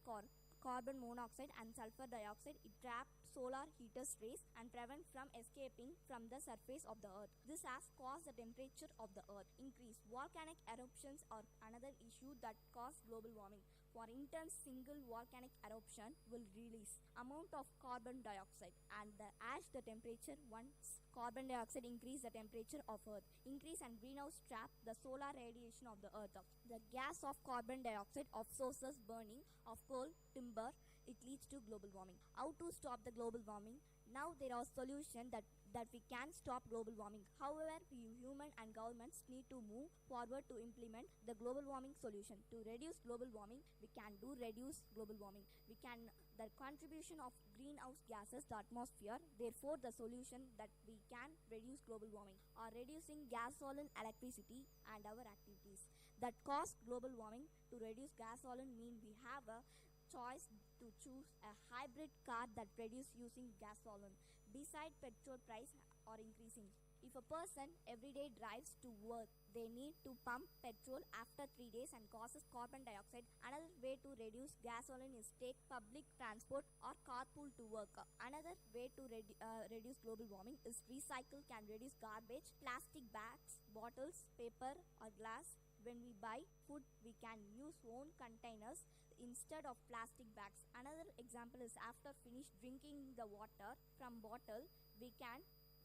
P: carbon monoxide and sulfur dioxide. It trap solar heaters rays and prevent from escaping from the surface of the Earth. This has caused the temperature of the Earth increase. Volcanic eruptions are another issue that cause global warming. For intense single volcanic eruption will release amount of carbon dioxide and as the temperature once carbon dioxide increase the temperature of Earth. Increase and greenhouse trap the solar radiation of the Earth. The gas of carbon dioxide of sources burning of coal, timber, it leads to global warming. How to stop the global warming? Now there are solutions that we can stop global warming. However, we human and governments need to move forward to implement the global warming solution. To reduce global warming, we can reduce global warming. The contribution of greenhouse gases to the atmosphere. Therefore, the solution that we can reduce global warming are reducing gasoline, electricity, and our activities that cause global warming. To reduce gasoline mean we have a choice to choose a hybrid car that produce using gasoline. Beside petrol price are increasing. If a person every day drives to work, they need to pump petrol after 3 days and causes carbon dioxide. Another way to reduce gasoline is take public transport or carpool to work. Another way to reduce global warming is recycle can reduce garbage, plastic bags, bottles, paper or glass. When we buy food, we can use own containers instead of plastic bags. Another example is after finish drinking the water from bottle, we can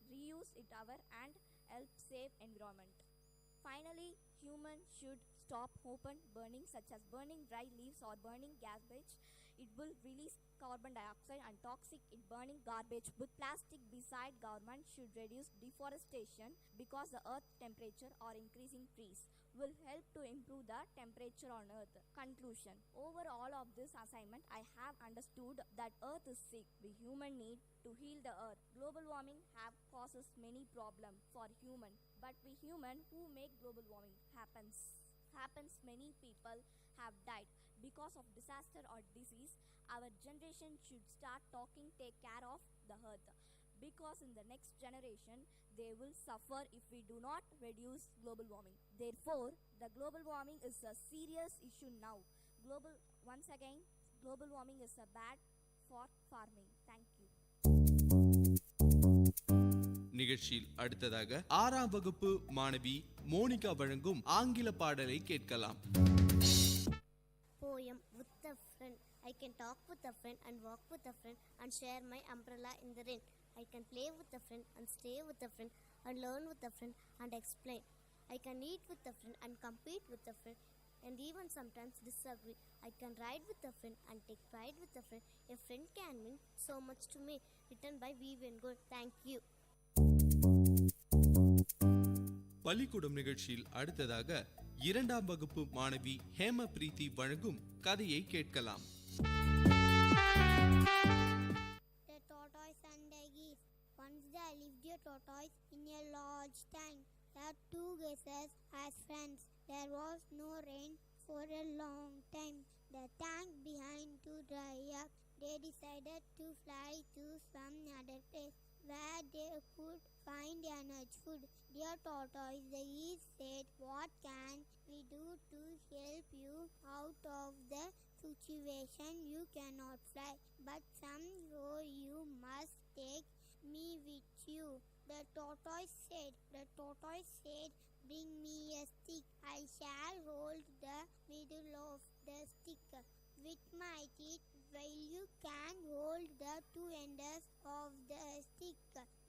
P: reuse it and help save environment. Finally, humans should stop open burning such as burning dry leaves or burning garbage. It will release carbon dioxide and toxic in burning garbage. With plastic beside, government should reduce deforestation because the earth temperature are increasing. Trees will help to improve the temperature on earth. Conclusion. Over all of this assignment, I have understood that earth is sick. We human need to heal the earth. Global warming have causes many problems for human, but we human who make global warming happens many people have died because of disaster or disease. Our generation should start take care of the earth, because in the next generation they will suffer if we do not reduce global warming. Therefore, the global warming is a serious issue now. Once again, global warming is a bad for farming. Thank you.
A: நிகழ்ச்சியில் அடுத்ததாக 6ஆம் வகுப்பு மாணவி Monica வழங்கும் ஆங்கில பாடலை கேட்கலாம்.
R: Poem with a friend. I can talk with a friend and walk with a friend and share my umbrella in the rain. I can play with a friend and stay with a friend and learn with a friend and explain. I can eat with a friend and compete with a friend and even sometimes disagree. I can ride with a friend and take pride with a friend. A friend can mean so much to me. Written by Vivian Gold. Thank you.
A: பள்ளிக்கூடம் நிகழ்ச்சியில் அடுத்ததாக 2ஆம் வகுப்பு மாணவி ஹேம பிரீத்தி வழங்கும் கதையை கேட்கலாம்.
R: The tortoise and the geese. Once there lived a tortoise in a large tank. There were two geese as friends. There was no rain for a long time. The tank began to dry up. They decided to fly to some other place where they could find enough food. Dear tortoise, the geese said, what can we do to help you out of the situation? You cannot fly, but somehow you must take me with you. The tortoise said, bring me a stick. I shall hold the middle of the stick with my teeth, while you can hold the two ends of the stick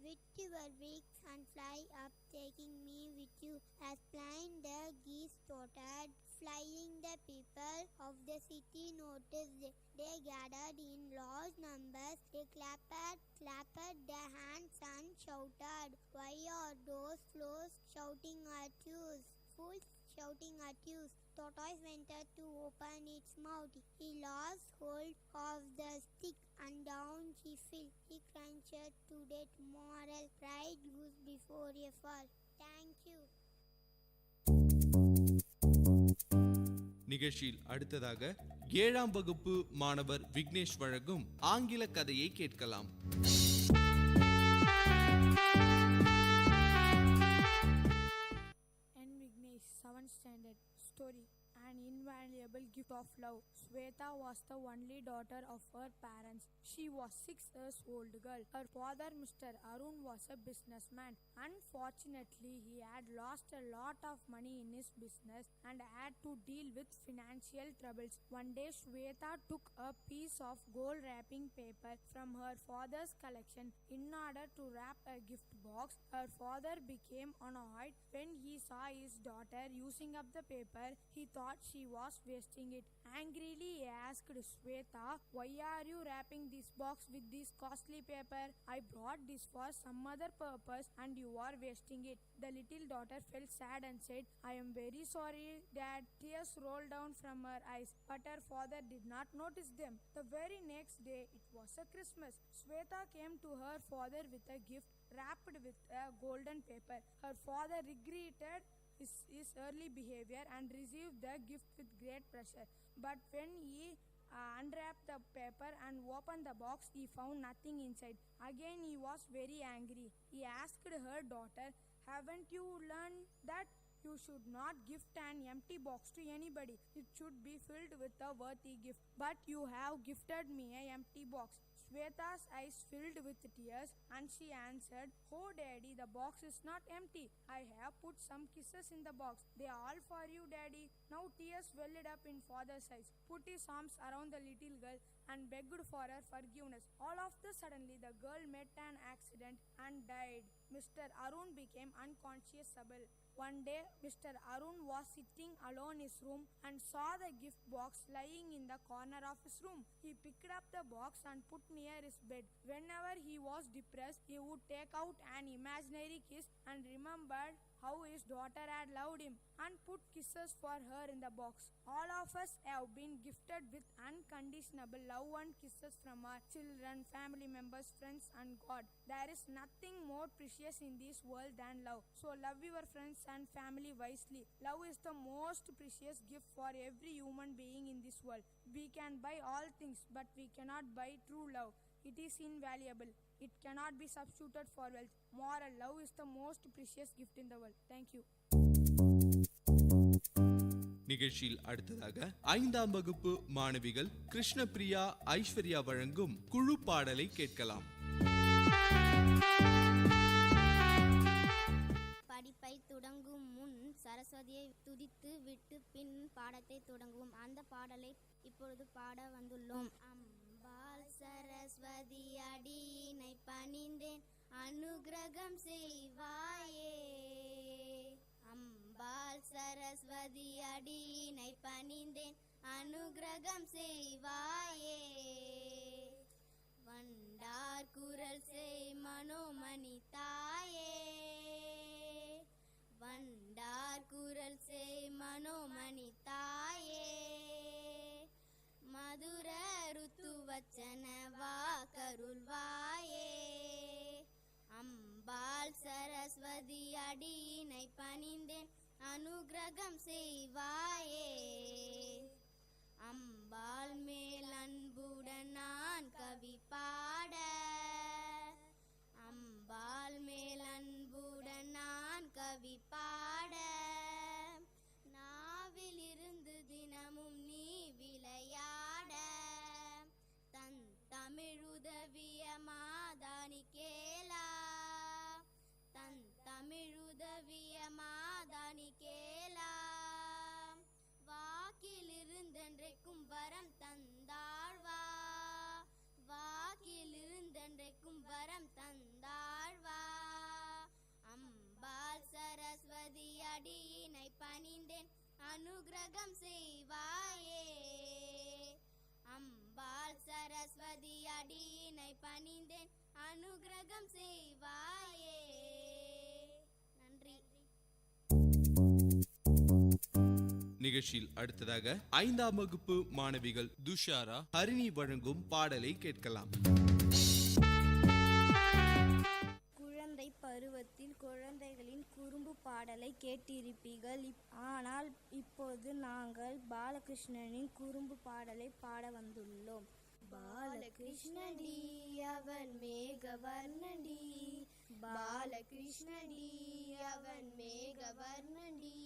R: with your beaks and fly up, taking me with you. As planned, the geese started
N: flying, the people of the city noticed. They gathered in large numbers. They clapped their hands and shouted, "Why are those fools shouting at you? Fools shouting at you?" Tortoise wanted to open its mouth. He lost hold of the stick and down he fell. He crunched to death. Moral: pride goes before a fall. Thank you.
A: நிகழ்ச்சியில் அடுத்ததாக 7ஆம் வகுப்பு மாணவர் விக்னேஷ் வழங்கும் ஆங்கில கதையை கேட்கலாம்.
S: Vignesh, 7th standard. Story: An invaluable gift of love. Sweta was the only daughter of her parents. She was 6 years old girl. Her father, Mr. Arun, was a businessman. Unfortunately, he had lost a lot of money in his business and had to deal with financial troubles. One day, Sweta took a piece of gold wrapping paper from her father's collection in order to wrap a gift box. Her father became annoyed when he saw his daughter using up the paper. He thought she was wasting it. Angrily, he asked Sweta, "Why are you wrapping this box with this costly paper? I brought this for some other purpose and you are wasting it." The little daughter felt sad and said, "I am very sorry, Dad." Tears rolled down from her eyes, but her father did not notice them. The very next day, it was a Christmas. Sweta came to her father with a gift wrapped with a golden paper. Her father regretted his early behavior and received the gift with great pressure. But when he unwrapped the paper and opened the box, he found nothing inside. Again he was very angry. He asked her daughter, "Haven't you learned that you should not gift an empty box to anybody? It should be filled with a worthy gift. But you have gifted me an empty box." Sweta's eyes filled with tears and she answered, "Oh Daddy, the box is not empty. I have put some kisses in the box. They are all for you, Daddy." Now tears welled up in father's eyes, put his arms around the little girl and begged for her forgiveness. All of a sudden, the girl met an accident and died. Mr. Arun became unconscionable. One day, Mr. Arun was sitting alone in his room and saw the gift box lying in the corner of his room. He picked up the box and put near his bed. Whenever he was depressed, he would take out an imaginary kiss and remembered how his daughter had loved him and put kisses for her in the box. All of us have been gifted with unconditional love and kisses from our children, family members, friends and God. There is nothing more precious in this world than love. So love your friends and family wisely. Love is the most precious gift for every human being in this world. We can buy all things, but we cannot buy true love. It is invaluable. It cannot be substituted for wealth. Moral: love is the most precious gift in the world. Thank you.
A: நிகழ்ச்சியில் அடுத்ததாக 5ஆம் வகுப்பு மாணவிகள் கிருஷ்ணபிரியா, ஐஸ்வர்யா வழங்கும் குழு பாடலை கேட்கலாம்.
O: படிப்பை தொடங்கும் முன் சரஸ்வதியை துதித்து விட்டு பின் பாடத்தை தொடங்குவோம். அந்த பாடலை இப்பொழுது பாட வந்துள்ளோம். அம்பாள் சரஸ்வதி அடியினை பணிந்தேன், அனுகிரகம் செய்வாயே. அம்பாள் சரஸ்வதி அடியினை பணிந்தேன், அனுகிரகம் செய்வாயே. வண்டார் குரல் செய் மனோமணி தாயே, வண்டார் குரல் செய் மனோமணி தாயே. மதுர ருத்து வச்சன வாக்கருள்வாயே. அம்பாள் சரஸ்வதி அடியினை பணிந்தேன், அனுகிரகம் செய்வாயே. அம்பாள் மேல் அன்புடன் நான் கவி பாட, அம்பாள் மேல் அன்புடன் நான் கவி பாட. நாவில் இருந்து தினமும் நீ விளையாட, தன் தமிழுதவிய மாதானி கேளா, தன் தமிழுதவிய மாதானி கேளா. வாக்கி அனுகிரகம் செய்வாயே. நன்றி.
A: நிகழ்ச்சியில் அடுத்ததாக 5ஆம் வகுப்பு மாணவிகள் துஷாரா ஹரிணி வழங்கும் பாடலை கேட்கலாம்.
P: குழந்தை பருவத்தில் குழந்தைகளின் குறும்பு பாடலை கேட்டிருப்பீர்கள். ஆனால் இப்போது நாங்கள் பாலகிருஷ்ணனின் குறும்பு பாடலை பாட வந்துள்ளோம்.
O: பாலகிருஷ்ணடி அவன் மேகவர்ணடி, பாலகிருஷ்ணடி அவன் மேகவர்ணடி,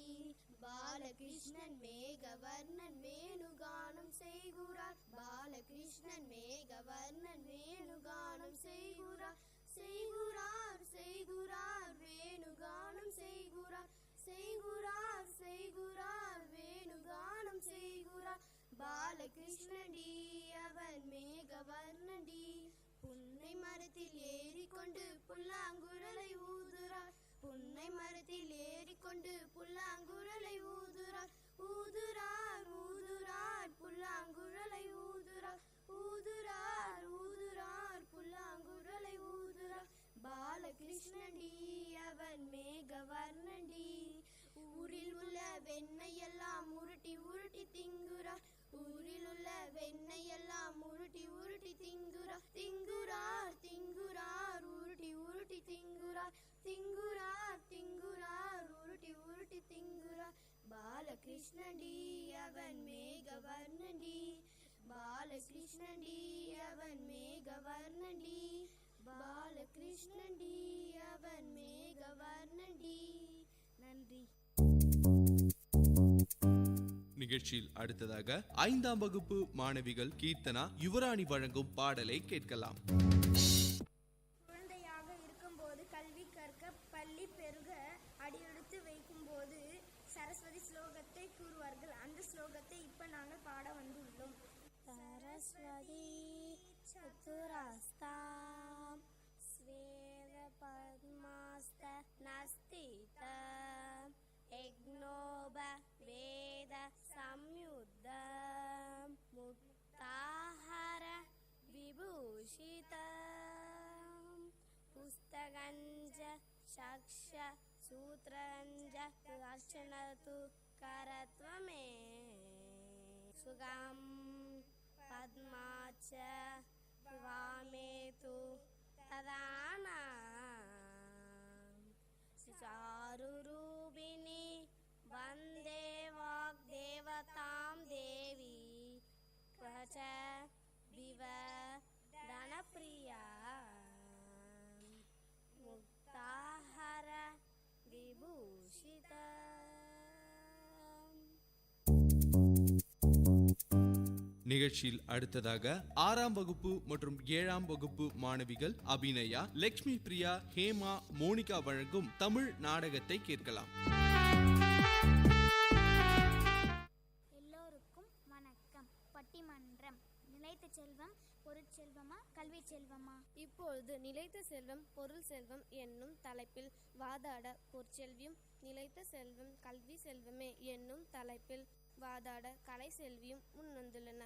O: பாலகிருஷ்ணன் மேகவர்ணன் வேணுகானம் செய்குறார், பாலகிருஷ்ணன் மேகவர்ணன் வேணுகானம் செய்குறார், செய்குறார் செய்குறார் வேணுகானம் செய்குறார், செய்குறார் செய்குறார் வேணுகானம் செய்குறார். பாலகிருஷ்ணடி அவன் மேகவர்ணடி, புன்னை மரத்தில் ஏறிக்கொண்டு புல்லாங்குழலை ஊதுறார், புன்னை மரத்தில் ஏறிக்கொண்டு புல்லாங்குழலை ஊதுறார், ஊதுறார் ஊதுறார் புல்லாங்குழலை ஊதுறார், ஊதுறார் ஊதுறார் புல்லாங்குழலை ஊதுறார். பாலகிருஷ்ணடி அவன் மேகவர்ணடி, ஊரில் உள்ள வெண்ணெயெல்லாம் உருட்டி உருட்டி திங்குறார், ஊரில் உள்ள வெண்ணெயெல்லாம் உருட்டி உருட்டி திங்குறார், திங்குறார் திங்குறார் உருட்டி உருட்டி திங்குறார், திங்குறார் திங்குறார் உருட்டி உருட்டி திங்குறார். பாலகிருஷ்ணடி அவன் மேகவர்ணடி, பாலகிருஷ்ணடி அவன் மேகவர்ணடி, பாலகிருஷ்ணடி அவன் மேகவர்ணடி. நன்றி.
A: நிகழ்ச்சியில் அடுத்ததாக 5ஆம் வகுப்பு மாணவிகள் கீர்த்தனா யுவராணி வழங்கும் பாடலை கேட்கலாம்.
P: குழந்தையாக இருக்கும்போது கல்வி கற்க பள்ளி பெருக அடியெடுத்து வைக்கும்போது சரஸ்வதி ஸ்லோகத்தை கூறுவார்கள். அந்த ஸ்லோகத்தை இப்ப நாங்கள் பாட வந்துள்ளோம். சரஸ்வதி சதுராஸ்தாம் ஸ்வேத பத்மாஸ்த நஸ்தித யக்னோப வேத சம்யுத்த முக்தாஹர விபூஷித புஸ்தகஞ்ச சக்ஷ சூத்ரஞ்ச ரச்சனது கரத்வமே சுகம் பத்மாச்ச வாமேது ததானா चारुरूपिणी वन्दे वाग्देवतां देवी च विवदनप्रिया मुक्ताहर विभूषिता.
A: நிகழ்ச்சியில் அடுத்ததாக 6ஆம் வகுப்பு மற்றும் 7ஆம் வகுப்பு மாணவிகள் அபிநயா, லக்ஷ்மி பிரியா, ஹேமா, மோனிகா வழங்கும் தமிழ் நாடகத்தை கேட்கலாம்.
R: எல்லோருக்கும் வணக்கம். பட்டிமன்றம். நிலைத்த செல்வம் பொருட்செல்வமா கல்வி செல்வமா?
E: இப்பொழுது நிலைத்த செல்வம் பொருள் செல்வம் என்னும் தலைப்பில் வாதாட பொற்செல்வியும் நிலைத்த செல்வம் கல்வி செல்வமே என்னும் தலைப்பில் வாதாட கலை செல்வியும் முன்வந்துள்ளன.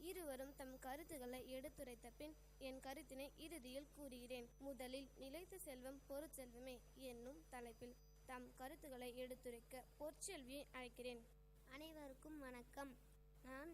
E: இருவரும் தம் கருத்துக்களை எடுத்துரைத்த பின் என் கருத்தினை இறுதியில் கூறுகிறேன். முதலில் நிலைத்த செல்வம் பொருட்செல்வமே என்னும் தலைப்பில் தம் கருத்துக்களை எடுத்துரைக்க பொற்செல்வியை அழைக்கிறேன்.
R: அனைவருக்கும் வணக்கம். நான்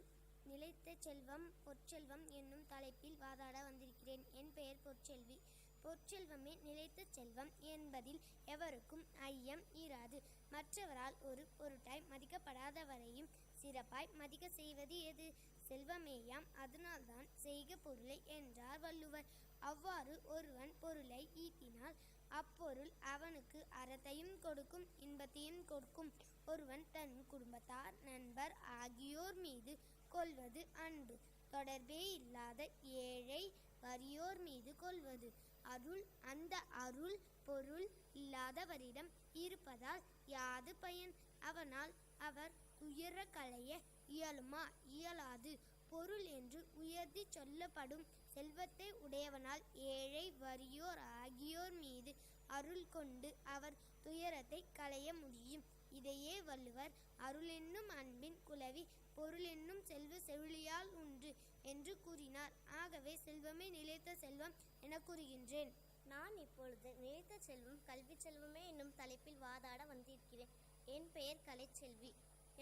R: நிலைத்த செல்வம் பொற்செல்வம் என்னும் தலைப்பில் வாதாட வந்திருக்கிறேன். என் பெயர் பொற்செல்வி. பொற்செல்வமே நிலைத்த செல்வம் என்பதில் எவருக்கும் ஐயம் இராது. மற்றவரால் ஒரு பொருட்டாய் மதிக்கப்படாதவரையும் சிறப்பாய் மதிக்க செய்வது எது? செல்வமேயாம். அதனால்தான் செய்க பொருளை என்றார் வள்ளுவர். அவ்வாறு ஒருவன் பொருளை ஈட்டினால் அப்பொருள் அவனுக்கு அறத்தையும் கொடுக்கும் இன்பத்தையும் கொடுக்கும். ஒருவன் தன் குடும்பத்தார் நண்பர் ஆகியோர் மீது கொள்வது அன்பு. தொடர்பே இல்லாத ஏழை வறியோர் மீது கொள்வது அருள். அந்த அருள் பொருள் இல்லாதவரிடம் இருப்பதால் யாது பயன்? அவனால் அவர் துயர களைய இயலுமா? இயலாது. பொருள் என்று உயர்த்தி சொல்லப்படும் செல்வத்தை உடையவனால் ஏழை வறியோர் ஆகியோர் மீது அருள் கொண்டு அவர் துயரத்தை களைய முடியும். இதையே வள்ளுவர் அருள் என்னும் அன்பின் குலவி பொருள் என்னும் செல்வ செவிலியால் உண்டு என்று கூறினார். ஆகவே செல்வமே நிலைத்த செல்வம் என கூறுகின்றேன்.
E: நான் இப்பொழுது நிலைத்த செல்வம் கல்வி செல்வமே என்னும் தலைப்பில் வாதாட வந்திருக்கிறேன். என் பெயர் கலைச்செல்வி.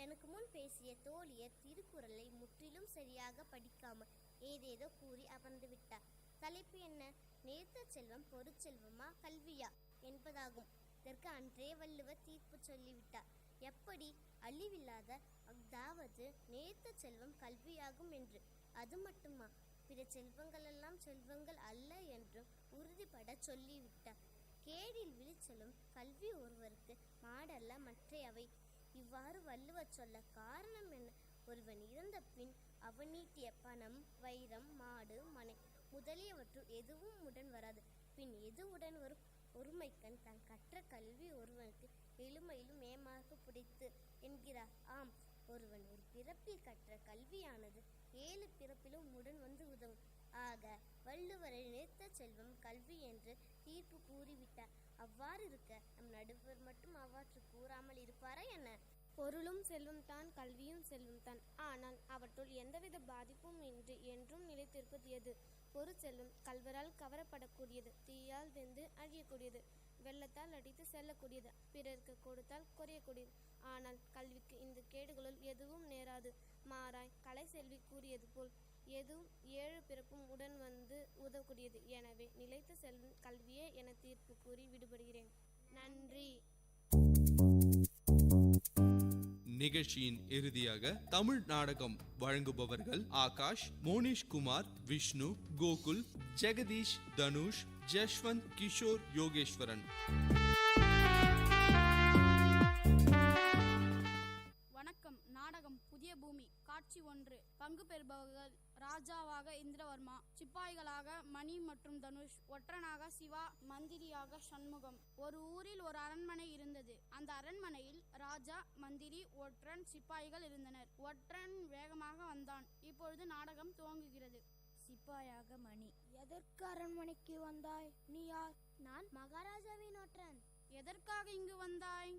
E: எனக்கு முன் பேசிய தோழியர் திருக்குறளை முற்றிலும் சரியாக படிக்காமல் ஏதேதோ கூறி அமர்ந்து விட்டார். தலைப்பு என்ன? நிலைத்த செல்வம் பொருட்செல்வமா கல்வியா என்பதாகும். இதற்கு அன்றே வள்ளுவர் தீர்ப்பு சொல்லிவிட்டார். எப்படி? அழிவில்லாத, அதாவது நிலைத்த செல்வம் கல்வியாகும் என்று. அது மட்டுமா, பிற செல்வங்களெல்லாம் செல்வங்கள் அல்ல என்றும் உறுதிப்பட சொல்லிவிட்டார். கேடில் விழிச்செல்லும் கல்வி ஒருவருக்கு மாடல்ல மற்றையவை. இவ்வாறு வள்ளுவர் சொல்ல காரணம் என்ன? ஒருவன் இறந்த பின் அவனீட்டிய பணம், வைரம், மாடு, மனை முதலியவற்றுள் எதுவும் உடன் வராது. பின் எது உடன் வரும்? ஒருமைக்கண் தான் கற்ற கல்வி ஒருவனுக்கு எளிமையிலும் ஏமாறு பிடித்து என்கிறார். ஆம், ஒருவன் ஒரு பிறப்பில் கற்ற கல்வியானது 7 பிறப்பிலும் உடன் வந்து உதவும். ஆக வள்ளுவரை நிலைத்த செல்வம் கல்வி என்று தீர்ப்பு கூறிவிட்டார். அவ்வாறு இருக்க நம் நடுவர் மட்டும் அவ்வாறு கூறாமல் இருப்பாரா என்ன?
U: பொருளும் செல்வம் தான், கல்வியும் செல்வம் தான். ஆனால் அவற்றுள் எந்தவித பாதிப்பும் இன்றி என்றும் நிலைத்திருப்பது எது? பொருட்செல்வம் கல்வரால் கவரப்படக்கூடியது, தீயால் வெந்து அழியக்கூடியது, வெள்ளத்தால் அடித்து செல்லக்கூடியது, பிறருக்கு கொடுத்தால் குறையக்கூடியது. ஆனால் கல்விக்கு இந்த கேடுகளுள் எதுவும் நேராது. மாறாய் கலைச்செல்வி கூறியது போல் எதுவும் 7 பிறப்பும் உடன் வந்து உதவக்கூடியது. எனவே நிலைத்த செல்வம் கல்வியே என தீர்ப்பு கூறி விடுபடுகிறேன். நன்றி.
A: நிகழ்ச்சியின் இறுதியாக தமிழ் நாடகம் வழங்குபவர்கள் ஆகாஷ், மோனிஷ் குமார், விஷ்ணு, கோகுல், ஜெகதீஷ், தனுஷ், ஜஷ்வந்த், கிஷோர், யோகேஸ்வரன்.
V: வணக்கம். நாடகம் புதிய பூமி. காட்சி 1. பங்கு பெறுபவர்கள்: ராஜாவாக இந்திரவர்மா, சிப்பாய்களாக மணி மற்றும் தனுஷ், ஒற்றனாக சிவா, மந்திரியாக சண்முகம். ஒரு ஊரில் ஒரு அரண்மனை இருந்தது. அந்த அரண்மனையில் ராஜா, மந்திரி, ஒற்றன், சிப்பாய்கள் இருந்தனர். ஒற்றன் வேகமாக வந்தான். இப்பொழுது நாடகம் துவங்குகிறது.
W: சிப்பாயாக மணி: எதற்கு அரண்மனைக்கு வந்தாய்? நீ யார்?
E: நான் மகாராஜாவின் ஒற்றன்.
V: எதற்காக இங்கு வந்தாய்?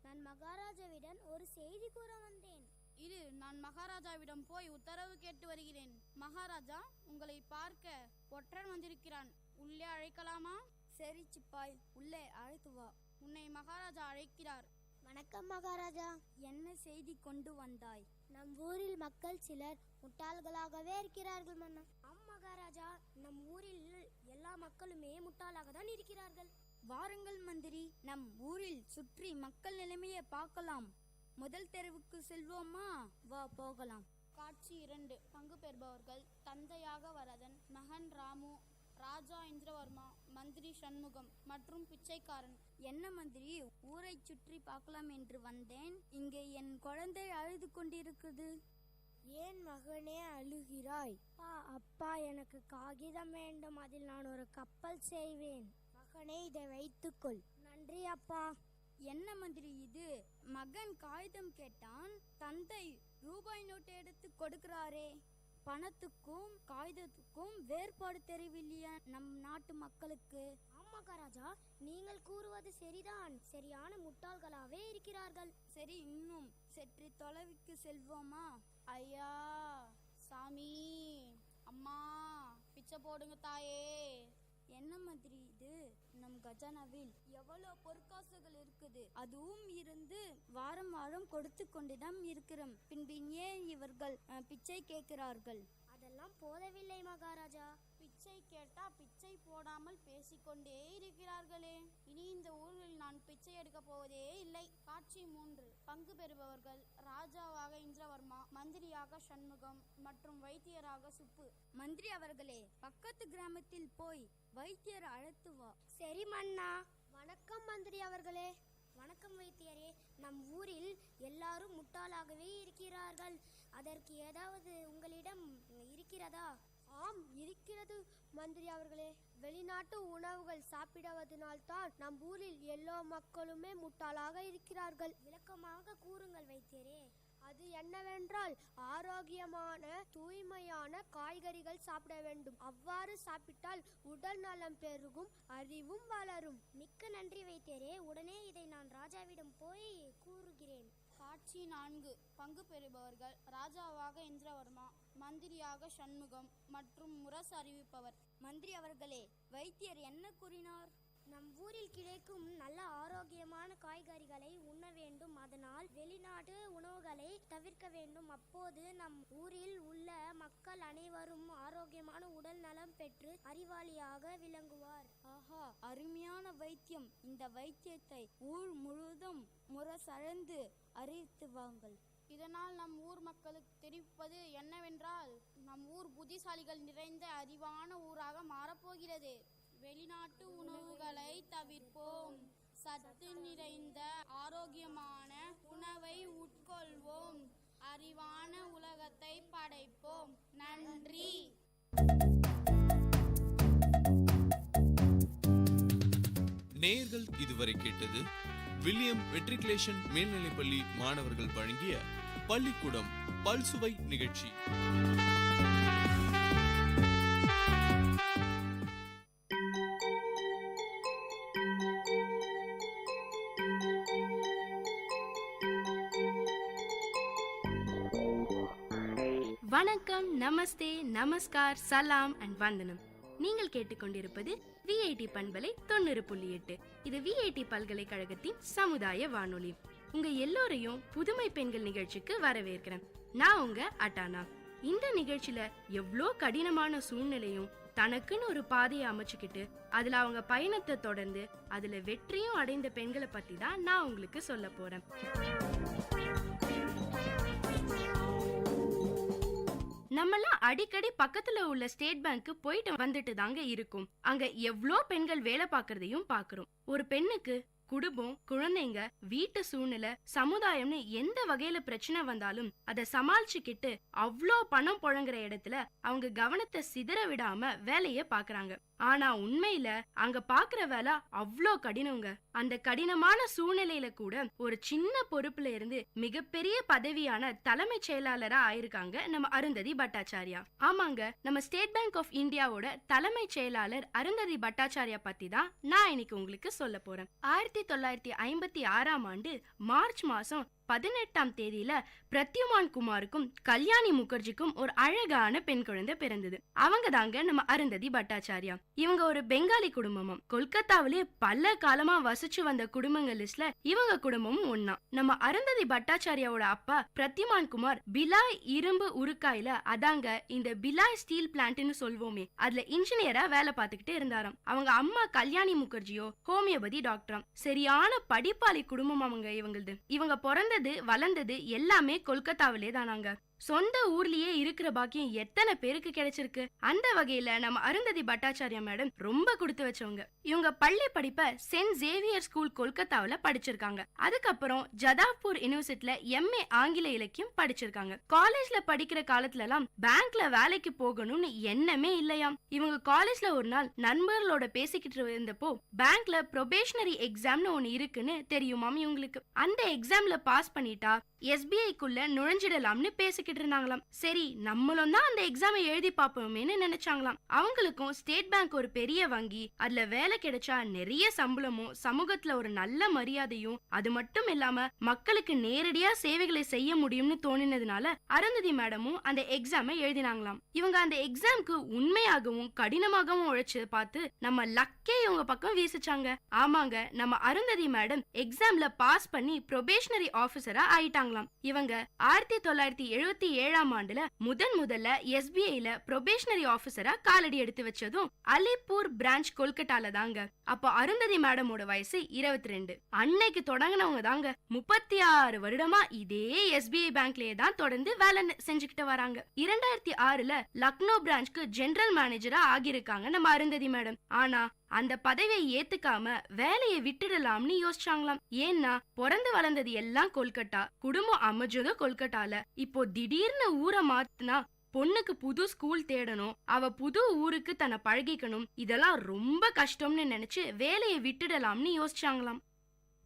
E: நான் மகாராஜாவிடம் ஒரு செய்தி கூற வந்தேன்.
V: இரு, நான் மகாராஜாவிடம் போய் உத்தரவு கேட்டு வருகிறேன். மகாராஜா, உங்களை பார்க்க ஒற்றன் வந்திருக்கிறான். உள்ளே அழைக்கலாமா?
W: சரி சிப்பாய், உள்ளே அழைத்து வா.
V: உன்னை மகாராஜா அழைக்கிறார்.
E: வணக்கம் மகாராஜா.
W: என்ன செய்தி கொண்டு வந்தாய்?
E: நம் ஊரில் மக்கள் சிலர் முட்டாள்களாகவே இருக்கிறார்கள் மன்னா. ஆம் மகாராஜா, நம் ஊரில் எல்லா மக்களுமே முட்டாளாக தான் இருக்கிறார்கள்.
W: வாருங்கள் மந்திரி, நம் ஊரில் சுற்றி மக்கள் நிலைமையை பார்க்கலாம். முதல் தெருவுக்கு செல்வோமா? வா போகலாம்.
V: காட்சி 2. பங்கு பெறுபவர்கள்: தந்தையாக வரதன், மகன் ராமு, ராஜா இந்திரவர்மா, மந்திரி சண்முகம் மற்றும் பிச்சைக்காரன்.
W: என்ன மந்திரி, ஊரை சுற்றி பார்க்கலாம் என்று வந்தேன். இங்கே என் குழந்தை அழுது கொண்டிருக்குது. ஏன் மகனே அழுகிறாய்? அப்பா, எனக்கு காகிதம் வேண்டும். அதில் நான் ஒரு கப்பல் செய்வேன். மகனே, இதை வைத்துக்கொள். நன்றி அப்பா. என்ன மந்திரி இது? மகன் காகிதம் கேட்டான், தந்தை ரூபாய் நோட்டை எடுத்து கொடுக்கிறாரே. பணத்துக்கும் காகிதத்துக்கும் வேறுபாடு தெரியவில்லையா நம் நாட்டு மக்களுக்கு?
E: ஆம் மகாராஜா, நீங்கள் கூறுவது சரிதான். சரியான முட்டாள்களாகவே இருக்கிறார்கள்.
W: சரி, இன்னும் சற்று தொலைவுக்கு செல்வோமா?
V: ஐயா, சாமி, அம்மா, பிச்சை போடுங்க தாயே.
W: என்ன மந்திரி இது? நம் கஜானாவில் எவ்வளவு பொற்காசுகள் இருக்குது. அதுவும் இருந்து வாரம் வாரம் கொடுத்து கொண்டுதான் இருக்கிறோம். பின்பு ஏன் இவர்கள் பிச்சை கேட்கிறார்கள்?
E: அதெல்லாம் போதவில்லை மகாராஜா.
V: பிச்சை கேட்டா பிச்சை போடாமல் பேசிக்கொண்டே இருக்கிறார்களே. இனி இந்த ஊரில் நான் பிச்சை எடுக்க போவதே இல்லை. காட்சி 3. பங்கு பெறுபவர்கள்: ராஜாவாக இந்திரவர்மா, மந்திரியாக சண்முகம் மற்றும் வைத்தியராக சுப்பு.
W: மந்திரி அவர்களே, பக்கத்து கிராமத்தில் போய் வைத்தியர் அழைத்து வா.
E: சரி மன்னா. வணக்கம் மந்திரி அவர்களே. வணக்கம் வைத்தியரே. நம் ஊரில் எல்லாரும் முட்டாளாகவே இருக்கிறார்கள். அதற்கு ஏதாவது உங்களிடம் இருக்கிறதா? ஆம், இருக்கிறது மந்திரி அவர்களே. வெளிநாட்டு உணவுகள் சாப்பிடுவதனால்தான் நம் ஊரில் எல்லா மக்களுமே முட்டாளாக இருக்கிறார்கள். விளக்கமாக கூறுங்கள் வைத்தியரே. அது என்னவென்றால், ஆரோக்கியமான தூய்மையான காய்கறிகள் சாப்பிட வேண்டும். அவ்வாறு சாப்பிட்டால் உடல் நலம் பெருகும், அறிவும் வளரும்.
W: மிக்க நன்றி வைத்தியரே. உடனே இதை நான் ராஜாவிடம் போய் கூறுகிறேன்.
V: காட்சி 4. பங்கு பெறுபவர்கள்: ராஜாவாக இந்திரவர்மா, மந்திரியாக சண்முகம் மற்றும் முரசு அறிவிப்பவர்.
W: மந்திரி அவர்களே, வைத்தியர் என்ன கூறினார்?
R: நம் ஊரில் கிடைக்கும் நல்ல ஆரோக்கியமான காய்கறிகளை உண்ண வேண்டும். அதனால் வெளிநாட்டு உணவுகளை தவிர்க்க வேண்டும். அப்போது நம் ஊரில் உள்ள மக்கள் அனைவரும் ஆரோக்கியமான உடல் நலம் பெற்று அறிவாளியாக விளங்குவார்.
W: ஆஹா, அருமையான வைத்தியம். இந்த வைத்தியத்தை ஊர் முழுவதும் முரசறைந்து அறிவித்து வாங்கள்.
C: இதனால் நம் ஊர் மக்களுக்கு தெரிவிப்பது என்னவென்றால், நம் ஊர் புத்திசாலிகள் நிறைந்த அறிவான ஊராக மாறப்போகிறது. வெளிநாட்டு உணவுகளை தவிர்ப்போம். சத்து நிறைந்த ஆரோக்கியமான உணவை உட்கொள்வோம். அறிவான உலகத்தை படைப்போம். நன்றி.
A: நேயர்கள் இதுவரை கேட்டது வில்லியம் மெட்ரிகுலேஷன் மேல்நிலைப்பள்ளி மாணவர்கள் வழங்கிய பள்ளிக்கூடம் பல்சுவை நிகழ்ச்சி.
M: வணக்கம், நமஸ்தே, நமஸ்கார், சலாம் அண்ட் வந்தனம். நீங்கள் கேட்டுக்கொண்டிருப்பது விஐடி பண்பலை 90.8. இது விஐடி பல்கலைக்கழகத்தின் சமுதாய வானொலி. உங்க எல்லோரையும் புதுமை பெண்கள் நிகழ்ச்சிக்கு வரவேற்கிறேன். நான் உங்க அட்டானா. இந்த நிகழ்ச்சியில எவ்வளோ கடினமான சூழ்நிலையும் தனக்குன்னு ஒரு பாதையை அமைச்சுக்கிட்டு அதுல அவங்க பயணத்தை தொடர்ந்து அதுல வெற்றியும் அடைந்த பெண்களை பத்தி தான் நான் உங்களுக்கு சொல்ல போறேன். நம்மலாம் அடிக்கடி பக்கத்துல உள்ள ஸ்டேட் பேங்க்கு போயிட்டு வந்துட்டு தாங்க இருக்கும். அங்க எவ்வளோ பெண்கள் வேலை பார்க்கறதையும் பாக்குறோம். ஒரு பெண்ணுக்கு குடும்பம், குழந்தைங்க, வீட்டு சூழ்நிலை, சமுதாயம்னு எந்த வகையில பிரச்சனை வந்தாலும் அதை சமாளிச்சுக்கிட்டு அவ்வளோ பணம் புழங்குற இடத்துல அவங்க கவனத்தை சிதற விடாம வேலைய பாக்குறாங்க. ஆனா உண்மையில அங்க பாக்குற வேலை அவ்வளோ கடினங்க. அந்த கடினமான சூழ்நிலையில கூட ஒரு சின்ன பொறுப்புல இருந்து மிகப்பெரிய பதவியான தலைமை செயலாளரா ஆயிருக்காங்க நம்ம அருந்ததி பட்டாச்சாரியா. ஆமாங்க, நம்ம ஸ்டேட் பேங்க் ஆஃப் இந்தியாவோட தலைமை செயலாளர் அருந்ததி பட்டாச்சாரியா பத்தி தான் நான் இன்னைக்கு உங்களுக்கு சொல்ல போறேன். 1956ஆம் ஆண்டு மார்ச் மாசம் 18ஆம் தேதியில பிரத்யுமான் குமாருக்கும் கல்யாணி முகர்ஜிக்கும் ஒரு அழகான பெண் குழந்தை பிறந்தது. அவங்க தாங்க நம்ம அருந்ததி பட்டாச்சாரியா. இவங்க ஒரு பெங்காலி குடும்பமும் கொல்கத்தாவிலே பல காலமா வசிச்சு வந்த குடும்பங்கள் லிஸ்ட்ல இவங்க குடும்பமும் ஒன்னா. நம்ம அருந்ததி பட்டாச்சாரியாவோட அப்பா பிரத்யுமான் குமார் பிலாய் இரும்பு உருக்காயில, அதாங்க இந்த பிலாய் ஸ்டீல் பிளான்ட்னு சொல்வோமே, அதுல இன்ஜினியரா வேலை பார்த்துக்கிட்டு இருந்தாராம். அவங்க அம்மா கல்யாணி முகர்ஜியோ ஹோமியோபதி டாக்டராம். சரியான படிப்பாளி குடும்பம் அவங்க இவங்களது. இவங்க பிறந்தது வளர்ந்தது எல்லாமே கொல்கத்தாவிலே தானாங்க. சொந்த ஊர்லயே இருக்கிற பாக்கியம் எத்தனை பேருக்கு கிடைச்சிருக்கு. அந்த வகையில நம்ம அருந்ததி பட்டாச்சாரியா மேடம் ரொம்ப கொடுத்து வச்சவங்க. இவங்க பள்ளி படிப்பை சென்ட் சேவியர் ஸ்கூல் கொல்கத்தாவில படிச்சிருக்காங்க. அதுக்கப்புறம் ஜதாவ்பூர் யூனிவர்சிட்டில MA ஆங்கில இலக்கியம் படிச்சிருக்காங்க. காலேஜ்ல படிக்கிற காலத்துல எல்லாம் பேங்க்ல வேலைக்கு போகணும்னு எண்ணமே இல்லையாம். இவங்க காலேஜ்ல ஒரு நாள் நண்பர்களோட பேசிக்கிட்டு இருந்தப்போ பேங்க்ல ப்ரொபேஷனரி எக்ஸாம்னு ஒன்னு இருக்குன்னு தெரியுமாம் இவங்களுக்கு. அந்த எக்ஸாம்ல பாஸ் பண்ணிட்டா SBI-க்குள்ள நுழைஞ்சிடலாம்னு பேசிக்கிட்டு இருந்தாங்களாம். சரி, நம்மளும் தான் அந்த எக்ஸாமை எழுதி பாப்போமேன்னு நினைச்சாங்களாம். அவங்களுக்கும் ஸ்டேட் பேங்க் ஒரு பெரிய வங்கி, அதுல வேலை கிடைச்சா நிறைய சம்பளமும் சமூகத்துல ஒரு நல்ல மரியாதையும், அது மட்டும் இல்லாம மக்களுக்கு நேரடியா சேவைகளை செய்ய முடியும்னு தோணினதுனால அருந்ததி மேடமும் அந்த எக்ஸாமை எழுதினாங்களாம். இவங்க அந்த எக்ஸாம்க்கு உண்மையாகவும் கடினமாகவும் உழைச்சு பார்த்து நம்ம லக்கே இவங்க பக்கம் வீசிச்சாங்க. ஆமாங்க, நம்ம அருந்ததி மேடம் எக்ஸாம்ல பாஸ் பண்ணி ப்ரொபேஷனரி ஆபீசரா ஆயிட்டாங்க. இவங்க 1977ஆம் ஆண்டுல முதல்ல SBI-ல ப்ரொபேஷனரி ஆபீசரா காலடி எடுத்து வச்சதும் அலிப்பூர் பிரான்ச் கொல்கட்டால தாங்க. அப்போ அருந்ததி மேடமோட வயசு 22. அன்னைக்கு தொடங்கினவங்க தாங்க 36 வருடமா இதே SBI பேங்க்லயே தான் தொடர்ந்து வேலை செஞ்சுக்கிட்டு வராங்க. 2006ல லக்னோ பிரான்ச்க்கு ஜெனரல் மேனேஜரா ஆகியிருக்காங்க நம்ம அருந்ததி மேடம். ஆனா அந்த பதவியை ஏத்துக்காம வேலையை விட்டுடலாம்னு யோசிச்சாங்களாம். ஏன்னா பிறந்து வளர்ந்தது எல்லாம் கொல்கட்டா, குடும்பம் அமைஞ்சதும் கொல்கட்டால. இப்போ திடீர்னு ஊரை மாத்துனா பொண்ணுக்கு புது ஸ்கூல் தேடணும், அவ புது ஊருக்கு தன்னை பழகிக்கணும், இதெல்லாம் ரொம்ப கஷ்டம்னு நினைச்சு வேலையை விட்டுடலாம்னு யோசிச்சாங்களாம்.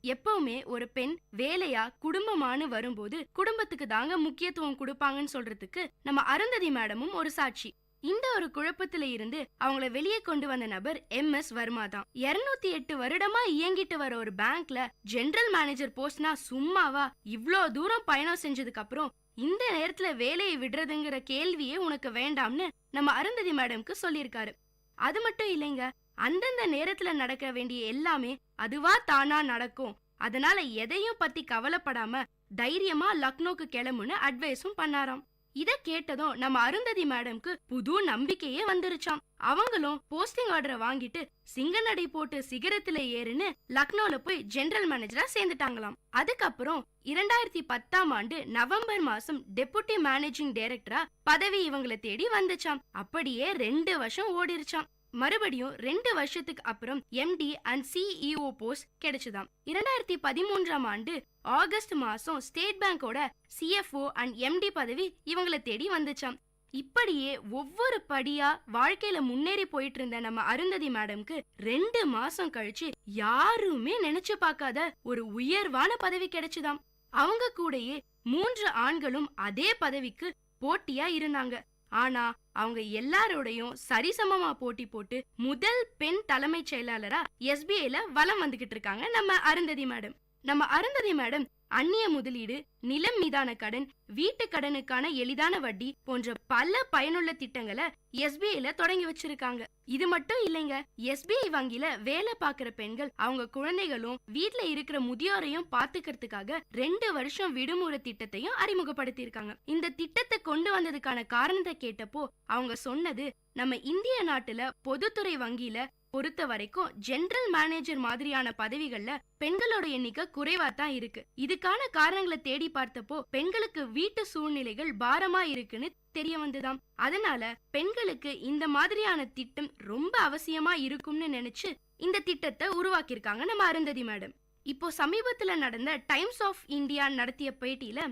M: எப்பவுமே ஒரு பெண் வேலையா குடும்பமானு வரும்போது குடும்பத்துக்கு தாங்க முக்கியத்துவம் கொடுப்பாங்கன்னு சொல்றதுக்கு நம்ம அருந்ததி மேடமும் ஒரு சாட்சி. இந்த ஒரு குழப்பத்துல இருந்து அவங்கள வெளியே கொண்டு வந்த நபர் MS வர்மா தான். 208 வருடமா இயங்கிட்டு வர ஒரு பேங்க்ல ஜெனரல் மேனேஜர் போஸ்ட்னா சும்மாவா? இவ்ளோ தூரம் பயணம் செஞ்சதுக்கு அப்புறம் இந்த நேரத்துல வேலையை விடுறதுங்கிற கேள்வியே உனக்கு வேண்டாம்னு நம்ம அருந்ததி மேடம்க்கு சொல்லியிருக்காரு. அது மட்டும் இல்லைங்க, அந்தந்த நேரத்துல நடக்க வேண்டிய எல்லாமே அதுவா தானா நடக்கும். அதனால எதையும் பத்தி கவலைப்படாம தைரியமா லக்னோக்கு கிளம்புன்னு அட்வைஸும் பண்ணாராம். இத கேட்டதும் நம்ம அருந்ததி மேடம்க்கு புது நம்பிக்கையே வந்துருச்சாம். அவங்களும் போஸ்டிங் ஆர்டரை வாங்கிட்டு சிங்கநடை போட்டு சிகரத்துல ஏறுன்னு லக்னோல போய் ஜெனரல் மேனேஜரா சேர்ந்துட்டாங்களாம். அதுக்கப்புறம் 2010 நவம்பர் மாசம் டெபுட்டி மேனேஜிங் டைரக்டரா பதவி இவங்களை தேடி வந்துச்சாம். அப்படியே 2 வருஷம் ஓடிருச்சாம். மறுபடியும் 2 வருஷத்துக்கு அப்புறம் எம்டி அண்ட் சிஇஓ போஸ்ட் கிடைச்சுதாம். 2013 ஆகஸ்ட் மாசம் ஸ்டேட் பேங்கோட சிஎஃப்ஓ அண்ட் எம்டி பதவி இவங்களை தேடி வந்துச்சாம். இப்படியே ஒவ்வொரு படியா வாழ்க்கையில முன்னேறி போயிட்டு இருந்த நம்ம அருந்ததி மேடம்க்கு 2 மாசம் கழிச்சு யாருமே நினைச்சு பார்க்காத ஒரு உயர்வான பதவி கிடைச்சுதாம். அவங்க கூடயே 3 ஆண்களும் அதே பதவிக்கு போட்டியா இருந்தாங்க. ஆனா அவங்க எல்லாரோடையும் சரிசமமா போட்டி போட்டு முதல் பெண் தலைமைச் செயலாளரா எஸ்பிஐல வலம் வந்துகிட்டு இருக்காங்க நம்ம அருந்ததி மேடம். நம்ம அருந்ததி மேடம் அந்நிய முதலீடு, நிலம் மீதான கடன், வீட்டு கடனுக்கான எளிதான வட்டி போன்ற பல பயனுள்ள திட்டங்களை எஸ்பிஐல தொடங்கி வச்சிருக்காங்க. இது மட்டும் இல்லைங்க, எஸ்பிஐ வங்கியில வேலை பார்க்கிற பெண்கள் அவங்க குழந்தைகளும் வீட்டுல இருக்கிற முதியோரையும் பாத்துக்கிறதுக்காக 2 வருஷம் விடுமுறை திட்டத்தையும் அறிமுகப்படுத்தி இருக்காங்க. இந்த திட்டத்தை கொண்டு வந்ததுக்கான காரணத்தை கேட்டப்போ அவங்க சொன்னது, நம்ம இந்திய நாட்டுல பொதுத்துறை வங்கியில பொறுத்த வரைக்கும் ஜெனரல் மேனேஜர் மாதிரியான பதவிகள்ல பெண்களோட எண்ணிக்கை குறைவா தான் இருக்கு. இதுக்கான காரணங்களை தேடி பார்த்தப்போ பெண்களுக்கு வீட்டு சூழ்நிலைகள் பாரமா இருக்குன்னு தெரிய வந்துதாம். அதனால பெண்களுக்கு இந்த மாதிரியான திட்டம் ரொம்ப அவசியமா இருக்கும்னு நினைச்சு இந்த திட்டத்தை உருவாக்கியிருக்காங்க நம்ம அருந்ததி மேடம். இப்போ சமீபத்துல நடந்த டைம்ஸ் ஆஃப் இந்தியா நடத்திய பேட்டியில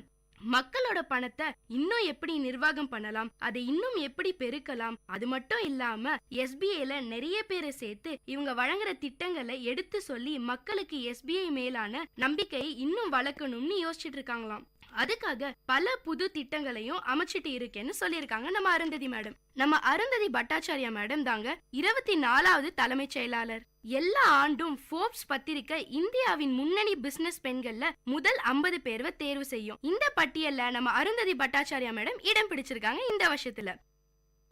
M: மக்களோட பணத்தை இன்னும் எப்படி நிர்வாகம் பண்ணலாம், அதை இன்னும் எப்படி பெருக்கலாம், அது மட்டும் இல்லாம எஸ்பிஐல நிறைய பேரை சேர்த்து இவங்க வழங்குற திட்டங்களை எடுத்து சொல்லி மக்களுக்கு எஸ்பிஐ மேலான நம்பிக்கையை இன்னும் வளர்க்கணும்னு யோசிச்சுட்டு இருக்காங்களாம். அதுக்காக பல புது திட்டங்களையும் அமைச்சிட்டு இருக்கேன்னு சொல்லியிருக்காங்க நம்ம அருந்ததி மேடம். நம்ம அருந்ததி பட்டாச்சாரியா மேடம் தாங்க 24வது தலைமைச் செயலாளர். எல்லா ஆண்டும் ஃபோர்ப்ஸ் பத்திரிக்கை இந்தியாவின் முன்னணி பிசினஸ் பெண்கள்ல முதல் 50 பேர்வை தேர்வு செய்யும். இந்த பட்டியல்ல நம்ம அருந்ததி பட்டாச்சாரியா மேடம் இடம் பிடிச்சிருக்காங்க. இந்த வருஷத்துல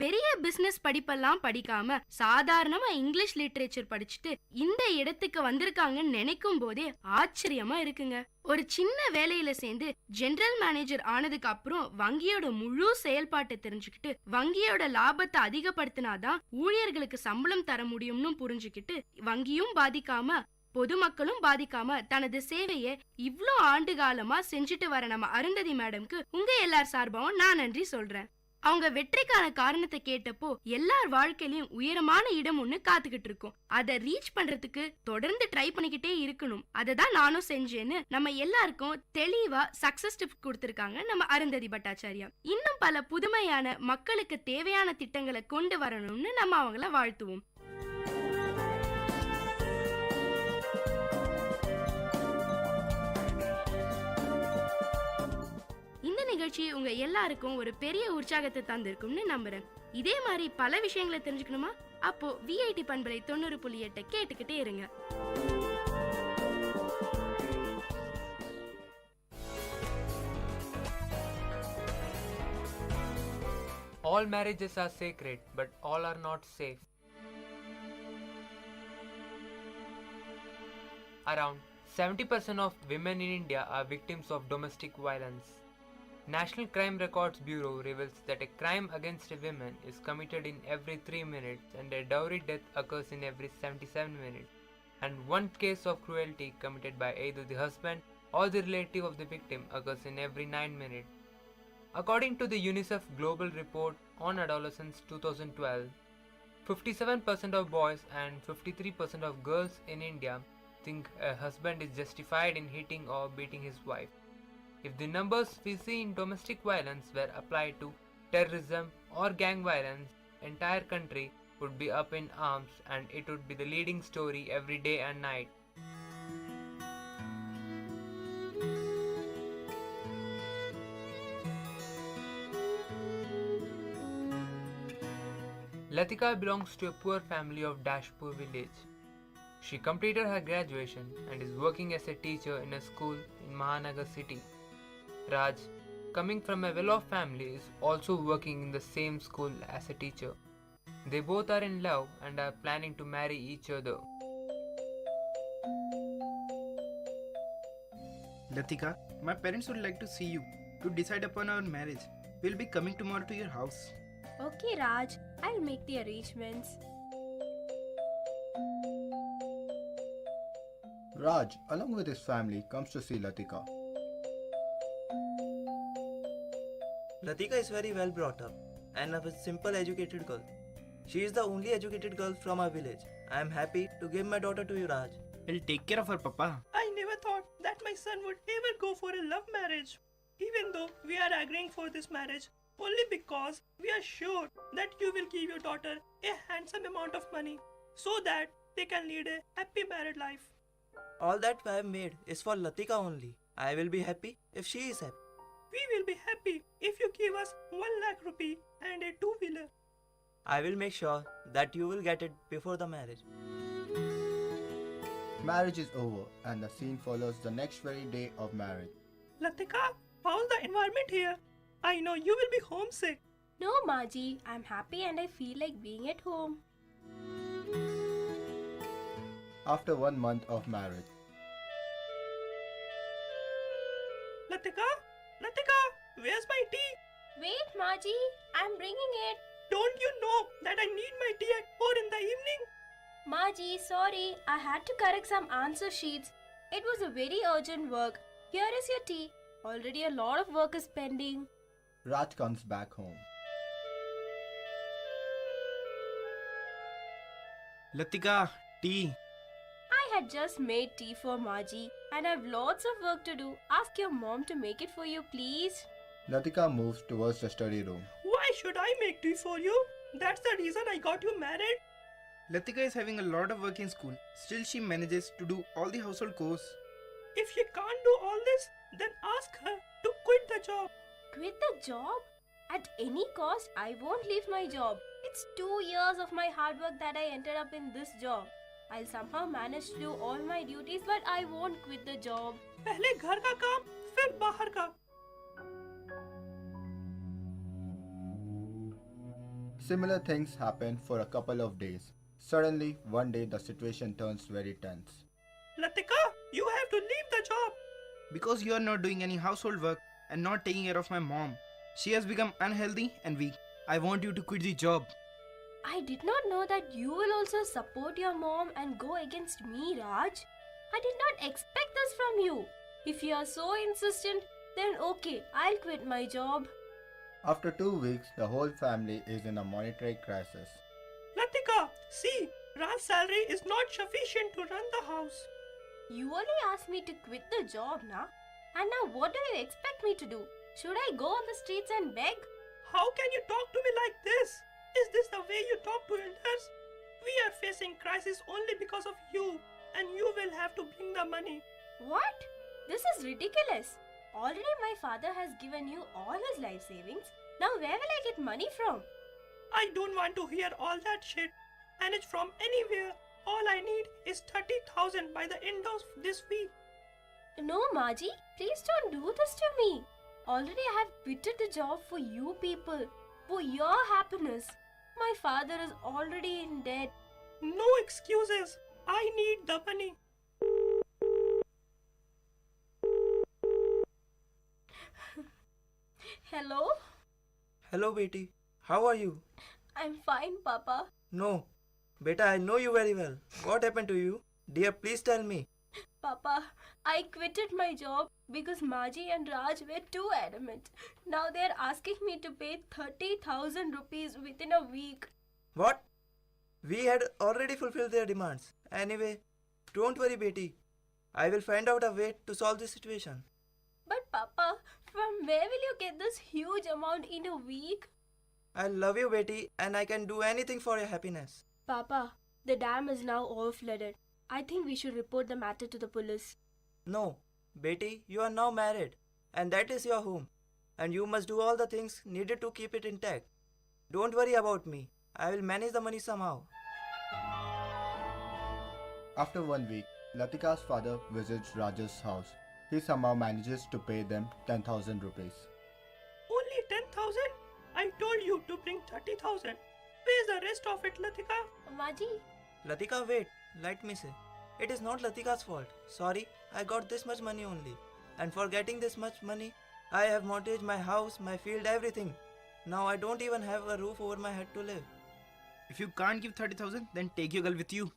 M: பெரிய பிசினஸ் படிப்பெல்லாம் படிக்காம சாதாரணமா இங்கிலீஷ் லிட்ரேச்சர் படிச்சுட்டு இந்த இடத்துக்கு வந்திருக்காங்கன்னு நினைக்கும் போதே ஆச்சரியமா இருக்குங்க. ஒரு சின்ன வேலையில சேர்ந்து ஜெனரல் மேனேஜர் ஆனதுக்கு அப்புறம் வங்கியோட முழு செயல்பாட்டை தெரிஞ்சுக்கிட்டு வங்கியோட லாபத்தை அதிகப்படுத்தினாதான் ஊழியர்களுக்கு சம்பளம் தர முடியும்னு புரிஞ்சுக்கிட்டு வங்கியும் பாதிக்காம பொதுமக்களும் பாதிக்காம தனது சேவையை இவ்ளோ ஆண்டு காலமா செஞ்சுட்டு வர நம்ம அருந்ததி மேடம்க்கு உங்க எல்லார் சார்பாவும் நான் நன்றி சொல்றேன். அவங்க வெற்றிக்கான காரணத்தை கேட்டப்போ எல்லார் வாழ்க்கையிலயும் உயரமான இடம் ஒண்ணு காத்துக்கிட்டு இருக்கும். அதை ரீச் பண்றதுக்கு தொடர்ந்து ட்ரை பண்ணிக்கிட்டே இருக்கணும். அதை தான் நானும் செஞ்சேன்னு நம்ம எல்லாருக்கும் தெளிவா சக்சஸ் டிப்ஸ் கொடுத்திருக்காங்க நம்ம அருந்ததி பட்டாச்சாரியா. இன்னும் பல புதுமையான மக்களுக்கு தேவையான திட்டங்களை கொண்டு வரணும்னு நம்ம அவங்கள வாழ்த்துவோம். இந்த நிகழ்ச்சி உங்க எல்லாருக்கும் ஒரு பெரிய உற்சாகத்தை தந்திருக்கும்னு நம்புறேன். இதே மாதிரி பல விஷயங்களை தெரிஞ்சுக்கணுமா? அப்போ விஐடி பண்பலை 90.8 கேட்டுக்கிட்டே இருங்க.
G: All marriages are sacred, but all are not safe. Around 70% of women in India are victims of domestic violence. National Crime Records Bureau reveals that a crime against a woman is committed in every 3 minutes and a dowry death occurs in every 77 minutes, and one case of cruelty committed by either the husband or the relative of the victim occurs in every 9 minutes. According to the UNICEF Global Report on Adolescence 2012, 57% of boys and 53% of girls in India think a husband is justified in hitting or beating his wife. If the numbers we see in domestic violence were applied to terrorism or gang violence, entire country would be up in arms and it would be the leading story every day and night. Latika belongs to a poor family of Dashpur village. She completed her graduation and is working as a teacher in a school in Mahanagar city. Raj, coming from a well-off family, is also working in the same school as a teacher. They both are in love and are planning to marry each other.
I: Latika, my parents would like to see you to decide upon our marriage. We'll be coming tomorrow to your house.
J: Okay, Raj, I'll make the arrangements.
T: Raj, along with his family, comes to see Latika.
X: Latika is very well brought up and a simple educated girl. She is the only educated girl from our village. I am happy to give my daughter to you, Raj.
I: We'll take care of her, Papa.
Y: I never thought that my son would ever go for a love marriage. Even though we are agreeing for this marriage only because we are sure that you will give your daughter a handsome amount of money so that they can lead a happy married life.
X: All that I have made is for Latika only. I will be happy if she is happy.
Y: We will be happy if you give us 1 lakh rupee and a two-wheeler.
X: I will make sure that you will get it before the marriage.
T: Marriage is over and the scene follows the next very day of marriage.
Y: Latika, how's the environment here? I know you will be homesick.
J: No, Maji, I'm happy and I feel like being at home.
T: After 1 month of marriage,
Y: Latika, where's my tea?
J: Wait, Maji, I'm bringing it.
Y: Don't you know that I need my tea at 4 in the evening?
J: Maji, sorry, I had to correct some answer sheets. It was a very urgent work. Here is your tea. Already a lot of work is pending.
T: Raj comes back home.
I: Latika, tea.
J: I had just made tea for Maji and I have lots of work to do. Ask your mom to make it for you, please.
T: Latika moves towards the study room.
Y: Why should I make tea for you? That's the reason I got you married.
I: Latika is having a lot of work in school. Still, she manages to do all the household chores.
Y: If she can't do all this, then ask her to quit the job.
J: Quit the job? At any cost, I won't leave my job. It's 2 years of my hard work that I ended up in this job. I'll somehow manage to do all my duties, but I won't quit the job.
Y: पहले घर का काम, फिर बाहर का.
T: Similar things happen for a couple of days. Suddenly, one day the situation turns very tense.
Y: Latika, you have to leave the job.
I: Because you are not doing any household work and not taking care of my mom. She has become unhealthy and weak. I want you to quit the job.
J: I did not know that you will also support your mom and go against me, Raj. I did not expect this from you. If you are so insistent, then okay, I'll quit my job.
T: After 2 weeks, the whole family is in a monetary crisis.
Y: Latika, see, Raj's salary is not sufficient to run the house.
J: You only asked me to quit the job, na? And now what do you expect me to do? Should I go on the streets and beg?
Y: How can you talk to me like this? Is this the way you talk to elders? We are facing crisis only because of you, and you will have to bring the money.
J: What? This is ridiculous. Already my father has given you all his life savings. Now where will I get money from?
Y: I don't want to hear all that shit. Manage from anywhere. All I need is 30,000 by the end of this week.
J: No, Maji, please don't do this to me. Already I have quitted the job for you people, for your happiness. My father is already in debt.
Y: No excuses. I need the money.
J: Hello?
X: Hello, Beti. How are you?
J: I'm fine, Papa.
X: No. Beta, I know you very well. What happened to you? Dear, please tell me.
J: Papa, I quitted my job because Maji and Raj were too adamant. Now they're asking me to pay 30,000 rupees within a week.
X: What? We had already fulfilled their demands. Anyway, don't worry, Beti. I will find out a way to solve this situation.
J: But Papa, from where will you get this huge amount in a week?
X: I love you, Beti, and I can do anything for your happiness.
J: Papa, the dam is now overflooded. I think we should report the matter to the police.
X: No, Beti, you are now married, and that is your home, and you must do all the things needed to keep it intact. Don't worry about me. I will manage the money somehow.
T: After 1 week, Latika's father visits Raj's house. He somehow manages to pay them 10,000 rupees.
Y: Only 10,000? I told you to bring 30,000. Where's the rest of it, Latika?
J: Maji.
X: Latika, wait. Let me say. It is not Latika's fault. Sorry, I got this much money only. And for getting this much money, I have mortgaged my house, my field, everything. Now I don't even have a roof over my head to live.
I: If you can't give 30,000, then take your girl with you.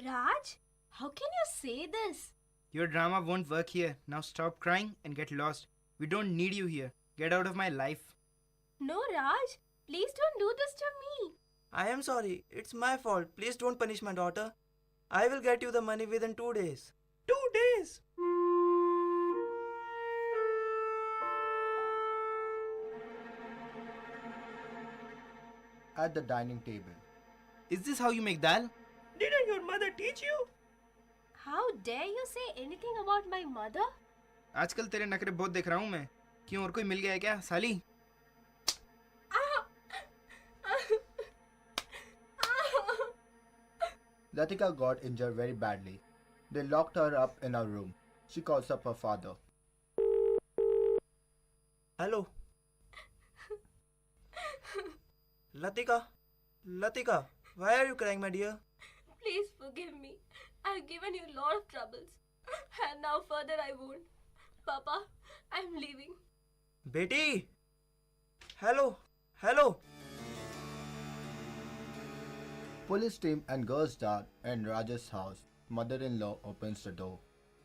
J: Raj, how can you say this?
I: Your drama won't work here. Now stop crying and get lost. We don't need you here. Get out of my life.
J: No, Raj. Please don't do this to me.
X: I am sorry. It's my fault. Please don't punish my daughter. I will get you the money within 2 days.
Y: 2 days?
T: At the dining table.
I: Is this how you make dal?
Y: Didn't your mother teach you?
J: How dare you say anything about my mother?
I: आजकल तेरे नखरे बहुत देख रहा हूँ मैं. क्यों और कोई मिल गया है क्या साली?
T: Latika got injured very badly. They locked her up in a room. She calls up her father.
X: Hello. Latika. Latika, why are you crying, my dear?
J: Please forgive me. I've given you a lot of troubles. And now further I won't. Papa, I'm leaving.
X: Beti! Hello. Hello.
T: Police team and girls dad in Raj's house. Mother-in-law opens the door.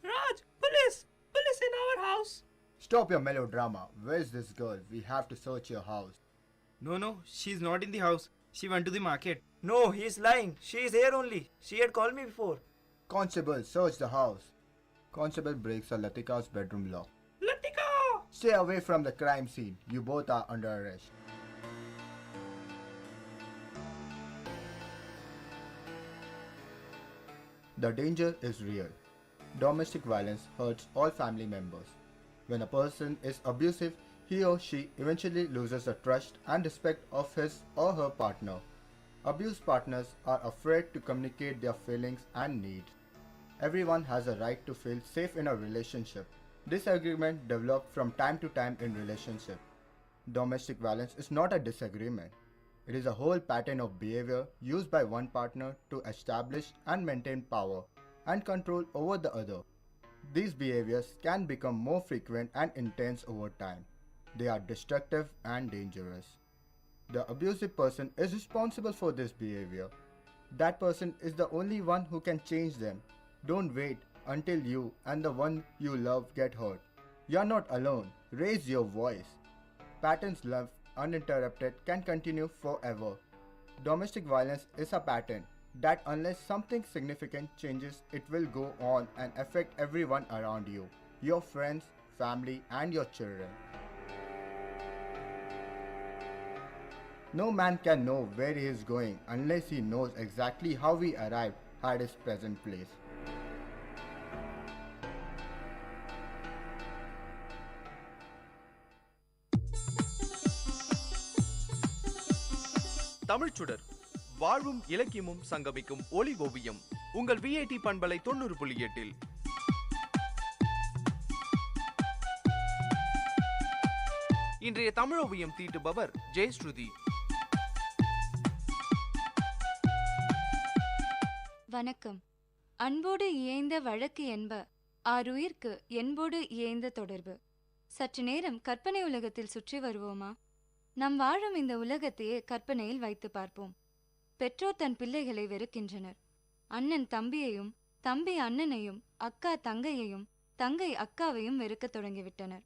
Y: Raj, police! Police in our house!
T: Stop your melodrama. Where's this girl? We have to search your house.
I: No, she's not in the house. She went to the market.
X: No, he's lying. She is here only. She had called me before.
T: Constable, search the house. Constable breaks Latika's bedroom lock.
Y: Latika!
T: Stay away from the crime scene. You both are under arrest. The danger is real. Domestic violence hurts all family members. When a person is abusive, he or she eventually loses the trust and respect of his or her partner. Abused partners are afraid to communicate their feelings and needs. Everyone has a right to feel safe in a relationship. Disagreement develop from time to time in relationship. Domestic violence is not a disagreement. It is a whole pattern of behavior used by one partner to establish and maintain power and control over the other. These behaviors can become more frequent and intense over time. They are destructive and dangerous. The abusive person is responsible for this behavior. That person is the only one who can change them. Don't wait until you and the one you love get hurt. You're not alone. Raise your voice. Patterns left uninterrupted can continue forever. Domestic violence is a pattern that unless something significant changes, it will go on and affect everyone around you, your friends, family, and your children. No man can know where he is going unless he knows exactly how he arrived at his present place.
A: தமிழ்ச்சுடர் வாழ்வும் இலக்கியமும் சங்கமிக்கும் ஒளி ஓவியம் உங்கள் VIT பண்பலை 90.8 இன்றைய தமிழோவியம் தீட்டுபவர் ஜெயஸ்ருதி.
M: வணக்கம். அன்போடு இயைந்த வழக்கு என்ப ஆறுயிர்க்கு என்போடு இயைந்த தொடர்பு. சற்று நேரம் கற்பனை உலகத்தில் சுற்றி வருவோமா? நாம் வாழும் இந்த உலகத்தையே கற்பனையில் வைத்து பார்ப்போம். பெற்றோர் தன் பிள்ளைகளை வெறுக்கின்றனர். அண்ணன் தம்பியையும், தம்பி அண்ணனையும், அக்கா தங்கையையும், தங்கை அக்காவையும் வெறுக்கத் தொடங்கிவிட்டனர்.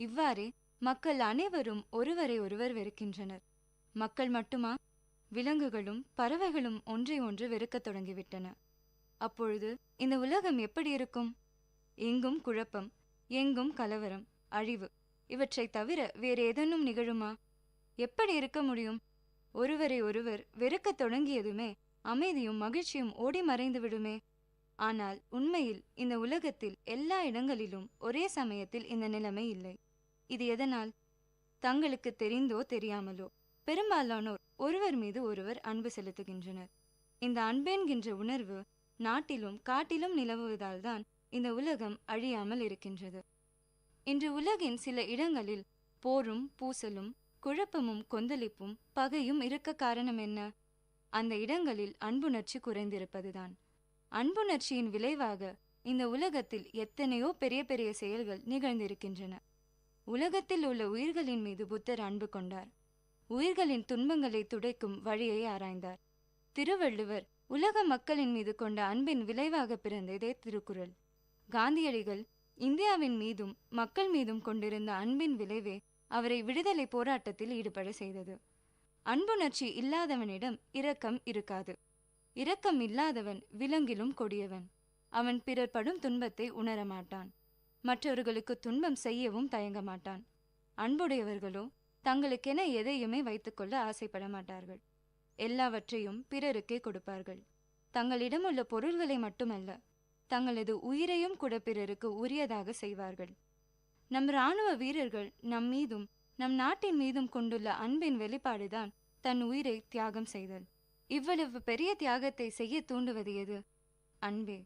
M: இவ்வாறே மக்கள் அனைவரும் ஒருவரை ஒருவர் வெறுக்கின்றனர். மக்கள் மட்டுமா? விலங்குகளும் பறவைகளும் ஒன்றை ஒன்று வெறுக்கத் தொடங்கிவிட்டன. அப்பொழுது இந்த உலகம் எப்படி இருக்கும்? எங்கும் குழப்பம், எங்கும் கலவரம், அழிவு. இவற்றை தவிர வேறு ஏதேனும் நிகழுமா? எப்படி இருக்க முடியும்? ஒருவரை ஒருவர் வெறுக்கத் தொடங்கியதுமே அமைதியும் மகிழ்ச்சியும் ஓடி மறைந்து விடுமே. ஆனால் உண்மையில் இந்த உலகத்தில் எல்லா இடங்களிலும் ஒரே சமயத்தில் இந்த நிலைமை இல்லை. இது எதனால்? தங்களுக்கு தெரிந்தோ தெரியாமலோ பெரும்பாலானோர் ஒருவர் மீது ஒருவர் அன்பு செலுத்துகின்றனர். இந்த அன்பென்கின்ற உணர்வு நாட்டிலும் காட்டிலும் நிலவுவதால்தான் இந்த உலகம் அழியாமல் இருக்கின்றது. இன்று உலகின் சில இடங்களில் போரும் பூசலும்
D: குழப்பமும் கொந்தளிப்பும் பகையும் இருக்க காரணம் என்ன? அந்த இடங்களில் அன்புணர்ச்சி குறைந்திருப்பதுதான். அன்புணர்ச்சியின் விளைவாக இந்த உலகத்தில் எத்தனையோ பெரிய பெரிய செயல்கள் நிகழ்ந்திருக்கின்றன. உலகத்தில் உள்ள உயிர்களின் மீது புத்தர் அன்பு கொண்டார். உயிர்களின் துன்பங்களை துடைக்கும் வழியை ஆராய்ந்தார். திருவள்ளுவர் உலக மக்களின் மீது கொண்ட அன்பின் விளைவாக பிறந்ததே திருக்குறள். காந்தியடிகள் இந்தியாவின் மீதும் மக்கள் மீதும் கொண்டிருந்த அன்பின் விளைவே அவரை விடுதலை போராட்டத்தில் ஈடுபட செய்தது. அன்புணர்ச்சி இல்லாதவனிடம் இரக்கம் இருக்காது. இரக்கம் இல்லாதவன் விலங்கிலும் கொடியவன். அவன் பிறர் படும் துன்பத்தை உணரமாட்டான். மற்றவர்களுக்கு துன்பம் செய்யவும் தயங்க மாட்டான். அன்புடையவர்களோ தங்களுக்கென எதையுமே வைத்துக்கொள்ள ஆசைப்பட மாட்டார்கள். எல்லாவற்றையும் பிறருக்கே கொடுப்பார்கள். தங்களிடமுள்ள பொருள்களை மட்டுமல்ல, தங்களது உயிரையும் கூட பிறருக்கு உரியதாக செய்வார்கள். நம் இராணுவ வீரர்கள் நம் மீதும் நம் நாட்டின் மீதும் கொண்டுள்ள அன்பின் வெளிப்பாடுதான் தன் உயிரை தியாகம் செய்தல். இவ்வளவு பெரிய தியாகத்தை செய்ய தூண்டுவது எது? அன்பே.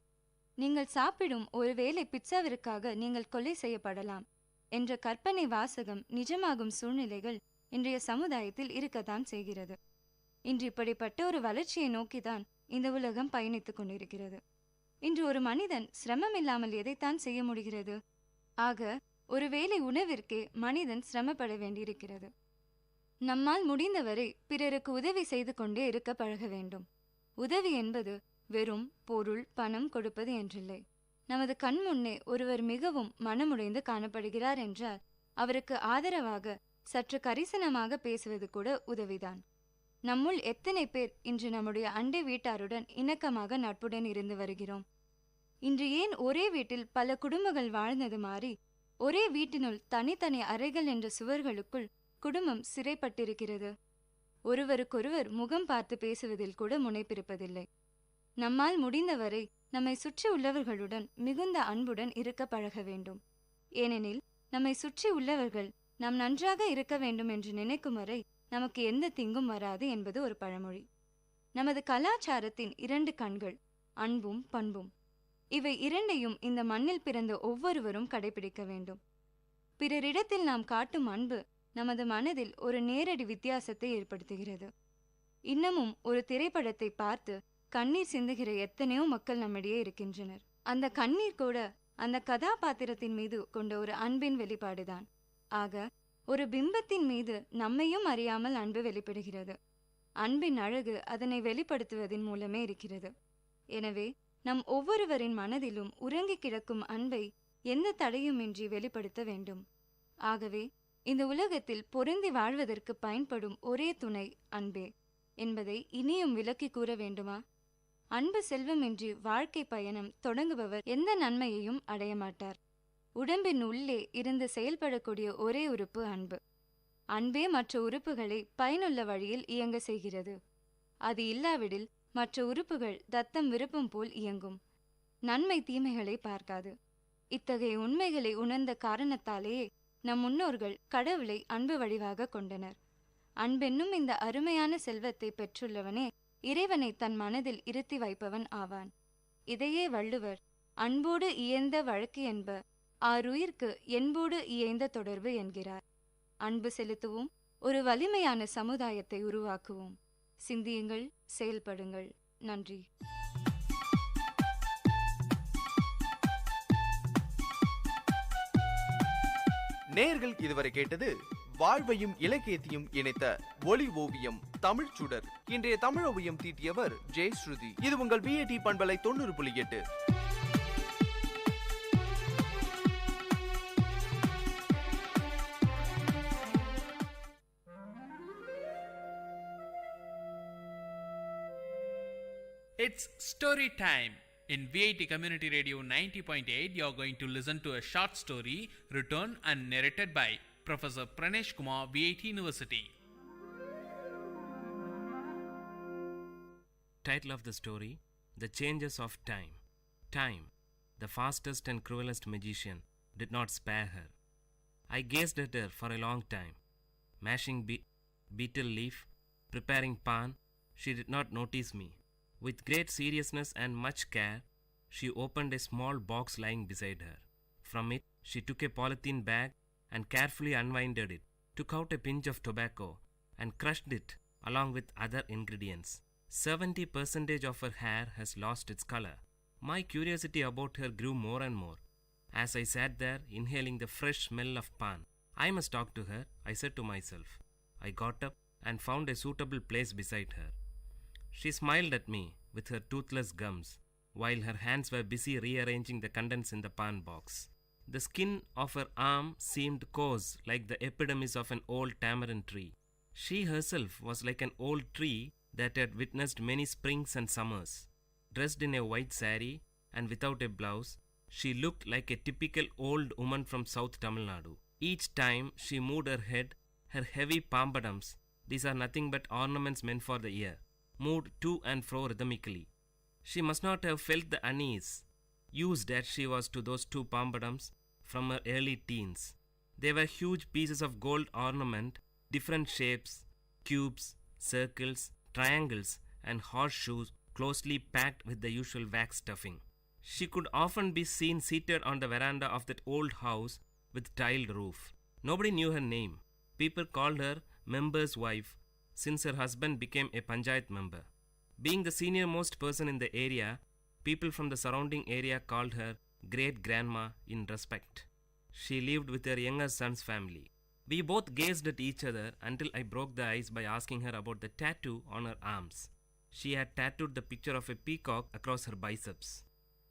D: நீங்கள் சாப்பிடும் ஒருவேளை பிட்சாவிற்காக நீங்கள் கொலை செய்யப்படலாம் என்ற கற்பனை வாசகம் நிஜமாகும் சூழ்நிலைகள் இன்றைய சமுதாயத்தில் இருக்கத்தான் செய்கிறது. இன்று இப்படிப்பட்ட ஒரு வளர்ச்சியை நோக்கிதான் இந்த உலகம் பயணித்துக் கொண்டிருக்கிறது. இன்று ஒரு மனிதன் சிரமம் இல்லாமல் எதைத்தான் செய்ய முடிகிறது? ஆக ஒருவேளை உணவிற்கே மனிதன் சிரமப்பட வேண்டியிருக்கிறது. நம்மால் முடிந்தவரை பிறருக்கு உதவி செய்து கொண்டே இருக்க பழக வேண்டும். உதவி என்பது வெறும் பொருள் பணம் கொடுப்பது என்றில்லை. நமது கண் முன்னே ஒருவர் மிகவும் மனமுடைந்து காணப்படுகிறார் என்றால் அவருக்கு ஆதரவாக சற்று கரிசனமாக பேசுவது கூட உதவிதான். நம்முள் எத்தனை பேர் இன்று நம்முடைய அண்டை வீட்டாருடன் இணக்கமாக நட்புடன் இருந்து வருகிறோம்? இன்று ஏன் ஒரே வீட்டில் பல குடும்பங்கள் வாழ்ந்தது மாறி ஒரே வீட்டினுள் தனித்தனி அறைகள் என்ற சுவர்களுக்குள் குடும்பம் சிறைப்பட்டிருக்கிறது? ஒருவருக்கொருவர் முகம் பார்த்து பேசுவதில் கூட முனைப்பிருப்பதில்லை. நம்மால் முடிந்தவரை நம்மை சுற்றி உள்ளவர்களுடன் மிகுந்த அன்புடன் இருக்க பழக வேண்டும். ஏனெனில் நம்மை சுற்றி உள்ளவர்கள் நாம் நன்றாக இருக்க வேண்டும் என்று நினைக்கும் வரை நமக்கு எந்த தீங்கும் வராது என்பது ஒரு பழமொழி. நமது கலாச்சாரத்தின் 2 கண்கள் அன்பும் பண்பும். இவை இரண்டையும் இந்த மண்ணில் பிறந்த ஒவ்வொருவரும் கடைபிடிக்க வேண்டும். பிறரிடத்தில் நாம் காட்டும் அன்பு நமது மனதில் ஒரு நேரடி வித்தியாசத்தை ஏற்படுத்துகிறது. இன்னமும் ஒரு திரைப்படத்தை பார்த்து கண்ணீர் சிந்துகிற எத்தனையோ மக்கள் நம்மிடையே இருக்கின்றனர். அந்த கண்ணீர் கூட அந்த கதாபாத்திரத்தின் மீது கொண்ட ஒரு அன்பின் வெளிப்பாடுதான். ஆக ஒரு பிம்பத்தின் மீது நம்மையும் அறியாமல் அன்பு வெளிப்படுகிறது. அன்பின் அழகு அதனை வெளிப்படுத்துவதன் மூலமே இருக்கிறது. எனவே நம் ஒவ்வொருவரின் மனதிலும் உறங்கி கிடக்கும் அன்பை எந்த தடையுமின்றி வெளிப்படுத்த வேண்டும். ஆகவே இந்த உலகத்தில் பொருந்தி வாழ்வதற்கு பயன்படும் ஒரே துணை அன்பே என்பதை இனியும் விளக்கி கூற வேண்டுமா? அன்பு செல்வமின்றி வாழ்க்கை பயணம் தொடங்குபவர் எந்த நன்மையையும் அடைய மாட்டார். உடம்பின் உள்ளே இருந்து செயல்படக்கூடிய ஒரே உறுப்பு அன்பு. அன்பே மற்ற உறுப்புகளை பயனுள்ள வழியில் இயங்க செய்கிறது. அது இல்லாவிடில் மற்ற உறுப்புகள் தத்தம் விருப்பம் போல் இயங்கும். நன்மை தீமைகளை பார்க்காது. இத்தகைய உண்மைகளை உணர்ந்த காரணத்தாலேயே நம் முன்னோர்கள் கடவுளை அன்பு வடிவாக கொண்டனர். அன்பென்னும் இந்த அருமையான செல்வத்தை பெற்றுள்ளவனே இறைவனை தன் மனதில் இருத்தி வைப்பவன் ஆவான். இதையே வள்ளுவர் அன்போடு இயைந்த வழக்கு என்ப ஆருயிர்க்கு என்போடு இயைந்த தொடர்பு என்கிறார். அன்பு செலுத்துவோம், ஒரு வலிமையான சமுதாயத்தை உருவாக்குவோம். சிந்தியுங்கள், செயல்படுங்கள். நன்றி.
A: நேயர்கள் இதுவரை கேட்டது வாழ்வையும் இலக்கியத்தையும் இணைத்த ஒளி ஓவியம் தமிழ் சுடர். இன்றைய தமிழ் ஓவியம் தீட்டியவர் ஜெயஸ்ருதி. இது உங்கள் விஏடி பண்பலை 90.8.
F: It's story time. In Vit Community Radio 90.8, you are going to listen to a short story written and narrated by Professor Pranesh Kumar, Vit University.
H: Title of the story: The Changes of Time. Time, the fastest and cruelest magician, did not spare her. I gazed at her for a long time. Mashing betel leaf, preparing pan, she did not notice me. With great seriousness and much care, she opened a small box lying beside her. From it, she took a polythene bag and carefully unwinded it. took out a pinch of tobacco and crushed it along with other ingredients. 70% of her hair has lost its color. My curiosity about her grew more and more as I sat there inhaling the fresh smell of pan. I must talk to her, I said to myself. I got up and found a suitable place beside her. She smiled at me with her toothless gums, while her hands were busy rearranging the contents in the pan box. The skin of her arm seemed coarse like the epidermis of an old tamarind tree. She herself was like an old tree that had witnessed many springs and summers. Dressed in a white saree and without a blouse, she looked like a typical old woman from South Tamil Nadu. Each time she moved her head, her heavy pampadums, these are nothing but ornaments meant for the ear, moved to and fro rhythmically. She must not have felt the unease, used as she was to those two pampadums from her early teens. They were huge pieces of gold ornament, different shapes, cubes, circles, triangles, and horseshoes closely packed with the usual wax stuffing. She could often be seen seated on the veranda of that old house with tiled roof. Nobody knew her name. People called her member's wife since her husband became a panchayat member. Being the senior-most person in the area, people from the surrounding area called her great-grandma in respect. She lived with her younger son's family. We both gazed at each other until I broke the ice by asking her about the tattoo on her arms. She had tattooed the picture of a peacock across her biceps.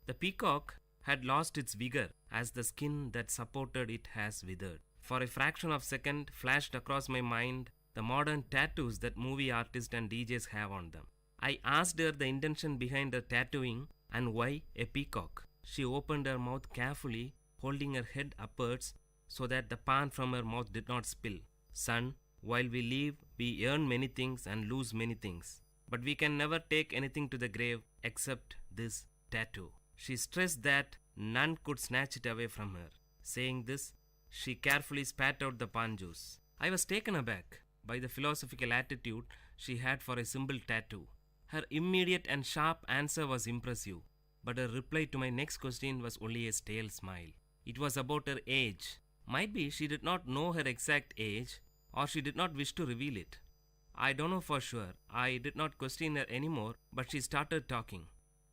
H: The peacock had lost its vigor as the skin that supported it has withered. For a fraction of a second flashed across my mind the modern tattoos that movie artists and DJs have on them. I asked her the intention behind her tattooing and why a peacock. She opened her mouth carefully, holding her head upwards so that the pan from her mouth did not spill. Son, while we live, we earn many things and lose many things. But we can never take anything to the grave except this tattoo. She stressed that none could snatch it away from her. Saying this, she carefully spat out the pan juice. I was taken aback by the philosophical attitude she had for a simple tattoo. Her immediate and sharp answer was impressive, but her reply to my next question was only a stale smile. It was about her age. Might be she did not know her exact age, or she did not wish to reveal it. I don't know for sure. I did not question her anymore, but she started talking.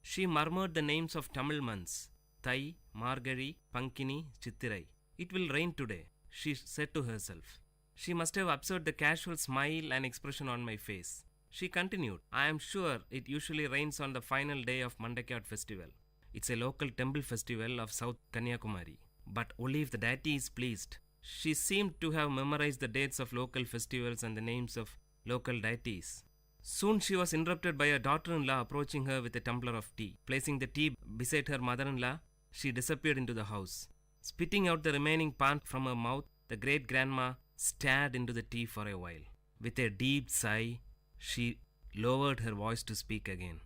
H: She murmured the names of Tamil months: Thai, Margari, Pankini, Chittirai. It will rain today, she said to herself. She must have observed the casual smile and expression on my face. She continued, I am sure it usually rains on the final day of Mandakiyat festival. It's a local temple festival of South Kanyakumari, but only if the deity is pleased. She seemed to have memorized the dates of local festivals and the names of local deities. Soon she was interrupted by her daughter-in-law approaching her with a tumbler of tea. Placing the tea beside her mother-in-law, she disappeared into the house. Spitting out the remaining pan from her mouth, the great-grandma stared into the tea for a while. With a deep sigh, she lowered her voice to speak again.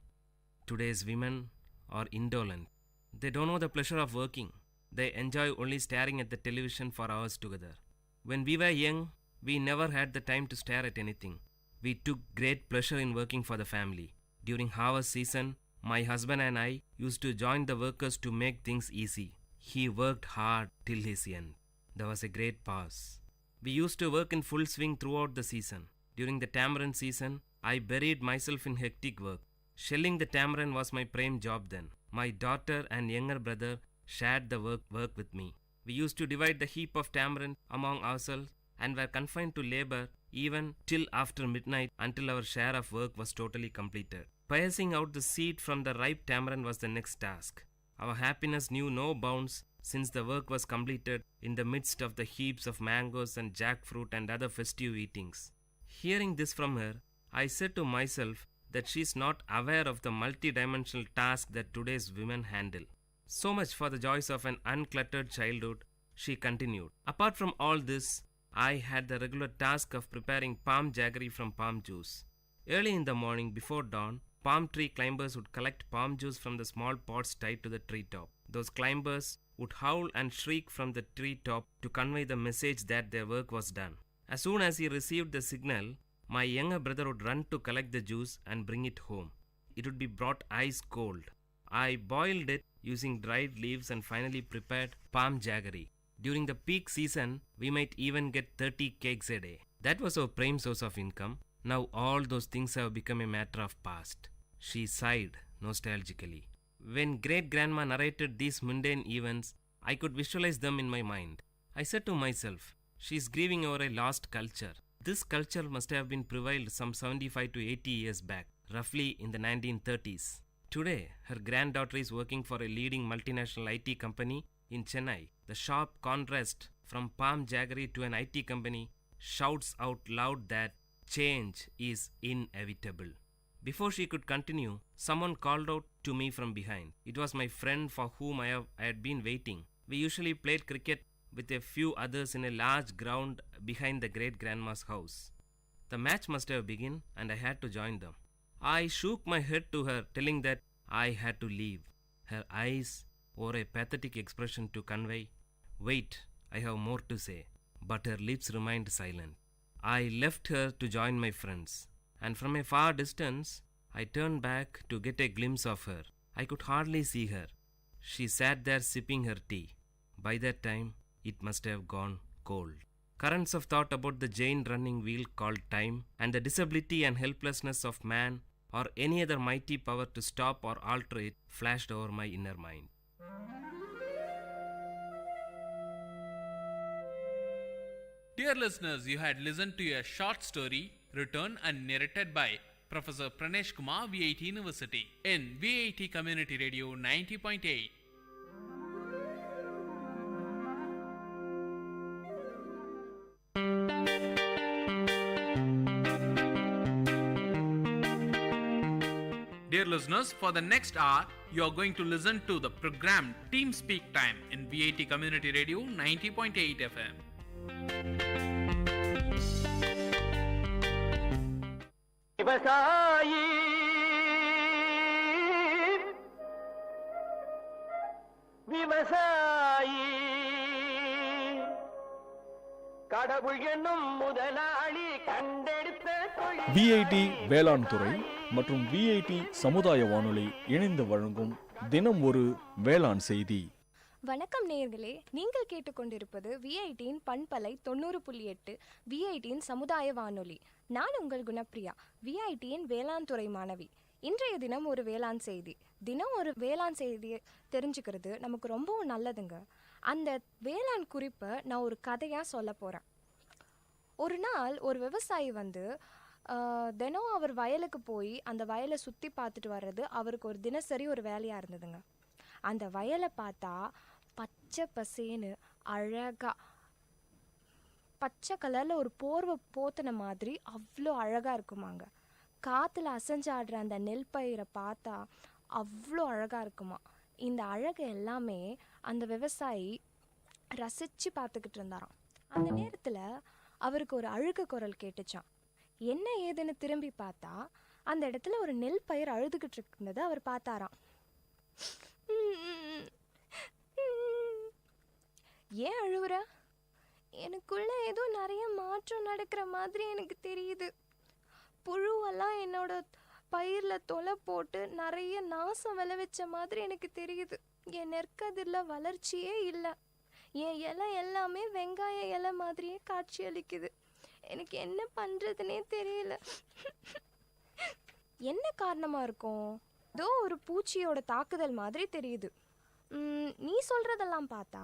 H: Today's women are indolent. They don't know the pleasure of working. They enjoy only staring at the television for hours together. When we were young, we never had the time to stare at anything. We took great pleasure in working for the family. During harvest season, my husband and I used to join the workers to make things easy. He worked hard till his end. There was a great pause. We used to work in full swing throughout the season. During the tamarind season, I buried myself in hectic work. Shelling the tamarind was my prime job then. My daughter and younger brother shared the work with me. We used to divide the heap of tamarind among ourselves and were confined to labor even till after midnight until our share of work was totally completed. Piercing out the seed from the ripe tamarind was the next task. Our happiness knew no bounds since the work was completed in the midst of the heaps of mangoes and jackfruit and other festive eatings. Hearing this from her, I said to myself that she is not aware of the multi-dimensional task that today's women handle. So much for the joys of an uncluttered childhood, she continued. Apart from all this, I had the regular task of preparing palm jaggery from palm juice. Early in the morning before dawn, palm tree climbers would collect palm juice from the small pots tied to the treetop. Those climbers would howl and shriek from the treetop to convey the message that their work was done. As soon as he received the signal, my younger brother would run to collect the juice and bring it home. It would be brought ice cold. I boiled it using dried leaves and finally prepared palm jaggery. During the peak season, we might even get 30 cakes a day. That was our prime source of income. Now all those things have become a matter of past. She sighed nostalgically. When great-grandma narrated these mundane events, I could visualize them in my mind. I said to myself, she's grieving over a lost culture. This culture must have been prevailed some 75 to 80 years back, roughly in the 1930s. Today, her granddaughter is working for a leading multinational IT company in Chennai. The sharp contrast from palm jaggery to an IT company shouts out loud that change is inevitable. Before she could continue, someone called out to me from behind. It was my friend for whom I had been waiting. We usually played cricket with a few others in a large ground behind the great-grandma's house. The match must have begun and I had to join them. I shook my head to her, telling that I had to leave. Her eyes wore a pathetic expression to convey, "Wait, I have more to say." But her lips remained silent. I left her to join my friends, and from a far distance, I turned back to get a glimpse of her. I could hardly see her. She sat there sipping her tea. By that time, it must have gone cold. Currents of thought about the giant running wheel called time and the disability and helplessness of man or any other mighty power to stop or alter it flashed over my inner mind.
F: Dear listeners, you had listened to a short story written and narrated by Professor Pranesh Kumar, VIT University, in VIT Community Radio 90.8. Dear listeners, for the next hour, you are going to listen to the program Team Speak Time in VIT Community Radio 90.8 FM.
B: விவசாயி விவசாயி கடவுள் என்னும் முதலாளி கண்டெடுத்த
K: VIT வேளாண் துறை மற்றும் VIT சமுதாய வானொலி இணைந்து வழங்கும் தினம் ஒரு வேளாண் செய்தி.
L: வணக்கம் நேயர்களே, நீங்கள் கேட்டுக்கொண்டிருப்பது விஐடியின் பண்பலை 90.8 விஐடியின் சமுதாய வானொலி. நான் உங்கள் குணப்பிரியா, விஐடியின் வேளாண் துறை மாணவி. இன்றைய தினம் ஒரு வேளாண் செய்தி. தினம் ஒரு வேளாண் செய்தியை தெரிஞ்சுக்கிறது நமக்கு ரொம்பவும் நல்லதுங்க. அந்த வேளாண் குறிப்பை நான் ஒரு கதையாக சொல்ல போகிறேன். ஒரு நாள் ஒரு விவசாயி தினம் அவர் வயலுக்கு போய் அந்த வயலை சுற்றி பார்த்துட்டு வர்றது அவருக்கு ஒரு தினசரி ஒரு வேலையாக இருந்ததுங்க. அந்த வயலை பார்த்தா பச்சை பசேன்னு அழகாக பச்சை கலரில் ஒரு போர்வை போத்தின மாதிரி அவ்வளோ அழகாக இருக்குமாங்க. காற்றுல அசைஞ்சாடுற அந்த நெல் பயிரை பார்த்தா அவ்வளோ அழகாக இருக்குமா. இந்த அழகை எல்லாமே அந்த விவசாயி ரசித்து பார்த்துக்கிட்டு இருந்தாராம். அந்த நேரத்தில் அவருக்கு ஒரு அழுக குரல் கேட்டுச்சான். என்ன ஏதுன்னு திரும்பி பார்த்தா அந்த இடத்துல ஒரு நெல் பயிர் அழுதுகிட்டு இருந்ததை அவர் பார்த்தாராம். ஏன் அழுவுற? எனக்குள்ள ஏதோ நிறைய மாற்றம் நடக்கிற மாதிரி எனக்கு தெரியுது. புழுவெல்லாம் என்னோட பயிரில் தொலை போட்டு நிறைய நாசம் விளைவிச்ச மாதிரி எனக்கு தெரியுது. என் நெற்கதிரில் வளர்ச்சியே இல்லை. என் இலை எல்லாமே வெங்காய இலை மாதிரியே காட்சி அளிக்குது. எனக்கு என்ன பண்ணுறதுனே தெரியல. என்ன காரணமாக இருக்கும்? ஏதோ ஒரு பூச்சியோட தாக்குதல் மாதிரி தெரியுது. நீ சொல்கிறதெல்லாம் பார்த்தா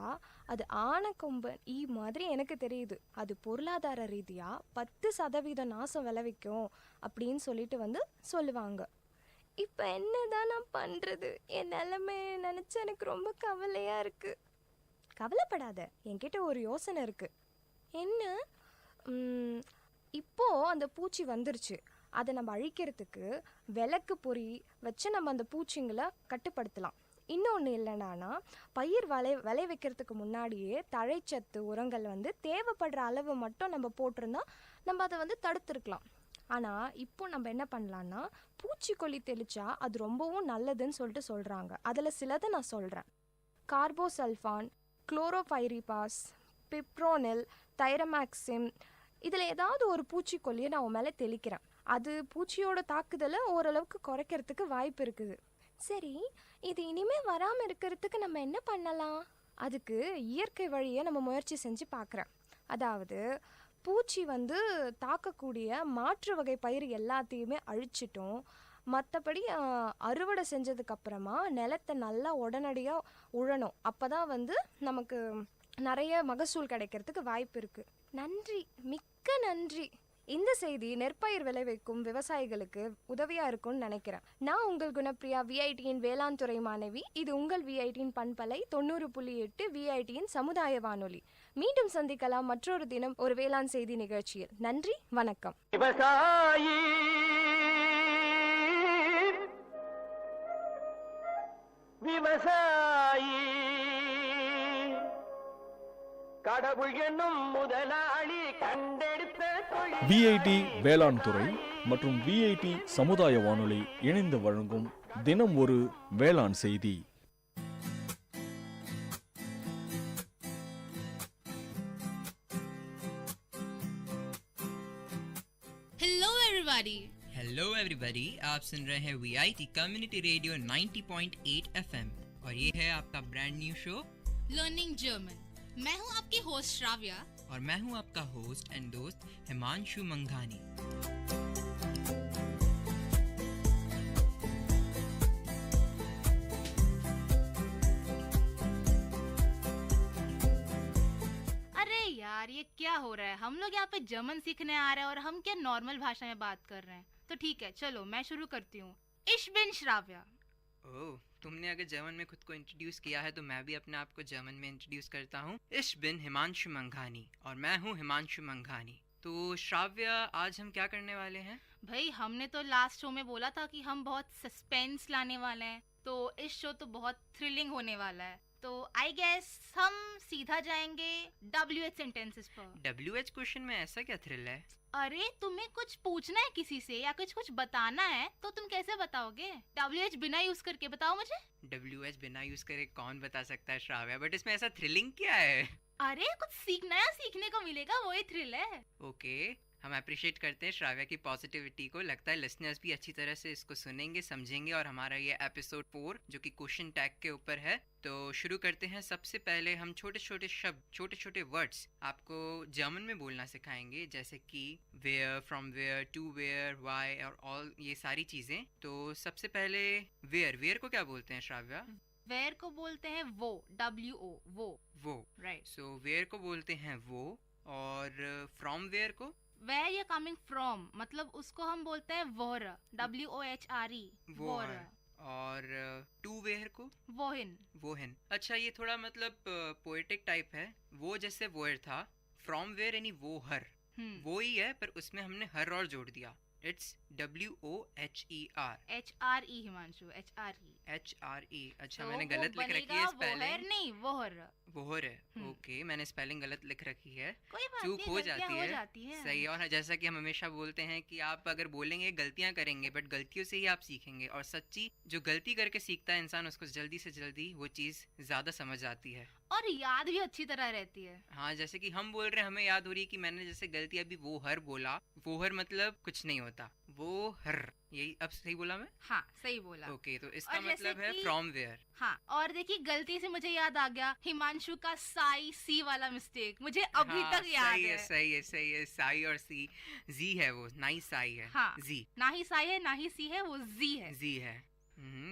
L: அது ஆனைக்கொம்பன் ஈ மாதிரி எனக்கு தெரியுது. அது பொருளாதார ரீதியாக 10% நாசம் விளைவிக்கும் அப்படின்னு சொல்லிட்டு சொல்லுவாங்க. இப்போ என்னதான் நான் பண்ணுறது? என் நிலைமையை நினச்சி எனக்கு ரொம்ப கவலையாக இருக்குது. கவலைப்படாத, என்கிட்ட ஒரு யோசனை இருக்குது. என்ன? இப்போது அந்த பூச்சி வந்துருச்சு. அதை நம்ம அழிக்கிறதுக்கு விளக்கு பொறி வச்சு நம்ம அந்த பூச்சிங்களை கட்டுப்படுத்தலாம். இன்னொன்று இல்லைனா பயிர் விளை வைக்கிறதுக்கு முன்னாடியே தழைச்சத்து உரங்கள் தேவைப்படுற அளவு மட்டும் நம்ம போட்டிருந்தா நம்ம அதை தடுத்துருக்கலாம். ஆனால் இப்போ நம்ம என்ன பண்ணலான்னா பூச்சிக்கொல்லி தெளிச்சா அது ரொம்பவும் நல்லதுன்னு சொல்லிட்டு சொல்கிறாங்க. அதில் சிலதை நான் சொல்கிறேன். கார்போசல்ஃபான், குளோரோபைரிபாஸ், பிப்ரோனில், தைரமாக்சிம், இதில் ஏதாவது ஒரு பூச்சிக்கொல்லியை நான் உன் மேலே தெளிக்கிறேன். அது பூச்சியோட தாக்குதலை ஓரளவுக்கு குறைக்கிறதுக்கு வாய்ப்பு இருக்குது. சரி, இது இனிமேல் வராமல் இருக்கிறதுக்கு நம்ம என்ன பண்ணலாம் அதுக்கு இயற்கை வழியை நம்ம முயற்சி செஞ்சு பார்க்குறேன். அதாவது பூச்சி வந்து தாக்கக்கூடிய மாற்று வகை பயிர் எல்லாத்தையுமே அழிச்சிட்டோம். மற்றபடி அறுவடை செஞ்சதுக்கப்புறமா நிலத்தை நல்லா உடனடியாக உழணும். அப்போ தான் வந்து நமக்கு நிறைய மகசூல் கிடைக்கிறதுக்கு வாய்ப்பு இருக்குது. நன்றி, மிக்க நன்றி. இந்த செய்தி நெற்பயிர் விளைவிக்கும் விவசாயிகளுக்கு உதவியாக இருக்கும்னு நினைக்கிறேன். நான் உங்கள் குணப்பிரியா, விஐடியின் வேளாண் துறை மாணவி. இது உங்கள் விஐடியின் பண்பலை 90.8 விஐடியின் சமுதாய வானொலி. மீண்டும் சந்திக்கலாம் மற்றொரு தினம் ஒரு வேளாண் செய்தி நிகழ்ச்சியில். நன்றி, வணக்கம்.
B: விவசாயி விவசாயி கடவுள் என்னும் முதலாளி கண்டெடுத்த தொழில்.
K: விஐடி வேளாண் துறை மற்றும் விஐடி சமுதாய வானொலி இணைந்து வழங்கும் தினம் ஒரு வேளாண் செய்தி.
N: हेलो एवरीबॉडी, आप सुन रहे हैं वीआईटी कम्युनिटी रेडियो 90.8 एफएम और ये है आपका brand new show
O: learning German. मैं हूँ आपकी होस्ट श्राव्या
N: और मैं हूँ आपका होस्ट एंड दोस्त हिमांशु मंघानी।
O: अरे यार, ये क्या हो रहा है? हम लोग यहाँ पे जर्मन सीखने आ रहे हैं और हम क्या नॉर्मल भाषा में बात कर रहे हैं। तो ठीक है, चलो मैं शुरू करती हूँ। इश बिन श्राव्या।
N: ओह, तुमने अगर जर्मन में खुद को इंट्रोड्यूस किया है तो मैं भी अपने आप को जर्मन में इंट्रोड्यूस करता हूँ। इश बिन हिमांशु मंघानी और मैं हूँ हिमांशु मंघानी। तो श्राव्या, आज हम क्या करने वाले हैं?
O: भाई, हमने तो लास्ट शो में बोला था कि हम बहुत सस्पेंस लाने वाले हैं, तो इस शो तो बहुत थ्रिलिंग होने वाला है। तो आई गेस हम सीधा जाएंगे WH सेंटेंसेस पर।
N: WH क्वेश्चन में ऐसा क्या थ्रिल है?
O: अरे, तुम्हें कुछ पूछना है किसी से या कुछ बताना है तो तुम कैसे बताओगे? WH बिना यूज करके बताओ मुझे।
N: WH बिना यूज करे कौन बता सकता है श्राव्या, बट इसमें ऐसा थ्रिलिंग क्या है?
O: अरे, कुछ नया सीखने को मिलेगा, वही थ्रिल है।
N: ओके, हम अप्रिशिएट करते हैं श्राव्या की पॉजिटिविटी को। लगता है लिसनर्स भी अच्छी तरह से इसको सुनेंगे, समझेंगे। और हमारा ये एपिसोड 4 जो कि क्वेश्चन टैग के ऊपर है, तो शुरू करते हैं। सबसे पहले हम छोटे छोटे शब्द, छोटे छोटे वर्ड्स आपको जर्मन में बोलना सिखाएंगे, जैसे कि where, from where, to where, why और ऑल, ये सारी चीजें। तो सबसे पहले वेयर को क्या बोलते हैं श्राव्या?
O: वेयर को बोलते हैं वो, WO, वो। राइट।
N: सो वेयर को बोलते हैं वो। और फ्रॉम वेयर को?
O: Where you're coming from, मतलब उसको हम बोलते हैं वोर, WOHRE, वोर।
N: और टू वेयर को?
O: वोहिन।
N: अच्छा, ये थोड़ा मतलब पोएटिक टाइप है। वो जैसे वोयर था, फ्रॉम वेयर यानी वो हर, वो ही है, पर उसमें हमने हर और जोड़ दिया। It's WOHER।
O: HRE Himanshu, HRE।
N: अच्छा, मैंने गलत लिख रखी है स्पेलिंग।
O: नहीं, वोहर
N: है। ओके, मैंने स्पेलिंग गलत लिख रखी है,
O: चूक
N: हो जाती है। सही। और जैसा कि हम हमेशा बोलते हैं कि आप अगर बोलेंगे गलतियां करेंगे, बट गलतियों से ही आप सीखेंगे। और सच्ची जो गलती करके सीखता है इंसान, उसको जल्दी से जल्दी वो चीज ज्यादा समझ आती है
O: और याद भी अच्छी तरह रहती है।
N: हाँ, जैसे कि हम बोल रहे हैं, हमें याद हो रही है कि मैंने जैसे गलती अभी वो हर बोला। वो हर मतलब कुछ नहीं होता, वो हर। यही अब सही बोला मैं?
O: हाँ, सही बोला।
N: ओके, तो इसका मतलब है फ्रॉम वेयर।
O: हाँ, और देखिए, गलती से मुझे याद आ गया हिमांशु का साई सी वाला मिस्टेक, मुझे अभी तक याद है।
N: सही है। साई और सी, जी है वो, ना ही साई है।
O: हाँ,
N: जी।
O: ना ही साई है, ना ही सी है, वो जी है।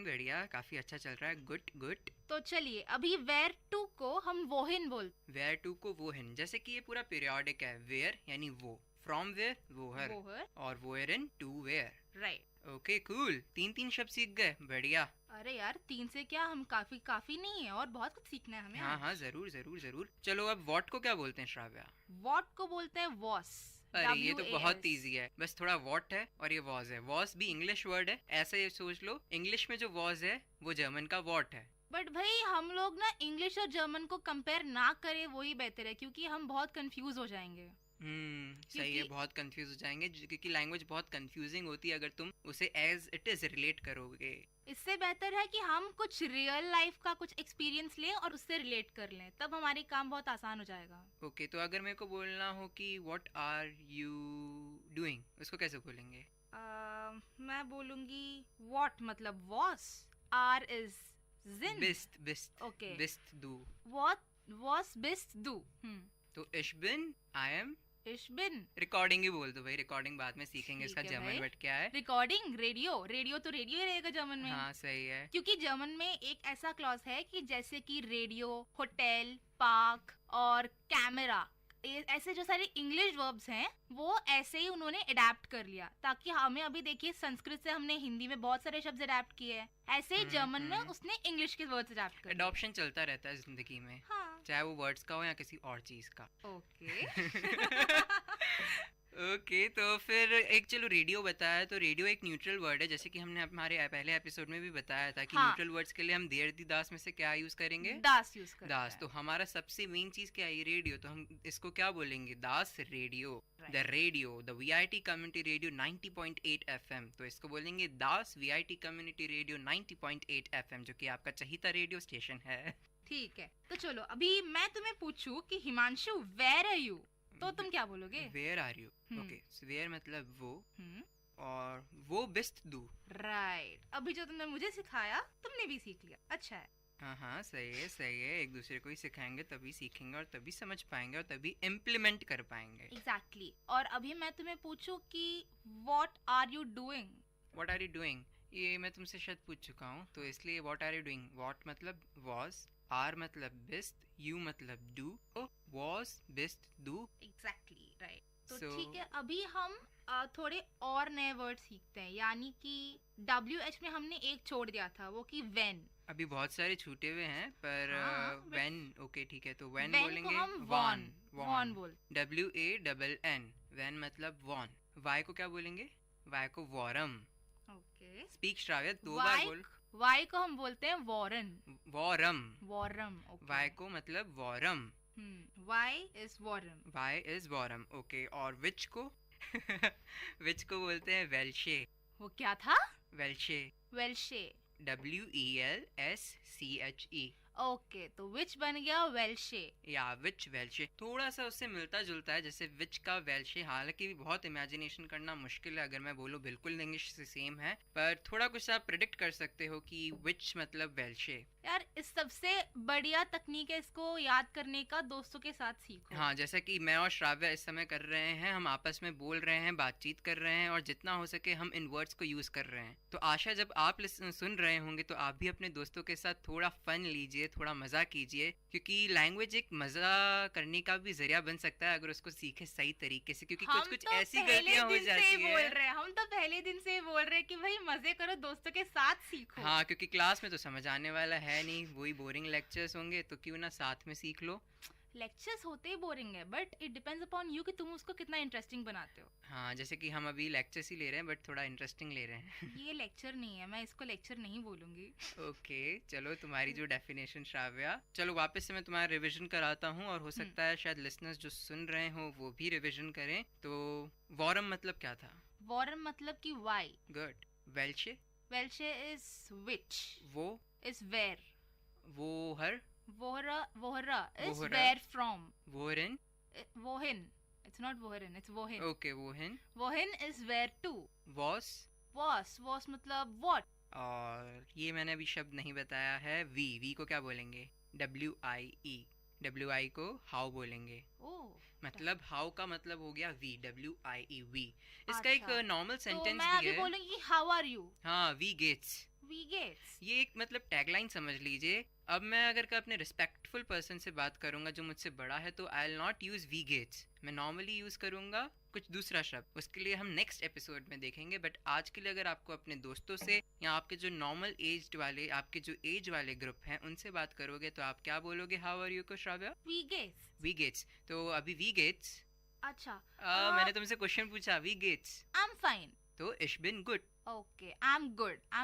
N: बढ़िया, काफी अच्छा चल रहा है। गुड।
O: तो चलिए, अभी वेयर टू को हम वोहिन बोलते।
N: वेयर टू को वोहिन, जैसे कि ये पूरा पीरियोडिक है। वेयर यानी वो, फ्रॉम वेयर वोहर, और वोयर इन to where.
O: Right.
N: Okay, cool. 3 शब्द सीख गए, बढ़िया।
O: अरे यार, 3 से क्या, हम काफी नहीं है और बहुत कुछ सीखना है हमें।
N: हाँ, जरूर। चलो, अब वॉट को क्या बोलते हैं श्राव्या?
O: वॉट को बोलते हैं वॉस।
N: अरे, ये तो बहुत इजी है, बस थोड़ा वॉट है और ये वॉज है। वॉज भी इंग्लिश वर्ड है, ऐसे सोच लो। इंग्लिश में जो वॉज है वो जर्मन का वॉट है।
O: बट भाई, हम लोग ना इंग्लिश और जर्मन को कंपेयर ना करें, वही बेहतर है, क्योंकि हम बहुत कंफ्यूज हो जाएंगे।
N: सही है, बहुत कंफ्यूज हो जाएंगे, क्योंकि लैंग्वेज बहुत कंफ्यूजिंग होती है अगर तुम उसे एज इट इज रिलेट करोगे।
O: इससे बेहतर है कि हम कुछ रियल लाइफ का कुछ एक्सपीरियंस लें और उससे रिलेट कर लें, तब हमारी काम बहुत आसान हो जाएगा।
N: ओके, तो अगर मेरे को बोलना हो कि व्हाट आर यू डूइंग, उसको कैसे बोलेंगे?
O: मैं बोलूंगी व्हाट मतलब वॉस, आर इज जिन
N: बिस्ट बिस्ट
O: Okay.
N: बिस्ट दू
O: what was bist do
N: तो इश बिन आई एम
O: इश बिन
N: रिकॉर्डिंग ही बोल दो भाई, रिकॉर्डिंग बाद में सीखेंगे इसका जर्मन वर्ड क्या है।
O: रिकॉर्डिंग रेडियो तो रेडियो ही रहेगा जर्मन में।
N: हाँ सही है,
O: क्योंकि जर्मन में एक ऐसा क्लॉज है कि जैसे कि रेडियो, होटल, पार्क और कैमरा, ऐसे जो सारे इंग्लिश वर्ब्स हैं वो ऐसे ही उन्होंने अडेप्ट कर लिया, ताकि हमें अभी देखिए संस्कृत से हमने हिंदी में बहुत सारे शब्द अडेप्ट किए हैं, ऐसे ही जर्मन में उसने इंग्लिश के वर्ड्स अडेप्ट कर।
N: एडॉप्शन चलता रहता है जिंदगी में।
O: हाँ।
N: चाहे वो वर्ड्स का हो या किसी और चीज का।
O: ओके
N: ओके तो फिर एक चलो रेडियो बताया, तो रेडियो एक न्यूट्रल वर्ड है, जैसे कि हमने हमारे पहले एपिसोड में भी बताया था कि
O: हाँ।
N: न्यूट्रल वर्ड्स के लिए हम देर दी दास में से क्या यूज करेंगे,
O: दास यूज करेंगे।
N: दास। तो हमारा सबसे मेन चीज क्या है, रेडियो, तो हम इसको क्या बोलेंगे, दास radio, the radio, the VIT community radio 90.8 FM. तो इसको बोलेंगे दास वीआईटी कम्युनिटी रेडियो 90.8 एफएम, जो कि आपका चहीता रेडियो स्टेशन है।
O: ठीक है, तो चलो अभी मैं तुम्हें पूछूं कि हिमांशु वेयर आर यू, तो तुम क्या बोलोगे?
N: Where are you. Okay, where मतलब वो, और वो बिस्ट दू।
O: राइट, अभी जो तुमने मुझे सिखाया तुमने भी सीख लिया, अच्छा है।
N: हाँ हाँ सही है सही है, एक दूसरे को ही सिखाएंगे तभी सीखेंगे और तभी समझ पाएंगे और तभी इम्प्लीमेंट कर पाएंगे।
O: एग्जैक्टली। और अभी मैं तुम्हें पूछूं कि what are you doing.
N: What are you doing, ये मैं तुमसे शायद पूछ चुका हूँ, तो इसलिए what are you doing, what मतलब वॉज, आर मतलब बिस्ट, यू मतलब डू, वॉज बिस्ट डू।
O: Exactly right. तो
N: So-
O: ठीक है, अभी हम थोड़े और नए वर्ड सीखते हैं, यानी कि WH में हमने एक छोड़ दिया था, वो कि when।
N: अभी बहुत सारे छूटे हुए हैं पर
O: हाँ,
N: when, ओके ठीक है, तो when
O: when
N: बोलेंगे
O: को हम
N: वॉन,
O: वॉन बोल।
N: WANN, when मतलब वॉन। वाई को क्या बोलेंगे, वाई को वॉरम।
O: ओके,
N: स्पीक श्राव्य, दो बार बोल।
O: वाई को हम बोलते हैं वॉरन,
N: वॉरम।
O: वॉरम।
N: वाई को मतलब वॉरम,
O: वाई इज वॉरम,
N: वाई इज वॉरम। ओके, और विच को विच को बोलते हैं वेल्शे।
O: वो क्या था?
N: वेल्शे,
O: वेल्शे,
N: WELSCHE।
O: ओके, तो विच बन गया वेल्शे।
N: या विच वेल्शे, थोड़ा सा उससे मिलता जुलता है जैसे विच का वेल्शे, हालांकि बहुत इमेजिनेशन करना मुश्किल है, अगर मैं बोलूँ बिल्कुल इंग्लिश से सेम है, पर थोड़ा कुछ आप प्रेडिक्ट कर सकते हो कि विच मतलब वेल्शे।
O: यार इस सबसे बढ़िया तकनीक है इसको याद करने का, दोस्तों के साथ सीखो।
N: हाँ, जैसा कि मैं और श्राव्य इस समय कर रहे हैं, हम आपस में बोल रहे हैं, बातचीत कर रहे हैं और जितना हो सके हम इन वर्ड्स को यूज कर रहे हैं। तो आशा जब आप सुन रहे होंगे तो आप भी अपने दोस्तों के साथ थोड़ा फन लीजिए, थोड़ा मजा कीजिए, क्योंकि लैंग्वेज एक मजा करने का भी जरिया बन सकता है अगर उसको सीखे सही तरीके से, क्योंकि कुछ कुछ ऐसी गलतियां हो जाती है।
O: हम तो पहले दिन से बोल रहे हैं कि भाई मजे करो, दोस्तों के साथ सीखो।
N: हाँ, क्योंकि क्लास में तो समझ आने वाला है नहीं, वही बोरिंग लेक्चर्स होंगे, तो क्यों ना साथ में सीख लो।
O: लेक्चर्स होते ही बोरिंग है, but it depends upon you कि तुम उसको कितना इंटरेस्टिंग बनाते हो।
N: हाँ, जैसे कि हम अभी लेक्चर्स ही ले रहे हैं बट थोड़ा इंटरेस्टिंग ले रहे हैं।
O: ये लेक्चर नहीं है, मैं इसको लेक्चर नहीं बोलूंगी।
N: ओके, चलो तुम्हारी जो डेफिनेशन श्राव्या, चलो वापस से मैं तुम्हारा रिवीजन कराता हूँ और हो सकता है शायद लिसनर्स जो सुन रहे हो वो भी रिवीजन करें। तो वॉरम मतलब क्या था?
O: वॉरम मतलब कि वाई।
N: गुड। वेल्शे?
O: वेल्शे इज विच,
N: वो
O: इज वेयर,
N: वो हर,
O: वोहरा, वोहरा इज
N: वोहरा।
O: वेयर फ्रॉम,
N: वोहरिन,
O: वोहिन, इट्स नॉट वोहरिन, इट्स वोहिन।
N: ओके, वोहिन।
O: वोहिन इज वेयर टू।
N: वॉस?
O: वॉस मतलब व्हाट।
N: और ये मैंने अभी शब्द नहीं बताया है, वी को क्या बोलेंगे? WIE को हाउ बोलेंगे। मतलब हाउ का मतलब हो गया वी, WIE वी। इसका एक नॉर्मल सेंटेंस
O: मैं
N: भी
O: अभी
N: है।
O: बोलूंगी हाउ आर यू।
N: हाँ, वी गेट्स।
O: वी गेट्स,
N: ये एक मतलब टैगलाइन समझ लीजिए। अब मैं अगर अपने रिस्पेक्टफुल पर्सन से बात करूंगा जो मुझसे बड़ा है, तो आई विल नॉट यूज वी गेट्स, मैं नॉर्मली यूज करूंगा कुछ दूसरा शब्द, उसके लिए हम नेक्स्ट एपिसोड में देखेंगे। बट आज के लिए अगर आपको अपने दोस्तों से या आपके जो नॉर्मल एज वाले, आपके जो एज वाले ग्रुप हैं उनसे बात करोगे तो आप क्या बोलोगे हाउ आर यू को श्राव्या?
O: वी गेट्स।
N: वी गेट्स। तो अभी वी गेट्स,
O: अच्छा
N: मैंने तुमसे क्वेश्चन पूछा, वी गेट्स,
O: आई एम फाइन,
N: तो इश बिन गुड।
O: Okay, I am good. I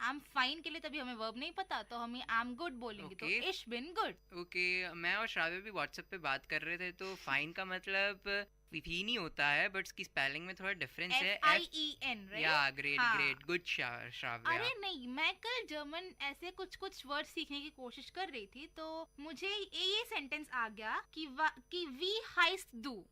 O: am fine के लिए तभी हमें वर्ब नहीं पता, तो हम आई एम गुड बोलेंगे। तो इश बिन गुड।
N: ओके, मैं और श्राव्य भी व्हाट्सएप पे बात कर रहे थे, तो फाइन का मतलब ही नहीं होता है, बट इसकी स्पेलिंग में थोड़ा डिफरेंस है।
O: FIEN, right?
N: या ग्रेट ग्रेट, गुड श्राव्य।
O: अरे नहीं, मैं कल जर्मन ऐसे कुछ वर्ड सीखने की कोशिश कर रही थी, तो मुझे ये सेंटेंस आ गया कि वी हाइस्ट डू।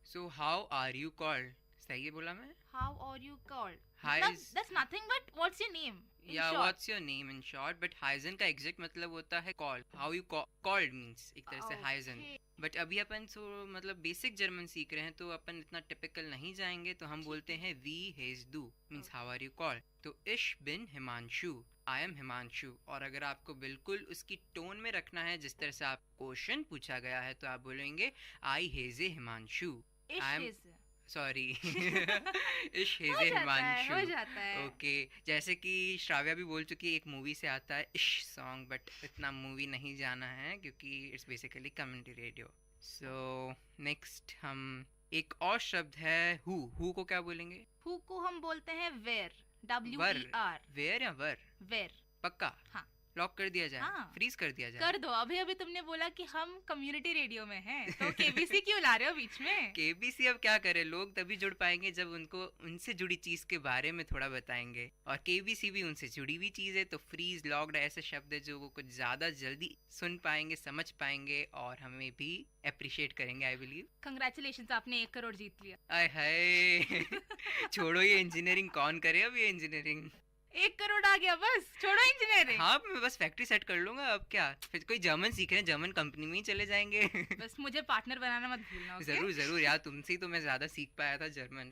N: So how are you called, सही है बोला मैं?
O: How are you called, That's nothing but what's your name? In
N: Yeah,
O: short.
N: what's your name in short? But Huygens का एग्जैक्ट मतलब होता है call. How you called means एक तरह से हाइजन. बट अभी अपन मतलब बेसिक जर्मन सीख रहे हैं तो अपन इतना टिपिकल नहीं जाएंगे, तो हम बोलते हैं वी हेज डू means how are you call. तो इश बिन हिमांशु, आई एम हिमांशु. और अगर आपको बिल्कुल उसकी टोन में रखना है जिस तरह से आप क्वेश्चन पूछा गया है तो आप बोलेंगे आई हेज ए हिमांशु. आई एम सॉरी इश हेजे हिमांशु.
O: हो जाता है.
N: ओके, जैसे कि श्राव्या भी बोल चुकी है एक मूवी से आता है इश सॉन्ग, बट इतना मूवी नहीं जाना है क्योंकि it's basically community radio. So next हम एक और शब्द है हु को क्या बोलेंगे?
O: हु को हम बोलते हैं वेर. WER.
N: वेर या वर?
O: वेर.
N: पक्का?
O: हाँ.
N: लॉक कर दिया जाए?
O: हाँ.
N: फ्रीज कर दिया जाए?
O: कर दो. अभी तुमने बोला कि हम कम्युनिटी रेडियो में हैं, तो केबीसी क्यों ला रहे हो बीच में?
N: केबीसी अब क्या करे, लोग तभी जुड़ पाएंगे जब उनको उनसे जुड़ी चीज के बारे में थोड़ा बताएंगे, और केबीसी भी उनसे जुड़ी हुई चीज है. तो फ्रीज, लॉक्ड ऐसे शब्द है जो वो कुछ ज्यादा जल्दी सुन पाएंगे, समझ पाएंगे और हमें भी अप्रिशिएट करेंगे. I believe.
O: कंग्रेचुलेशंस, आपने 1 करोड़ जीत लिया.
N: आय हाय छोड़ो ये इंजीनियरिंग, कौन करे अब ये इंजीनियरिंग.
O: 1 करोड़ आ गया, बस छोड़ो इंजीनियरिंग.
N: हाँ, मैं बस फैक्ट्री सेट कर लूंगा. अब क्या, फिर कोई जर्मन सीख रहे हैं, जर्मन कंपनी में ही चले जाएंगे.
O: बस मुझे पार्टनर बनाना मत भूलना. okay?
N: जरूर यार, तुमसे ही तो मैं ज्यादा सीख पाया था जर्मन.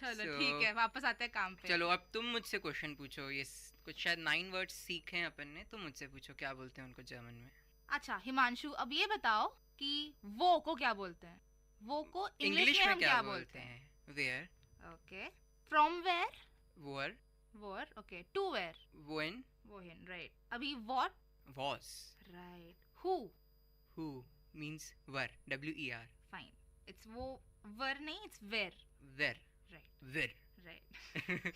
O: चलो ठीक है, वापस आते हैं काम पे.
N: चलो अब तुम मुझसे क्वेश्चन पूछो. ये कुछ शायद 9 वर्ड्स सीखे हैं अपन ने, तुम मुझसे पूछो क्या बोलते हैं उनको जर्मन में.
O: अच्छा हिमांशु, अब ये बताओ कि वो को क्या बोलते हैं? वो को इंग्लिश में हम क्या बोलते हैं?
N: वेयर.
O: ओके. From where?
N: वोर.
O: वोर. ओके. To where?
N: वोन.
O: वोहन. राइट. अभी व्हाट?
N: वॉस.
O: राइट. हु
N: मींस वर. WER.
O: फाइन. इट्स वो वर नहीं, इट्स वेयर.
N: वेर.
O: राइट.
N: वेर.
O: राइट.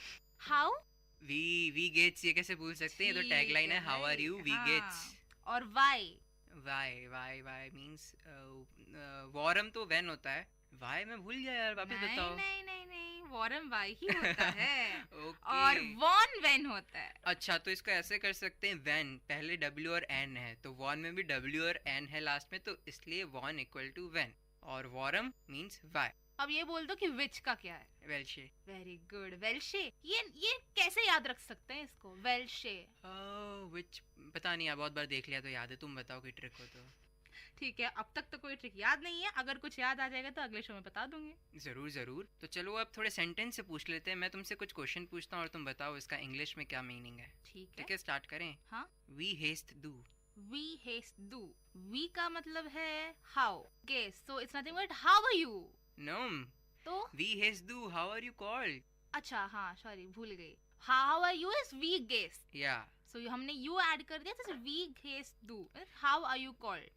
O: हाउ?
N: वी गेट्स. ये कैसे भूल सकते हैं, ये तो टैगलाइन है. How are you? वी गेट्स.
O: और वाई?
N: वाई मींस वॉरम तो व्हेन होता है. वाई मैं भूल गया यार, वापस बताओ.
O: नहीं, वॉरम वाई ही होता है.
N: okay.
O: और वॉन वेन होता है.
N: अच्छा, तो इसको ऐसे कर सकते हैं, वेन पहले W और N है तो वॉन में भी W और N है लास्ट में, तो इसलिए वॉन इक्वल टू वेन. और वॉरम मींस वाई.
O: अब ये बोल दो कि विच का क्या है?
N: वेल्शे.
O: Very good. वेल्शे. ये कैसे याद रख सकते हैं इसको? वेल्शे.
N: विच पता नहीं यार, बहुत बार देख लिया तो याद है. तुम बताओ कोई ट्रिक हो तो.
O: ठीक है, अब तक तो कोई ट्रिक याद नहीं है. अगर कुछ याद आ जाएगा तो अगले शो में बता दूंगी.
N: जरूर. तो चलो अब थोड़े सेंटेंस से पूछ लेते हैं. मैं तुमसे कुछ क्वेश्चन पूछता हूँ और तुम बताओ इसका इंग्लिश में क्या मीनिंग है.
O: ठीक है,
N: स्टार्ट करें.
O: हाँ.
N: वी हेस्ट डू.
O: वी हेस्ट डू. वी का मतलब है हाउ. गेस. So it's nothing but how are you.
N: No.
O: तो
N: वी हेस्ट डू, हाउ आर यू कॉल्ड.
O: अच्छा हाँ, सॉरी भूल गई. हाउ आर यू इज वी गेस.
N: या.
O: सो हमने यू ऐड कर दिया, तो वी हेस्ट डू. How are you called.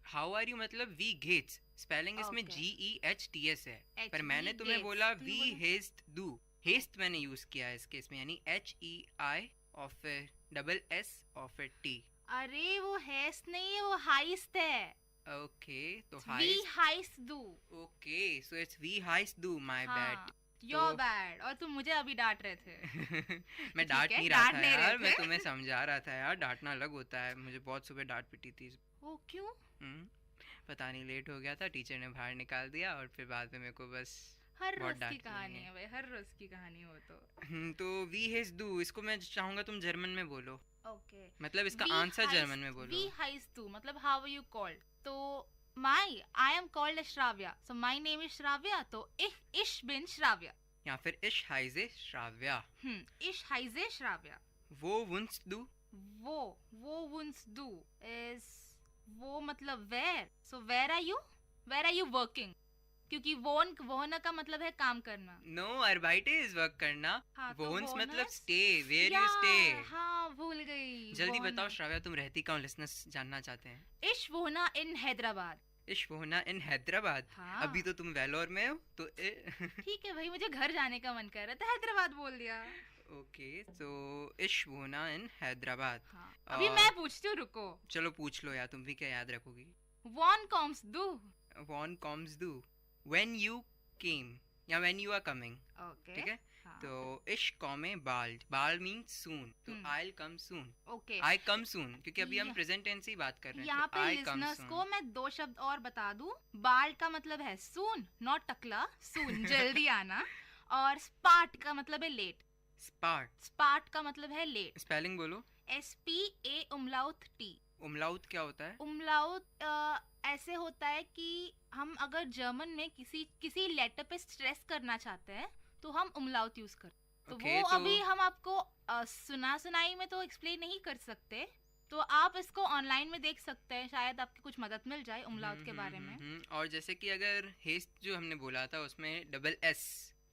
N: How are you मतलब वी गेट्स. स्पेलिंग इसमें GEHTS है, पर मैंने तुम्हें बोला वी हेस्ट डू. हेस्ट मैंने यूज किया है इस केस में, यानी HEI और फिर SS और फिर T.
O: अरे वो हेस्ट नहीं है, वो हाइस्ट है.
N: ओके, तो
O: वी हाइस्ट डू.
N: ओके, सो इट्स वी हाइस्ट डू. My bad.
O: Your bad. और तुम मुझे अभी डांट रहे थे.
N: मैं डांट नहीं रहा था यार, मैं तुम्हें समझा रहा था यार. डांटना अलग होता है. मुझे बहुत सुबह डांट पिटी थी.
O: ओ क्यों?
N: पता नहीं, लेट हो गया था, टीचर ने बाहर निकाल दिया और फिर बाद में मेरे को बस
O: हर रोज की कहानी है भाई, हर रोज की कहानी हो
N: तो वी हेज डू, इसको मैं चाहूंगा तुम जर्मन में बोलो.
O: ओके.
N: मतलब इसका आंसर जर्मन में बोलो.
O: वी हेज डू मतलब हाउ आर यू कॉल्ड. तो I am called Shravya, so my name is Shravya, तो इश बिन श्राव्या,
N: या फिर इश हाइजे श्राव्या.
O: इश हाइजे श्राव्या.
N: वो वुंस डू.
O: वो वुंस डू इज वो मतलब where. So where are you working, क्योंकि वोन का मतलब है काम करना.
N: नो, अर्बाइटे इज वर्क करना. वोन्स मतलब स्टे, वेयर यू स्टे.
O: हाँ भूल गई.
N: जल्दी बताओ श्राव्या, तुम रहती कहाँ, लिसनर्स जानना चाहते हैं.
O: इश वोना इन हैदराबाद.
N: इश वोना इन हैदराबाद.
O: हाँ.
N: अभी तो तुम वेलोर में हो तो
O: ठीक है भाई, मुझे घर जाने का मन कर रहा था, हैदराबाद बोल दिया.
N: ओके, तो इश वोना इन हैदराबाद.
O: हाँ. अभी मैं पूछती हूँ, रुको.
N: चलो पूछ लो यार, तुम भी क्या याद रखोगी.
O: वॉन कॉम्स डू.
N: वॉन कॉम्स डू व्हेन यू केम या when you are coming.
O: Okay,
N: ठीक है. तो इश कॉमे बाल्ड. बाल्ड मींस सून, तो I will come soon.
O: Okay,
N: आई कम सून, क्योंकि अभी हम प्रेजेंट टेंस ही बात कर रहे हैं.
O: यहाँ पे लिसनर्स को मैं 2 शब्द और बता दूं. बाल्ड का मतलब है सून, नॉट टकला, सून जल्दी आना. और स्पार्ट का मतलब है लेट.
N: स्पार्ट।
O: स्पार्ट का मतलब है लेट।
N: स्पेलिंग बोलो।
O: SPA उमलाउट T।
N: उमलाउट क्या होता है?
O: उमलाउट ऐसे होता है कि हम अगर जर्मन में किसी लेटर पे स्ट्रेस करना चाहते हैं तो हम उमलाउट यूज करते हैं। तो वो अभी हम आपको सुनाई में तो एक्सप्लेन नहीं कर सकते, तो आप इसको ऑनलाइन में देख सकते हैं, शायद आपकी कुछ मदद मिल जाए उमलाउट के बारे में।
N: और जैसे कि अगर हेस्ट जो हमने बोला था उसमें डबल एस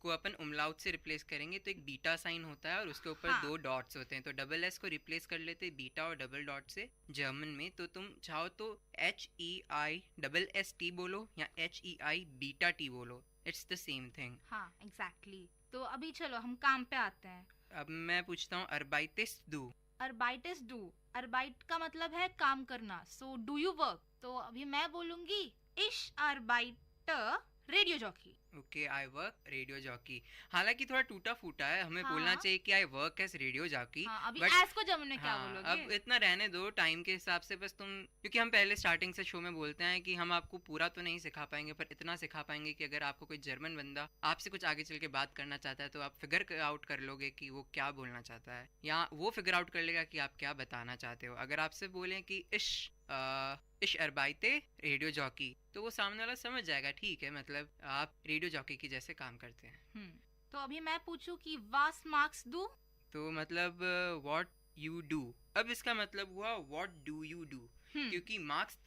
N: को अपन उमलाउट से रिप्लेस करेंगे तो एक बीटा साइन होता है और उसके ऊपर 2 डॉट्स होते हैं, तो डबल एस को रिप्लेस कर लेते बीटा और डबल डॉट से जर्मन में। तो तुम चाहो तो HEI बोलो या HEI बीटा T बोलो, इट्स द सेम थिंग।
O: हाँ एग्जैक्टली। तो अभी चलो हम काम पे आते हैं।
N: अब मैं पूछता हूँ अर्बाइटिस डू।
O: अर्बाइटिस डू, अर्बाइट का मतलब है काम करना, सो डू यू वर्क। तो अभी मैं बोलूंगी इश अर्बाइटर radio jockey.
N: Okay, I work radio jockey. हालांकि थोड़ा टूटा फूटा है, हमें
O: हाँ।
N: बोलना चाहिए कि I work as radio jockey.
O: हाँ, अभी एस को जर्मन में क्या बोलोगे?
N: अब इतना रहने दो टाइम के हिसाब से, बस तुम, क्योंकि हम पहले स्टार्टिंग से शो में बोलते हैं कि हम आपको पूरा तो नहीं सिखा पाएंगे पर इतना सिखा पाएंगे कि अगर आपको कोई जर्मन बंदा आपसे कुछ आगे चल के बात करना चाहता है तो आप फिगर आउट कर लोगे कि वो क्या बोलना चाहता है, या वो फिगर आउट कर लेगा कि आप क्या बताना चाहते हो। अगर आपसे बोलें कि इश अरबाइते रेडियो जॉकी तो वो सामने वाला समझ जाएगा, ठीक है, मतलब आप रेडियो जॉकी की जैसे काम करते हैं।
O: तो अभी मैं पूछूं कि वास मार्क्स डू,
N: तो मतलब व्हाट यू डू। अब इसका मतलब हुआ व्हाट डू यू डू, क्योंकि मार्क्स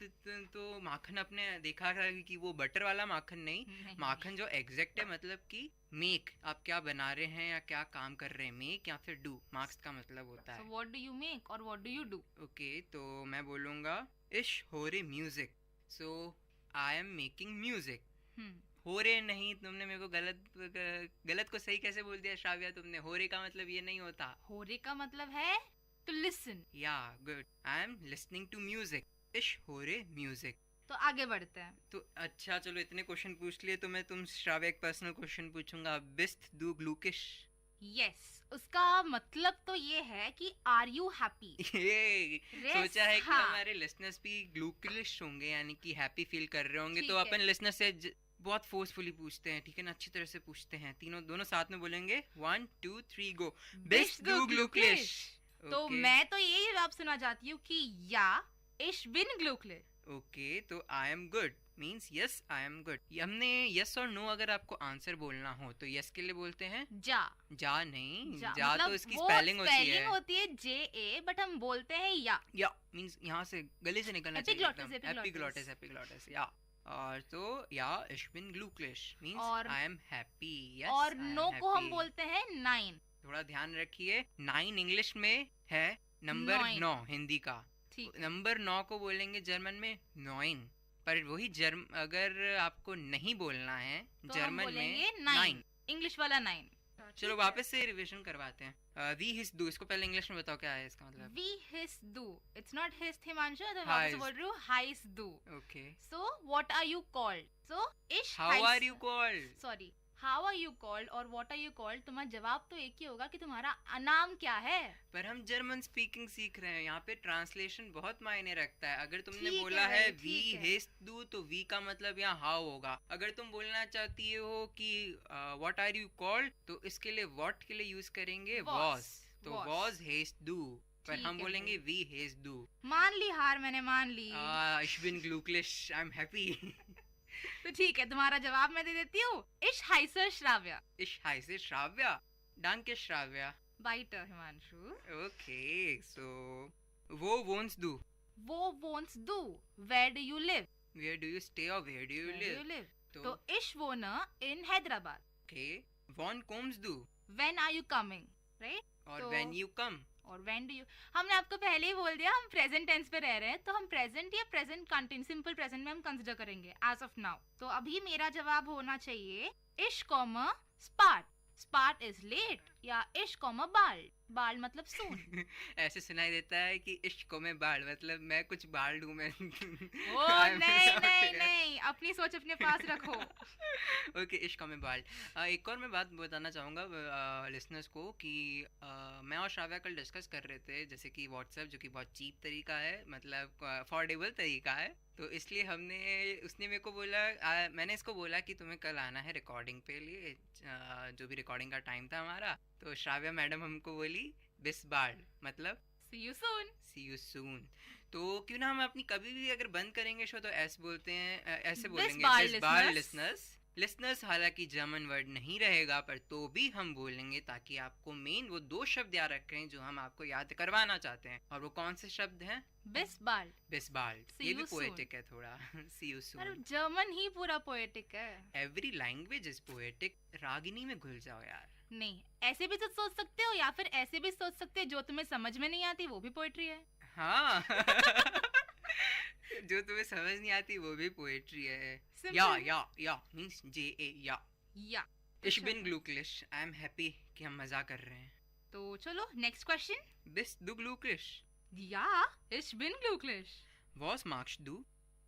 N: तो माखन अपने देखा है कि वो बटर वाला माखन नहीं, माखन जो एग्जैक्ट है, मतलब कि मेक, आप क्या बना रहे हैं या क्या काम कर रहे हैं, मेक या फिर डू, मार्क्स का मतलब होता है।
O: so what do you make और what do you do?
N: Okay, तो मैं बोलूंगा इश हो रे music, so I am making music. हो रे नहीं, तुमने मेरे को गलत को सही कैसे बोल दिया श्राव्या तुमने? हो रे का मतलब ये नहीं होता।
O: हो रे का मतलब है to listen।
N: या गुड, I am listening to music, इश हो रे म्यूजिक।
O: तो आगे बढ़ते हैं।
N: तो अच्छा चलो, इतने क्वेश्चन पूछ लिए तो मैं तुम श्राव्या एक पर्सनल क्वेश्चन पूछूंगा। बिस्ट दू ग्लूकिश।
O: यस, उसका मतलब तो ये है कि आर यू हैप्पी।
N: सोचा है कि हमारे लिसनर्स भी ग्लूकिश होंगे, यानी कि हैप्पी फील कर रहे होंगे, तो अपन लिसनर से बहुत फोर्सफुली पूछते हैं, ठीक है ना, अच्छी तरह से पूछते हैं। दोनों साथ में बोलेंगे 1 2 3 गो, बिस्ट दू ग्लूकिश।
O: तो मैं तो यही जवाब सुना चाहती हूँ कि या इश बिन ग्लूकले।
N: ओके, तो आई am good means yes I am good. हमने यस और नो अगर आपको आंसर बोलना हो तो यस के लिए बोलते हैं जा नहीं, जा
O: मतलब
N: तो इसकी स्पेलिंग
O: होती है JA, बट हम बोलते हैं या
N: मीन्स यहाँ से गले से निकलना चाहिए, एपिग्लॉटिस या। और तो या इश बिन ग्लूकिश मीन्स आई एम हैप्पी।
O: और नो को हम बोलते हैं 9।
N: थोड़ा ध्यान रखिए, 9 इंग्लिश में है नंबर 9 हिंदी का, नंबर 9 को बोलेंगे जर्मन में 9, पर वही अगर आपको नहीं बोलना है तो जर्मन में 9,
O: इंग्लिश वाला 9।
N: चलो वापस से रिवीजन करवाते हैं। वी हिस डू, इसको पहले इंग्लिश में बताओ क्या है इसका मतलब।
O: वी हिस डू, इट्स नॉट हिस हिमांशु, तो वापस बोल रही हूँ हाइस डू।
N: Okay,
O: so what are you called, so इश
N: how are you called,
O: sorry how are you called और व्हाट आर यू कॉल्ड, तुम्हारा जवाब तो एक ही होगा कि तुम्हारा नाम क्या है।
N: पर हम जर्मन स्पीकिंग सीख रहे हैं, यहाँ पे ट्रांसलेशन बहुत मायने रखता है। अगर तुमने बोला है वी हिस डू तो वी का मतलब यहाँ हाउ होगा। अगर तुम बोलना चाहती हो कि व्हाट आर यू कॉल्ड तो इसके लिए व्हाट के लिए यूज करेंगे वॉज, तो वॉज हिस डू, पर हम बोलेंगे वी हिस डू।
O: मान ली हार, मैंने मान ली।
N: ich bin glücklich, I am happy.
O: तो ठीक है, तुम्हारा जवाब मैं दे देती हूँ, इश हाइसर श्राव्या।
N: इश हाइसर श्राव्या, डांके श्राव्या।
O: बाइटर हिमांशु।
N: ओके, सो वो वोंट्स डू,
O: वो वोंट्स डू, where do you live,
N: where do you stay और वेयर डू यू लिव।
O: तो इश वोनर इन हैदराबाद।
N: ओके, वॉन कोम्स डू,
O: when are you coming, right,
N: और व्हेन यू कम,
O: और व्हेन डू यू। हमने आपको पहले ही बोल दिया हम प्रेजेंट टेंस पे रह रहे हैं, तो हम प्रेजेंट या प्रेजेंट कंटिन्यू सिंपल प्रेजेंट में हम कंसीडर करेंगे एज ऑफ नाउ। तो अभी मेरा जवाब होना चाहिए इश कॉमा स्पार्ट, स्पार्ट इज लेट, या इश कॉमा बाल, बाल मतलब सून।
N: ऐसे सुनाई देता है कि इश्क में बाल मतलब मैं कुछ बाल दूं मैं।
O: ओ नहीं, अपनी सोच अपने पास रखो।
N: ओके, इश्क में बाल। एक और मैं बात बताना चाहूँगा लिसनर्स को कि मैं और श्राव्या कल डिस्कस कर रहे थे, जैसे कि व्हाट्सएप जो कि बहुत चीप तरीका है, मतलब अफोर्डेबल तरीका है, तो इसलिए उसने मेरे को बोला, मैंने इसको बोला कि तुम्हें कल आना है रिकॉर्डिंग पे लिए, जो भी रिकॉर्डिंग का टाइम था हमारा, तो श्राव्या मैडम हमको बोली बिस बाल, मतलब
O: See you soon.
N: See you soon. तो क्यों ना हम अपनी कभी भी अगर बंद करेंगे शो तो ऐसे बोलते हैं, ऐसे
O: Bis
N: बोलेंगे
O: bal,
N: बिस बाल
O: listeners.
N: लिसनर्स। हालांकि जर्मन वर्ड नहीं रहेगा पर तो भी हम बोलेंगे ताकि आपको मेन वो 2 शब्द याद रखें जो हम आपको याद करवाना चाहते हैं। और वो कौन से शब्द हैं?
O: Bis bald.
N: बिस बाल।
O: See
N: ये भी
O: you soon.
N: पोएटिक है थोड़ा। सी यू
O: अरे
N: सून।
O: जर्मन ही पूरा पोएटिक है।
N: Every language is poetic. Ragini में घुल जाओ यार।
O: नहीं, ऐसे भी तो सोच सकते हो या फिर ऐसे भी सोच सकते हो, जो तुम्हें समझ में नहीं आती वो भी पोएट्री है।
N: हाँ। जो तुम्हें समझ नहीं आती वो भी पोएट्री है।
O: Simple.
N: या मींस JA या। Ich bin glücklich. I am happy कि हम मजा कर रहे हैं।
O: तो चलो next question.
N: Bist du glücklich?
O: Ja, ich bin glücklich.
N: Was magst du?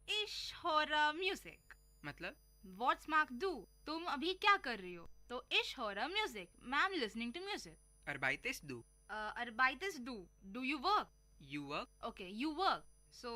O: Ich höre Musik.
N: मतलब
O: What's magst du? तुम अभी क्या कर रही हो? तो ich höre Musik. I'm listening to music.
N: arbeitest du?
O: Arbeitest du? Do you work?
N: You work
O: Okay, you work. So,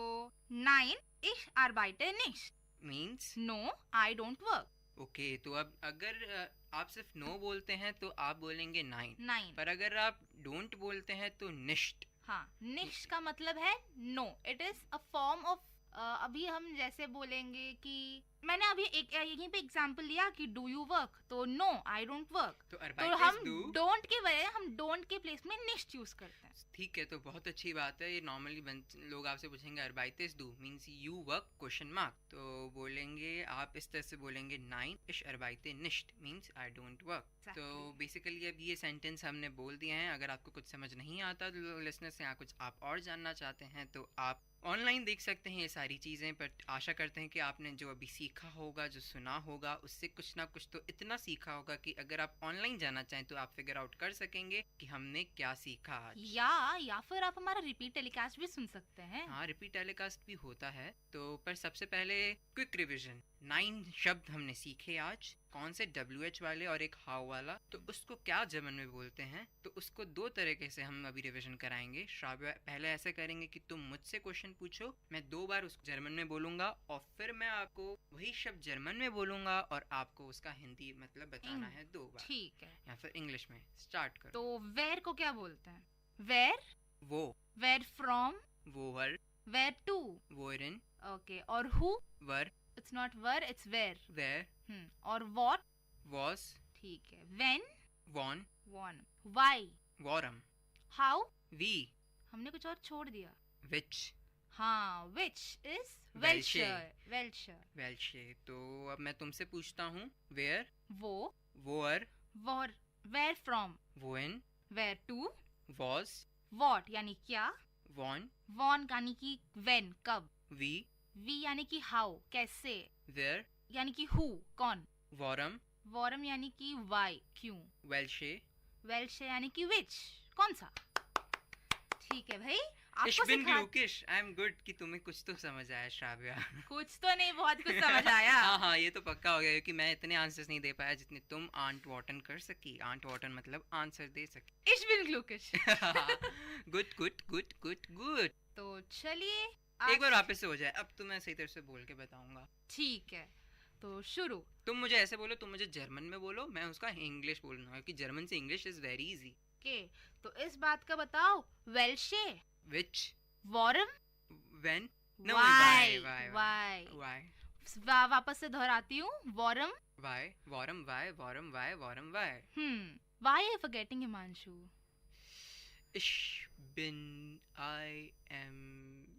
O: nein, ich arbeite nicht.
N: means
O: No, I don't work.
N: Okay. तो अब अगर आप सिर्फ नो बोलते हैं तो आप बोलेंगे नाइन।
O: Nein.
N: पर अगर आप डोंट बोलते हैं तो निश्ट।
O: हाँ, निश्ट का मतलब है no. It is a form of अभी हम जैसे बोलेंगे कि मैंने अभी एक यहीं पे एग्जांपल लिया कि डू यू वर्क, तो नो आई डोंट वर्क।
N: तो
O: तो हम डोंट के बजाय हम डोंट के प्लेस में निश्ट यूज करते हैं।
N: ठीक है, तो बहुत अच्छी बात है। ये नॉर्मली लोग आपसे पूछेंगे arbeitest du means you work question mark. तो बोलेंगे आप इस तरह से बोलेंगे nine ich arbeite nicht means I don't work. तो बेसिकली अब ये सेंटेंस हमने बोल दिए हैं। अगर आपको कुछ समझ नहीं आता तो लिसनर्स से यहाँ कुछ आप और जानना चाहते हैं तो आप ऑनलाइन देख सकते हैं ये सारी चीज़ें। पर आशा करते हैं कि आपने जो अभी सीखा होगा, जो सुना होगा, उससे कुछ ना कुछ तो इतना सीखा होगा कि अगर आप ऑनलाइन जाना चाहें तो आप फिगर आउट कर सकेंगे कि हमने क्या सीखा आज।
O: या फिर आप हमारा रिपीट टेलीकास्ट भी सुन सकते हैं।
N: हाँ, रिपीट टेलीकास्ट भी होता है। तो पर सबसे पहले क्विक रिवीजन। 9 शब्द हमने सीखे आज। कौन से? WH वाले और एक हाउ वाला। तो उसको क्या जर्मन में बोलते हैं, तो उसको 2 तरीके से हम अभी रिवीजन कराएंगे। श्राव्या पहले ऐसे करेंगे कि तुम मुझसे क्वेश्चन पूछो, मैं 2 बार उसको जर्मन में बोलूंगा और फिर मैं आपको वही शब्द जर्मन में बोलूंगा और आपको उसका हिंदी मतलब बताना है 2 बार।
O: ठीक है।
N: या फिर इंग्लिश में स्टार्ट करो।
O: तो वेयर को क्या बोलते हैं? वेयर,
N: वो,
O: वेयर फ्रॉम,
N: वोवर,
O: वेयर टू,
N: वोरन,
O: ओके, और हु?
N: वर,
O: इट्स नॉट वर, इट्स वेयर।
N: वेयर,
O: और व्हाट?
N: वॉस,
O: ठीक है। व्हेन,
N: वॉन,
O: वॉन, व्हाई,
N: वॉरम,
O: हाउ,
N: वी,
O: हमने कुछ और छोड़ दिया।
N: विच,
O: हाँ, विच इज
N: वेल्शे।
O: वेल्शर।
N: वेल्शे। तो अब मैं तुमसे पूछता हूँ वेयर,
O: वो,
N: वोअर,
O: वॉर, वेयर फ्रॉम,
N: वोन,
O: वेयर टू,
N: वॉज,
O: व्हाट यानी क्या,
N: वॉन,
O: वॉन यानी कि व्हेन कब,
N: वी,
O: वी यानी कि हाउ कैसे,
N: वेयर
O: यानी कि हु कौन,
N: वॉरम,
O: वॉरम यानी कि वाई क्यों,
N: वेल्शे,
O: वेल्शे यानी कि विच कौन सा। ठीक है भाई,
N: Ich
O: आपको
N: bin
O: सिखा
N: glücklich, I am good कि तुम्हें कुछ तो समझ आया श्राव्या।
O: कुछ तो नहीं, बहुत कुछ समझ आया।
N: हाँ, ये तो पक्का हो गया क्योंकि मैं इतने आंसर्स नहीं दे पाया जितने तुम आंट वॉटन कर सकी। आंट वॉटन मतलब आंसर दे सकी।
O: Ich bin glücklich।
N: Good good good good good.
O: तो चलिए
N: एक बार वापस से हो जाए, अब तो मैं सही तरह से बोल के बताऊंगा।
O: ठीक है, तो शुरू।
N: तुम मुझे ऐसे बोलो, तुम मुझे जर्मन में बोलो, मैं उसका इंग्लिश बोलूंगा क्योंकि जर्मन से English is very easy.
O: Okay, तो इस बात का बताओ। वेल्शे,
N: विच,
O: वॉरम,
N: when, no,
O: why,
N: why,
O: why,
N: why,
O: वापस से दोहराती हूँ। वॉरम,
N: व्हाई, वॉरम, व्हाई, वॉरम, व्हाई, वॉरम, why.
O: Why are you forgetting Himanshu?
N: Ich bin, I am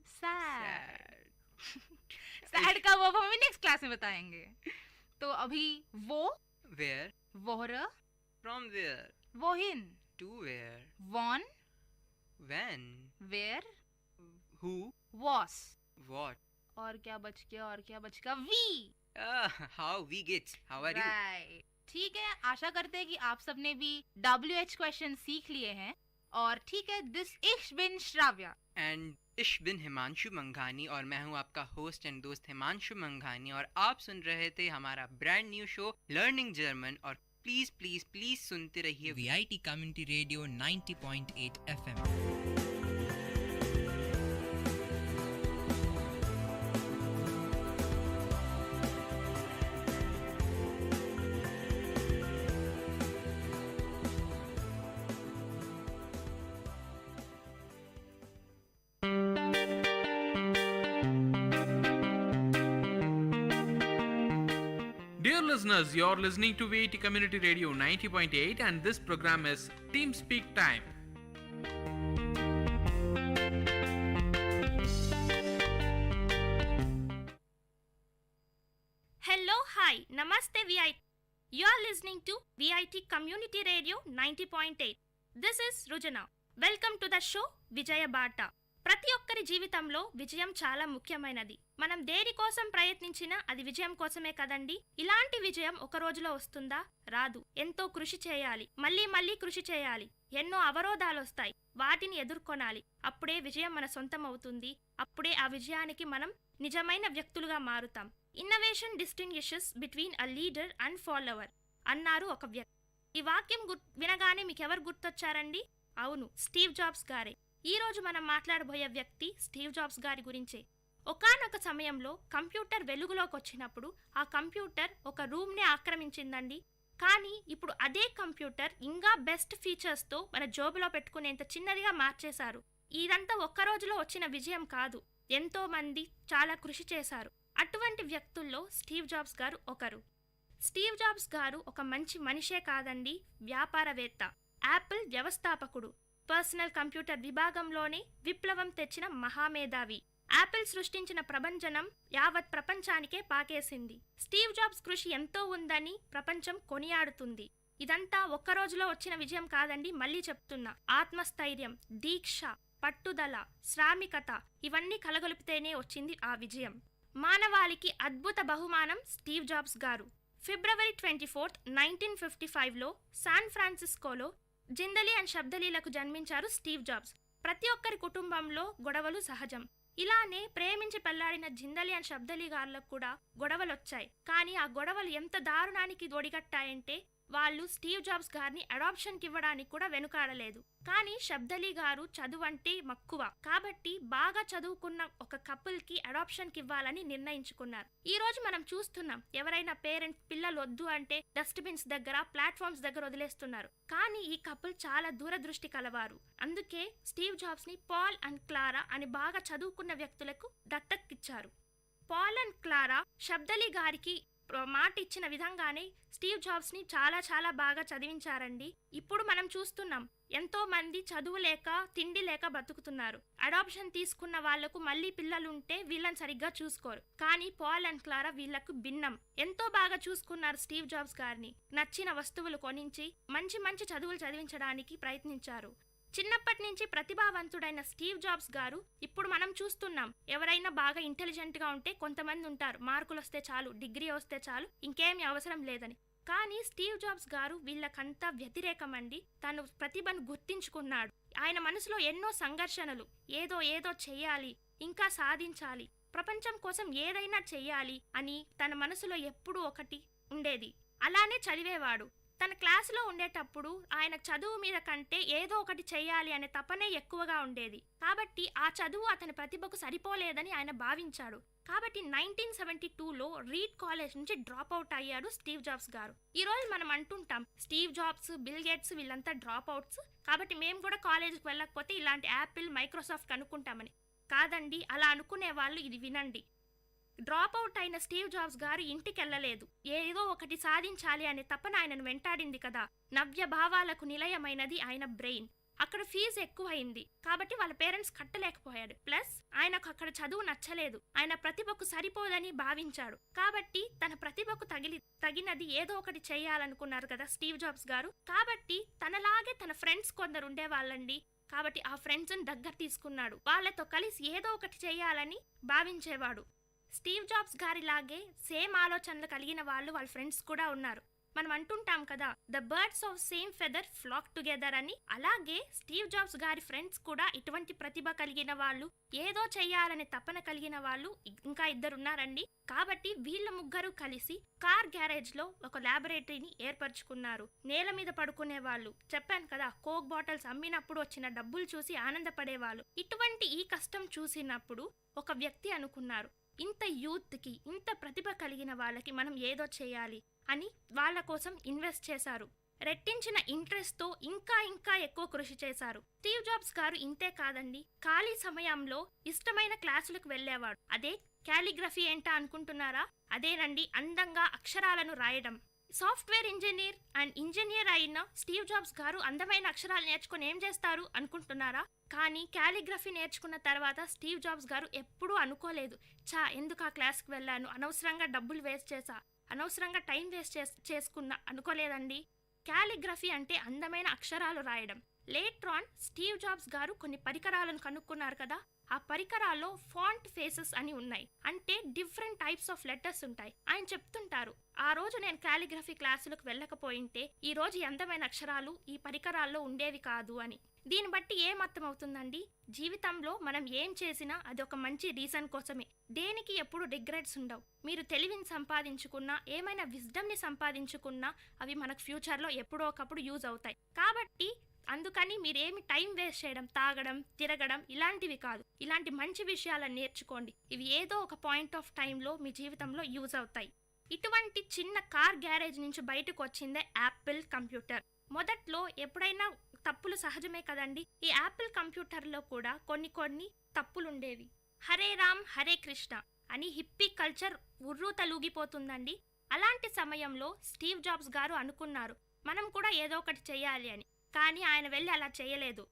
O: sad। Sad का वो हम नेक्स्ट क्लास में बताएंगे। तो अभी वो,
N: where,
O: वोहर,
N: from where,
O: वोहिन,
N: to where,
O: वॉन,
N: when,
O: वेयर,
N: who,
O: वॉस,
N: what,
O: और क्या बच गया? वी।
N: how, we get, how are you?
O: Right, ठीक है। आशा करते हैं कि आप सबने भी WH क्वेश्चन सीख लिए हैं। और ठीक है, this ich bin Shravya
N: and ich bin Himanshu मंघानी और मैं हूँ आपका होस्ट एंड दोस्त हिमांशु मंघानी और आप सुन रहे थे हमारा brand new show learning German. और प्लीज प्लीज प्लीज सुनते रहिए VIT community radio 90.8 FM।
F: listeners, you're listening to VT Community Radio 90.8 and this program is Team Speak Time.
E: Hello, hi, Namaste VIT. You're listening to VIT Community Radio 90.8. This is Rujana. Welcome to the show Vijaya Bata. ప్రతి ఒక్కరి జీవితంలో విజయం చాలా ముఖ్యమైనది. మనం దేని కోసం ప్రయత్నించినా అది విజయం కోసమే కదండి. ఇలాంటి విజయం ఒక రోజులో వస్తుందా? రాదు. ఎంతో కృషి చేయాలి, మళ్ళీ కృషి చేయాలి. ఎన్నో అవరోధాలు వస్తాయి, వాటిని ఎదుర్కొనాలి. అప్పుడే విజయం మన సొంతం అవుతుంది. అప్పుడే ఆ విజయానికి మనం నిజమైన వ్యక్తులుగా మారుతాం. Innovation distinguishes between a leader and follower అన్నారు ఒక వ్యక్తి. ఈ వాక్యం వినగానే మీకెవరు గుర్తొచ్చారండి? అవును, స్టీవ్ జాబ్స్ గారే. ఈ రోజు మనం మాట్లాడబోయే వ్యక్తి స్టీవ్ జాబ్స్ గారి గురించే. ఒకానొక సమయంలో కంప్యూటర్ వెలుగులోకి వచ్చినప్పుడు ఆ కంప్యూటర్ ఒక రూమ్నే ఆక్రమించిందండి. కానీ ఇప్పుడు అదే కంప్యూటర్ ఇంకా బెస్ట్ ఫీచర్స్తో మన జోబులో పెట్టుకునేంత చిన్నదిగా మార్చేశారు. ఇదంతా ఒక్క రోజులో వచ్చిన విజయం కాదు, ఎంతో మంది చాలా కృషి చేశారు. అటువంటి వ్యక్తుల్లో స్టీవ్ జాబ్స్ గారు ఒకరు. స్టీవ్ జాబ్స్ గారు ఒక మంచి మనిషే కాదండి, వ్యాపారవేత్త, యాపిల్ వ్యవస్థాపకుడు, పర్సనల్ కంప్యూటర్ విభాగంలోనే విప్లవం తెచ్చిన మహామేధావి. యాపిల్ సృష్టించిన ప్రభంజనం యావత్ ప్రపంచానికే పాకేసింది. స్టీవ్ జాబ్స్ కృషి ఎంతో ఉందని ప్రపంచం కొనియాడుతుంది. ఇదంతా ఒక్క రోజులో వచ్చిన విజయం కాదండి, మళ్ళీ చెప్తున్నా. ఆత్మస్థైర్యం, దీక్ష, పట్టుదల, శ్రామికత ఇవన్నీ కలగొలిపితేనే వచ్చింది ఆ విజయం. మానవాళికి అద్భుత బహుమానం స్టీవ్ జాబ్స్ గారు. ఫిబ్రవరి 24, 1955లో శాన్ ఫ్రాన్సిస్కోలో జిందలీ అండ్ శబ్దలీలకు జన్మించారు స్టీవ్ జాబ్స్. ప్రతి ఒక్కరి కుటుంబంలో గొడవలు సహజం. ఇలానే ప్రేమించి పెళ్లాడిన జిందలీ అండ్ శబ్దలీ గారులకు కూడా గొడవలొచ్చాయి. కానీ ఆ గొడవలు ఎంత దారుణానికి ఒడిగట్టాయంటే వాళ్ళు స్టీవ్ జాబ్స్ గారిని అడాప్షన్కి ఇవ్వడానికి కూడా వెనుకాడలేదు. కానీ శబ్దలీ గారు చదువంటే మక్కువ కాబట్టి బాగా చదువుకున్న ఒక కపుల్కి అడాప్షన్కి ఇవ్వాలని నిర్ణయించుకున్నారు. ఈ రోజు మనం చూస్తున్నాం, ఎవరైనా పేరెంట్స్ పిల్లలు వద్దు అంటే డస్ట్బిన్స్ దగ్గర, ప్లాట్ఫామ్స్ దగ్గర వదిలేస్తున్నారు. కానీ ఈ కపుల్ చాలా దూరదృష్టి కలవారు. అందుకే స్టీవ్ జాబ్స్ ని పాల్ అండ్ క్లారా అని బాగా చదువుకున్న వ్యక్తులకు దత్తక్కిచ్చారు. పాల్ అండ్ క్లారా శబ్దలీ గారికి మాట ఇచ్చిన విధంగానే స్టీవ్ జాబ్స్ ని చాలా బాగా చదివించారండి. ఇప్పుడు మనం చూస్తున్నాం, ఎంతో మంది చదువు లేక తిండి లేక బతుకుతున్నారు. అడాప్షన్ తీసుకున్న వాళ్లకు మళ్ళీ పిల్లలుంటే వీళ్ళని సరిగ్గా చూసుకోరు. కానీ పాల్ అండ్ క్లారా వీళ్లకు భిన్నం. ఎంతో బాగా చూసుకున్నారు స్టీవ్ జాబ్స్ గారిని. నచ్చిన వస్తువులు కొనించి మంచి చదువులు చదివించడానికి ప్రయత్నించారు. చిన్నప్పటి నుంచి ప్రతిభావంతుడైన స్టీవ్ జాబ్స్ గారు ఇప్పుడు మనం చూస్తున్నాం, ఎవరైనా బాగా ఇంటెలిజెంట్ గా ఉంటే కొంతమంది ఉంటారు, మార్కులు వస్తే చాలు, డిగ్రీ వస్తే చాలు, ఇంకేమీ అవసరం లేదని. కానీ స్టీవ్ జాబ్స్ గారు వీళ్ళకంతా వ్యతిరేకమండి. తను ప్రతిభను గుర్తించుకున్నాడు. ఆయన మనసులో ఎన్నో సంఘర్షణలు, ఏదో చెయ్యాలి, ఇంకా సాధించాలి, ప్రపంచం కోసం ఏదైనా చెయ్యాలి అని తన మనసులో ఎప్పుడూ ఒకటి ఉండేది. అలానే చదివేవాడు. తన క్లాసులో ఉండేటప్పుడు ఆయన చదువు మీద కంటే ఏదో ఒకటి చెయ్యాలి అనే తపనే ఎక్కువగా ఉండేది. కాబట్టి ఆ చదువు అతని ప్రతిభకు సరిపోలేదని ఆయన భావించాడు. కాబట్టి 1972లో రీడ్ కాలేజ్ నుంచి డ్రాప్ అవుట్ అయ్యాడు స్టీవ్ జాబ్స్ గారు. ఈ రోజు మనం అంటుంటాం, స్టీవ్ జాబ్స్, బిల్ గేట్స్ వీళ్ళంతా డ్రాప్ అవుట్స్, కాబట్టి మేము కూడా కాలేజీకి వెళ్ళకపోతే ఇలాంటి యాపిల్, మైక్రోసాఫ్ట్ అనుకుంటామని. కాదండి, అలా అనుకునే వాళ్ళు ఇది వినండి. డ్రాప్ అవుట్ అయిన స్టీవ్ జాబ్స్ గారు ఇంటికి వెళ్ళలేదు. ఏదో ఒకటి సాధించాలి అనే తపన ఆయనను వెంటాడింది కదా. నవ్య భావాలకు నిలయమైనది ఆయన బ్రెయిన్. అక్కడ ఫీజు ఎక్కువైంది కాబట్టి వాళ్ళ పేరెంట్స్ కట్టలేకపోయాడు. ప్లస్ ఆయనకు అక్కడ చదువు నచ్చలేదు. ఆయన ప్రతిభకు సరిపోదని భావించాడు. కాబట్టి తన ప్రతిభకు తగినది ఏదో ఒకటి చేయాలనుకున్నారు కదా స్టీవ్ జాబ్స్ గారు. కాబట్టి తనలాగే తన ఫ్రెండ్స్ కొందరు ఉండేవాళ్ళండి. కాబట్టి ఆ ఫ్రెండ్స్ని దగ్గర తీసుకున్నాడు. వాళ్ళతో కలిసి ఏదో ఒకటి చేయాలని భావించేవాడు. స్టీవ్ జాబ్స్ గారిలాగే సేమ్ ఆలోచనలు కలిగిన వాళ్ళు వాళ్ళ ఫ్రెండ్స్ కూడా ఉన్నారు. మనం అంటుంటాం కదా, the birds of same feather flock together అని. అలాగే స్టీవ్ జాబ్స్ గారి ఫ్రెండ్స్ కూడా ఇటువంటి ప్రతిభ కలిగిన వాళ్ళు, ఏదో చెయ్యాలనే తపన కలిగిన వాళ్ళు ఇంకా ఇద్దరున్నారండి. కాబట్టి వీళ్ళ ముగ్గురు కలిసి కార్ గ్యారేజ్ లో ఒక ల్యాబొరేటరీని ఏర్పరచుకున్నారు. నేల మీద పడుకునే వాళ్ళు, చెప్పాను కదా, కోక్ బాటిల్స్ అమ్మినప్పుడు వచ్చిన డబ్బులు చూసి ఆనందపడేవాళ్ళు. ఇటువంటి ఈ కష్టం చూసినప్పుడు ఒక వ్యక్తి అనుకున్నారు, ఇంత యూత్కి, ఇంత ప్రతిభ కలిగిన వాళ్ళకి మనం ఏదో చేయాలి అని వాళ్ళ కోసం ఇన్వెస్ట్ చేశారు. రెట్టించిన ఇంట్రెస్ట్తో ఇంకా ఎక్కువ కృషి చేశారు. స్టీవ్ జాబ్స్ గారు ఇంతే కాదండి, ఖాళీ సమయంలో ఇష్టమైన క్లాసులకు వెళ్ళేవాడు. అదే క్యాలిగ్రఫీ ఏంటా అనుకుంటున్నారా? అదేనండి అందంగా అక్షరాలను రాయడం. సాఫ్ట్వేర్ ఇంజనీర్ అండ్ ఇంజనీర్ అయిన స్టీవ్ జాబ్స్ గారు అందమైన అక్షరాలు నేర్చుకుని ఏం చేస్తారు అనుకుంటున్నారా? కానీ క్యాలిగ్రఫీ నేర్చుకున్న తర్వాత స్టీవ్ జాబ్స్ గారు ఎప్పుడూ అనుకోలేదు, ఎందుకు ఆ క్లాస్కి వెళ్ళాను, అనవసరంగా డబ్బులు వేస్ట్ చేశా, అనవసరంగా టైం వేస్ట్ చేసుకున్నా అనుకోలేదండి. క్యాలిగ్రఫీ అంటే అందమైన అక్షరాలు రాయడం. లేటర్ ఆన్ స్టీవ్ జాబ్స్ గారు కొన్ని పరికరాలను కనుక్కున్నారు కదా, ఆ పరికరాల్లో ఫాంట్ ఫేసెస్ అని ఉన్నాయి, అంటే డిఫరెంట్ టైప్స్ ఆఫ్ లెటర్స్ ఉంటాయి. ఆయన చెప్తుంటారు, ఆ రోజు నేను క్యాలిగ్రఫీ క్లాసులకు వెళ్ళకపోయింటే ఈ రోజు అందమైన అక్షరాలు ఈ పరికరాల్లో ఉండేవి కాదు అని. దీన్ని బట్టి ఏం అర్థమవుతుందండి? జీవితంలో మనం ఏం చేసినా అది ఒక మంచి రీజన్ కోసమే. దేనికి ఎప్పుడు రిగ్రెట్స్ ఉండవు. మీరు తెలివిని సంపాదించుకున్నా, ఏమైనా విజ్డమ్ని సంపాదించుకున్నా అవి మనకు ఫ్యూచర్లో ఎప్పుడో ఒకప్పుడు యూజ్ అవుతాయి. కాబట్టి అందుకని మీరేమి టైం వేస్ట్ చేయడం, తాగడం, తిరగడం ఇలాంటివి కాదు. ఇలాంటి మంచి విషయాలను నేర్చుకోండి. ఇవి ఏదో ఒక పాయింట్ ఆఫ్ టైంలో మీ జీవితంలో యూజ్ అవుతాయి. ఇటువంటి చిన్న కార్ గ్యారేజ్ నుంచి బయటకు వచ్చిందే యాపిల్ కంప్యూటర్. మొదట్లో ఎప్పుడైనా తప్పులు సహజమే కదండి. ఈ యాపిల్ కంప్యూటర్లో కూడా కొన్ని తప్పులుండేవి. హరే రామ్ హరే కృష్ణ అని హిప్పీ కల్చర్ ఉర్రూతలూగిపోతుందండి. అలాంటి సమయంలో స్టీవ్ జాబ్స్ గారు అనుకున్నారు, మనం కూడా ఏదో ఒకటి చేయాలి అని. కానీ ఆయన వెళ్ళి అలా చేయలేదు.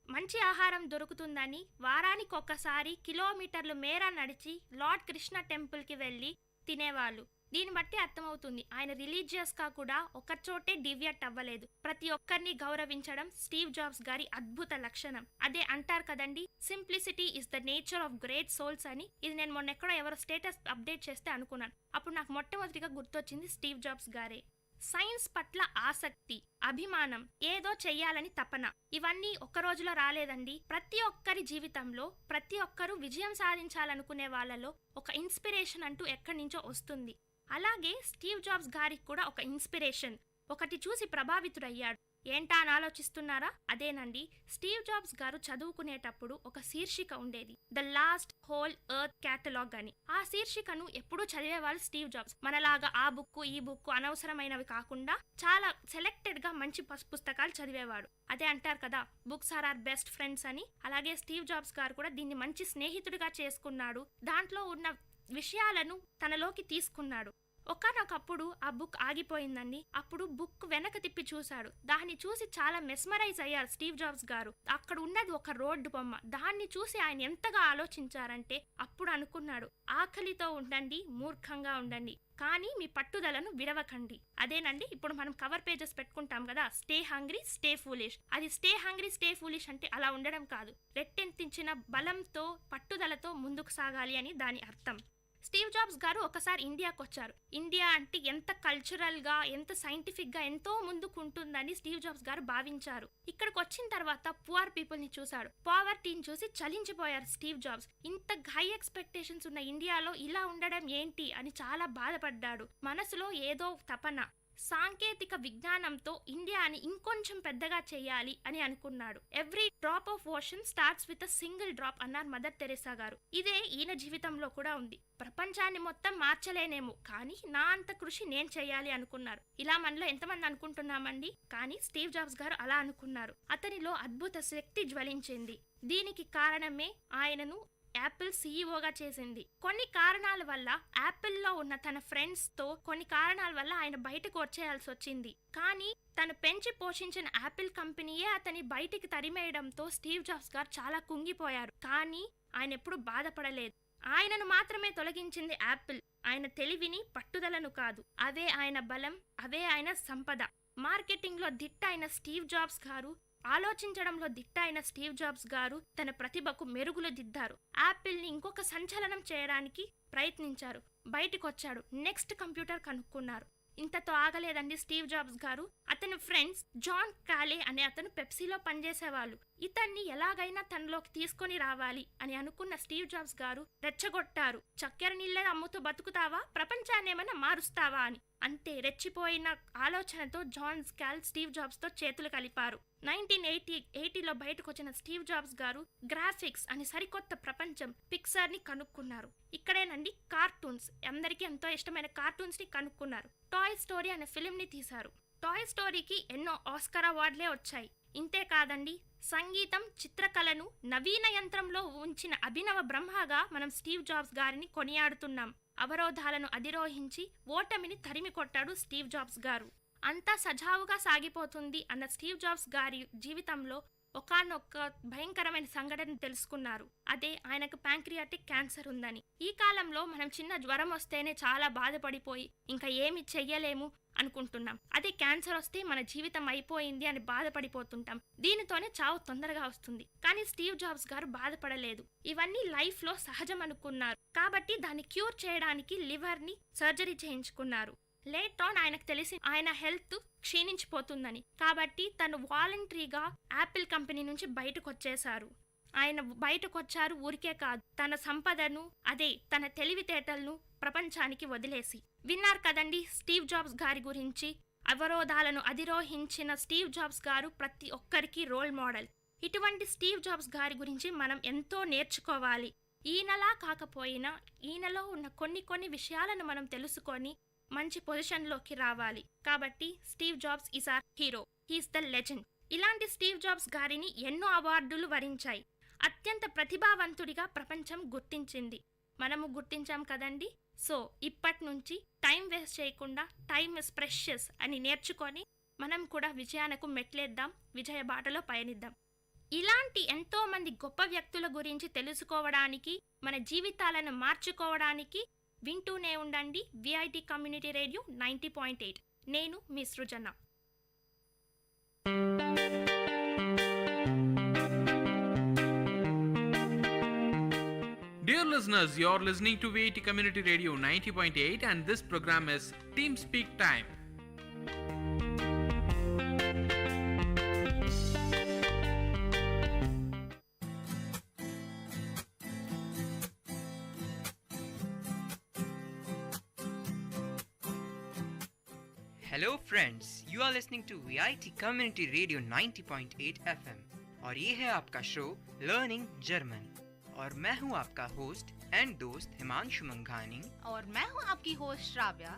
E: మంచి ఆహారం దొరుకుతుందని వారానికి ఒక్కసారి కిలోమీటర్లు మేర నడిచి లార్డ్ కృష్ణ టెంపుల్కి వెళ్ళి తినేవాళ్ళు. దీన్ని బట్టి అర్థమవుతుంది ఆయన రిలీజియస్గా కూడా ఒకచోటే డివియేట్ అవ్వలేదు. ప్రతి ఒక్కరిని గౌరవించడం స్టీవ్ జాబ్స్ గారి అద్భుత లక్షణం. అదే అంటారు కదండి, simplicity is the nature of great souls అని. ఇది నేను మొన్న ఎక్కడో ఎవరో స్టేటస్ అప్డేట్ చేస్తే అనుకున్నాను. అప్పుడు నాకు మొట్టమొదటిగా గుర్తొచ్చింది స్టీవ్ జాబ్స్ గారే. సైన్స్ పట్ల ఆసక్తి, అభిమానం, ఏదో చెయ్యాలని తపన, ఇవన్నీ ఒక్క రోజులో రాలేదండి. ప్రతి ఒక్కరి జీవితంలో ప్రతి ఒక్కరూ విజయం సాధించాలనుకునే వాళ్ళలో ఒక ఇన్స్పిరేషన్ అంటూ ఎక్కడి నుంచో వస్తుంది. అలాగే స్టీవ్ జాబ్స్ గారికి కూడా ఒక ఇన్స్పిరేషన్ ఒకటి చూసి ప్రభావితుడయ్యాడు. ఏంటా అని ఆలోచిస్తున్నారా? అదేనండి, స్టీవ్ జాబ్స్ గారు చదువుకునేటప్పుడు ఒక శీర్షిక ఉండేది, the last whole earth catalogue అని. ఆ శీర్షికను ఎప్పుడూ చదివేవాళ్ళు స్టీవ్ జాబ్స్. మనలాగా ఆ బుక్ ఈ బుక్ అనవసరమైనవి కాకుండా చాలా సెలెక్టెడ్ గా మంచి పుస్తకాలు చదివేవాడు. అదే అంటారు కదా, books are are best friends అని. అలాగే స్టీవ్ జాబ్స్ గారు కూడా దీన్ని మంచి స్నేహితుడిగా చేసుకున్నాడు. దాంట్లో ఉన్న విషయాలను తనలోకి తీసుకున్నాడు. ఒకనొకప్పుడు ఆ బుక్ ఆగిపోయిందండి. అప్పుడు బుక్ వెనక తిప్పి చూశాడు. దాన్ని చూసి చాలా మెస్మరైజ్ అయ్యారు స్టీవ్ జాబ్స్ గారు. అక్కడ ఉన్నది ఒక రోడ్డు బొమ్మ. దాన్ని చూసి ఆయన ఎంతగా ఆలోచించారంటే అప్పుడు అనుకున్నాడు, ఆకలితో ఉండండి, మూర్ఖంగా ఉండండి, కానీ మీ పట్టుదలను విడవకండి. అదేనండి ఇప్పుడు మనం కవర్ పేజెస్ పెట్టుకుంటాం కదా, స్టే హంగ్రీ స్టే ఫూలిష్. అది స్టే హంగ్రీ స్టే ఫూలిష్ అంటే అలా ఉండడం కాదు, రెట్టెంతించిన బలంతో పట్టుదలతో ముందుకు సాగాలి అని దాని అర్థం. స్టీవ్ జాబ్స్ గారు ఒకసారి ఇండియాకు వచ్చారు. ఇండియా అంటే ఎంత కల్చరల్గా, ఎంత సైంటిఫిక్గా ఎంతో ముందుకు ఉంటుందని స్టీవ్ జాబ్స్ గారు భావించారు. ఇక్కడికి వచ్చిన తర్వాత పువర్ పీపుల్ని చూశాడు. పావర్టీని చూసి చలించిపోయారు స్టీవ్ జాబ్స్. ఇంత హై ఎక్స్పెక్టేషన్స్ ఉన్న ఇండియాలో ఇలా ఉండడం ఏంటి అని చాలా బాధపడ్డాడు. మనసులో ఏదో తపన, సాంకేతిక విజ్ఞానంతో ఇండియాని ఇంకొంచెం పెద్దగా చేయాలి అని అనుకున్నాడు. Every drop of ocean starts with a single drop అన్నారు మదర్ తెరెసా గారు. ఇదే ఈయన జీవితంలో కూడా ఉంది. ప్రపంచాన్ని మొత్తం మార్చలేనేమో, కానీ నా అంత కృషి నేను చేయాలి అనుకున్నారు. ఇలా మనలో ఎంతమంది అనుకుంటున్నామండి? కానీ స్టీవ్ జాబ్స్ గారు అలా అనుకున్నారు. అతనిలో అద్భుత శక్తి జ్వలించింది. దీనికి కారణమే ఆయనను యాపిల్ సీఈఓగా చేసింది. కొన్ని కారణాల వల్ల యాపిల్లో ఉన్న తన ఫ్రెండ్స్ తో కొన్ని కారణాల వల్ల ఆయన బయటకు వచ్చేయాల్సి వచ్చింది. కానీ తను పెంచి పోషించిన యాపిల్ కంపెనీయే అతని బయటికి తరిమేయడంతో స్టీవ్ జాబ్స్ గారు చాలా కుంగిపోయారు. కానీ ఆయన ఎప్పుడు బాధపడలేదు. ఆయనను మాత్రమే తొలగించింది యాపిల్, ఆయన తెలివిని, పట్టుదలను కాదు. అవే ఆయన బలం, అవే ఆయన సంపద. మార్కెటింగ్ లో దిట్ట అయిన స్టీవ్ జాబ్స్ గారు, ఆలోచించడంలో దిట్ట అయిన స్టీవ్ జాబ్స్ గారు తన ప్రతిభకు మెరుగులు దిద్దారు. యాపిల్ని ఇంకొక సంచలనం చేయడానికి ప్రయత్నించారు. బయటికి వచ్చాడు. నెక్స్ట్ కంప్యూటర్ కనుక్కున్నారు. ఇంతతో ఆగలేదండి స్టీవ్ జాబ్స్ గారు. అతని ఫ్రెండ్స్ జాన్ కాలే అనే అతను పెప్సీలో పనిచేసేవాళ్ళు. ఇతన్ని ఎలాగైనా తనలోకి తీసుకొని రావాలి అని అనుకున్న స్టీవ్ జాబ్స్ గారు రెచ్చగొట్టారు. చక్కెర నీళ్ళే అమ్ముతూ బతుకుతావా, ప్రపంచాన్ని ఏమైనా మారుస్తావా అని. అంతే, రెచ్చిపోయిన ఆలోచనతో జాన్ స్కాల్ స్టీవ్ జాబ్స్ తో చేతులు కలిపారు. 1980లో బయటకు వచ్చిన స్టీవ్ జాబ్స్ గారు గ్రాఫిక్స్ అని సరికొత్త ప్రపంచం పిక్సార్ ని కనుక్కున్నారు. ఇక్కడేనండి కార్టూన్స్, అందరికీ ఎంతో ఇష్టమైన కార్టూన్స్ ని కనుక్కున్నారు. టాయ్ స్టోరీ అనే ఫిలిం ని తీశారు. టాయ్ స్టోరీకి ఎన్నో ఆస్కార్ అవార్డులే వచ్చాయి. ఇంతే కాదండి, సంగీతం, చిత్రకళను నవీన యంత్రంలో ఉంచిన అభినవ బ్రహ్మగా మనం స్టీవ్ జాబ్స్ గారిని కొనియాడుతున్నాం. అవరోధాలను అధిరోహించి ఓటమిని తరిమి కొట్టాడు స్టీవ్ జాబ్స్ గారు. అంతా సజావుగా సాగిపోతుంది అన్న స్టీవ్ జాబ్స్ గారి జీవితంలో ఒకానొక భయంకరమైన సంఘటన తెలుసుకున్నారు. అదే ఆయనకు ప్యాంక్రియాటిక్ క్యాన్సర్ ఉందని. ఈ కాలంలో మనం చిన్న జ్వరం వస్తేనే చాలా బాధపడిపోయి ఇంకా ఏమి చెయ్యలేము అనుకుంటున్నాం. అదే క్యాన్సర్ వస్తే మన జీవితం అయిపోయింది అని బాధపడిపోతుంటాం. దీనితోనే చావు తొందరగా వస్తుంది. కానీ స్టీవ్ జాబ్స్ గారు బాధపడలేదు. ఇవన్నీ లైఫ్ లో సహజం అనుకున్నారు. కాబట్టి దాన్ని క్యూర్ చేయడానికి లివర్ ని సర్జరీ చేయించుకున్నారు. లేట్ ఆన్ ఆయనకు తెలిసి ఆయన హెల్త్ క్షీణించిపోతుందని. కాబట్టి తను వాలంటరీగా యాపిల్ కంపెనీ నుంచి బయటకు వచ్చేశారు. ఆయన బయటకు వచ్చారు ఊరికే కాదు, తన సంపదను, అదే తన తెలివితేటలను ప్రపంచానికి వదిలేసి. విన్నారు కదండి స్టీవ్ జాబ్స్ గారి గురించి. అవరోధాలను అధిరోహించిన స్టీవ్ జాబ్స్ గారు ప్రతి ఒక్కరికి రోల్ మోడల్. ఇటువంటి స్టీవ్ జాబ్స్ గారి గురించి మనం ఎంతో నేర్చుకోవాలి. ఈయనలా కాకపోయినా ఈయనలో ఉన్న కొన్ని విషయాలను మనం తెలుసుకొని మంచి పొజిషన్లోకి రావాలి. కాబట్టి Steve Jobs is our hero, he's the legend. ఇలాంటి స్టీవ్ జాబ్స్ గారిని ఎన్నో అవార్డులు వరించాయి. అత్యంత ప్రతిభావంతుడిగా ప్రపంచం గుర్తించింది. మనము గుర్తించాం కదండి. సో ఇప్పటి నుంచి టైం వేస్ట్ చేయకుండా టైమ్ ఇస్ ప్రెషియస్ అని నేర్చుకొని మనం కూడా విజయానికి మెట్లేద్దాం, విజయ బాటలో పయనిద్దాం. ఇలాంటి ఎంతో మంది గొప్ప వ్యక్తుల గురించి తెలుసుకోవడానికి, మన జీవితాలను మార్చుకోవడానికి వింటూనే ఉండండి విఐటి కమ్యూనిటీ రేడియో 90.8. నేను మీ సృజన.
F: Dear listeners, you're listening to VIT Community Radio 90.8 and this program is Team Speak Time.
N: Hello friends, you are listening to VIT community radio 90.8 FM और ये है आपका शो लर्निंग जर्मन और मैं हूँ आपका host and दोस्त हिमांशु मंघानी
O: और मैं हूँ आपकी होस्ट श्राव्या.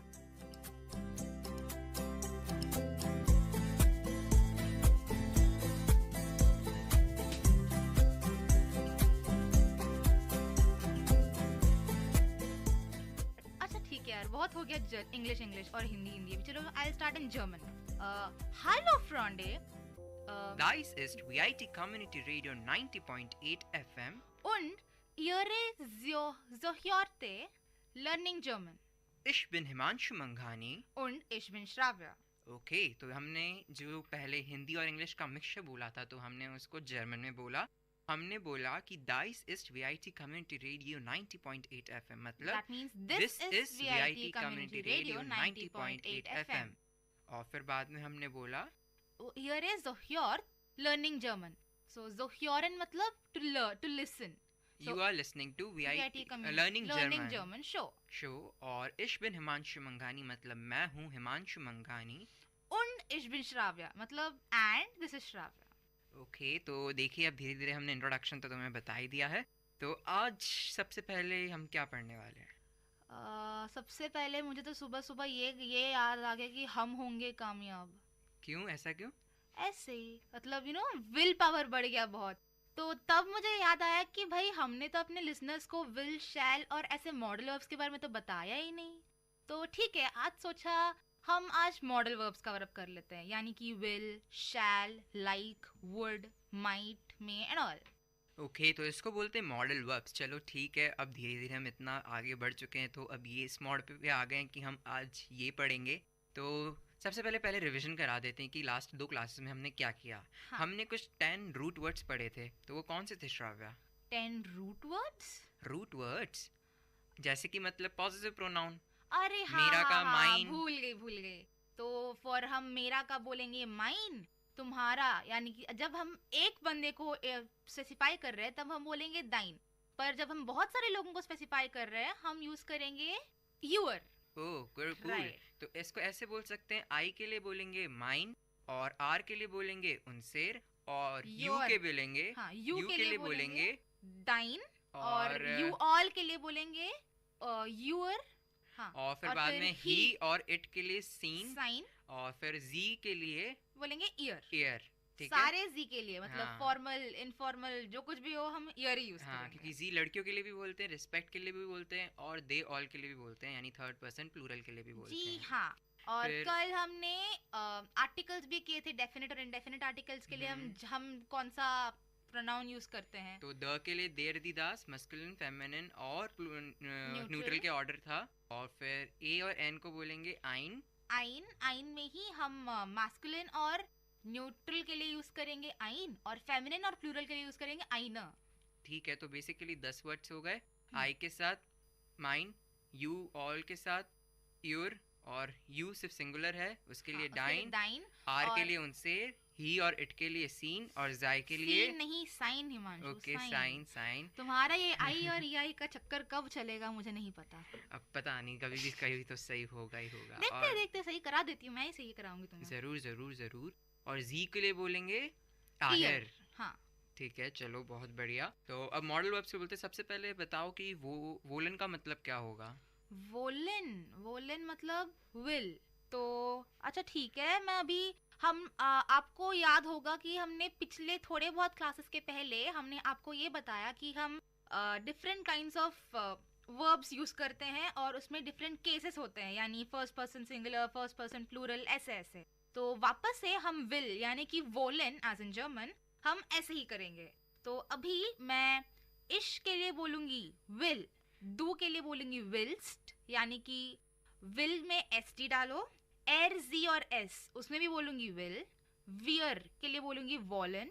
O: बहुत हो गया इंग्लिश और हिंदी. चलो I start in German. Hello फ्रेंडे.
N: Dies ist VIT Community Radio 90.8 FM
O: und ihre Zohjorte Learning German.
N: Ich bin Himanshu मंघानी
O: und ich bin Shravya.
N: Okay, तो हमने जो पहले हिंदी और इंग्लिश का मिक्सचर बोला था तो हमने उसको जर्मन में बोला. हमने बोला कि Dies ist VIT Community Radio 90.8 FM, मतलब
O: this is VIT Community Radio 90.8 FM.
N: और फिर बाद में हमने बोला
O: here is Zohjort Learning German. So Zohjoren मतलब to listen.
N: You are listening to VIT Learning German show. और ich bin हिमांशु मंघानी मतलब मैं हूँ हिमांशु मंघानी.
O: und ich bin श्राव्या मतलब and this is Shravya.
N: Okay, तो देखिए अब धीरे धीरे हमने इंट्रोडक्शन तो तुम्हें बता ही दिया है. तो आज सबसे पहले हम क्या पढ़ने वाले हैं?
O: सबसे पहले मुझे तो सुबह सुबह ये याद आ गया कि हम होंगे कामयाब.
N: क्यों, ऐसा क्यों?
O: ऐसे ही मतलब विल पावर बढ़ गया बहुत. तो तब मुझे याद आया कि भाई हमने तो अपने लिसनर्स को विल, शैल और ऐसे मॉडल वर्ब्स के बारे में तो बताया ही नहीं. तो ठीक है, आज सोचा हम आज मॉडल वर्ब्स कवर अप कर लेते हैं, यानी कि will, shall, like, would, might, may and all.
N: Okay, तो इसको बोलते हैं मॉडल वर्ब्स. चलो ठीक है, अब धीरे धीरे हम इतना आगे बढ़ चुके हैं तो अब ये इस मॉड पे आ गए हैं कि हम आज ये पढ़ेंगे. तो सबसे पहले रिवीजन करा देते हैं कि लास्ट 2 क्लासेस में हमने क्या किया.
O: हाँ.
N: हमने कुछ 10 रूट वर्ड्स पढ़े थे. तो वो कौन से थे Shravya?
O: 10 root words?
N: Root words जैसे कि मतलब पॉजिटिव प्रोनाउन.
O: अरे हाँ,
N: मेरा का माइन.
O: भूल गए. तो फॉर हम मेरा का बोलेंगे माइन, तुम्हारा, यानी कि जब हम एक बंदे को स्पेसिफाई कर रहे हैं तब हम बोलेंगे दाइन, पर जब हम बहुत सारे लोगों को स्पेसिफाई कर रहे हैं हम यूज करेंगे यूर.
N: Oh cool. तो इसको ऐसे बोल सकते हैं, आई के लिए बोलेंगे माइन और आर के लिए बोलेंगे उनसेर और यू के बोलेंगे,
O: हाँ, यू के लिए बोलेंगे दाइन
N: और
O: यू ऑल के लिए बोलेंगे यूर. हाँ,
N: और फिर बाद में ही और इट के लिए सीन
O: साइन
N: और फिर जी के लिए
O: बोलेंगे ईयर.
N: ठीक है?
O: सारे जी के लिए मतलब
N: हाँ।
O: फॉर्मल इनफॉर्मल जो कुछ भी हो हम ईयर ही यूज
N: हाँ,
O: करेंगे।
N: क्योंकि जी लड़कियों के लिए भी बोलते हैं, रिस्पेक्ट के लिए भी बोलते हैं और दे ऑल के लिए भी बोलते हैं, यानी थर्ड पर्सन प्लूरल के लिए भी बोलते
O: जी
N: हैं।
O: हाँ। और
N: फिर-
O: कल हमने आर्टिकल्स भी किए थे, डेफिनेट और इनडेफिनेट आर्टिकल्स के लिए हम कौन सा प्रोनाउन यूज करते हैं।
N: तो द के लिए देर दी दास, मस्कुलिन, फेमिनिन और न्यूट्रल के ऑर्डर था। और फिर ए और एन को बोलेंगे आइन।
O: आइन, आइन में ही हम मास्कुलिन और न्यूट्रल के लिए यूज करेंगे आइन, और फेमिनिन और प्लूरल के लिए यूज करेंगे आइना।
N: ठीक है, तो बेसिकली 10 वर्ड्स हो गए। आई के साथ माइन, यू ऑल के साथ योर, और यू सिर्फ सिंगुलर है उसके लिए डाइन,
O: डाइन,
N: आर के
O: और-
N: लिए उनसे, ही और इट के लिए सीन, और जाय के लिए
O: सीन नहीं sign Himanshu,
N: okay sign. Sign
O: तुम्हारा ये आई और ई का चक्कर कब चलेगा मुझे नहीं पता।
N: अब पता नहीं, कभी तो सही होगा ही होगा।
O: देखते
N: और
O: देखते सही करा देती हूँ, मैं ही सही कराऊंगी तुम्हें।
N: जरूर जरूर जरूर। और जी के लिए बोलेंगे आयर।
O: हाँ
N: ठीक है, चलो बहुत बढ़िया। तो अब मॉडल वर्ब से बोलते हैं। सबसे पहले बताओ कि वोलन का मतलब क्या होगा।
O: वोलन, वोलन मतलब विल। तो अच्छा ठीक है, मैं अभी हम आपको याद होगा कि हमने पिछले थोड़े बहुत क्लासेस के पहले हमने आपको ये बताया कि हम different kinds of verbs use करते हैं और उसमें डिफरेंट केसेस होते हैं, यानी first person singular, first person plural, ऐसे ऐसे। तो वापस से हम विल यानी कि वोलन एज इन जर्मन हम ऐसे ही करेंगे। तो अभी मैं इश के लिए बोलूंगी विल, डू के लिए बोलूंगी विल्स्ट, यानी कि विल में एस टी डालो, एर जी और एस उसमें भी बोलूंगी विल। वियर के लिए बोलूंगी वॉलन,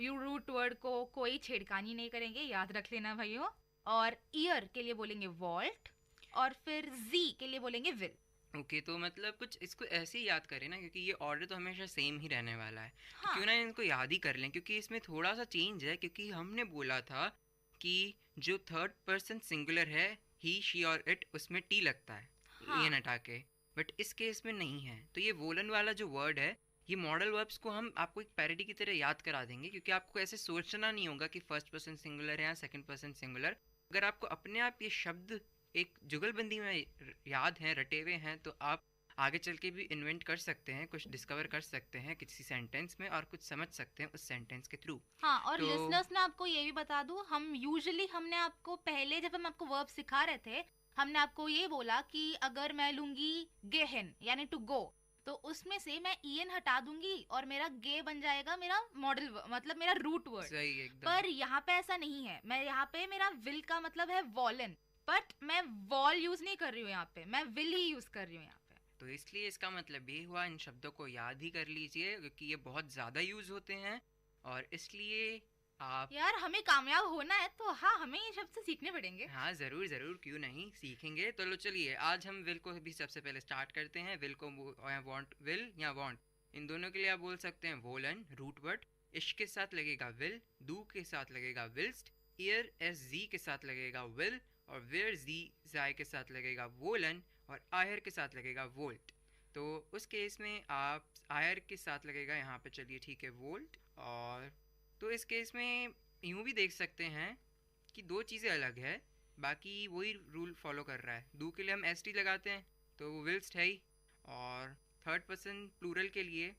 O: यू रूट वर्ड को कोई छेड़खानी नहीं करेंगे, याद रख लेना भाइयों। और ईयर के लिए बोलेंगे वॉल्ट, और फिर जी के लिए बोलेंगे विल।
N: ओके, तो मतलब कुछ इसको ऐसे ही याद करें ना, क्योंकि ये ऑर्डर तो हमेशा सेम ही रहने वाला है। तो
O: हाँ।
N: क्यों ना इनको याद ही कर लें, क्योंकि इसमें थोड़ा सा चेंज है। क्योंकि हमने बोला था कि जो थर्ड पर्सन सिंगुलर है ही, शी और इट, उसमें टी लगता है
O: हाँ।
N: ये हटा के, बट इस केस में नहीं है। तो ये वोलन वाला जो वर्ड है, ये मॉडल वर्ब्स को हम आपको एक पैरोडी की तरह याद करा देंगे, क्योंकि आपको ऐसे सोचना नहीं होगा कि फर्स्ट पर्सन सिंगुलर है या सेकंड पर्सन सिंगुलर। अगर आपको अपने आप ये शब्द एक जुगलबंदी में याद हैं, रटे हुए हैं, तो आप आगे चल के भी इन्वेंट कर सकते हैं, कुछ डिस्कवर कर सकते हैं किसी सेंटेंस में, और कुछ समझ सकते हैं उस सेंटेंस के थ्रू।
O: हाँ, और
N: तो-
O: लिसनर्स में आपको ये भी बता दूं, हम यूजुअली हमने आपको पहले जब हम आपको वर्ब सिखा रहे थे, हमने आपको ये बोला कि अगर मैं लूंगी गेहन यानी टू गो, तो उसमें से मैं ईएन हटा दूंगी और मेरा गे बन जाएगा मेरा मॉडल, मतलब मेरा रूट वर्ड।
N: सही एकदम।
O: पर यहाँ पे ऐसा नहीं है, मैं यहाँ पे मेरा विल का मतलब है वॉलन, बट मैं वॉल यूज नहीं कर रही हूँ यहाँ पे, मैं विल ही यूज कर रही हूँ यहाँ पे।
N: तो इसलिए इसका मतलब ये हुआ, इन शब्दों को याद ही कर लीजिए, क्योंकि ये बहुत ज़्यादा यूज होते हैं, और इसलिए आप
O: यार हमें कामयाब होना है तो हाँ, हमें ये शब्द सीखने पड़ेंगे।
N: हाँ ज़रूर ज़रूर, क्यों नहीं, सीखेंगे। तो लो चलिए, आज हम विल को भी सबसे पहले स्टार्ट करते हैं। विल को वांट, विल या वांट, इन दोनों के लिए आप बोल सकते हैं वोलन, रूट वर्ड। इश के साथ लगेगा विल, डू के साथ लगेगा विल्स्ट, ईयर एस जी के साथ लगेगा विल, और वेयर जी जाय के साथ लगेगा वोलन, और आयर के साथ लगेगा वोल्ट। तो उस केस में आप आयर के साथ लगेगा यहाँ पे, चलिए ठीक है, वोल्ट। और तो इस केस में यूँ भी देख सकते हैं कि दो चीज़ें अलग है, बाकी वही रूल फॉलो कर रहा है। डू के लिए हम एस टी लगाते हैं तो वो विल्स्ट है ही, और थर्ड पर्सन प्लूरल के लिए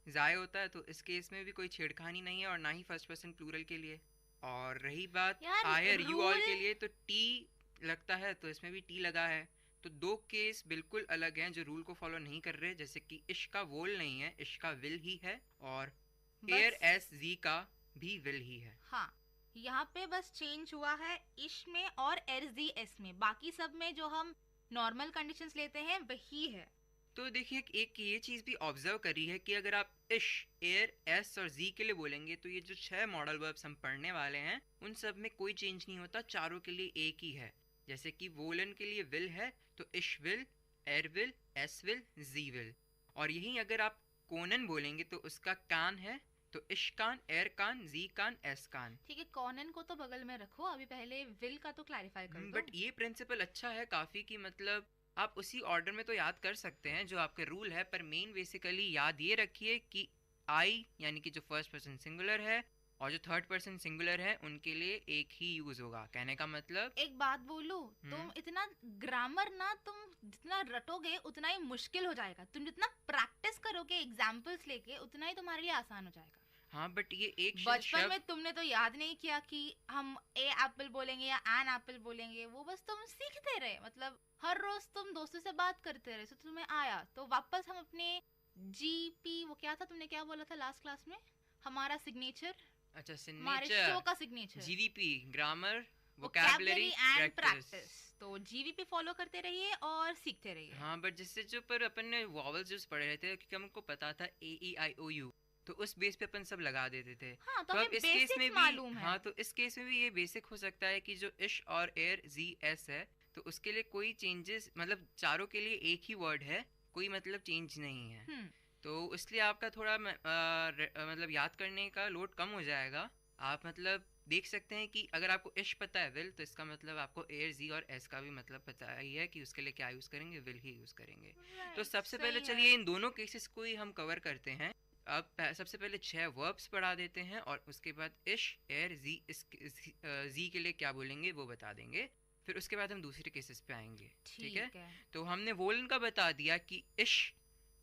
N: जाय होता है, तो इस केस में भी कोई छेड़खानी नहीं है, और ना ही फर्स्ट पर्सन प्लूरल के लिए। और रही बात
O: यार,
N: आयर यू ऑल
O: rule-
N: के लिए, तो टी लगता है, तो इसमें भी टी लगा है। तो दो केस बिल्कुल अलग हैं जो रूल को फॉलो नहीं कर रहे, जैसे कि इश का वोल नहीं है, इश का विल ही है, और एयर एस जी का भी विल ही है।
O: हाँ, यहाँ पे बस चेंज हुआ है इश में और एर जी एस में, बाकी सब में जो हम नॉर्मल कंडीशंस लेते हैं वही है।
N: तो देखिए, एक ये चीज़ भी ऑब्जर्व करी है कि अगर आप इश, एयर, एस और जी के लिए बोलेंगे, तो ये जो 6 मॉडल वर्ब्स हम पढ़ने वाले हैं, उन सब में कोई चेंज नहीं होता, चारों के लिए एक ही है। जैसे कि वोलन के लिए विल है, तो इश विल, एर विल, एस विल, जी विल। और यही अगर आप कोनन बोलेंगे तो उसका कान है, तो इश कान, एर कान, जी कान, एस कान।
O: ठीक है, कॉनन को तो बगल में रखो, अभी पहले विल का तो क्लैरिफाई कर दो।
N: बट ये प्रिंसिपल अच्छा है काफ़ी, कि मतलब आप उसी ऑर्डर में तो याद कर सकते हैं जो आपके रूल है, पर मेन बेसिकली याद ये रखिए कि आई यानी कि जो फर्स्ट पर्सन सिंगुलर है और जो थर्ड पर्सन सिंगुलर है, उनके लिए एक ही यूज होगा। कहने का मतलब,
O: एक बात बोलूं, तुम इतना ग्रामर ना तुम जितना रटोगे उतना ही मुश्किल हो जाएगा, तुम जितना प्रैक्टिस करोगे एग्जाम्पल्स लेके उतना ही तुम्हारे लिए आसान हो जाएगा।
N: हाँ बट ये एक
O: बचपन में तुमने तो याद नहीं किया कि हम ए एप्पल बोलेंगे या एन एप्पल बोलेंगे, वो बस तुम सीखते रहे, मतलब हर रोज तुम दोस्तों से बात करते रहे, तो तुम्हें आया, तो वापस हम अपने जीपी, वो क्या था, तुमने क्या बोला था लास्ट क्लास में, हमारा सिग्नेचर,
N: अच्छा
O: हमारे
N: सिग्नेचर,
O: शो का signature,
N: GVP, grammar, vocabulary
O: and
N: practice.
O: Practice. तो जीवीपी फॉलो करते रहिए और सीखते रहिए।
N: हाँ बट जिससे जो पर अपन ने वॉवल्स जो पढ़े रहते क्योंकि हमको पता था ए ई आई ओ यू, तो उस बेस पे अपन सब लगा देते थे।
O: हाँ, तो
N: अब
O: हमें
N: इस केस
O: basics
N: में भी
O: मालूम है।
N: हाँ, तो इस केस में भी ये बेसिक हो सकता है कि जो इश और एयर जी एस है, तो उसके लिए कोई चेंजेस, मतलब चारों के लिए एक ही वर्ड है, कोई मतलब चेंज नहीं है। तो इसलिए आपका थोड़ा मतलब याद करने का लोड कम हो जाएगा। आप मतलब देख सकते हैं कि अगर आपको इश पता है विल, तो इसका मतलब आपको एयर जी और एस का भी मतलब पता ही है कि उसके लिए क्या यूज करेंगे, विल ही यूज करेंगे। तो सबसे पहले चलिए इन दोनों केसेस को ही हम कवर करते हैं। अब सबसे पहले 6 वर्ब्स पढ़ा देते हैं और उसके बाद इश एयर जी जी के लिए क्या बोलेंगे वो बता देंगे, फिर उसके बाद हम दूसरे केसेस पे आएंगे। ठीक है, तो हमने वोलन का बता दिया कि इश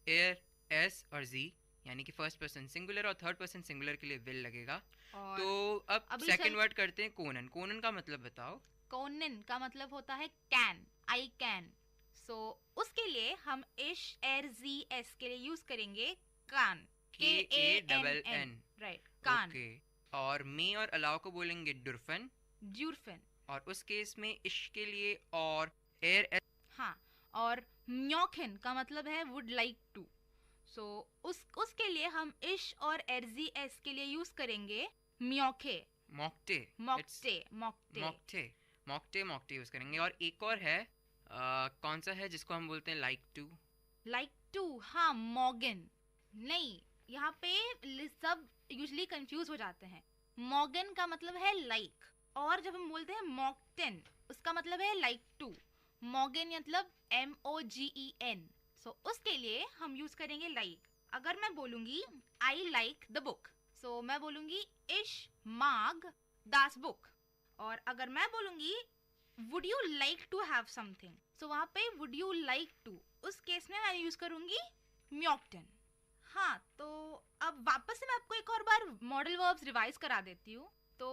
N: एयर एस और जी, यानी कि फर्स्ट पर्सन सिंगुलर और थर्ड पर्सन सिंगुलर के लिए विल लगेगा। तो अब सेकंड वर्ड करते हैं कोनन। कोनन का मतलब बताओ।
O: कोनन का मतलब होता है कैन, आई कैन। सो उसके लिए हम इश एयर जी एस के लिए यूज करेंगे कान,
N: KANN,
O: राइट, कान।
N: ओके, और मे और अलाउ को बोलेंगे डुरफन,
O: ड्यूरफन।
N: और उस केस में इश के लिए और एयर,
O: हाँ, और म्योखन का मतलब है वुड लाइक टू। सो उसके लिए हम इश और एरजीएस के लिए यूज करेंगे म्योखे,
N: मॉकटे,
O: मॉकटे, मॉकटे,
N: मॉकटे, मॉकटे, मॉकटे यूज करेंगे। और एक और है, कौन सा है जिसको हम बोलते हैं लाइक टू?
O: लाइक टू, हाँ, मॉगन। नहीं, यहाँ पे सब यूजली कंफ्यूज हो जाते हैं। मॉगन का मतलब है लाइक, और जब हम बोलते हैं मॉकटेन, उसका मतलब है लाइक टू। मॉगन मतलब MOGEN। सो उसके लिए हम यूज करेंगे लाइक। अगर मैं बोलूंगी आई लाइक द बुक, सो मैं बोलूंगी इश माग दास बुक। और अगर मैं बोलूंगी would you like to have something, so वहां पे वुड यू लाइक टू, उस केस में मैं यूज करूंगी म्योक्टन। हाँ, तो अब वापस से मैं आपको एक और बार मॉडल वर्ब्स रिवाइज करा देती हूँ। तो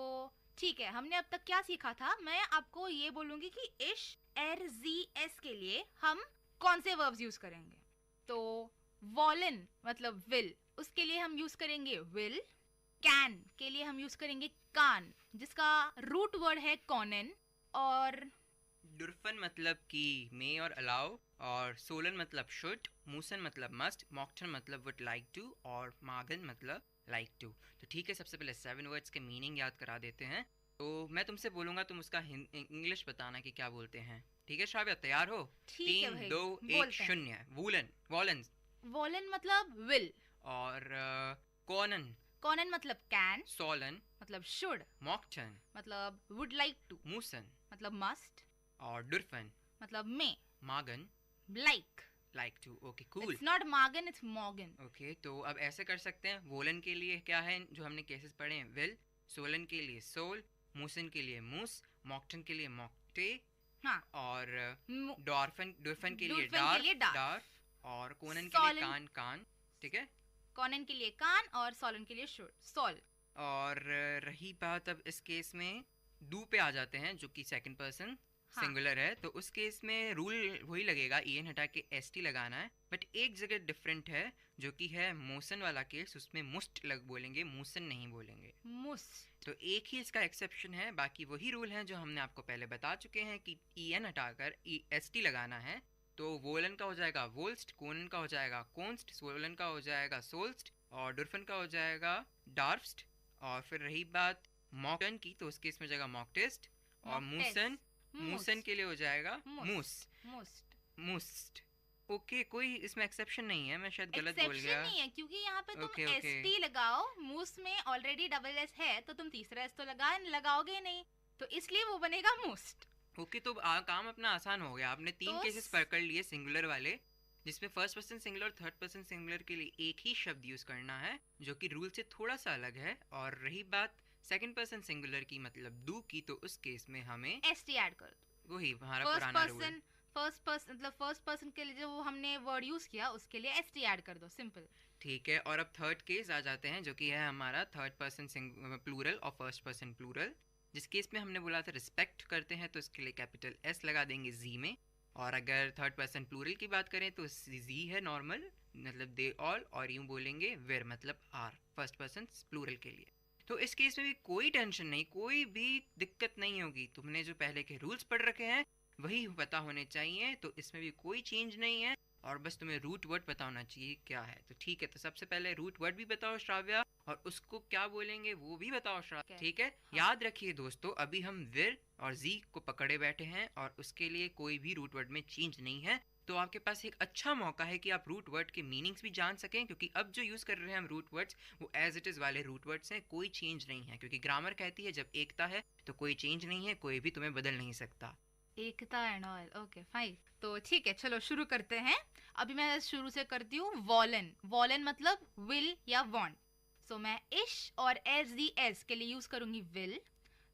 O: ठीक है, हमने अब तक क्या सीखा था, मैं आपको ये बोलूंगी कि इश एर जी एस के लिए हम कौन से वर्ब्स यूज करेंगे। तो वॉलन मतलब विल, उसके लिए हम यूज करेंगे विल। कैन के लिए हम यूज करेंगे कान, जिसका रूट वर्ड है कॉनन। और
N: डुरफन मतलब कि मे और अलाउ, और सोलन मतलब शुड, मूसन मतलब मस्ट, मॉकटन मतलब वुड लाइक टू, और मागन मतलब लाइक टू। तो ठीक है, सबसे पहले 7 वर्ड्स के मीनिंग याद करा देते हैं। तो मैं तुमसे बोलूंगा, तुम उसका इंग्लिश बताना कि क्या बोलते हैं। ठीक है श्राव्या, तैयार हो? 3, 2, 1, 0। वूलन, वॉलन,
O: वॉलन मतलब विल।
N: और कॉनन,
O: कॉनन मतलब कैन।
N: सोलन
O: मतलब शुड।
N: मॉकटन
O: मतलब वुड लाइक टू।
N: मूसन
O: मतलब मस्ट।
N: और डुरफन
O: मतलब मे।
N: मागन like to. Okay, cool.
O: It's not मागन, इट्स मॉगन।
N: ओके, तो अब ऐसे कर सकते हैं। वोलन के लिए क्या है जो हमने केसेस पढ़े हैं, विल। सोलन के लिए सोल, मूसन के लिए मूस, मॉकटन के लिए मॉकटे,
O: हाँ,
N: और डॉर्फन के लिए डार, और कोनन के लिए कान, कान। ठीक है,
O: कॉनन के लिए कान और सोलन के लिए शुड, सोल।
N: और रही बात अब इस केस में डू पे आ जाते हैं, जो कि सेकंड पर्सन सिंगुलर है। तो उस केस में रूल वही लगेगा, en हटा के st लगाना है। बट एक जगह डिफरेंट है, जो कि है मोसन वाला केस, उसमें मुस्ट लग बोलेंगे, मूसन नहीं बोलेंगे।
O: मुस्ट।
N: तो एक ही इसका एक्सेप्शन है, बाकी वही रूल है जो हमने आपको पहले बता चुके हैं कि en हटाकर st लगाना है। तो वोलन का हो जाएगा वोल्स्ट, कोनन का हो जाएगा कोन्स्ट, सोलन का हो जाएगा सोल्स्ट, और डुरफन का हो जाएगा डार्फ्स्ट। और फिर रही बात मॉकटन की, तो उस केस में हो जाएगा मॉकटेस्ट, और मूसन के लिए हो जाएगा मूस्ट। ओके, कोई इसमें एक्सेप्शन नहीं है, मैं शायद गलत बोल गया।
O: नहीं है, क्योंकि यहाँ पे तुम st लगाओ, मूस में ऑलरेडी डबल s है, तो तुम तीसरा s तो लगाओगे नहीं, तो इसलिए वो बनेगा मूस्ट।
N: ओके, तो काम अपना आसान हो गया। आपने 3 केसेस पकड़ लिए सिंगुलर वाले, जिसमें फर्स्ट पर्सन सिंगुलर और थर्ड पर्सन सिंगुलर के लिए एक ही शब्द यूज करना है, जो कि रूल से थोड़ा सा अलग है। और रही बात सेकंड पर्सन सिंगुलर की, मतलब डू की, तो उस केस में हमें
O: st ऐड कर दो।
N: वही हमारा पुराना रूल।
O: फर्स्ट पर्सन के लिए जो हमने वर्ड यूज किया उसके लिए एसटी ऐड कर दो, सिंपल।
N: ठीक है, और अब थर्ड केस आ जाते हैं जो कि है हमारा थर्ड पर्सन प्लूरल और फर्स्ट पर्सन प्लूरल। जिस केस में हमने बोला था रिस्पेक्ट करते हैं तो इसके लिए कैपिटल एस लगा देंगे जी में, और अगर थर्ड पर्सन प्लूरल की बात करें तो जी है नॉर्मल, मतलब दे ऑल, और यूं बोलेंगे वेर मतलब आर फर्स्ट पर्सन प्लूरल के लिए। तो इस केस में भी कोई टेंशन नहीं, कोई भी दिक्कत नहीं होगी। तुमने जो पहले के रूल्स पढ़ रखे हैं वही पता होने चाहिए, तो इसमें भी कोई चेंज नहीं है, और बस तुम्हें रूट वर्ड पता होना चाहिए क्या है। तो ठीक है, तो सबसे पहले रूट वर्ड भी बताओ श्राव्या, और उसको क्या बोलेंगे वो भी बताओ श्राव्या, ठीक है? हाँ। याद रखिए दोस्तों, अभी हम विर और जी को पकड़े बैठे हैं और उसके लिए कोई भी रूट वर्ड में चेंज नहीं है। तो आपके पास एक अच्छा मौका है कि आप रूट वर्ड के मीनिंग्स भी जान सकें, क्योंकि अब जो यूज कर रहे हैं हम रूट वर्ड्स वो एज इट इज वाले रूट वर्ड्स हैं, कोई चेंज नहीं है, क्योंकि ग्रामर कहती है जब एकता है तो कोई चेंज नहीं है, कोई भी तुम्हें बदल नहीं सकता।
O: एकता एंड ऑल, ओके फाइन। तो ठीक है, चलो शुरू करते हैं। अभी मैं शुरू से करती हूँ वॉलन। वॉलन मतलब विल या वांट। सो मैं इश और एस दी एस के लिए यूज करूंगी विल,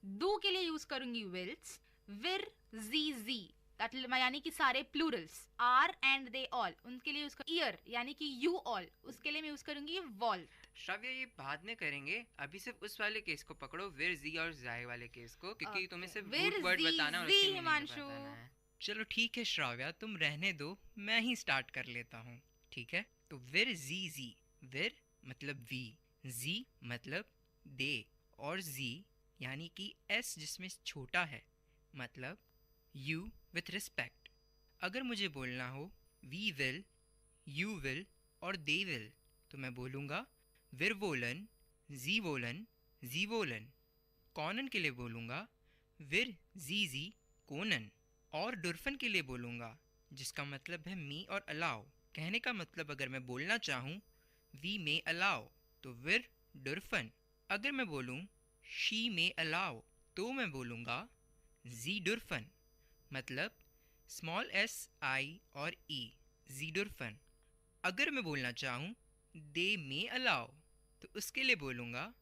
O: डू के लिए यूज करूंगी विल्स, विर जी जी यानी कि सारे plurals, are and they all उनके लिए यूज कर, ईयर यानी कि यू ऑल उसके लिए मैं यूज करूंगी वॉल।
N: श्राव्या ये बाद में करेंगे, अभी सिर्फ उस वाले केस को पकड़ो, विर जी और जाय वाले केस को, क्योंकि तुम्हें सिर्फ रूट वर्ड बताना और उसके मीनिंग बताना है। चलो ठीक है श्राव्या, तुम रहने दो, मैं ही स्टार्ट कर लेता हूँ, ठीक है? तो विर जी जी, विर मतलब वी, जी मतलब दे, और जी यानी कि एस जिसमें छोटा है मतलब यू विथ रिस्पेक्ट। अगर मुझे बोलना हो वी विल, यू विल और दे विल, तो मैं बोलूँगा विर वोलन, जी वोलन, जी वोलन। कॉनन के लिए बोलूँगा विर जी जी कोनन, और डुरफन के लिए बोलूँगा जिसका मतलब है मी और अलाउ। कहने का मतलब अगर मैं बोलना चाहूँ वी मे अलाउ तो विर डुरफन। अगर मैं बोलूँ शी मे अलाउ तो मैं बोलूँगा जी डुरफन, मतलब स्मॉल एस आई और ई, जी डुरफन। अगर मैं बोलना चाहूँ दे मे अलाउ तो उसके लिए बोलूँगा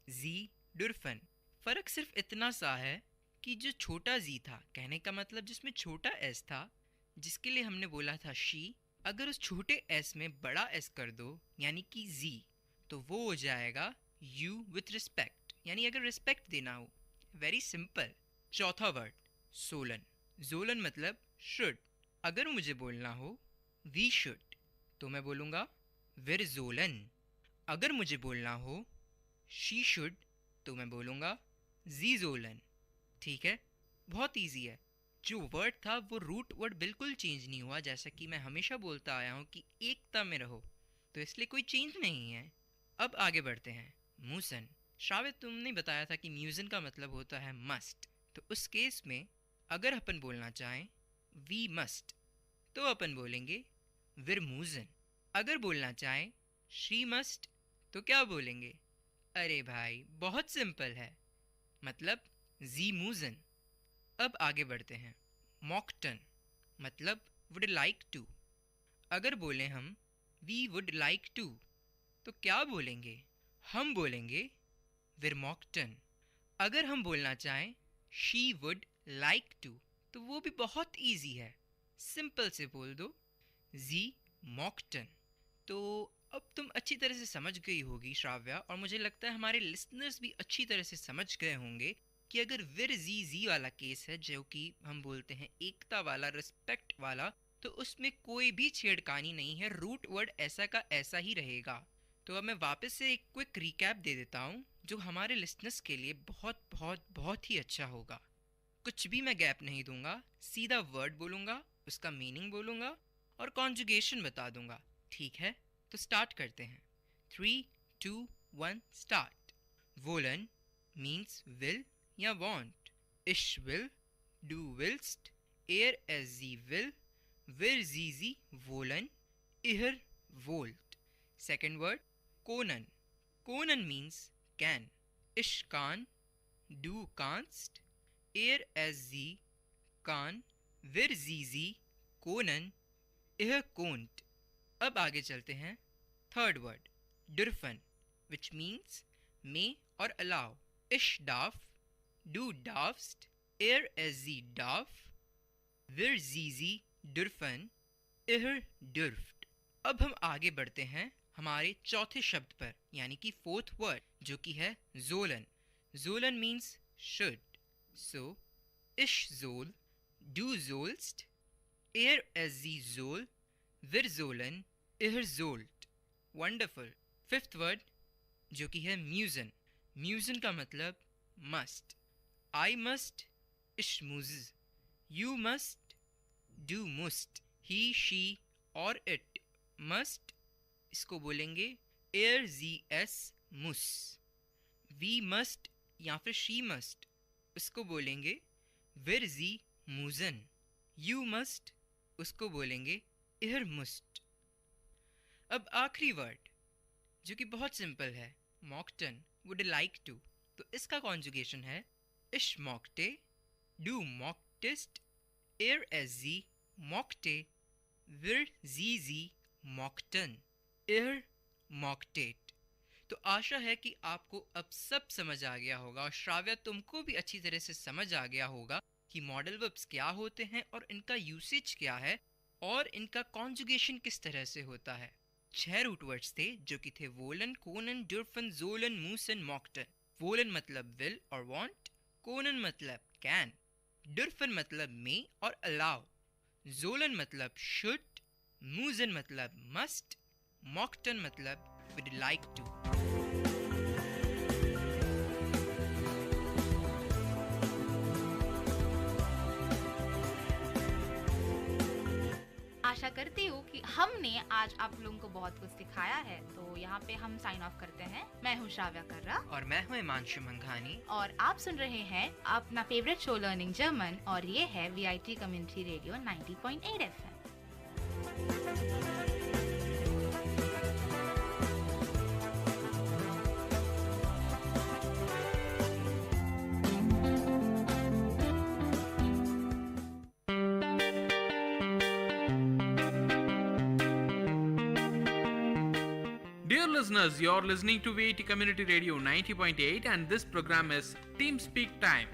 N: जी डुरफन। फ़र्क सिर्फ इतना सा है कि जो छोटा जी था, कहने का मतलब जिसमें छोटा एस था, जिसके लिए हमने बोला था शी, अगर उस छोटे एस में बड़ा एस कर दो यानी कि जी, तो वो हो जाएगा यू विथ रिस्पेक्ट, यानी अगर रिस्पेक्ट देना हो। Very simple. चौथा वर्ड सोलन। जोलन मतलब शुड। अगर मुझे बोलना हो वी शुड तो मैं बोलूँगा विर जोलन। अगर मुझे बोलना हो शी शुड तो मैं बोलूँगा जी जोलन। ठीक है, बहुत इजी है। जो वर्ड था वो रूट वर्ड बिल्कुल चेंज नहीं हुआ, जैसा कि मैं हमेशा बोलता आया हूँ कि एकता में रहो, तो इसलिए कोई चेंज नहीं है। अब आगे बढ़ते हैं। मूसन। श्राव्य तुमने बताया था कि म्यूजन का मतलब होता है मस्ट, तो उस केस में अगर अपन बोलना चाहें वी मस्ट तो अपन बोलेंगे विर मूजन। अगर बोलना चाहें शी मस्ट तो क्या बोलेंगे? अरे भाई बहुत सिंपल है, मतलब जी मूजन। अब आगे बढ़ते हैं। मॉकटन मतलब वुड लाइक टू। अगर बोलें हम वी वुड लाइक टू तो क्या बोलेंगे? हम बोलेंगे विर मॉकटन। अगर हम बोलना चाहें शी वुड लाइक टू तो वो भी बहुत इजी है, सिंपल से बोल दो जी मॉकटन। तो अब तुम अच्छी तरह से समझ गई होगी श्राव्या, और मुझे लगता है हमारे लिसनर्स भी अच्छी तरह से समझ गए होंगे कि अगर विर जी जी वाला केस है जो कि हम बोलते हैं एकता वाला, रिस्पेक्ट वाला, तो उसमें कोई भी छेड़खानी नहीं है, रूट वर्ड ऐसा का ऐसा ही रहेगा। तो अब मैं वापस से एक क्विक रिकैप दे देता हूँ जो हमारे लिसनर्स के लिए बहुत बहुत बहुत ही अच्छा होगा। कुछ भी मैं गैप नहीं दूंगा, सीधा वर्ड बोलूँगा, उसका मीनिंग बोलूँगा और कॉन्जुगेशन बता दूंगा। ठीक है, तो स्टार्ट करते हैं। 3, 2, 1 स्टार्ट। वोलन मीन्स विल या वांट। इश विल, डू विल्स्ट, एयर एस जी विल, विर जी जी वोलन, इहर वोल्ट। सेकेंड वर्ड कोनन। कोनन मीन्स कैन। इश कान, डू कांस्ट, एयर एस जी कान, विर जी जी कोनन, इह कोंट। अब आगे चलते हैं। थर्ड वर्ड डुरफन विच मीन्स मे और अलाउ। इश डाफ, डू डाफ्स्ट, एयर एस जी डाफ, विर जीजी डुरफन इहर डुर्फ्ट। अब हम आगे बढ़ते हैं हमारे चौथे शब्द पर, यानी कि फोर्थ वर्ड, जो कि है जोलन। जोलन मीन्स शुड, सो इश जोल, डू जोल्स्ट, एयर एजी जोल, विर जोलन, इहर जोल्ट। वंडरफुल। फिफ्थ वर्ड जो कि है म्यूजन। म्यूजन का मतलब मस्ट। आई मस्ट इशमूज, यू मस्ट डू मुस्ट, ही शी और इट मस्ट, इसको बोलेंगे एयर जी एस मुस। वी मस्ट या फिर शी मस्ट, उसको बोलेंगे विर जी मूजन। यू मस्ट, उसको बोलेंगे इहर मुस्ट। अब आखिरी वर्ड जो कि बहुत सिंपल है, मॉकटन, वुड लाइक टू। तो इसका कॉन्जुगेशन है इश मॉकटे, डू मॉकटिस्ट, एयर एस जी मॉकटे, विर जी जी मॉकटन, एयर मॉकटेट। तो आशा है कि आपको अब सब समझ आ गया होगा, और श्राव्या तुमको भी अच्छी तरह से समझ आ गया होगा कि मॉडल वर्ब्स क्या होते हैं और इनका यूसेज क्या है और इनका कॉन्जुगेशन किस तरह से होता है। 6 रूट वर्ड्स थे जो कि थे woollen, Conan, डुर्फन, Jolen, Musan, मॉकटन। Woollen मतलब विल और वांट, कोनन मतलब कैन, डुर्फन मतलब मे और अलाउ, जोलन मतलब शुड, मूसन मतलब मस्ट, मॉकटन मतलब वुड लाइक टू।
O: आशा करती हूँ कि हमने आज आप लोगों को बहुत कुछ सिखाया है। तो यहाँ पे हम साइन ऑफ करते हैं। मैं हूँ श्राव्या कर्रा
N: और मैं हूँ हिमांशु मंघानी,
O: और आप सुन रहे हैं अपना फेवरेट शो लर्निंग जर्मन, और ये है VIT community radio 90.8 FM।
F: Dear listeners, you're listening to VIT Community Radio 90.8 and this program is Team Speak Time.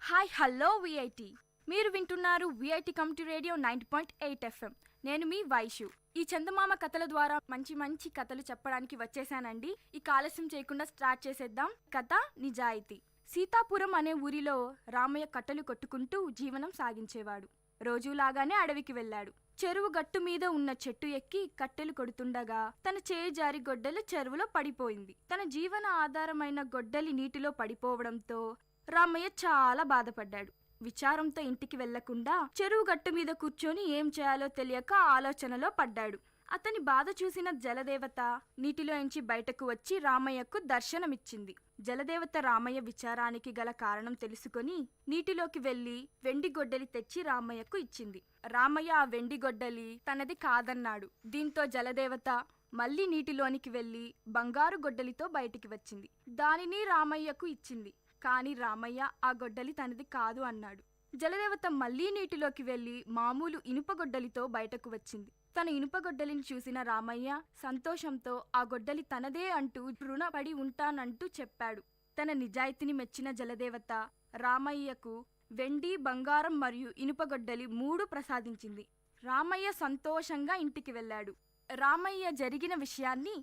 P: Hi hello VIT, మీరు వింటున్నారు VIT కమ్యూనిటీ రేడియో 90.8 FM. నేను మీ వైషు. ఈ చందమామ కథల ద్వారా మంచి మంచి కథలు చెప్పడానికి వచ్చేసానండి. ఈ ఆలస్యం చేయకుండా స్టార్ట్ చేసేద్దాం. కథ నిజాయితీ. సీతాపురం అనే ఊరిలో రామయ్య కట్టెలు కొట్టుకుంటూ జీవనం సాగించేవాడు. రోజులాగానే అడవికి వెళ్ళాడు. చెరువు గట్టు మీద ఉన్న చెట్టు ఎక్కి కట్టెలు కొడుతుండగా తన చేయి జారి గొడ్డలి చెరువులో పడిపోయింది. తన జీవన ఆధారమైన గొడ్డలి నీటిలో పడిపోవడంతో రామయ్య చాలా బాధపడ్డాడు. విచారంతో ఇంటికి వెళ్లకుండా చెరువు గట్టు మీద కూర్చొని ఏం చేయాలో తెలియక ఆలోచనలో పడ్డాడు. అతని బాధ చూసిన జలదేవత నీటిలో ఎంచి బయటకు వచ్చి రామయ్యకు దర్శనమిచ్చింది. జలదేవత రామయ్య విచారానికి గల కారణం తెలుసుకొని నీటిలోకి వెళ్లి వెండి గొడ్డలి తెచ్చి రామయ్యకు ఇచ్చింది. రామయ్య ఆ వెండి గొడ్డలి తనది కాదన్నాడు. దీంతో జలదేవత మళ్లీ నీటిలోనికి వెళ్లి బంగారు గొడ్డలితో బయటికి వచ్చింది. దానిని రామయ్యకు ఇచ్చింది. కాని రామయ్య ఆ గొడ్డలి తనది కాదు అన్నాడు. జలదేవత మళ్లీ నీటిలోకి వెళ్లి మామూలు ఇనుప గొడ్డలితో బయటకు వచ్చింది. తన ఇనుప గొడ్డలిని చూసిన రామయ్య సంతోషంతో ఆ గొడ్డలి తనదే అంటూ రుణపడి ఉంటానంటూ చెప్పాడు. తన నిజాయితీని మెచ్చిన జలదేవత రామయ్యకు వెండి, బంగారం మరియు ఇనుప గొడ్డలి 3 ప్రసాదించింది. రామయ్య సంతోషంగా ఇంటికి వెళ్ళాడు. రామయ్య జరిగిన విషయాన్ని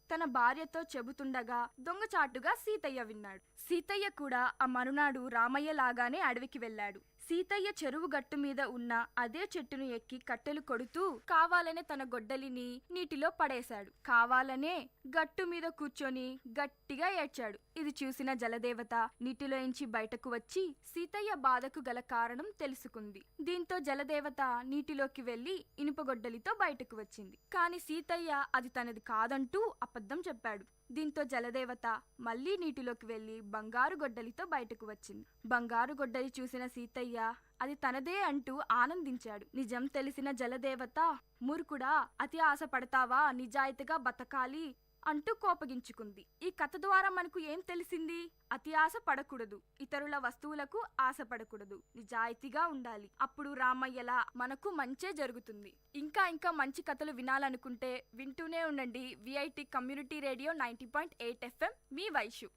P: తన భార్యతో చెబుతుండగా దొంగచాటుగా సీతయ్య విన్నాడు. సీతయ్య కూడా ఆ మరునాడు రామయ్య లాగానే అడవికి వెళ్ళాడు. సీతయ్య చెరువు గట్టు మీద ఉన్న అదే చెట్టును ఎక్కి కట్టెలు కొడుతూ కావాలనే తన గొడ్డలిని నీటిలో పడేశాడు. కావాలనే గట్టు మీద కూర్చొని గట్టిగా ఏడ్చాడు. ఇది చూసిన జలదేవత నీటిలోంచి బయటకు వచ్చి సీతయ్య బాధకు గల కారణం తెలుసుకుంది. దీంతో జలదేవత నీటిలోకి వెళ్లి ఇనుప గొడ్డలితో బయటకు వచ్చింది. కాని సీతయ్య అది తనది కాదంటూ అబద్ధం చెప్పాడు. దీంతో జలదేవత మళ్లీ నీటిలోకి వెళ్లి బంగారు గొడ్డలితో బయటకు వచ్చింది. బంగారు గొడ్డలి చూసిన సీతయ్య అది తనదే అంటూ ఆనందించాడు. నిజం తెలిసిన జలదేవత, మూర్ఖుడా, అతి ఆశ పడతావా? నిజాయితీగా బతకాలి, అంటూ కోపగించుకుంది. ఈ కథ ద్వారా మనకు ఏం తెలిసింది? అతి ఆశ పడకూడదు, ఇతరుల వస్తువులకు ఆశపడకూడదు, నిజాయితీగా ఉండాలి. అప్పుడు రామయ్యలా మనకు మంచే జరుగుతుంది. ఇంకా ఇంకా మంచి కథలు వినాలనుకుంటే వింటూనే ఉండండి VIT community radio 90.8 FM. Me Vaishu.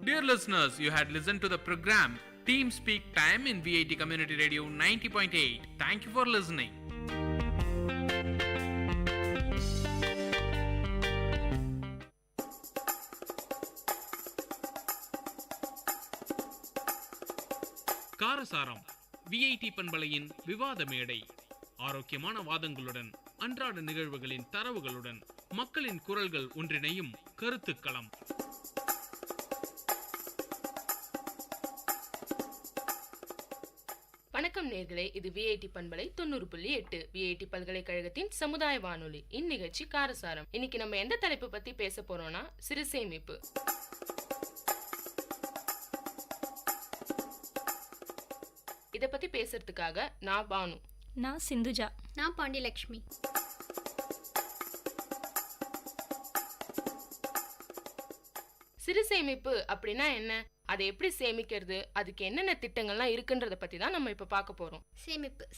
F: Dear listeners, you had listened to the program Team Speak Time in VIT Community Radio 90.8. Thank you for listening. காரசாரம் விஐடி பண்பலையின் விவாத மேடை. ஆரோக்கியமான வாதங்களுடன், அன்றாட நிகழ்வுகளின் தரவுகளுடன், மக்களின் குரல்கள் ஒன்றிணையும் கருத்துக்களம்.
Q: வணக்கம் நேர்களே, இது விஐடி பண்பலை 90.8 விஐடி பல்கலைக்கழகத்தின் சமுதாய வானொலி. இந்நிகழ்ச்சி காரசாரம். இன்னைக்கு நம்ம எந்த தலைப்பு பத்தி பேச போறோம்னா சிறு சேமிப்பு. இத பத்தி பேசுறதுக்காக நான் பானு,
R: நான் சிந்துஜா, நான் பாண்டியலட்சுமி.
Q: சிறு சேமிப்பு அப்படின்னா என்ன, அதை எப்படி சேமிக்கிறது, அதுக்கு என்னென்ன திட்டங்கள்லாம் இருக்குன்றத பத்தி தான் நம்ம இப்ப பார்க்க போறோம்.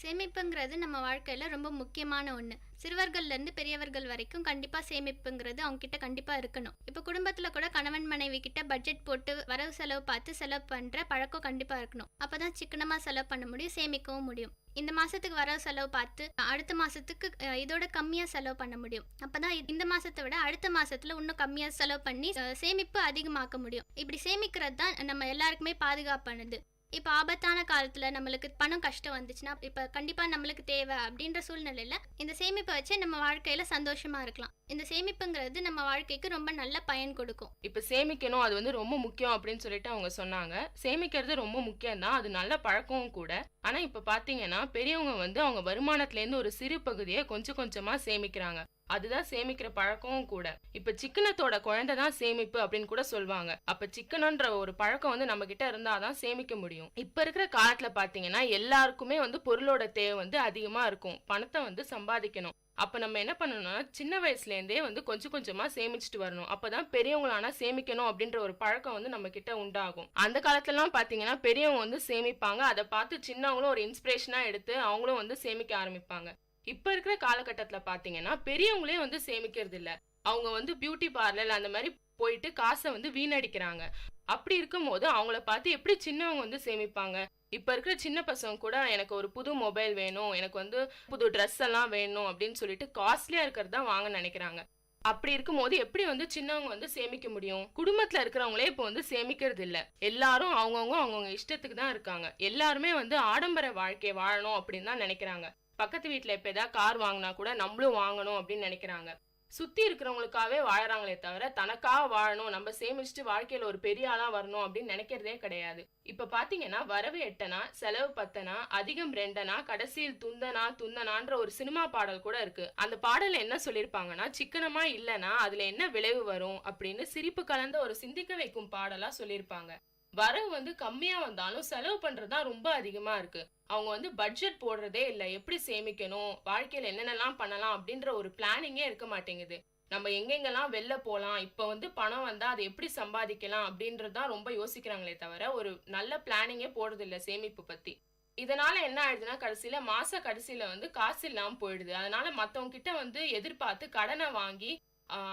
R: சேமிப்புங்கிறது நம்ம வாழ்க்கையில ரொம்ப முக்கியமான ஒண்ணு. சிறுவர்கள்ல இருந்து பெரியவர்கள் வரைக்கும் கண்டிப்பா சேமிப்புங்கிறது அவங்க கிட்ட கண்டிப்பா இருக்கணும். இப்ப குடும்பத்துல கூட கணவன் மனைவி கிட்ட பட்ஜெட் போட்டு வரவு செலவு பார்த்து செலவு பண்ற பழக்கம் கண்டிப்பா இருக்கணும். அப்பதான் சிக்கனமா செலவு பண்ண முடியும், சேமிக்கவும் முடியும். இந்த மாசத்துக்கு வரவு செலவு பார்த்து அடுத்த மாசத்துக்கு இதோட கம்மியா செலவு பண்ண முடியும். அப்பதான் இந்த மாசத்தை விட அடுத்த மாசத்துல இன்னும் கம்மியா செலவு பண்ணி சேமிப்பு அதிகமாக்க முடியும். இப்படி சேமிக்கிறது தான் நம்ம எல்லாருக்குமே பாதுகாப்பானது. இப்போ ஆபத்தான காலத்துல நம்மளுக்கு பணம் கஷ்டம் வந்துச்சுன்னா இப்ப கண்டிப்பா நம்மளுக்கு தேவை அப்படின்ற சூழ்நிலையில இந்த சேமிப்பை வச்சு நம்ம வாழ்க்கையில சந்தோஷமா இருக்கலாம். இந்த சேமிப்புங்கிறது நம்ம வாழ்க்கைக்கு ரொம்ப நல்ல பயன் கொடுக்கும்.
Q: இப்ப சேமிக்கணும், அது வந்து ரொம்ப முக்கியம் அப்படின்னு சொல்லிட்டு அவங்க சொன்னாங்க. சேமிக்கிறது ரொம்ப முக்கியம் தான், அது நல்ல பழக்கமும் கூட. ஆனா இப்ப பாத்தீங்கன்னா பெரியவங்க வந்து அவங்க வருமானத்துல இருந்து ஒரு சிறு பகுதியை கொஞ்சம் கொஞ்சமா சேமிக்கிறாங்க. அதுதான் சேமிக்கிற பழக்கமும் கூட. இப்ப சிக்கனத்தோட குழந்தை தான் சேமிப்பு அப்படின்னு கூட சொல்லுவாங்க. அப்ப சிக்கனன்ற ஒரு பழக்கம் வந்து நம்ம கிட்ட இருந்தாதான் சேமிக்க முடியும். இப்ப இருக்கிற காலத்துல பாத்தீங்கன்னா எல்லாருக்குமே வந்து பொருளோட தேவை வந்து அதிகமா இருக்கும். பணத்தை வந்து சம்பாதிக்கணும். அப்ப நம்ம என்ன பண்ணணும்னா சின்ன வயசுல இருந்தே வந்து கொஞ்சம் கொஞ்சமா சேமிச்சுட்டு வரணும். அப்பதான் பெரியவங்களானா சேமிக்கணும் அப்படின்ற ஒரு பழக்கம் வந்து நம்ம கிட்ட உண்டாகும். அந்த காலத்துல எல்லாம் பாத்தீங்கன்னா பெரியவங்க வந்து சேமிப்பாங்க. அதை பார்த்து சின்னவங்களும் ஒரு இன்ஸ்பிரேஷனா எடுத்து அவங்களும் வந்து சேமிக்க ஆரம்பிப்பாங்க. இப்ப இருக்கிற காலகட்டத்துல பாத்தீங்கன்னா பெரியவங்களே வந்து சேமிக்கிறது இல்ல. அவங்க வந்து பியூட்டி பார்லர் அந்த மாதிரி போயிட்டு காசை வந்து வீணடிக்கிறாங்க. அப்படி இருக்கும் போது அவங்கள பார்த்து எப்படி சின்னவங்க வந்து சேமிப்பாங்க? இப்ப இருக்கிற சின்ன பசங்க கூட எனக்கு ஒரு புது மொபைல் வேணும், எனக்கு வந்து புது ட்ரெஸ் எல்லாம் வேணும் அப்படின்னு சொல்லிட்டு காஸ்ட்லியா இருக்கிறது தான் வாங்க நினைக்கிறாங்க. அப்படி இருக்கும் போது எப்படி வந்து சின்னவங்க வந்து சேமிக்க முடியும்? குடும்பத்துல இருக்கிறவங்களே இப்ப வந்து சேமிக்கிறது இல்ல. எல்லாரும் அவங்கவுங்க இஷ்டத்துக்கு தான் இருக்காங்க. எல்லாருமே வந்து ஆடம்பர வாழ்க்கை வாழணும் அப்படின்னு தான் நினைக்கிறாங்க. பக்கத்து வீட்டுல இப்ப ஏதாவது கார் வாங்கினா கூட நம்மளும் வாங்கணும் அப்படின்னு நினைக்கிறாங்க. சுத்தி இருக்கிறவங்களுக்காகவே வாழறாங்களே தவிர தனக்காக வாழணும், நம்ம சேமிச்சுட்டு வாழ்க்கையில ஒரு பெரிய ஆளா வரணும் அப்படின்னு நினைக்கிறதே கிடையாது. இப்ப பாத்தீங்கன்னா வரவு எட்டனா செலவு பத்தனா அதிகம் ரெண்டனா கடைசியில் துந்தனான்ற ஒரு சினிமா பாடல் கூட இருக்கு. அந்த பாடல்ல என்ன சொல்லிருப்பாங்கன்னா சிக்கனமா இல்லனா அதுல என்ன விளைவு வரும் அப்படின்னு சிரிப்பு கலந்த ஒரு சிந்திக்க வைக்கும் பாடலா சொல்லியிருப்பாங்க. வரவு வந்து கம்மியா வந்தாலும் செலவு பண்றதுதான் ரொம்ப அதிகமா இருக்கு. அவங்க வந்து பட்ஜெட் போடுறதே இல்ல. எப்படி சேமிக்கணும், வாழ்க்கையில என்னென்னலாம் பண்ணலாம் அப்படின்ற ஒரு பிளானிங்கே இருக்க மாட்டேங்குது. நம்ம எங்கெங்கெல்லாம் வெளில போலாம், இப்ப வந்து பணம் வந்தா அதை எப்படி சம்பாதிக்கலாம் அப்படின்றதுதான் ரொம்ப யோசிக்கிறாங்களே தவிர ஒரு நல்ல பிளானிங்கே போடுறது இல்ல சேமிப்பு பத்தி. இதனால என்ன ஆயிடுதுன்னா கடைசியில மாச கடைசியில வந்து காசு இல்லாம போயிடுது. அதனால மத்தவங்க கிட்ட வந்து எதிர்பார்த்து கடனை வாங்கி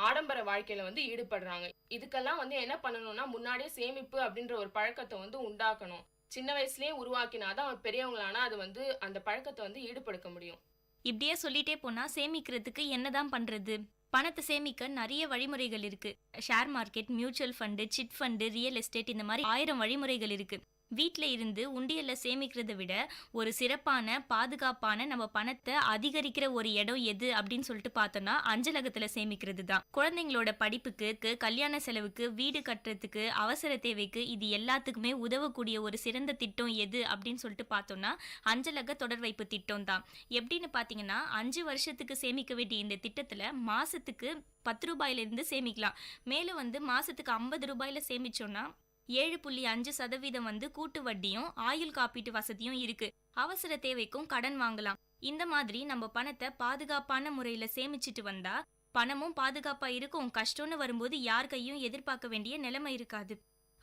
Q: ஆடம்பர வாழ்க்கையில வந்து ஈடுபடுறாங்க. இதுக்கெல்லாம் வந்து என்ன பண்ணணும்னா முன்னாடியே சேமிப்பு அப்படின்ற ஒரு பழக்கத்தை வந்து உண்டாக்கணும். சின்ன வயசுலயே உருவாக்கினாதான் பெரியவங்களானா அது வந்து அந்த பழக்கத்தை வந்து ஈடுபடுத்த முடியும்.
R: இப்படியே சொல்லிட்டே போனா சேமிக்கிறதுக்கு என்னதான் பண்றது? பணத்தை சேமிக்க நிறைய வழிமுறைகள் இருக்கு. Share market, mutual fund, chit fund, real estate, இந்த மாதிரி 1000 வழிமுறைகள் இருக்கு. வீட்டில் இருந்து உண்டியல்ல சேமிக்கிறத விட ஒரு சிறப்பான பாதுகாப்பான நம்ம பணத்தை அதிகரிக்கிற ஒரு இடம் எது அப்படின்னு சொல்லிட்டு பார்த்தோம்னா அஞ்சலகத்துல சேமிக்கிறது தான். குழந்தைங்களோட படிப்புக்கு, கல்யாண செலவுக்கு, வீடு கட்டுறதுக்கு, அவசர தேவைக்கு, இது எல்லாத்துக்குமே உதவக்கூடிய ஒரு சிறந்த திட்டம் எது அப்படின்னு சொல்லிட்டு பார்த்தோம்னா அஞ்சலக தொடர் வைப்பு திட்டம் தான். எப்படின்னு பார்த்தீங்கன்னா 5 வருஷத்துக்கு சேமிக்க வேண்டிய இந்த திட்டத்துல மாசத்துக்கு 10 ரூபாயிலிருந்து சேமிக்கலாம். மேலும் வந்து மாசத்துக்கு 50 ரூபாயில சேமிச்சோம்னா 7.5% வந்து கூட்டு வட்டியும் ஆயுள் காப்பீட்டு வசதியும் இருக்கு. அவசர தேவைக்கும் கடன் வாங்கலாம்.
E: இந்த மாதிரி நம்ம பணத்தை பாதுகாப்பான முறையில சேமிச்சிட்டு வந்தா பணமும் பாதுகாப்பா இருக்கும். கஷ்டம்னு வரும்போது யார் கையும் எதிர்பார்க்க வேண்டிய நிலைமை இருக்காது.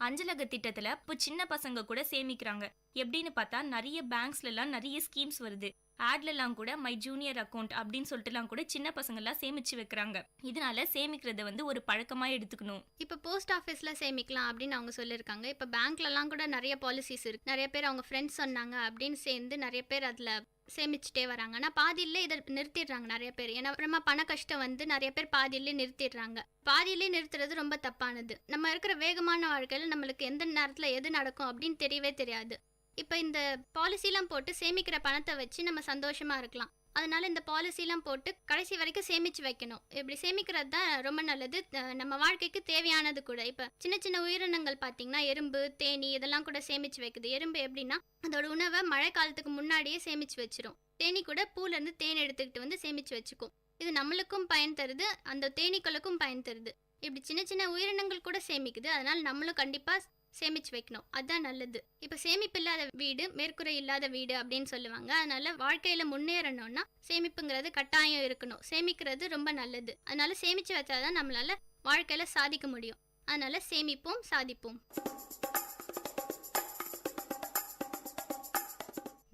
E: அஞ்சலக திட்டத்துல இப்போ சின்ன பசங்க கூட சேமிக்கிறாங்க. எப்படின்னு பார்த்தா நிறைய பேங்க்ஸ்ல எல்லாம் நிறைய ஸ்கீம்ஸ் வருது. ஆட்லலாம் கூட மை ஜூனியர் அக்கௌண்ட் அப்படின்னு சொல்லிட்டுலாம் கூட சின்ன பசங்க எல்லாம் சேமிச்சு வைக்கிறாங்க. இதனால சேமிக்கிறத ஒரு பழக்கமா எடுத்துக்கணும்.
R: இப்போ போஸ்ட் ஆஃபீஸில் சேமிக்கலாம் அப்படின்னு அவங்க சொல்லியிருக்காங்க. இப்போ பேங்க்லலாம் கூட நிறைய பாலிசிஸ் இருக்கு. நிறைய பேர் அவங்க ஃப்ரெண்ட்ஸ் சொன்னாங்க அப்படின்னு சேர்ந்து நிறைய பேர் அதில் சேமிச்சுட்டே வராங்க. ஆனால் பாதியிலே இதை நிறுத்திடுறாங்க நிறைய பேர். ஏன்னா அப்புறமா பண கஷ்டம் நிறைய பேர் பாதியிலே நிறுத்திடுறாங்க. பாதியிலே நிறுத்துறது ரொம்ப தப்பானது. நம்ம இருக்கிற வேகமான வாழ்க்கையில் நம்மளுக்கு எந்த நேரத்தில் எது நடக்கும் அப்படின்னு தெரியவே தெரியாது. இப்போ இந்த பாலிசிலாம் போட்டு சேமிக்கிற பணத்தை வச்சு நம்ம சந்தோஷமா இருக்கலாம். அதனால இந்த பாலிசிலாம் போட்டு கடைசி வரைக்கும் சேமிச்சு வைக்கணும். இப்படி சேமிக்கிறது தான் ரொம்ப நல்லது. நம்ம வாழ்க்கைக்கு தேவையானது கூட. இப்போ சின்ன சின்ன உயிரினங்கள் பார்த்தீங்கன்னா எறும்பு, தேனி இதெல்லாம் கூட சேமிச்சு வைக்குது. எறும்பு எப்படின்னா அதோட உணவை மழை காலத்துக்கு முன்னாடியே சேமிச்சு வச்சிரும். தேனி கூட பூலேருந்து தேன் எடுத்துக்கிட்டு சேமிச்சு வச்சுக்கும். இது நம்மளுக்கும் பயன் தருது, அந்த தேனீக்களுக்கும் பயன் தருது. இப்படி சின்ன சின்ன உயிரினங்கள் கூட சேமிக்குது. அதனால நம்மளும் கண்டிப்பாக சேமிச்சு வைக்கணும். அதுதான் நல்லது. இப்போ சேமிப்பு இல்லாத வீடு மேற்கூரை இல்லாத வீடு அப்படின்னு சொல்லுவாங்க. அதனால வாழ்க்கையில முன்னேறணும்னா சேமிப்புங்கிறது கட்டாயம் இருக்கணும். சேமிக்கிறது ரொம்ப நல்லது. அதனால சேமிச்சு வச்சாதான் நம்மளால வாழ்க்கையில சாதிக்க முடியும். அதனால சேமிப்போம், சாதிப்போம்.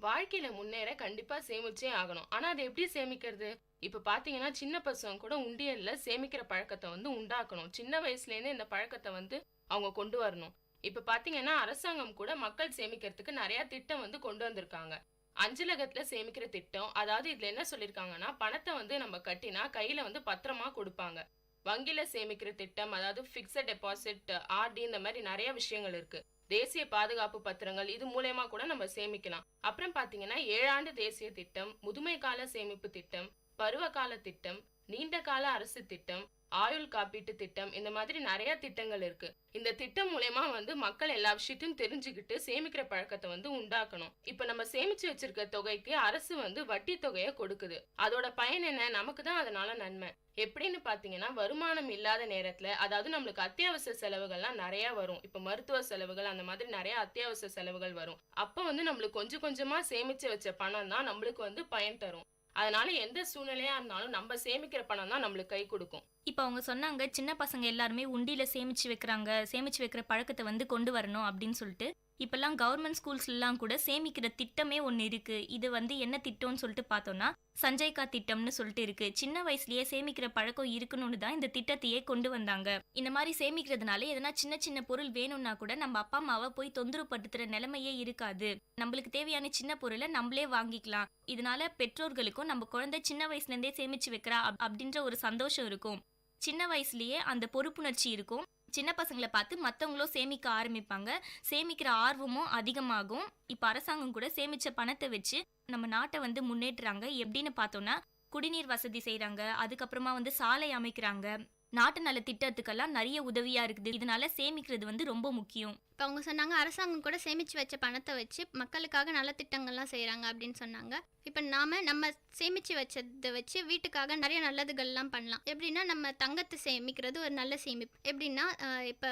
Q: வாழ்க்கையில முன்னேற கண்டிப்பா சேமிச்சே ஆகணும். ஆனா அதை எப்படி சேமிக்கிறது? இப்ப பாத்தீங்கன்னா சின்ன பசங்க கூட உண்டியல்ல சேமிக்கிற பழக்கத்தை உண்டாக்கணும். சின்ன வயசுல இருந்து இந்த பழக்கத்தை அவங்க கொண்டு வரணும். இப்ப பாத்தீங்கன்னா அரசாங்கம் கூட மக்கள் சேமிக்கிறதுக்கு நிறைய திட்டம் கொண்டு வந்திருக்காங்க. அஞ்சலகத்துல சேமிக்கிற திட்டம், அதாவது இதுல என்ன சொல்லிருக்காங்கன்னா பணத்தை நம்ம கட்டினா கையில பத்திரமா கொடுப்பாங்க. வங்கியில சேமிக்கிற திட்டம், அதாவது பிக்ஸட் டெபாசிட், ஆர்டி, இந்த மாதிரி நிறைய விஷயங்கள் இருக்கு. தேசிய பாதுகாப்பு பத்திரங்கள், இது மூலமா கூட நம்ம சேமிக்கலாம். அப்புறம் பாத்தீங்கன்னா 7 ஆண்டு தேசிய திட்டம், முதுமை கால சேமிப்பு திட்டம், பருவ கால திட்டம், நீண்ட கால அரசு திட்டம், ஆயுள் காப்பீட்டு திட்டம், இந்த மாதிரி நிறைய திட்டங்கள் இருக்கு. இந்த திட்டம் மூலமா மக்கள் எல்லா விஷயத்தையும் தெரிஞ்சுக்கிட்டு சேமிக்கிற பழக்கத்தை உண்டாக்கணும். இப்ப நம்ம சேமிச்சு வச்சிருக்க தொகைக்கு அரசு வட்டி தொகையை கொடுக்குது. அதோட பயன் என்ன? நமக்கு தான் அதனால நன்மை. எப்படின்னு பாத்தீங்கன்னா வருமானம் இல்லாத நேரத்துல, அதாவது நம்மளுக்கு அத்தியாவசிய செலவுகள்லாம் நிறைய வரும். இப்ப மருத்துவ செலவுகள், அந்த மாதிரி நிறைய அத்தியாவசிய செலவுகள் வரும். அப்ப நம்மளுக்கு கொஞ்சம் கொஞ்சமா சேமிச்சு வச்ச பணம் தான் நம்மளுக்கு பயன் தரும். அதனால எந்த சூழ்நிலையா இருந்தாலும் நம்ம சேமிக்கிற பணம் தான் நம்மளுக்கு கை கொடுக்கும்.
E: இப்போ அவங்க சொன்னாங்க சின்ன பசங்க எல்லாருமே உண்டியில சேமிச்சு வைக்கிறாங்க, சேமிச்சு வைக்கிற பழக்கத்தை கொண்டு வரணும் அப்படின்னு சொல்லிட்டு. இப்பெல்லாம் கவர்மெண்ட் ஸ்கூல்ஸ்லாம் கூட சேமிக்கிற திட்டமே ஒன்று இருக்கு. இது என்ன திட்டம்னு சொல்லிட்டு பார்த்தோம்னா சஞ்சய்கா திட்டம்னு சொல்லிட்டு இருக்கு. சின்ன வயசுலயே சேமிக்கிற பழக்கம் இருக்கணும்னு தான் இந்த திட்டத்தையே கொண்டு வந்தாங்க. இந்த மாதிரி சேமிக்கிறதுனால எதனா சின்ன சின்ன பொருள் வேணும்னா கூட நம்ம அப்பா அம்மாவை போய் தொந்தரவு படுத்துற நிலைமையே இருக்காது. நம்மளுக்கு தேவையான சின்ன பொருளை நம்மளே வாங்கிக்கலாம். இதனால பெற்றோர்களுக்கும் நம்ம குழந்தை சின்ன வயசுல இருந்தே சேமிச்சு வைக்கிறா அப்படின்ற ஒரு சந்தோஷம் இருக்கும். சின்ன வயசுலயே அந்த பொறுப்புணர்ச்சி இருக்கும். சின்ன பசங்களை பார்த்து மற்றவங்களும் சேமிக்க ஆரம்பிப்பாங்க. சேமிக்கிற ஆர்வமும் அதிகமாகும். இப்போ அரசாங்கம் கூட சேமிச்ச பணத்தை வச்சு நம்ம நாட்டை முன்னேற்றுறாங்க. எப்படின்னு பார்த்தோம்னா குடிநீர் வசதி செய்கிறாங்க, அதுக்கப்புறமா சாலை அமைக்கிறாங்க. நாட்டு நல திட்டத்துக்கெல்லாம் நிறைய உதவியா இருக்குது. இதனால சேமிக்கிறது ரொம்ப முக்கியம்.
R: இப்போ அவங்க சொன்னாங்க அரசாங்கம் கூட சேமிச்சு வச்ச பணத்தை வச்சு மக்களுக்காக நல்ல திட்டங்கள்லாம் செய்கிறாங்க அப்படின்னு சொன்னாங்க. இப்போ நம்ம சேமிச்சு வச்சதை வச்சு வீட்டுக்காக நிறைய நல்லதுகள்லாம் பண்ணலாம். எப்படின்னா நம்ம தங்கத்தை சேமிக்கிறது ஒரு நல்ல சேமிப்பு. எப்படின்னா இப்போ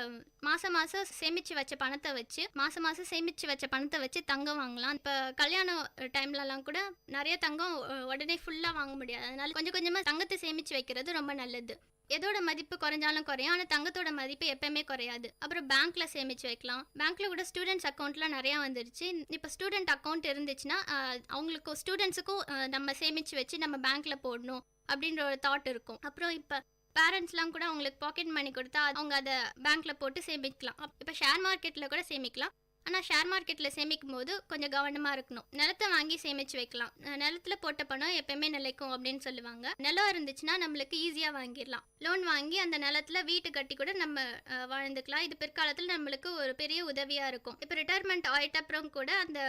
R: மாதம் சேமிச்சு வச்ச பணத்தை வச்சு தங்கம் வாங்கலாம். இப்போ கல்யாண டைம்லலாம் கூட நிறைய தங்கம் உடனே ஃபுல்லாக வாங்க முடியாது. அதனால கொஞ்சம் கொஞ்சமாக தங்கத்தை சேமிச்சு வைக்கிறது ரொம்ப நல்லது. எதோட மதிப்பு குறைஞ்சாலும் குறையும், ஆனால் தங்கத்தோட மதிப்பு எப்பவுமே குறையாது. அப்புறம் பேங்க்ல சேமிச்சு வைக்கலாம். பேங்க்ல கூட ஸ்டூடெண்ட்ஸ் அக்கௌண்ட்லாம் நிறையா வந்துருச்சு. இப்போ ஸ்டூடெண்ட் அக்கௌண்ட் இருந்துச்சுன்னா அவங்களுக்கு ஸ்டூடெண்ட்ஸுக்கும் நம்ம சேமிச்சு வச்சு நம்ம பேங்க்ல போடணும் அப்படின்ற ஒரு தாட் இருக்கும். அப்புறம் இப்போ பேரண்ட்ஸ்லாம் கூட அவங்களுக்கு பாக்கெட் மணி கொடுத்தா அவங்க அதை பேங்க்ல போட்டு சேமிக்கலாம். இப்போ ஷேர் மார்க்கெட்டில் கூட சேமிக்கலாம். ஆனால் ஷேர் மார்க்கெட்டில் சேமிக்கும் போது கொஞ்சம் கவனமாக இருக்கணும். நிலத்தை வாங்கி சேமிச்சு வைக்கலாம். நிலத்தில் போட்ட பணம் எப்பயுமே நிலைக்கும் அப்படின்னு சொல்லுவாங்க. நிலம் இருந்துச்சுன்னா நம்மளுக்கு ஈஸியாக வாங்கிடலாம். லோன் வாங்கி அந்த நிலத்துல வீட்டு கட்டி கூட நம்ம வாழ்ந்துக்கலாம். இது பிற்காலத்தில் நம்மளுக்கு ஒரு பெரிய உதவியாக இருக்கும். இப்போ ரிட்டையர்மெண்ட் ஆகிட்ட அப்புறம் கூட அந்த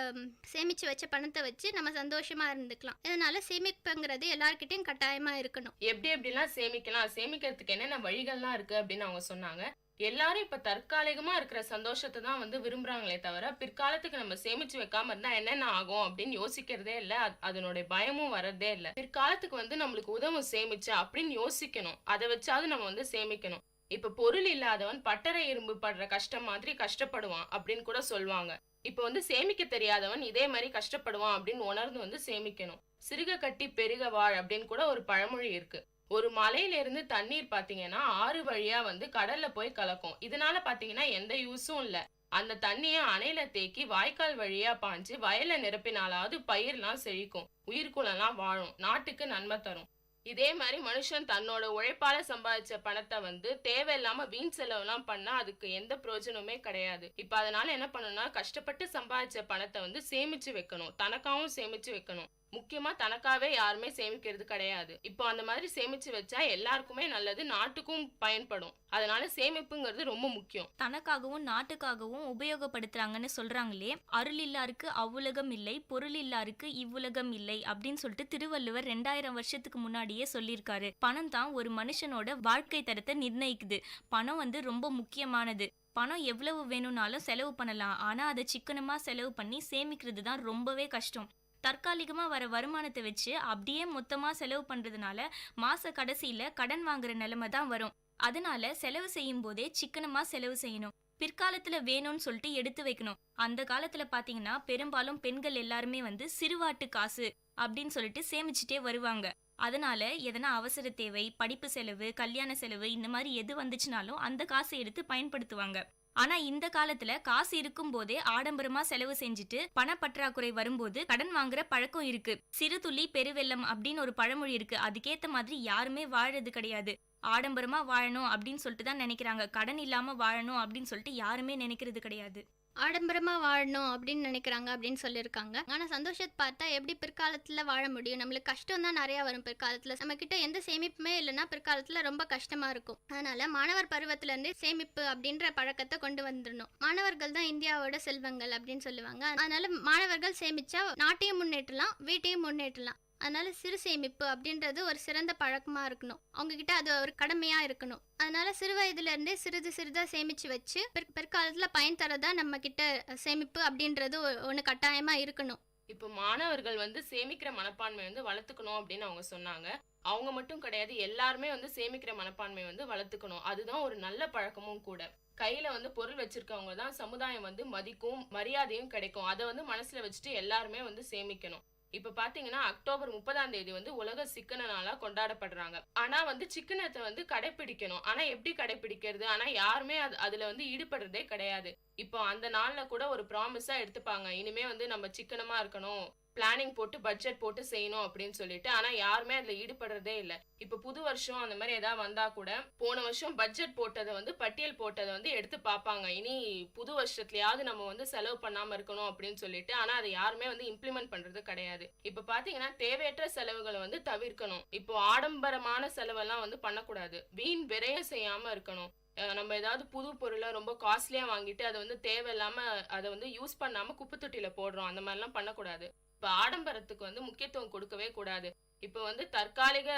R: சேமிச்சு வச்ச பணத்தை வச்சு நம்ம சந்தோஷமாக இருந்துக்கலாம். இதனால சேமிப்புங்கிறது எல்லார்கிட்டையும் கட்டாயமாக இருக்கணும்.
Q: எப்படிலாம் சேமிக்கலாம், சேமிக்கிறதுக்கு என்னென்ன வழிகள்லாம் இருக்கு அப்படின்னு அவங்க சொன்னாங்க. எல்லாரும் இப்ப தற்காலிகமா இருக்கிற சந்தோஷத்தை தான் விரும்புறாங்களே தவிர பிற்காலத்துக்கு நம்ம சேமிச்சு வைக்காம இருந்தா என்னென்ன ஆகும் அப்படின்னு யோசிக்கிறதே இல்ல. அதனுடைய பயமும் வரதே இல்ல. பிற்காலத்துக்கு நம்மளுக்கு உதவும் சேமிச்சு அப்படின்னு யோசிக்கணும். அதை வச்சாவது நம்ம சேமிக்கணும். இப்ப பொருள் இல்லாதவன் பட்டறை இரும்பு படுற கஷ்டம் மாதிரி கஷ்டப்படுவான் அப்படின்னு கூட சொல்லுவாங்க. இப்போ வந்து சேமிக்க தெரியாதவன் இதே மாதிரி கஷ்டப்படுவான் அப்படின்னு உணர்ந்து வந்து சேமிக்கணும். சிறுக கட்டி பெருக வாழ் அப்படின்னு கூட ஒரு பழமொழி இருக்கு. ஒரு மலையில இருந்து தண்ணீர் பாத்தீங்கன்னா ஆறு வழியா வந்து கடல்ல போய் கலக்கும். இதனால பாத்தீங்கன்னா எந்த யூஸும் இல்ல. அந்த தண்ணிய அணையில தேக்கி வாய்க்கால் வழியா பாஞ்சு வயல்ல நிரப்பினாலாவது பயிர்லாம் செழிக்கும், உயிர்குலம்லாம் வாழும், நாட்டுக்கு நன்மை தரும். இதே மாதிரி மனுஷன் தன்னோட உழைப்பால சம்பாதிச்ச பணத்தை வந்து தேவையில்லாம வீண் செலவுலாம் பண்ணா அதுக்கு எந்த பிரயோஜனமே கிடையாது. இப்ப அதனால என்ன பண்ணணும்னா, கஷ்டப்பட்டு சம்பாதிச்ச பணத்தை வந்து சேமிச்சு வைக்கணும், தனக்காவும் சேமிச்சு வைக்கணும். முக்கியமா தனக்காவே யாருமே சேமிக்கிறது கிடையாது. இப்போ அந்த மாதிரி சேமிச்சு வச்சா எல்லாருக்குமே நல்லது, நாட்டுக்கும் பயன்படும். அதனால சேமிப்புங்கிறது ரொம்ப முக்கியம்.
C: தனக்காகவும் நாட்டுக்காகவும் உபயோகப்படுத்துறாங்கன்னு சொல்றாங்களே, அருள் இல்லாருக்கு அவ்வுலகம் இல்லை, பொருள் இல்லாருக்கு இவ்வுலகம் இல்லை அப்படின்னு சொல்லிட்டு திருவள்ளுவர் 2000 வருஷத்துக்கு முன்னாடியே சொல்லியிருக்காரு. பணம் தான் ஒரு மனுஷனோட வாழ்க்கை தரத்தை நிர்ணயிக்குது. பணம் வந்து ரொம்ப முக்கியமானது. பணம் எவ்வளவு வேணும்னாலும் செலவு பண்ணலாம், ஆனா அதை சிக்கனமா செலவு பண்ணி சேமிக்கிறது தான் ரொம்பவே கஷ்டம். தற்காலிகமா வர வருமானத்தை வச்சு அப்படியே மொத்தமா செலவு பண்றதுனால மாச கடைசியில கடன் வாங்குற நிலைமை தான் வரும். அதனால செலவு செய்யும் போதே சிக்கனமா செலவு செய்யணும். பிற்காலத்துல வேணும்னு சொல்லிட்டு எடுத்து வைக்கணும். அந்த காலத்துல பாத்தீங்கன்னா பெரும்பாலும் பெண்கள் எல்லாருமே வந்து சிறுவாட்டு காசு அப்படின்னு சொல்லிட்டு சேமிச்சுட்டே வருவாங்க. அதனால எதனா அவசர தேவை, படிப்பு செலவு, கல்யாண செலவு இந்த மாதிரி எது வந்துச்சுனாலும் அந்த காசை எடுத்து பயன்படுத்துவாங்க. ஆனா இந்த காலத்துல காசு இருக்கும் போதே ஆடம்பரமா செலவு செஞ்சுட்டு பணப்பற்றாக்குறை வரும்போது கடன் வாங்குற பழக்கம் இருக்கு. சிறு துளி பெருவெள்ளம் அப்படின்னு ஒரு பழமொழி இருக்கு. அதுக்கேத்த மாதிரி யாருமே வாழறது கிடையாது. ஆடம்பரமா வாழணும் அப்படின்னு சொல்லிட்டு தான் நினைக்கிறாங்க. கடன் இல்லாம வாழணும் அப்படின்னு சொல்லிட்டு யாருமே நினைக்கிறது கிடையாது.
R: ஆடம்பரமா வாழணும் அப்படின்னு நினைக்கிறாங்க அப்படின்னு சொல்லியிருக்காங்க. ஆனா சந்தோஷத்தை பார்த்தா எப்படி பிற்காலத்துல வாழ முடியும்? நம்மளுக்கு கஷ்டம் தான் நிறைய வரும் பிற்காலத்துல. நம்ம கிட்ட எந்த சேமிப்புமே இல்லைன்னா பிற்காலத்துல ரொம்ப கஷ்டமா இருக்கும். அதனால மாணவர் பருவத்துல இருந்தே சேமிப்பு அப்படின்ற பழக்கத்தை கொண்டு வந்துடணும். மாணவர்கள் தான் இந்தியாவோட செல்வங்கள் அப்படின்னு சொல்லுவாங்க. அதனால மாணவர்கள் சேமிச்சா நாட்டையும் முன்னேற்றலாம், வீட்டையும் முன்னேற்றலாம். அதனால சிறு சேமிப்பு அப்படின்றது ஒரு சிறந்த பழக்கமா இருக்கணும். அவங்க கிட்ட அது ஒரு கடமையா இருக்கணும். அதனால சிறு வயதுல இருந்தே சிறிது சிறிதா சேமிச்சு வச்சு பிற்காலத்துல பயன் தரதா நம்ம கிட்ட சேமிப்பு அப்படின்றது ஒண்ணு கட்டாயமா இருக்கணும்.
Q: இப்போ மாணவர்கள் வந்து சேமிக்கிற மனப்பான்மை வந்து வளர்த்துக்கணும் அப்படின்னு அவங்க சொன்னாங்க. அவங்க மட்டும் கிடையாது, எல்லாருமே வந்து சேமிக்கிற மனப்பான்மை வந்து வளர்த்துக்கணும். அதுதான் ஒரு நல்ல பழக்கமும் கூட. கையில வந்து பொருள் வச்சிருக்கவங்க தான் சமுதாயம் வந்து மதிக்கும், மரியாதையும் கிடைக்கும். அதை வந்து மனசுல வச்சுட்டு எல்லாருமே வந்து சேமிக்கணும். இப்ப பாத்தீங்கன்னா அக்டோபர் 30 வந்து உலக சிக்கன நாளா கொண்டாடப்படுறாங்க. ஆனா வந்து சிக்கனத்தை வந்து கடைபிடிக்கணும். ஆனா எப்படி கடைபிடிக்கிறது? ஆனா யாருமே அதுல வந்து ஈடுபடுறதே கிடையாது. இப்போ அந்த நாள்ல கூட ஒரு ப்ராமிஸா எடுத்துப்பாங்க, இனிமே வந்து நம்ம சிக்கனமா இருக்கணும், பிளானிங் போட்டு பட்ஜெட் போட்டு செய்யணும் அப்படின்னு சொல்லிட்டு. ஆனா யாருமே அதுல ஈடுபடுறதே இல்ல. இப்ப புது வருஷம் அந்த மாதிரி ஏதாவது வந்தா கூட போன வருஷம் பட்ஜெட் போட்டதை வந்து பட்டியல் போட்டதை வந்து எடுத்து பார்ப்பாங்க, இனி புது வருஷத்துலயாவது நம்ம வந்து செலவு பண்ணாம இருக்கணும் அப்படின்னு சொல்லிட்டு. ஆனா அதை யாருமே வந்து இம்ப்ளிமெண்ட் பண்றது கிடையாது. இப்ப பாத்தீங்கன்னா தேவையற்ற செலவுகளை வந்து தவிர்க்கணும். இப்போ ஆடம்பரமான செலவெல்லாம் வந்து பண்ணக்கூடாது. வீண் விரயம் செய்யாம இருக்கணும். நம்ம ஏதாவது புது பொருளை ரொம்ப காஸ்ட்லியா வாங்கிட்டு அதை வந்து தேவையில்லாம அதை வந்து யூஸ் பண்ணாம குப்பை தொட்டியில போடுறோம், அந்த மாதிரிலாம் பண்ணக்கூடாது. இப்ப ஆடம்பரத்துக்கு வந்து முக்கியத்துவம் கொடுக்கவே கூடாது. இப்ப வந்து தற்காலிக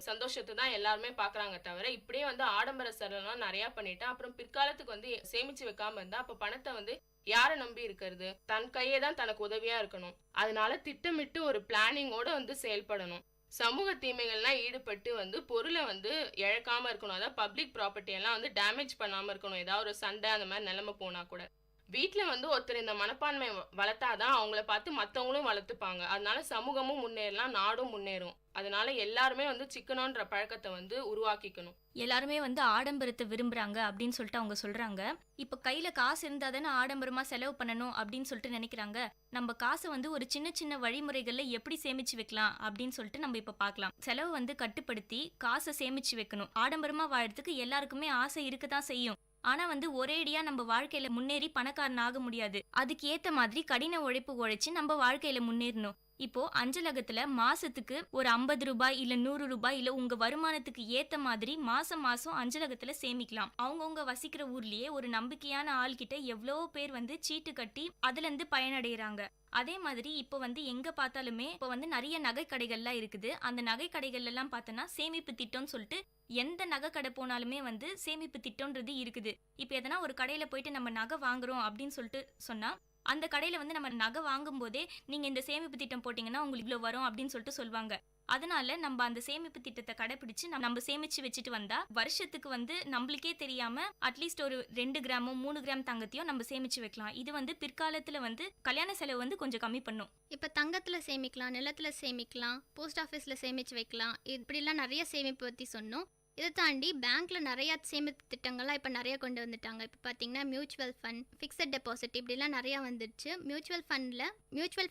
Q: சந்தோஷத்தை தான் எல்லாருமே பாக்குறாங்க தவிர, இப்படியே வந்து ஆடம்பர செலவுலாம் நிறைய பண்ணிட்டா அப்புறம் பிற்காலத்துக்கு வந்து சேமிச்சு வைக்காம இருந்தா அப்ப பணத்தை வந்து யாரை நம்பி இருக்கிறது? தன் கையே தான் தனக்கு உதவியா இருக்கணும். அதனால திட்டமிட்டு ஒரு பிளானிங்கோட வந்து செயல்படணும். சமூக தீமைகள்லாம் ஈடுபட்டு வந்து பொருளை வந்து இழக்காம இருக்கணும். அதாவது பப்ளிக் ப்ராப்பர்ட்டி எல்லாம் வந்து டேமேஜ் பண்ணாம இருக்கணும். ஏதாவது ஒரு சண்டை அந்த மாதிரி நிலைமை போனா கூட வீட்டில் வந்து ஒருத்தர் இந்த மனப்பான்மை வளர்த்தாதான் அவங்கள பார்த்து மற்றவங்களும் வளர்த்துப்பாங்க. அதனால சமூகமும் முன்னேறலாம், நாடும் முன்னேறும். அதனால எல்லாருமே வந்து சிக்கனன்ற பழக்கத்தை வந்து உருவாக்கிக்கணும்.
C: எல்லாருமே வந்து ஆடம்பரத்தை விரும்புறாங்க அப்படின்னு சொல்லிட்டு அவங்க சொல்றாங்க. இப்ப கையில காசு இருந்தா தானே ஆடம்பரமா செலவு பண்ணணும் அப்படின்னு சொல்லிட்டு நினைக்கிறாங்க. நம்ம காசை வந்து ஒரு சின்ன சின்ன வழிமுறைகள்ல எப்படி சேமிச்சு வைக்கலாம் அப்படின்னு சொல்லிட்டு நம்ம இப்ப பார்க்கலாம். செலவு வந்து கட்டுப்படுத்தி காசை சேமிச்சு வைக்கணும். ஆடம்பரமா வாழறதுக்கு எல்லாருக்குமே ஆசை இருக்கதான் செய்யும். ஆனா வந்து ஒரேடியா நம்ம வாழ்க்கையில முன்னேறி பணக்காரன் ஆக முடியாது. அதுக்கு ஏத்த மாதிரி கடின உழைப்பு உழைச்சு நம்ம வாழ்க்கையில முன்னேறணும். இப்போ அஞ்சலகத்துல மாசத்துக்கு ஒரு 50 ரூபாய் இல்ல 100 ரூபாய் இல்ல உங்க வருமானத்துக்கு ஏத்த மாதிரி மாசம் மாசம் அஞ்சலகத்துல சேமிக்கலாம். அவங்கவுங்க வசிக்கிற ஊர்லயே ஒரு நம்பிக்கையான ஆள் கிட்ட எவ்வளவோ பேர் வந்து சீட்டு கட்டி அதுல இருந்து பயனடைகிறாங்க. அதே மாதிரி இப்போ வந்து எங்க பார்த்தாலுமே இப்போ வந்து நிறைய நகை கடைகள்லாம் இருக்குது. அந்த நகை கடைகள் எல்லாம் பார்த்தோன்னா சேமிப்பு திட்டம்னு சொல்லிட்டு எந்த நகை கடை போனாலுமே வந்து சேமிப்பு திட்டம்ன்றது இருக்குது. இப்போ எதனா ஒரு கடையில போயிட்டு நம்ம நகை வாங்குறோம் அப்படின்னு சொல்லிட்டு சொன்னா அந்த கடையில வந்து நம்ம நகை வாங்கும் போதே நீங்க இந்த சேமிப்பு திட்டம் போட்டீங்கன்னா உங்களுக்கு இவ்வளவு வரும் அப்படின்னு சொல்லிட்டு சொல்லுவாங்க. அதனால நம்ம அந்த சேமிப்பு திட்டத்தை கடைபிடிச்சு நம்ம சேமிச்சு வச்சுட்டு வந்தா வருஷத்துக்கு வந்து நம்மளுக்கே தெரியாம அட்லீஸ்ட் ஒரு 2 கிராமோ 3 கிராம் தங்கத்தையும் நம்ம சேமிச்சு வைக்கலாம். இது வந்து பிற்காலத்துல வந்து கல்யாண செலவு வந்து கொஞ்சம் கம்மி பண்ணும்.
R: இப்போ தங்கத்துல சேமிக்கலாம், நிலத்துல சேமிக்கலாம், போஸ்ட் ஆஃபீஸ்ல சேமிச்சு வைக்கலாம், இப்படிலாம் நிறைய சேமிப்பு பற்றி சொன்னோம். இதை தாண்டி பேங்க்ல நிறைய சேமிப்பு திட்டங்கள்லாம் இப்போ நிறைய கொண்டு வந்துட்டாங்க. இப்போ பார்த்தீங்கன்னா மியூச்சுவல் ஃபண்ட், ஃபிக்ஸட் டெபாசிட் இப்படிலாம் நிறையா வந்துடுச்சு. மியூச்சுவல்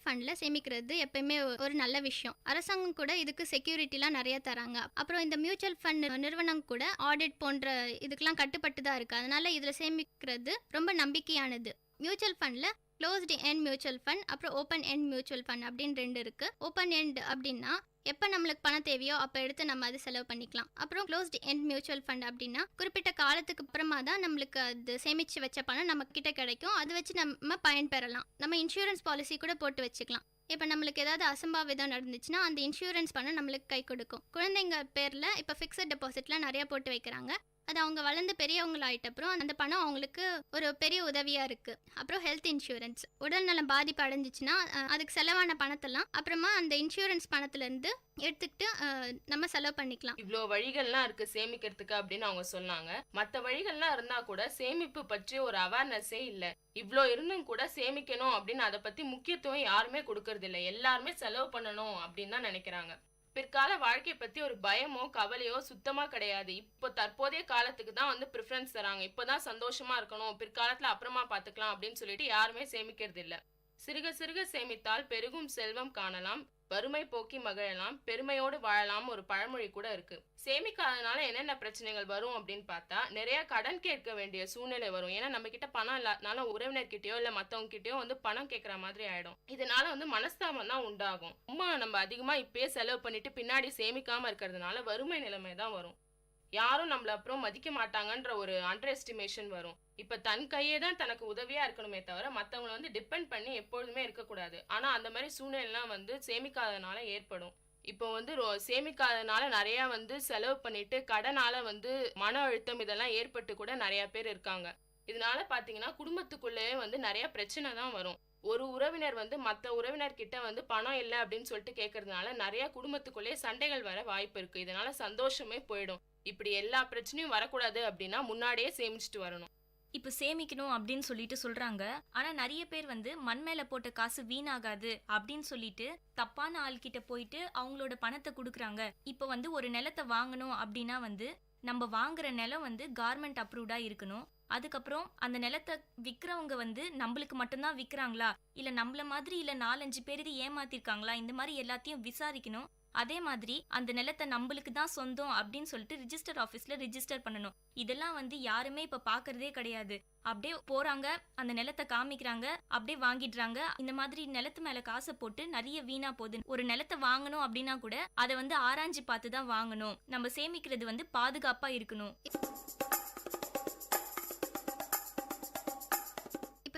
R: ஃபண்டில் சேமிக்கிறது எப்பயுமே ஒரு நல்ல விஷயம். அரசாங்கம் கூட இதுக்கு செக்யூரிட்டிலாம் நிறைய தராங்க. அப்புறம் இந்த மியூச்சுவல் ஃபண்ட் நிறுவனம் கூட ஆடிட் போன்ற இதுக்கெல்லாம் கட்டுப்பட்டு தான் இருக்குது. அதனால இதில் சேமிக்கிறது ரொம்ப நம்பிக்கையானது. மியூச்சுவல் ஃபண்டில் க்ளோஸ்டு எண்ட் மியூச்சுவல் ஃபண்ட் அப்புறம் ஓப்பன் எண்ட் மியூச்சுவல் ஃபண்ட் அப்படின்னு 2 இருக்குது. ஓப்பன் எண்ட் அப்படின்னா எப்போ நம்மளுக்கு பணம் தேவையோ அப்போ எடுத்து நம்ம அது செலவு பண்ணிக்கலாம். அப்புறம் க்ளோஸ்டு எண்ட் மியூச்சுவல் ஃபண்ட் அப்படின்னா குறிப்பிட்ட காலத்துக்கு அப்புறமா தான் நம்மளுக்கு அது சேமித்து வச்ச பணம் நம்ம கிட்ட கிடைக்கும். அதை வச்சு நம்ம பயன்பெறலாம். நம்ம இன்சூரன்ஸ் பாலிசி கூட போட்டு வச்சுக்கலாம். இப்போ நம்மளுக்கு ஏதாவது அசம்பாவிதம் நடந்துச்சுன்னா அந்த இன்சூரன்ஸ் பணம் நம்மளுக்கு கை கொடுக்கும். குழந்தைங்க பேரில் இப்போ ஃபிக்ஸட் டெபாசிட்லாம் நிறையா போட்டு வைக்கிறாங்க. அது அவங்க வளர்ந்து பெரியவங்களாயிட்ட அப்புறம் அந்த பணம் அவங்களுக்கு ஒரு பெரிய உதவியாக இருக்குது. அப்புறம் ஹெல்த் இன்சூரன்ஸ், உடல்நலம் பாதிப்பு அடைஞ்சிச்சுன்னா அதுக்கு செலவான பணத்தெல்லாம் அப்புறமா அந்த இன்சூரன்ஸ் பணத்துலேருந்து எடுத்துக்கிட்டு நம்ம செலவு பண்ணிக்கலாம்.
Q: இவ்வளோ வழிகள்லாம் இருக்கு சேமிக்கிறதுக்கு அப்படின்னு அவங்க சொன்னாங்க. மற்ற வழிகள்லாம் இருந்தா கூட சேமிப்பு பற்றி ஒரு அவேர்னஸே இல்லை. இவ்வளோ இருந்தும் கூட சேமிக்கணும் அப்படின்னு அதை பத்தி முக்கியத்துவம் யாருமே கொடுக்கறது இல்லை. எல்லாருமே செலவு பண்ணணும் அப்படின்னு தான் நினைக்கிறாங்க. பிற்கால வாழ்க்கையை பத்தி ஒரு பயமோ கவலையோ சுத்தமா கிடையாது. இப்போ தற்போதைய காலத்துக்கு தான் வந்து ப்ரிஃபரன்ஸ் தராங்க. இப்போதான் சந்தோஷமா இருக்கணும், பிற்காலத்துல அப்புறமா பாத்துக்கலாம் அப்படின்னு சொல்லிட்டு யாருமே சேமிக்கிறது இல்ல. சிறுக சிறுக சேமித்தால் பெருகும் செல்வம் காணலாம், வறுமை போக்கி மகிழலாம், பெருமையோடு வாழலாம் ஒரு பழமொழி கூட இருக்கு. சேமிக்காதனால என்னென்ன பிரச்சனைகள் வரும் அப்படின்னு பார்த்தா நிறைய கடன் கேட்க வேண்டிய சூழ்நிலை வரும். ஏன்னா நம்ம கிட்ட பணம் இல்லாதனால உறவினர்கிட்டயோ இல்ல மத்தவங்க கிட்டயோ வந்து பணம் கேட்கற மாதிரி ஆயிடும். இதனால வந்து மனஸ்தாபம் தான் உண்டாகும். நம்ம அதிகமா இப்பயே செலவு பண்ணிட்டு பின்னாடி சேமிக்காம இருக்கிறதுனால வறுமை நிலைமை தான் வரும். யாரும் நம்மள அப்புறம் மதிக்க மாட்டாங்கன்ற ஒரு அண்டர் எஸ்டிமேஷன் வரும். இப்ப தன் கையே தான் தனக்கு உதவியா இருக்கணுமே தவிர மத்தவங்களை வந்து டிபெண்ட் பண்ணி எப்பொழுதுமே இருக்கக்கூடாது. ஆனா அந்த மாதிரி சூழ்நிலைலாம் வந்து சேமிக்காதனால ஏற்படும். இப்போ வந்து சேமிக்காதனால நிறைய வந்து செலவு பண்ணிட்டு கடனால வந்து மன அழுத்தம் இதெல்லாம் ஏற்பட்டு கூட நிறைய பேர் இருக்காங்க. இதனால பாத்தீங்கன்னா குடும்பத்துக்குள்ளேயே வந்து நிறைய பிரச்சனை தான் வரும். ஒரு உறவினர் வந்து மற்ற உறவினர் கிட்ட வந்து பணம் இல்லை அப்படின்னு சொல்லிட்டு கேட்கறதுனால நிறைய குடும்பத்துக்குள்ளேயே சண்டைகள் வர வாய்ப்பு இருக்கு. இதனால சந்தோஷமே போயிடும். இப்படி எல்லா பிரச்சனையும் வரக்கூடாது அப்படின்னா முன்னாடியே சேமிச்சுட்டு வரணும்.
C: இப்போ சேமிக்கணும் அப்படின்னு சொல்லிட்டு சொல்றாங்க. ஆனா நிறைய பேர் வந்து மண் மேல போட்ட காசு வீணாகாது அப்படின்னு சொல்லிட்டு தப்பான ஆள்கிட்ட போயிட்டு அவங்களோட பணத்தை கொடுக்குறாங்க. இப்போ வந்து ஒரு நிலத்தை வாங்கணும் அப்படின்னா வந்து நம்ம வாங்குற நிலம் வந்து கவர்மெண்ட் அப்ரூவ்டா இருக்கணும். அதுக்கப்புறம் அந்த நிலத்தை விற்கிறவங்க வந்து நம்மளுக்கு மட்டும்தான் விற்கிறாங்களா இல்ல நம்மள மாதிரி இல்ல 4-5 பேருக்கு ஏமாத்திருக்காங்களா, இந்த மாதிரி எல்லாத்தையும் விசாரிக்கணும். அதே மாதிரி அந்த நிலத்தை நம்மளுக்கு தான் சொந்தம் அப்படின்னு சொல்லிட்டு ரிஜிஸ்டர் ஆஃபீஸ்ல ரிஜிஸ்டர் பண்ணணும். இதெல்லாம் வந்து யாருமே இப்ப பாக்குறதே கிடையாது. அப்படியே போறாங்க, அந்த நிலத்தை காமிக்கிறாங்க, அப்படியே வாங்கிடுறாங்க. இந்த மாதிரி நிலத்து மேல காசை போட்டு நிறைய வீணா போகுது. ஒரு நிலத்தை வாங்கணும் அப்படின்னா கூட அதை வந்து ஆராய்ஞ்சு பார்த்து தான் வாங்கணும். நம்ம சேமிக்கிறது வந்து பாதுகாப்பா இருக்கணும்.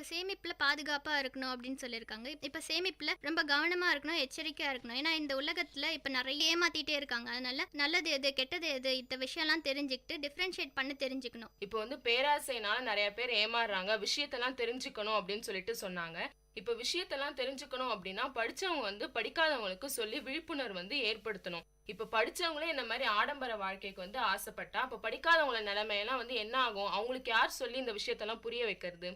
R: சேமிப்பில் பாதுகாப்பாக இருக்கணும் அப்படின்னு சொல்லியிருக்காங்க. இப்போ சேமிப்பில் ரொம்ப கவனமாக இருக்கணும், எச்சரிக்கையாக இருக்கணும். ஏன்னா இந்த உலகத்தில் இப்போ நிறைய ஏமாத்திட்டே இருக்காங்க. அதனால நல்லது எது கெட்டது எது இந்த விஷயம்லாம் தெரிஞ்சுக்கிட்டு டிஃப்ரென்ஷியேட் பண்ண தெரிஞ்சுக்கணும்.
Q: இப்போ வந்து பேராசைனால நிறைய பேர் ஏமாறுறாங்க. விஷயத்தெல்லாம் தெரிஞ்சுக்கணும் அப்படின்னு சொல்லிட்டு சொன்னாங்க. இப்போ விஷயத்தெல்லாம் தெரிஞ்சுக்கணும் அப்படின்னா படிச்சவங்க வந்து படிக்காதவங்களுக்கு சொல்லி விழிப்புணர்வு வந்து ஏற்படுத்தணும். இப்போ படிச்சவங்களே இந்த மாதிரி ஆடம்பர வாழ்க்கைக்கு வந்து ஆசைப்பட்டா அப்போ படிக்காதவங்கள நிலைமையெல்லாம் வந்து என்ன ஆகும்? அவங்களுக்கு யார் சொல்லி இந்த விஷயத்தெல்லாம் புரிய வைக்கிறது?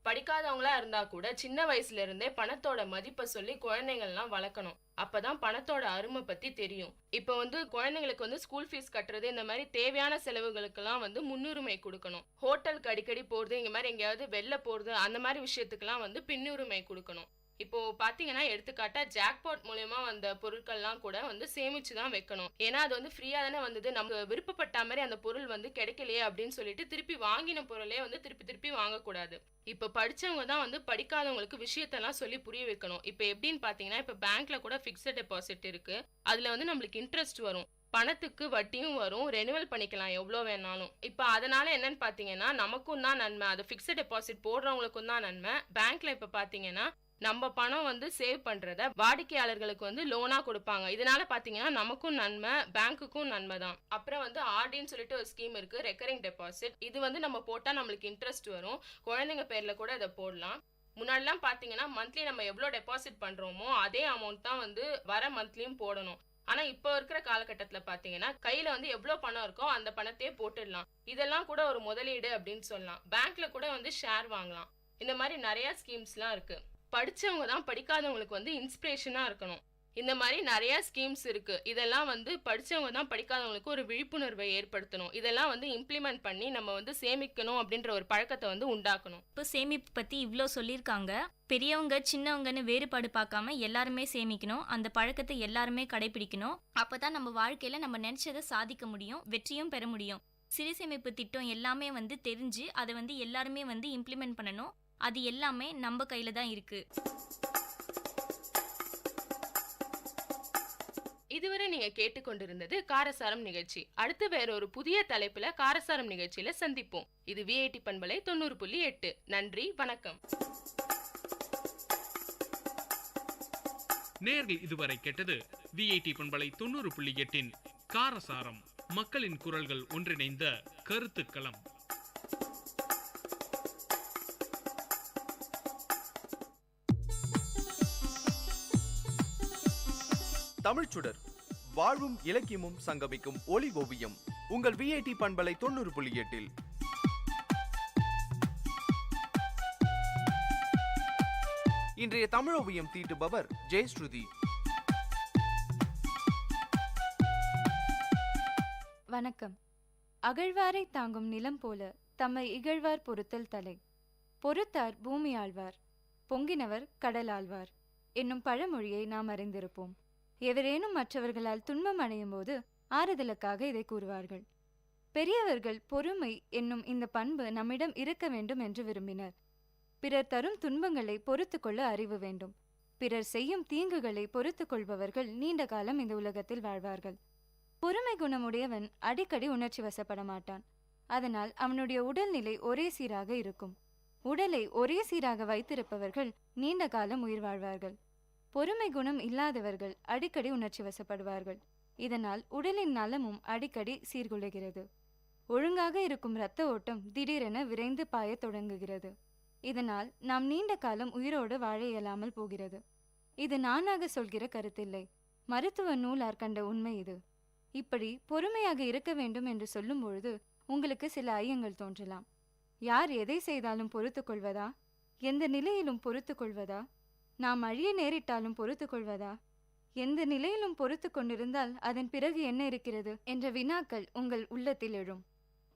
Q: படிக்காதவங்களா இருந்தா கூட சின்ன வயசுல இருந்தே பணத்தோட மதிப்பை சொல்லி குழந்தைங்கள்லாம் வளர்க்கணும். அப்பதான் பணத்தோட அருமை பத்தி தெரியும். இப்ப வந்து குழந்தைங்களுக்கு வந்து ஸ்கூல் ஃபீஸ் கட்டுறது இந்த மாதிரி தேவையான செலவுகளுக்கெல்லாம் வந்து முன்னுரிமை கொடுக்கணும். ஹோட்டலுக்கு அடிக்கடி போறது, இங்க மாதிரி எங்கேயாவது வெளில போறது அந்த மாதிரி விஷயத்துக்கெல்லாம் வந்து பின்னுரிமை கொடுக்கணும். இப்போ பாத்தீங்கன்னா எடுத்துக்காட்டா ஜாக்பாட் மூலமா வந்த பொருட்கள்லாம் கூட வந்து சேமிச்சு தான் வைக்கணும். ஏன்னா அது வந்து ஃப்ரீயா தானே வந்தது, நம்ம விருப்பப்பட்ட மாதிரி அந்த பொருள் வந்து கிடைக்கலையே அப்படின்னு சொல்லிட்டு திருப்பி வாங்கின பொருளே வந்து திருப்பி வாங்கக்கூடாது. இப்ப படிச்சவங்க தான் வந்து படிக்காதவங்களுக்கு விஷயத்தெல்லாம் சொல்லி புரிய வைக்கணும். இப்ப எப்படின்னு பாத்தீங்கன்னா இப்ப பேங்க்ல கூட பிக்ஸட் டெபாசிட் இருக்கு. அதுல வந்து நம்மளுக்கு இன்ட்ரெஸ்ட் வரும், பணத்துக்கு வட்டியும் வரும், ரெனுவல் பண்ணிக்கலாம் எவ்வளோ வேணாலும். இப்போ அதனால என்னன்னு பாத்தீங்கன்னா நமக்கும் தான் நன்மை, அது பிக்ஸட் டெபாசிட் போடுறவங்களுக்கும் தான் நன்மை. பேங்க்ல இப்ப பாத்தீங்கன்னா நம்ம பணம் வந்து சேவ் பண்றத வாடிக்கையாளர்களுக்கு வந்து லோனா கொடுப்பாங்க. இதனால பாத்தீங்கன்னா நமக்கும் நன்மை, பேங்க்குக்கும் நன்மை தான். அப்புறம் வந்து ஆர்டின்னு சொல்லிட்டு ஒரு ஸ்கீம் இருக்கு, ரெக்கரிங் டெபாசிட். இது வந்து நம்ம போட்டா நம்மளுக்கு இன்ட்ரெஸ்ட் வரும். குழந்தைங்க பேர்ல கூட இதை போடலாம். முன்னாடிலாம் பாத்தீங்கன்னா மந்த்லி நம்ம எவ்வளோ டெபாசிட் பண்றோமோ அதே அமௌண்ட் தான் வந்து வர மந்த்லியும் போடணும். ஆனா இப்போ இருக்கிற காலகட்டத்துல பாத்தீங்கன்னா கையில வந்து எவ்வளவு பணம் இருக்கோ அந்த பணத்தையே போட்டுடலாம். இதெல்லாம் கூட ஒரு முதலீடு அப்படின்னு சொல்லலாம். பேங்க்ல கூட வந்து ஷேர் வாங்கலாம். இந்த மாதிரி நிறைய ஸ்கீம்ஸ்லாம் இருக்கு. படிச்சவங்க தான் படிக்காதவங்களுக்கு வந்து இன்ஸ்பிரேஷனா இருக்கணும். இந்த மாதிரி நிறைய ஸ்கீம்ஸ் இருக்கு. இதெல்லாம் வந்து படிச்சவங்க தான் படிக்காதவங்களுக்கு ஒரு விழிப்புணர்வை ஏற்படுத்தணும். இதெல்லாம் வந்து இம்ப்ளிமெண்ட் பண்ணி நம்ம வந்து சேமிக்கணும் அப்படின்ற ஒரு பழக்கத்தை வந்து உண்டாக்கணும்.
C: இப்போ சேமிப்பு பத்தி இவ்வளோ சொல்லியிருக்காங்க. பெரியவங்க சின்னவங்கன்னு வேறுபாடு பார்க்காம எல்லாருமே சேமிக்கணும். அந்த பழக்கத்தை எல்லாருமே கடைபிடிக்கணும். அப்பதான் நம்ம வாழ்க்கையில நம்ம நினைச்சதை சாதிக்க முடியும், வெற்றியும் பெற முடியும். சிறு சேமிப்பு திட்டம் எல்லாமே வந்து தெரிஞ்சு அதை வந்து எல்லாருமே வந்து இம்ப்ளிமெண்ட் பண்ணணும். அது எல்லாமே நம்ம கையில தான் இருக்கு.
Q: இதுவரை நீங்க கேட்டுக்கொண்டிருந்தது காரசாரம் நிகழ்ச்சி. அடுத்து வேற ஒரு புதிய தலைப்புல காரசாரம் நிகழ்ச்சியில சந்திப்போம். இது விஐடி பண்பலை 90.8. நன்றி, வணக்கம்.
F: நேர்கள் இதுவரை கேட்டது விஐடி பண்பலை 90.8 காரசாரம், மக்களின் குரல்கள் ஒன்றிணைந்த கருத்துக்களம்.
G: தமிழ்ச்சுடர், வாழ்வும் இலக்கியமும் சங்கமிக்கும் ஒலி ஓவியம் உங்கள் விஐடி பண்பலை 90.8. இன்றைய தமிழ் ஓவியம் தீட்டுபவர் ஜெயஸ்ருதி.
D: வணக்கம். அகழ்வாரை தாங்கும் நிலம் போல தம்மை இகழ்வார் பொறுத்தல் தலை. பொறுத்தார் பூமி ஆழ்வார், பொங்கினவர் கடல் ஆழ்வார் என்னும் பழமொழியை நாம் அறிந்திருப்போம். எவரேனும் மற்றவர்களால் துன்பம் அடையும் போது ஆறுதலுக்காக இதை கூறுவார்கள். பெரியவர்கள் பொறுமை என்னும் இந்த பண்பு நம்மிடம் இருக்க வேண்டும் என்று விரும்பினர். பிறர் தரும் துன்பங்களை பொறுத்து கொள்ள அறிவு வேண்டும். பிறர் செய்யும் தீங்குகளை பொறுத்து கொள்பவர்கள் நீண்ட காலம் இந்த உலகத்தில் வாழ்வார்கள். பொறுமை குணமுடையவன் அடிக்கடி உணர்ச்சி வசப்பட மாட்டான். அதனால் அவனுடைய உடல்நிலை ஒரே சீராக இருக்கும். உடலை ஒரே சீராக வைத்திருப்பவர்கள் நீண்ட காலம் உயிர் வாழ்வார்கள். பொறுமை குணம் இல்லாதவர்கள் அடிக்கடி உணர்ச்சி வசப்படுவார்கள். இதனால் உடலின் நலமும் அடிக்கடி சீர்குலைகிறது. ஒழுங்காக இருக்கும் இரத்த ஓட்டம் திடீரென விரைந்து பாயத் தொடங்குகிறது. இதனால் நாம் நீண்ட காலம் உயிரோடு வாழ இயலாமல் போகிறது. இது நானாக சொல்கிற கருத்தில்லை, மருத்துவ நூலார் கண்ட உண்மை இது. இப்படி பொறுமையாக இருக்க வேண்டும் என்று சொல்லும் பொழுது உங்களுக்கு சில ஐயங்கள் தோன்றலாம். யார் எதை செய்தாலும் பொறுத்து கொள்வதா? எந்த நிலையிலும் பொறுத்து கொள்வதா? நாம் அழிய நேரிட்டாலும் பொறுத்து கொள்வதா? எந்த நிலையிலும் பொறுத்து கொண்டிருந்தால் அதன் பிறகு என்ன இருக்கிறது என்ற வினாக்கள் உங்கள் உள்ளத்தில் எழும்.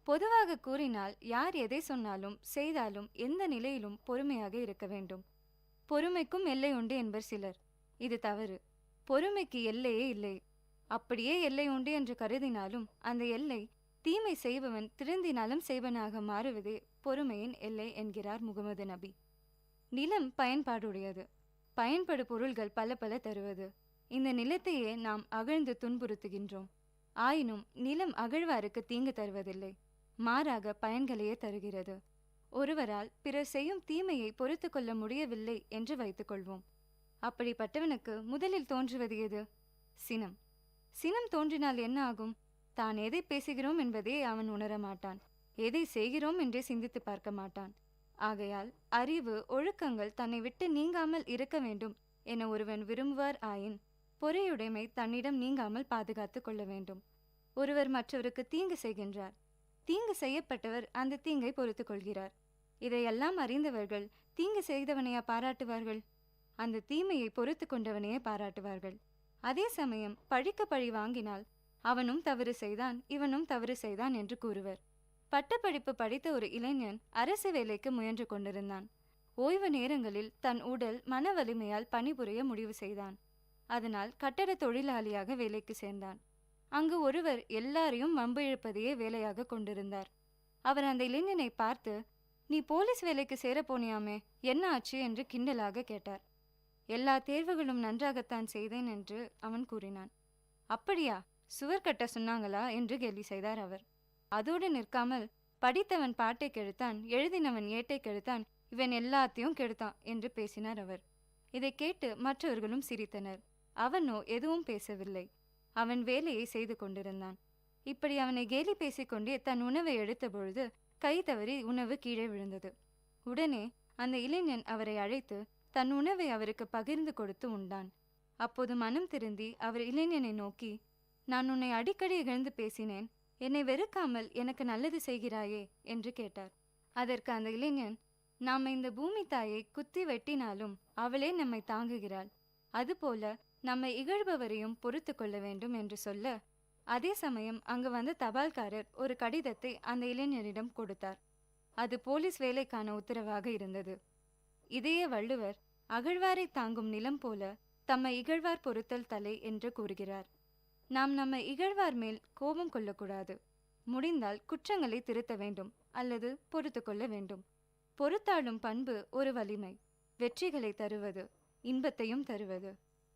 D: பொதுவாக கூறினால் யார் எதை சொன்னாலும் செய்தாலும் எந்த நிலையிலும் பொறுமையாக இருக்க வேண்டும். பொறுமைக்கும் எல்லை உண்டு என்பர் சிலர். இது தவறு. பொறுமைக்கு எல்லையே இல்லை. அப்படியே எல்லை உண்டு என்று கருதினாலும் அந்த எல்லை தீமை செய்பவன் திருந்தினாலும் செய்வனாக மாறுவதே பொறுமையின் எல்லை என்கிறார் முகமது நபி. நிலம் பயன்பாடுடையது. பயன்படு பொருள்கள் பல பல தருவது. இந்த நிலத்தையே நாம் அகழ்ந்து துன்புறுத்துகின்றோம். ஆயினும் நிலம் அகழ்வாருக்கு தீங்கு தருவதில்லை, மாறாக பயன்களையே தருகிறது. ஒருவரால் பிறர் செய்யும் தீமையை பொறுத்து கொள்ள முடியவில்லை என்று வைத்துக் கொள்வோம். அப்படிப்பட்டவனுக்கு முதலில் தோன்றுவது எது? சினம். சினம் தோன்றினால் என்ன ஆகும்? தான் எதை பேசுகிறோம் என்பதே அவன் உணரமாட்டான். எதை செய்கிறோம் என்றே சிந்தித்து பார்க்க மாட்டான். ஆகையால் அறிவு ஒழுக்கங்கள் தன்னை விட்டு நீங்காமல் இருக்க வேண்டும் என ஒருவன் விரும்புவார் ஆயின் பொறையுடைமை தன்னிடம் நீங்காமல் பாதுகாத்து கொள்ள வேண்டும். ஒருவர் மற்றவருக்கு தீங்கு செய்கின்றார். தீங்கு செய்யப்பட்டவர் அந்த தீங்கை பொறுத்து கொள்கிறார். இதையெல்லாம் அறிந்தவர்கள் தீங்கு செய்தவனையா பாராட்டுவார்கள்? அந்த தீமையை பொறுத்து கொண்டவனையே பாராட்டுவார்கள். அதே சமயம் பழிக்க பழி வாங்கினால் அவனும் தவறு செய்தான், இவனும் தவறு செய்தான் என்று கூறுவர். பட்டப்படிப்பு படித்த ஒரு இளைஞன் அரசு வேலைக்கு முயன்று கொண்டிருந்தான். ஓய்வு நேரங்களில் தன் உடல் மன வலிமையால் பணிபுரிய முடிவு செய்தான். அதனால் கட்டட தொழிலாளியாக வேலைக்கு சேர்ந்தான். அங்கு ஒருவர் எல்லாரையும் வம்பு இழுப்பதையே வேலையாக கொண்டிருந்தார். அவர் அந்த இளைஞனை பார்த்து, "நீ போலீஸ் வேலைக்கு சேர போனியாமே, என்ன ஆச்சு?" என்று கிண்டலாக கேட்டார். "எல்லா தேர்வுகளும் நன்றாகத்தான் செய்தேன்" என்று அவன் கூறினான். "அப்படியா, சுவர் கட்ட சொன்னாங்களா?" என்று கேலி செய்தார் அவர். அதோடு நிற்காமல், "படித்தவன் பாட்டை கெடுத்தான், எழுதினவன் ஏட்டை கெடுத்தான், இவன் எல்லாத்தையும் கெடுத்தான்" என்று பேசினார் அவர். இதை கேட்டு மற்றவர்களும் சிரித்தனர். அவனோ எதுவும் பேசவில்லை. அவன் வேலையை செய்து கொண்டிருந்தான். இப்படி அவனை கேலி பேசிக்கொண்டே தன் உணவை எடுத்த பொழுது கை தவறி உணவு கீழே விழுந்தது. உடனே அந்த இளைஞன் அவரை அழைத்து தன் உணவை அவருக்கு பகிர்ந்து கொடுத்து உண்டான். அப்போது மனம் திருந்தி அவர் இளைஞனை நோக்கி, நான் உன்னை அடிக்கடி இகழ்ந்து பேசினேன், என்னை வெறுக்காமல் எனக்கு நல்லது செய்கிறாயே என்று கேட்டார். அதற்கு அந்த இளைஞன், நாம் இந்த பூமி தாயை குத்தி வெட்டினாலும் அவளே நம்மை தாங்குகிறாள், அதுபோல நம்மை இகழ்பவரையும் பொறுத்து கொள்ள வேண்டும் என்று சொல்ல, அதே சமயம் அங்கு வந்த தபால்காரர் ஒரு கடிதத்தை அந்த இளைஞரிடம் கொடுத்தார். அது போலீஸ் வேலைக்கான உத்தரவாக இருந்தது. இதையே வள்ளுவர் அகழ்வாரை தாங்கும் நிலம் போல தம்மை இகழ்வார் பொறுத்தல் தலை என்று கூறுகிறார். நாம் நம்மை இகழ்வார் மேல் கோபம் கொள்ளக்கூடாது. முடிந்தால் குற்றங்களை திருத்த வேண்டும் அல்லது பொறுத்து கொள்ள வேண்டும். பொறுத்தாளும் பண்பு ஒரு வலிமை, வெற்றிகளை தருவது, இன்பத்தையும் தருவது.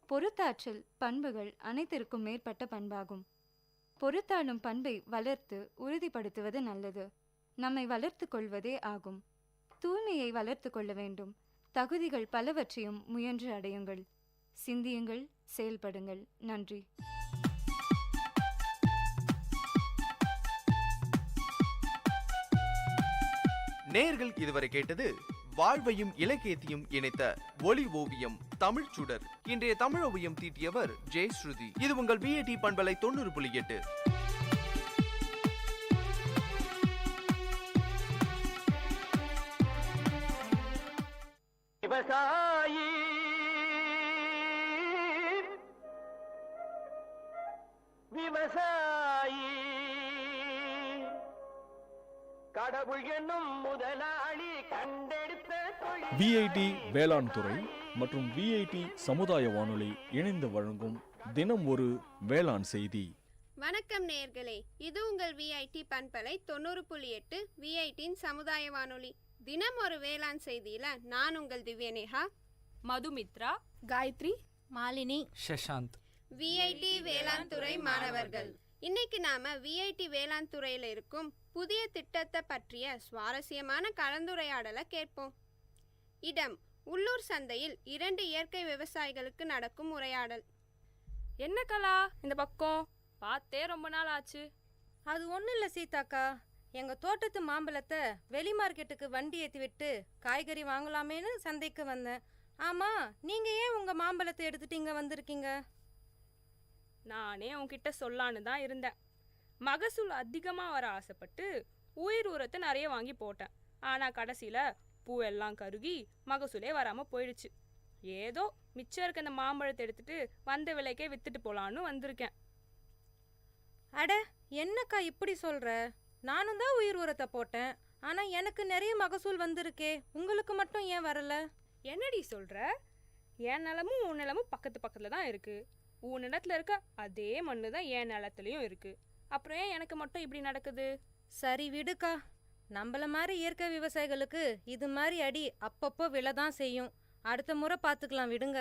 D: பொறுத்தாற்றல் பண்புகள் அனைத்திற்கும் மேற்பட்ட பண்பாகும். பொறுத்தாளும் பண்பை வளர்த்து உறுதிப்படுத்துவது நல்லது. நம்மை வளர்த்து கொள்வதே ஆகும். தூய்மையை வளர்த்து கொள்ள வேண்டும். தகுதிகள் பலவற்றையும் முயன்று அடையுங்கள். சிந்தியுங்கள், செயல்படுங்கள். நன்றி.
G: நேயர்கள் இதுவரை கேட்டது வாழ்வையும் இலக்கியத்தையும் இணைத்த ஒலி ஓவியம் தமிழ் சுடர். இன்றைய தமிழ் ஓவியம் தீட்டியவர் ஜெயஸ்ருதி. இது உங்கள் விஐடி பண்பலை 90.8.
B: விவசாயி விவசாயி கடவுள் என்னும் முதலாளி கண்டெடுத்த
K: விஐடி வேளாண் துறை மற்றும் விஐடி சமுதாய வானொலி இணைந்து வழங்கும் தினம் ஒரு வேளாண் செய்தி.
J: வணக்கம் நேயர்களே, இது உங்கள் விஐடி பண்பலை 90.8 விஐடியின் சமுதாய வானொலி. தினம் ஒரு வேளாண் செய்தியில நான் உங்கள் திவ்யநேகா,
P: மதுமித்ரா, காயத்ரி,
S: மாலினி,
U: சஷாந்த்,
J: விஐடி வேளாண் துறை மாணவர்கள். இன்னைக்கு நாம விஐடி வேளாண் துறையில இருக்கும் புதிய திட்டத்தை பற்றிய சுவாரஸ்யமான கலந்துரையாடலை கேட்போம். இடம்: உள்ளூர் சந்தையில் 2 இயற்கை விவசாயிகளுக்கு நடக்கும் உரையாடல்.
P: என்ன கலா இந்த பக்கம் பார்த்தே ரொம்ப நாள் ஆச்சு.
S: அது ஒன்றும் இல்லை சீதாக்கா, எங்கள் தோட்டத்து மாம்பழத்தை வெளி மார்க்கெட்டுக்கு வண்டி ஏற்றி விட்டு காய்கறி வாங்கலாமேன்னு சந்தைக்கு வந்தேன். ஆமாம், நீங்கள் ஏன் உங்கள் மாம்பழத்தை எடுத்துட்டு இங்கே வந்திருக்கீங்க?
P: நானே உன்கிட்ட சொல்லான்னு தான் இருந்தேன். மகசூல் அதிகமாக வர ஆசைப்பட்டு உயிர் உரத்தை நிறைய வாங்கி போட்டேன். ஆனால் கடைசியில் பூவெல்லாம் கருகி மகசூலே வராமல் போயிடுச்சு. ஏதோ மிச்சம் இருக்க இந்த மாம்பழத்தை எடுத்துட்டு வந்த விலைக்கே வித்துட்டு போகலான்னு வந்திருக்கேன்.
S: அட, என்னக்கா இப்படி சொல்கிற? நானும் தான் உயிர் உரத்தை போட்டேன், ஆனால் எனக்கு நிறைய மகசூல் வந்திருக்கே, உங்களுக்கு மட்டும் ஏன் வரல?
P: என்னடி சொல்கிற? என் நிலமும் உன் நிலமும் பக்கத்து பக்கத்தில் தான் இருக்குது. உன் நிலத்தில் இருக்க அதே மண்ணு தான் என் நிலத்துலையும் இருக்குது. அப்புறம் ஏன் எனக்கு மட்டும் இப்படி நடக்குது?
S: சரி விடுக்கா, நம்மள மாதிரி இயற்கை விவசாயிகளுக்கு இது மாதிரி அடி அப்பப்போ விழ தான் செய்யும். அடுத்த முறை பார்த்துக்கலாம், விடுங்க.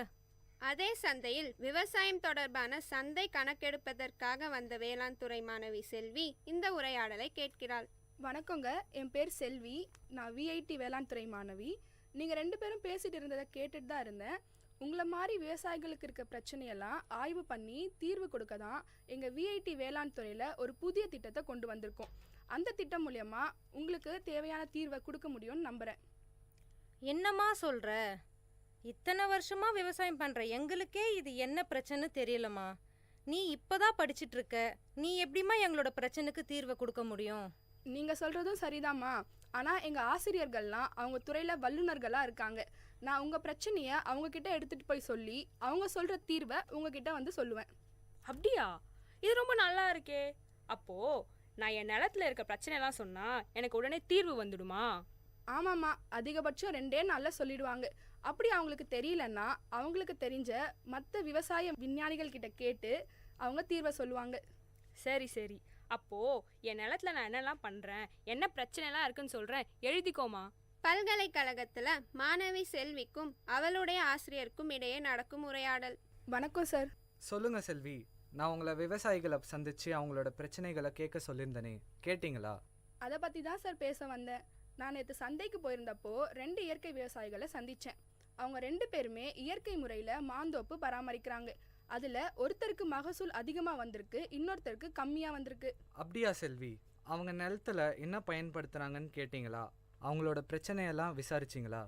J: அதே சந்தையில் விவசாயம் தொடர்பான சந்தை கணக்கெடுப்பதற்காக வந்த வேளாண் துறை மாணவி செல்வி இந்த உரையாடலை கேட்கிறாள்.
V: வணக்கங்க, என் பேர் செல்வி. நான் விஐடி வேளாண் துறை மாணவி. நீங்கள் 2 பேரும் பேசிட்டு இருந்ததை கேட்டுட்டு தான் இருந்தேன். உங்களை மாதிரி விவசாயிகளுக்கு இருக்க பிரச்சனையெல்லாம் ஆய்வு பண்ணி தீர்வு கொடுக்க தான் எங்கள் விஐடி வேளாண் துறையில் ஒரு புதிய திட்டத்தை கொண்டு வந்திருக்கோம். அந்த திட்டம் மூலயமா உங்களுக்கு தேவையான தீர்வை கொடுக்க முடியும்னு நம்புகிறேன்.
S: என்னம்மா சொல்கிற? இத்தனை வருஷமா விவசாயம் பண்ணுற எங்களுக்கே இது என்ன பிரச்சனை தெரியலம்மா. நீ இப்போதான் படிச்சுட்டு இருக்க, நீ எப்படிம்மா எங்களோட பிரச்சனைக்கு தீர்வை கொடுக்க முடியும்?
V: நீங்கள் சொல்கிறதும் சரிதாம்மா, ஆனால் எங்கள் ஆசிரியர்கள்லாம் அவங்க துறையில் வல்லுநர்களாக இருக்காங்க. நான் உங்கள் பிரச்சனையை அவங்கக்கிட்ட எடுத்துகிட்டு போய் சொல்லி அவங்க சொல்கிற தீர்வை உங்ககிட்ட வந்து சொல்லுவேன்.
P: அப்படியா? இது ரொம்ப நல்லா இருக்கே. அப்போது நான் என் நிலத்தில் இருக்க பிரச்சனைலாம் சொன்னால் எனக்கு உடனே தீர்வு வந்துடுமா?
V: ஆமாம்மா, அதிகபட்சம் 2 நாளில் சொல்லிடுவாங்க. அப்படி அவங்களுக்கு தெரியலன்னா அவங்களுக்கு தெரிஞ்ச மற்ற விவசாய விஞ்ஞானிகள் கிட்ட கேட்டு அவங்க தீர்வை சொல்லுவாங்க.
P: சரி சரி, அப்போது என் நிலத்தில் நான் என்னெல்லாம் பண்ணுறேன், என்ன பிரச்சனைலாம் இருக்குன்னு சொல்கிறேன், எழுதிக்கோமா.
J: பல்கலைக்கழகத்தில் மாணவி செல்விக்கும் அவளுடைய ஆசிரியருக்கும் இடையே நடக்கும் உரையாடல்.
V: வணக்கம் சார்.
U: சொல்லுங்க செல்வி, நான் உங்களை விவசாயிகளை சந்திச்சு அவங்களோட பிரச்சனைகளை கேட்க சொல்லியிருந்தேனே, கேட்டிங்களா?
V: அதை பற்றி தான் சார் பேச வந்தேன். நான் நேற்று சந்தைக்கு போயிருந்தப்போ 2 இயற்கை விவசாயிகளை சந்தித்தேன். அவங்க 2 பேருமே இயற்கை முறையில் மாந்தோப்பு பராமரிக்கிறாங்க. அதில் ஒருத்தருக்கு மகசூல் அதிகமாக வந்திருக்கு, இன்னொருத்தருக்கு கம்மியாக வந்திருக்கு.
U: அப்படியா செல்வி? அவங்க நிலத்துல என்ன பயன்படுத்துகிறாங்கன்னு கேட்டிங்களா? அவங்களோட பிரச்சனையெல்லாம் விசாரிச்சிங்களா?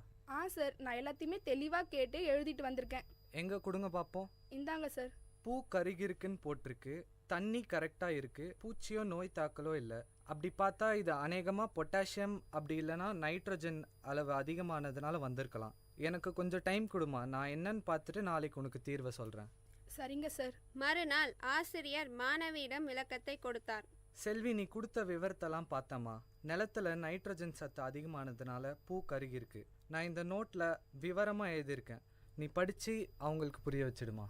V: சார், நான் எல்லாத்தையுமே தெளிவாக கேட்டு எழுதிட்டு வந்திருக்கேன்.
U: எங்கே கொடுங்க பார்ப்போம்.
V: இந்தாங்க சார்.
U: பூ கருகிருக்குன்னு போட்டிருக்கு, தண்ணி கரெக்டாக இருக்குது, பூச்சியோ நோய் தாக்கலோ இல்லை. அப்படி பார்த்தா இது அநேகமாக பொட்டாசியம் அப்படி இல்லைன்னா நைட்ரஜன் அளவு அதிகமானதுனால வந்திருக்கலாம். எனக்கு கொஞ்சம் டைம் கொடுமா, நான் என்னன்னு பார்த்துட்டு நாளைக்கு உனக்கு தீர்வை சொல்கிறேன்.
V: சரிங்க சார்.
J: மறுநாள் ஆசிரியர் மாணவியிடம் விளக்கத்தை கொடுத்தார்.
U: செல்வி, நீ கொடுத்த விவரத்தெல்லாம் பார்த்தம்மா. நிலத்துல நைட்ரஜன் சத்து அதிகமானதுனால பூ கருகிருக்கு. நான் இந்த நோட்டில் விவரமாக எழுதியிருக்கேன், நீ படித்து அவங்களுக்கு புரிய வச்சிடுமா.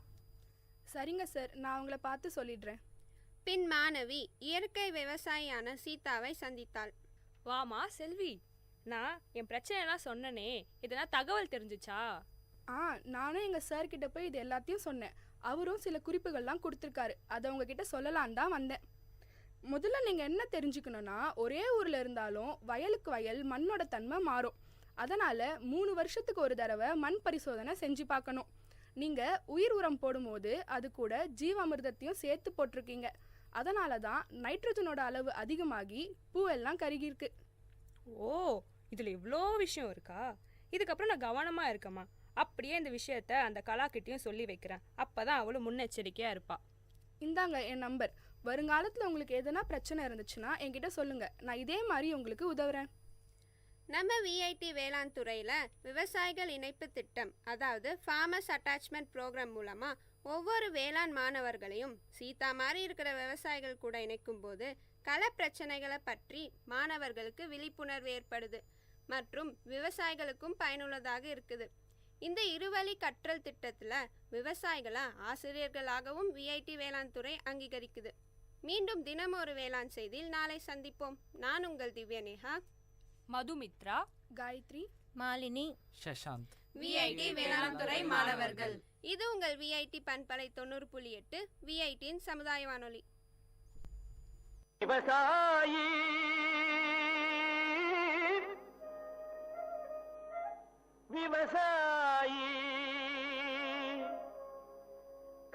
V: சரிங்க சார், நான் அவங்கள பார்த்து சொல்லிடுறேன்.
J: பின் மாணவி இயற்கை விவசாயியான சீதாவை சந்தித்தாள்.
I: வாமா செல்வி, நான் என் பிரச்சனைலாம் சொன்னனே, இதெல்லாம் தகவல் தெரிஞ்சுச்சா?
V: நானும் எங்கள் சார் கிட்ட போய் இது எல்லாத்தையும் சொன்னேன். அவரும் சில குறிப்புகள்லாம் கொடுத்துருக்காரு, அதை உங்ககிட்ட சொல்லலான் தான் வந்தேன். முதல்ல நீங்கள் என்ன தெரிஞ்சுக்கணுன்னா, ஒரே ஊரில் இருந்தாலும் வயலுக்கு வயல் மண்ணோட தன்மை மாறும். அதனால் 3 வருஷத்துக்கு ஒரு தடவை மண் பரிசோதனை செஞ்சு பார்க்கணும். நீங்கள் உயிர் உரம் போடும்போது அது கூட ஜீவாமிர்தத்தையும் சேர்த்து போட்டிருக்கீங்க. அதனால தான் நைட்ரஜனோட அளவு அதிகமாகி பூவெல்லாம் கருகிருக்கு.
I: ஓ, இதில் இவ்வளோ விஷயம் இருக்கா? இதுக்கப்புறம் நான் கவனமாக இருக்கேம்மா. அப்படியே இந்த விஷயத்த அந்த கலாக்கிட்டையும் சொல்லி வைக்கிறேன். அப்போ தான் அவளும் முன்னெச்சரிக்கையாக இருப்பா.
V: இந்தாங்க என் நம்பர். வருங்காலத்தில் உங்களுக்கு எதனா பிரச்சனை இருந்துச்சுன்னா என்கிட்ட சொல்லுங்கள், நான் இதே மாதிரி உங்களுக்கு உதவுறேன்.
J: நம்ம விஐடி வேளாண் துறையில் விவசாயிகள் இணைப்பு திட்டம், அதாவது ஃபார்மர்ஸ் அட்டாச்மெண்ட் ப்ரோக்ராம் மூலமாக ஒவ்வொரு வேளாண் மாணவர்களையும் சீதா மாதிரி இருக்கிற விவசாயிகள் கூட இணைக்கும் போது கள பிரச்சனைகளை பற்றி மாணவர்களுக்கு விழிப்புணர்வு ஏற்படுது மற்றும் விவசாயிகளுக்கும் பயனுள்ளதாக இருக்குது. இந்த இருவழி கற்றல் திட்டத்தில் விவசாயிகளை ஆசிரியர்களாகவும் விஐடி வேளாண் துறை அங்கீகரிக்குது. மீண்டும் தினம் ஒரு வேளாண் செய்தியில் நாளை சந்திப்போம். நான் உங்கள் திவ்யா நேஹா,
I: மதுமித்ரா,
V: காயத்ரி,
S: மாலினி,
U: சஷாந்த்,
J: விஐடி வேளாண் துறை மாணவர்கள். இது உங்கள் விஐடி பண்பலை 90.8 விஐடியின் சமுதாய வானொலி.
B: விவசாயி விவசாயி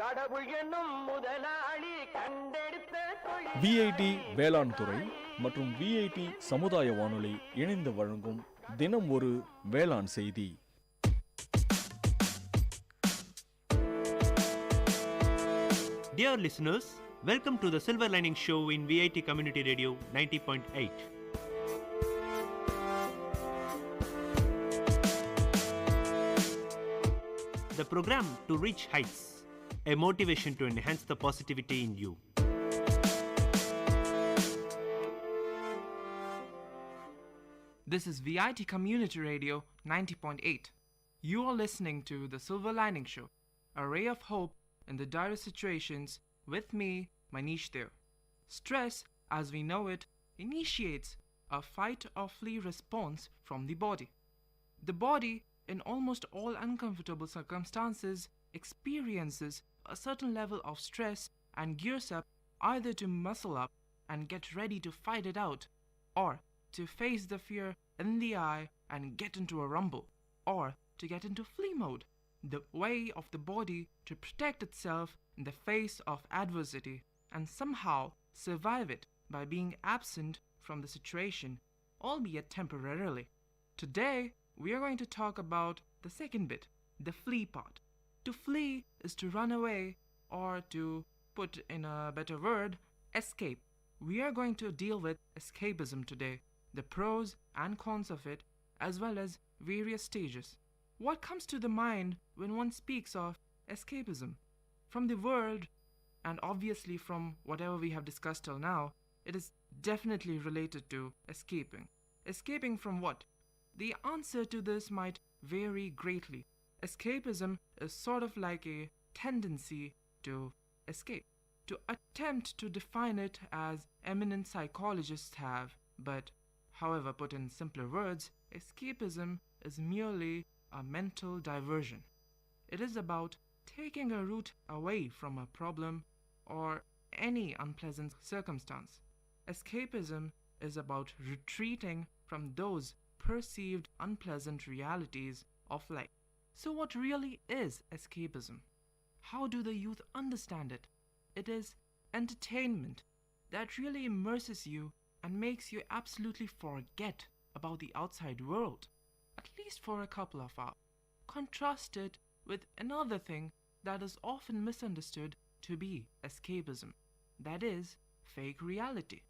B: கடவுள் என்னும் முதலாளி கண்டெடுத்த
K: விஐடி வேளாண் துறை மற்றும் விஐடி சமுதாய வானொலி இணைந்து வழங்கும் தினம் ஒரு வேளாண் செய்தி.
T: Dear listeners, welcome to the Silver Lining Show in VIT Community Radio 90.8. The program to reach heights, a motivation to enhance the positivity in you.
W: This is VIT Community Radio 90.8. You are listening to The Silver Lining Show, a ray of hope in the direst situations, with me, Manish there. Stress, as we know it, initiates a fight or flee response from the body. The body, in almost all uncomfortable circumstances, experiences a certain level of stress and gears up either to muscle up and get ready to fight it out, or to face the fear in the eye and get into a rumble, or to get into flee mode, the way of the body to protect itself in the face of adversity and somehow survive it by being absent from the situation, albeit temporarily. Today, we are going to talk about the second bit, the flee part. To flee is to run away, or to put in a better word, escape. We are going to deal with escapism today, the pros and cons of it, as well as various stages. What comes to the mind when one speaks of escapism? From the word, and obviously from whatever we have discussed till now, it is definitely related to escaping. Escaping from what? The answer to this might vary greatly. Escapism is sort of like a tendency to escape. To attempt to define it as eminent psychologists have, but however, put in simpler words, escapism is merely a mental diversion. It is about taking a route away from a problem or any unpleasant circumstance. Escapism is about retreating from those perceived unpleasant realities of life. So what really is escapism? How do the youth understand it? It is entertainment that really immerses you and makes you absolutely forget about the outside world, at least for a couple of hours. Contrast it with another thing that is often misunderstood to be escapism. That is, fake reality.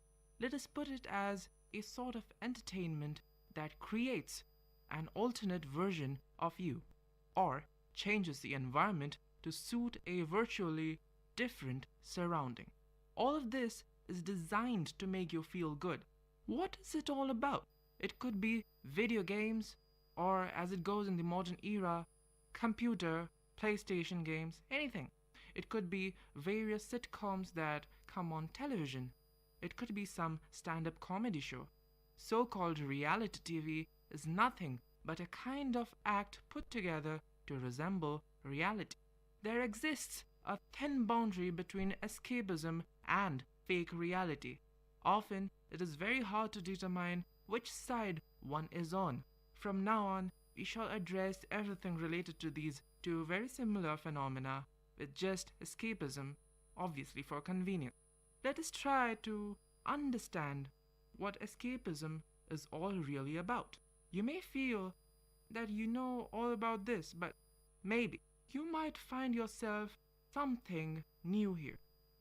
W: Let us put it as a sort of entertainment that creates an alternate version of you, or changes the environment to suit a virtually different surrounding. All of this is designed to make you feel good. What is it all about? It could be video games, or as it goes in the modern era, computer, PlayStation games, anything. It could be various sitcoms that come on television. It could be some stand-up comedy show. So-called reality TV is nothing but a kind of act put together to resemble reality. There exists a thin boundary between escapism and fake reality. Often, it is very hard to determine which side one is on. From now on, we shall address everything related to these two very similar phenomena with just escapism, obviously for convenience. Let us try to understand what escapism is all really about. You may feel that you know all about this, but maybe you might find yourself something new here.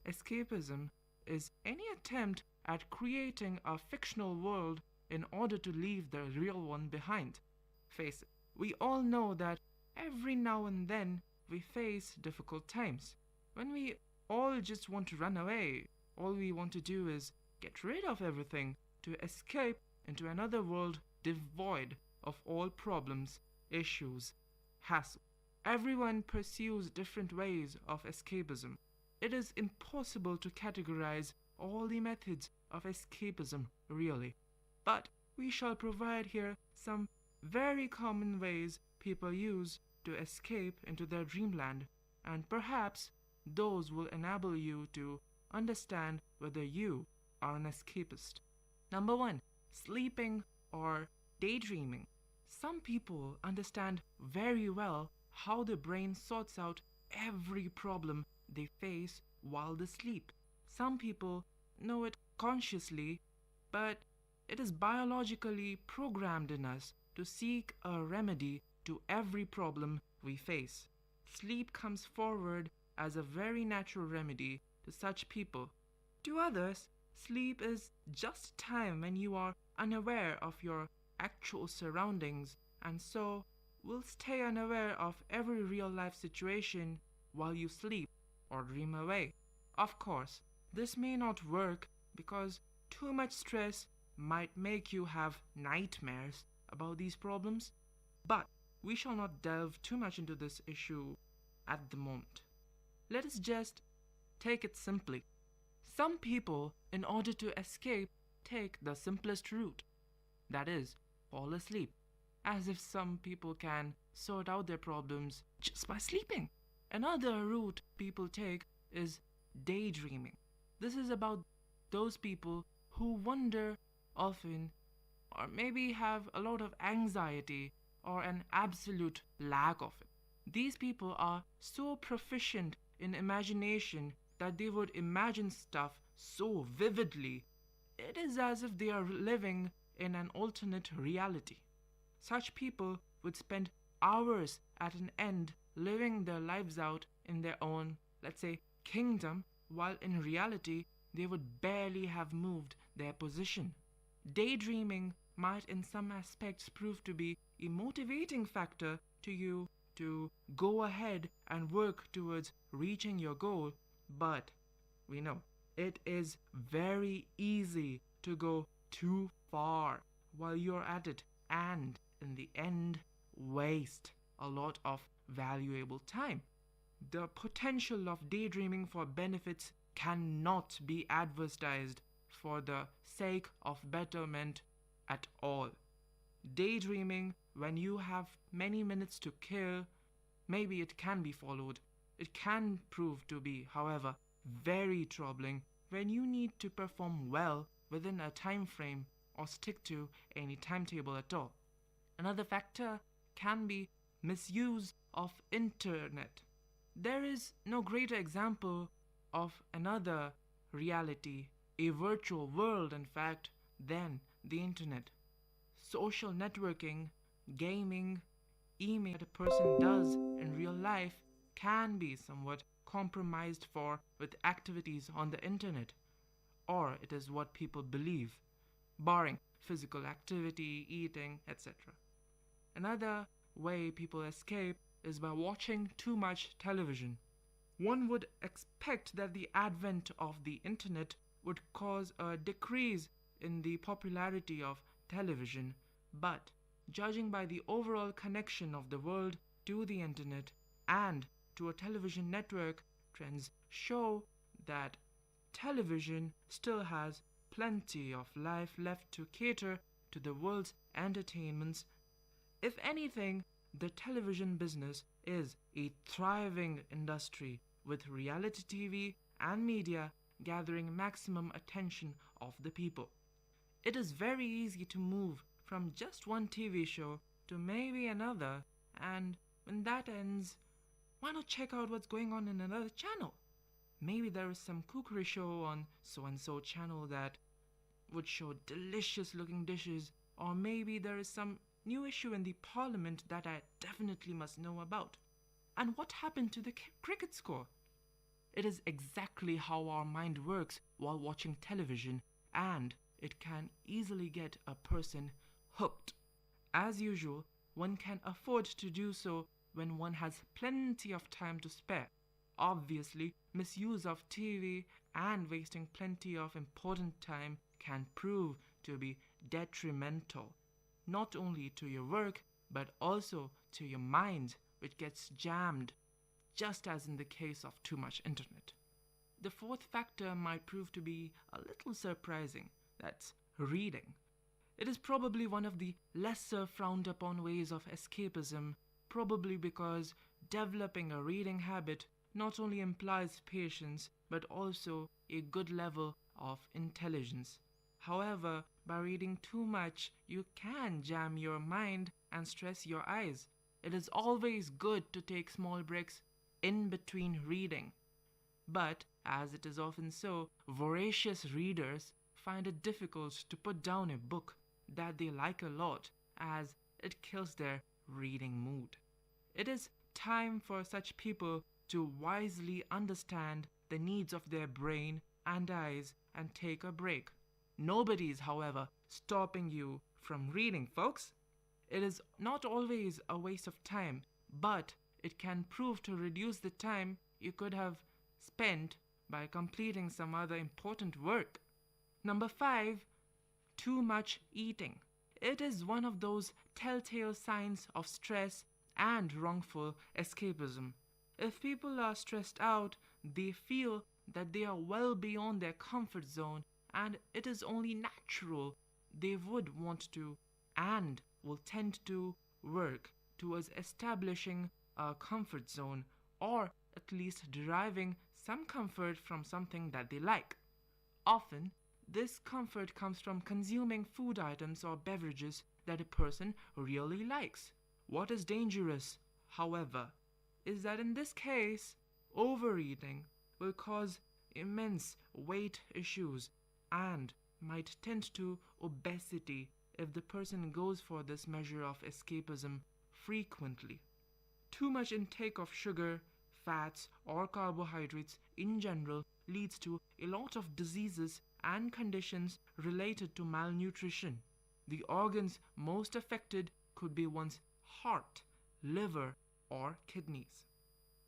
W: Escapism is any attempt at creating a fictional world in order to leave the real one behind. Face it, we all know that every now and then we face difficult times. When we all just want to run away, all we want to do is get rid of everything to escape into another world devoid of all problems, issues, hassle. Everyone pursues different ways of escapism. It is impossible to categorize all the methods of escapism really, but we shall provide here some very common ways people use to escape into their dreamland, and perhaps those will enable you to understand whether you are an escapist. Number 1. Sleeping or daydreaming. Some people understand very well how the brain sorts out every problem they face while they sleep. Some people know it consciously, but it is biologically programmed in us to seek a remedy to every problem we face. Sleep comes forward as a very natural remedy to such people. To others, sleep is just time when you are unaware of your actual surroundings, and so will stay unaware of every real life situation while you sleep or dream away. Of course, this may not work because too much stress might make you have nightmares about these problems, but we shall not delve too much into this issue at the moment. Let us just take it simply. Some people, in order to escape, take the simplest route, that is, fall asleep, as if some people can sort out their problems just by sleeping. Another route people take is daydreaming. This is about those people who wonder often, or maybe have a lot of anxiety or an absolute lack of it. These people are so proficient in imagination that they would imagine stuff so vividly. It is as if they are living in an alternate reality. Such people would spend hours at an end living their lives out in their own, let's say, kingdom, while in reality they would barely have moved their position. Daydreaming might in some aspects prove to be a motivating factor to you to go ahead and work towards reaching your goal, but we know it is very easy to go too far while you're at it, and in the end waste a lot of valuable time. The potential of daydreaming for benefits cannot be advertised for the sake of betterment at all. Daydreaming, when you have many minutes to kill, maybe it can be followed. It can prove to be, however, very troubling when you need to perform well within a time frame or stick to any timetable at all. Another factor can be misuse of internet. There is no greater example of another reality, a virtual world in fact, than the internet. Social networking, gaming, email that a person does in real life can be somewhat compromised with activities on the internet, or it is what people believe, barring physical activity, eating, etc. Another way people escape is by watching too much television. One would expect that the advent of the internet would cause a decrease in the popularity of television, but judging by the overall connection of the world to the internet and to a television network, trends show that television still has plenty of life left to cater to the world's entertainments. If anything, the television business is a thriving industry, with reality TV and media gathering maximum attention of the people. It is very easy to move from just one TV show to maybe another, and when that ends, why not check out what's going on in another channel? Maybe there is some cookery show on so-and-so channel that would show delicious looking dishes, or maybe there is some new issue in the parliament that I definitely must know about. And what happened to the cricket score? It is exactly how our mind works while watching television, and it can easily get a person hooked. As usual, one can afford to do so when one has plenty of time to spare. Obviously, misuse of TV and wasting plenty of important time can prove to be detrimental, not only to your work, but also to your mind, which gets jammed, just as in the case of too much internet. The fourth factor might prove to be a little surprising. That's reading. It is probably one of the lesser frowned upon ways of escapism, probably because developing a reading habit not only implies patience, but also a good level of intelligence. However, by reading too much, you can jam your mind and stress your eyes. It is always good to take small breaks in between reading. But, as it is often so, voracious readers find it difficult to put down a book that they like a lot, as it kills their reading mood. It is time for such people to wisely understand the needs of their brain and eyes and take a break. Nobody is, however, stopping you from reading, folks. It is not always a waste of time, but it can prove to reduce the time you could have spent by completing some other important work. Number 5, too much eating. It is one of those telltale signs of stress and wrongful escapism. If people are stressed out, they feel that they are well beyond their comfort zone, and it is only natural they would want to and will tend to work towards establishing a comfort zone, or at least deriving some comfort from something that they like. Often, this comfort comes from consuming food items or beverages that a person really likes. What is dangerous, however, is that in this case, overeating will cause immense weight issues and might tend to obesity if the person goes for this measure of escapism frequently. Too much intake of sugar, fats, or carbohydrates in general leads to a lot of diseases and conditions related to malnutrition. The organs most affected could be one's heart, liver, or kidneys.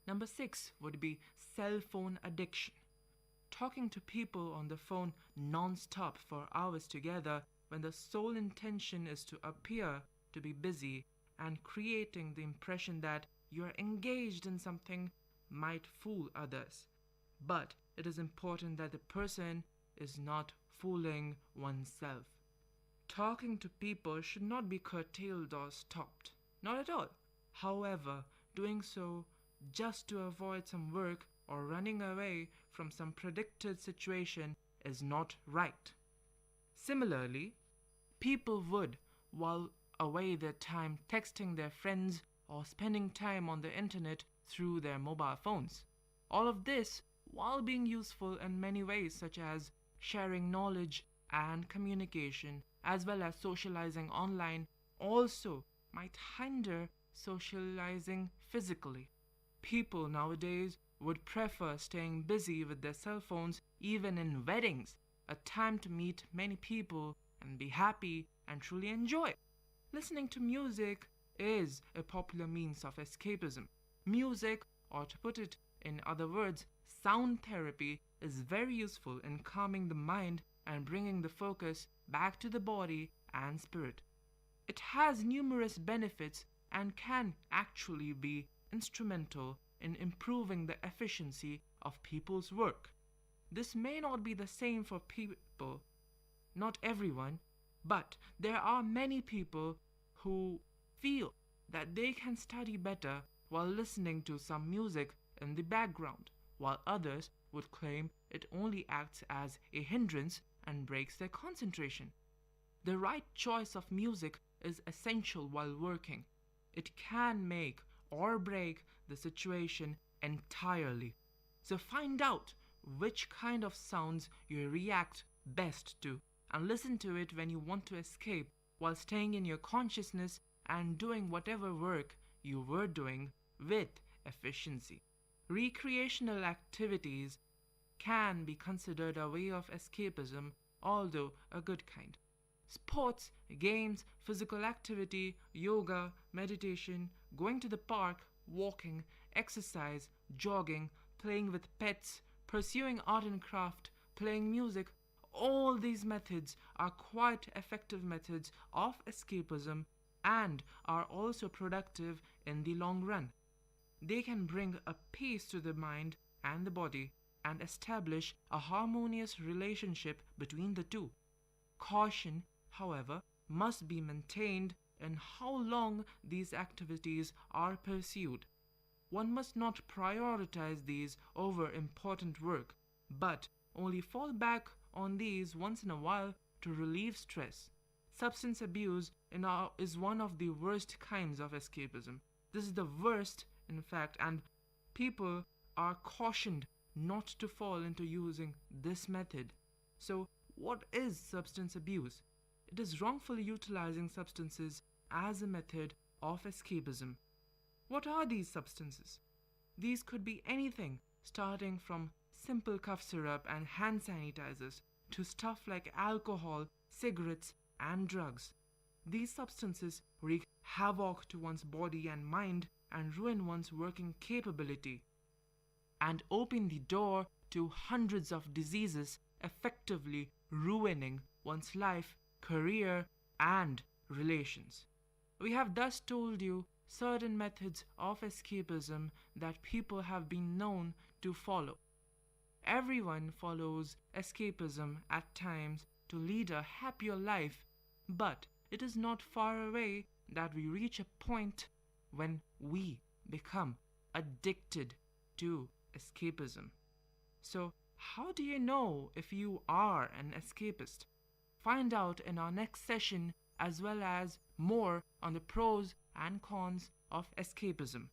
W: Number 6 would be cell phone addiction. Talking to people on the phone non-stop for hours together when the sole intention is to appear to be busy and creating the impression that you are engaged in something might fool others. But it is important that the person is not fooling oneself. Talking to people should not be curtailed or stopped. Not at all. However, doing so just to avoid some work or running away from some predicted situation is not right. Similarly, people would, while away their time texting their friends or spending time on the internet through their mobile phones. All of this, while being useful in many ways, such as sharing knowledge and communication, as well as socializing online, also might hinder socializing physically. People nowadays would prefer staying busy with their cell phones even in weddings, a time to meet many people and be happy and truly enjoy. Listening to music is a popular means of escapism. Music, or to put it in other words, sound therapy, is very useful in calming the mind and bringing the focus back to the body and spirit. It has numerous benefits and can actually be instrumental in improving the efficiency of people's work. This may not be the same for people, not everyone, but there are many people who feel that they can study better while listening to some music in the background, while others would claim it only acts as a hindrance and breaks their concentration. The right choice of music is essential while working. It can make or break the situation entirely. So find out which kind of sounds you react best to and listen to it when you want to escape while staying in your consciousness and doing whatever work you were doing with efficiency. Recreational activities can be considered a way of escapism, although a good kind. Sports, games, physical activity, yoga, meditation, going to the park, walking, exercise, jogging, playing with pets, pursuing art and craft, playing music, all these methods are quite effective methods of escapism and are also productive in the long run. They can bring a peace to the mind and the body and establish a harmonious relationship between the two. Caution, however, must be maintained in how long these activities are pursued. One must not prioritize these over important work, but only fall back on these once in a while to relieve stress. Substance abuse is one of the worst kinds of escapism. This is the worst, in fact, and people are cautioned not to fall into using this method. So, what is substance abuse? It is wrongfully utilizing substances as a method of escapism. What are these substances? These could be anything, starting from simple cough syrup and hand sanitizers to stuff like alcohol, cigarettes, and drugs. These substances wreak havoc to one's body and mind and ruin one's working capability and open the door to hundreds of diseases, effectively ruining one's life, career, and relations. We have thus told you certain methods of escapism that people have been known to follow. Everyone follows escapism at times to lead a happier life, but it is not far away that we reach a point when we become addicted to escapism. So, how do you know if you are an escapist? Find out in our next session, as well as more on the pros and cons of escapism.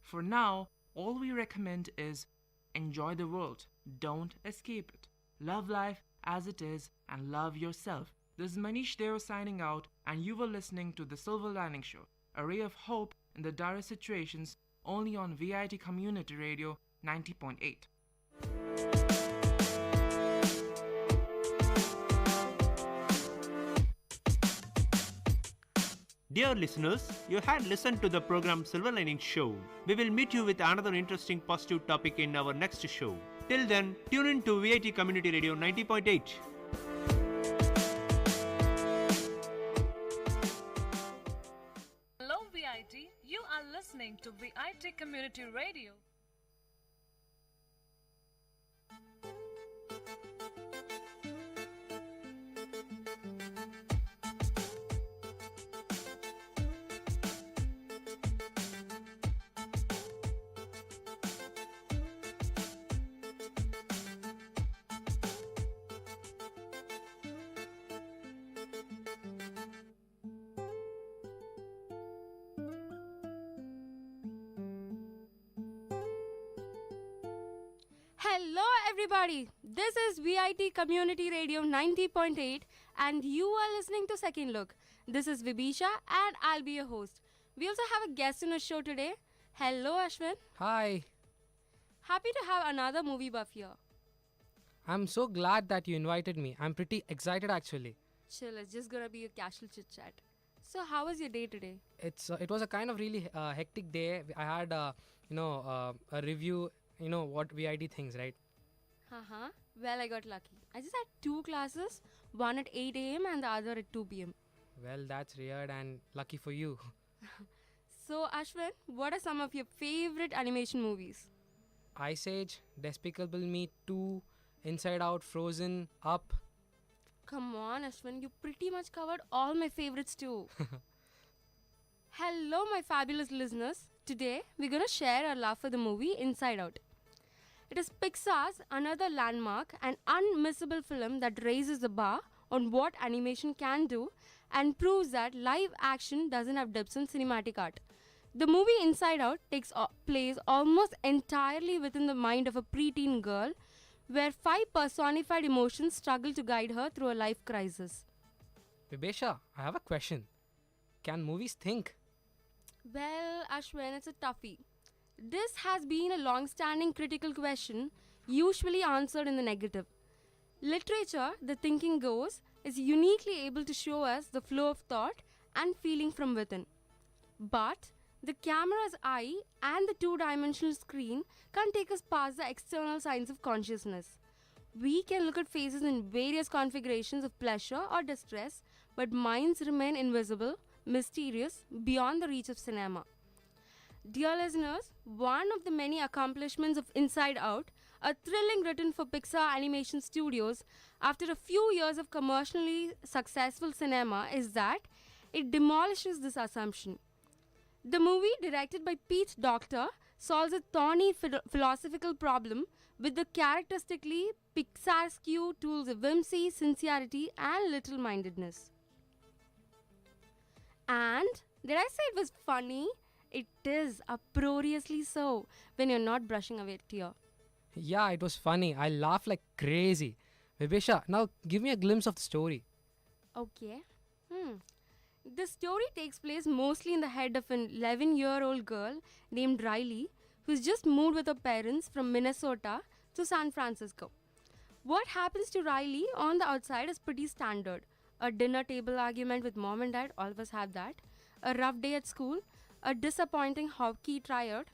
W: For now, all we recommend is enjoy the world, don't escape it. Love life as it is and love yourself. This is Manish Deo signing out, and you were listening to The Silver Lining Show, a ray of hope in the direst situations, only on VIT Community Radio 90.8.
T: Dear listeners, you had listened to the program Silver Lining Show. We will meet you with another interesting positive topic in our next show. Till then, tune in to VIT Community Radio 90.8.
A: Hello VIT, you are listening to VIT Community Radio.
H: Hello everybody, this is VIT Community Radio 90.8 and you are listening to Second Look. This is Vibisha and I'll be your host. We also have a guest in our show today. Hello, Ashwin.
L: Hi.
H: Happy to have another movie buff here.
L: I'm so glad that you invited me. I'm pretty excited actually.
H: Chill, it's just gonna be a casual chit chat. So, how was your day today?
L: It was a kind of really hectic day. I had a review. What VID things, right?
H: Well, I got lucky. I just had 2 classes, one at 8 a.m. and the other at 2 p.m.
L: Well, that's weird and lucky for you.
H: So, Ashwin, what are some of your favorite animation movies?
L: Ice Age, Despicable Me 2, Inside Out, Frozen, Up.
H: Come on, Ashwin, you pretty much covered all my favorites too. Hello, my fabulous listeners. Today, we're gonna share our love for the movie Inside Out. It is Pixar's another landmark and unmissable film that raises the bar on what animation can do and proves that live action doesn't have depths in cinematic art. The movie Inside Out takes place almost entirely within the mind of a preteen girl, where 5 personified emotions struggle to guide her through a life crisis.
L: Vibesha, I have a question. Can movies think?
H: Well, Ashwin, it's a toughie. This has been a long-standing critical question, usually answered in the negative. Literature, the thinking goes, is uniquely able to show us the flow of thought and feeling from within. But the camera's eye and the 2-dimensional screen can't take us past the external signs of consciousness. We can look at faces in various configurations of pleasure or distress, but minds remain invisible, mysterious, beyond the reach of cinema. Dear listeners, one of the many accomplishments of Inside Out, a thrilling written for Pixar Animation Studios after a few years of commercially successful cinema, is that it demolishes this assumption. The movie, directed by Pete Docter, solves a thorny philosophical problem with the characteristically Pixaresque tools of whimsy, sincerity, and little-mindedness. And did I say it was funny? It is uproariously so when you're not brushing away a tear.
L: Yeah, it was funny. I laughed like crazy. Vibesha, now give me a glimpse of the story.
H: Okay. The story takes place mostly in the head of an 11-year-old girl named Riley, who's just moved with her parents from Minnesota to San Francisco. What happens to Riley on the outside is pretty standard. A dinner table argument with mom and dad, all of us have that. A rough day at school, a disappointing hockey tryout.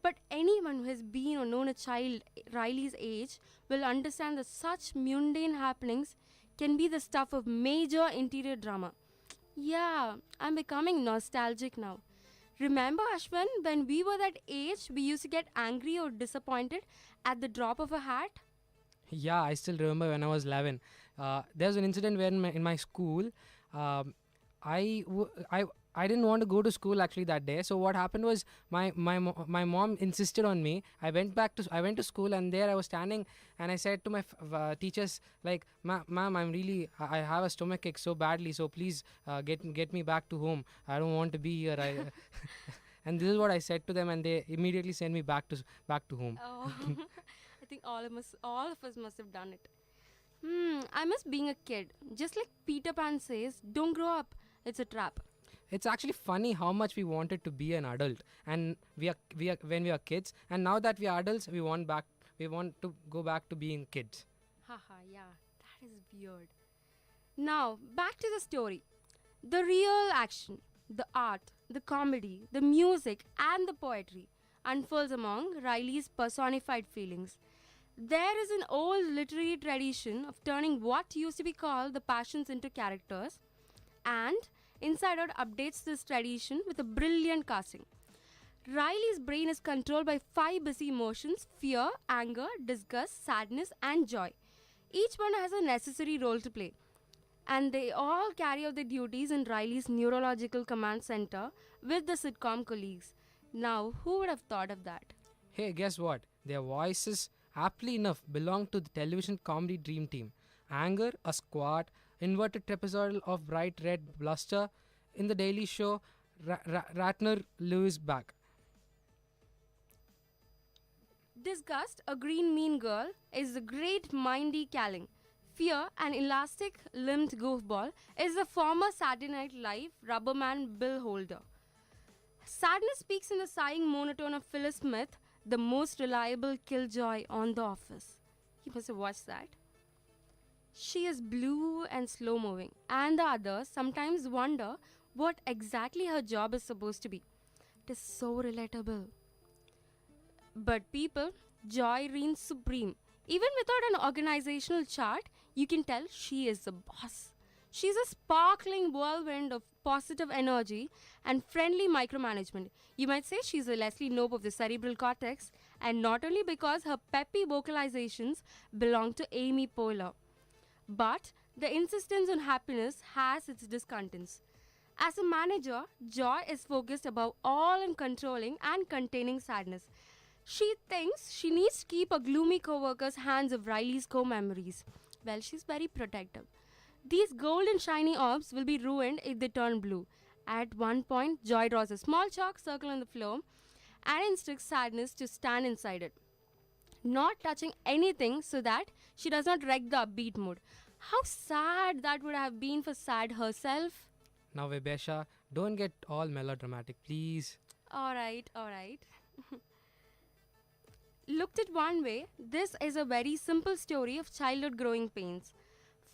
H: But anyone who has been or known a child Riley's age will understand that such mundane happenings can be the stuff of major interior drama. Yeah, I'm becoming nostalgic now. Remember, Ashwin, when we were that age, we used to get angry or disappointed at the drop of a hat?
L: Yeah, I still remember when I was 11. There's an incident where in my school, I didn't want to go to school actually that day. So what happened was my mom insisted on me. I went to school, and there I was standing, and I said to my teachers, like, ma'am, I have a stomach ache so badly, so please get me back to home. I don't want to be here. And this is what I said to them, and they immediately sent me back to home.
H: Oh, I think all of us must have done it. I miss being a kid. Just like Peter Pan says, don't grow up. It's a trap.
L: It's actually funny how much we wanted to be an adult, and we are when we are kids, and now that we are adults, we want to go back to being kids.
H: Haha, yeah, that is weird. Now, back to the story. The real action, the art, the comedy, the music, and the poetry unfolds among Riley's personified feelings. There is an old literary tradition of turning what used to be called the passions into characters, and Inside Out updates this tradition with a brilliant casting. Riley's brain is controlled by 5 busy emotions: fear, anger, disgust, sadness, and joy. Each one has a necessary role to play, and they all carry out their duties in Riley's neurological command center with the sitcom colleagues. Now, who would have thought of that?
L: Hey, guess what? Their voices, aptly enough, belong to the television comedy dream team. Anger, a squad, inverted trapezoidal of bright red bluster. In the Daily Show, Ratner Lewis back.
H: Disgust, a green mean girl, is the great Mindy Kaling. Fear, an elastic-limbed goofball, is the former Saturday Night Live rubberman Bill Holder. Sadness speaks in the sighing monotone of Phyllis Smith, the most reliable killjoy on The Office. You must have watched that. She is blue and slow-moving, and the others sometimes wonder what exactly her job is supposed to be. It is so relatable. But people, Joy reigns supreme. Even without an organizational chart, you can tell she is the boss. She's a sparkling whirlwind of positive energy and friendly micromanagement. You might say she's a Leslie Knope of the cerebral cortex, and not only because her peppy vocalizations belong to Amy Poehler, but the insistence on happiness has its discontents. As a manager, Joy is focused above all on controlling and containing sadness. She thinks she needs to keep her gloomy co-workers' hands of Riley's co-memories. Well, she's very protective. These golden shiny orbs will be ruined if they turn blue. At one point, Joy draws a small chalk circle on the floor and instructs Sadness to stand inside it, not touching anything so that she does not wreck the upbeat mood. How sad that would have been for Sad herself.
L: Now, Vibesha, don't get all melodramatic, please.
H: Alright. Looked at one way, this is a very simple story of childhood growing pains.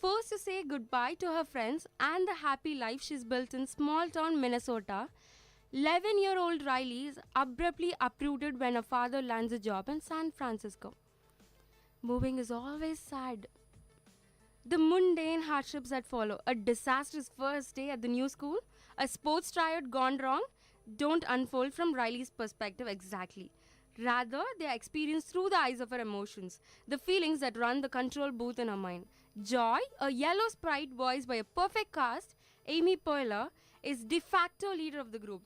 H: Forced to say goodbye to her friends and the happy life she's built in small town Minnesota, 11-year-old Riley is abruptly uprooted when her father lands a job in San Francisco. Moving is always sad. The mundane hardships that follow, a disastrous first day at the new school, a sports tryout gone wrong, don't unfold from Riley's perspective exactly. Rather, they are experienced through the eyes of her emotions, the feelings that run the control booth in her mind. Joy, a yellow sprite voiced by a perfect cast, Amy Poehler, is de facto leader of the group.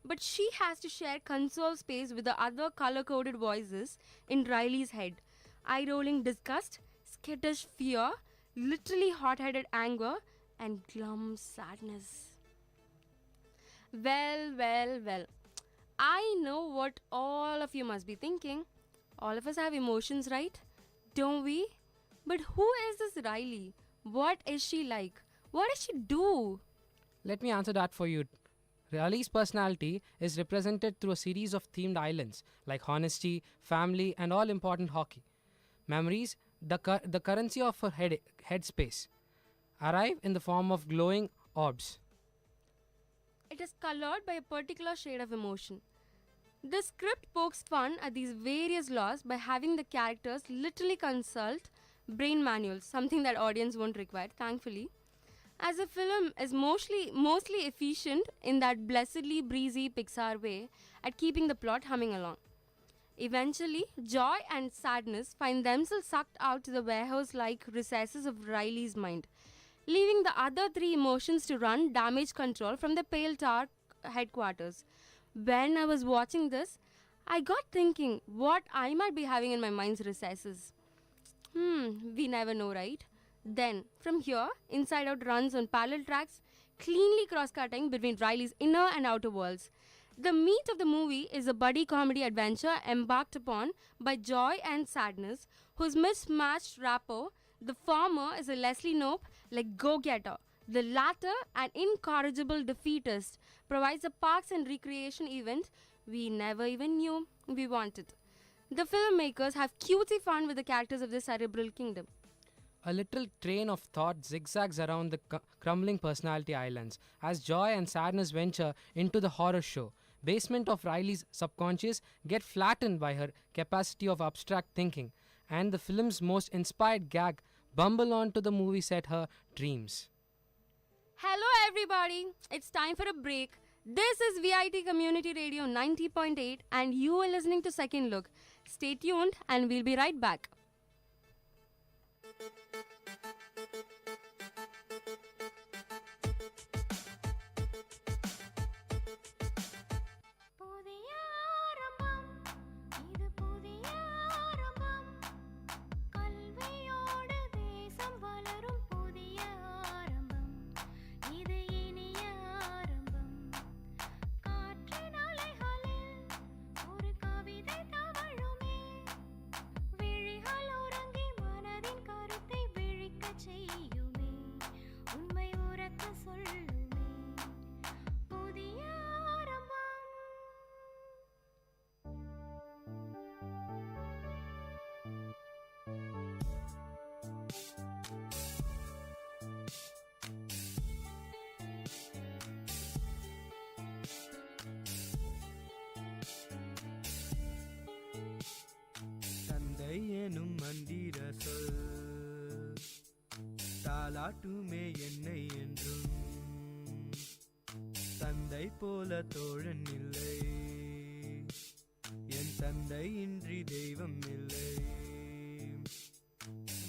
H: But she has to share console space with the other color-coded voices in Riley's head. Eye-rolling disgust, skittish fear, literally hot-headed anger, and glum sadness. Well. I know what all of you must be thinking. All of us have emotions, right? Don't we? But who is this Riley? What is she like? What does she do?
L: Let me answer that for you. Riley's personality is represented through a series of themed islands like honesty, family, and all-important hockey. Memories, the currency of her headspace, arrive in the form of glowing orbs.
H: It is colored by a particular shade of emotion. The script pokes fun at these various laws by having the characters literally consult brain manuals, something that audience won't require, thankfully, as the film is mostly efficient in that blessedly breezy Pixar way at keeping the plot humming along. Eventually, Joy and Sadness find themselves sucked out to the warehouse-like recesses of Riley's mind, leaving the other three emotions to run damage control from the Pale Tar headquarters. When I was watching this, I got thinking what I might be having in my mind's recesses. We never know, right? Then, from here, Inside Out runs on parallel tracks, cleanly cross-cutting between Riley's inner and outer worlds. The meat of the movie is a buddy comedy adventure embarked upon by Joy and Sadness, whose mismatched rapport. The former is a Leslie Knope like go-getter. The latter, an incorrigible defeatist, provides a parks and recreation event we never even knew we wanted. The filmmakers have cutesy fun with the characters of the cerebral kingdom.
L: A little train of thought zigzags around the crumbling personality islands as Joy and Sadness venture into the horror show. Basement of Riley's subconscious get flattened by her capacity of abstract thinking, and the film's most inspired gag bumble on to the movie set her dreams.
H: Hello everybody, it's time for a break. This is VIT Community Radio 90.8 and you are listening to Second Look. Stay tuned and we'll be right back.
M: எனும் மந்திர சொல் தாலாட்டுமே என்னை என்றும். தந்தை போல தோழன் இல்லை, என் தந்தை இன்றி தெய்வம் இல்லை.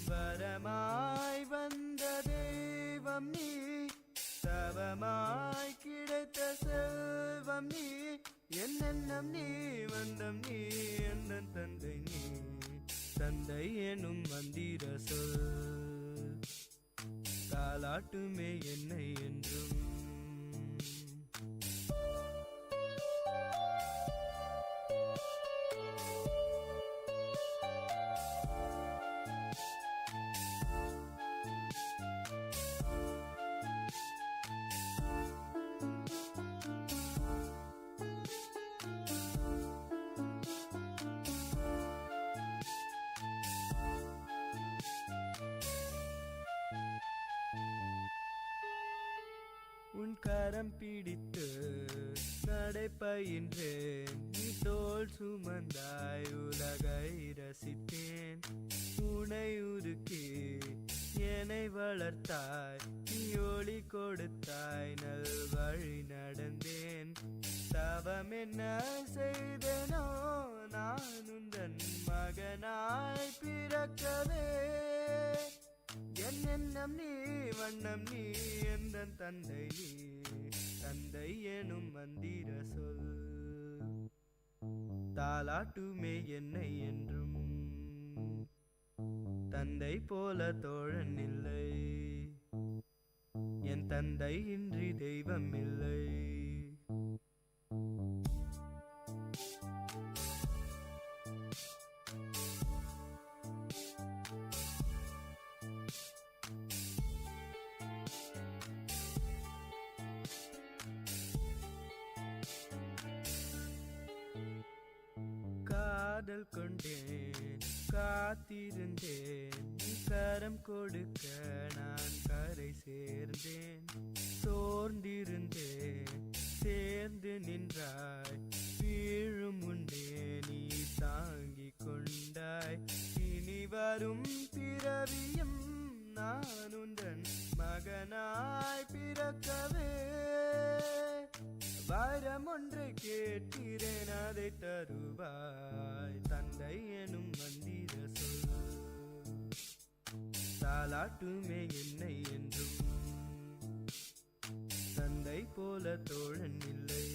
M: வரமாய் வந்த தெய்வம் நீ, தவமாய் கிடைத்த செல்வம் நீ, என்னென்னம் நீ வந்தம் நீ, எந்த தந்தை நீ. தந்தை எனும் மந்திர சொல் தாலாட்டுமே என்னை என்றும். உன் கரம் பிடித்து நடைபயின்றேன், நீ தோள் சுமந்தாய் உலகை ரசித்தேன். உனை உருக்கி என்னை வளர்த்தாய், நீ ஒளி கொடுத்தாய், நல் வழி நடந்தேன். தவம் என்ன செய்தேனோ நான் உந்தன் மகனாய் பிறக்கவே. என்னென்னம் நீ வண்ணம் நீ, எந்த தந்தை நீ. தந்தை எனும் மந்திர சொல் தாலாட்டுமே என்னை என்றும். தந்தை போல தோழன் இல்லை, என் தந்தை இன்றி தெய்வம் இல்லை. காதல் கொண்டேன் காத்திருந்தேன், நீ கரம் கொடுக்க நான் கரை சேர்ந்தேன். சோர்ந்திருந்தேன் சேர்ந்து நின்றாய், வீழும் முன்னே நீ தாங்கிக் கொண்டாய். இனி வரும் பிறவியும் நான் உந்தன் மகனாய் பிறக்கவே. வரம் ஒன்றை கேட்கிறேன், அதை தருவாய். தந்தை எனும் மந்திர சொல் தாலாட்டுமே என்னை என்றும். தந்தை போல தோழன் இல்லை,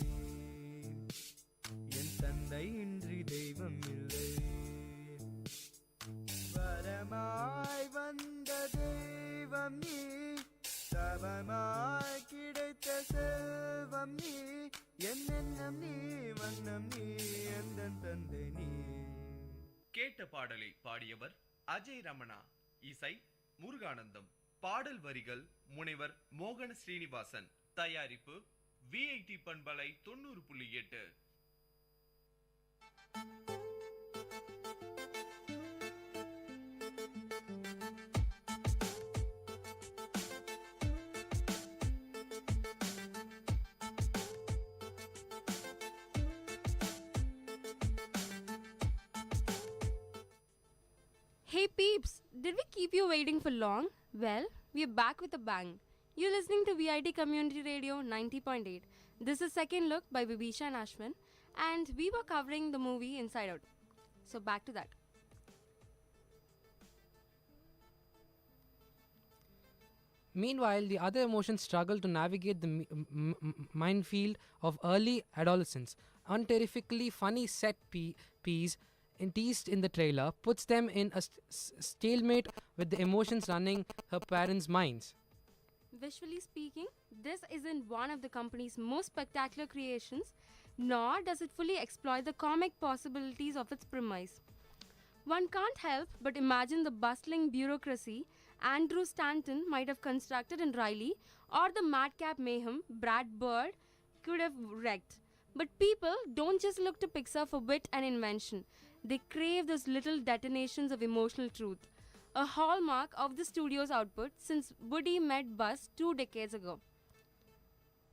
M: என் தந்தை இன்றி தெய்வம் இல்லை. வரமாய் வந்த தெய்வம் நீ, தவமாய் கிடைத்த செல்வம் நீ, என்னென்னம் நீ வண்ணம் நீ, எந்த தந்தை நீ.
G: கேட்ட பாடலை பாடியவர் அஜய் ரமணா, இசை முருகானந்தம். பாடல் வரிகள் முனைவர் மோகன ஸ்ரீனிவாசன். தயாரிப்பு விஐடி பண்பலை 90.8.
H: Hey peeps, did we keep you waiting for long? Well, we're back with a bang. You're listening to VIT Community Radio 90.8. This is Second Look by Vibisha and Ashwin, and we were covering the movie Inside Out. So back to that.
L: Meanwhile, the other emotions struggle to navigate the minefield of early adolescence. Unterrifically funny set piece teased in the trailer puts them in a stalemate with the emotions running her parents' minds.
H: Visually speaking, this isn't one of the company's most spectacular creations, nor does it fully exploit the comic possibilities of its premise. One can't help but imagine the bustling bureaucracy Andrew Stanton might have constructed in Riley, or the madcap mayhem Brad Bird could have wrecked. But people don't just look to Pixar for wit and invention. They crave those little detonations of emotional truth, a hallmark of the studio's output since Woody met Buzz 2 decades ago.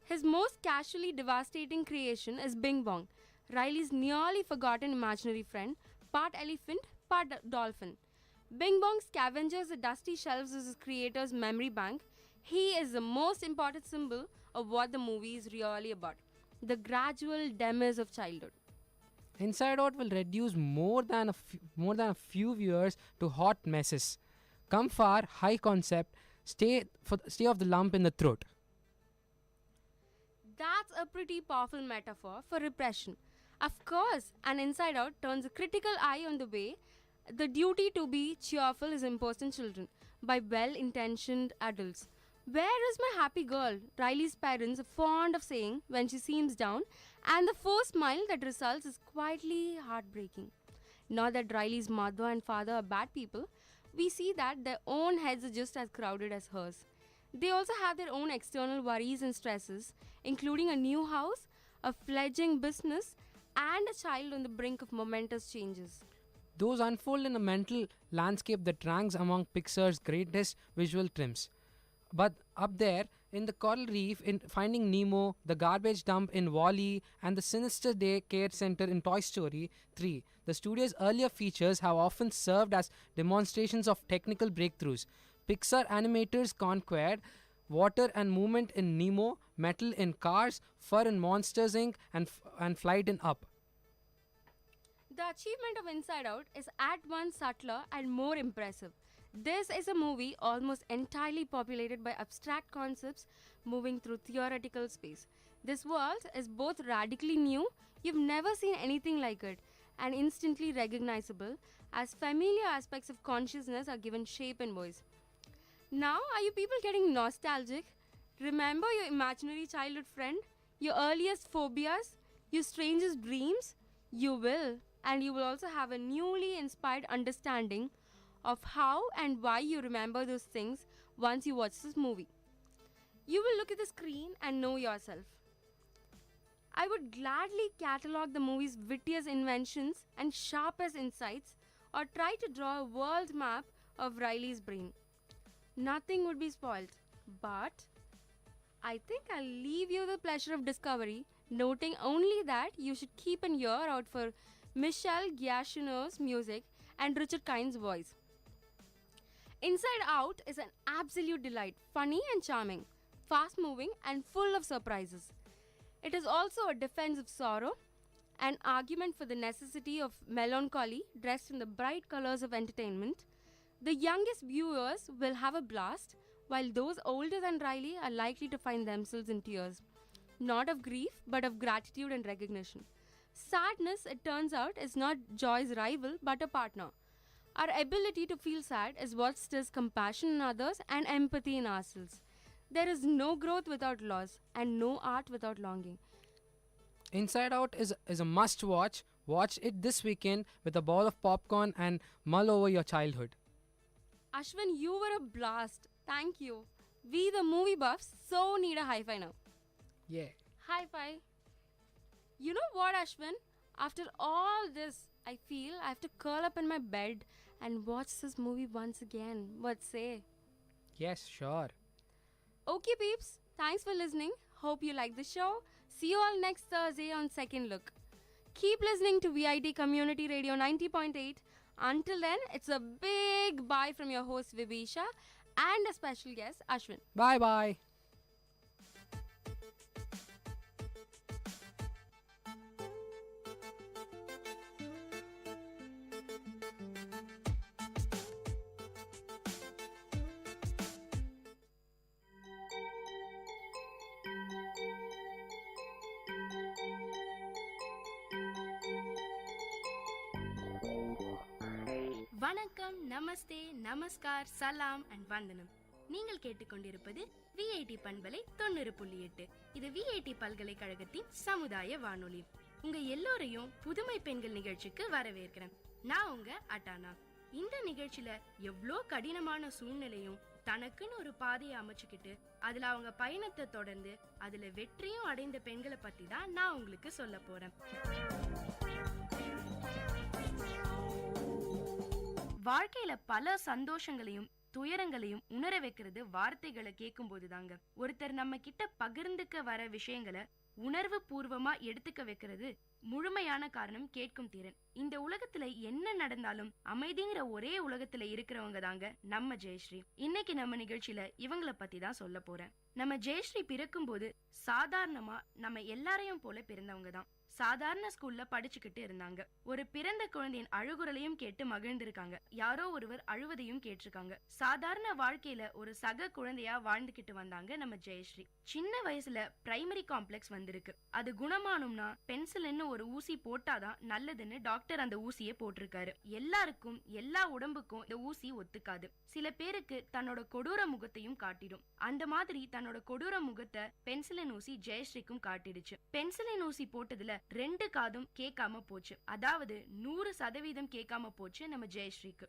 H: His most casually devastating creation is Bing Bong, Riley's nearly forgotten imaginary friend, part elephant, Papa Dolphin. Bing Bong scavenges the dusty shelves of his creator's memory bank. He is the most important symbol of what the movie is really about. The gradual demise of childhood.
L: Inside Out will reduce more than a few viewers to hot messes. Come far, high concept, stay of the lump in the throat.
H: That's a pretty powerful metaphor for repression. Of course, an Inside Out turns a critical eye on the way the duty to be cheerful is imposed on children by well-intentioned adults. Where is my happy girl? Riley's parents are fond of saying when she seems down, and the first smile that results is quietly heartbreaking. Not that Riley's mother and father are bad people, we see that their own heads are just as crowded as hers. They also have their own external worries and stresses, including a new house, a fledgling business, and a child on the brink of momentous changes.
L: Those unfold in a mental landscape that ranks among Pixar's greatest visual trims. But up there, in the coral reef, in Finding Nemo, the garbage dump in WALL-E, and the sinister daycare center in Toy Story 3, the studio's earlier features have often served as demonstrations of technical breakthroughs. Pixar animators conquered water and movement in Nemo, metal in Cars, fur in Monsters Inc., and flight in Up.
H: The achievement of Inside Out is at once subtler and more impressive. This is a movie almost entirely populated by abstract concepts moving through theoretical space. This world is both radically new, you've never seen anything like it, and instantly recognizable as familiar aspects of consciousness are given shape and voice. Now, are you people getting nostalgic? Remember your imaginary childhood friend? Your earliest phobias? Your strangest dreams? You will, and you will also have a newly inspired understanding of how and why you remember those things once you watch this movie. You will look at the screen and know yourself. I would gladly catalog the movie's wittiest inventions and sharpest insights, or try to draw a world map of Riley's brain. Nothing would be spoiled, but I think I'll leave you the pleasure of discovery, noting only that you should keep an ear out for Michel Giacchino's music and Richard Kind's voice. Inside Out is an absolute delight, funny and charming, fast-moving and full of surprises. It is also a defense of sorrow, an argument for the necessity of melancholy dressed in the bright colors of entertainment. The youngest viewers will have a blast, while those older than Riley are likely to find themselves in tears, not of grief, but of gratitude and recognition. Sadness, it turns out, is not joy's rival, but a partner. Our ability to feel sad is what stirs compassion in others and empathy in ourselves. There is no growth without loss, and no art without longing.
L: Inside Out is a must-watch. Watch it this weekend with a ball of popcorn and mull over your childhood.
H: Ashwin, you were a blast. Thank you. We, the movie buffs, so need a hi-fi now.
L: Yeah.
H: Hi-fi. You know what, Ashwin? After all this, I feel I have to curl up in my bed and watch this movie once again. What say?
L: Yes, sure.
H: Okay, peeps. Thanks for listening. Hope you like the show. See you all next Thursday on Second Look. Keep listening to VIT Community Radio 90.8. Until then, it's a big bye from your host Vibisha and a special guest Ashwin.
L: Bye-bye.
C: வணக்கம், நமஸ்தே, நமஸ்கார், சலாம் and வந்தனம். நீங்கள் கேட்டுக்கொண்டிருப்பது VIT பண்பலை 90.8. இது VIT பல்கலைக்கழகத்தின் சமுதாய வானொலி. உங்க எல்லோரையும் புதுமை பெண்கள் நிகழ்ச்சிக்கு வரவேற்கிறேன். நான் உங்க அட்டானா. இந்த நிகழ்ச்சியில எவ்வளோ கடினமான சூழ்நிலையும் தனக்குன்னு ஒரு பாதையை அமைச்சுக்கிட்டு அதுல அவங்க பயணத்தை தொடர்ந்து அதுல வெற்றியும் அடைந்த பெண்களை பத்தி தான் நான் உங்களுக்கு சொல்ல போறேன். வாழ்க்கையில பல சந்தோஷங்களையும்
E: துயரங்களையும் உணர வைக்கிறது வார்த்தைகளை கேட்கும் போதுதாங்க. ஒருத்தர் நம்ம கிட்ட பகிர்ந்துக்க வர விஷயங்களை உணர்வு பூர்வமா எடுத்துக்க வைக்கிறது முழுமையான காரணம் கேட்கும் திறன். இந்த உலகத்துல என்ன நடந்தாலும் அமைதிங்கிற ஒரே உலகத்துல இருக்கிறவங்க தாங்க நம்ம ஜெயஸ்ரீ. இன்னைக்கு நம்ம நிகழ்ச்சியில இவங்கள பத்தி தான் சொல்ல போறேன். நம்ம ஜெயஸ்ரீ பிறக்கும் போது சாதாரணமா நம்ம எல்லாரையும் போல பிறந்தவங்க தான். சாதாரண ஸ்கூல்ல படிச்சுக்கிட்டு இருந்தாங்க. ஒரு பிறந்த குழந்தையின் அழுகுரலையும் கேட்டு மகிழ்ந்திருக்காங்க. யாரோ ஒருவர் அழுவதையும் கேட்டிருக்காங்க. சாதாரண வாழ்க்கையில ஒரு சக குழந்தையா வாழ்ந்துகிட்டு வந்தாங்க நம்ம ஜெயஸ்ரீ. சின்ன வயசுல பிரைமரி காம்ப்ளெக்ஸ் வந்திருக்கு. அது குணமானும்னா பென்சில்னு ஒரு ஊசி போட்டாதான் நல்லதுன்னு டாக்டர் அந்த ஊசியை போட்டிருக்காரு. எல்லாருக்கும் எல்லா உடம்புக்கும் இந்த ஊசி ஒத்துக்காது. சில பேருக்கு தன்னோட கொடூர முகத்தையும் காட்டிடும். அந்த மாதிரி தன்னோட கொடூர முகத்தை பென்சிலின் ஊசி ஜெயஸ்ரீக்கும் காட்டிடுச்சு. பென்சிலின் ஊசி போட்டதுல 2 காதும் கேட்காம போச்சு. அதாவது 100% கேட்காம போச்சு நம்ம ஜெயஸ்ரீக்கு.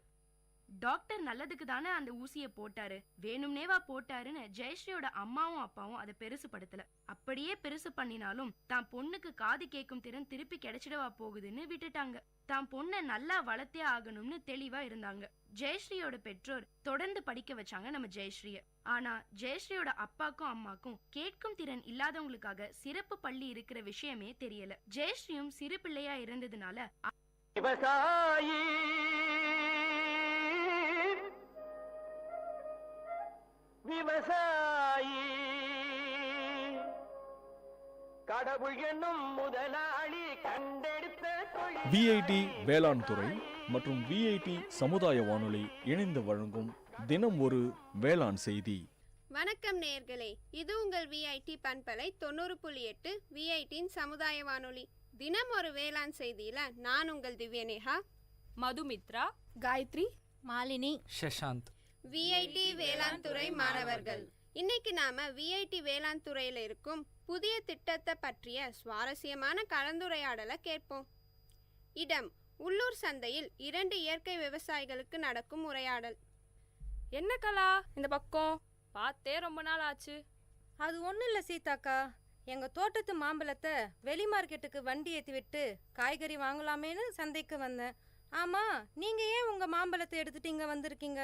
E: டாக்டர் நல்லதுக்கு தானே அந்த ஊசியை போட்டாரு, வேணும்னேவா போட்டாருன்னு ஜெயஸ்ரீயோட அம்மாவும் அப்பாவும் அதை பெருசுபடுத்தல. அப்படியே பெருசு பண்ணினாலும் தான் பொண்ணுக்கு காது கேட்கும் திறன் திருப்பி கிடைச்சிடவா போகுதுன்னு விட்டுட்டாங்க. தான் பொண்ணை நல்லா வளர்த்தே ஆகணும்னு தெளிவா இருந்தாங்க. ஜெயஸ்ரீயோட பெற்றோர் தொடர்ந்து படிக்க வச்சாங்க நம்ம ஜெயஸ்ரீய. ஆனா ஜெயஸ்ரீயோட அப்பாக்கும் அம்மாக்கும் கேட்கும் திறன் இல்லாதவங்களுக்காக சிறப்பு பள்ளி இருக்கிற விஷயமே தெரியல. ஜெயஸ்ரீயும் சிறு பிள்ளையா இருந்ததுனால
B: விவசாயி விவசாயி கடவுள் என்னும் முதலாளி கண்டெடுத்த
K: விஐடி வேளாண் துறை மற்றும் விஐடி சமுதாய வானொலி இணைந்து வழங்கும் தினம் ஒரு வேளாண் செய்தி.
J: வணக்கம் நேயர்களே, இது உங்கள் விஐடி பண்பலை 90.8 விஐடியின் சமுதாய வானொலி. தினம் ஒரு வேளாண் செய்தியில நான் உங்கள் திவ்யநேகா,
I: மதுமித்ரா,
V: காயத்ரி,
S: மாலினி,
U: ஷஷாந்த்.
J: விஐடி வேளாண் துறை மாணவர்கள். இன்னைக்கு நாம விஐடி வேளாண் துறையில இருக்கும் புதிய திட்டத்தை பற்றிய சுவாரஸ்யமான கலந்துரையாடலை கேட்போம். இடம் உள்ளூர் சந்தையில் 2 இயற்கை விவசாயிகளுக்கு நடக்கும் உரையாடல்.
I: என்ன கலா இந்த பக்கம் பார்த்தே ரொம்ப நாள் ஆச்சு.
S: அது ஒன்றும் இல்லை சீதாக்கா, எங்கள் தோட்டத்து மாம்பழத்தை வெளி மார்க்கெட்டுக்கு வண்டி ஏற்றி விட்டு காய்கறி வாங்கலாமேன்னு சந்தைக்கு வந்தேன். ஆமாம், நீங்கள் ஏன் உங்கள் மாம்பழத்தை எடுத்துட்டீங்க வந்திருக்கீங்க?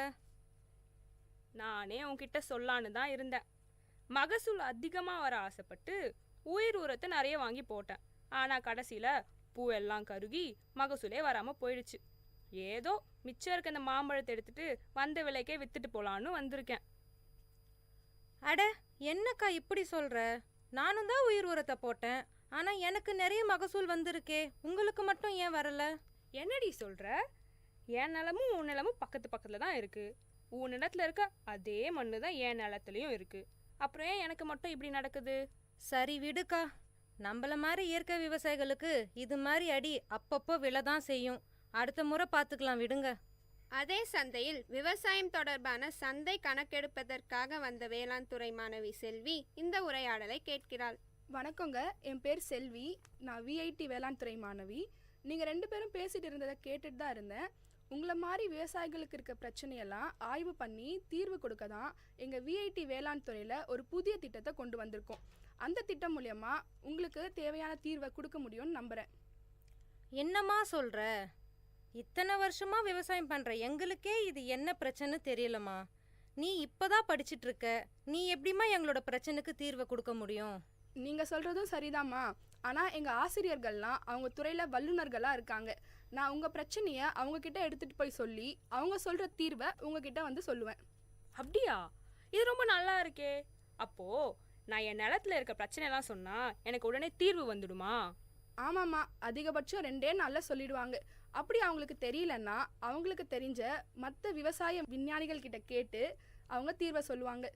I: நானே உன்கிட்ட சொல்லான்னு தான் இருந்தேன். மகசூல் அதிகமாக வர ஆசைப்பட்டு உயிர் உரத்தை நிறைய வாங்கி போட்டேன். ஆனால் கடைசியில் பூவெல்லாம் கருகி மகசூலே வராமல் போயிடுச்சு. ஏதோ மிச்சம் இருக்க இந்த மாம்பழத்தை எடுத்துட்டு வந்த விலைக்கே வித்துட்டு போலான்னு வந்திருக்கேன்.
S: அட என்னக்கா இப்படி சொல்கிற? நானும் தான் உயிர் உரத்தை போட்டேன், ஆனால் எனக்கு நிறைய மகசூல் வந்திருக்கே, உங்களுக்கு மட்டும் ஏன் வரல?
I: என்னடி சொல்கிற? என் நிலமும் உன் நிலமும் பக்கத்து பக்கத்தில் தான் இருக்குது. உன் நிலத்தில் இருக்க அதே மண்ணு தான் என் நிலத்துலையும் இருக்குது. அப்புறம் ஏன் எனக்கு மட்டும் இப்படி நடக்குது?
S: சரி விடுக்கா, நம்மள மாதிரி இயற்கை விவசாயிகளுக்கு இது மாதிரி அடி அப்பப்போ விழ தான் செய்யும். அடுத்த முறை பார்த்துக்கலாம், விடுங்க.
J: அதே சந்தையில் விவசாயம் தொடர்பான சந்தை கணக்கெடுப்பதற்காக வந்த வேளாண் துறை மாணவி செல்வி இந்த உரையாடலை கேட்கிறாள்.
V: வணக்கங்க, என் பேர் செல்வி. நான் விஐடி வேளாண் துறை மாணவி. நீங்கள் 2 பேரும் பேசிட்டு இருந்ததை கேட்டுட்டு தான் இருந்தேன். உங்களை மாதிரி விவசாயிகளுக்கு இருக்க பிரச்சனையெல்லாம் ஆய்வு பண்ணி தீர்வு கொடுக்க தான் எங்கள் விஐடி வேளாண் துறையில் ஒரு புதிய திட்டத்தை கொண்டு வந்திருக்கோம். அந்த திட்டம் மூலயமா உங்களுக்கு தேவையான தீர்வை கொடுக்க முடியும்னு நம்புகிறேன்.
S: என்னம்மா சொல்கிற? இத்தனை வருஷமா விவசாயம் பண்ணுற எங்களுக்கே இது என்ன பிரச்சனை தெரியலம்மா. நீ இப்போதான் படிச்சுட்டு இருக்க, நீ எப்படிம்மா எங்களோட பிரச்சனைக்கு தீர்வை கொடுக்க முடியும்?
V: நீங்கள் சொல்கிறதும் சரிதாம்மா. ஆனால் எங்கள் ஆசிரியர்கள்லாம் அவங்க துறையில் வல்லுநர்களாக இருக்காங்க. நான் உங்கள் பிரச்சனையை அவங்கக்கிட்ட எடுத்துகிட்டு போய் சொல்லி அவங்க சொல்கிற தீர்வை உங்ககிட்ட வந்து சொல்லுவேன்.
I: அப்படியா? இது ரொம்ப நல்லா இருக்கே. அப்போது நான் என் நிலத்தில் இருக்க பிரச்சனைலாம் சொன்னால் எனக்கு உடனே தீர்வு வந்துடுமா?
V: ஆமாம்மா, அதிகபட்சம் 2 நாளில் சொல்லிடுவாங்க. அப்படி அவங்களுக்கு தெரியலன்னா அவங்களுக்கு தெரிஞ்ச மற்ற விவசாய விஞ்ஞானிகள் கிட்ட கேட்டு அவங்க தீர்வை சொல்லுவாங்க.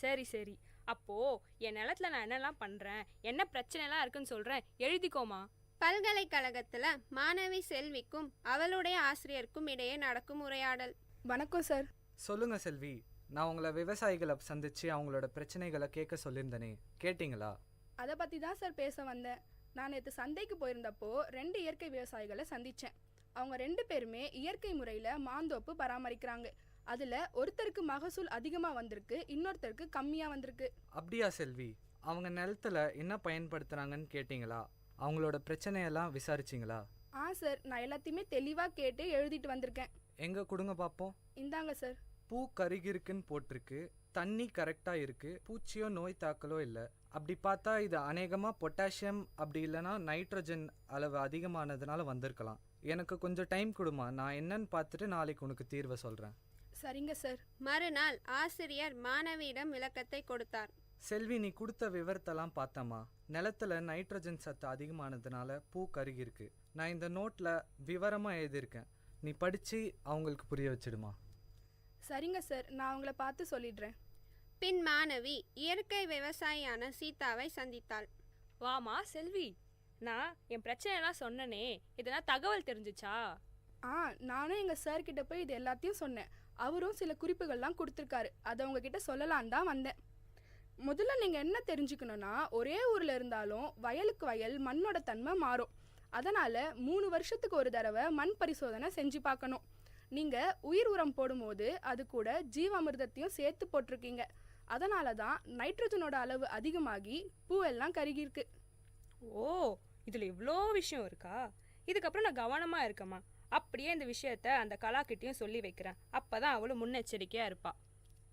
I: சரி சரி, அப்போது என் நிலத்தில் நான் என்னெல்லாம் பண்ணுறேன், என்ன பிரச்சனைலாம் இருக்குன்னு சொல்கிறேன், எழுதிக்கோமா.
J: பல்கலைக்கழகத்தில் மாணவி செல்விக்கும் அவளுடைய ஆசிரியருக்கும் இடையே நடக்கும் உரையாடல்.
V: வணக்கம் சார்.
U: சொல்லுங்க செல்வி, நான் உங்களை விவசாயிகளை சந்திச்சு அவங்களோட பிரச்சனைகளை கேட்க சொல்லியிருந்தேனே, கேட்டிங்களா?
V: அதை பற்றி தான் சார் பேச வந்தேன். நான் நேற்று சந்தைக்கு போயிருந்தப்போ 2 இயற்கை விவசாயிகளை சந்தித்தேன். அவங்க 2 பேருமே இயற்கை முறையில் மாந்தோப்பு பராமரிக்கிறாங்க. அதில் ஒருத்தருக்கு மகசூல் அதிகமாக வந்திருக்கு, இன்னொருத்தருக்கு கம்மியாக வந்திருக்கு.
U: அப்படியா செல்வி? அவங்க நிலத்துல என்ன பயன்படுத்துகிறாங்கன்னு கேட்டிங்களா? அவங்களோட பிரச்சனையெல்லாம் விசாரிச்சிங்களா?
V: சார், நான் எல்லாத்தையுமே தெளிவாக கேட்டு எழுதிட்டு வந்திருக்கேன்.
U: எங்கே கொடுங்க பார்ப்போம்.
V: இந்தாங்க சார்.
U: பூ கருகிருக்குன்னு போட்டிருக்கு, தண்ணி கரெக்டாக இருக்குது, பூச்சியோ நோய் தாக்கலோ இல்லை. அப்படி பார்த்தா இது அநேகமாக பொட்டாசியம் அப்படி இல்லைன்னா நைட்ரஜன் அளவு அதிகமானதுனால வந்திருக்கலாம். எனக்கு கொஞ்சம் டைம் கொடுமா, நான் என்னன்னு பார்த்துட்டு நாளைக்கு உனக்கு தீர்வை சொல்கிறேன்.
V: சரிங்க சார்.
J: மறுநாள் ஆசிரியர் மாணவியிடம் விளக்கத்தை கொடுத்தார்.
U: செல்வி, நீ கொடுத்த விவரத்தெல்லாம் பார்த்தம்மா. நிலத்துல நைட்ரஜன் சத்து அதிகமானதுனால பூ கருகிருக்கு. நான் இந்த நோட்டில் விவரமாக எழுதியிருக்கேன், நீ படித்து அவங்களுக்கு புரிய வச்சிடுமா.
V: சரிங்க சார், நான் அவங்கள பார்த்து சொல்லிடுறேன்.
J: பின் மாணவி இயற்கை விவசாயியான சீதாவை சந்தித்தாள்.
I: வாமா செல்வி, நான் என் பிரச்சனைலாம் சொன்னனே, இதெல்லாம் தகவல் தெரிஞ்சுச்சா?
V: நானும் எங்கள் சார்கிட்ட போய் இது எல்லாத்தையும் சொன்னேன். அவரும் சில குறிப்புகள்லாம் கொடுத்துருக்காரு. அதை உங்ககிட்ட சொல்லலான் தான் வந்தேன். முதல்ல நீங்கள் என்ன தெரிஞ்சுக்கணுன்னா, ஒரே ஊரில் இருந்தாலும் வயலுக்கு வயல் மண்ணோட தன்மை மாறும். அதனால் 3 வருஷத்துக்கு ஒரு தடவை மண் பரிசோதனை செஞ்சு பார்க்கணும். நீங்கள் உயிர் உரம் போடும்போது அது கூட ஜீவாமிர்தத்தையும் சேர்த்து போட்டிருக்கீங்க. அதனால தான் நைட்ரஜனோட அளவு அதிகமாகி பூவெல்லாம் கருகிருக்கு.
I: ஓ, இதில் இவ்வளோ விஷயம் இருக்கா? இதுக்கப்புறம் நான் கவனமாக இருக்கமா. அப்படியே இந்த விஷயத்த அந்த கலாக்கிட்டையும் சொல்லி வைக்கிறேன். அப்போ தான் அவளும் முன்னெச்சரிக்கையாக இருப்பா.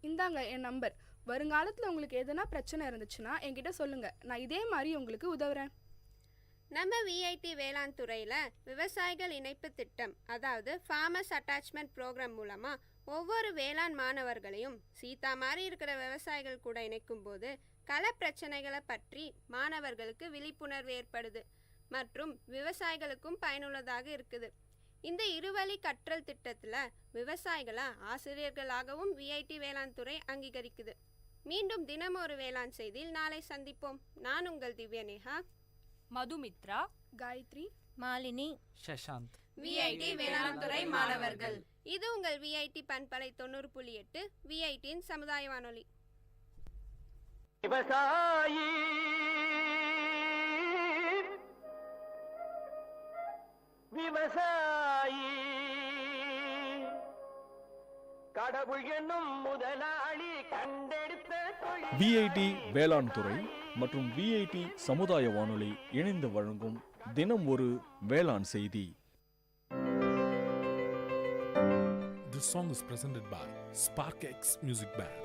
V: இந்தாங்க என் நம்பர். வருங்காலத்தில் உங்களுக்கு எதனா பிரச்சனை இருந்துச்சுன்னா என்கிட்ட சொல்லுங்கள், நான் இதே மாதிரி உங்களுக்கு உதவுறேன்.
J: நம்ம விஐடி வேளாண் துறையில் விவசாயிகள் இணைப்பு திட்டம், அதாவது ஃபார்மர்ஸ் அட்டாச்மெண்ட் ப்ரோக்ராம் மூலமாக ஒவ்வொரு வேளாண் மாணவர்களையும் சீதா மாதிரி இருக்கிற விவசாயிகள் கூட இணைக்கும் போது கள பிரச்சனைகளை பற்றி மாணவர்களுக்கு விழிப்புணர்வு ஏற்படுது மற்றும் விவசாயிகளுக்கும் பயனுள்ளதாக இருக்குது. இந்த இருவழி கற்றல் திட்டத்தில் விவசாயிகளை ஆசிரியர்களாகவும் விஐடி வேளாண் துறை அங்கீகரிக்குது. மீண்டும் தினம் ஒரு வேளாண் செய்தியில் நாளை சந்திப்போம். நான் உங்கள் திவ்யநேகா,
I: மதுமித்ரா,
V: காயத்ரி,
S: மாலினி,
U: சஷாந்த்,
J: விஐடி வேளாண் துறை மாணவர்கள். இது உங்கள் விஐடி பண்பலை 90.8 விஐடியின் சமுதாய வானொலி.
B: விவசாயி விவசாயி கடவுள் என்னும் முதலாளி கண்டெடுத்த
K: விஐடி வேளாண் துறை மற்றும் விஐடி சமுதாய வானொலி இணைந்து வழங்கும் தினம் ஒரு வேளாண் செய்தி.
N: This song is presented by SparkX Music Band.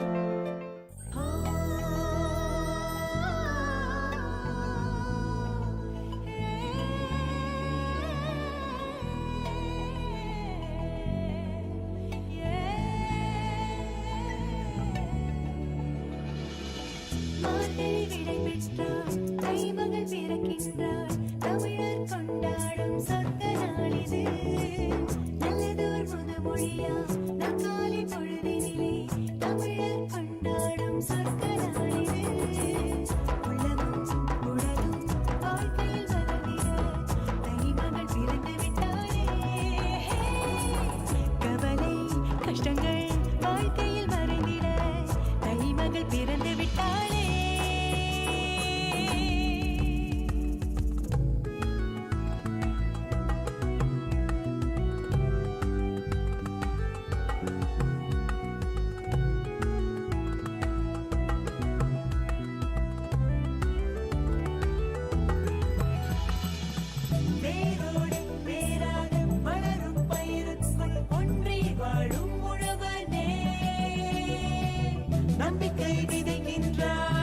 O: நம்பிக்கை விதைக்கின்றார்.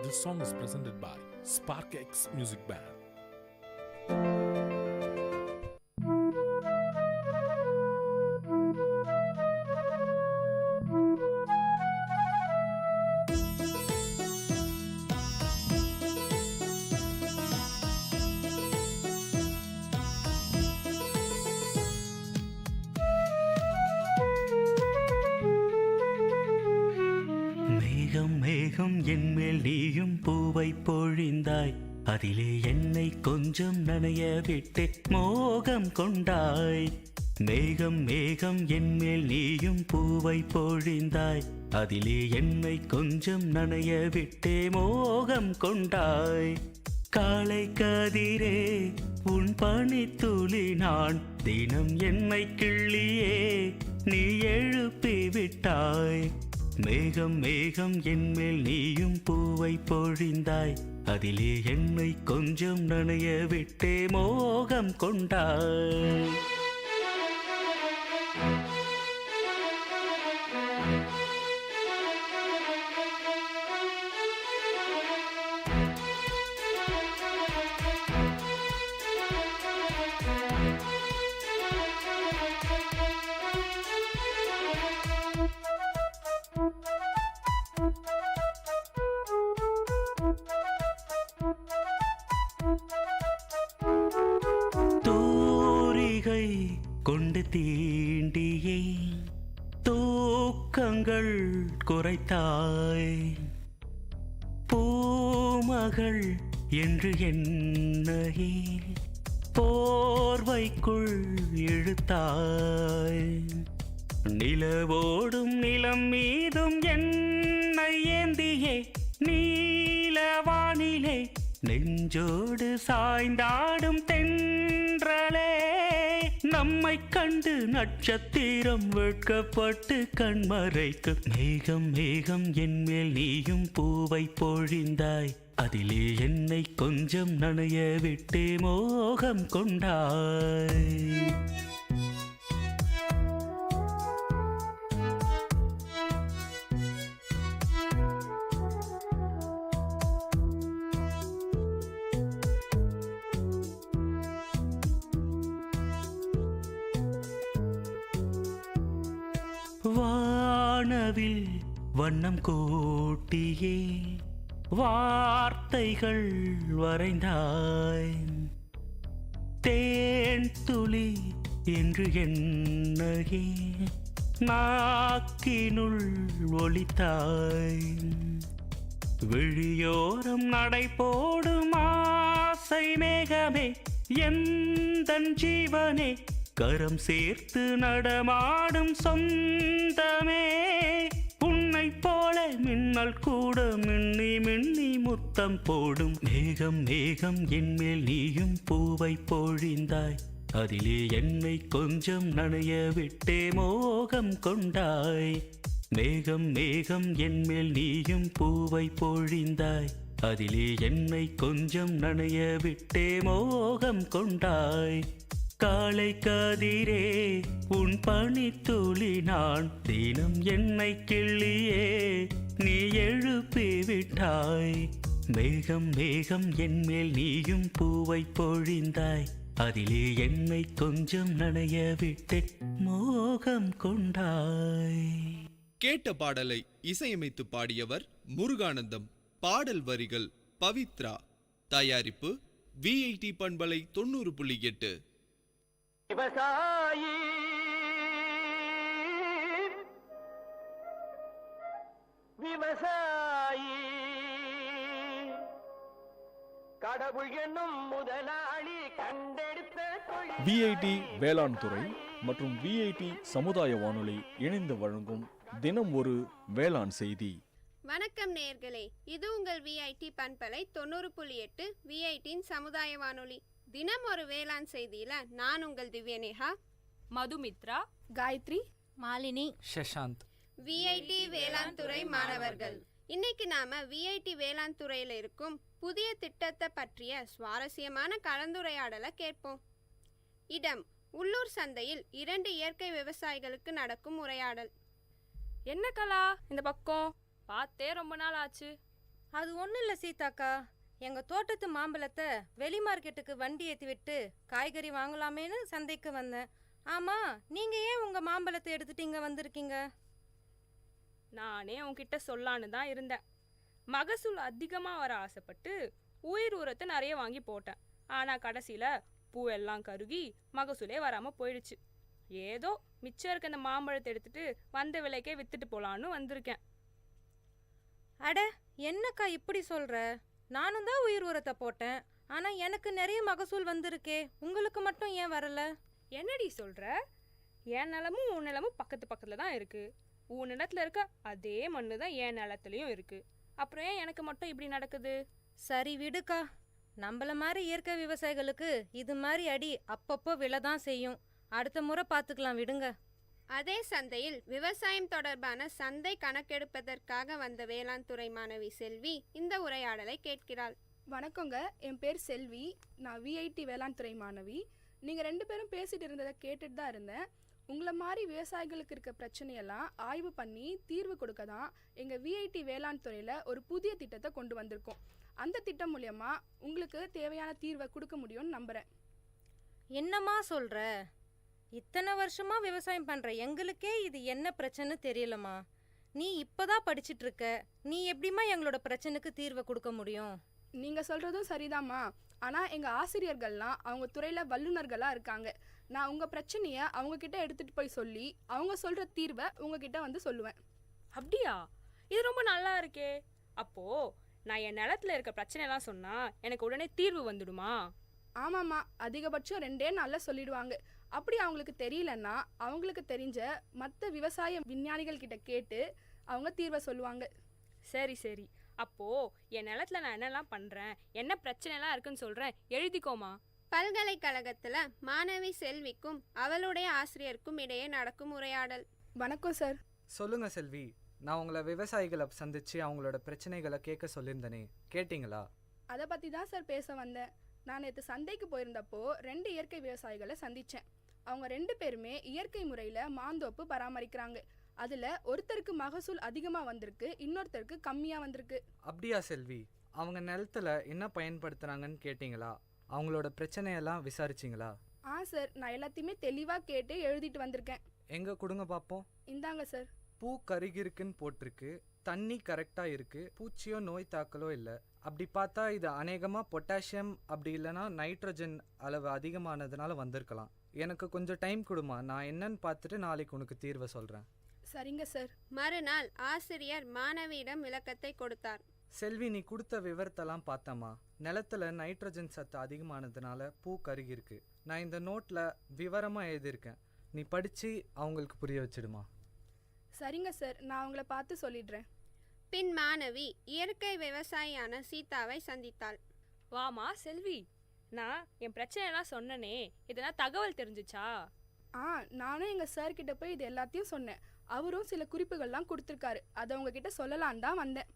N: This song is presented by Spark X Music Band.
O: மேகம் மேகம் என்மேல் நீயும் பூவை பொழிந்தாய், அதிலே என்னை கொஞ்சம் நனைய விட்டு மோகம் கொண்டாய். மேகம் மேகம் என்மேல் நீயும் பூவை பொழிந்தாய், அதிலே என்னை கொஞ்சம் நனைய விட்டு மோகம் கொண்டாய். காலை கதிரே உன் பனித்துளி நான், தினம் என்னை கிள்ளியே நீ எழுப்பி விட்டாய். மேகம் மேகம் என்மேல் நீயும் பூவை பொழிந்தாய், அதிலே என்னை கொஞ்சம் நனைய விட்டே மோகம் கொண்டாய். தூரிகை கொண்டு தீண்டியே தூக்கங்கள் குறைத்தாய். பூமகள் என்று என்னையே போர்வைக்குள் இழுத்தாய். நிலவோடும் நிலம் மீதும் என்னை ஏந்தியே நீலவானிலே நெஞ்சோடு சாய்ந்தாடும் தென்றலே. நம்மை கண்டு நட்சத்திரம் வெட்கப்பட்டு கண்மறைக்கு. மேகம் மேகம் என்மேல் நீயும் பூவை பொழிந்தாய், அதிலே என்னை கொஞ்சம் நனைய விட்டு மோகம் கொண்டாய். வானவில் வண்ணம் கூட்டியே வார்த்தைகள் வரைந்தாய். தேன் துளி என்று என்னையே நாக்கினுள் ஒலித்தாய். விழியோரம் நடை போடும் ஆசை மேகமே எந்தன் ஜீவனே, கரம் சேர்த்து நடமாடும் சொந்தமே. உன்னை போல மின்னல் கூட மின்னி மின்னி முத்தம் போடும். மேகம் மேகம் என்மேல் நீயும் பூவை பொழிந்தாய், அதிலே என்னை கொஞ்சம் நனைய விட்டே மோகம் கொண்டாய். மேகம் மேகம் என்மேல் நீயும் பூவை பொழிந்தாய், அதிலே என்னை கொஞ்சம் நனைய விட்டே மோகம் கொண்டாய். காலை கதிரே உன் பனித்துளி நான், தினம் என்னை கிள்ளியே நீ எழுப்பி விட்டாய். மேகம் மேகம் என்மேல் நீயும் பூவை பொழிந்தாய், அதிலே என்னை கொஞ்சம் நனைய விட்டு மோகம் கொண்டாய்.
G: கேட்ட பாடலை இசையமைத்து பாடியவர் முருகானந்தம். பாடல் வரிகள் பவித்ரா. தயாரிப்பு VIT பண்பலை 90.8.
B: விவசாயி விவசாயி கடவுள் என்னும் முதலாளி கண்டெடுத்த
K: VIT வேளாண் துறை மற்றும் VIT சமுதாய வானொலி இணைந்து வழங்கும் தினம் ஒரு வேளாண் செய்தி.
J: வணக்கம் நேயர்களே, இது உங்கள் VIT பண்பலை 90.8 VITயின் சமுதாய வானொலி. தினம் ஒரு வேளாண் செய்தியில நான் உங்கள் திவ்யநேகா,
I: மதுமித்ரா,
V: காயத்ரி,
H: மாலினி,
U: ஷஷாந்த்.
J: VIT வேளாண் துறை மாணவர்கள். இன்னைக்கு நாம VIT வேளாண் துறையில இருக்கும் புதிய திட்டத்தை பற்றிய சுவாரஸ்யமான கலந்துரையாடலை கேட்போம். இடம் உள்ளூர் சந்தையில் 2 இயற்கை விவசாயிகளுக்கு நடக்கும் உரையாடல்.
I: என்ன கலா இந்த பக்கம் பார்த்தே ரொம்ப நாள் ஆச்சு.
S: அது ஒன்றும் இல்லை சீதாக்கா, எங்கள் தோட்டத்து மாம்பழத்தை வெளி மார்க்கெட்டுக்கு வண்டி ஏற்றி விட்டு காய்கறி வாங்கலாமேன்னு சந்தைக்கு வந்தேன். ஆமாம், நீங்கள் ஏன் உங்கள் மாம்பழத்தை எடுத்துட்டு இங்கே வந்திருக்கீங்க?
I: நானே உன்கிட்ட சொல்லான்னு தான் இருந்தேன். மகசூல் அதிகமாக வர ஆசைப்பட்டு உயிர் உரத்தை நிறைய வாங்கி போட்டேன். ஆனால் கடைசியில் பூவெல்லாம் கருகி மகசூலே வராமல் போயிடுச்சு. ஏதோ மிச்சம் இருக்க இந்த மாம்பழத்தை எடுத்துட்டு வந்த விலைக்கே வித்துட்டு போலான்னு வந்திருக்கேன்.
S: அட என்னக்கா இப்படி சொல்கிற? நானும் தான் உயிர் உரத்தை போட்டேன், ஆனால் எனக்கு நிறைய மகசூல் வந்திருக்கே, உங்களுக்கு மட்டும் ஏன் வரல?
I: என்னடி சொல்கிற? என் நிலமும் உன் நிலமும் பக்கத்து பக்கத்தில் தான் இருக்குது. உன் நிலத்தில் இருக்க அதே மண்ணு தான் என் நிலத்துலையும் இருக்குது. அப்புறம் ஏன் எனக்கு மட்டும் இப்படி நடக்குது?
S: சரி விடுக்கா, நம்மள மாதிரி இயற்கை விவசாயிகளுக்கு இது மாதிரி அடி அப்பப்போ விழ தான் செய்யும். அடுத்த முறை பார்த்துக்கலாம், விடுங்க.
J: அதே சந்தையில் விவசாயம் தொடர்பான சந்தை கணக்கெடுப்பதற்காக வந்த வேளாண் துறை மாணவி செல்வி இந்த உரையாடலை கேட்கிறாள்.
V: வணக்கங்க, என் பேர் செல்வி. நான் விஐடி வேளாண் துறை மாணவி. நீங்கள் 2 பேரும் பேசிட்டு இருந்ததை கேட்டுட்டு தான் இருந்தேன். உங்களை மாதிரி விவசாயிகளுக்கு இருக்க பிரச்சனையெல்லாம் ஆய்வு பண்ணி தீர்வு கொடுக்க தான் எங்கள் விஐடி வேளாண் துறையில் ஒரு புதிய திட்டத்தை கொண்டு வந்திருக்கோம். அந்த திட்டம் மூலயமா உங்களுக்கு தேவையான தீர்வை கொடுக்க முடியும்னு நம்புகிறேன்.
S: என்னம்மா சொல்கிற? இத்தனை வருஷமா விவசாயம் பண்ணுற எங்களுக்கே இது என்ன பிரச்சனை தெரியலம்மா. நீ இப்போதான் படிச்சுட்டு இருக்க, நீ எப்படிம்மா எங்களோட பிரச்சனைக்கு தீர்வை கொடுக்க முடியும்?
V: நீங்கள் சொல்கிறதும் சரிதாம்மா. ஆனால் எங்கள் ஆசிரியர்கள்லாம் அவங்க துறையில் வல்லுநர்களாக இருக்காங்க. நான் உங்கள் பிரச்சனையை அவங்கக்கிட்ட எடுத்துகிட்டு போய் சொல்லி அவங்க சொல்கிற தீர்வை உங்ககிட்ட வந்து சொல்லுவேன்.
I: அப்படியா? இது ரொம்ப நல்லா இருக்கே. அப்போது நான் என் நிலத்தில் இருக்க பிரச்சனைலாம் சொன்னால் எனக்கு உடனே தீர்வு வந்துடுமா?
V: ஆமாம்மா, அதிகபட்சம் 2 நாளில் சொல்லிடுவாங்க. அப்படி அவங்களுக்கு தெரியலன்னா அவங்களுக்கு தெரிஞ்ச மற்ற விவசாய விஞ்ஞானிகள் கிட்ட கேட்டு அவங்க தீர்வை சொல்லுவாங்க.
I: சரி சரி, அப்போது என் நிலத்தில் நான் என்னெல்லாம் பண்ணுறேன், என்ன பிரச்சனைலாம் இருக்குன்னு சொல்கிறேன், எழுதிக்கோமா.
J: பல்கலைக்கழகத்தில் மாணவி செல்விக்கும் அவளுடைய ஆசிரியருக்கும் இடையே நடக்கும் உரையாடல்.
V: வணக்கம் சார்.
U: சொல்லுங்க செல்வி, நான் உங்களை விவசாயிகளை சந்திச்சு அவங்களோட பிரச்சனைகளை கேட்க சொல்லியிருந்தேனே, கேட்டிங்களா?
V: அதை பற்றி தான் சார் பேச வந்தேன். நான் நேற்று சந்தைக்கு போயிருந்தப்போ 2 இயற்கை விவசாயிகளை சந்தித்தேன். அவங்க 2 பேருமே இயற்கை முறையில் மாந்தோப்பு பராமரிக்கிறாங்க. அதில் ஒருத்தருக்கு மகசூல் அதிகமாக வந்திருக்கு, இன்னொருத்தருக்கு கம்மியாக வந்திருக்கு.
U: அப்படியா செல்வி? அவங்க நிலத்துல என்ன பயன்படுத்துகிறாங்கன்னு கேட்டிங்களா? அவங்களோட பிரச்சனையெல்லாம் விசாரிச்சிங்களா?
V: சார், நான் எல்லாத்தையுமே தெளிவாக கேட்டு எழுதிட்டு வந்திருக்கேன்.
U: எங்கே கொடுங்க பார்ப்போம்.
V: இந்தாங்க சார்.
U: பூ கருகிருக்குன்னு போட்டிருக்கு, தண்ணி கரெக்டாக இருக்குது, பூச்சியோ நோய் தாக்கலோ இல்லை. அப்படி பார்த்தா இது அநேகமாக பொட்டாசியம் அப்படி இல்லைன்னா நைட்ரஜன் அளவு அதிகமானதுனால வந்திருக்கலாம். எனக்கு கொஞ்சம் டைம் கொடுமா, நான் என்னன்னு பார்த்துட்டு நாளைக்கு உனக்கு தீர்வை சொல்கிறேன்.
V: சரிங்க சார்.
J: மறுநாள் ஆசிரியர் மாணவியிடம் விளக்கத்தை கொடுத்தார்.
U: செல்வி, நீ கொடுத்த விவரத்தெல்லாம் பார்த்தம்மா. நிலத்துல நைட்ரஜன் சத்து அதிகமானதுனால பூ கருகிருக்கு. நான் இந்த நோட்டில் விவரமாக எழுதியிருக்கேன், நீ படித்து அவங்களுக்கு புரிய வச்சிடுமா.
V: சரிங்க சார், நான் அவங்கள பார்த்து சொல்லிடுறேன்.
J: பின் மாணவி இயற்கை விவசாயியான சீதாவை சந்தித்தாள்.
I: வாமா செல்வி, நான் என் பிரச்சனைலாம் சொன்னனே, இதெல்லாம் தகவல் தெரிஞ்சிச்சா?
V: நானும் எங்கள் சார்கிட்ட போய் இது எல்லாத்தையும் சொன்னேன். அவரும் சில குறிப்புகள்லாம் கொடுத்துருக்காரு. அதை உங்ககிட்ட சொல்லலான் தான் வந்தேன்.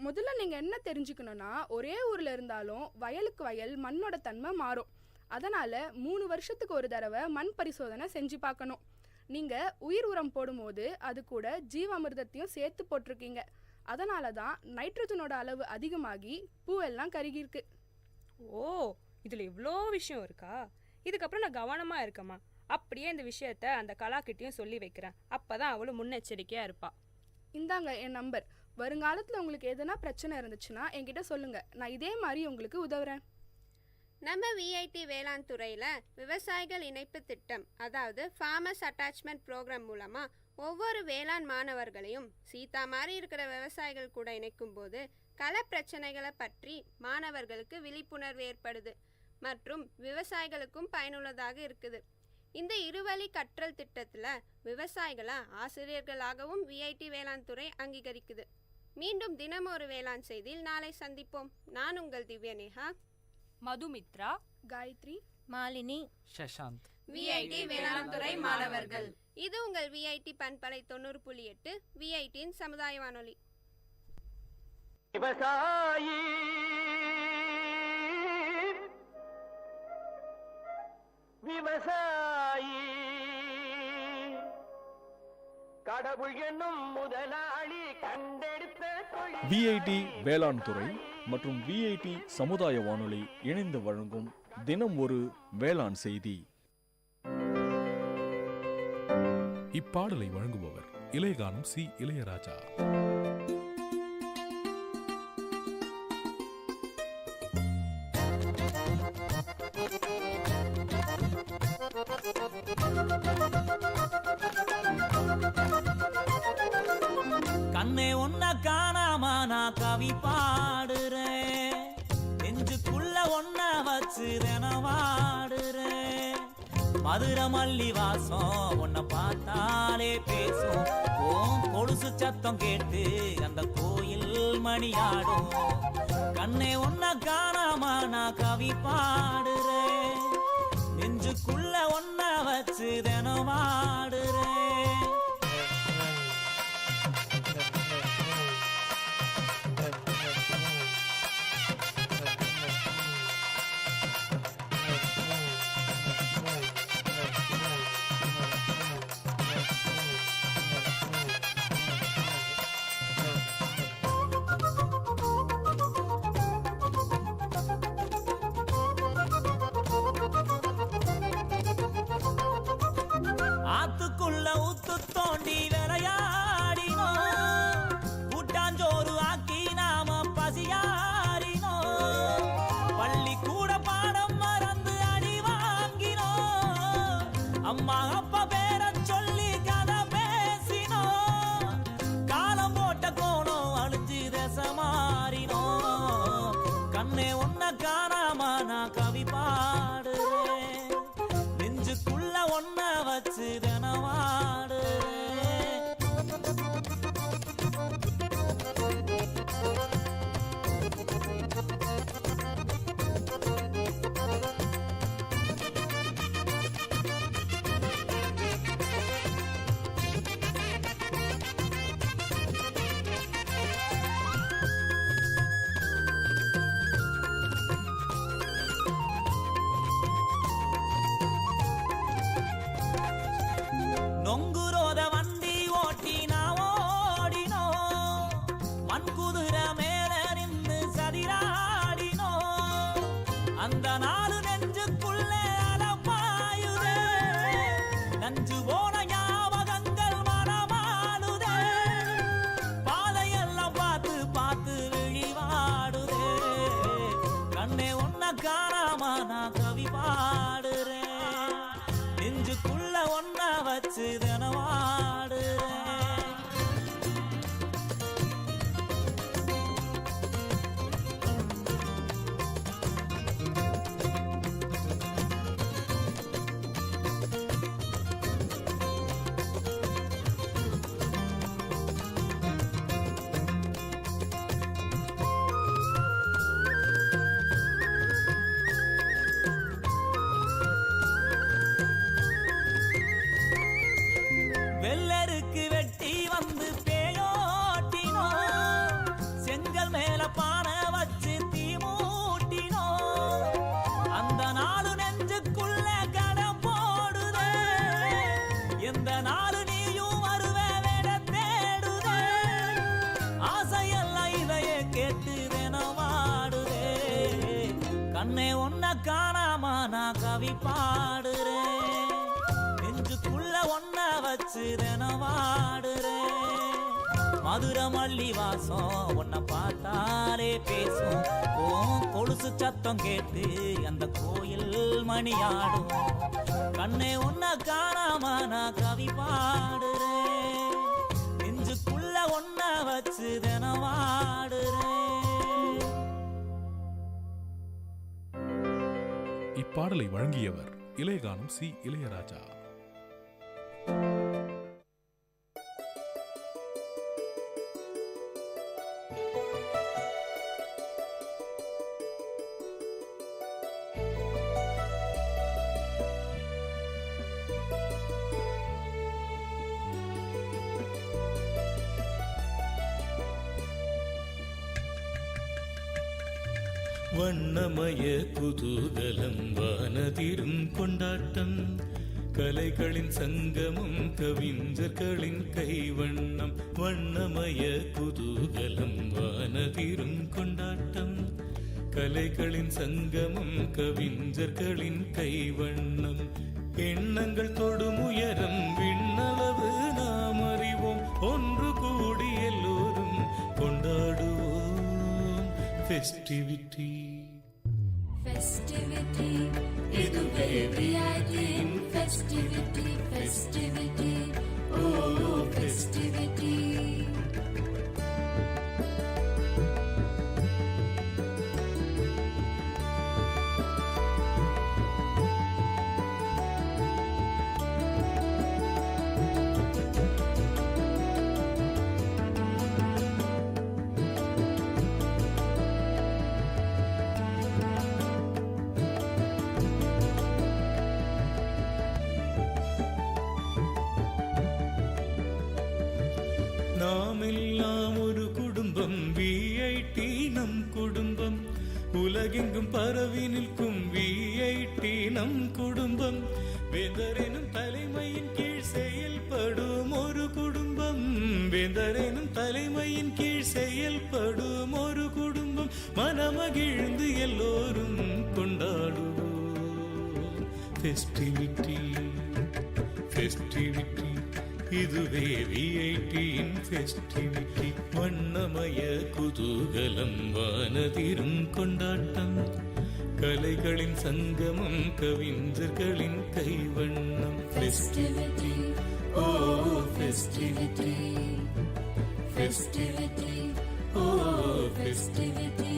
V: முதல்ல நீங்கள் என்ன தெரிஞ்சுக்கணுன்னா, ஒரே ஊரில் இருந்தாலும் வயலுக்கு வயல் மண்ணோட தன்மை மாறும். அதனால் 3 வருஷத்துக்கு ஒரு தடவை மண் பரிசோதனை செஞ்சு பார்க்கணும். நீங்கள் உயிர் உரம் போடும்போது அது கூட ஜீவாமிர்தத்தையும் சேர்த்து போட்டிருக்கீங்க. அதனால தான் நைட்ரஜனோட அளவு அதிகமாகி பூவெல்லாம் கருகிருக்கு.
I: ஓ, இதில் இவ்வளோ விஷயம் இருக்கா? இதுக்கப்புறம் நான் கவனமாக இருக்கமா. அப்படியே இந்த விஷயத்த அந்த கலாக்கிட்டையும் சொல்லி வைக்கிறேன். அப்போ தான் அவளும் முன்னெச்சரிக்கையாக இருப்பாள்.
V: இந்தாங்க என் நம்பர். வருங்காலத்தில் உங்களுக்கு எதனா பிரச்சனை இருந்துச்சுன்னா என்கிட்ட சொல்லுங்கள், நான் இதே மாதிரி உங்களுக்கு உதவுறேன்.
J: நம்ம விஐடி வேளாண் துறையில் விவசாயிகள் இணைப்பு திட்டம், அதாவது ஃபார்மர்ஸ் அட்டாச்மெண்ட் ப்ரோக்ராம் மூலமாக ஒவ்வொரு வேளாண் மாணவர்களையும் சீதா மாதிரி இருக்கிற விவசாயிகள் கூட இணைக்கும் போது கள பிரச்சனைகளை பற்றி மாணவர்களுக்கு விழிப்புணர்வு ஏற்படுது மற்றும் விவசாயிகளுக்கும் பயனுள்ளதாக இருக்குது. இந்த இருவழி கற்றல் திட்டத்தில் விவசாயிகளை ஆசிரியர்களாகவும் விஐடி வேளாண் துறை அங்கீகரிக்குது. மீண்டும் தினம் ஒரு வேளாண் செய்தியில் நாளை சந்திப்போம். நான் உங்கள் திவ்யநேகா,
I: மதுமித்ரா,
V: காயத்ரி,
S: மாலினி,
U: சஷாந்த்,
J: விஐடி வேளாண் துறை மாணவர்கள். இது உங்கள் விஐடி பண்பலை 90.8 விஐடியின் சமுதாய வானொலி.
B: விவசாயி விவசாயி கடவுள் என்னும் முதலாளி கண்டெடுத்த தொழில்.
K: விஐடி வேளாண் துறை மற்றும் விஐடி சமுதாய வானொலி இணைந்து வழங்கும் தினம் ஒரு வேளாண் செய்தி.
N: இப்பாடலை வழங்குபவர் இளையகானம் சி இளையராஜா.
F: கண்ணே ஒன்ன காணாம நான் கவி பாடுறேன், நெஞ்சுக்குள்ள ஒன்ன வச்சு தினவாடுறேன். மதுரை மல்லி வாசம் உன்னை பார்த்தாலே பேசும், ஓம் கொலுசு சத்தம் கேட்டு அந்த கோயில் மணியாடும். கண்ணே ஒன்ன காணாம நான் கவி பாடுறேன், நெஞ்சுக்குள்ள ஒன்ன வச்சு தினவாடுறேன். ஆத்துக்குள்ள ஊத்து தோண்டி விளையாடினோம், கூட்டாஞ்சோறு ஆக்கி நாம பசியாரினோம். பள்ளி கூட பாடம் மறந்து அடி வாங்கினோம், அம்மா அப்பா பேர சொல்லி கதை பேசினோம். காலம் போட்ட கோணம் அழிஞ்சு தசமாறினோம். கண்ணே ஒன்ன காணாம நான் கவி பாடுறேன், நெஞ்சுக்குள்ள ஒன்ன வச்சு தினவாடு. நொங்குரோத வண்டி ஓட்டி நான் ஓடினோம், மண் குதிரை மேல நின்று சதிராடினோம். அந்த நாலு நெஞ்சுக்குள்ள அலப்பாயுதே, நஞ்சு போன ஞாபகங்கள் மனமாடுதே. பாதையெல்லாம் பார்த்து பார்த்து விழிவாடுதே. கண்ணே ஒன்ன காணாம நான் கவி பாடுறேன், நெஞ்சுக்குள்ள ஒன்ன வச்சு தினவாடுறேன். வெள்ளருக்கு வெட்டி வந்து பேயோட்டினோம், செங்கல் மேல பானை வச்சு தீ மூட்டினோம். அந்த நாலு நெஞ்சுக்குள்ள கடம் போடுதே, எந்த நாலு நீயும் வருவே விட தேடுதே. ஆசையெல்லாம் இதையே கேட்டு தினவாடுதே. கண்ணே ஒன்ன காணாம நான் கவி பாடுறேன், நெஞ்சுக்குள்ள ஒன்ன வச்சு தினவாடுறேன். மதுரை மல்லி வாசம் உன்னை பார்த்தாலே பேசும், ஓம் கொலுசு சத்தம் கேட்டு அந்த கோயில் மணியாடும். கண்ணே ஒன்ன காணாம நான் கவி பாடுறேன், நெஞ்சுக்குள்ள ஒன்ன வச்சு தினவாடுறேன்.
N: இப்பாடலை வழங்கியவர் இளையகானம் சி இளையராஜா.
D: வண்ணமய குதூகலம் வானதிரும் கொண்டாட்டம் கலைகளின் சங்கமம் கவிஞர்களின் கைவண்ணம் வண்ணமய குதூகலம் வானதிரும் கொண்டாட்டம் கலைகளின் சங்கமம் கவிஞர்களின் கைவண்ணம் எண்ணங்கள் தொடும் உயரம் விண்ணளவு நாம் அறிவோம் ஒன்று கூடி எல்லோரும் கொண்டாடுவோம் ஃபெஸ்டிவிட்டி
Q: ஃபெஸ்டிவிட்டி இதுவே விஐடியின் ஃபெஸ்டிவிட்டி ஃபெஸ்டிவிட்டி ஓ ஃபெஸ்டிவிட்டி
D: நாமெல்லாம் ஒரு குடும்பம் விஐடி நம் குடும்பம் உலகெங்கும் பரவி நிற்கும் விஐடி நம் குடும்பம் வேந்தரெனும் தலைமையின் கீழ் செயல்படும் ஒரு குடும்பம் வேந்தரெனும் தலைமையின் கீழ் செயல்படும் ஒரு குடும்பம் மனமகிழ்ந்து எல்லோரும் கொண்டாடுவோம் ஃபெஸ்டிவிட்டி ஃபெஸ்டிவிட்டி இதுவே விஐடியின் ஃபெஸ்டிவிட்டி வண்ணமய குதூகலம் வானதிரும் கொண்டாட்டம் கலைகளின் சங்கமம் கவிஞர்களின் கைவண்ணம் festivity oh festivity festivity oh festivity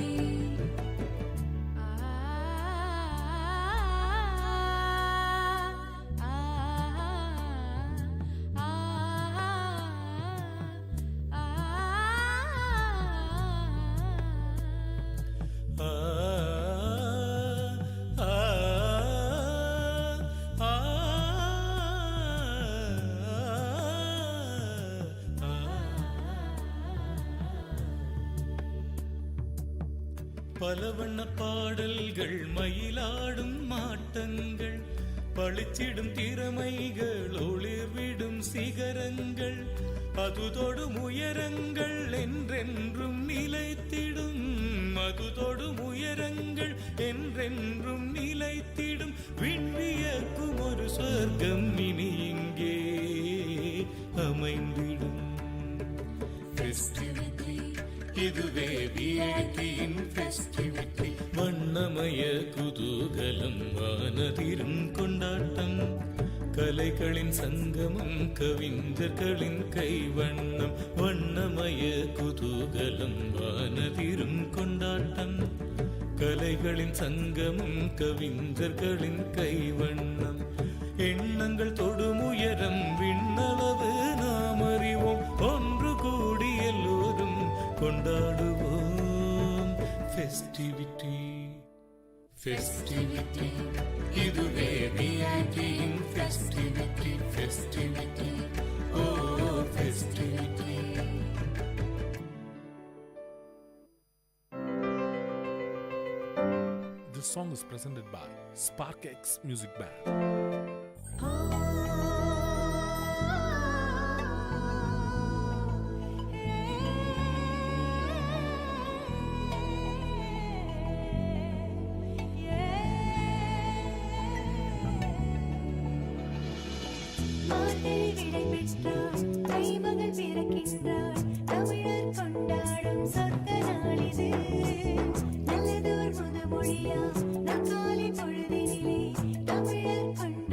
D: பல வண்ண பாடல்கள் மயிலாடும் மாட்டங்கள் பளிச்சிடும் திறமைகள் ஒளிர்விடும் சிகரங்கள் அது தொடும் உயரங்கள் என்றென்றும் நிலைத்திடும் அது தொடும் உயரங்கள் என்றென்றும் நிலைத்திடும் விண்வியக்கும் ஒரு சொர்க்கம் இனி இங்கே அமைந்திடும் ஃபெஸ்டிவிட்டி இதுவே விஐடியின் ஃபெஸ்டிவிட்டி வண்ணமய குதூகலம் வானதிரும் கொண்டாட்டம் கலைகளின் சங்கமம் கவிஞர்களின் கைவண்ணம் வண்ணமய குதூகலம் வானதிரும் கொண்டாட்டம் கலைகளின் சங்கமம் கவிஞர்களின் கைவண்ணம் எண்ணங்கள் தொடும் உயரம் விண்ணளவு நாம் அறிவோம் ஒன்று கூடி எல்லோரும் கொண்டாடுவோம் ஃபெஸ்டிவிட்டி ஃபெஸ்டிவிட்டி இதுவே விஐடியின் festivity festivity oh festivity
N: This song is presented by SparkX Music Band.
Q: கைமகள் பிறக்கின்றார் தமிழர் கொண்டாடும் சொர்க்க நாளிது நல்லதோர் முதுமொழியா நற்காலை பொழுதினிலே தமிழர் கொண்டாடும்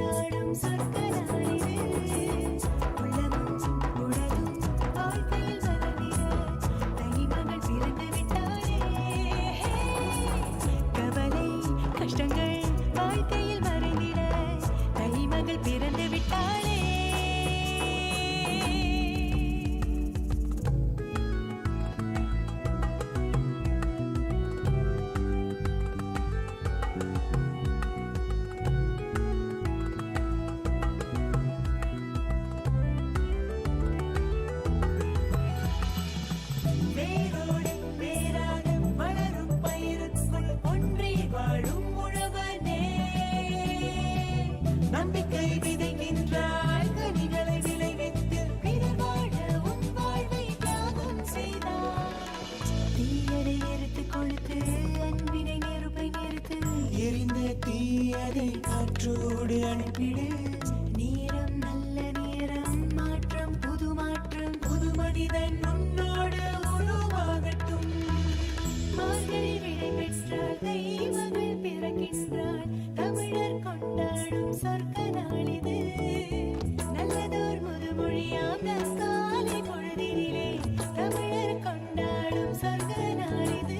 Q: காலை பொழுதினிலே தமிழர் கொண்டாடும் சொர்க்க நாளிது.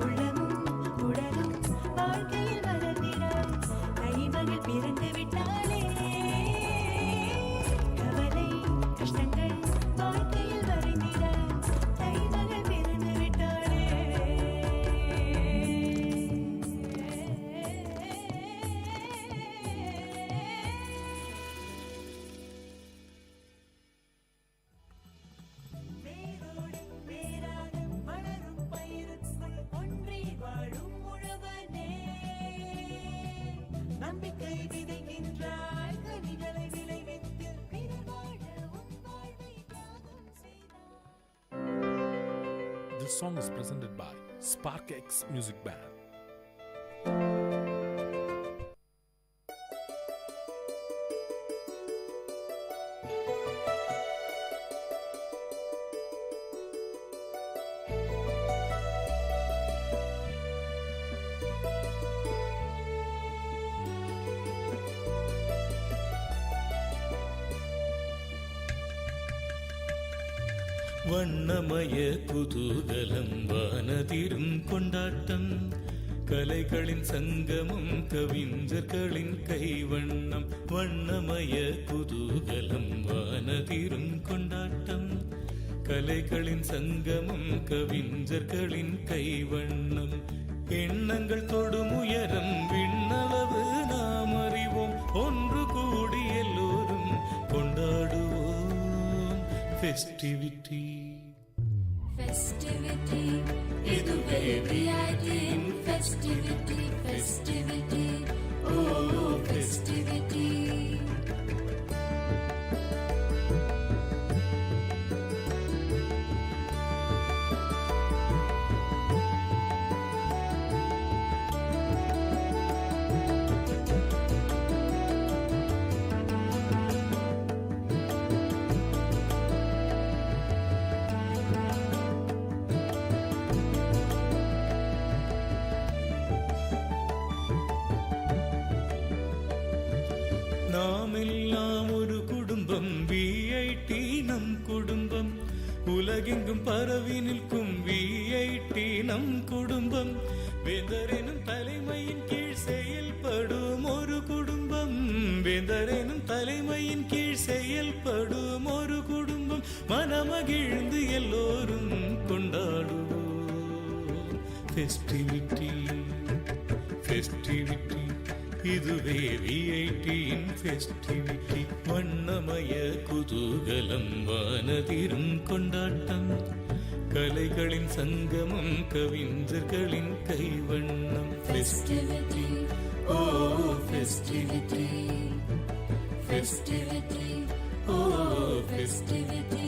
Q: உள்ளமும் உடலும் வாழ்க்கையில் மலர்ந்திட கைமகள் பிறந்து விட்டாளே. கவலை கஷ்டங்கள் வாழ்க்கையில் மறைந்திட கைமகள் பிறந்து விட்டாளே. நம்பிக்கை விதைக்கின்றாய் கனிகளை விளைவித்து பிறர் வாழ உன் வாழ்வை தியாகம் செய்தாய்.
N: This song is presented by Spark X Music Band.
D: வண்ணமய குதூகலம் வானதிரும் கொண்டாட்டம் கலைகளின் சங்கமம் கவிஞர்களின் கைவண்ணம். வண்ணமய குதூகலம் வானதிரும் கொண்டாட்டம் கலைகளின் சங்கமம் கவிஞர்களின் கைவண்ணம். எண்ணங்கள் தொடும் உயரம் விண்ணளவு நாம் அறிவோம். ஒன்று கூடி எல்லோரும் கொண்டாடுவோம் ஃபெஸ்டிவிட்டி.
Q: Festivity, இதுவே விஐடியின் festivity, festivity, oh festivity.
D: நாமெல்லாம் ஒரு குடும்பம், விஐடி நம் குடும்பம். உலகெங்கும் பரவி நிற்கும் விஐடி நம் குடும்பம். வேந்தரெனும் தலைமையின் கீழ் செயல்படும் ஒரு குடும்பம். வேந்தரெனும் தலைமையின் கீழ் செயல்படும் ஒரு குடும்பம். மனமகிழ்ந்து எல்லோரும் கொண்டாடுவோம் ஃபெஸ்டிவிட்டி, ஃபெஸ்டிவிட்டி. இதுவே விஐடியின் ஃபெஸ்டிவிட்டி. வண்ணமய குதூகலம் வானதிரும் கொண்டாட்டம் கலைகளின் சங்கமம் கவிஞர்களின் கைவண்ணம். Festivity, oh festivity, festivity, oh festivity.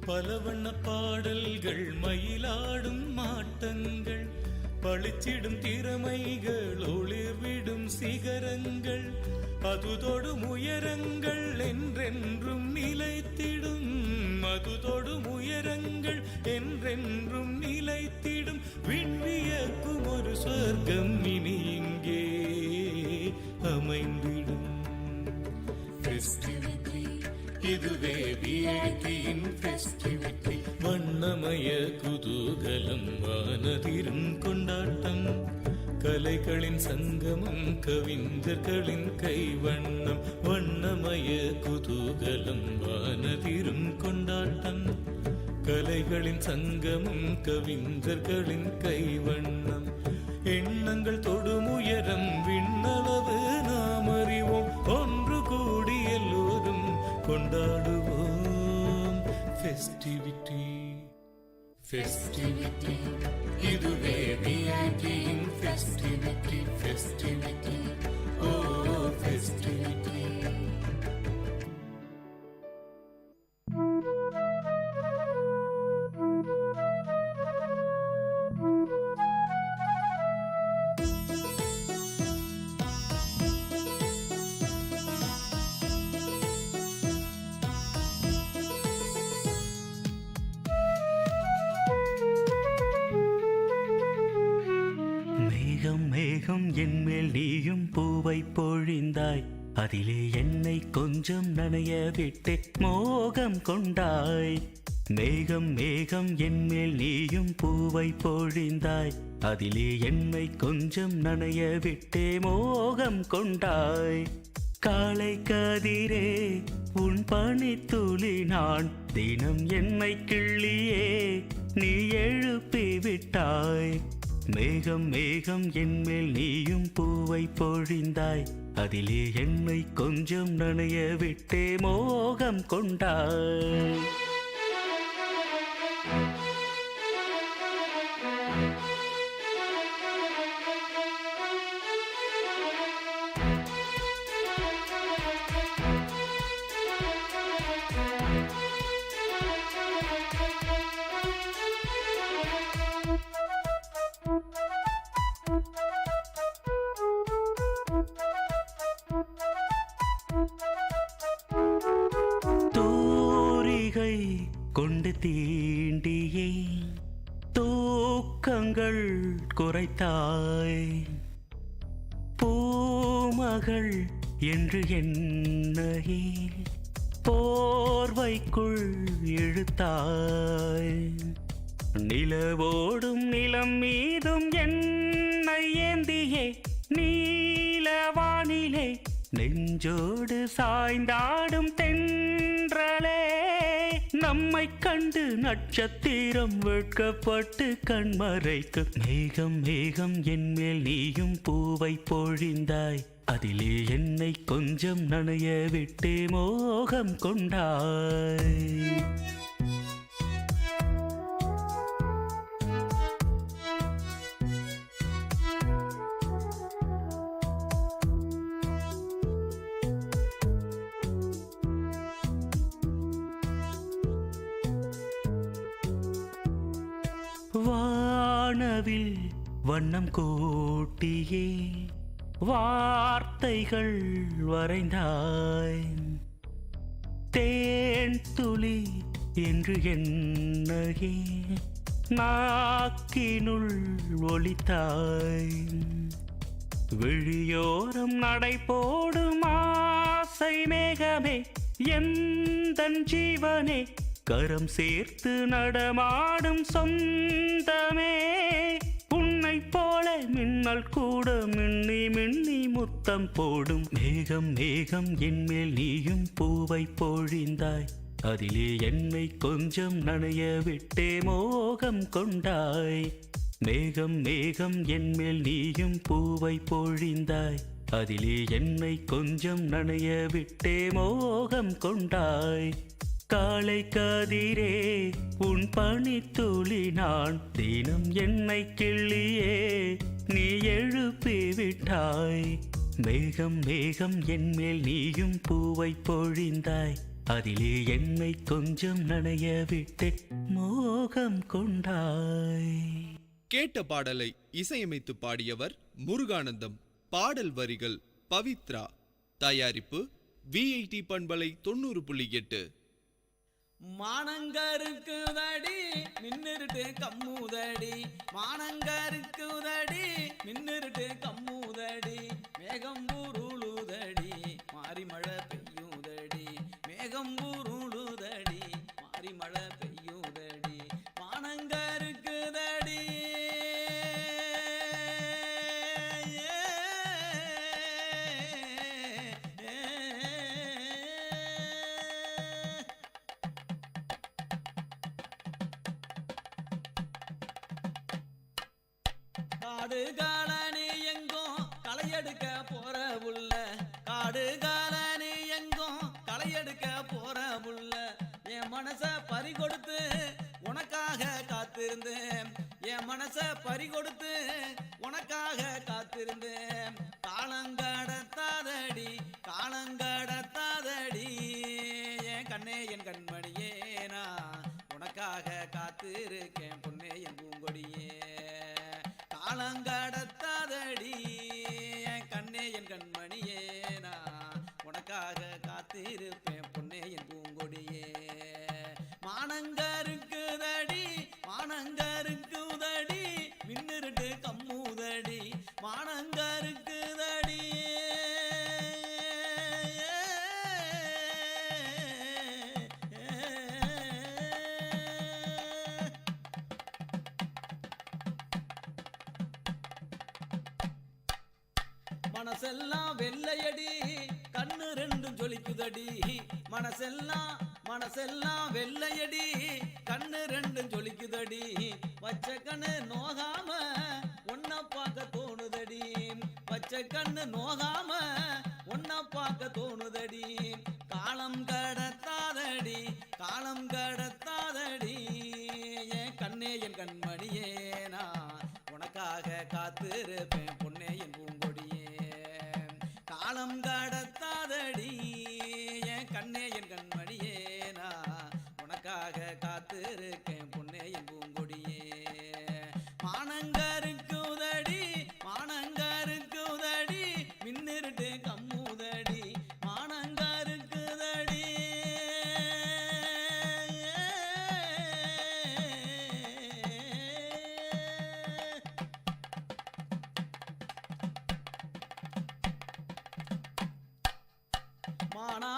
D: பல வண்ண பாடல்கள் மயிலாடும் மாட்டங்கள் பளிச்சிடும் திறமைகள் ஒளிர்விடும் சிகரங்கள் அது தொடும் உயரங்கள் என்றென்றும் நிலைத்திடும். அது தொடும் உயரங்கள் என்றென்றும் நிலைத்திடும். விண்வியக்கும் ஒரு சொர்க்கம் இனி இங்கே அமைந்திடும். ஃபெஸ்டிவிட்டி, இதுவே விஐடியின் ஃபெஸ்டிவிட்டி. வண்ணமய குதூகலம் வானதிரும் கொண்டாட்டம் கலைகளின் சங்கமம் கவிஞர்களின் கைவண்ணம். வண்ணமய குதூகலம் வானதிரும் கொண்டாட்டம் கலைகளின் சங்கமம் கவிஞர்களின் கைவண்ணம். எண்ணங்கள் தொடும் உயரம் விண்ணளவு நாம் அறிவோம். ஒன்று கூடி எல்லோரும் கொண்டாடுவோம் ஃபெஸ்டிவிட்டி, ஃபெஸ்டிவிட்டி. இதுவே விஐடியின் ஃபெஸ்டிவிட்டி, ஃபெஸ்டிவிட்டி, ஓ ஃபெஸ்டிவிட்டி.
O: என்மேல் நீயும் பூவை பொழிந்தாய், அதிலே என்னை கொஞ்சம் நனைய விட்டு மோகம் கொண்டாய். மேகம் மேகம் என்மேல் நீயும் பூவை பொழிந்தாய், அதிலே என்னை கொஞ்சம் நனைய விட்டே மோகம் கொண்டாய். காலை கதிரே உன் பனித்துளி நான், தினம் என்னை கிள்ளியே நீ எழுப்பி விட்டாய். மேகம் மேகம் என்மேல் நீயும் பூவை பொழிந்தாய், அதிலே என்னை கொஞ்சம் நனைய விட்டே மோகம் கொண்டாய். தூரிகை கொண்டு தீண்டியே தூக்கங்கள் குறைத்தாய். பூமகள் என்று என்னையே போர்வைக்குள் இழுத்தாய். நிலவோடும் நிலம் மீதும் என்னை ஏந்தியே நீலவானிலே நெஞ்சோடு சாய்ந்தாடும் தென்றலே. நம்மை கண்டு நட்சத்திரம் வெட்கப்பட்டு கண்மறைக்கு. மேகம் மேகம் என்மேல் நீயும் பூவை பொழிந்தாய், அதிலே என்னை கொஞ்சம் நனைய விட்டு மோகம் கொண்டாய். வானவில் வண்ணம் கூட்டியே வார்த்தைகள் வரைந்தாய். தேன் துளி என்று என்னையே நாக்கினுள் ஒளித்தாய். விழியோரம் நடை போடும் ஆசை மேகமே எந்தன் ஜீவனே, கரம் சேர்த்து நடமாடும் சொந்தமே. உன்னை போல மின்னல் கூட மின்னி மின்னி முத்தம் போடும். மேகம் மேகம் என்மேல் நீயும் பூவை பொழிந்தாய், அதிலே என்னை கொஞ்சம் நனைய விட்டே மோகம் கொண்டாய். மேகம் மேகம் என்மேல் நீயும் பூவை பொழிந்தாய், அதிலே என்னை கொஞ்சம் நனைய விட்டே மோகம் கொண்டாய். காலை கதிரே உன் பனித்துளி நான், தினம் என்னை கிள்ளியே நீ எழுப்பி விட்டாய். மேகம் மேகம் என்மேல் நீயும் பூவை பொழிந்தாய், அதிலே என்னை கொஞ்சம் நனைய விட்டு மோகம் கொண்டாய்.
G: கேட்ட பாடலை இசையமைத்து பாடியவர் முருகானந்தம். பாடல் வரிகள் பவித்ரா. தயாரிப்பு விஐடி பண்பலை 90.8.
F: மானங்கருக்குதடி மின்னிருட்டு கம்முதடி, மானங்கருக்குதடி மின்னிருட்டு கம்முதடி. மேகம் ஊருளுதடி மாறி மழை பெய்யுதடி, மேகம் ஊருளுதடி மாறி மழை பெய்யுதடி. மானங்கருக்குதடி காடு காலனி எங்கும் களையெடுக்க போற புள்ள, காடு காலனி எங்கும் களையெடுக்க போற புள்ள. என் மனச பறி கொடுத்து உனக்காக காத்திருந்தேன், என் மனச பறி கொடுத்து உனக்காக காத்திருந்தேன். காலங்கடத்தாதடி காலங்கடத்தாதடி என் கண்ணே என் கண்மணியே, நான் உனக்காக காத்திருக்கேன் பொன்னே என் பூங்கொடியே. காலங்கடத்தாதடி என் கண்ணே என் கண்மணியே, நான் உனக்காக காத்திருப்பேன் பொன்னே என் பூங்கொடியே. மானங்கருக்குதடி மானங்கருக்குதடி மின்னிருட்டு கம்முதடி, மானங்கரு மனசெல்லாம் வெள்ளையடி கண்ணு ரெண்டும் ஜொலிக்குதடி மனசெல்லாம் வெள்ளையடி கண்ணு ரெண்டும் ஜொலிக்குதடி வச்ச கண்ணு நோகாம ஒன்ன பார்க்க தோணுதடி வச்ச கண்ணு நோகாம ஒன்ன பார்க்க தோணுதடி காலம் கடத்தாதடி என் கண்ணே என் கண்மணியே நான் உனக்காக காத்திருப்பேன் பொன்னே என் பூங்கொடியே காலம் கடத்தாதடி என் கண்ணே என் கண்மணியே நான் உனக்காக காத்திருக்கேன் பொன்னே என் பூங்கொடியே மானங்கருக்குதடி மின்னிருட்டு கம்முதடி மானங்கருக்குதடி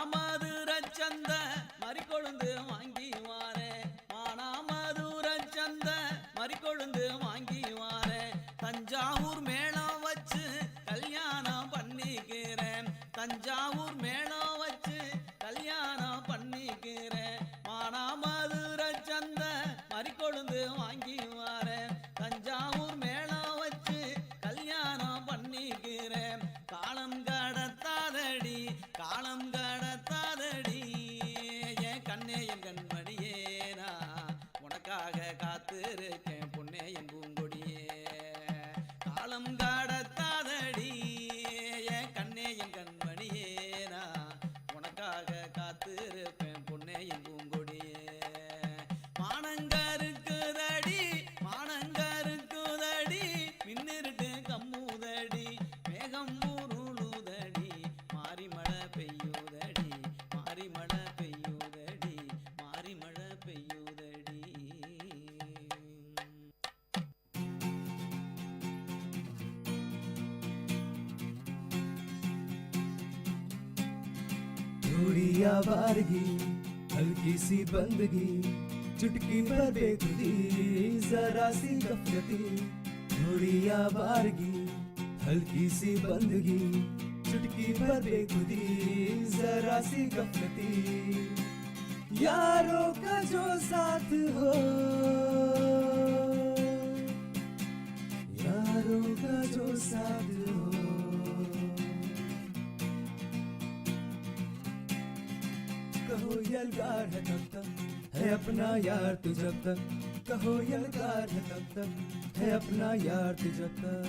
F: மானாமதுரச்சந்த மறிக்கொழுந்து வாங்கி வாரேன் மானாமதுரச்சந்த மறிக்கொழுந்து வாங்கி வாரேன் தஞ்சாவூர் மேளம் வச்சு கல்யாணம் பண்ணிக்கிறேன் மானாமதுரச்சந்த மறிக்கொழுந்து வாங்கி வாரேன் தஞ்சாவூர் மேளம் வச்சு கல்யாணம் பண்ணிக்கிறேன் காலம் கடத்தாதடி என் கண்ணே என் கண்மணியே நான் உனக்காக காத்திருக்கேன் பொன்னே என் பூங்கொடியே காலம் கடத்தாதடி என் கண்ணே என் கண்மணியே நான் உனக்காக காத்திருப்பேன் பொன்னே என் பூங்கொடியே மானங்கருக்குதடி மின்னிருட்டு கம்முதடி மேகம் உருளுதடி மாறி மழை பெய்யுதடி
M: थोड़ी आवारगी हल्की सी बंदगी चुटकी पर बेखुदी जरा सी गफलती थोड़ी आवारगी हल्की सी बंदगी चुटकी पर बेखुदी जरा सी गफलती यारों का जो साथ हो कहो यलगार है तब तक है अपना यार तू जब तक कहो यलगार है तब तक है अपना यार तू जब तक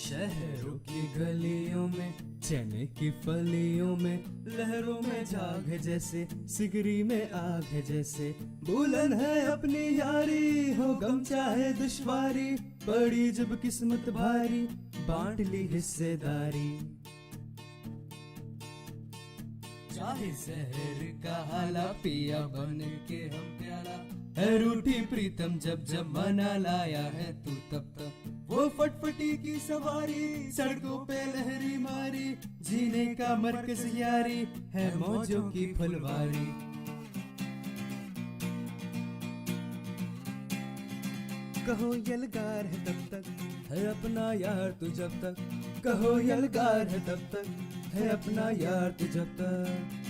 M: शहरों की गलियों में चने की फलियों में लहरों में झाग है जैसे सिगरी में आग है जैसे बुलंद है अपनी यारी हो गम चाहे दुश्वारी पड़ी जब किस्मत भारी बांट ली हिस्सेदारी चाहे शहर का हाला पिया बन के हम प्यारा है रूठी प्रीतम जब जब मना लाया है तू तब तक वो फटफटी की सवारी सड़कों पे लहरी मारी जीने का मरकज यारी है मौजों की फुलवारी कहो यलगार है तब तक है अपना यार तू जब तक कहो यलगार है तब तक है अपना यार तू जब तक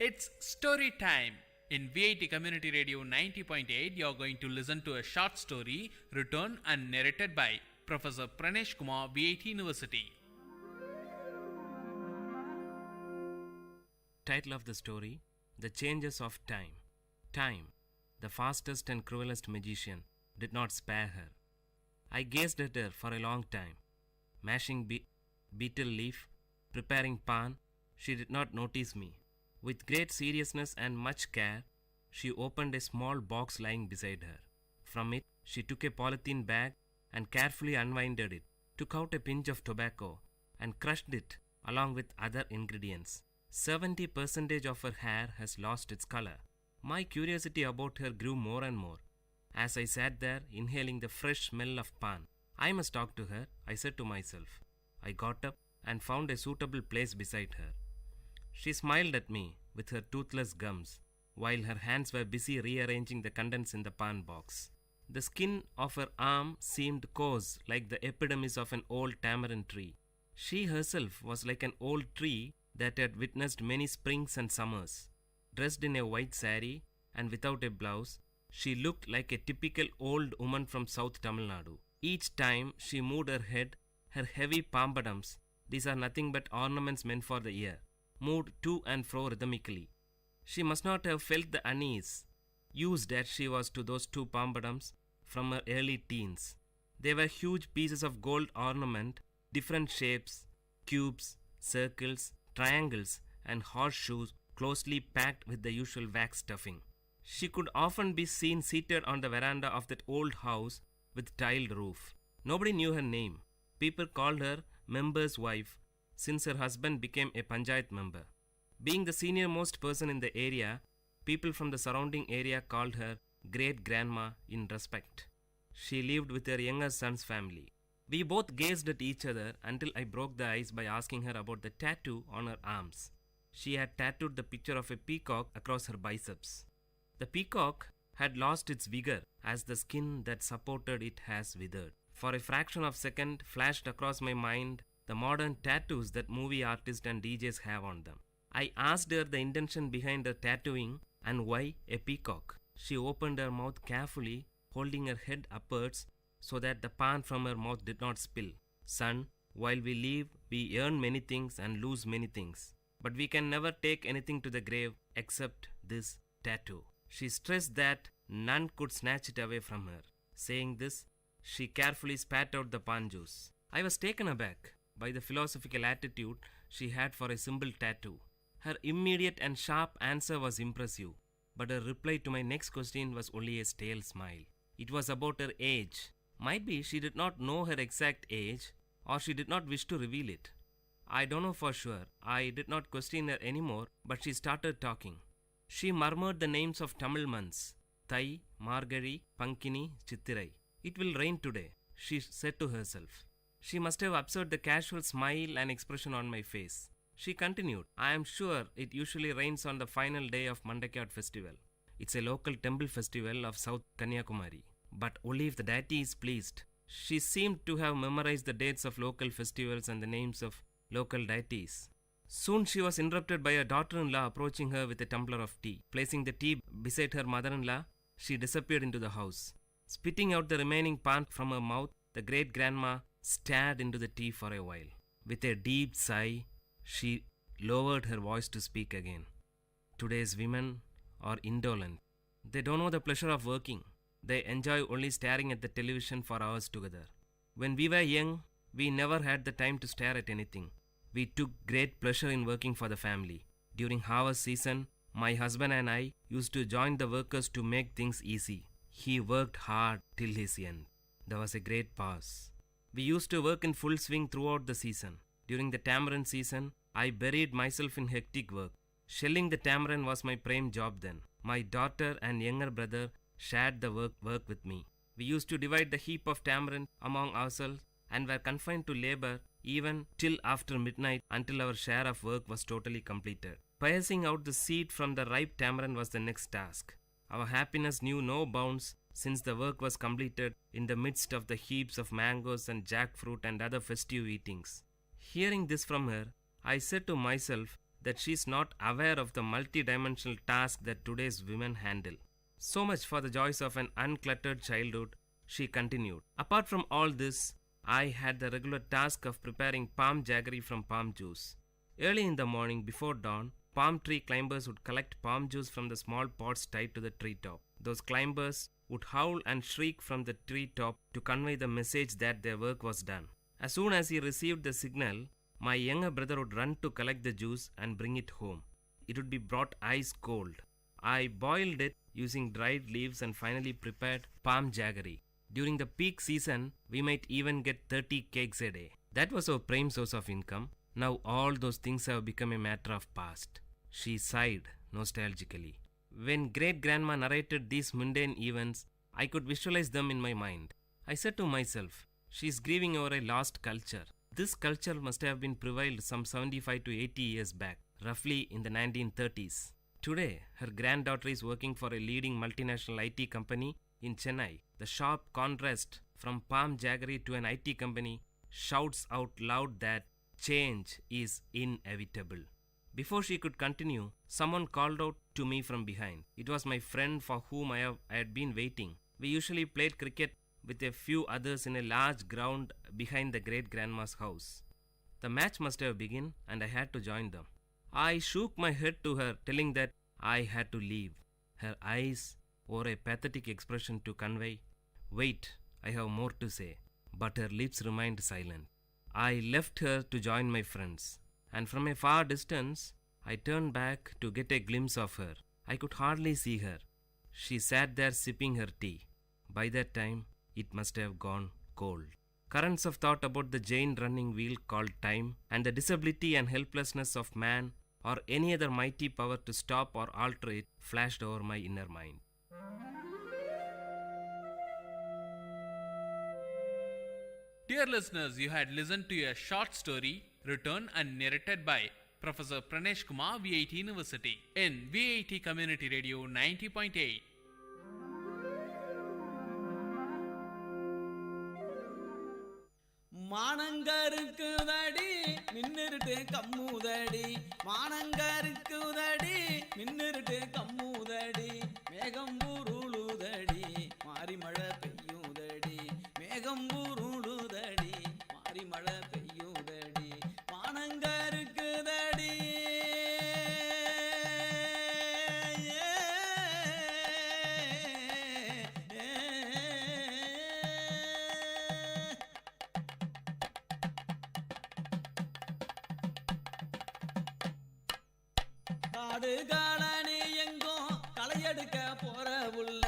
P: It's story time. In VIT Community Radio 90.8, you are going to listen to a short story written and narrated by Professor Pranesh Kumar, VIT University.
R: Title of the story: The Changes of Time. Time, the fastest and cruelest magician, did not spare her. I gazed at her for a long time. Mashing betel leaf, preparing pan, she did not notice me. With great seriousness and much care, she opened a small box lying beside her. From it, she took a polythene bag and carefully unwinded it, took out a pinch of tobacco and crushed it along with other ingredients. 70% of her hair has lost its color. My curiosity about her grew more and more. As I sat there inhaling the fresh smell of pan, I must talk to her, I said to myself. I got up and found a suitable place beside her. She smiled at me with her toothless gums, while her hands were busy rearranging the contents in the pan box. The skin of her arm seemed coarse like the epidermis of an old tamarind tree. She herself was like an old tree that had witnessed many springs and summers. Dressed in a white saree and without a blouse, she looked like a typical old woman from South Tamil Nadu. Each time she moved her head, her heavy pampadums, these are nothing but ornaments meant for the ear, moved to and fro rhythmically. She must not have felt the unease, used as she was to those two pampadums from her early teens. They were huge pieces of gold ornament, different shapes, cubes, circles, triangles, and horseshoes closely packed with the usual wax stuffing. She could often be seen seated on the veranda of that old house with tiled roof. Nobody knew her name. People called her member's wife since her husband became a panchayat member. Being the senior-most person in the area, people from the surrounding area called her great-grandma in respect. She lived with her younger son's family. We both gazed at each other until I broke the ice by asking her about the tattoo on her arms. She had tattooed the picture of a peacock across her biceps. The peacock had lost its vigor as the skin that supported it has withered. For a fraction of a second flashed across my mind the modern tattoos that movie artists and DJs have on them. I asked her the intention behind her tattooing and why a peacock. She opened her mouth carefully, holding her head upwards so that the pan from her mouth did not spill. Son, while we live, we earn many things and lose many things. But we can never take anything to the grave except this tattoo. She stressed that none could snatch it away from her. Saying this, she carefully spat out the pan juice. I was taken aback by the philosophical attitude she had for a simple tattoo. Her immediate and sharp answer was impressive, but her reply to my next question was only a stale smile. It was about her age. Might be she did not know her exact age, or she did not wish to reveal it. I don't know for sure. I did not question her anymore, but she started talking. She murmured the names of Tamil months: Thai, Margari, Pankini, Chittirai. It will rain today, she said to herself. She must have observed the casual smile and expression on my face. She continued, I am sure it usually rains on the final day of Mandakiyat festival. It's a local temple festival of South Kanyakumari. But only if the deity is pleased. She seemed to have memorized the dates of local festivals and the names of local deities. Soon she was interrupted by her daughter-in-law approaching her with a tumbler of tea. Placing the tea beside her mother-in-law, she disappeared into the house. Spitting out the remaining pan from her mouth, the great-grandma stared into the tea for a while. With a deep sigh, she lowered her voice to speak again. Today's women are indolent. They don't know the pleasure of working. They enjoy only staring at the television for hours together. When we were young, we never had the time to stare at anything. We took great pleasure in working for the family. During harvest season, my husband and I used to join the workers to make things easy. He worked hard till his end. There was a great pause. We used to work in full swing throughout the season. During the tamarind season, I buried myself in hectic work. Shelling the tamarind was my prime job then. My daughter and younger brother shared the work with me. We used to divide the heap of tamarind among ourselves and were confined to labor even till after midnight until our share of work was totally completed. Piercing out the seed from the ripe tamarind was the next task. Our happiness knew no bounds since the work was completed in the midst of the heaps of mangoes and jackfruit and other festive eatings. Hearing this from her, I said to myself that she is not aware of the multi-dimensional task that today's women handle. So much for the joys of an uncluttered childhood, she continued. Apart from all this, I had the regular task of preparing palm jaggery from palm juice. Early in the morning before dawn, palm tree climbers would collect palm juice from the small pots tied to the treetop. Those climbers would howl and shriek from the treetop to convey the message that their work was done. As soon as he received the signal, my younger brother would run to collect the juice and bring it home. It would be brought ice cold. I boiled it using dried leaves and finally prepared palm jaggery. During the peak season, we might even get 30 cakes a day. That was our prime source of income. Now all those things have become a matter of past. She sighed nostalgically. When great-grandma narrated these mundane events, I could visualize them in my mind. I said to myself, She is grieving over a lost culture. This culture must have been prevailed some 75 to 80 years back, roughly in the 1930s. Today, her granddaughter is working for a leading multinational IT company in Chennai. The sharp contrast from palm jaggery to an IT company shouts out loud that change is inevitable. Before she could continue, someone called out to me from behind. It was my friend for whom I had been waiting. We usually played cricket with a few others in a large ground behind the great grandma's house. The match must have begun and I had to join them. I shook my head to her, telling that I had to leave. Her eyes wore a pathetic expression to convey, "Wait, I have more to say." But her lips remained silent. I left her to join my friends, and from a far distance, I turned back to get a glimpse of her. I could hardly see her. She sat there sipping her tea. By that time, it must have gone cold. Currents of thought about the giant running wheel called time and the disability and helplessness of man or any other mighty power to stop or alter it flashed over my inner mind.
P: Dear listeners, you had listened to a short story written and narrated by Professor Pranesh Kumar, VIT University, in VIT Community Radio 90.8.
F: மானங்கருக்குதடி மின்னிருட்டு கம்முதடி, மானங்கருக்குதடி மின்னிருட்டு கம்முதடி, மேகம் ஊருளுதடி மாறி மழை பெய்யுதடி, மேகம் ஊருளுதடி மாறி மழை பெய்யுதடி, மானங்கருக்குதடி. காடு colony எங்கும் களையெடுக்க போற புள்ள,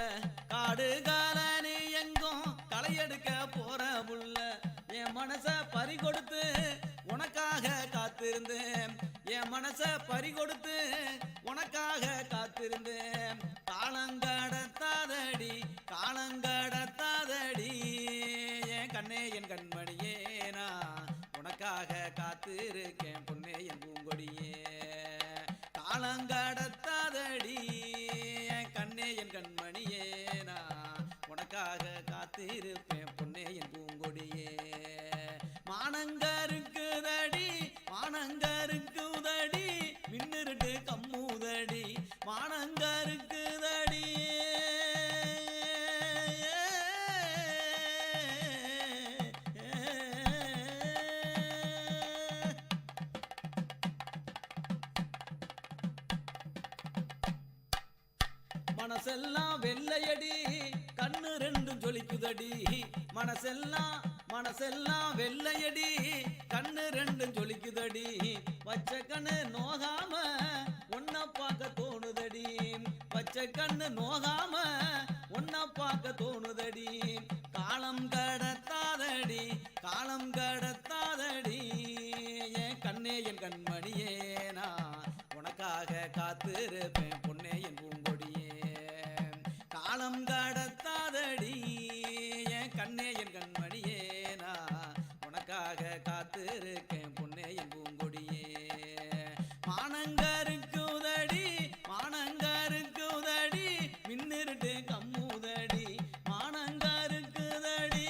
F: காடு காலனி எங்கும் களையெடுக்க போற புள்ள, என் மனச பறி கொடுத்து உனக்காக காத்திருந்தேன், என் மனச பறி கொடுத்து உனக்காக காத்திருந்தேன், காலங்கடத்தாதடி காலங்கடத்தாதடி, என் கண்ணே என் கண்மணியே நான் உனக்காக காத்திருக்கேன் பொன்னே என் பூங்கொடியே, காலங்கடத்தாதடி என் கண்ணே என் கண்மணியே நான் உனக்காக காத்திருப்பேன் பொன்னே என் பூங்கொடியே, மானங்கருக்குதடி மானங்கருக்குதடி மின்னிருட்டு கம்முதடி, மானங்கருக்குதடி. மனசெல்லாம் வெள்ளையடி கண்ணு ரெண்டும் ஜொலிக்குதடி, மனசெல்லாம் வெள்ளையடி கண்ணு ரெண்டும் ஜொலிக்குதடி, வச்ச கண்ணு நோகாம ஒன்ன பார்க்க தோணுதடி, வச்ச கண்ணு நோகாம ஒன்ன பார்க்க தோணுதடி, காலம் கடத்தாதடி காலம் கடத்தாதடி, என் கண்ணே என் கண்மணியே நான் உனக்காக காத்திருப்பேன் பொன்னே என் பூங்கொடியே, காலம் கடத்தாதடி என் கண்ணே என் கண்மணியே நான் உனக்காக காத்திருக்கேன் பொன்னே என் பூங்கொடியே, மானங்கருக்குதடி மானங்கருக்குதடி மின்னிருட்டு கம்முதடி, மானங்கருக்குதடி.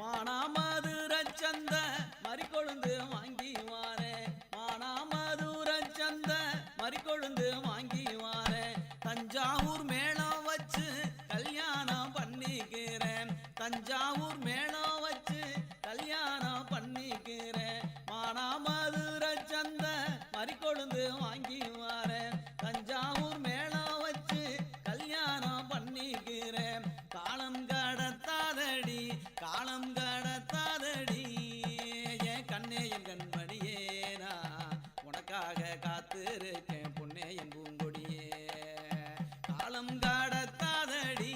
F: மானாமதுரச்சந்த மறிக்கொழுந்து வாங்கி வாரேன், மானாமதுரச்சந்த மறிக்கொழுந்து வாங்கி வாரேன், தஞ்சாவூர் மேளம் வச்சு கல்யாணம் பண்ணிக்கிறேன், தஞ்சாவூர் மேளம் வச்சு கல்யாணம் பண்ணிக்கிறேன், மானாமதுரச்சந்த மறிக்கொழுந்து வாங்கி வாரேன், தஞ்சாவூர் மேளம் வச்சு கல்யாணம் பண்ணிக்கிறேன், காலம் கடத்தாதடி காலம் கடத்தாதடி, என் கண்ணே என் கண்மணியே நான் உனக்காக காத்திருக்கேன் பொன்னே என் பூங்கொடியே, காலம் கடத்தாதடி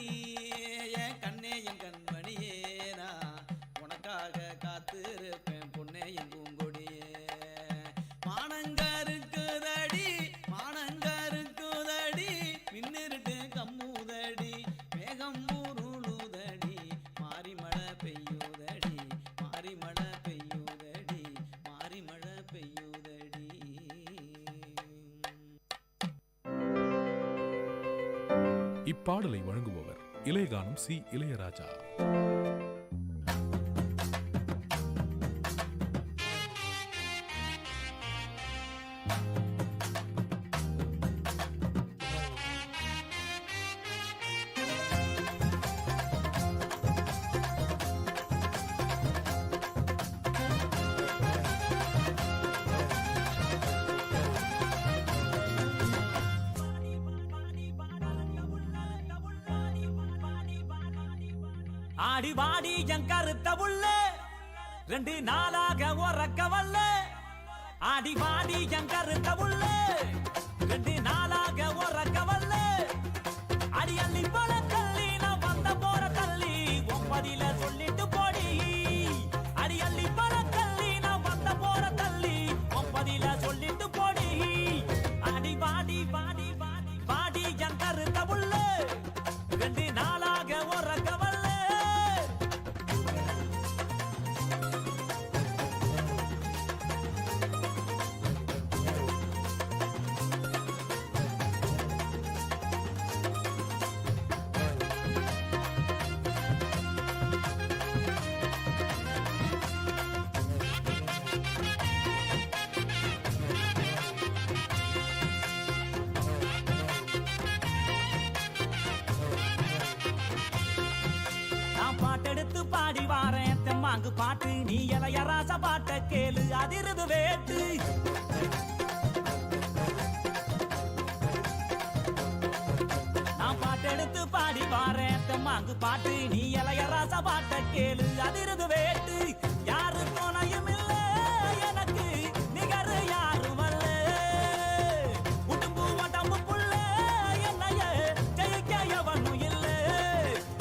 F: என் கண்ணே என் கண்மணியே நான்
N: இப்பாடலை வழங்குபவர் இளையகானம் சி இளையராஜா.
A: ஆடி வாடி என் கருத்த உள்ள 2 நாளாக உறக்க வல்ல. ஆடி வாடி என் கருத்த உள்ள 2 நாளாக உறக்க வல்ல. அடி அள்ளி போல தள்ளி நான் வந்த போற தள்ளி ஒன்பதில சொல்லிட்டு போடி. அடி அள்ளி போல தள்ளி நான் வந்த போற தள்ளி ஒன்பதில சொல்லிட்டு போடி. அடி வாடி வாடி வாடி வாடி என் கருத்த உள்ள 2 நாளாக உறக்க வல்ல. பாட்டெடுத்து பாடி வாரேன் தெம்மாங்கு பாட்டு. நீ இளையராச பாட்ட கேளு அதிருது வேட்டு. நான் பாட்டெடுத்து பாடி வாரேன் தெம்மாங்கு பாட்டு. நீ இளையராச பாட்ட கேளு அதிருது வேட்டு. யாரு துணையும் இல்ல எனக்கு நிகரு யாரும் அல்ல. உடும்பு உடம்பு புள்ள என்னைய ஜெயிக்க எவனும் இல்ல.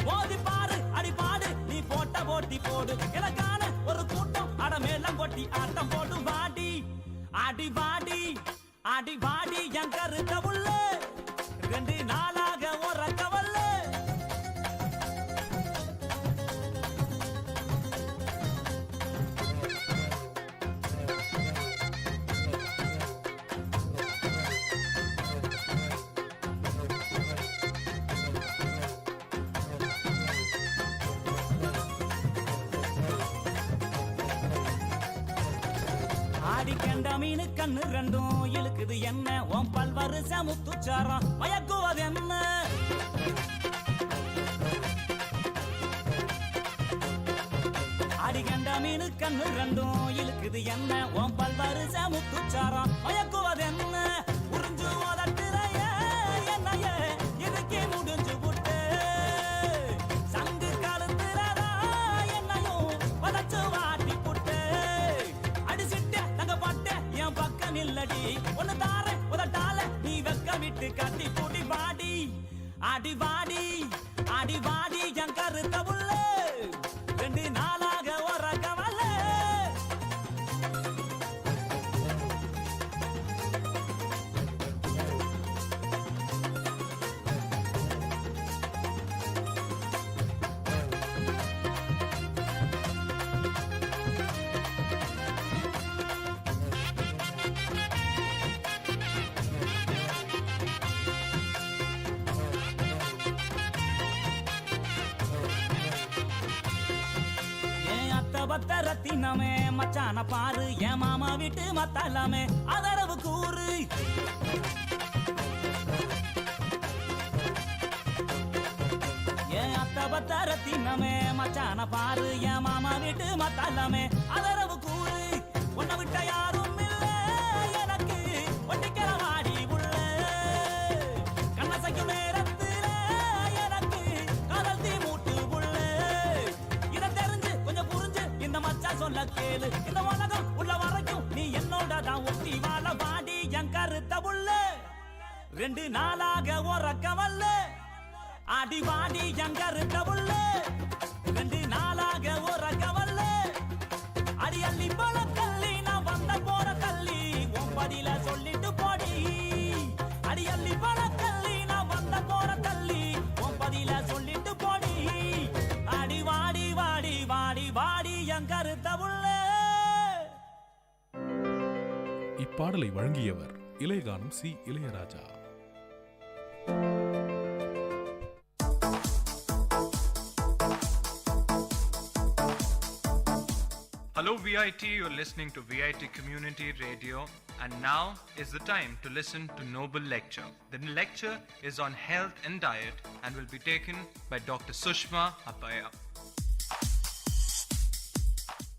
A: மோதி பாரு அடி பாடு நீ போட்ட போட்டி போடு. எனக்கான ஒரு கூட்டம் அடமேலம் கொட்டி ஆட்டம் போடு. வாடி அடி வாடி அடி வாடி என் கருத்த உள்ள 2 நாளாக உறக்க வல்ல. ஆடி கண்ட மீனு கண்ணு 2 இழுக்குது என்ன. உன் பல்வருச முத்துச்சாரம் மயக்குவது என்ன. ஆடி கண்ட மீனு கண்ணு 2 இழுக்குது என்ன. உன் பல்வருச முத்துச்சாரம் மயக்குவது என்ன. உறிஞ்சு ஓதட்டுறைய என்னைய இதுக்கே முடிஞ்சு புட்டு. சங்கு கலந்துறதா என்னையும் வதச்சு வாட்டி புட்டு. அடிச்சிட்ட தங்க பட்ட என் பக்கம் இல்லடி. ஒன்னு தார உதட்டால நீ வெக்க விட்டு கட்டி கூட்டி. வாடி அடி வாடி அடி வாடி என் கருத்த உள்ள 2 நாளாக உறக்க வல்ல. ரத்தினமே மச்சான பாரு. என் மாமா வீட்டு மத்தலாமே அதரவு கூறு. என் அத்த பத்த ரத்தினமே மச்சான பாரு. என் மாமா வீட்டு மத்தலாமே அதரவு கூறு. உன்னை விட்ட யாரும் இல்ல எனக்கு ஒட்டிக்கிற வாடி உள்ள. கண்ணசைக்கும் நேரத்துல எனக்கு காதல் தீ மூட்டு உள்ள. இதை தெரிஞ்சு கொஞ்சம் புரிஞ்சு இந்த மச்சா சொல்ல கேளு. இந்த உலகம் உள்ள வரைக்கும் நீ என்னோட தான் ஒட்டி வாழ. வாடி என் கருத்த உள்ள 2 நாளாக உறக்க வல்ல. அடி வாடி என் கருத்த உள்ள 2 நாளாக உறக்க வல்ல. அடி அள்ளி போல தள்ளி நான் வந்த போற தள்ளி ஒன்பதில சொல்லிட்டு போடி. அடி அள்ளி போல தள்ளி நான் வந்த போற தள்ளி ஒன்பதில சொல்லிட்டு போடி. அடி வாடி வாடி வாடி வாடி என் கருத்த உள்ள.
N: இப்பாடலை வழங்கியவர் இளையகானம் C Ilaiyaraaja.
L: Hello VIT, you're listening to VIT Community Radio, and now is the time to listen to Noble Lecture. The lecture is on health and diet and will be taken by Dr. Sushma Appaya.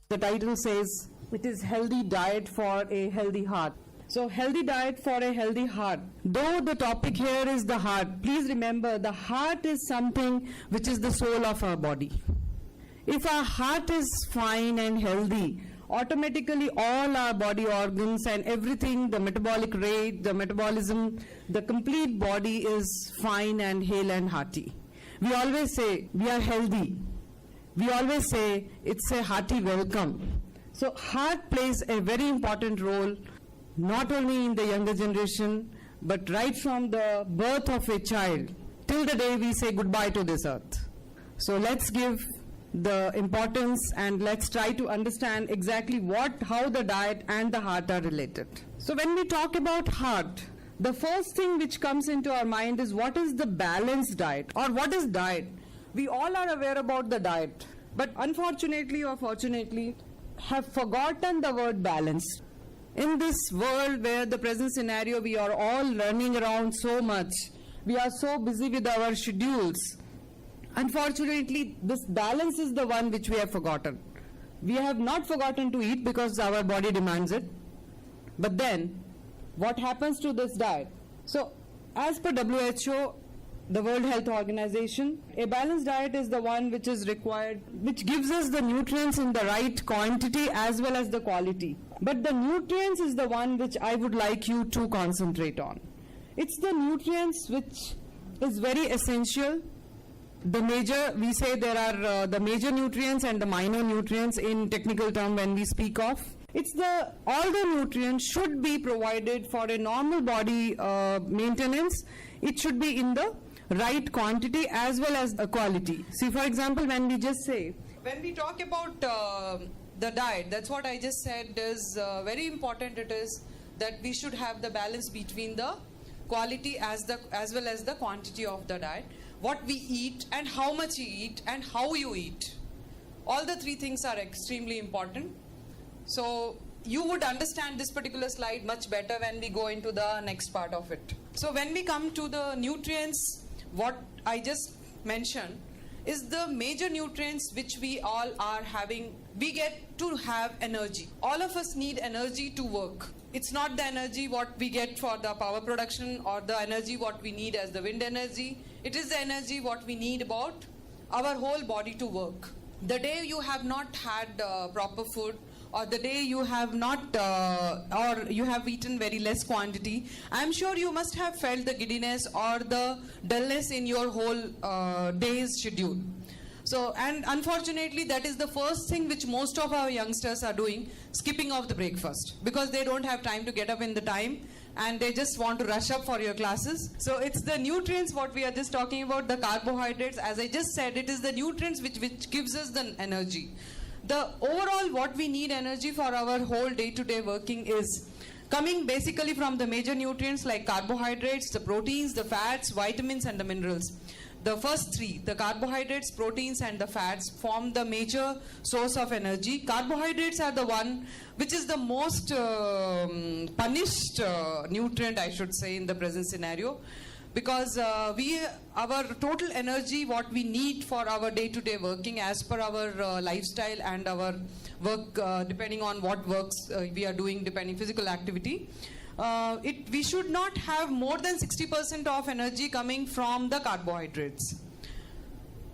T: The title says it is healthy diet for a healthy heart. So healthy diet for a healthy heart. Though the topic here is the heart, please remember the heart is something which is the soul of our body. If our heart is fine and healthy, automatically all our body organs and everything, the metabolic rate, the metabolism, the complete body is fine and hale and hearty. We always say we are healthy. We always say it's a hearty welcome. So heart plays a very important role, not only in the younger generation, but right from the birth of a child till the day we say goodbye to this earth. So let's give the importance and let's try to understand exactly how the diet and the heart are related. So when we talk about heart, the first thing which comes into our mind is what is the balanced diet or what is diet? We all are aware about the diet, but unfortunately or fortunately have forgotten the word balanced. In this world where the present scenario we are all running around so much, we are so busy with our schedules. Unfortunately, this balance is the one which we have forgotten. We have not forgotten to eat because our body demands it. But then, what happens to this diet? So, as per WHO, the World Health Organization, a balanced diet is the one which is required, which gives us the nutrients in the right quantity as well as the quality. But the nutrients is the one which I would like you to concentrate on. It's the nutrients which is very essential. We say there are the major nutrients and the minor nutrients in technical term when we speak of. All the nutrients should be provided for a normal body maintenance. It should be in the right quantity as well as the quality. See, for example, when we talk about the diet, that's what I just said is very important. It is that we should have the balance between the quality as well as the quantity of the diet. What we eat and how much you eat and how you eat. All the three things are extremely important. So you would understand this particular slide much better when we go into the next part of it. So when we come to the nutrients, what I just mentioned is the major nutrients which we all are having. We get to have energy. All of us need energy to work. It's not the energy what we get for the power production or the energy what we need as the wind energy. It is the energy what we need about our whole body to work. The day you have not had proper food, or the day you have not or you have eaten very less quantity, I'm sure you must have felt the giddiness or the dullness in your whole day's schedule. So, and unfortunately that is the first thing which most of our youngsters are doing, skipping off the breakfast, because they don't have time to get up in the time and they just want to rush up for your classes. So it's the nutrients what we are just talking about, the carbohydrates. As I just said, it is the nutrients which gives us the energy. The overall what we need energy for our whole day-to-day working is coming basically from the major nutrients like carbohydrates, the proteins, the fats, vitamins and the minerals. The first three, the carbohydrates, proteins and the fats, form the major source of energy. Carbohydrates are the one which is the most punished nutrient, I should say, in the present scenario, because our total energy what we need for our day-to-day working as per our lifestyle and our work, depending on what works we are doing, depending physical activity, we should not have more than 60% of energy coming from the carbohydrates.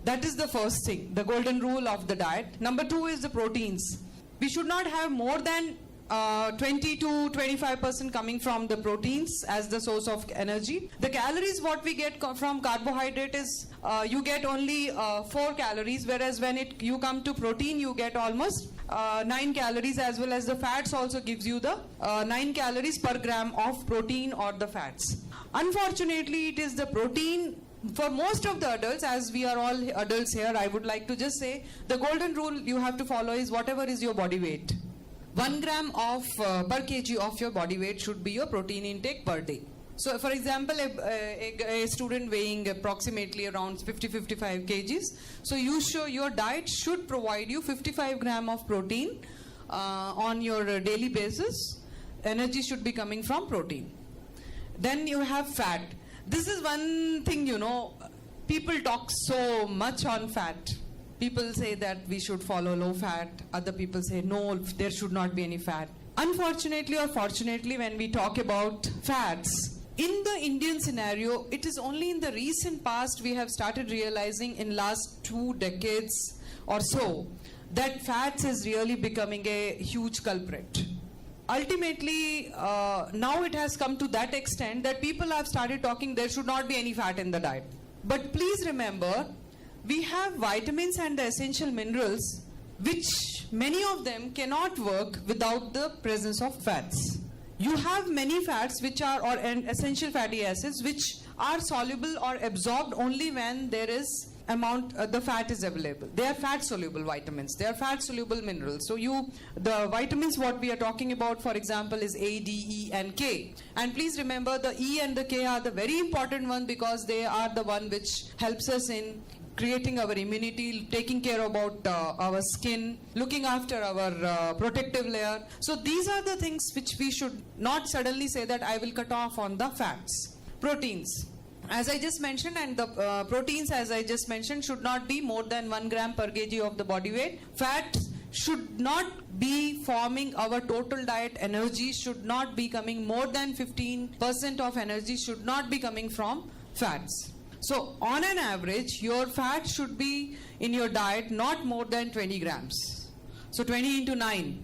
T: That is the first thing, the golden rule of the diet. Number two is the proteins. We should not have more than 20 to 25% coming from the proteins as the source of energy. The calories what we get from carbohydrate is you get only 4 calories, whereas when you come to protein you get almost 9 calories, as well as the fats also gives you the 9 calories per gram of protein or the fats. Unfortunately, it is the protein. For most of the adults, as we are all adults here, I would like to just say the golden rule you have to follow is whatever is your body weight. 1 gram of per kg of your body weight should be your protein intake per day. So for example, a student weighing approximately around 50-55 kgs, so your diet should provide you 55 gram of protein on your daily basis, energy should be coming from protein. Then you have fat. This is one thing, people talk so much on fat. People say that we should follow low fat. Other people say no, there should not be any fat. Unfortunately or fortunately, when we talk about fats, in the Indian scenario, it is only in the recent past we have started realizing in last 2 decades or so that fats is really becoming a huge culprit. Ultimately, now it has come to that extent that people have started talking there should not be any fat in the diet. But please remember, we have vitamins and the essential minerals which many of them cannot work without the presence of fats. You have many fats which are, or essential fatty acids, which are soluble or absorbed only when there is the fat is available. They are fat soluble vitamins. They are fat soluble minerals. So the vitamins what we are talking about, for example, is A, D, E and K. And please remember the E and the K are the very important one because they are the one which helps us in creating our immunity, taking care about our skin, looking after our protective layer. So these are the things which we should not suddenly say that I will cut off on the fats. Proteins. As I just mentioned, and the proteins, as I just mentioned, should not be more than 1 gram per kg of the body weight. Fat should not be forming our total diet. Energy should not be coming more than 15% of energy should not be coming from fats. So on an average, your fat should be in your diet not more than 20 grams. So 20 into 9,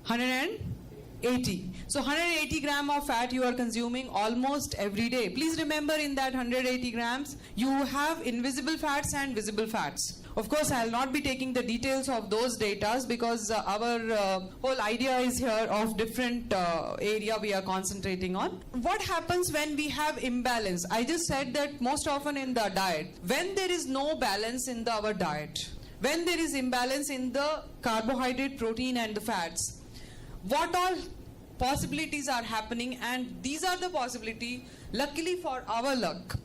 T: 180. So 180 gram of fat you are consuming almost every day. Please remember, in that 180 grams, you have invisible fats and visible fats. Of course, I will not be taking the details of those data because our whole idea is here of different area we are concentrating on. What happens when we have imbalance? I just said that most often in the diet, when there is no balance in our diet, when there is imbalance in the carbohydrate, protein and the fats, what all possibilities are happening, and these are the possibility. Luckily for our luck,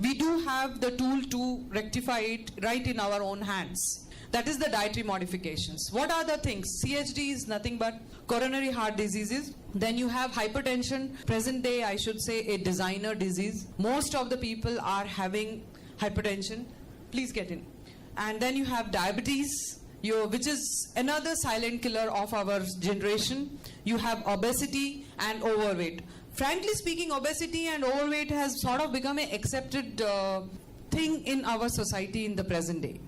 T: we do have the tool to rectify it right in our own hands. That is the dietary modifications. What are the things? CHD is nothing but coronary heart diseases. Then you have hypertension. Present day, I should say, a designer disease. Most of the people are having hypertension. Please get in. And then you have diabetes, which is another silent killer of our generation. You have obesity and overweight. Frankly speaking, obesity and overweight has sort of become an accepted thing in our society in the present day.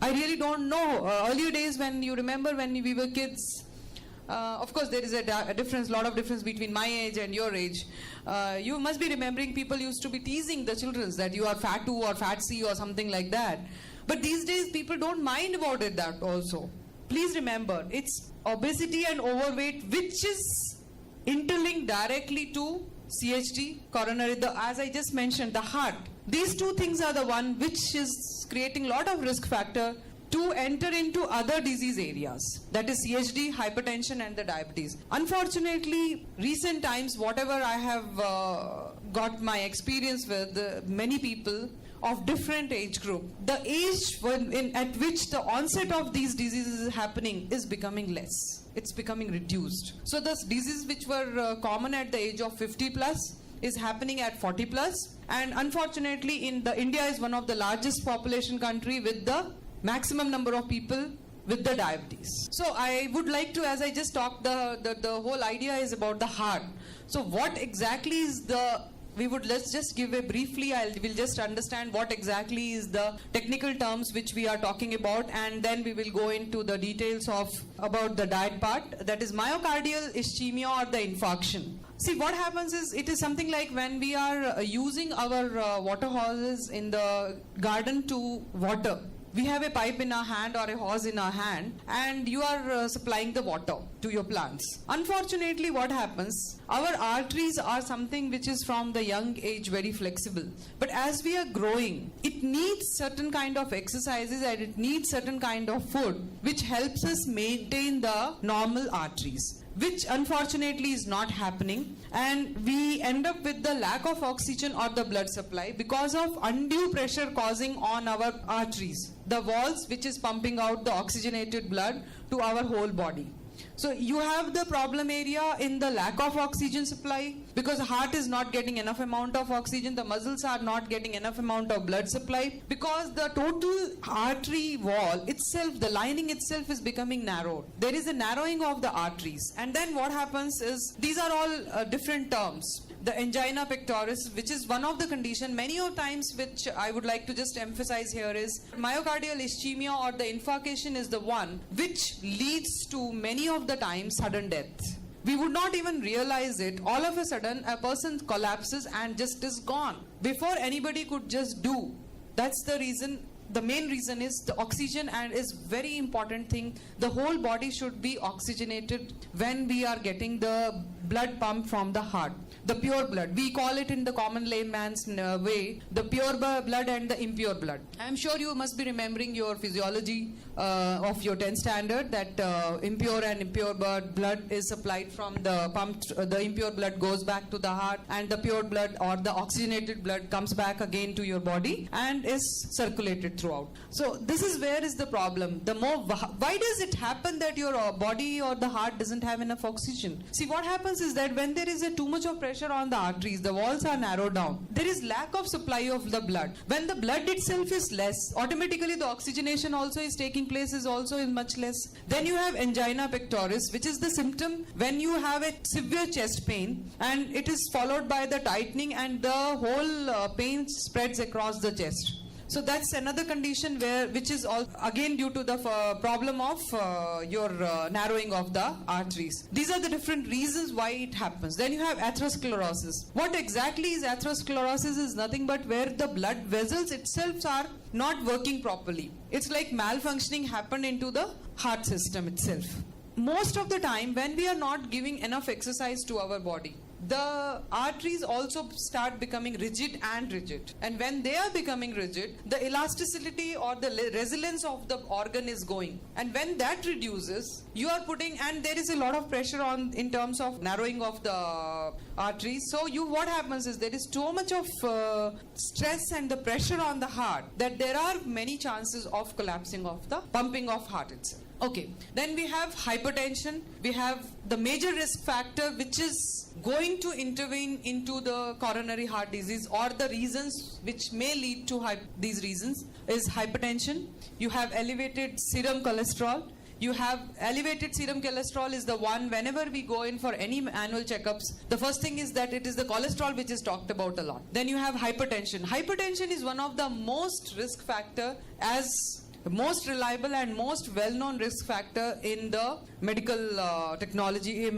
T: I really don't know. Earlier days, when you remember when we were kids, of course there is a lot of difference between my age and your age. You must be remembering people used to be teasing the children that you are fat 2 or fat C or something like that. But these days people don't mind about it that also. Please remember, it's obesity and overweight which is interlinked directly to CHD, coronary, as I just mentioned, the heart. These two things are the one which is creating a lot of risk factor to enter into other disease areas. That is CHD, hypertension and the diabetes. Unfortunately, recent times, whatever I have got my experience with, many people of different age group, the age at which the onset of these diseases is happening is becoming less. It's becoming reduced. So the diseases which were common at the age of 50 plus is happening at 40 plus. And unfortunately, India is one of the largest population country with the maximum number of people with the diabetes. So I would like to, as I just talked, the whole idea is about the heart. So what exactly is let's just give a briefly, we'll just understand what exactly is the technical terms which we are talking about, and then we will go into the details about the diet part. That is myocardial ischemia or the infarction. See, what happens is, it is something like when we are using our water hoses in the garden to water. We have a pipe in our hand or a hose in our hand, and you are supplying the water to your plants. Unfortunately, what happens, our arteries are something which is from the young age very flexible. But as we are growing, it needs certain kind of exercises and it needs certain kind of food which helps us maintain the normal arteries, which unfortunately is not happening, and we end up with the lack of oxygen or the blood supply because of undue pressure causing on our arteries, the walls which is pumping out the oxygenated blood to our whole body. So you have the problem area in the lack of oxygen supply, because the heart is not getting enough amount of oxygen, the muscles are not getting enough amount of blood supply, because the total artery wall itself, the lining itself is becoming narrow. There is a narrowing of the arteries. And then what happens is, these are all different terms. The angina pectoris, which is one of the condition many of times, which I would like to just emphasize here, is myocardial ischemia or the infarction is the one which leads to many of the times sudden death. We would not even realize it. All of a sudden a person collapses and just is gone before anybody could just do. That's the reason. The main reason is the oxygen, and is very important thing. The whole body should be oxygenated when we are getting the blood pump from the heart. The pure blood, we call it in the common layman's way, the pure blood and the impure blood. I'm sure you must be remembering your physiology of your 10th standard, that impure and pure blood is supplied from the pump. The impure blood goes back to the heart, and the pure blood or the oxygenated blood comes back again to your body and is circulated throughout. So this is where is the problem. Why does it happen that your body or the heart doesn't have enough oxygen? See, what happens is that when there is too much of pressure on the arteries, the walls are narrowed down, there is lack of supply of the blood. When the blood itself is less, automatically the oxygenation also is taking place, is also much less. Then you have angina pectoris, which is the symptom when you have a severe chest pain, and it is followed by the tightening, and the whole pain spreads across the chest. So that's another condition which is all again due to the problem of your narrowing of the arteries. These are the different reasons why it happens. Then you have atherosclerosis. What exactly is atherosclerosis? Is nothing but where the blood vessels itself are not working properly. It's like malfunctioning happened into the heart system itself. Most of the time when we are not giving enough exercise to our body, the arteries also start becoming rigid. And when they are becoming rigid, the elasticity or the resilience of the organ is going. And when that reduces, you are putting, and there is a lot of pressure on in terms of narrowing of the arteries. So what happens is there is too much of stress and the pressure on the heart that there are many chances of collapsing of the pumping of heart itself. Okay, then we have hypertension. We have the major risk factor which is going to intervene into the coronary heart disease, or the reasons which may lead to these reasons is hypertension. You have elevated serum cholesterol. You have elevated serum cholesterol is the one whenever we go in for any annual checkups, the first thing is that it is the cholesterol which is talked about a lot. Then you have hypertension. Hypertension is one of the most risk factor, as the most reliable and most well-known risk factor in the medical technology,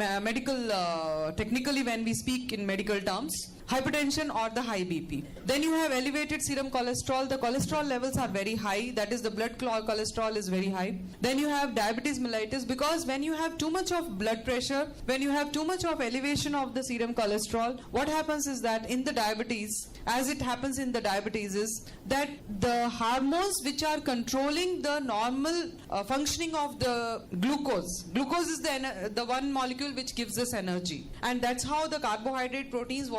T: technically when we speak in medical terms, hypertension or the high BP. Then you have elevated serum cholesterol. The cholesterol levels are very high. That is, the blood cholesterol is very high. Then you have diabetes mellitus, because when you have too much of blood pressure, when you have too much of elevation of the serum cholesterol, what happens is that in the diabetes, as it happens in the diabetes, is that the hormones which are controlling the normal functioning of the glucose. Glucose is the one molecule which gives us energy, and that's how the carbohydrate, proteins,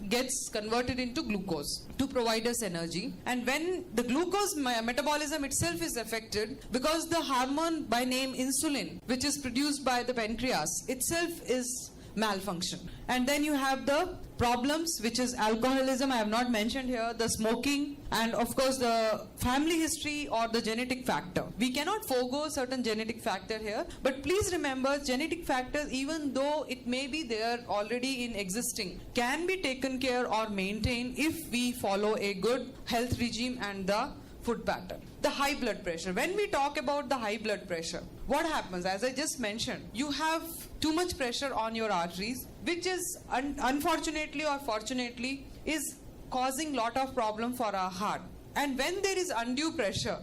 T: gets converted into glucose to provide us energy. And when the glucose metabolism itself is affected, because the hormone by name insulin, which is produced by the pancreas itself, is malfunction. And then you have the problems, which is alcoholism, I have not mentioned here, the smoking, and of course the family history or the genetic factor. We cannot forego certain genetic factor here, but please remember, genetic factors, even though it may be there already in existing, can be taken care or maintained if we follow a good health regime and the food pattern. The high blood pressure. When we talk about the high blood pressure, what happens? As I just mentioned, you have too much pressure on your arteries, which is unfortunately or fortunately is causing lot of problem for our heart. And when there is undue pressure,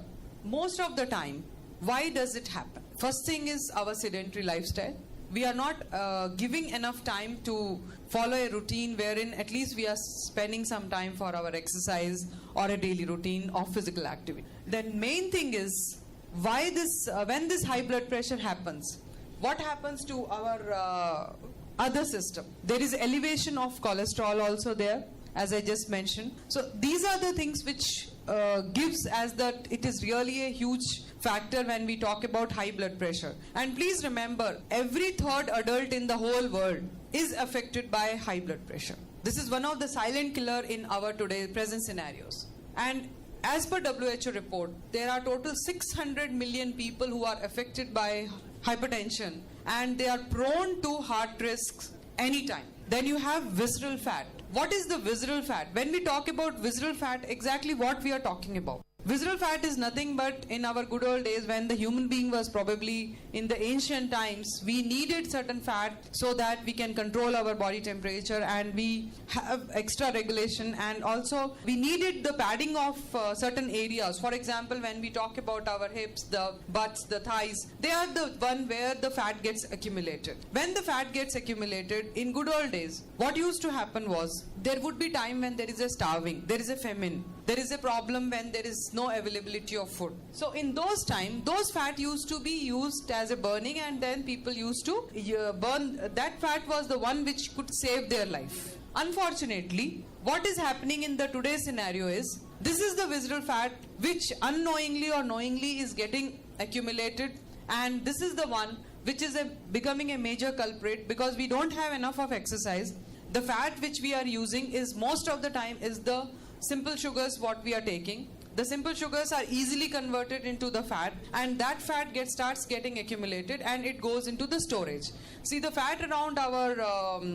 T: most of the time, why does it happen? First thing is our sedentary lifestyle. We are not giving enough time to follow a routine wherein at least we are spending some time for our exercise or a daily routine of physical activity. The main thing is why this when this high blood pressure happens, what happens to our other system? There is elevation of cholesterol also there. as I just mentioned. So these are the things which gives as that it is really a huge factor when we talk about high blood pressure. And please remember, every third adult in the whole world is affected by high blood pressure. This is one of the silent killer in our today present scenarios. And as per WHO report, there are total 600 million people who are affected by hypertension, and they are prone to heart risks anytime. Then you have visceral fat. What is the visceral fat? When we talk about visceral fat, exactly what we are talking about. Visceral fat is nothing but in our good old days when the human being was probably in the ancient times, we needed certain fat so that we can control our body temperature and we have extra regulation, and also we needed the padding of certain areas. For example, when we talk about our hips, the butts, the thighs, they are the one where the fat gets accumulated. When the fat gets accumulated in good old days, what used to happen was there would be time when there is a starving, there is a famine, there is a problem when there is no availability of food. So in those times, those fat used to be used as a burning, and then people used to burn. That fat was the one which could save their life. Unfortunately, what is happening in the today's scenario is, this is the visceral fat which unknowingly or knowingly is getting accumulated, and this is the one which is becoming a major culprit because we don't have enough of exercise. The fat which we are using is most of the time is the simple sugars what we are taking. The simple sugars are easily converted into the fat, and that fat starts getting accumulated and it goes into the storage. See, the fat around our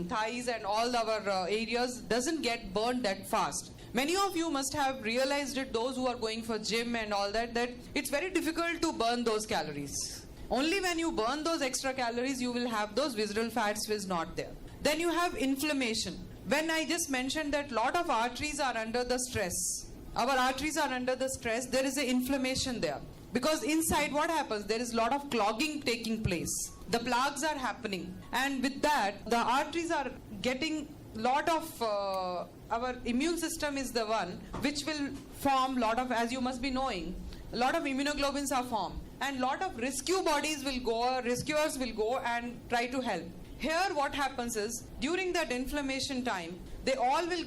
T: thighs and all our areas doesn't get burned that fast. Many of you must have realized it, those who are going for gym and all that it's very difficult to burn those calories. Only when you burn those extra calories, you will have those visceral fats which is not there. Then you have inflammation. When I just mentioned that lot of arteries are under the stress, our arteries are under the stress, there is an inflammation there. Because inside what happens, there is a lot of clogging taking place. The plaques are happening. And with that, the arteries are getting lot of, our immune system is the one which will form lot of, as you must be knowing, a lot of immunoglobulins are formed. And lot of rescuers will go and try to help. Here what happens is, during that inflammation time, they all will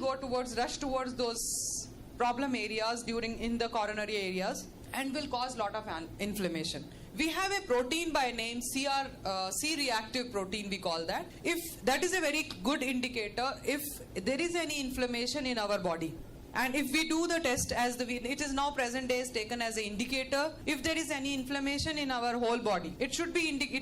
T: rush towards those problem areas in the coronary areas and will cause lot of inflammation. We have a protein by name C-reactive protein, we call that. If that is a very good indicator if there is any inflammation in our body. And if we do the test it is now present day is taken as an indicator if there is any inflammation in our whole body. It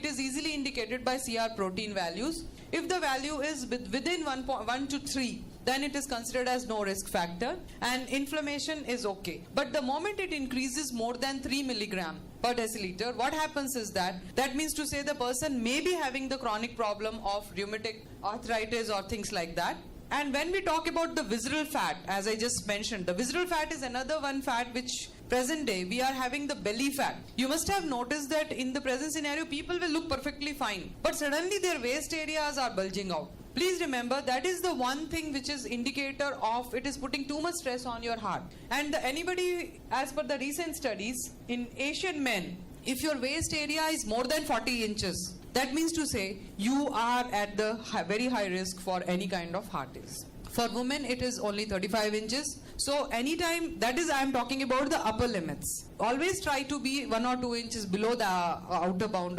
T: is easily indicated by CR protein values. If the value is within 1 to 3, then it is considered as no risk factor and inflammation is okay. But the moment it increases more than 3 milligram per deciliter, what happens is that means to say the person may be having the chronic problem of rheumatic arthritis or things like that. And when we talk about the visceral fat, as I just mentioned, the visceral fat is another one fat which present day we are having the belly fat. You must have noticed that in the present scenario people will look perfectly fine, but suddenly their waist areas are bulging out. Please remember that is the one thing which is indicator of it is putting too much stress on your heart. And anybody, as per the recent studies, in Asian men, if your waist area is more than 40 inches, that means to say you are at the very high risk for any kind of heart disease. For women, it is only 35 inches. So anytime, that is I am talking about the upper limits. Always try to be 1 or 2 inches below the outer bound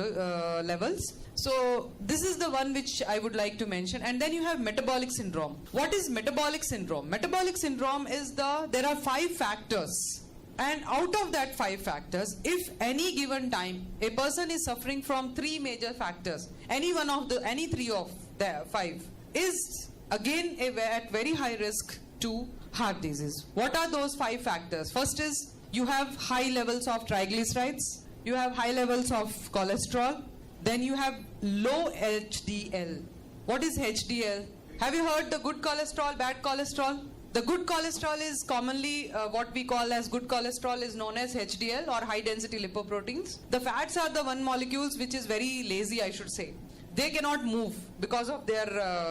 T: levels. So this is the one which I would like to mention. And then you have metabolic syndrome. What is metabolic syndrome? Metabolic syndrome is there are 5 factors. And out of that 5 factors, if any given time a person is suffering from 3 major factors, any 3 of the 5 is again at very high risk to heart disease. What are those 5 factors? First is you have high levels of triglycerides, you have high levels of cholesterol, then you have low HDL. What is HDL? Have you heard the good cholesterol, bad cholesterol? The good cholesterol is commonly what we call as good cholesterol is known as HDL or high density lipoproteins. The fats are the one molecules which is very lazy, I should say. They cannot move because of their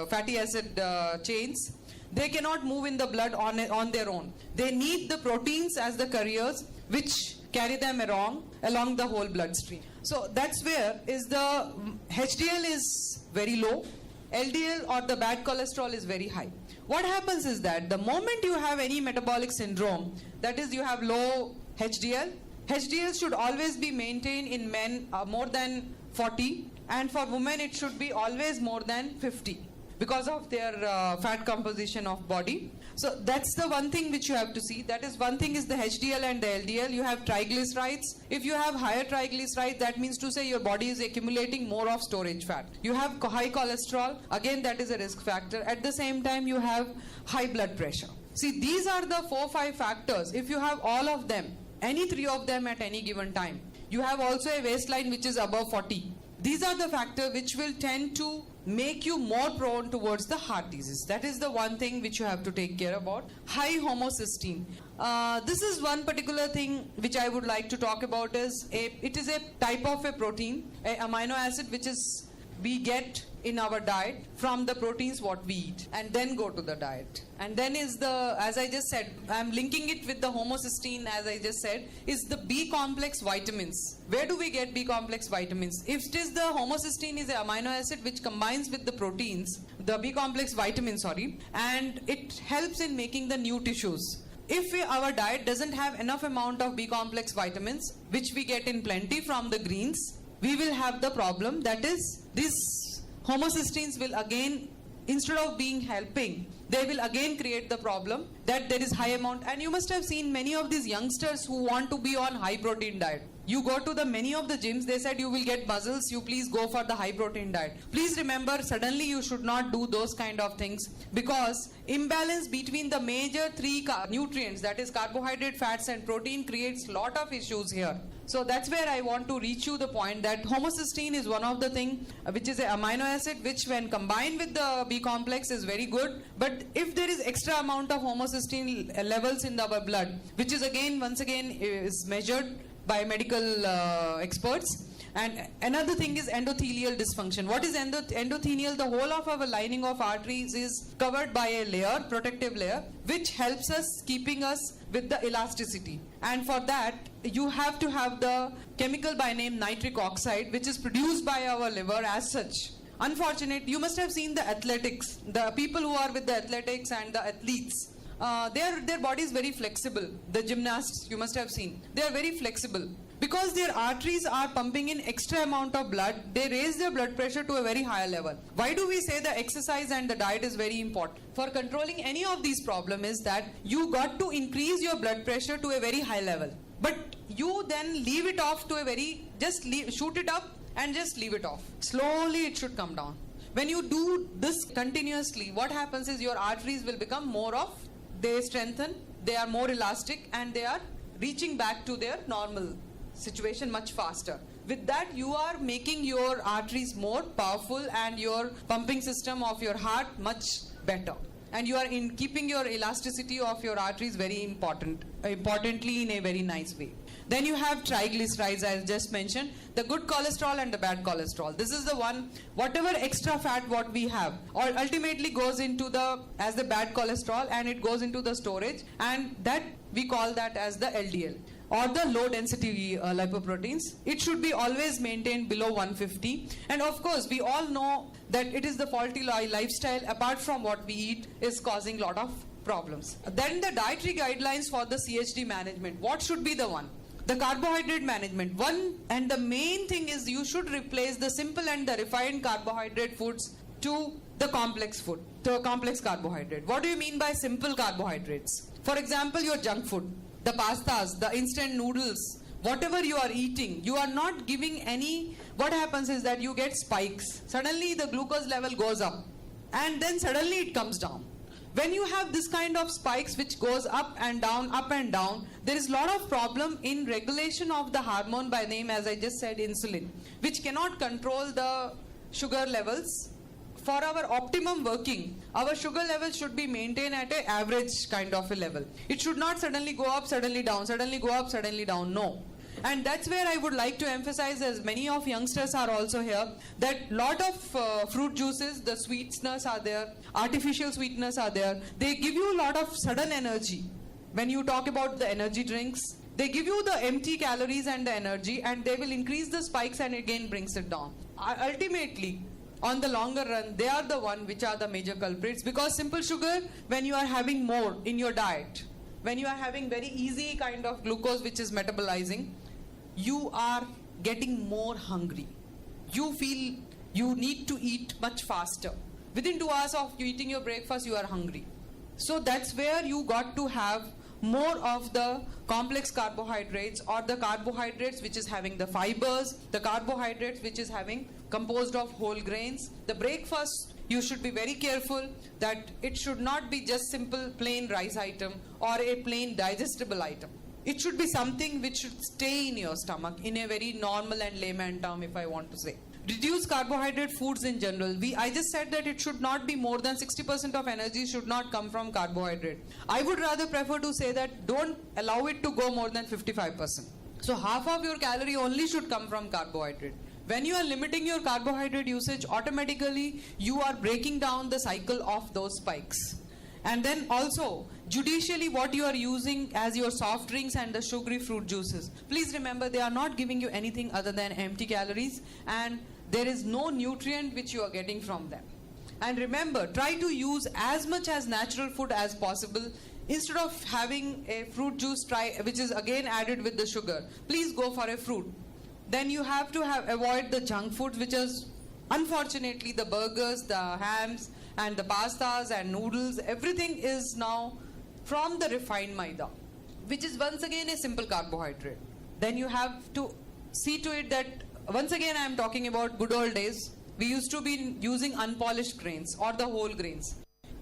T: fatty acid chains. They cannot move in the blood on their own. They need the proteins as the carriers which carry them along the whole bloodstream. So that's where is the HDL is very low.
C: LDL or the bad cholesterol is very high. What happens is that the moment you have any metabolic syndrome, that is you have low HDL, HDL should always be maintained in men more than 40, and for women it should be always more than 50 because of their fat composition of body. So that's the one thing which you have to see. That is, one thing is the HDL and the LDL. You have triglycerides. If you have higher triglycerides, that means to say your body is accumulating more of storage fat. You have high cholesterol. Again, that is a risk factor. At the same time, you have high blood pressure. See, these are the 4-5 factors. If you have all of them, any 3 of them at any given time, you have also a waistline which is above 40. These are the factors which will tend to make you more prone towards the heart disease. That is the one thing which you have to take care about. High homocysteine. This is one particular thing which I would like to talk about. It is a type of a protein, a amino acid which is we get in our diet from the proteins what we eat, and then go to the diet. And then is the, as I just said, I'm linking it with the homocysteine, as I just said, is the B complex vitamins. Where do we get B complex vitamins? If it is the homocysteine is an amino acid which combines with the proteins, the B complex vitamins, and it helps in making the new tissues. If our diet doesn't have enough amount of B complex vitamins, which we get in plenty from the greens, we will have the problem. That is, these homocysteines will again, instead of being helping, they will again create the problem that there is high amount. And you must have seen many of these youngsters who want to be on high protein diet. You go to many of the gyms, they said you will get muscles, you please go for the high protein diet. Please remember, suddenly you should not do those kind of things, because imbalance between the major 3 nutrients, that is carbohydrate, fats and protein, creates lot of issues here. So that's where I want to reach you the point that homocysteine is one of the thing which is an amino acid which when combined with the B complex is very good. But if there is extra amount of homocysteine levels in our blood, which is again once again is measured by medical experts. And another thing is endothelial dysfunction. What is endothelial? The whole of our lining of arteries is covered by a layer, protective layer, which helps us, keeping us with the elasticity. And for that, you have to have the chemical by name nitric oxide, which is produced by our liver as such. Unfortunate, you must have seen the athletics, the people who are with the athletics and the athletes. Their body is very flexible. The gymnasts, you must have seen, they are very flexible. Because their arteries are pumping in extra amount of blood, they raise their blood pressure to a very high level. Why do we say the exercise and the diet is very important? For controlling any of these problems is that you got to increase your blood pressure to a very high level. But you then leave it off to a very, shoot it up and just leave it off. Slowly it should come down. When you do this continuously, what happens is your arteries will become more of, they strengthen, they are more elastic, and they are reaching back to their normal situation much faster. With that, you are making your arteries more powerful and your pumping system of your heart much better. And you are keeping your elasticity of your arteries very importantly in a very nice way. Then you have triglycerides, as I just mentioned, the good cholesterol and the bad cholesterol. This is the one, whatever extra fat what we have, or ultimately goes into as the bad cholesterol, and it goes into the storage, and that we call that as the LDL. Or the low density lipoproteins. It should be always maintained below 150. And of course, we all know that it is the faulty lifestyle, apart from what we eat, is causing a lot of problems. Then the dietary guidelines for the CHD management. What should be the one? The carbohydrate management. One, and the main thing is you should replace the simple and the refined carbohydrate foods to the complex food, to a complex carbohydrate. What do you mean by simple carbohydrates? For example, your junk food. The pastas, the instant noodles, whatever you are eating, you are not giving any, what happens is that you get spikes. Suddenly the glucose level goes up and then suddenly it comes down. When you have this kind of spikes which goes up and down, there is a lot of problem in regulation of the hormone by name, as I just said, insulin, which cannot control the sugar levels. For our optimum working, our sugar level should be maintained at an average kind of a level. It should not suddenly go up, suddenly down, suddenly go up, suddenly down. No. And that's where I would like to emphasize, as many of youngsters are also here, that lot of fruit juices, the sweeteners are there, artificial sweeteners are there. They give you a lot of sudden energy. When you talk about the energy drinks, they give you the empty calories and the energy, and they will increase the spikes and again brings it down. Ultimately, on the longer run, they are the one which are the major culprits, because simple sugar, when you are having more in your diet, when you are having very easy kind of glucose which is metabolizing, you are getting more hungry. You feel you need to eat much faster. Within 2 hours of you eating your breakfast, you are hungry. So that's where you got to have more of the complex carbohydrates, or the carbohydrates which is having the fibers, the carbohydrates which is having composed of whole grains. The breakfast, you should be very careful that it should not be just simple plain rice item or a plain digestible item. It should be something which should stay in your stomach in a very normal and layman term, if I want to say. Reduce carbohydrate foods in general. I just said that it should not be more than 60% of energy should not come from carbohydrate. I would rather prefer to say that don't allow it to go more than 55%. So half of your calorie only should come from carbohydrate. When you are limiting your carbohydrate usage, automatically you are breaking down the cycle of those spikes. And then also, judicially what you are using as your soft drinks and the sugary fruit juices. Please remember, they are not giving you anything other than empty calories, and there is no nutrient which you are getting from them. And remember, try to use as much as natural food as possible. Instead of having a fruit juice, which is again added with the sugar, please go for a fruit. Then you have to avoid the junk food, which is unfortunately the burgers, the hams, and the pastas and noodles. Everything is now from the refined maida, which is once again a simple carbohydrate. Then you have to see to it that, once again I am talking about good old days, we used to be using unpolished grains or the whole grains.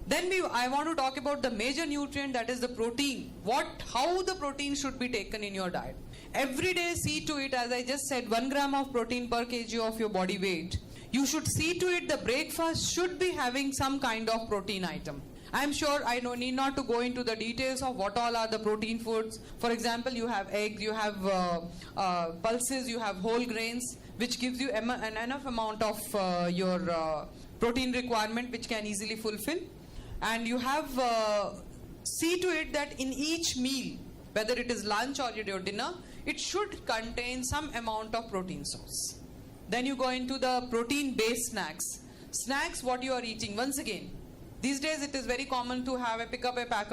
C: Then I want to talk about the major nutrient, that is the protein. How the protein should be taken in your diet. Every day see to it, as I just said, 1 gram of protein per kg of your body weight. You should see to it the breakfast should be having some kind of protein item. I am sure I need not to go into the details of what all are the protein foods. For example, you have eggs, you have pulses, you have whole grains, which gives you an enough amount of your protein requirement, which can easily fulfill. And you have see to it that in each meal, whether it is lunch or your dinner, it should contain some amount of protein source. Then you go into the protein-based snacks. Snacks, what you are eating. Once again, these days it is very common to have pick up a pack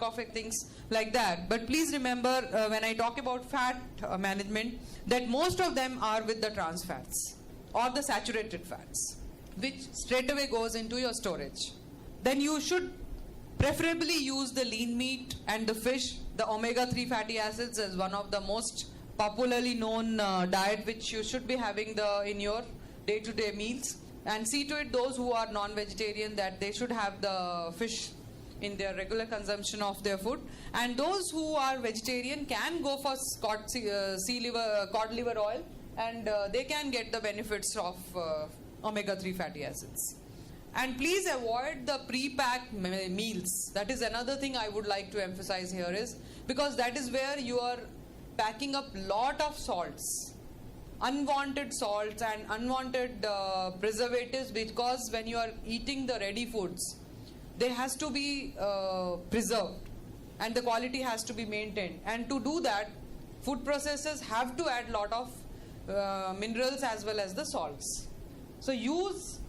C: of things like that. But please remember, when I talk about fat management, that most of them are with the trans fats or the saturated fats, which straight away goes into your storage. Then you should preferably use the lean meat and the fish. The omega-3 fatty acids is one of the most popularly known diet which you should be having in your day-to-day meals. And see to it, those who are non-vegetarian, that they should have the fish in their regular consumption of their food. And those who are vegetarian can go for cod liver oil, and they can get the benefits of omega-3 fatty acids. And please avoid the pre-packed meals. That is another thing I would like to emphasize here, is because that is where you are packing up lot of salts, unwanted salts and unwanted preservatives, because when you are eating the ready foods, they has to be preserved and the quality has to be maintained. And to do that, food processors have to add lot of minerals as well as the salts. So use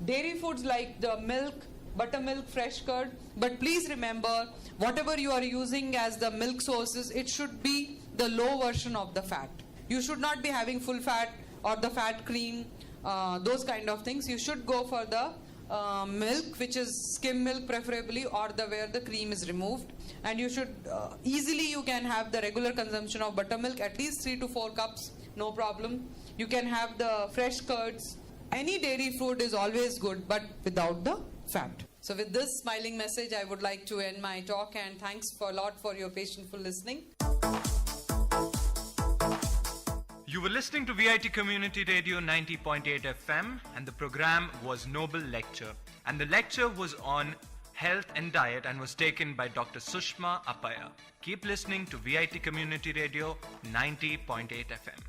C: dairy foods like the milk, buttermilk, fresh curd, but please remember, whatever you are using as the milk sources, it should be the low version of the fat. You should not be having full fat or the fat cream, those kind of things. You should go for the milk, which is skim milk preferably, or where the cream is removed. And you should easily, you can have the regular consumption of buttermilk, at least 3 to 4 cups, no problem. You can have the fresh curds. Any dairy food is always good, but without the fat. So with this smiling message, I would like to end my talk, and thanks a lot for your patientful listening.
L: You were listening to VIT Community Radio 90.8 FM, and the program was Noble Lecture. And the lecture was on health and diet and was taken by Dr. Sushma Appaya. Keep listening to VIT Community Radio 90.8 FM.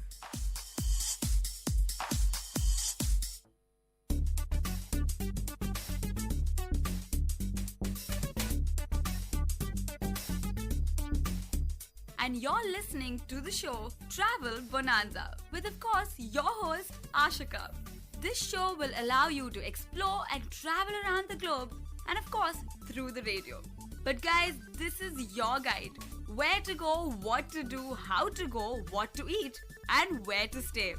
E: And you're listening to the show Travel Bonanza with, of course, your host Ashika. This show will allow you to explore and travel around the globe, and of course, through the radio. But guys, this is your guide. Where to go, what to do, how to go, what to eat, and where to stay.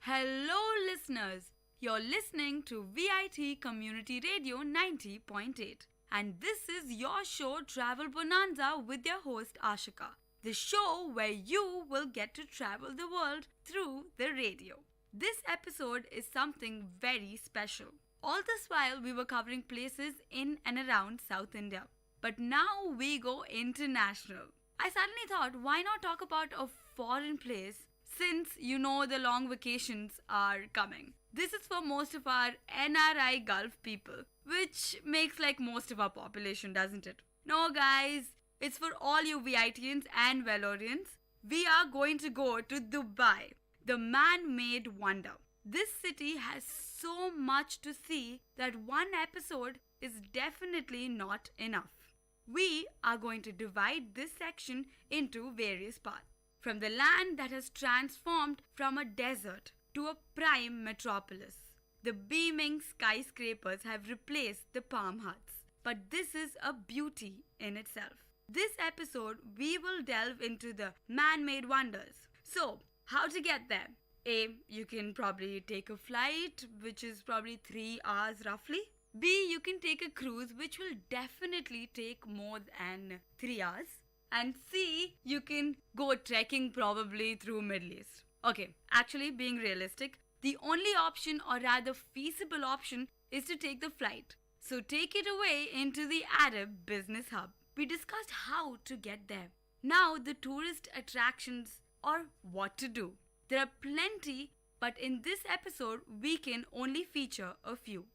E: Hello listeners, you're listening to VIT Community Radio 90.8, and this is your show Travel Bonanza with your host Ashika, the show where you will get to travel the world through the radio. This episode is something very special. All this while we were covering places in and around South India, but now we go international. I suddenly thought, why not talk about a foreign place? Since you know the long vacations are coming. This is for most of our NRI Gulf people, which makes like most of our population, doesn't it? No guys, it's for all you VITians and Vellorians. We are going to go to Dubai, the man-made wonder. This city has so much to see that one episode is definitely not enough. We are going to divide this section into various parts. From the land that has transformed from a desert to a prime metropolis. The beaming skyscrapers have replaced the palm huts. But this is a beauty in itself. This episode, we will delve into the man-made wonders. So, how to get there? A, you can probably take a flight, which is probably 3 hours roughly. B, you can take a cruise, which will definitely take more than 3 hours. And C, you can go trekking probably through Middle East. Okay, actually being realistic, the only option or rather feasible option is to take the flight. So take it away into the Arab business hub. We discussed how to get there. Now the tourist attractions or what to do. There are plenty, but in this episode we can only feature a few.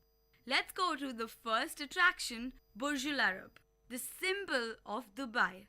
E: Let's go to the first attraction, Burj Al Arab, the symbol of Dubai.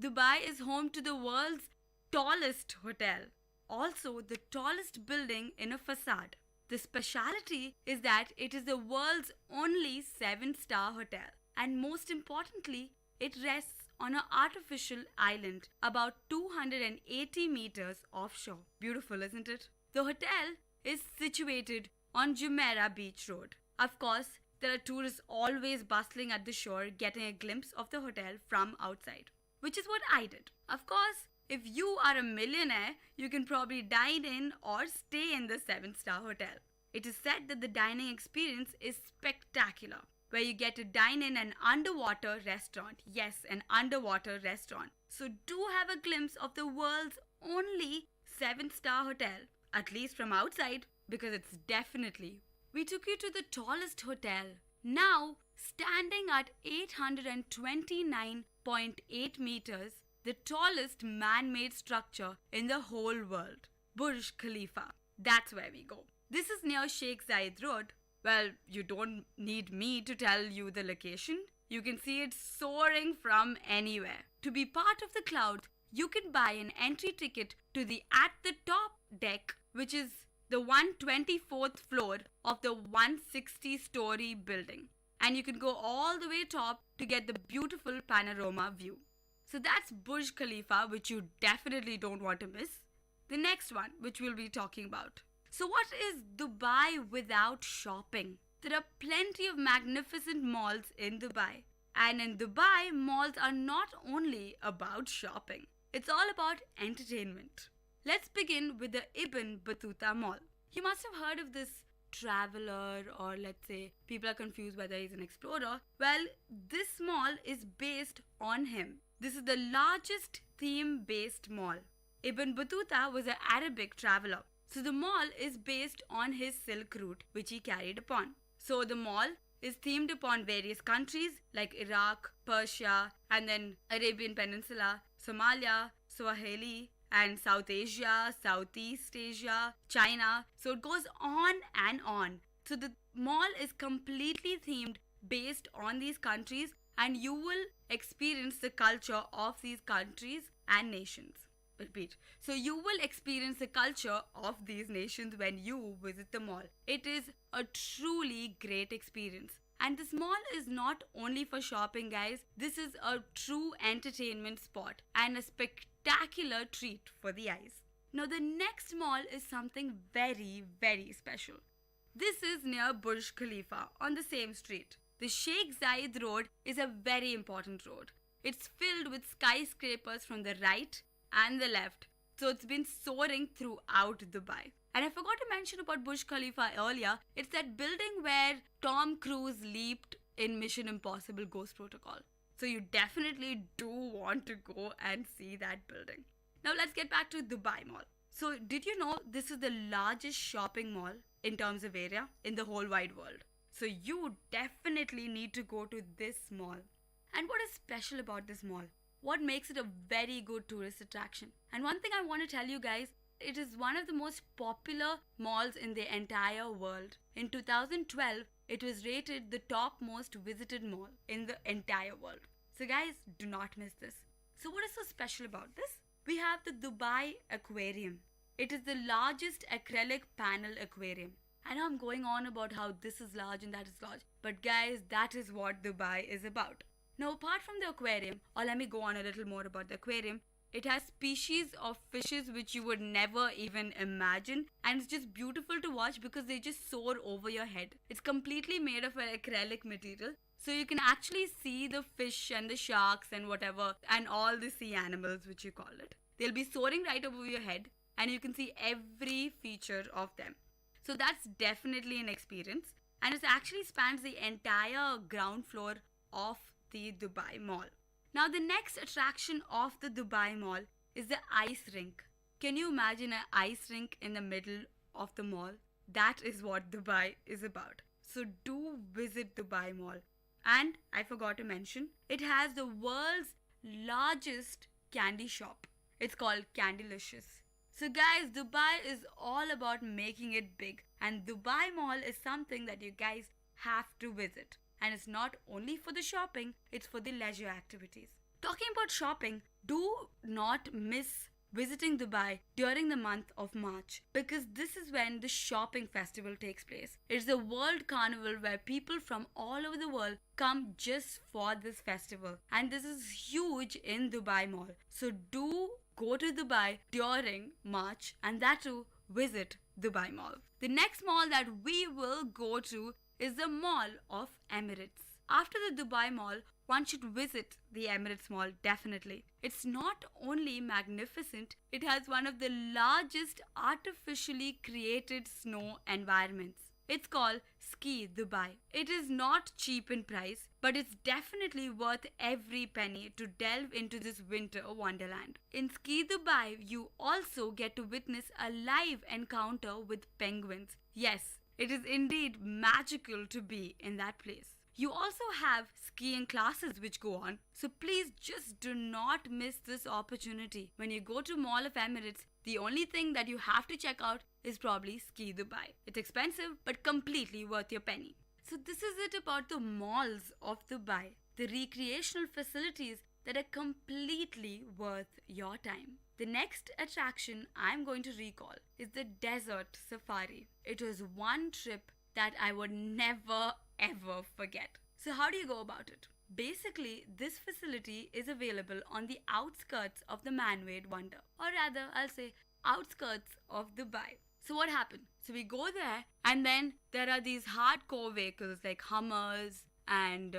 E: Dubai is home to the world's tallest hotel, also the tallest building in a facade. The speciality is that it is the world's only 7-star hotel, and most importantly, it rests on an artificial island about 280 meters offshore. Beautiful, isn't it? The hotel is situated on Jumeirah Beach Road. Of course, there are tourists always bustling at the shore getting a glimpse of the hotel from outside. Which is what I did. Of course, if you are a millionaire, you can probably dine in or stay in the 7-star hotel. It is said that the dining experience is spectacular, where you get to dine in an underwater restaurant. Yes, an underwater restaurant. So do have a glimpse of the world's only 7-star hotel, at least from outside, because it's definitely. We took you to the tallest hotel. Now, standing at 829.8 meters, the tallest man-made structure in the whole world, Burj Khalifa. That's where we go. This is near Sheikh Zayed Road. Well, you don't need me to tell you the location. You can see it soaring from anywhere. To be part of the cloud, you can buy an entry ticket to the At the Top deck, which is the 124th floor of the 160-story building. And you can go all the way top to get the beautiful panorama view. So that's Burj Khalifa, which you definitely don't want to miss. The next one, which we'll be talking about. So what is Dubai without shopping? There are plenty of magnificent malls in Dubai. And in Dubai, malls are not only about shopping. It's all about entertainment. Let's begin with the Ibn Battuta Mall. You must have heard of this traveler, or let's say people are confused whether he's an explorer. Well, this mall is based on him. This is the largest theme-based mall. Ibn Battuta was an Arabic traveler. So the mall is based on his Silk Route, which he carried upon. So the mall is themed upon various countries like Iraq, Persia, and then Arabian Peninsula, Somalia, Swahili, and South Asia, Southeast Asia, China. So it goes on and on. So the mall is completely themed based on these countries, and you will experience the culture of these countries and nations. Repeat. So you will experience the culture of these nations when you visit the mall. It is a truly great experience. And this mall is not only for shopping, guys. This is a true entertainment spot and a spectacular treat for the eyes. Now, the next mall is something very, very special. This is near Burj Khalifa on the same street. The Sheikh Zayed Road is a very important road. It's filled with skyscrapers from the right and the left. So it's been soaring throughout Dubai. And I forgot to mention about Burj Khalifa earlier. It's that building where Tom Cruise leaped in Mission Impossible Ghost Protocol. So you definitely do want to go and see that building. Now let's get back to Dubai Mall. So did you know this is the largest shopping mall in terms of area in the whole wide world? So you definitely need to go to this mall. And what is special about this mall? What makes it a very good tourist attraction? And one thing I want to tell you guys, it is one of the most popular malls in the entire world. In 2012, it was rated the top most visited mall in the entire world. So guys, do not miss this. So what is so special about this? We have the Dubai Aquarium. It is the largest acrylic panel aquarium. I know I'm going on about how this is large and that is large, but guys, that is what Dubai is about. Now, apart from the aquarium, or let me go on a little more about the aquarium, it has species of fishes which you would never even imagine, and it's just beautiful to watch because they just soar over your head. It's completely made of an acrylic material, so you can actually see the fish and the sharks and whatever, and all the sea animals which you call it. They'll be soaring right over your head, and you can see every feature of them. So that's definitely an experience, and it actually spans the entire ground floor of the Dubai Mall. Now, the next attraction of the Dubai Mall is the ice rink. Can you imagine an ice rink in the middle of the mall? That is what Dubai is about. So do visit Dubai Mall. And I forgot to mention, it has the world's largest candy shop. It's called Candylicious. So guys, Dubai is all about making it big, and Dubai Mall is something that you guys have to visit. And it's not only for the shopping, it's for the leisure activities. Talking about shopping, do not miss visiting Dubai during the month of March, because this is when the shopping festival takes place. It's a world carnival where people from all over the world come just for this festival, and this is huge in Dubai Mall. So do go to Dubai during March, and that too, visit Dubai Mall. The next mall that we will go to is the Mall of Emirates. After the Dubai Mall, one should visit the Emirates Mall definitely. It's not only magnificent, it has one of the largest artificially created snow environments. It's called Ski Dubai. It is not cheap in price, but it's definitely worth every penny to delve into this winter wonderland. In Ski Dubai, you also get to witness a live encounter with penguins. Yes, it is indeed magical to be in that place. You also have skiing classes which go on, so please just do not miss this opportunity. When you go to Mall of Emirates, the only thing that you have to check out is probably Ski Dubai. It's expensive, but completely worth your penny. So this is it about the malls of Dubai, the recreational facilities that are completely worth your time. The next attraction I'm going to recall is the Desert Safari. It was one trip that I would never ever forget. So how do you go about it? Basically, this facility is available on the outskirts of the man-made wonder, or rather, I'll say outskirts of Dubai. So what happened? So we go there, and then there are these hardcore vehicles like Hummers and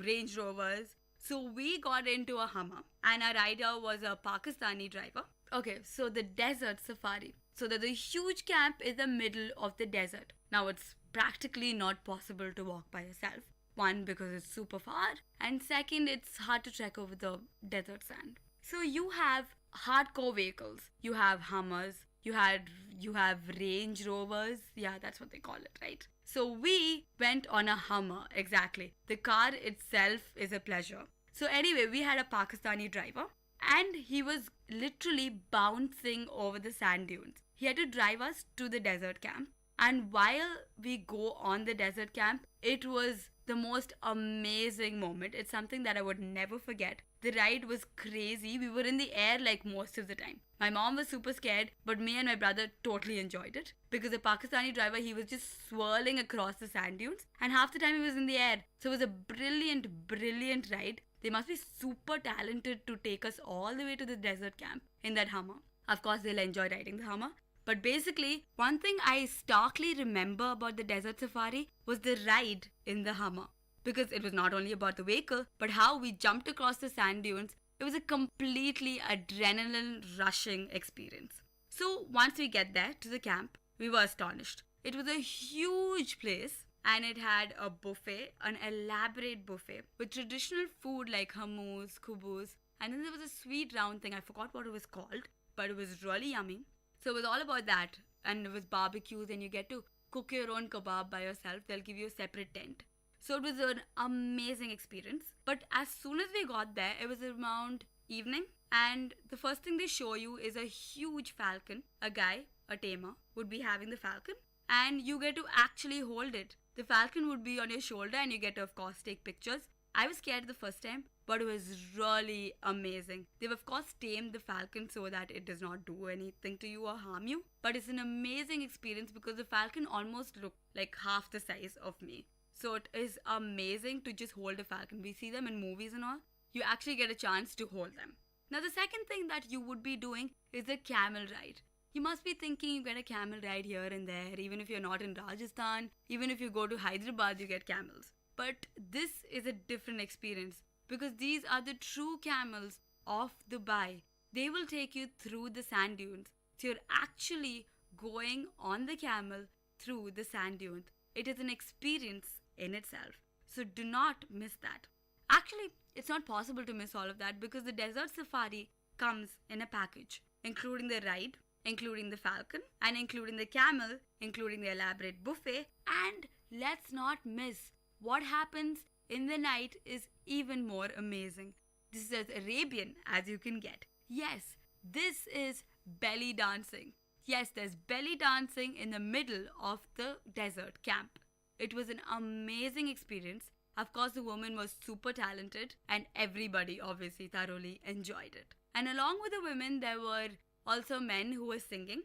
E: Range Rovers. So we got into a Hummer, and our rider was a Pakistani driver. Okay, so the Desert Safari. So there's a huge camp in the middle of the desert. Now it's practically not possible to walk by yourself. One, because it's super far, and second, it's hard to trek over the desert sand. So you have hardcore vehicles. You have Hummers. You have Range Rovers. Yeah, that's what they call it, right? So we went on a Hummer, exactly. The car itself is a pleasure. So anyway, we had a Pakistani driver, and he was literally bouncing over the sand dunes. He had to drive us to the desert camp, And while we go on the desert camp, it was the most amazing moment. It's something that I would never forget. The ride was crazy. We were in the air like most of the time. My mom was super scared, but me and my brother totally enjoyed it. Because the Pakistani driver, he was just swirling across the sand dunes, and half the time he was in the air. So it was a brilliant, brilliant ride. They must be super talented to take us all the way to the desert camp in that Hummer. Of course, they'll enjoy riding the Hummer. But basically, one thing I starkly remember about the desert safari was the ride in the Hummer. Because it was not only about the vehicle, but how we jumped across the sand dunes. It was a completely adrenaline rushing experience. So once we get there to the camp, we were astonished. It was a huge place and it had a buffet, an elaborate buffet with traditional food like hummus, kubus, and then there was a sweet round thing. I forgot what it was called, but it was really yummy. So it was all about that, and it was barbecues, and you get to cook your own kebab by yourself. They'll give you a separate tent. So it was an amazing experience. But as soon as we got there, it was around evening, and the first thing they show you is a huge falcon. A guy, a tamer, would be having the falcon, and you get to actually hold it. The falcon would be on your shoulder, and you get to, of course, take pictures. I was scared the first time, but it was really amazing. They've of course tamed the falcon so that it does not do anything to you or harm you. But it's an amazing experience because the falcon almost looked like half the size of me. So it is amazing to just hold a falcon. We see them in movies and all. You actually get a chance to hold them. Now the second thing that you would be doing is a camel ride. You must be thinking you get a camel ride here and there, even if you're not in Rajasthan, even if you go to Hyderabad, you get camels. But this is a different experience because these are the true camels of Dubai. They will take you through the sand dunes. So you're actually going on the camel through the sand dunes. It is an experience in itself. So do not miss that. Actually, it's not possible to miss all of that because the desert safari comes in a package, including the ride, including the falcon, and including the camel, including the elaborate buffet. And let's not miss what happens in the night is even more amazing. This is as Arabian as you can get. Yes, this is belly dancing. Yes, there's belly dancing in the middle of the desert camp. It was an amazing experience. Of course, the woman was super talented and everybody obviously thoroughly enjoyed it. And along with the women, there were also men who were singing.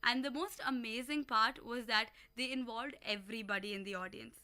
E: And the most amazing part was that they involved everybody in the audience.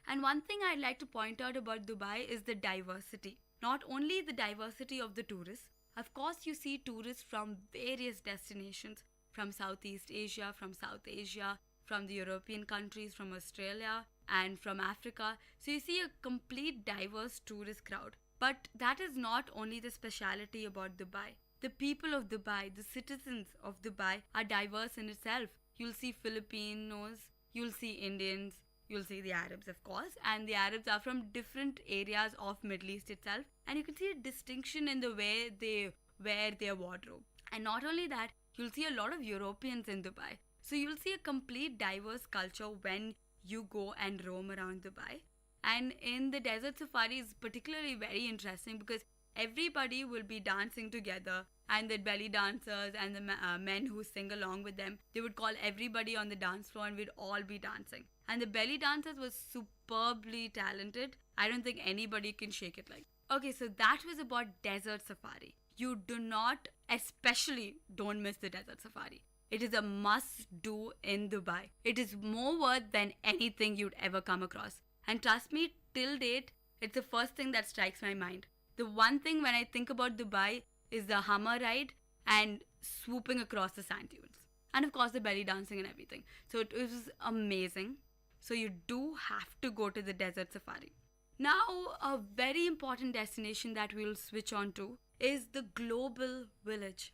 E: And one thing I'd like to point out about Dubai is the diversity. Not only the diversity of the tourists, of course you see tourists from various destinations, from Southeast Asia, from South Asia, from the European countries, from Australia, and from Africa. So you see a complete diverse tourist crowd. But that is not only the speciality about Dubai. The people of Dubai, the citizens of Dubai are diverse in itself. You'll see Filipinos, you'll see Indians, you'll see the Arabs, of course, and the Arabs are from different areas of Middle East itself, and you can see a distinction in the way they wear their wardrobe. And not only that, you'll see a lot of Europeans in Dubai. So you'll see a complete diverse culture when you go and roam around Dubai. And in the desert safari is particularly very interesting because everybody will be dancing together, and the belly dancers and the men who sing along with them, they would call everybody on the dance floor and we'd all be dancing. And the belly dancers were superbly talented. I don't think anybody can shake it like. Okay, so that was about desert safari. You do not, especially don't miss the desert safari. It is a must do in Dubai. It is more worth than anything you'd ever come across. And trust me, till date, it's the first thing that strikes my mind. The one thing when I think about Dubai is the Hummer ride and swooping across the sand dunes. And of course the belly dancing and everything. So it was amazing. So you do have to go to the desert safari. Now, a very important destination that we'll switch on to is the Global Village.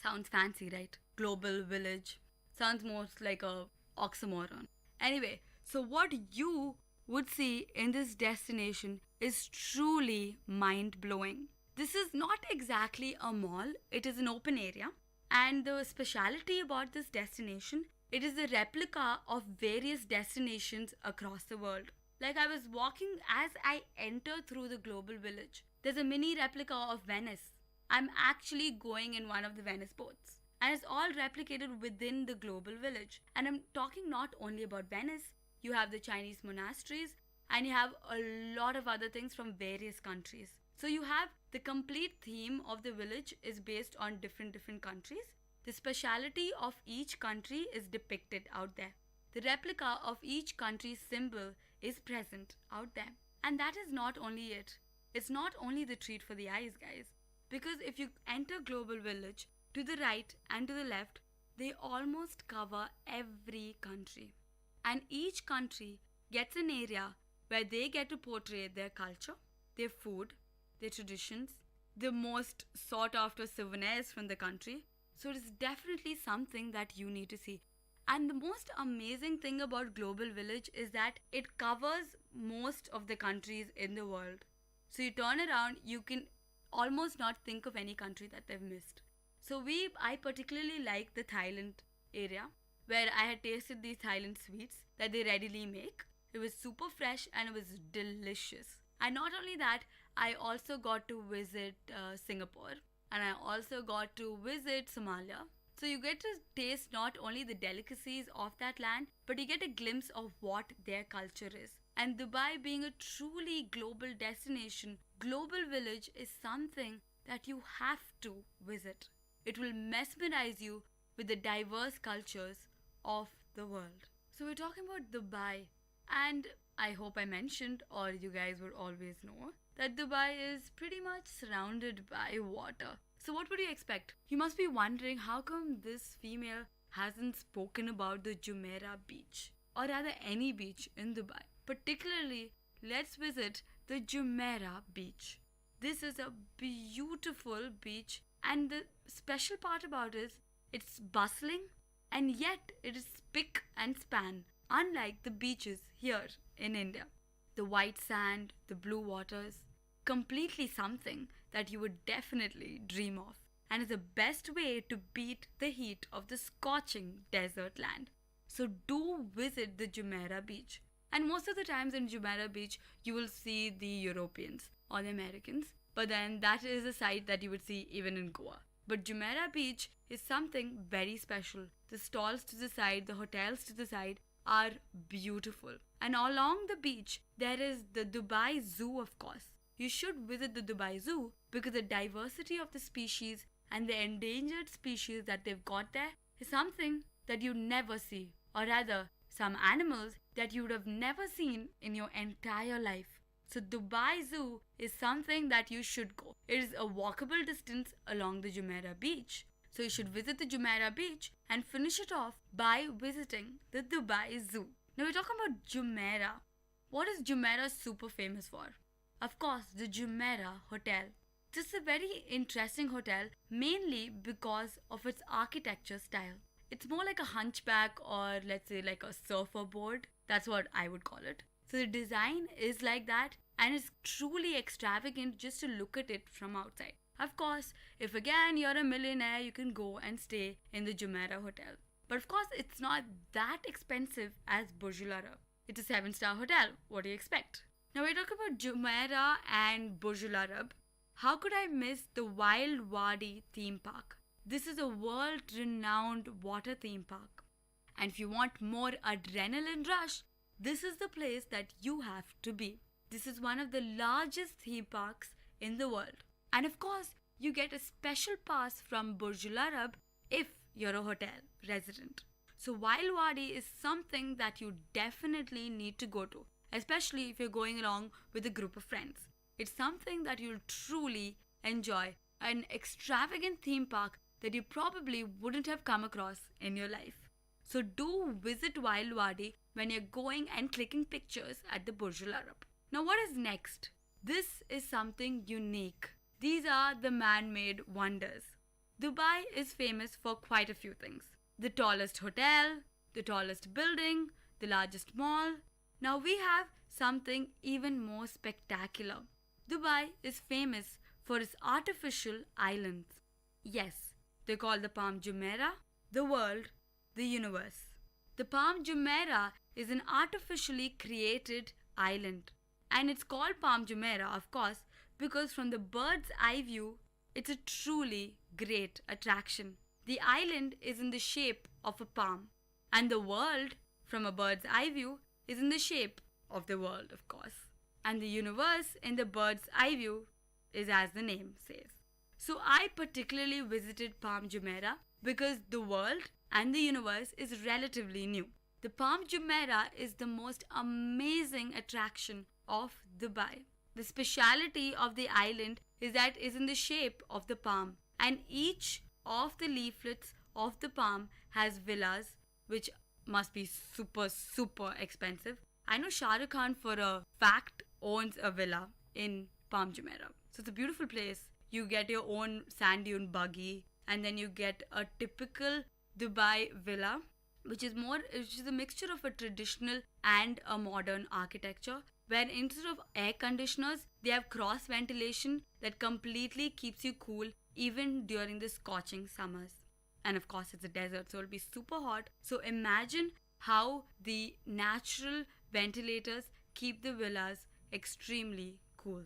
E: Sounds fancy, right? Global Village. Sounds most like a oxymoron. Anyway, so what you would see in this destination is truly mind-blowing. This is not exactly a mall, it is an open area. And the speciality about this destination, it is a replica of various destinations across the world. Like I was walking as I enter through the Global Village. There's a mini replica of Venice. I'm actually going in one of the Venice boats. and it's all replicated within the global village. And I'm talking not only about Venice, you have the Chinese monasteries, and you have a lot of other things from various countries. So you have the complete theme of the village is based on different countries. The speciality of each country is depicted out there. The replica of each country's symbol is present out there. And that is not only it. It's not only the treat for the eyes, guys. Because if you enter Global Village, to the right and to the left, they almost cover every country. And each country gets an area where they get to portray their culture, their food, their traditions, the most sought after souvenirs from the country. So it is definitely something that you need to see. And the most amazing thing about Global Village is that it covers most of the countries in the world. So you turn around, you can almost not think of any country that they've missed. So I particularly like the Thailand area, where I had tasted these Thailand sweets that they readily make. It was super fresh and it was delicious. And not only that, I also got to visit Singapore, and I also got to visit Somalia. So you get to taste not only the delicacies of that land, but you get a glimpse of what their culture is. And Dubai being a truly global destination, Global Village is something that you have to visit. It will mesmerize you with the diverse cultures of the world. So we're talking about Dubai, and I hope I mentioned, or you guys would always know, that Dubai is pretty much surrounded by water. So what would you expect? You must be wondering how come this female hasn't spoken about the Jumeirah beach, or rather any beach in Dubai. Particularly, let's visit the Jumeirah beach. This is a beautiful beach, and the special part about it is it's bustling, and yet it is spick and span, unlike the beaches here in India. The white sand, the blue waters, completely something that you would definitely dream of, and is the best way to beat the heat of the scorching desert land. So do visit the Jumeirah beach. And most of the times in Jumeirah beach, you will see the Europeans or the Americans, but then that is a sight that you would see even in Goa. But Jumeirah beach is something very special. The stalls to the side, the hotels to the side are beautiful. And along the beach, there is the Dubai Zoo, of course. You should visit the Dubai Zoo because the diversity of the species and the endangered species that they've got there is something that you never see, or rather, some animals that you would have never seen in your entire life. So Dubai Zoo is something that you should go. It is a walkable distance along the Jumeirah beach. So you should visit the Jumeirah beach and finish it off by visiting the Dubai Zoo. Now we're talking about Jumeirah. What is Jumeirah super famous for? Of course, the Jumeirah Hotel. This is a very interesting hotel, mainly because of its architecture style. It's more like a hunchback, or let's say like a surfer board. That's what I would call it. So the design is like that, and it's truly extravagant just to look at it from outside. Of course, if again you're a millionaire, you can go and stay in the Jumeirah Hotel. But of course, it's not that expensive as Burj Al Arab. It's a 7-star hotel. What do you expect? Now we're talking about Jumeirah and Burj Al Arab. How could I miss the Wild Wadi theme park? This is a world-renowned water theme park. And if you want more adrenaline rush, this is the place that you have to be. This is one of the largest theme parks in the world. And of course, you get a special pass from Burj Al Arab if you're a hotel resident. So Wild Wadi is something that you definitely need to go to, especially if you're going along with a group of friends. It's something that you'll truly enjoy, an extravagant theme park that you probably wouldn't have come across in your life. So do visit Wild Wadi when you're going and clicking pictures at the Burj Al Arab. Now what is next? This is something unique. These are the man-made wonders. Dubai is famous for quite a few things. The tallest hotel, the tallest building, the largest mall. Now we have something even more spectacular. Dubai is famous for its artificial islands. Yes, they call the Palm Jumeirah the world, the universe. The Palm Jumeirah is an artificially created island. And it's called Palm Jumeirah, of course, because from the bird's eye view, it's a truly great attraction. The island is in the shape of a palm, and the world, from a bird's eye view, is in the shape of the world, of course. And the universe in the bird's eye view is as the name says. So I particularly visited Palm Jumeirah because the world and the universe is relatively new. The Palm Jumeirah is the most amazing attraction of Dubai. The speciality of the island is that it is in the shape of the palm, and each of the leaflets of the palm has villas which must be super expensive. I know Shah Rukh Khan for a fact owns a villa in Palm Jumeirah. So it's a beautiful place. You get your own sand dune buggy, and then you get a typical Dubai villa, which is a mixture of a traditional and a modern architecture, where instead of air conditioners, they have cross ventilation that completely keeps you cool even during the scorching summers. And of course, it's a desert, so it'll be super hot. So imagine how the natural ventilators keep the villas extremely cool.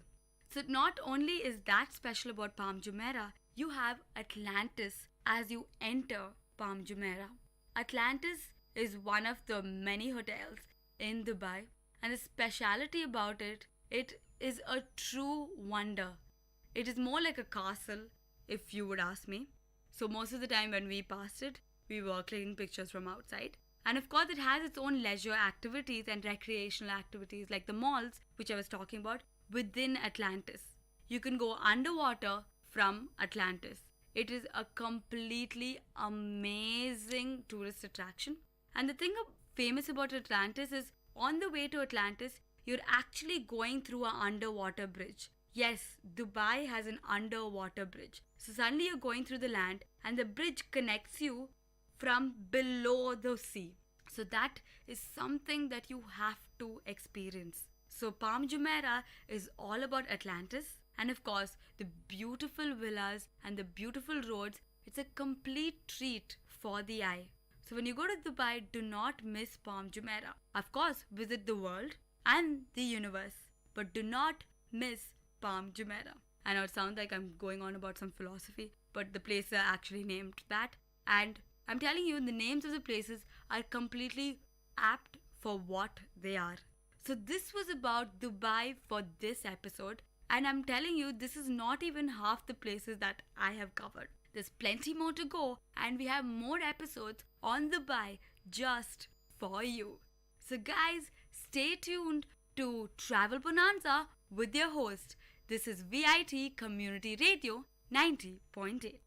E: So not only is that special about Palm Jumeirah, you have Atlantis as you enter Palm Jumeirah. Atlantis is one of the many hotels in Dubai, and the speciality about it is a true wonder. It is more like a castle, if you would ask me. So most of the time when we passed it, we were clicking pictures from outside. And of course, it has its own leisure activities and recreational activities like the malls, which I was talking about, within Atlantis. You can go underwater from Atlantis. It is a completely amazing tourist attraction. And the thing famous about Atlantis is on the way to Atlantis, you're actually going through an underwater bridge. Yes, Dubai has an underwater bridge. So suddenly you're going through the land and the bridge connects you from below the sea. So that is something that you have to experience. So Palm Jumeirah is all about Atlantis, and of course the beautiful villas and the beautiful roads. It's a complete treat for the eye. So when you go to Dubai, do not miss Palm Jumeirah. Of course, visit the world and the universe, but do not miss Palm Jumeirah. I know it sounds like I'm going on about some philosophy, but the places are actually named that, and I'm telling you, the names of the places are completely apt for what they are. So this was about Dubai for this episode, and I'm telling you, this is not even half the places that I have covered. There's plenty more to go, and we have more episodes on Dubai just for you. So guys, stay tuned to Travel Bonanza with your host. This is VIT Community Radio 90.8.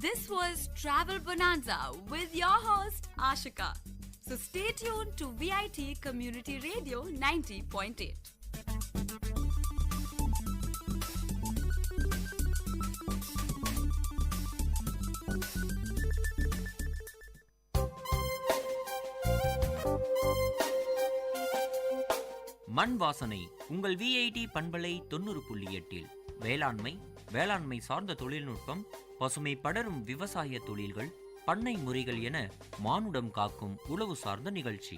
E: This was Travel Bonanza with your host Ashika. So stay tuned to VIT Community Radio 90.8.
H: மண் வாசனை உங்கள் VIT பண்பலை 90.8 வேளாண்மை சார்ந்த தொழில்நுட்பம், பசுமை படரும் விவசாய தொழில்கள், பண்ணை முறைகள் என மானுடம் காக்கும் உழவு சார்ந்த நிகழ்ச்சி.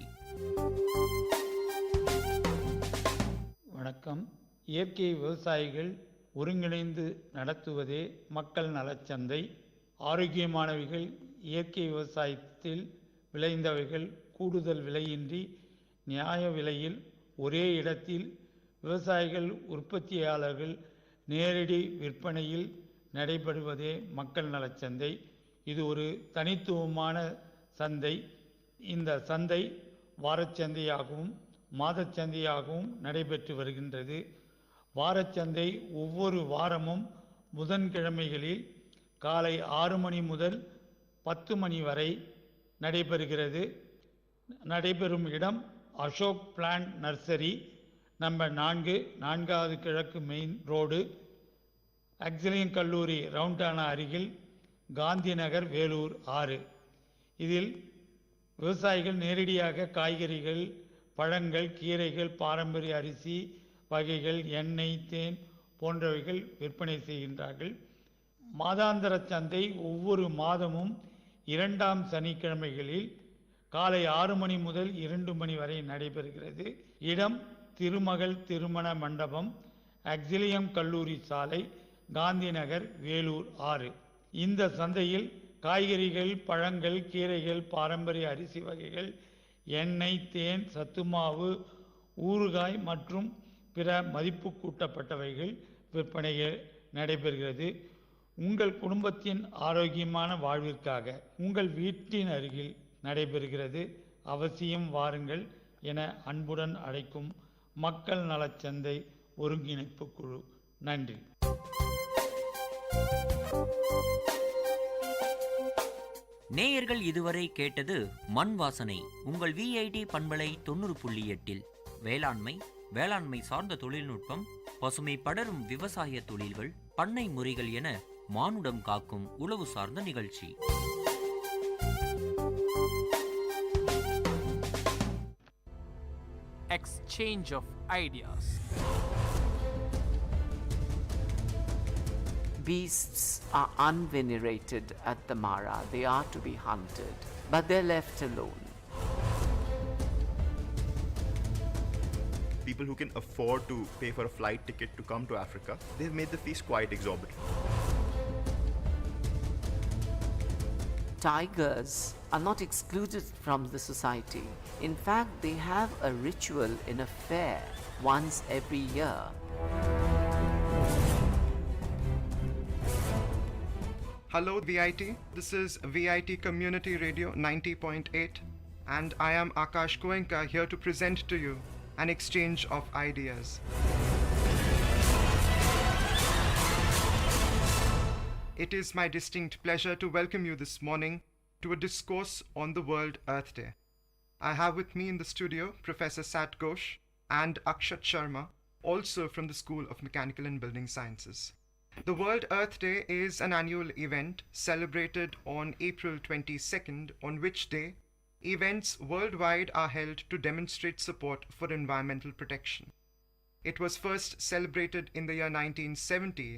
I: வணக்கம். இயற்கை விவசாயிகள் ஒருங்கிணைந்து நடத்துவதே மக்கள் நலச்சந்தை. ஆரோக்கியமானவைகள் இயற்கை விவசாயத்தில் விளைந்தவைகள் கூடுதல் விலையின்றி நியாய விலையில் ஒரே இடத்தில் விவசாயிகள் உற்பத்தியாளர்கள் நேரடி விற்பனையில் நடைபெறுவதே மக்கள் நலச்சந்தை. இது ஒரு தனித்துவமான சந்தை. இந்த சந்தை வாரச்சந்தையாகவும் மாதச்சந்தையாகவும் நடைபெற்று வருகின்றது. வாரச்சந்தை ஒவ்வொரு வாரமும் புதன்கிழமைகளில் காலை 6 மணி முதல் 10 மணி வரை நடைபெறுகிறது. நடைபெறும் இடம் அசோக் பிளான்ட் நர்சரி, நம்பர் 4, 4வது கிழக்கு மெயின் ரோடு, அக்ஸலியன் கல்லூரி ரவுண்டானா அருகில், காந்தி நகர், வேலூர் 6. இதில் விவசாயிகள் நேரடியாக காய்கறிகள், பழங்கள், கீரைகள், பாரம்பரிய அரிசி வகைகள், எண்ணெய், தேன் போன்றவைகள் விற்பனை செய்கின்றார்கள். மாதாந்திர சந்தை ஒவ்வொரு மாதமும் 2ஆம் சனிக்கிழமைகளில் காலை 6 மணி முதல் 2 மணி வரை நடைபெறுகிறது. இடம் திருமகள் திருமண மண்டபம், அக்ஸிலியம் கல்லூரி சாலை, காந்தி நகர், வேலூர் 6. இந்த சந்தையில் காய்கறிகள், பழங்கள், கீரைகள், பாரம்பரிய அரிசி வகைகள், எண்ணெய், தேன், சத்துமாவு, ஊறுகாய் மற்றும் பிற மதிப்பு கூட்டப்பட்டவைகள் விற்பனை நடைபெறுகிறது. உங்கள் குடும்பத்தின் ஆரோக்கியமான வாழ்விற்காக உங்கள் வீட்டின் அருகில் நடைபெறுகிறது. அவசியம் வாருங்கள் என அன்புடன் அழைக்கும் மக்கள் நலச்சந்தை ஒருங்கிணைப்பு குழு. நன்றி.
H: நேயர்கள் இதுவரை கேட்டது மண் வாசனை உங்கள் விஐடி பண்பலை 90.8. வேளாண்மை சார்ந்த தொழில்நுட்பம், பசுமை படரும் விவசாய தொழில்கள், பண்ணை முறைகள் என மானுடம் காக்கும் உழவு சார்ந்த நிகழ்ச்சி.
S: Exchange of ideas.
V: Beasts are unvenerated at the Mara. They are to be hunted, but they're left alone.
W: People who can afford to pay for a flight ticket to come to Africa, they've made the fees quite exorbitant.
V: Tigers are not excluded from the society. In fact, they have a ritual in a fair once every year.
X: Hello VIT, this is Vit Community Radio 90.8 and I am Akash Goenka here to present to you an exchange of ideas. It is my distinct pleasure to welcome you this morning to a discourse on the World Earth Day. I have with me in the studio Professor Sat Ghosh and Akshat Sharma, also from the School of Mechanical and Building Sciences. The World Earth Day is an annual event celebrated on April 22nd, on which day events worldwide are held to demonstrate support for environmental protection. It was first celebrated in the year 1970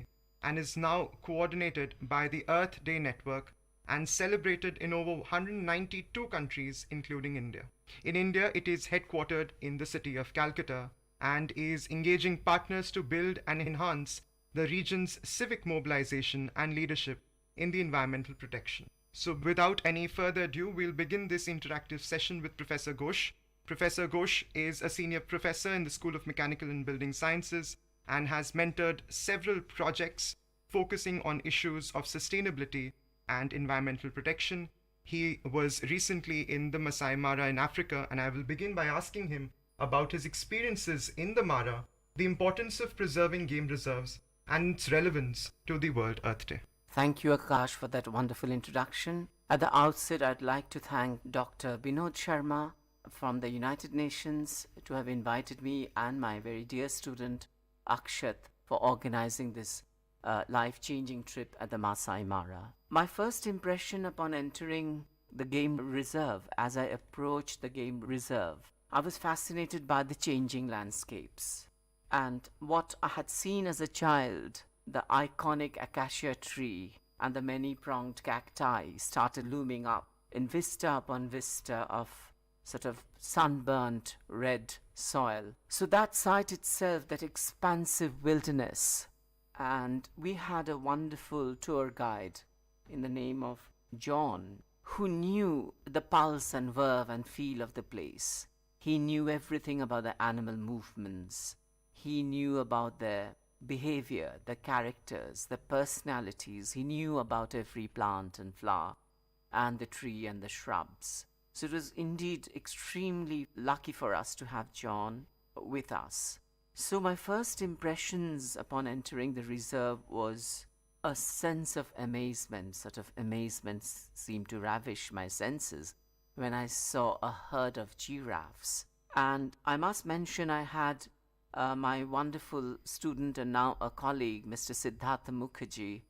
X: and is now coordinated by the Earth Day Network and celebrated in over 192 countries, including India. In India, it is headquartered in the city of Calcutta and is engaging partners to build and enhance the region's civic mobilization and leadership in the environmental protection. So without any further ado, we'll begin this interactive session with Professor Ghosh. Professor Ghosh is a senior professor in the School of Mechanical and Building Sciences and has mentored several projects focusing on issues of sustainability and environmental protection. He was recently in the Masai Mara in Africa, and I will begin by asking him about his experiences in the Mara, the importance of preserving game reserves, and its relevance to the World Earth Day.
V: Thank you, Akash, for that wonderful introduction. At the outset, I'd like to thank Dr. Binod Sharma from the United Nations to have invited me and my very dear student Akshat for organizing this life-changing trip at the Masai Mara. My first impression upon entering the game reserve, as I approached the game reserve, I was fascinated by the changing landscapes. And what I had seen as a child, the iconic acacia tree and the many-pronged cacti started looming up in vista upon vista of sort of sunburnt red soil. So that site itself, that expansive wilderness, and we had a wonderful tour guide in the name of John, who knew the pulse and verve and feel of the place. He knew everything about the animal movements. He knew about their behavior, the characters, the personalities. He knew about every plant and flower and the tree and the shrubs. So it was indeed extremely lucky for us to have John with us. So my first impressions upon entering the reserve was a sense of amazement. Sort of amazement seemed to ravish my senses when I saw a herd of giraffes. And I must mention I had my wonderful student and now a colleague, Mr. Siddhartha Mukherjee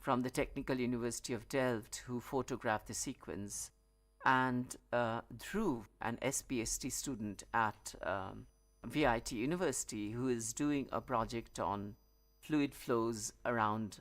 V: from the Technical University of Delft, who photographed the sequence, and Dhruv, an SPST student at VIT University, who is doing a project on fluid flows around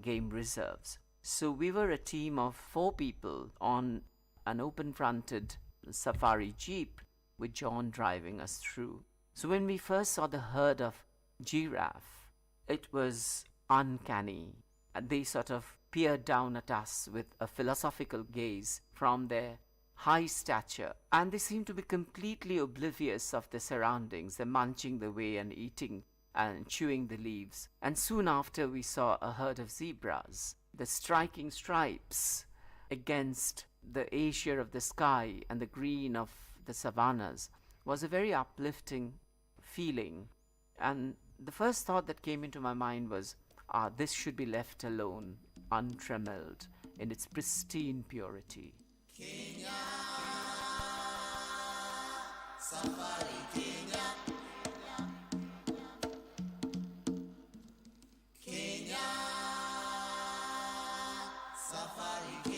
V: game reserves. So we were a team of 4 people on an open-fronted safari jeep with John driving us through. So when we first saw the herd of giraffe, it was uncanny. They sort of peered down at us with a philosophical gaze from their high stature, and they seemed to be completely oblivious of their surroundings. They're munching the way and eating and chewing the leaves. And soon after, we saw a herd of zebras. The striking stripes against the azure of the sky and the green of the savannas was a very uplifting feeling. And the first thought that came into my mind was, this should be left alone, untrammeled, in its pristine purity.
Q: Kenya, Safari Kenya, Kenya, Safari Kenya.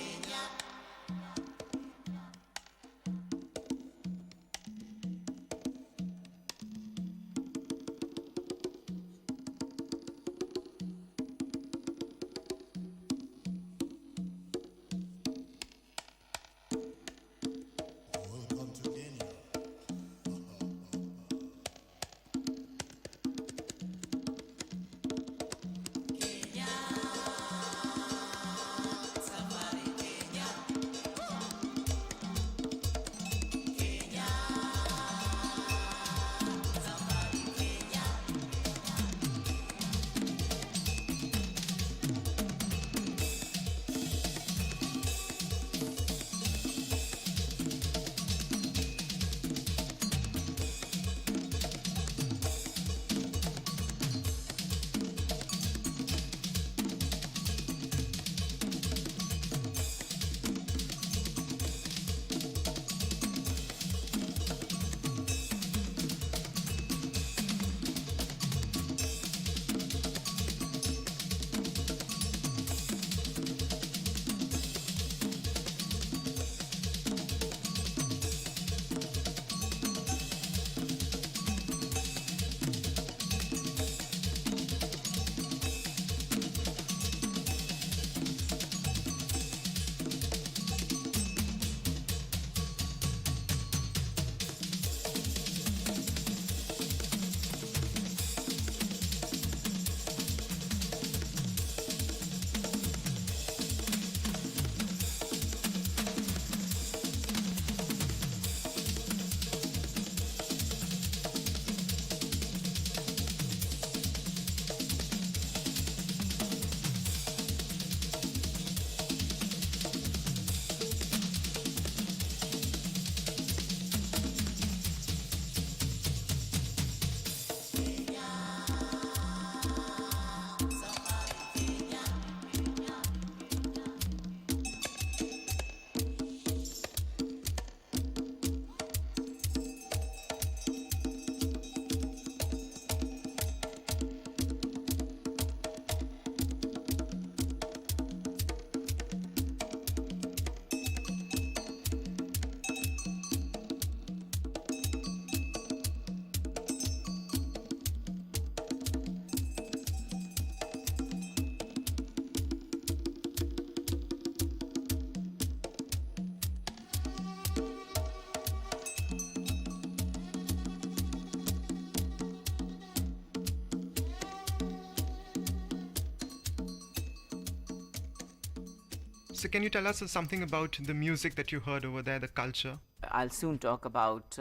X: So can you tell us something about the music that you heard over there, the culture?
V: I'll soon talk about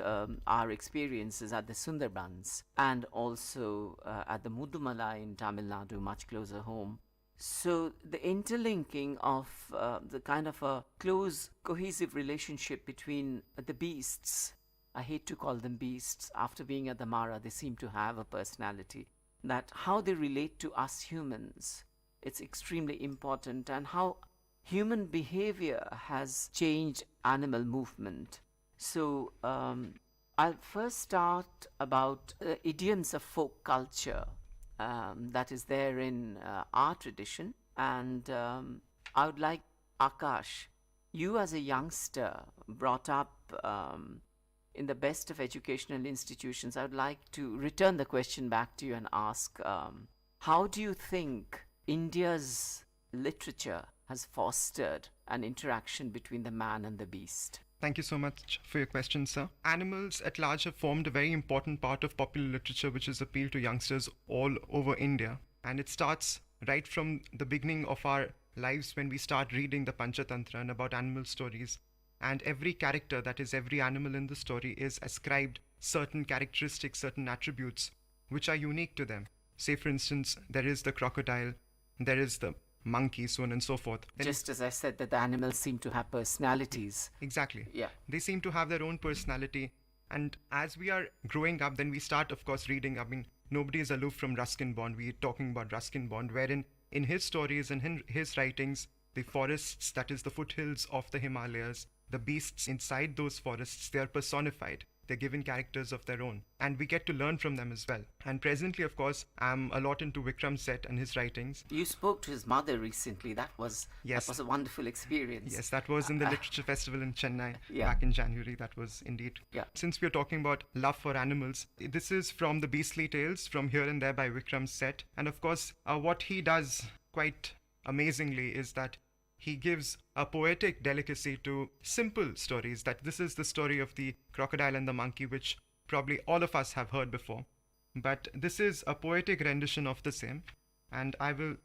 V: our experiences at the Sundarbans and also at the Mudumala in Tamil Nadu, much closer home. So the interlinking of the kind of a close, cohesive relationship between the beasts. I hate to call them beasts. After being at the Mara, they seem to have a personality. That how they relate to us humans, it's extremely important, and how human behavior has changed animal movement. So I'll first start about idioms of folk culture that is there in our tradition. And I would like, Akash, you as a youngster brought up in the best of educational institutions, I would like to return the question back to you and ask, how do you think India's literature has fostered an interaction between the man and the beast?
X: Thank you so much for your question, sir. Animals at large have formed a very important part of popular literature which has appealed to youngsters all over India. And it starts right from the beginning of our lives when we start reading the Panchatantra and about animal stories. And every character, that is every animal in the story, is ascribed certain characteristics, certain attributes which are unique to them. Say, for instance, there is the crocodile, there is the monkey, so on and so forth. Then
V: Just as I said that the animals seem to have personalities.
X: Exactly.
V: Yeah.
X: They seem to have their own personality. And as we are growing up, then we start, of course, reading. I mean, nobody is aloof from Ruskin Bond. We're talking about Ruskin Bond, wherein in his stories and in his writings, the forests, that is the foothills of the Himalayas, the beasts inside those forests, they are personified. They're given characters of their own. And we get to learn from them as well. And presently, of course, I'm a lot into Vikram Seth and his writings.
V: You spoke to his mother recently. That was a wonderful experience.
X: Yes, that was in the Literature Festival in Chennai
V: Yeah.
X: back in January. That was indeed.
V: Yeah.
X: Since we're talking about love for animals, this is from The Beastly Tales, from Here and There by Vikram Seth. And of course, what he does quite amazingly is that he gives a poetic delicacy to simple stories. That this is the story of the crocodile and the monkey, which probably all of us have heard before. But this is a poetic rendition of the same. And I will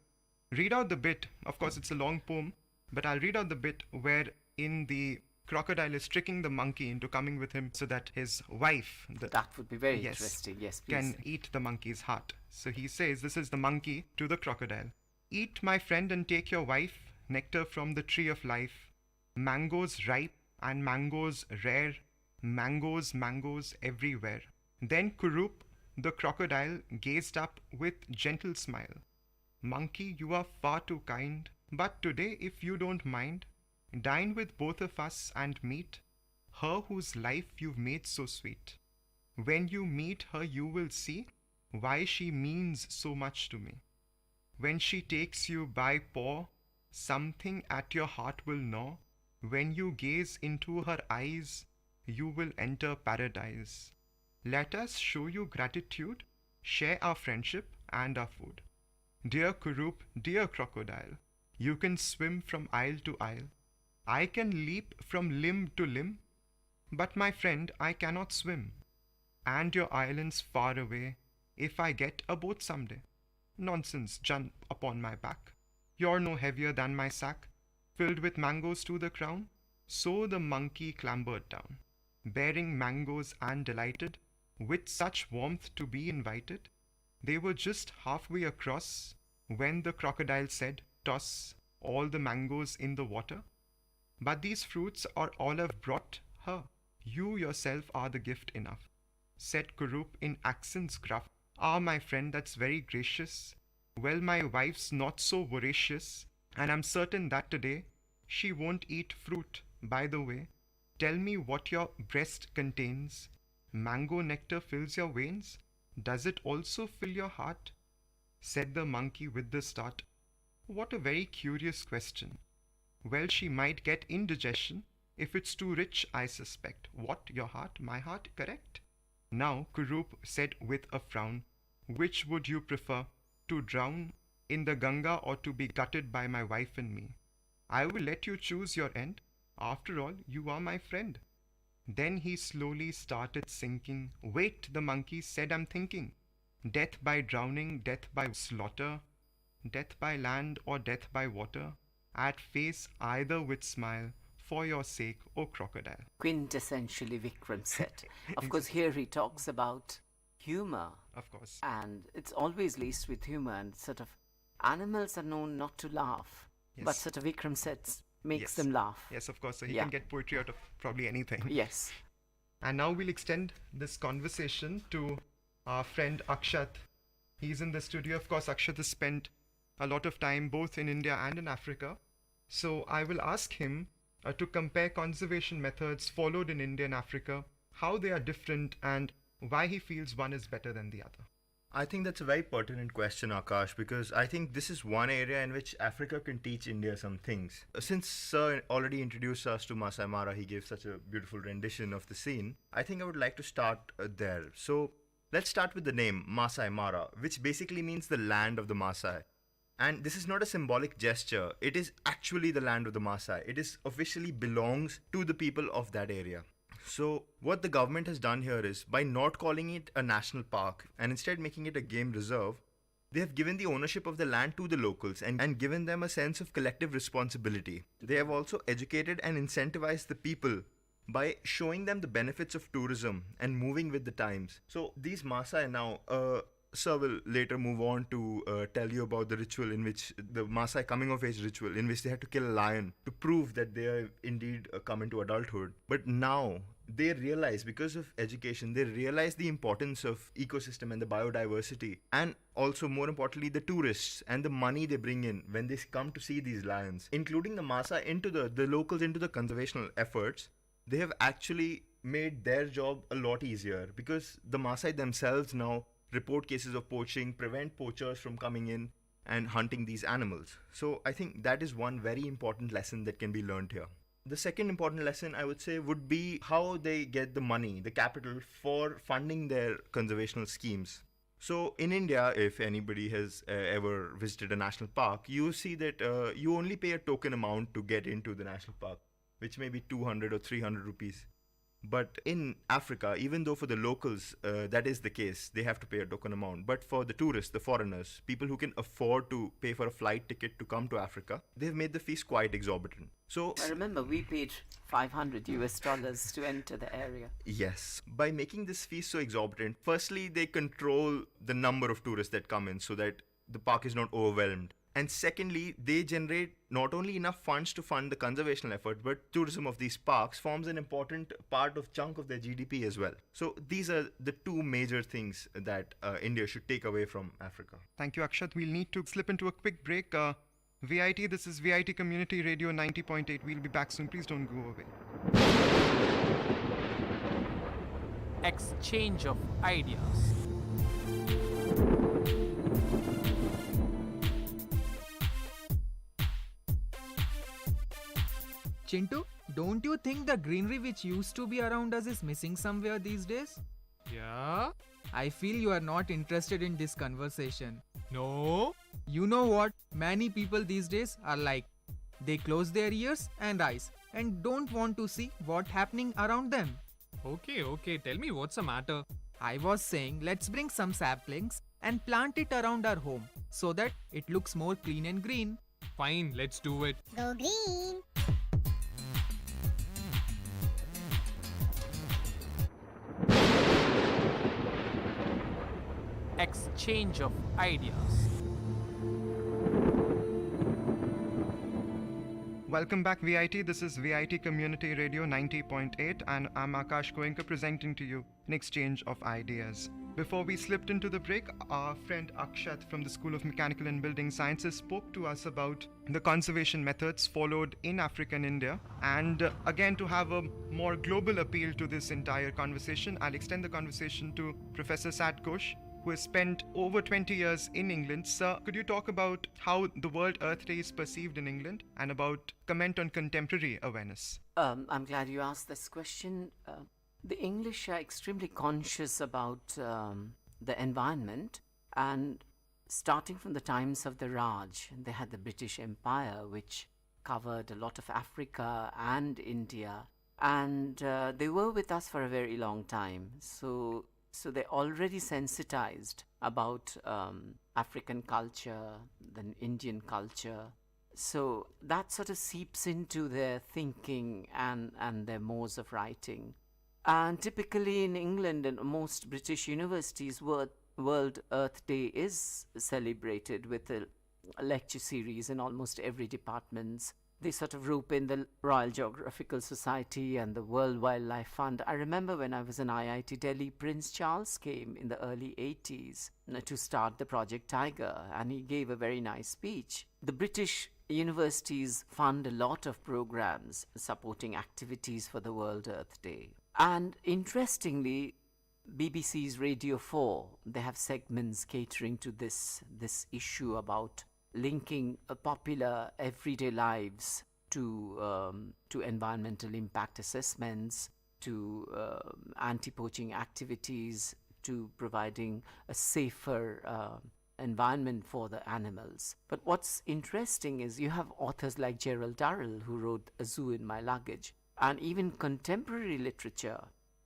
X: read out the bit. Of course, it's a long poem, but I'll read out the bit where in the crocodile is tricking the monkey into coming with him so that his wife,
V: that would be very interesting. Yes, please.
X: can eat the monkey's heart. So he says, this is the monkey to the crocodile. Eat, my friend, and take your wife nectar from the tree of life, mangoes ripe and mangoes rare, mangoes everywhere. Then Kurup, the crocodile, gazed up with gentle smile. Monkey, you are far too kind, but today, if you don't mind, dine with both of us and meet her whose life you've made so sweet. When you meet her, you will see why she means so much to me. When she takes you by paw, something at your heart will gnaw. When you gaze into her eyes, you will enter paradise. Let us show you gratitude, share our friendship and our food. Dear Kurup, dear crocodile, you can swim from isle to isle. I can leap from limb to limb, but my friend, I cannot swim. And your island's far away, if I get a boat someday. Nonsense, jump upon my back. You're no heavier than my sack, filled with mangoes to the crown. So the monkey clambered down, bearing mangoes and delighted, with such warmth to be invited. They were just halfway across, when the crocodile said, toss all the mangoes in the water. But these fruits are all I've brought her. You yourself are the gift enough, said Kurup in accents gruff. Ah, my friend, that's very gracious. Well, my wife's not so voracious, and I'm certain that today she won't eat fruit. By the way, tell me what your breast contains. Mango nectar fills your veins? Does it also fill your heart? Said the monkey with the start. What a very curious question. Well, she might get indigestion if it's too rich, I suspect. What, your heart? My heart? Correct? Now, Kurup said with a frown, which would you prefer, to drown in the Ganga or to be gutted by my wife and me? I will let you choose your end. After all, you are my friend. Then he slowly started sinking. Wait, the monkey said, I'm thinking. Death by drowning, death by slaughter, death by land or death by water. At face either with smile, for your sake, O crocodile.
V: Quintessentially Vikram Seth. Of course, here he talks about humor.
X: Of course.
V: And it's always laced with humor, and sort of animals are known not to laugh, but sort of Vikram Seth makes them laugh.
X: Yes, of course. So he can get poetry out of probably anything.
V: Yes.
X: And now we'll extend this conversation to our friend Akshat. He's in the studio. Of course, Akshat has spent a lot of time both in India and in Africa. So I will ask him to compare conservation methods followed in India and Africa, how they are different, and why he feels one is better than the other.
W: I think that's a very pertinent question, Akash, because I think this is one area in which Africa can teach India some things. Since Sir already introduced us to Masai Mara, he gave such a beautiful rendition of the scene. I think I would like to start there. So let's start with the name Masai Mara, which basically means the land of the Masai. And this is not a symbolic gesture. It is actually the land of the Maasai. It is officially belongs to the people of that area. So what the government has done here is, by not calling it a national park and instead making it a game reserve, they have given the ownership of the land to the locals and given them a sense of collective responsibility. They have also educated and incentivized the people by showing them the benefits of tourism and moving with the times. So these Maasai now, Sir will later move on to tell you about the ritual in which, the Maasai coming of age ritual, in which they had to kill a lion to prove that they are indeed come into adulthood. But now they realize, because of education, they realize the importance of ecosystem and the biodiversity, and also more importantly the tourists and the money they bring in when they come to see these lions, including the Maasai into the locals into the conservational efforts. They have actually made their job a lot easier, because the Maasai themselves now report cases of poaching, prevent poachers from coming in and hunting these animals. So I think that is one very important lesson that can be learned here. The second important lesson, I would say, would be how they get the money, the capital for funding their conservational schemes. So in India, if anybody has ever visited a national park, you see that you only pay a token amount to get into the national park, which may be 200 or 300 rupees. But in Africa, even though for the locals that is the case, they have to pay a token amount. But for the tourists, the foreigners, people who can afford to pay for a flight ticket to come to Africa, they've made the fees quite exorbitant. So
V: I remember we paid $500 to enter the area.
W: Yes. By making this fee so exorbitant, firstly, they control the number of tourists that come in so that the park is not overwhelmed. And secondly, they generate not only enough funds to fund the conservation effort, but tourism of these parks forms an important chunk of their GDP as well. So these are the two major things that India should take away from Africa.
X: Thank you, Akshat. We'll need to slip into a quick break. VIT, this is VIT Community Radio 90.8. We'll be back soon. Please don't go away.
S: Exchange of ideas.
B: Chintu, don't you think the greenery which used to be around us is missing somewhere these days? Yeah? I feel you are not interested in this conversation. No? You know what many people these days are like? They close their ears and eyes and don't want to see what's happening around them. Okay, tell me what's the matter. I was saying let's bring some saplings and plant it around our home so that it looks more clean and green. Fine, let's do it.
Q: Go green.
S: Exchange of ideas.
X: Welcome back, VIT. This is VIT Community Radio 90.8, and I'm Akash Goenka presenting to you an exchange of ideas. Before we slipped into the break, our friend Akshat from the School of Mechanical and Building Sciences spoke to us about the conservation methods followed in Africa and India. And again, to have a more global appeal to this entire conversation, I'll extend the conversation to Professor Sat Ghosh, who has spent over 20 years in England. Sir, could you talk about how the World Earth Day is perceived in England and comment on contemporary awareness?
V: I'm glad you asked this question. The English are extremely conscious about the environment, and starting from the times of the Raj, they had the British Empire, which covered a lot of Africa and India, and they were with us for a very long time. So they're already sensitized about African culture, then Indian culture. So that sort of seeps into their thinking and their modes of writing. And typically in England and most British universities, World Earth Day is celebrated with a lecture series in almost every department. They sort of rope in the Royal Geographical Society and the World Wildlife Fund. I remember when I was in IIT Delhi, Prince Charles came in the early 80s to start the Project Tiger, and he gave a very nice speech. The British universities fund a lot of programs supporting activities for the World Earth Day. And interestingly, BBC's Radio 4, they have segments catering to this issue about linking popular everyday lives to environmental impact assessments, to anti-poaching activities, to providing a safer environment for the animals. But what's interesting is you have authors like Gerald Durrell, who wrote A Zoo in My Luggage, and even contemporary literature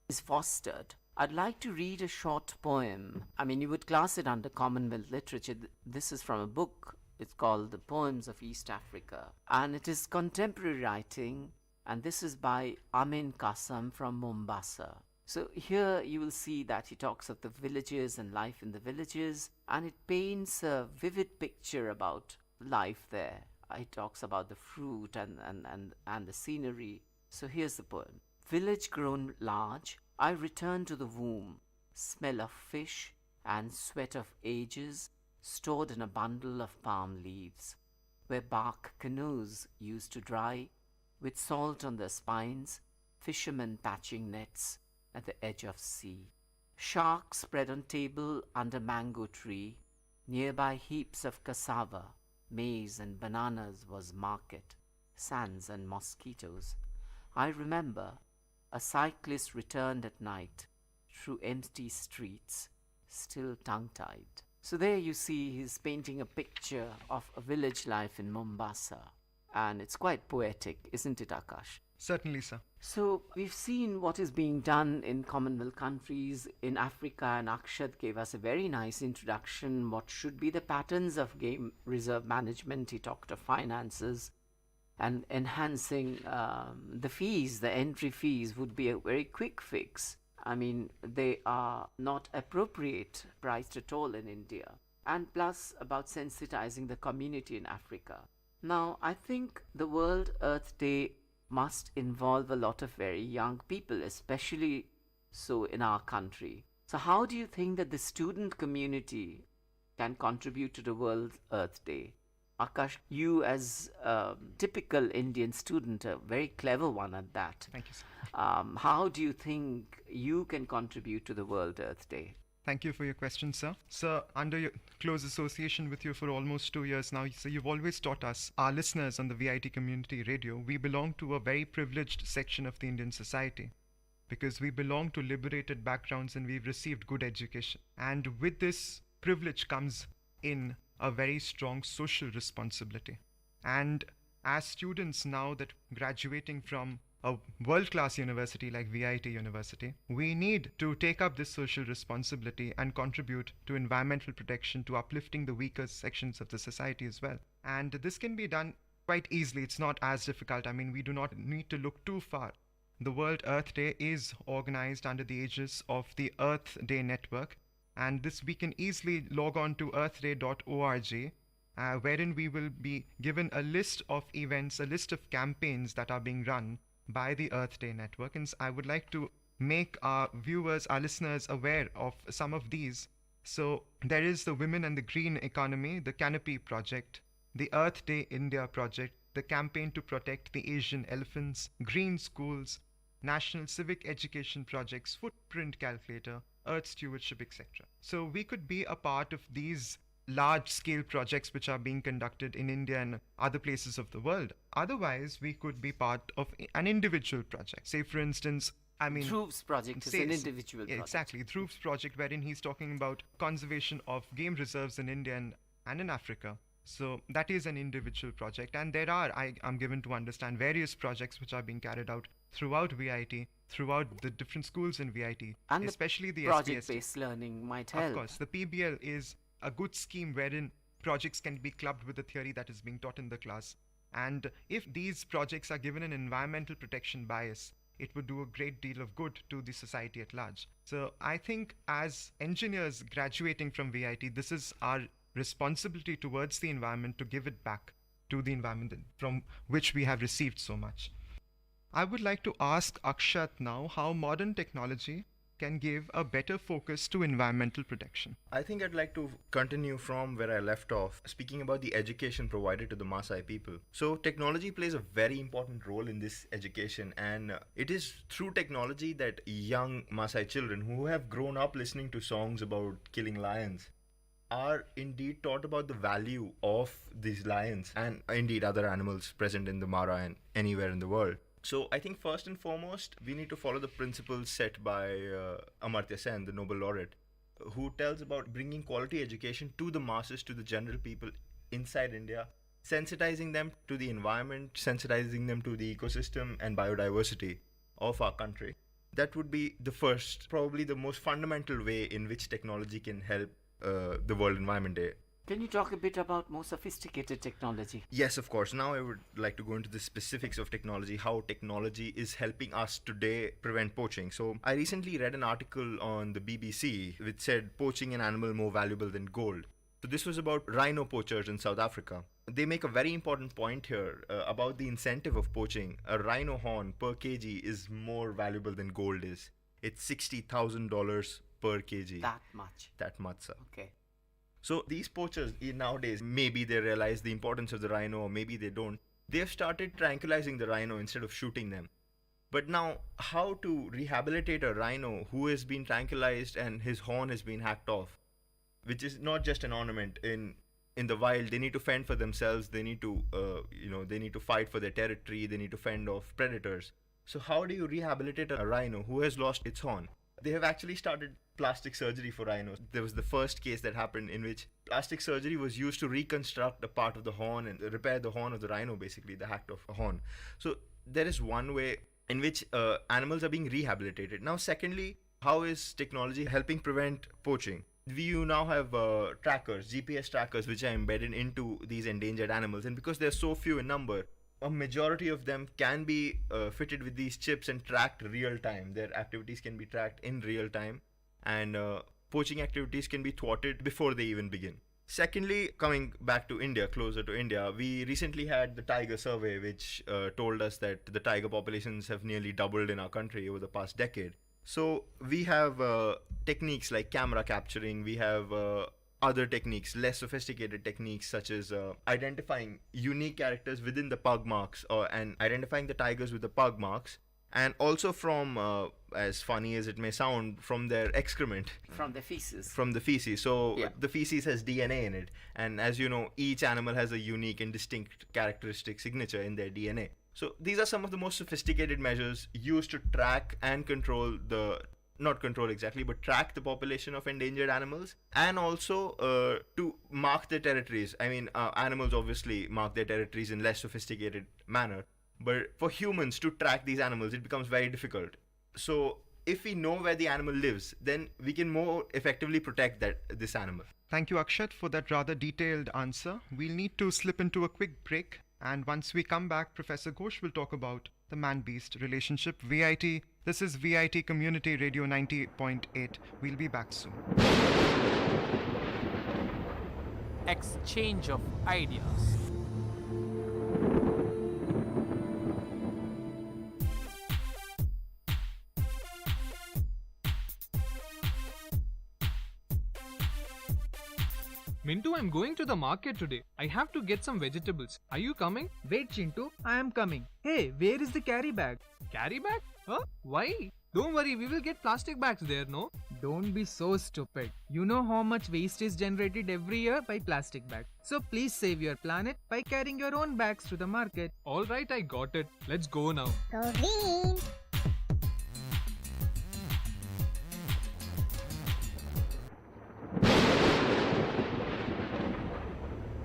V: is fostered. I'd like to read a short poem. I mean, you would class it under Commonwealth literature. This is from a book. It's called The Poems of East Africa, and it is contemporary writing, and this is by Amin Kasam from Mombasa. So here you will see that he talks of the villages and life in the villages, and it paints a vivid picture about life there. He talks about the fruit and the scenery. So here's the poem. Village grown large, I return to the womb, smell of fish and sweat of ages, stored in a bundle of palm leaves, where bark canoes used to dry, with salt on their spines, fishermen patching nets at the edge of sea. Sharks spread on table under mango tree, nearby heaps of cassava, maize and bananas was market, sands and mosquitoes. I remember a cyclist returned at night through empty streets, still tongue-tied. So there you see he's painting a picture of a village life in Mombasa. And it's quite poetic, isn't it, Akash?
X: Certainly, sir.
V: So we've seen what is being done in Commonwealth countries in Africa, and Akshat gave us a very nice introduction. What should be the patterns of game reserve management? He talked of finances and enhancing the fees. The entry fees would be a very quick fix. I mean, they are not appropriate priced at all in India. And plus about sensitizing the community in Africa. Now, I think the World Earth Day must involve a lot of very young people, especially so in our country. So how do you think that the student community can contribute to the World Earth Day? Akash, you as a typical Indian student, a very clever one at that.
X: Thank you, sir.
V: How do you think you can contribute to the World Earth Day?
X: Thank you for your question, sir. Sir, under your close association with you for almost 2 years now, so you've always taught us, our listeners on the VIT Community Radio, we belong to a very privileged section of the Indian society because we belong to liberated backgrounds and we've received good education. And with this privilege comes in a very strong social responsibility. And as students now that graduating from a world-class university like VIT University, we need to take up this social responsibility and contribute to environmental protection, to uplifting the weaker sections of the society as well. And this can be done quite easily. It's not as difficult. I mean, we do not need to look too far. The World Earth Day is organized under the aegis of the Earth Day Network, and this we can easily log on to earthday.org, wherein we will be given a list of events, a list of campaigns that are being run by the Earth Day Network. And I would like to make our viewers, our listeners aware of some of these. So there is the Women and the Green Economy, the Canopy Project, the Earth Day India Project, the Campaign to Protect the Asian Elephants, Green Schools, National Civic Education Projects, Footprint Calculator, Earth Stewardship, etc. So we could be a part of these large-scale projects which are being conducted in India and other places of the world. Otherwise, we could be part of an individual project. Say, for instance,
V: Dhruv's project is an individual project.
X: Exactly, Dhruv's project, wherein he's talking about conservation of game reserves in India and in Africa. So that is an individual project. And there are, I'm given to understand, various projects which are being carried out throughout VIT, throughout the different schools in VIT,
V: and
X: especially the
V: project-based learning might help.
X: Of course, the PBL is a good scheme wherein projects can be clubbed with the theory that is being taught in the class. And if these projects are given an environmental protection bias, it would do a great deal of good to the society at large. So I think as engineers graduating from VIT, this is our responsibility towards the environment to give it back to the environment from which we have received so much. I would like to ask Akshat now how modern technology can give a better focus to environmental protection.
W: I think I'd like to continue from where I left off, speaking about the education provided to the Maasai people. So technology plays a very important role in this education, and it is through technology that young Maasai children who have grown up listening to songs about killing lions are indeed taught about the value of these lions and indeed other animals present in the Mara and anywhere in the world. So I think first and foremost, we need to follow the principles set by Amartya Sen, the Nobel laureate, who tells about bringing quality education to the masses, to the general people inside India, sensitizing them to the environment, sensitizing them to the ecosystem and biodiversity of our country. That would be the first, probably the most fundamental way in which technology can help the World Environment Day.
V: Can you talk a bit about more sophisticated technology?
W: Yes, of course. Now I would like to go into the specifics of technology, how technology is helping us today prevent poaching. So I recently read an article on the BBC which said poaching an animal more valuable than gold. So this was about rhino poachers in South Africa. They make a very important point here about the incentive of poaching. A rhino horn per kg is more valuable than gold is. It's $60,000 per kg.
V: That much?
W: That much, sir.
V: Okay.
W: So these poachers nowadays, maybe they realize the importance of the rhino or maybe they don't. They have started tranquilizing the rhino instead of shooting them. But now, how to rehabilitate a rhino who has been tranquilized and his horn has been hacked off, which is not just an ornament in the wild. They need to fend for themselves. They need to, they need to fight for their territory. They need to fend off predators. So how do you rehabilitate a rhino who has lost its horn? They have actually started plastic surgery for rhinos. There was the first case that happened in which plastic surgery was used to reconstruct a part of the horn and repair the horn of the rhino, basically, the hacked off horn. So there is one way in which animals are being rehabilitated. Now, secondly, how is technology helping prevent poaching? We now have trackers, GPS trackers, which are embedded into these endangered animals. And because they're so few in number, a majority of them can be fitted with these chips and tracked real time. Their activities can be tracked in real time, and poaching activities can be thwarted before they even begin. Secondly, coming back to India, closer to India, we recently had the tiger survey, which told us that the tiger populations have nearly doubled in our country over the past decade. So we have techniques like camera capturing, we have other techniques, less sophisticated techniques, such as identifying unique characters within the pug marks and identifying the tigers with the pug marks, and also from, as funny as it may sound, from their excrement.
V: From the feces.
W: From the feces. So
V: yeah.
W: The feces has DNA in it. And as you know, each animal has a unique and distinct characteristic signature in their DNA. So these are some of the most sophisticated measures used to track and control not control exactly, but track the population of endangered animals, and also to mark their territories. I mean, animals obviously mark their territories in less sophisticated manner, but for humans to track these animals, it becomes very difficult. So if we know where the animal lives, then we can more effectively protect this animal.
X: Thank you, Akshat, for that rather detailed answer. We'll need to slip into a quick break, and once we come back, Professor Ghosh will talk about the man-beast relationship. VIT, this is VIT Community Radio 90.8. We'll be back soon.
S: Exchange of ideas.
B: Mintu, I'm going to the market today. I have to get some vegetables. Are you coming? Wait, Chintu, I am coming. Hey, where is the carry bag? Carry bag? Huh? Why? Don't worry, we will get plastic bags there, no? Don't be so stupid. You know how much waste is generated every year by plastic bags. So please save your planet by carrying your own bags to the market. Alright, I got it. Let's go now.
D: Go green!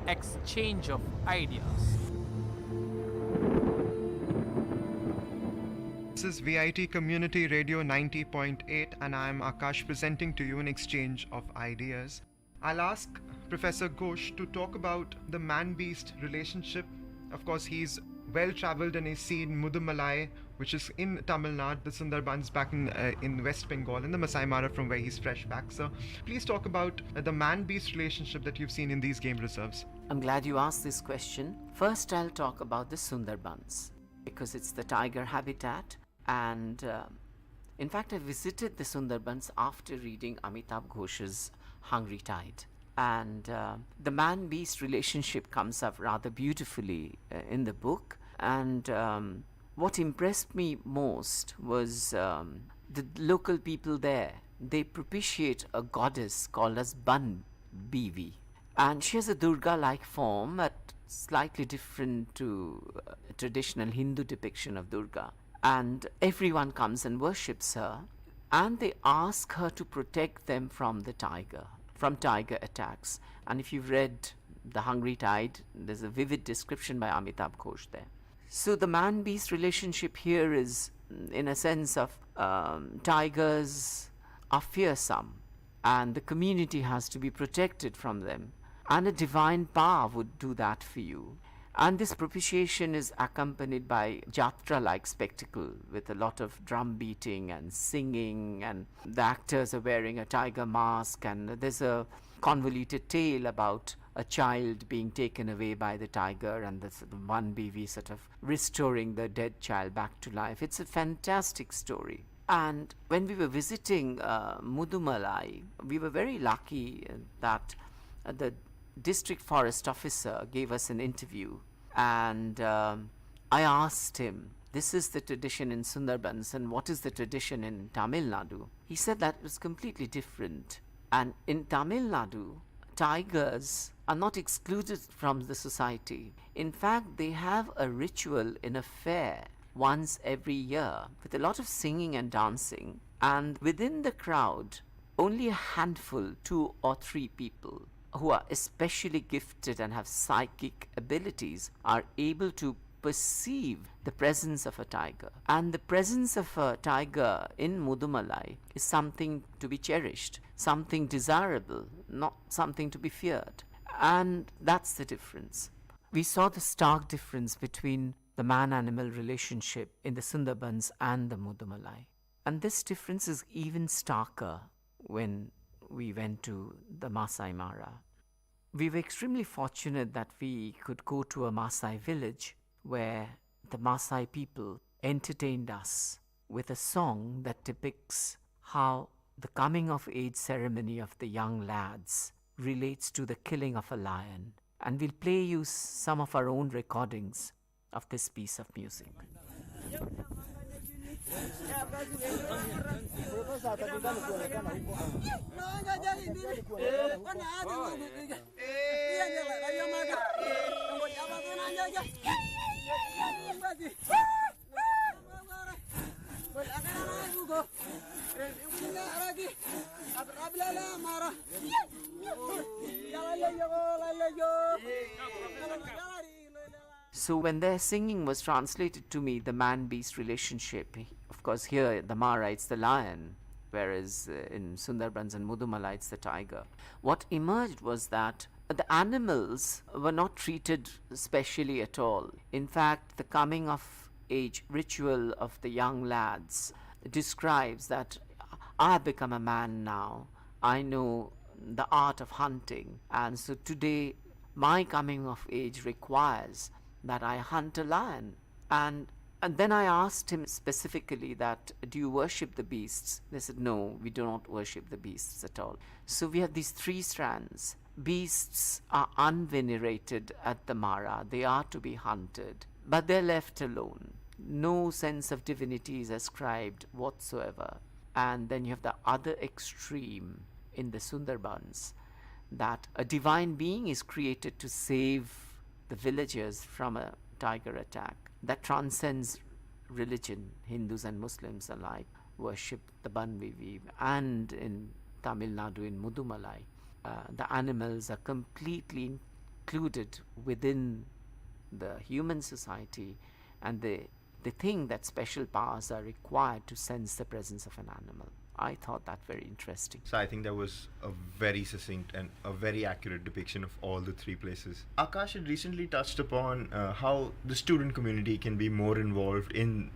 S: Exchange of ideas.
X: This is VIT Community Radio 90.8, and I am Akash presenting to you an exchange of ideas. I'll ask Professor Ghosh to talk about the man-beast relationship. Of course, he's well-traveled and he's seen Mudumalai, which is in Tamil Nadu, the Sundarbans back in West Bengal, and the Masai Mara from where he's fresh back. So please talk about the man-beast relationship that you've seen in these game reserves.
V: I'm glad you asked this question. First, I'll talk about the Sundarbans, because it's the tiger habitat. And in fact, I visited the Sundarbans after reading Amitabh Ghosh's Hungry Tide. And the man-beast relationship comes up rather beautifully in the book. And what impressed me most was the local people there. They propitiate a goddess called as Ban Bivi. And she has a Durga-like form, but slightly different to a traditional Hindu depiction of Durga. And everyone comes and worships her. and they ask her to protect them from tiger attacks. And if you've read The Hungry Tide, there's a vivid description by Amitabh Ghosh there. So the man-beast relationship here is, in a sense of tigers are fearsome, and the community has to be protected from them, and a divine power would do that for you. And this propitiation is accompanied by jatra-like spectacle with a lot of drum beating and singing, and the actors are wearing a tiger mask, and there's a convoluted tale about a child being taken away by the tiger and the one baby sort of restoring the dead child back to life. It's a fantastic story. And when we were visiting Mudumalai, we were very lucky that the district forest officer gave us an interview, and I asked him, this is the tradition in Sundarbans, and what is the tradition in Tamil Nadu? He said that it was completely different. And in Tamil Nadu, tigers are not excluded from the society. In fact, they have a ritual in a fair once every year with a lot of singing and dancing, and within the crowd, only a handful, 2 or 3 people who are especially gifted and have psychic abilities are able to perceive the presence of a tiger. And the presence of a tiger in Mudumalai is something to be cherished, something desirable, not something to be feared. And that's the difference. We saw the stark difference between the man-animal relationship in the Sundarbans and the Mudumalai. And this difference is even starker when we went to the Masai Mara. We were extremely fortunate that we could go to a Maasai village where the Maasai people entertained us with a song that depicts how the coming of age ceremony of the young lads relates to the killing of a lion. And we'll play you some of our own recordings of this piece of music. So when their singing was translated to me, the man-beast relationship, of course here at the Mara it's the lion, whereas in Sundarbans and Mudumalai it's the tiger. What emerged was that the animals were not treated specially at all. In fact, the coming of age ritual of the young lads describes that I have become a man now. I know the art of hunting, and so today my coming of age requires that I hunt a lion. And then I asked him specifically that, do you worship the beasts? They said, no, we do not worship the beasts at all. So we have these 3 strands. Beasts are unvenerated at the Mara. They are to be hunted, but they're left alone. No sense of divinity is ascribed whatsoever. And then you have the other extreme in the Sundarbans, that a divine being is created to save the villagers from a tiger attack. That transcends religion. Hindus and Muslims alike worship the Banvivi. And in Tamil Nadu, in Mudumalai, the animals are completely included within the human society, and they think that special powers are required to sense the presence of an animal. I thought that very interesting.
W: So I think that was a very succinct and a very accurate depiction of all the 3 places. Akash had recently touched upon how the student community can be more involved in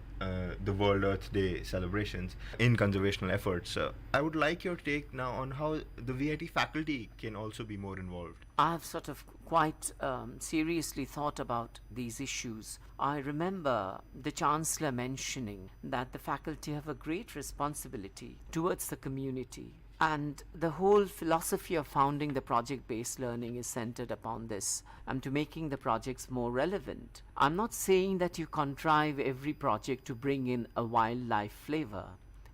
W: the World Earth Day celebrations in conservational efforts. I would like your take now on how the VIT faculty can also be more involved.
V: I've sort of quite seriously thought about these issues. I remember the Chancellor mentioning that the faculty have a great responsibility towards the community, and the whole philosophy of founding the project-based learning is centered upon this, and to making the projects more relevant. I'm not saying that you contrive every project to bring in a wildlife flavor.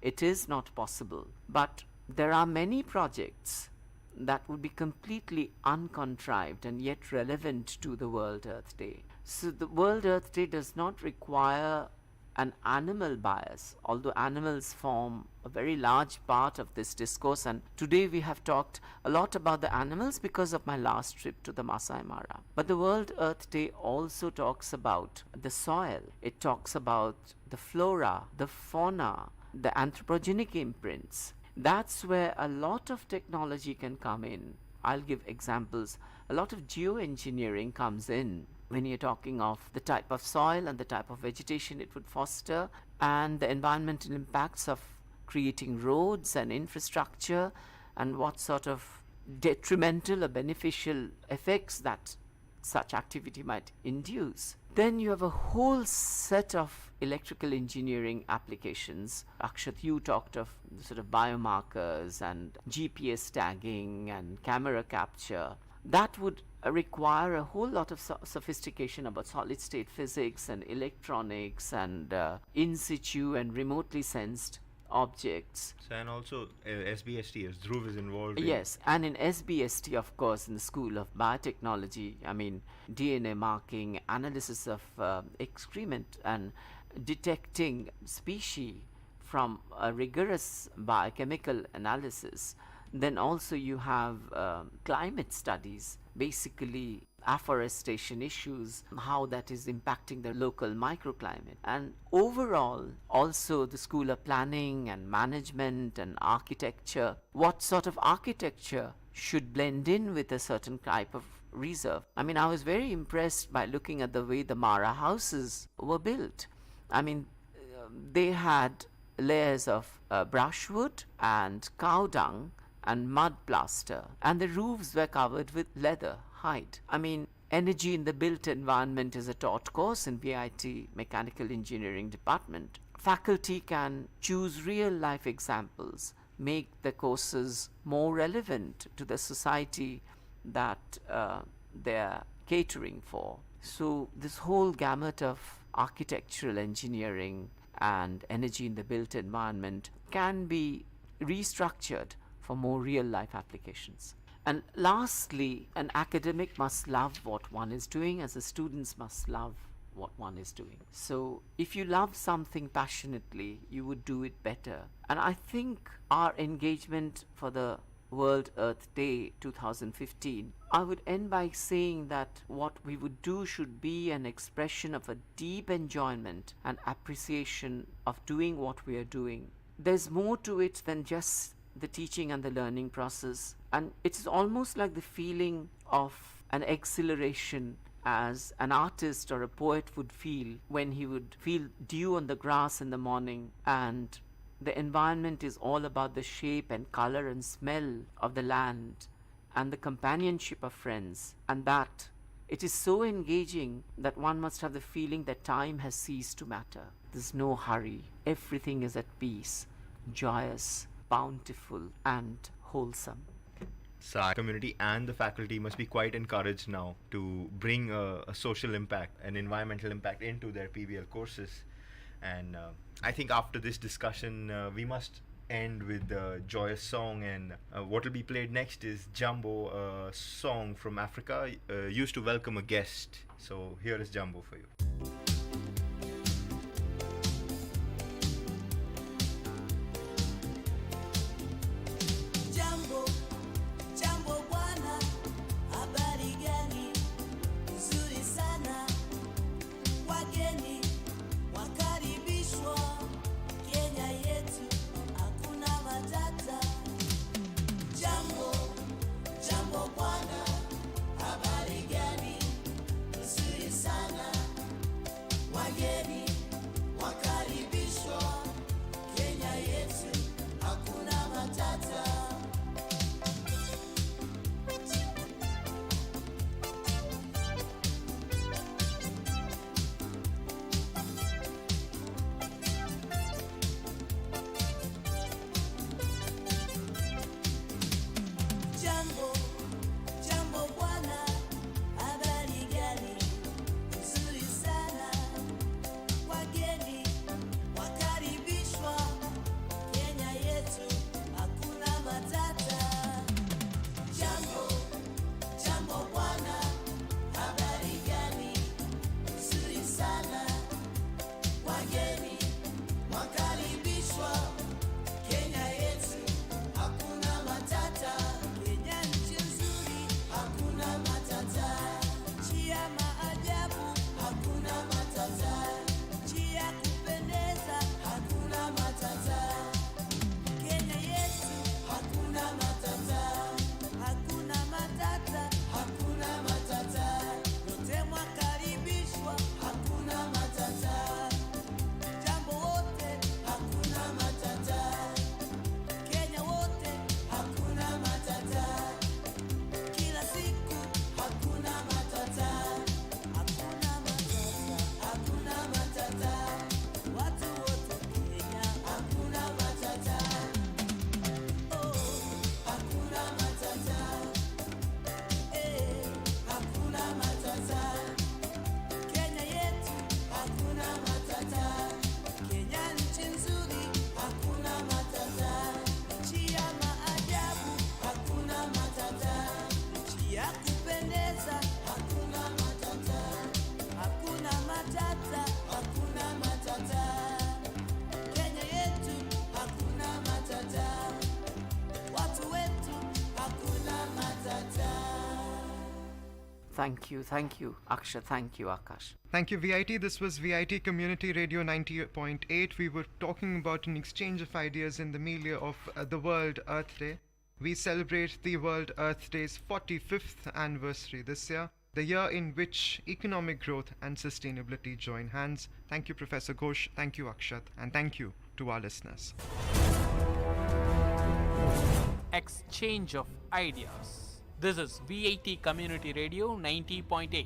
V: It is not possible. But there are many projects that would be completely uncontrived and yet relevant to the World Earth Day. So the World Earth Day does not require an animal bias, although animals form a very large part of this discourse. And today we have talked a lot about the animals because of my last trip to the Masai Mara. But the World Earth Day also talks about the soil. It talks about the flora, the fauna, the anthropogenic imprints. That's where a lot of technology can come in. I'll give examples. A lot of geoengineering comes in when you're talking of the type of soil and the type of vegetation it would foster, and the environmental impacts of creating roads and infrastructure, and what sort of detrimental or beneficial effects that such activity might induce. Then you have a whole set of electrical engineering applications. Akshat, you talked of sort of biomarkers and GPS tagging and camera capture. That would require a whole lot of sophistication about solid state physics and electronics and in situ and remotely sensed objects.
W: So, and also SBST, as Dhruv is involved in.
V: Yes, and in SBST, of course, in the School of Biotechnology, I mean, DNA marking, analysis of excrement, and detecting species from a rigorous biochemical analysis. Then also you have climate studies, basically afforestation issues, how that is impacting the local microclimate. And overall, also the School of Planning and Management and Architecture, what sort of architecture should blend in with a certain type of reserve. I mean, I was very impressed by looking at the way the Mara houses were built. I mean, they had layers of brushwood and cow dung and mud plaster, and the roofs were covered with leather hide. I mean, energy in the built environment is a taught course in VIT Mechanical Engineering Department. Faculty can choose real life examples, make the courses more relevant to the society that they're catering for. So this whole gamut of architectural engineering and energy in the built environment can be restructured for more real life applications. And lastly, an academic must love what one is doing, as the students must love what one is doing. So if you love something passionately, you would do it better. And I think our engagement for the World Earth Day 2015, I would end by saying that what we would do should be an expression of a deep enjoyment and appreciation of doing what we are doing. There's more to it than just the teaching and the learning process, and it's almost like the feeling of an exhilaration as an artist or a poet would feel when he would feel dew on the grass in the morning, and the environment is all about the shape and color and smell of the land and the companionship of friends, and that it is so engaging that one must have the feeling that time has ceased to matter. There's no hurry. Everything is at peace, joyous, bountiful and wholesome.
W: So our community and the faculty must be quite encouraged now to bring a social impact, an environmental impact into their PBL courses. And I think after this discussion, we must end with a joyous song, and what will be played next is Jumbo, a song from Africa, used to welcome a guest. So here is Jumbo for you.
V: Thank you, Akshat. Thank you, Akash.
X: Thank you, VIT. This was VIT Community Radio 90.8. We were talking about an exchange of ideas in the milieu of the World Earth Day. We celebrate the World Earth Day's 45th anniversary this year, the year in which economic growth and sustainability join hands. Thank you, Professor Ghosh. Thank you, Akshat. And thank you to our listeners.
S: Exchange of ideas. This is VIT Community Radio 90.8.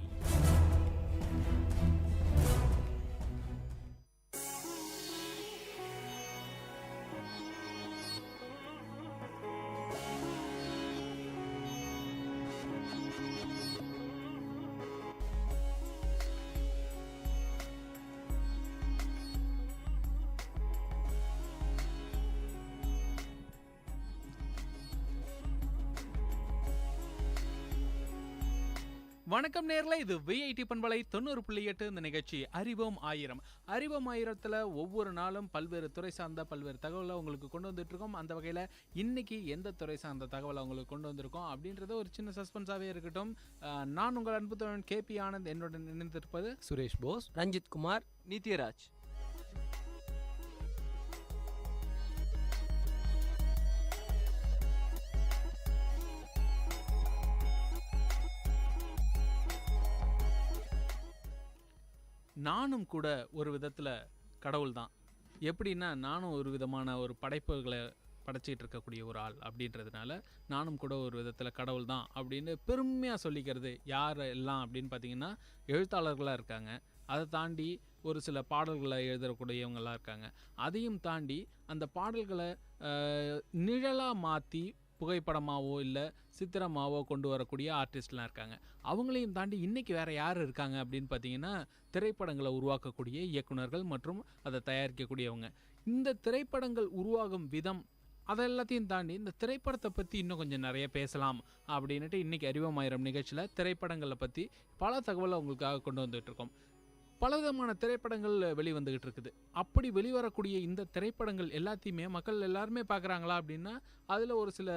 S: வணக்கம் நேர்ல, இது VIT பண்பலை 90.8. இந்த நிகழ்ச்சி அறிவோம் ஆயிரம். அறிவோம் ஆயிரத்தில் ஒவ்வொரு நாளும் பல்வேறு துறை சார்ந்த பல்வேறு தகவலை உங்களுக்கு கொண்டு வந்துட்டு இருக்கோம். அந்த வகையில் இன்னைக்கு எந்த துறை சார்ந்த தகவலை உங்களுக்கு கொண்டு வந்திருக்கோம் அப்படின்றது ஒரு சின்ன சஸ்பென்ஸாகவே இருக்கட்டும். நான் உங்கள் அன்பு தோழன் KP ஆனந்த், என்னுடன் இணைந்திருப்பது
D: சுரேஷ் போஸ், ரஞ்சித் குமார், நித்யராஜ்.
S: நானும் கூட ஒரு விதத்தில் கடவுள் தான். எப்படின்னா, நானும் ஒரு விதமான ஒரு படைப்புகளை படைச்சிட்டு இருக்கக்கூடிய ஒரு ஆள் அப்படின்றதுனால நானும் கூட ஒரு விதத்தில் கடவுள் தான் அப்படின்னு பெருமையாக சொல்லிக்கிறது யார் எல்லாம் அப்படின்னு பார்த்தீங்கன்னா, எழுத்தாளர்களாக இருக்காங்க. அதை தாண்டி ஒரு சில பாடல்களை எழுதக்கூடியவங்களாம் இருக்காங்க. அதையும் தாண்டி அந்த பாடல்களை நிழலாக மாற்றி புகைப்படமாவோ இல்லை சித்திரமாவோ கொண்டு வரக்கூடிய ஆர்டிஸ்ட்லாம் இருக்காங்க. அவங்களையும் தாண்டி இன்றைக்கி வேறு யார் இருக்காங்க அப்படின்னு பார்த்தீங்கன்னா, திரைப்படங்களை உருவாக்கக்கூடிய இயக்குனர்கள் மற்றும் அதை தயாரிக்கக்கூடியவங்க. இந்த திரைப்படங்கள் உருவாகும் விதம் அதெல்லாத்தையும் தாண்டி இந்த திரைப்படத்தை பற்றி இன்னும் கொஞ்சம் நிறைய பேசலாம் அப்படின்ட்டு இன்றைக்கி அறிவோம் ஆயிரம் நிகழ்ச்சியில் திரைப்படங்களை பற்றி பல தகவலை உங்களுக்காக கொண்டு வந்துகிட்ருக்கோம். பலவிதமான திரைப்படங்கள் வெளிவந்துகிட்டு இருக்குது. அப்படி வெளிவரக்கூடிய இந்த திரைப்படங்கள் எல்லாத்தையுமே மக்கள் எல்லாருமே பார்க்குறாங்களா அப்படின்னா, அதில் ஒரு சில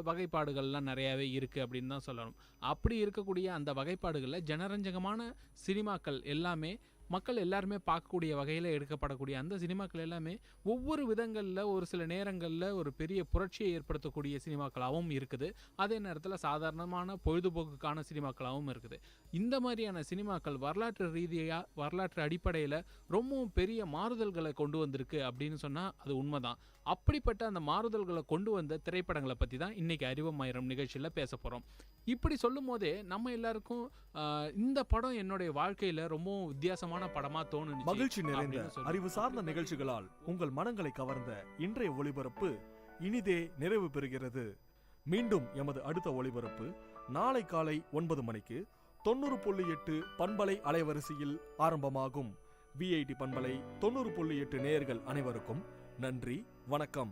S: வகைப்பாடுகள்லாம் நிறையாவே இருக்குது அப்படின்னு தான் சொல்லணும். அப்படி இருக்கக்கூடிய அந்த வகைப்பாடுகளில் ஜனரஞ்சகமான சினிமாக்கள் எல்லாமே மக்கள் எல்லாருமே பார்க்கக்கூடிய வகையில் எடுக்கப்படக்கூடிய அந்த சினிமாக்கள் எல்லாமே ஒவ்வொரு விதங்களில் ஒரு சில நேரங்களில் ஒரு பெரிய புரட்சியை ஏற்படுத்தக்கூடிய சினிமாக்களாகவும் இருக்குது. அதே நேரத்தில் சாதாரணமான பொழுதுபோக்குக்கான சினிமாக்களாகவும் இருக்குது. இந்த மாதிரியான சினிமாக்கள் வரலாற்று ரீதியாக வரலாற்று அடிப்படையில் ரொம்பவும் பெரிய மாறுதல்களை கொண்டு வந்திருக்கு அப்படின்னு சொன்னால் அது உண்மைதான். அப்படிப்பட்ட அந்த மாறுதல்களை கொண்டு வந்த திரைப்படங்களை பற்றி தான் இன்றைக்கி அறிவோம் ஆயிரம் நிகழ்ச்சியில் பேச போகிறோம். இப்படி சொல்லும் போதே நம்ம எல்லாருக்கும் இந்த படம் என்னுடைய வாழ்க்கையில் ரொம்பவும் வித்தியாசமான படமாக தோணுச்சு.
J: மகிழ்ச்சி நிறைந்த அறிவு சார்ந்த நிகழ்ச்சிகளால் உங்கள் மனங்களை கவர்ந்த இன்றைய ஒளிபரப்பு இனிதே நிறைவு பெறுகிறது. மீண்டும் எமது அடுத்த ஒளிபரப்பு நாளை காலை 9 மணிக்கு 90.8 பண்பலை அலைவரிசையில் ஆரம்பமாகும். விஐடி பண்பலை 90.8 நேயர்கள் அனைவருக்கும் நன்றி, வணக்கம்.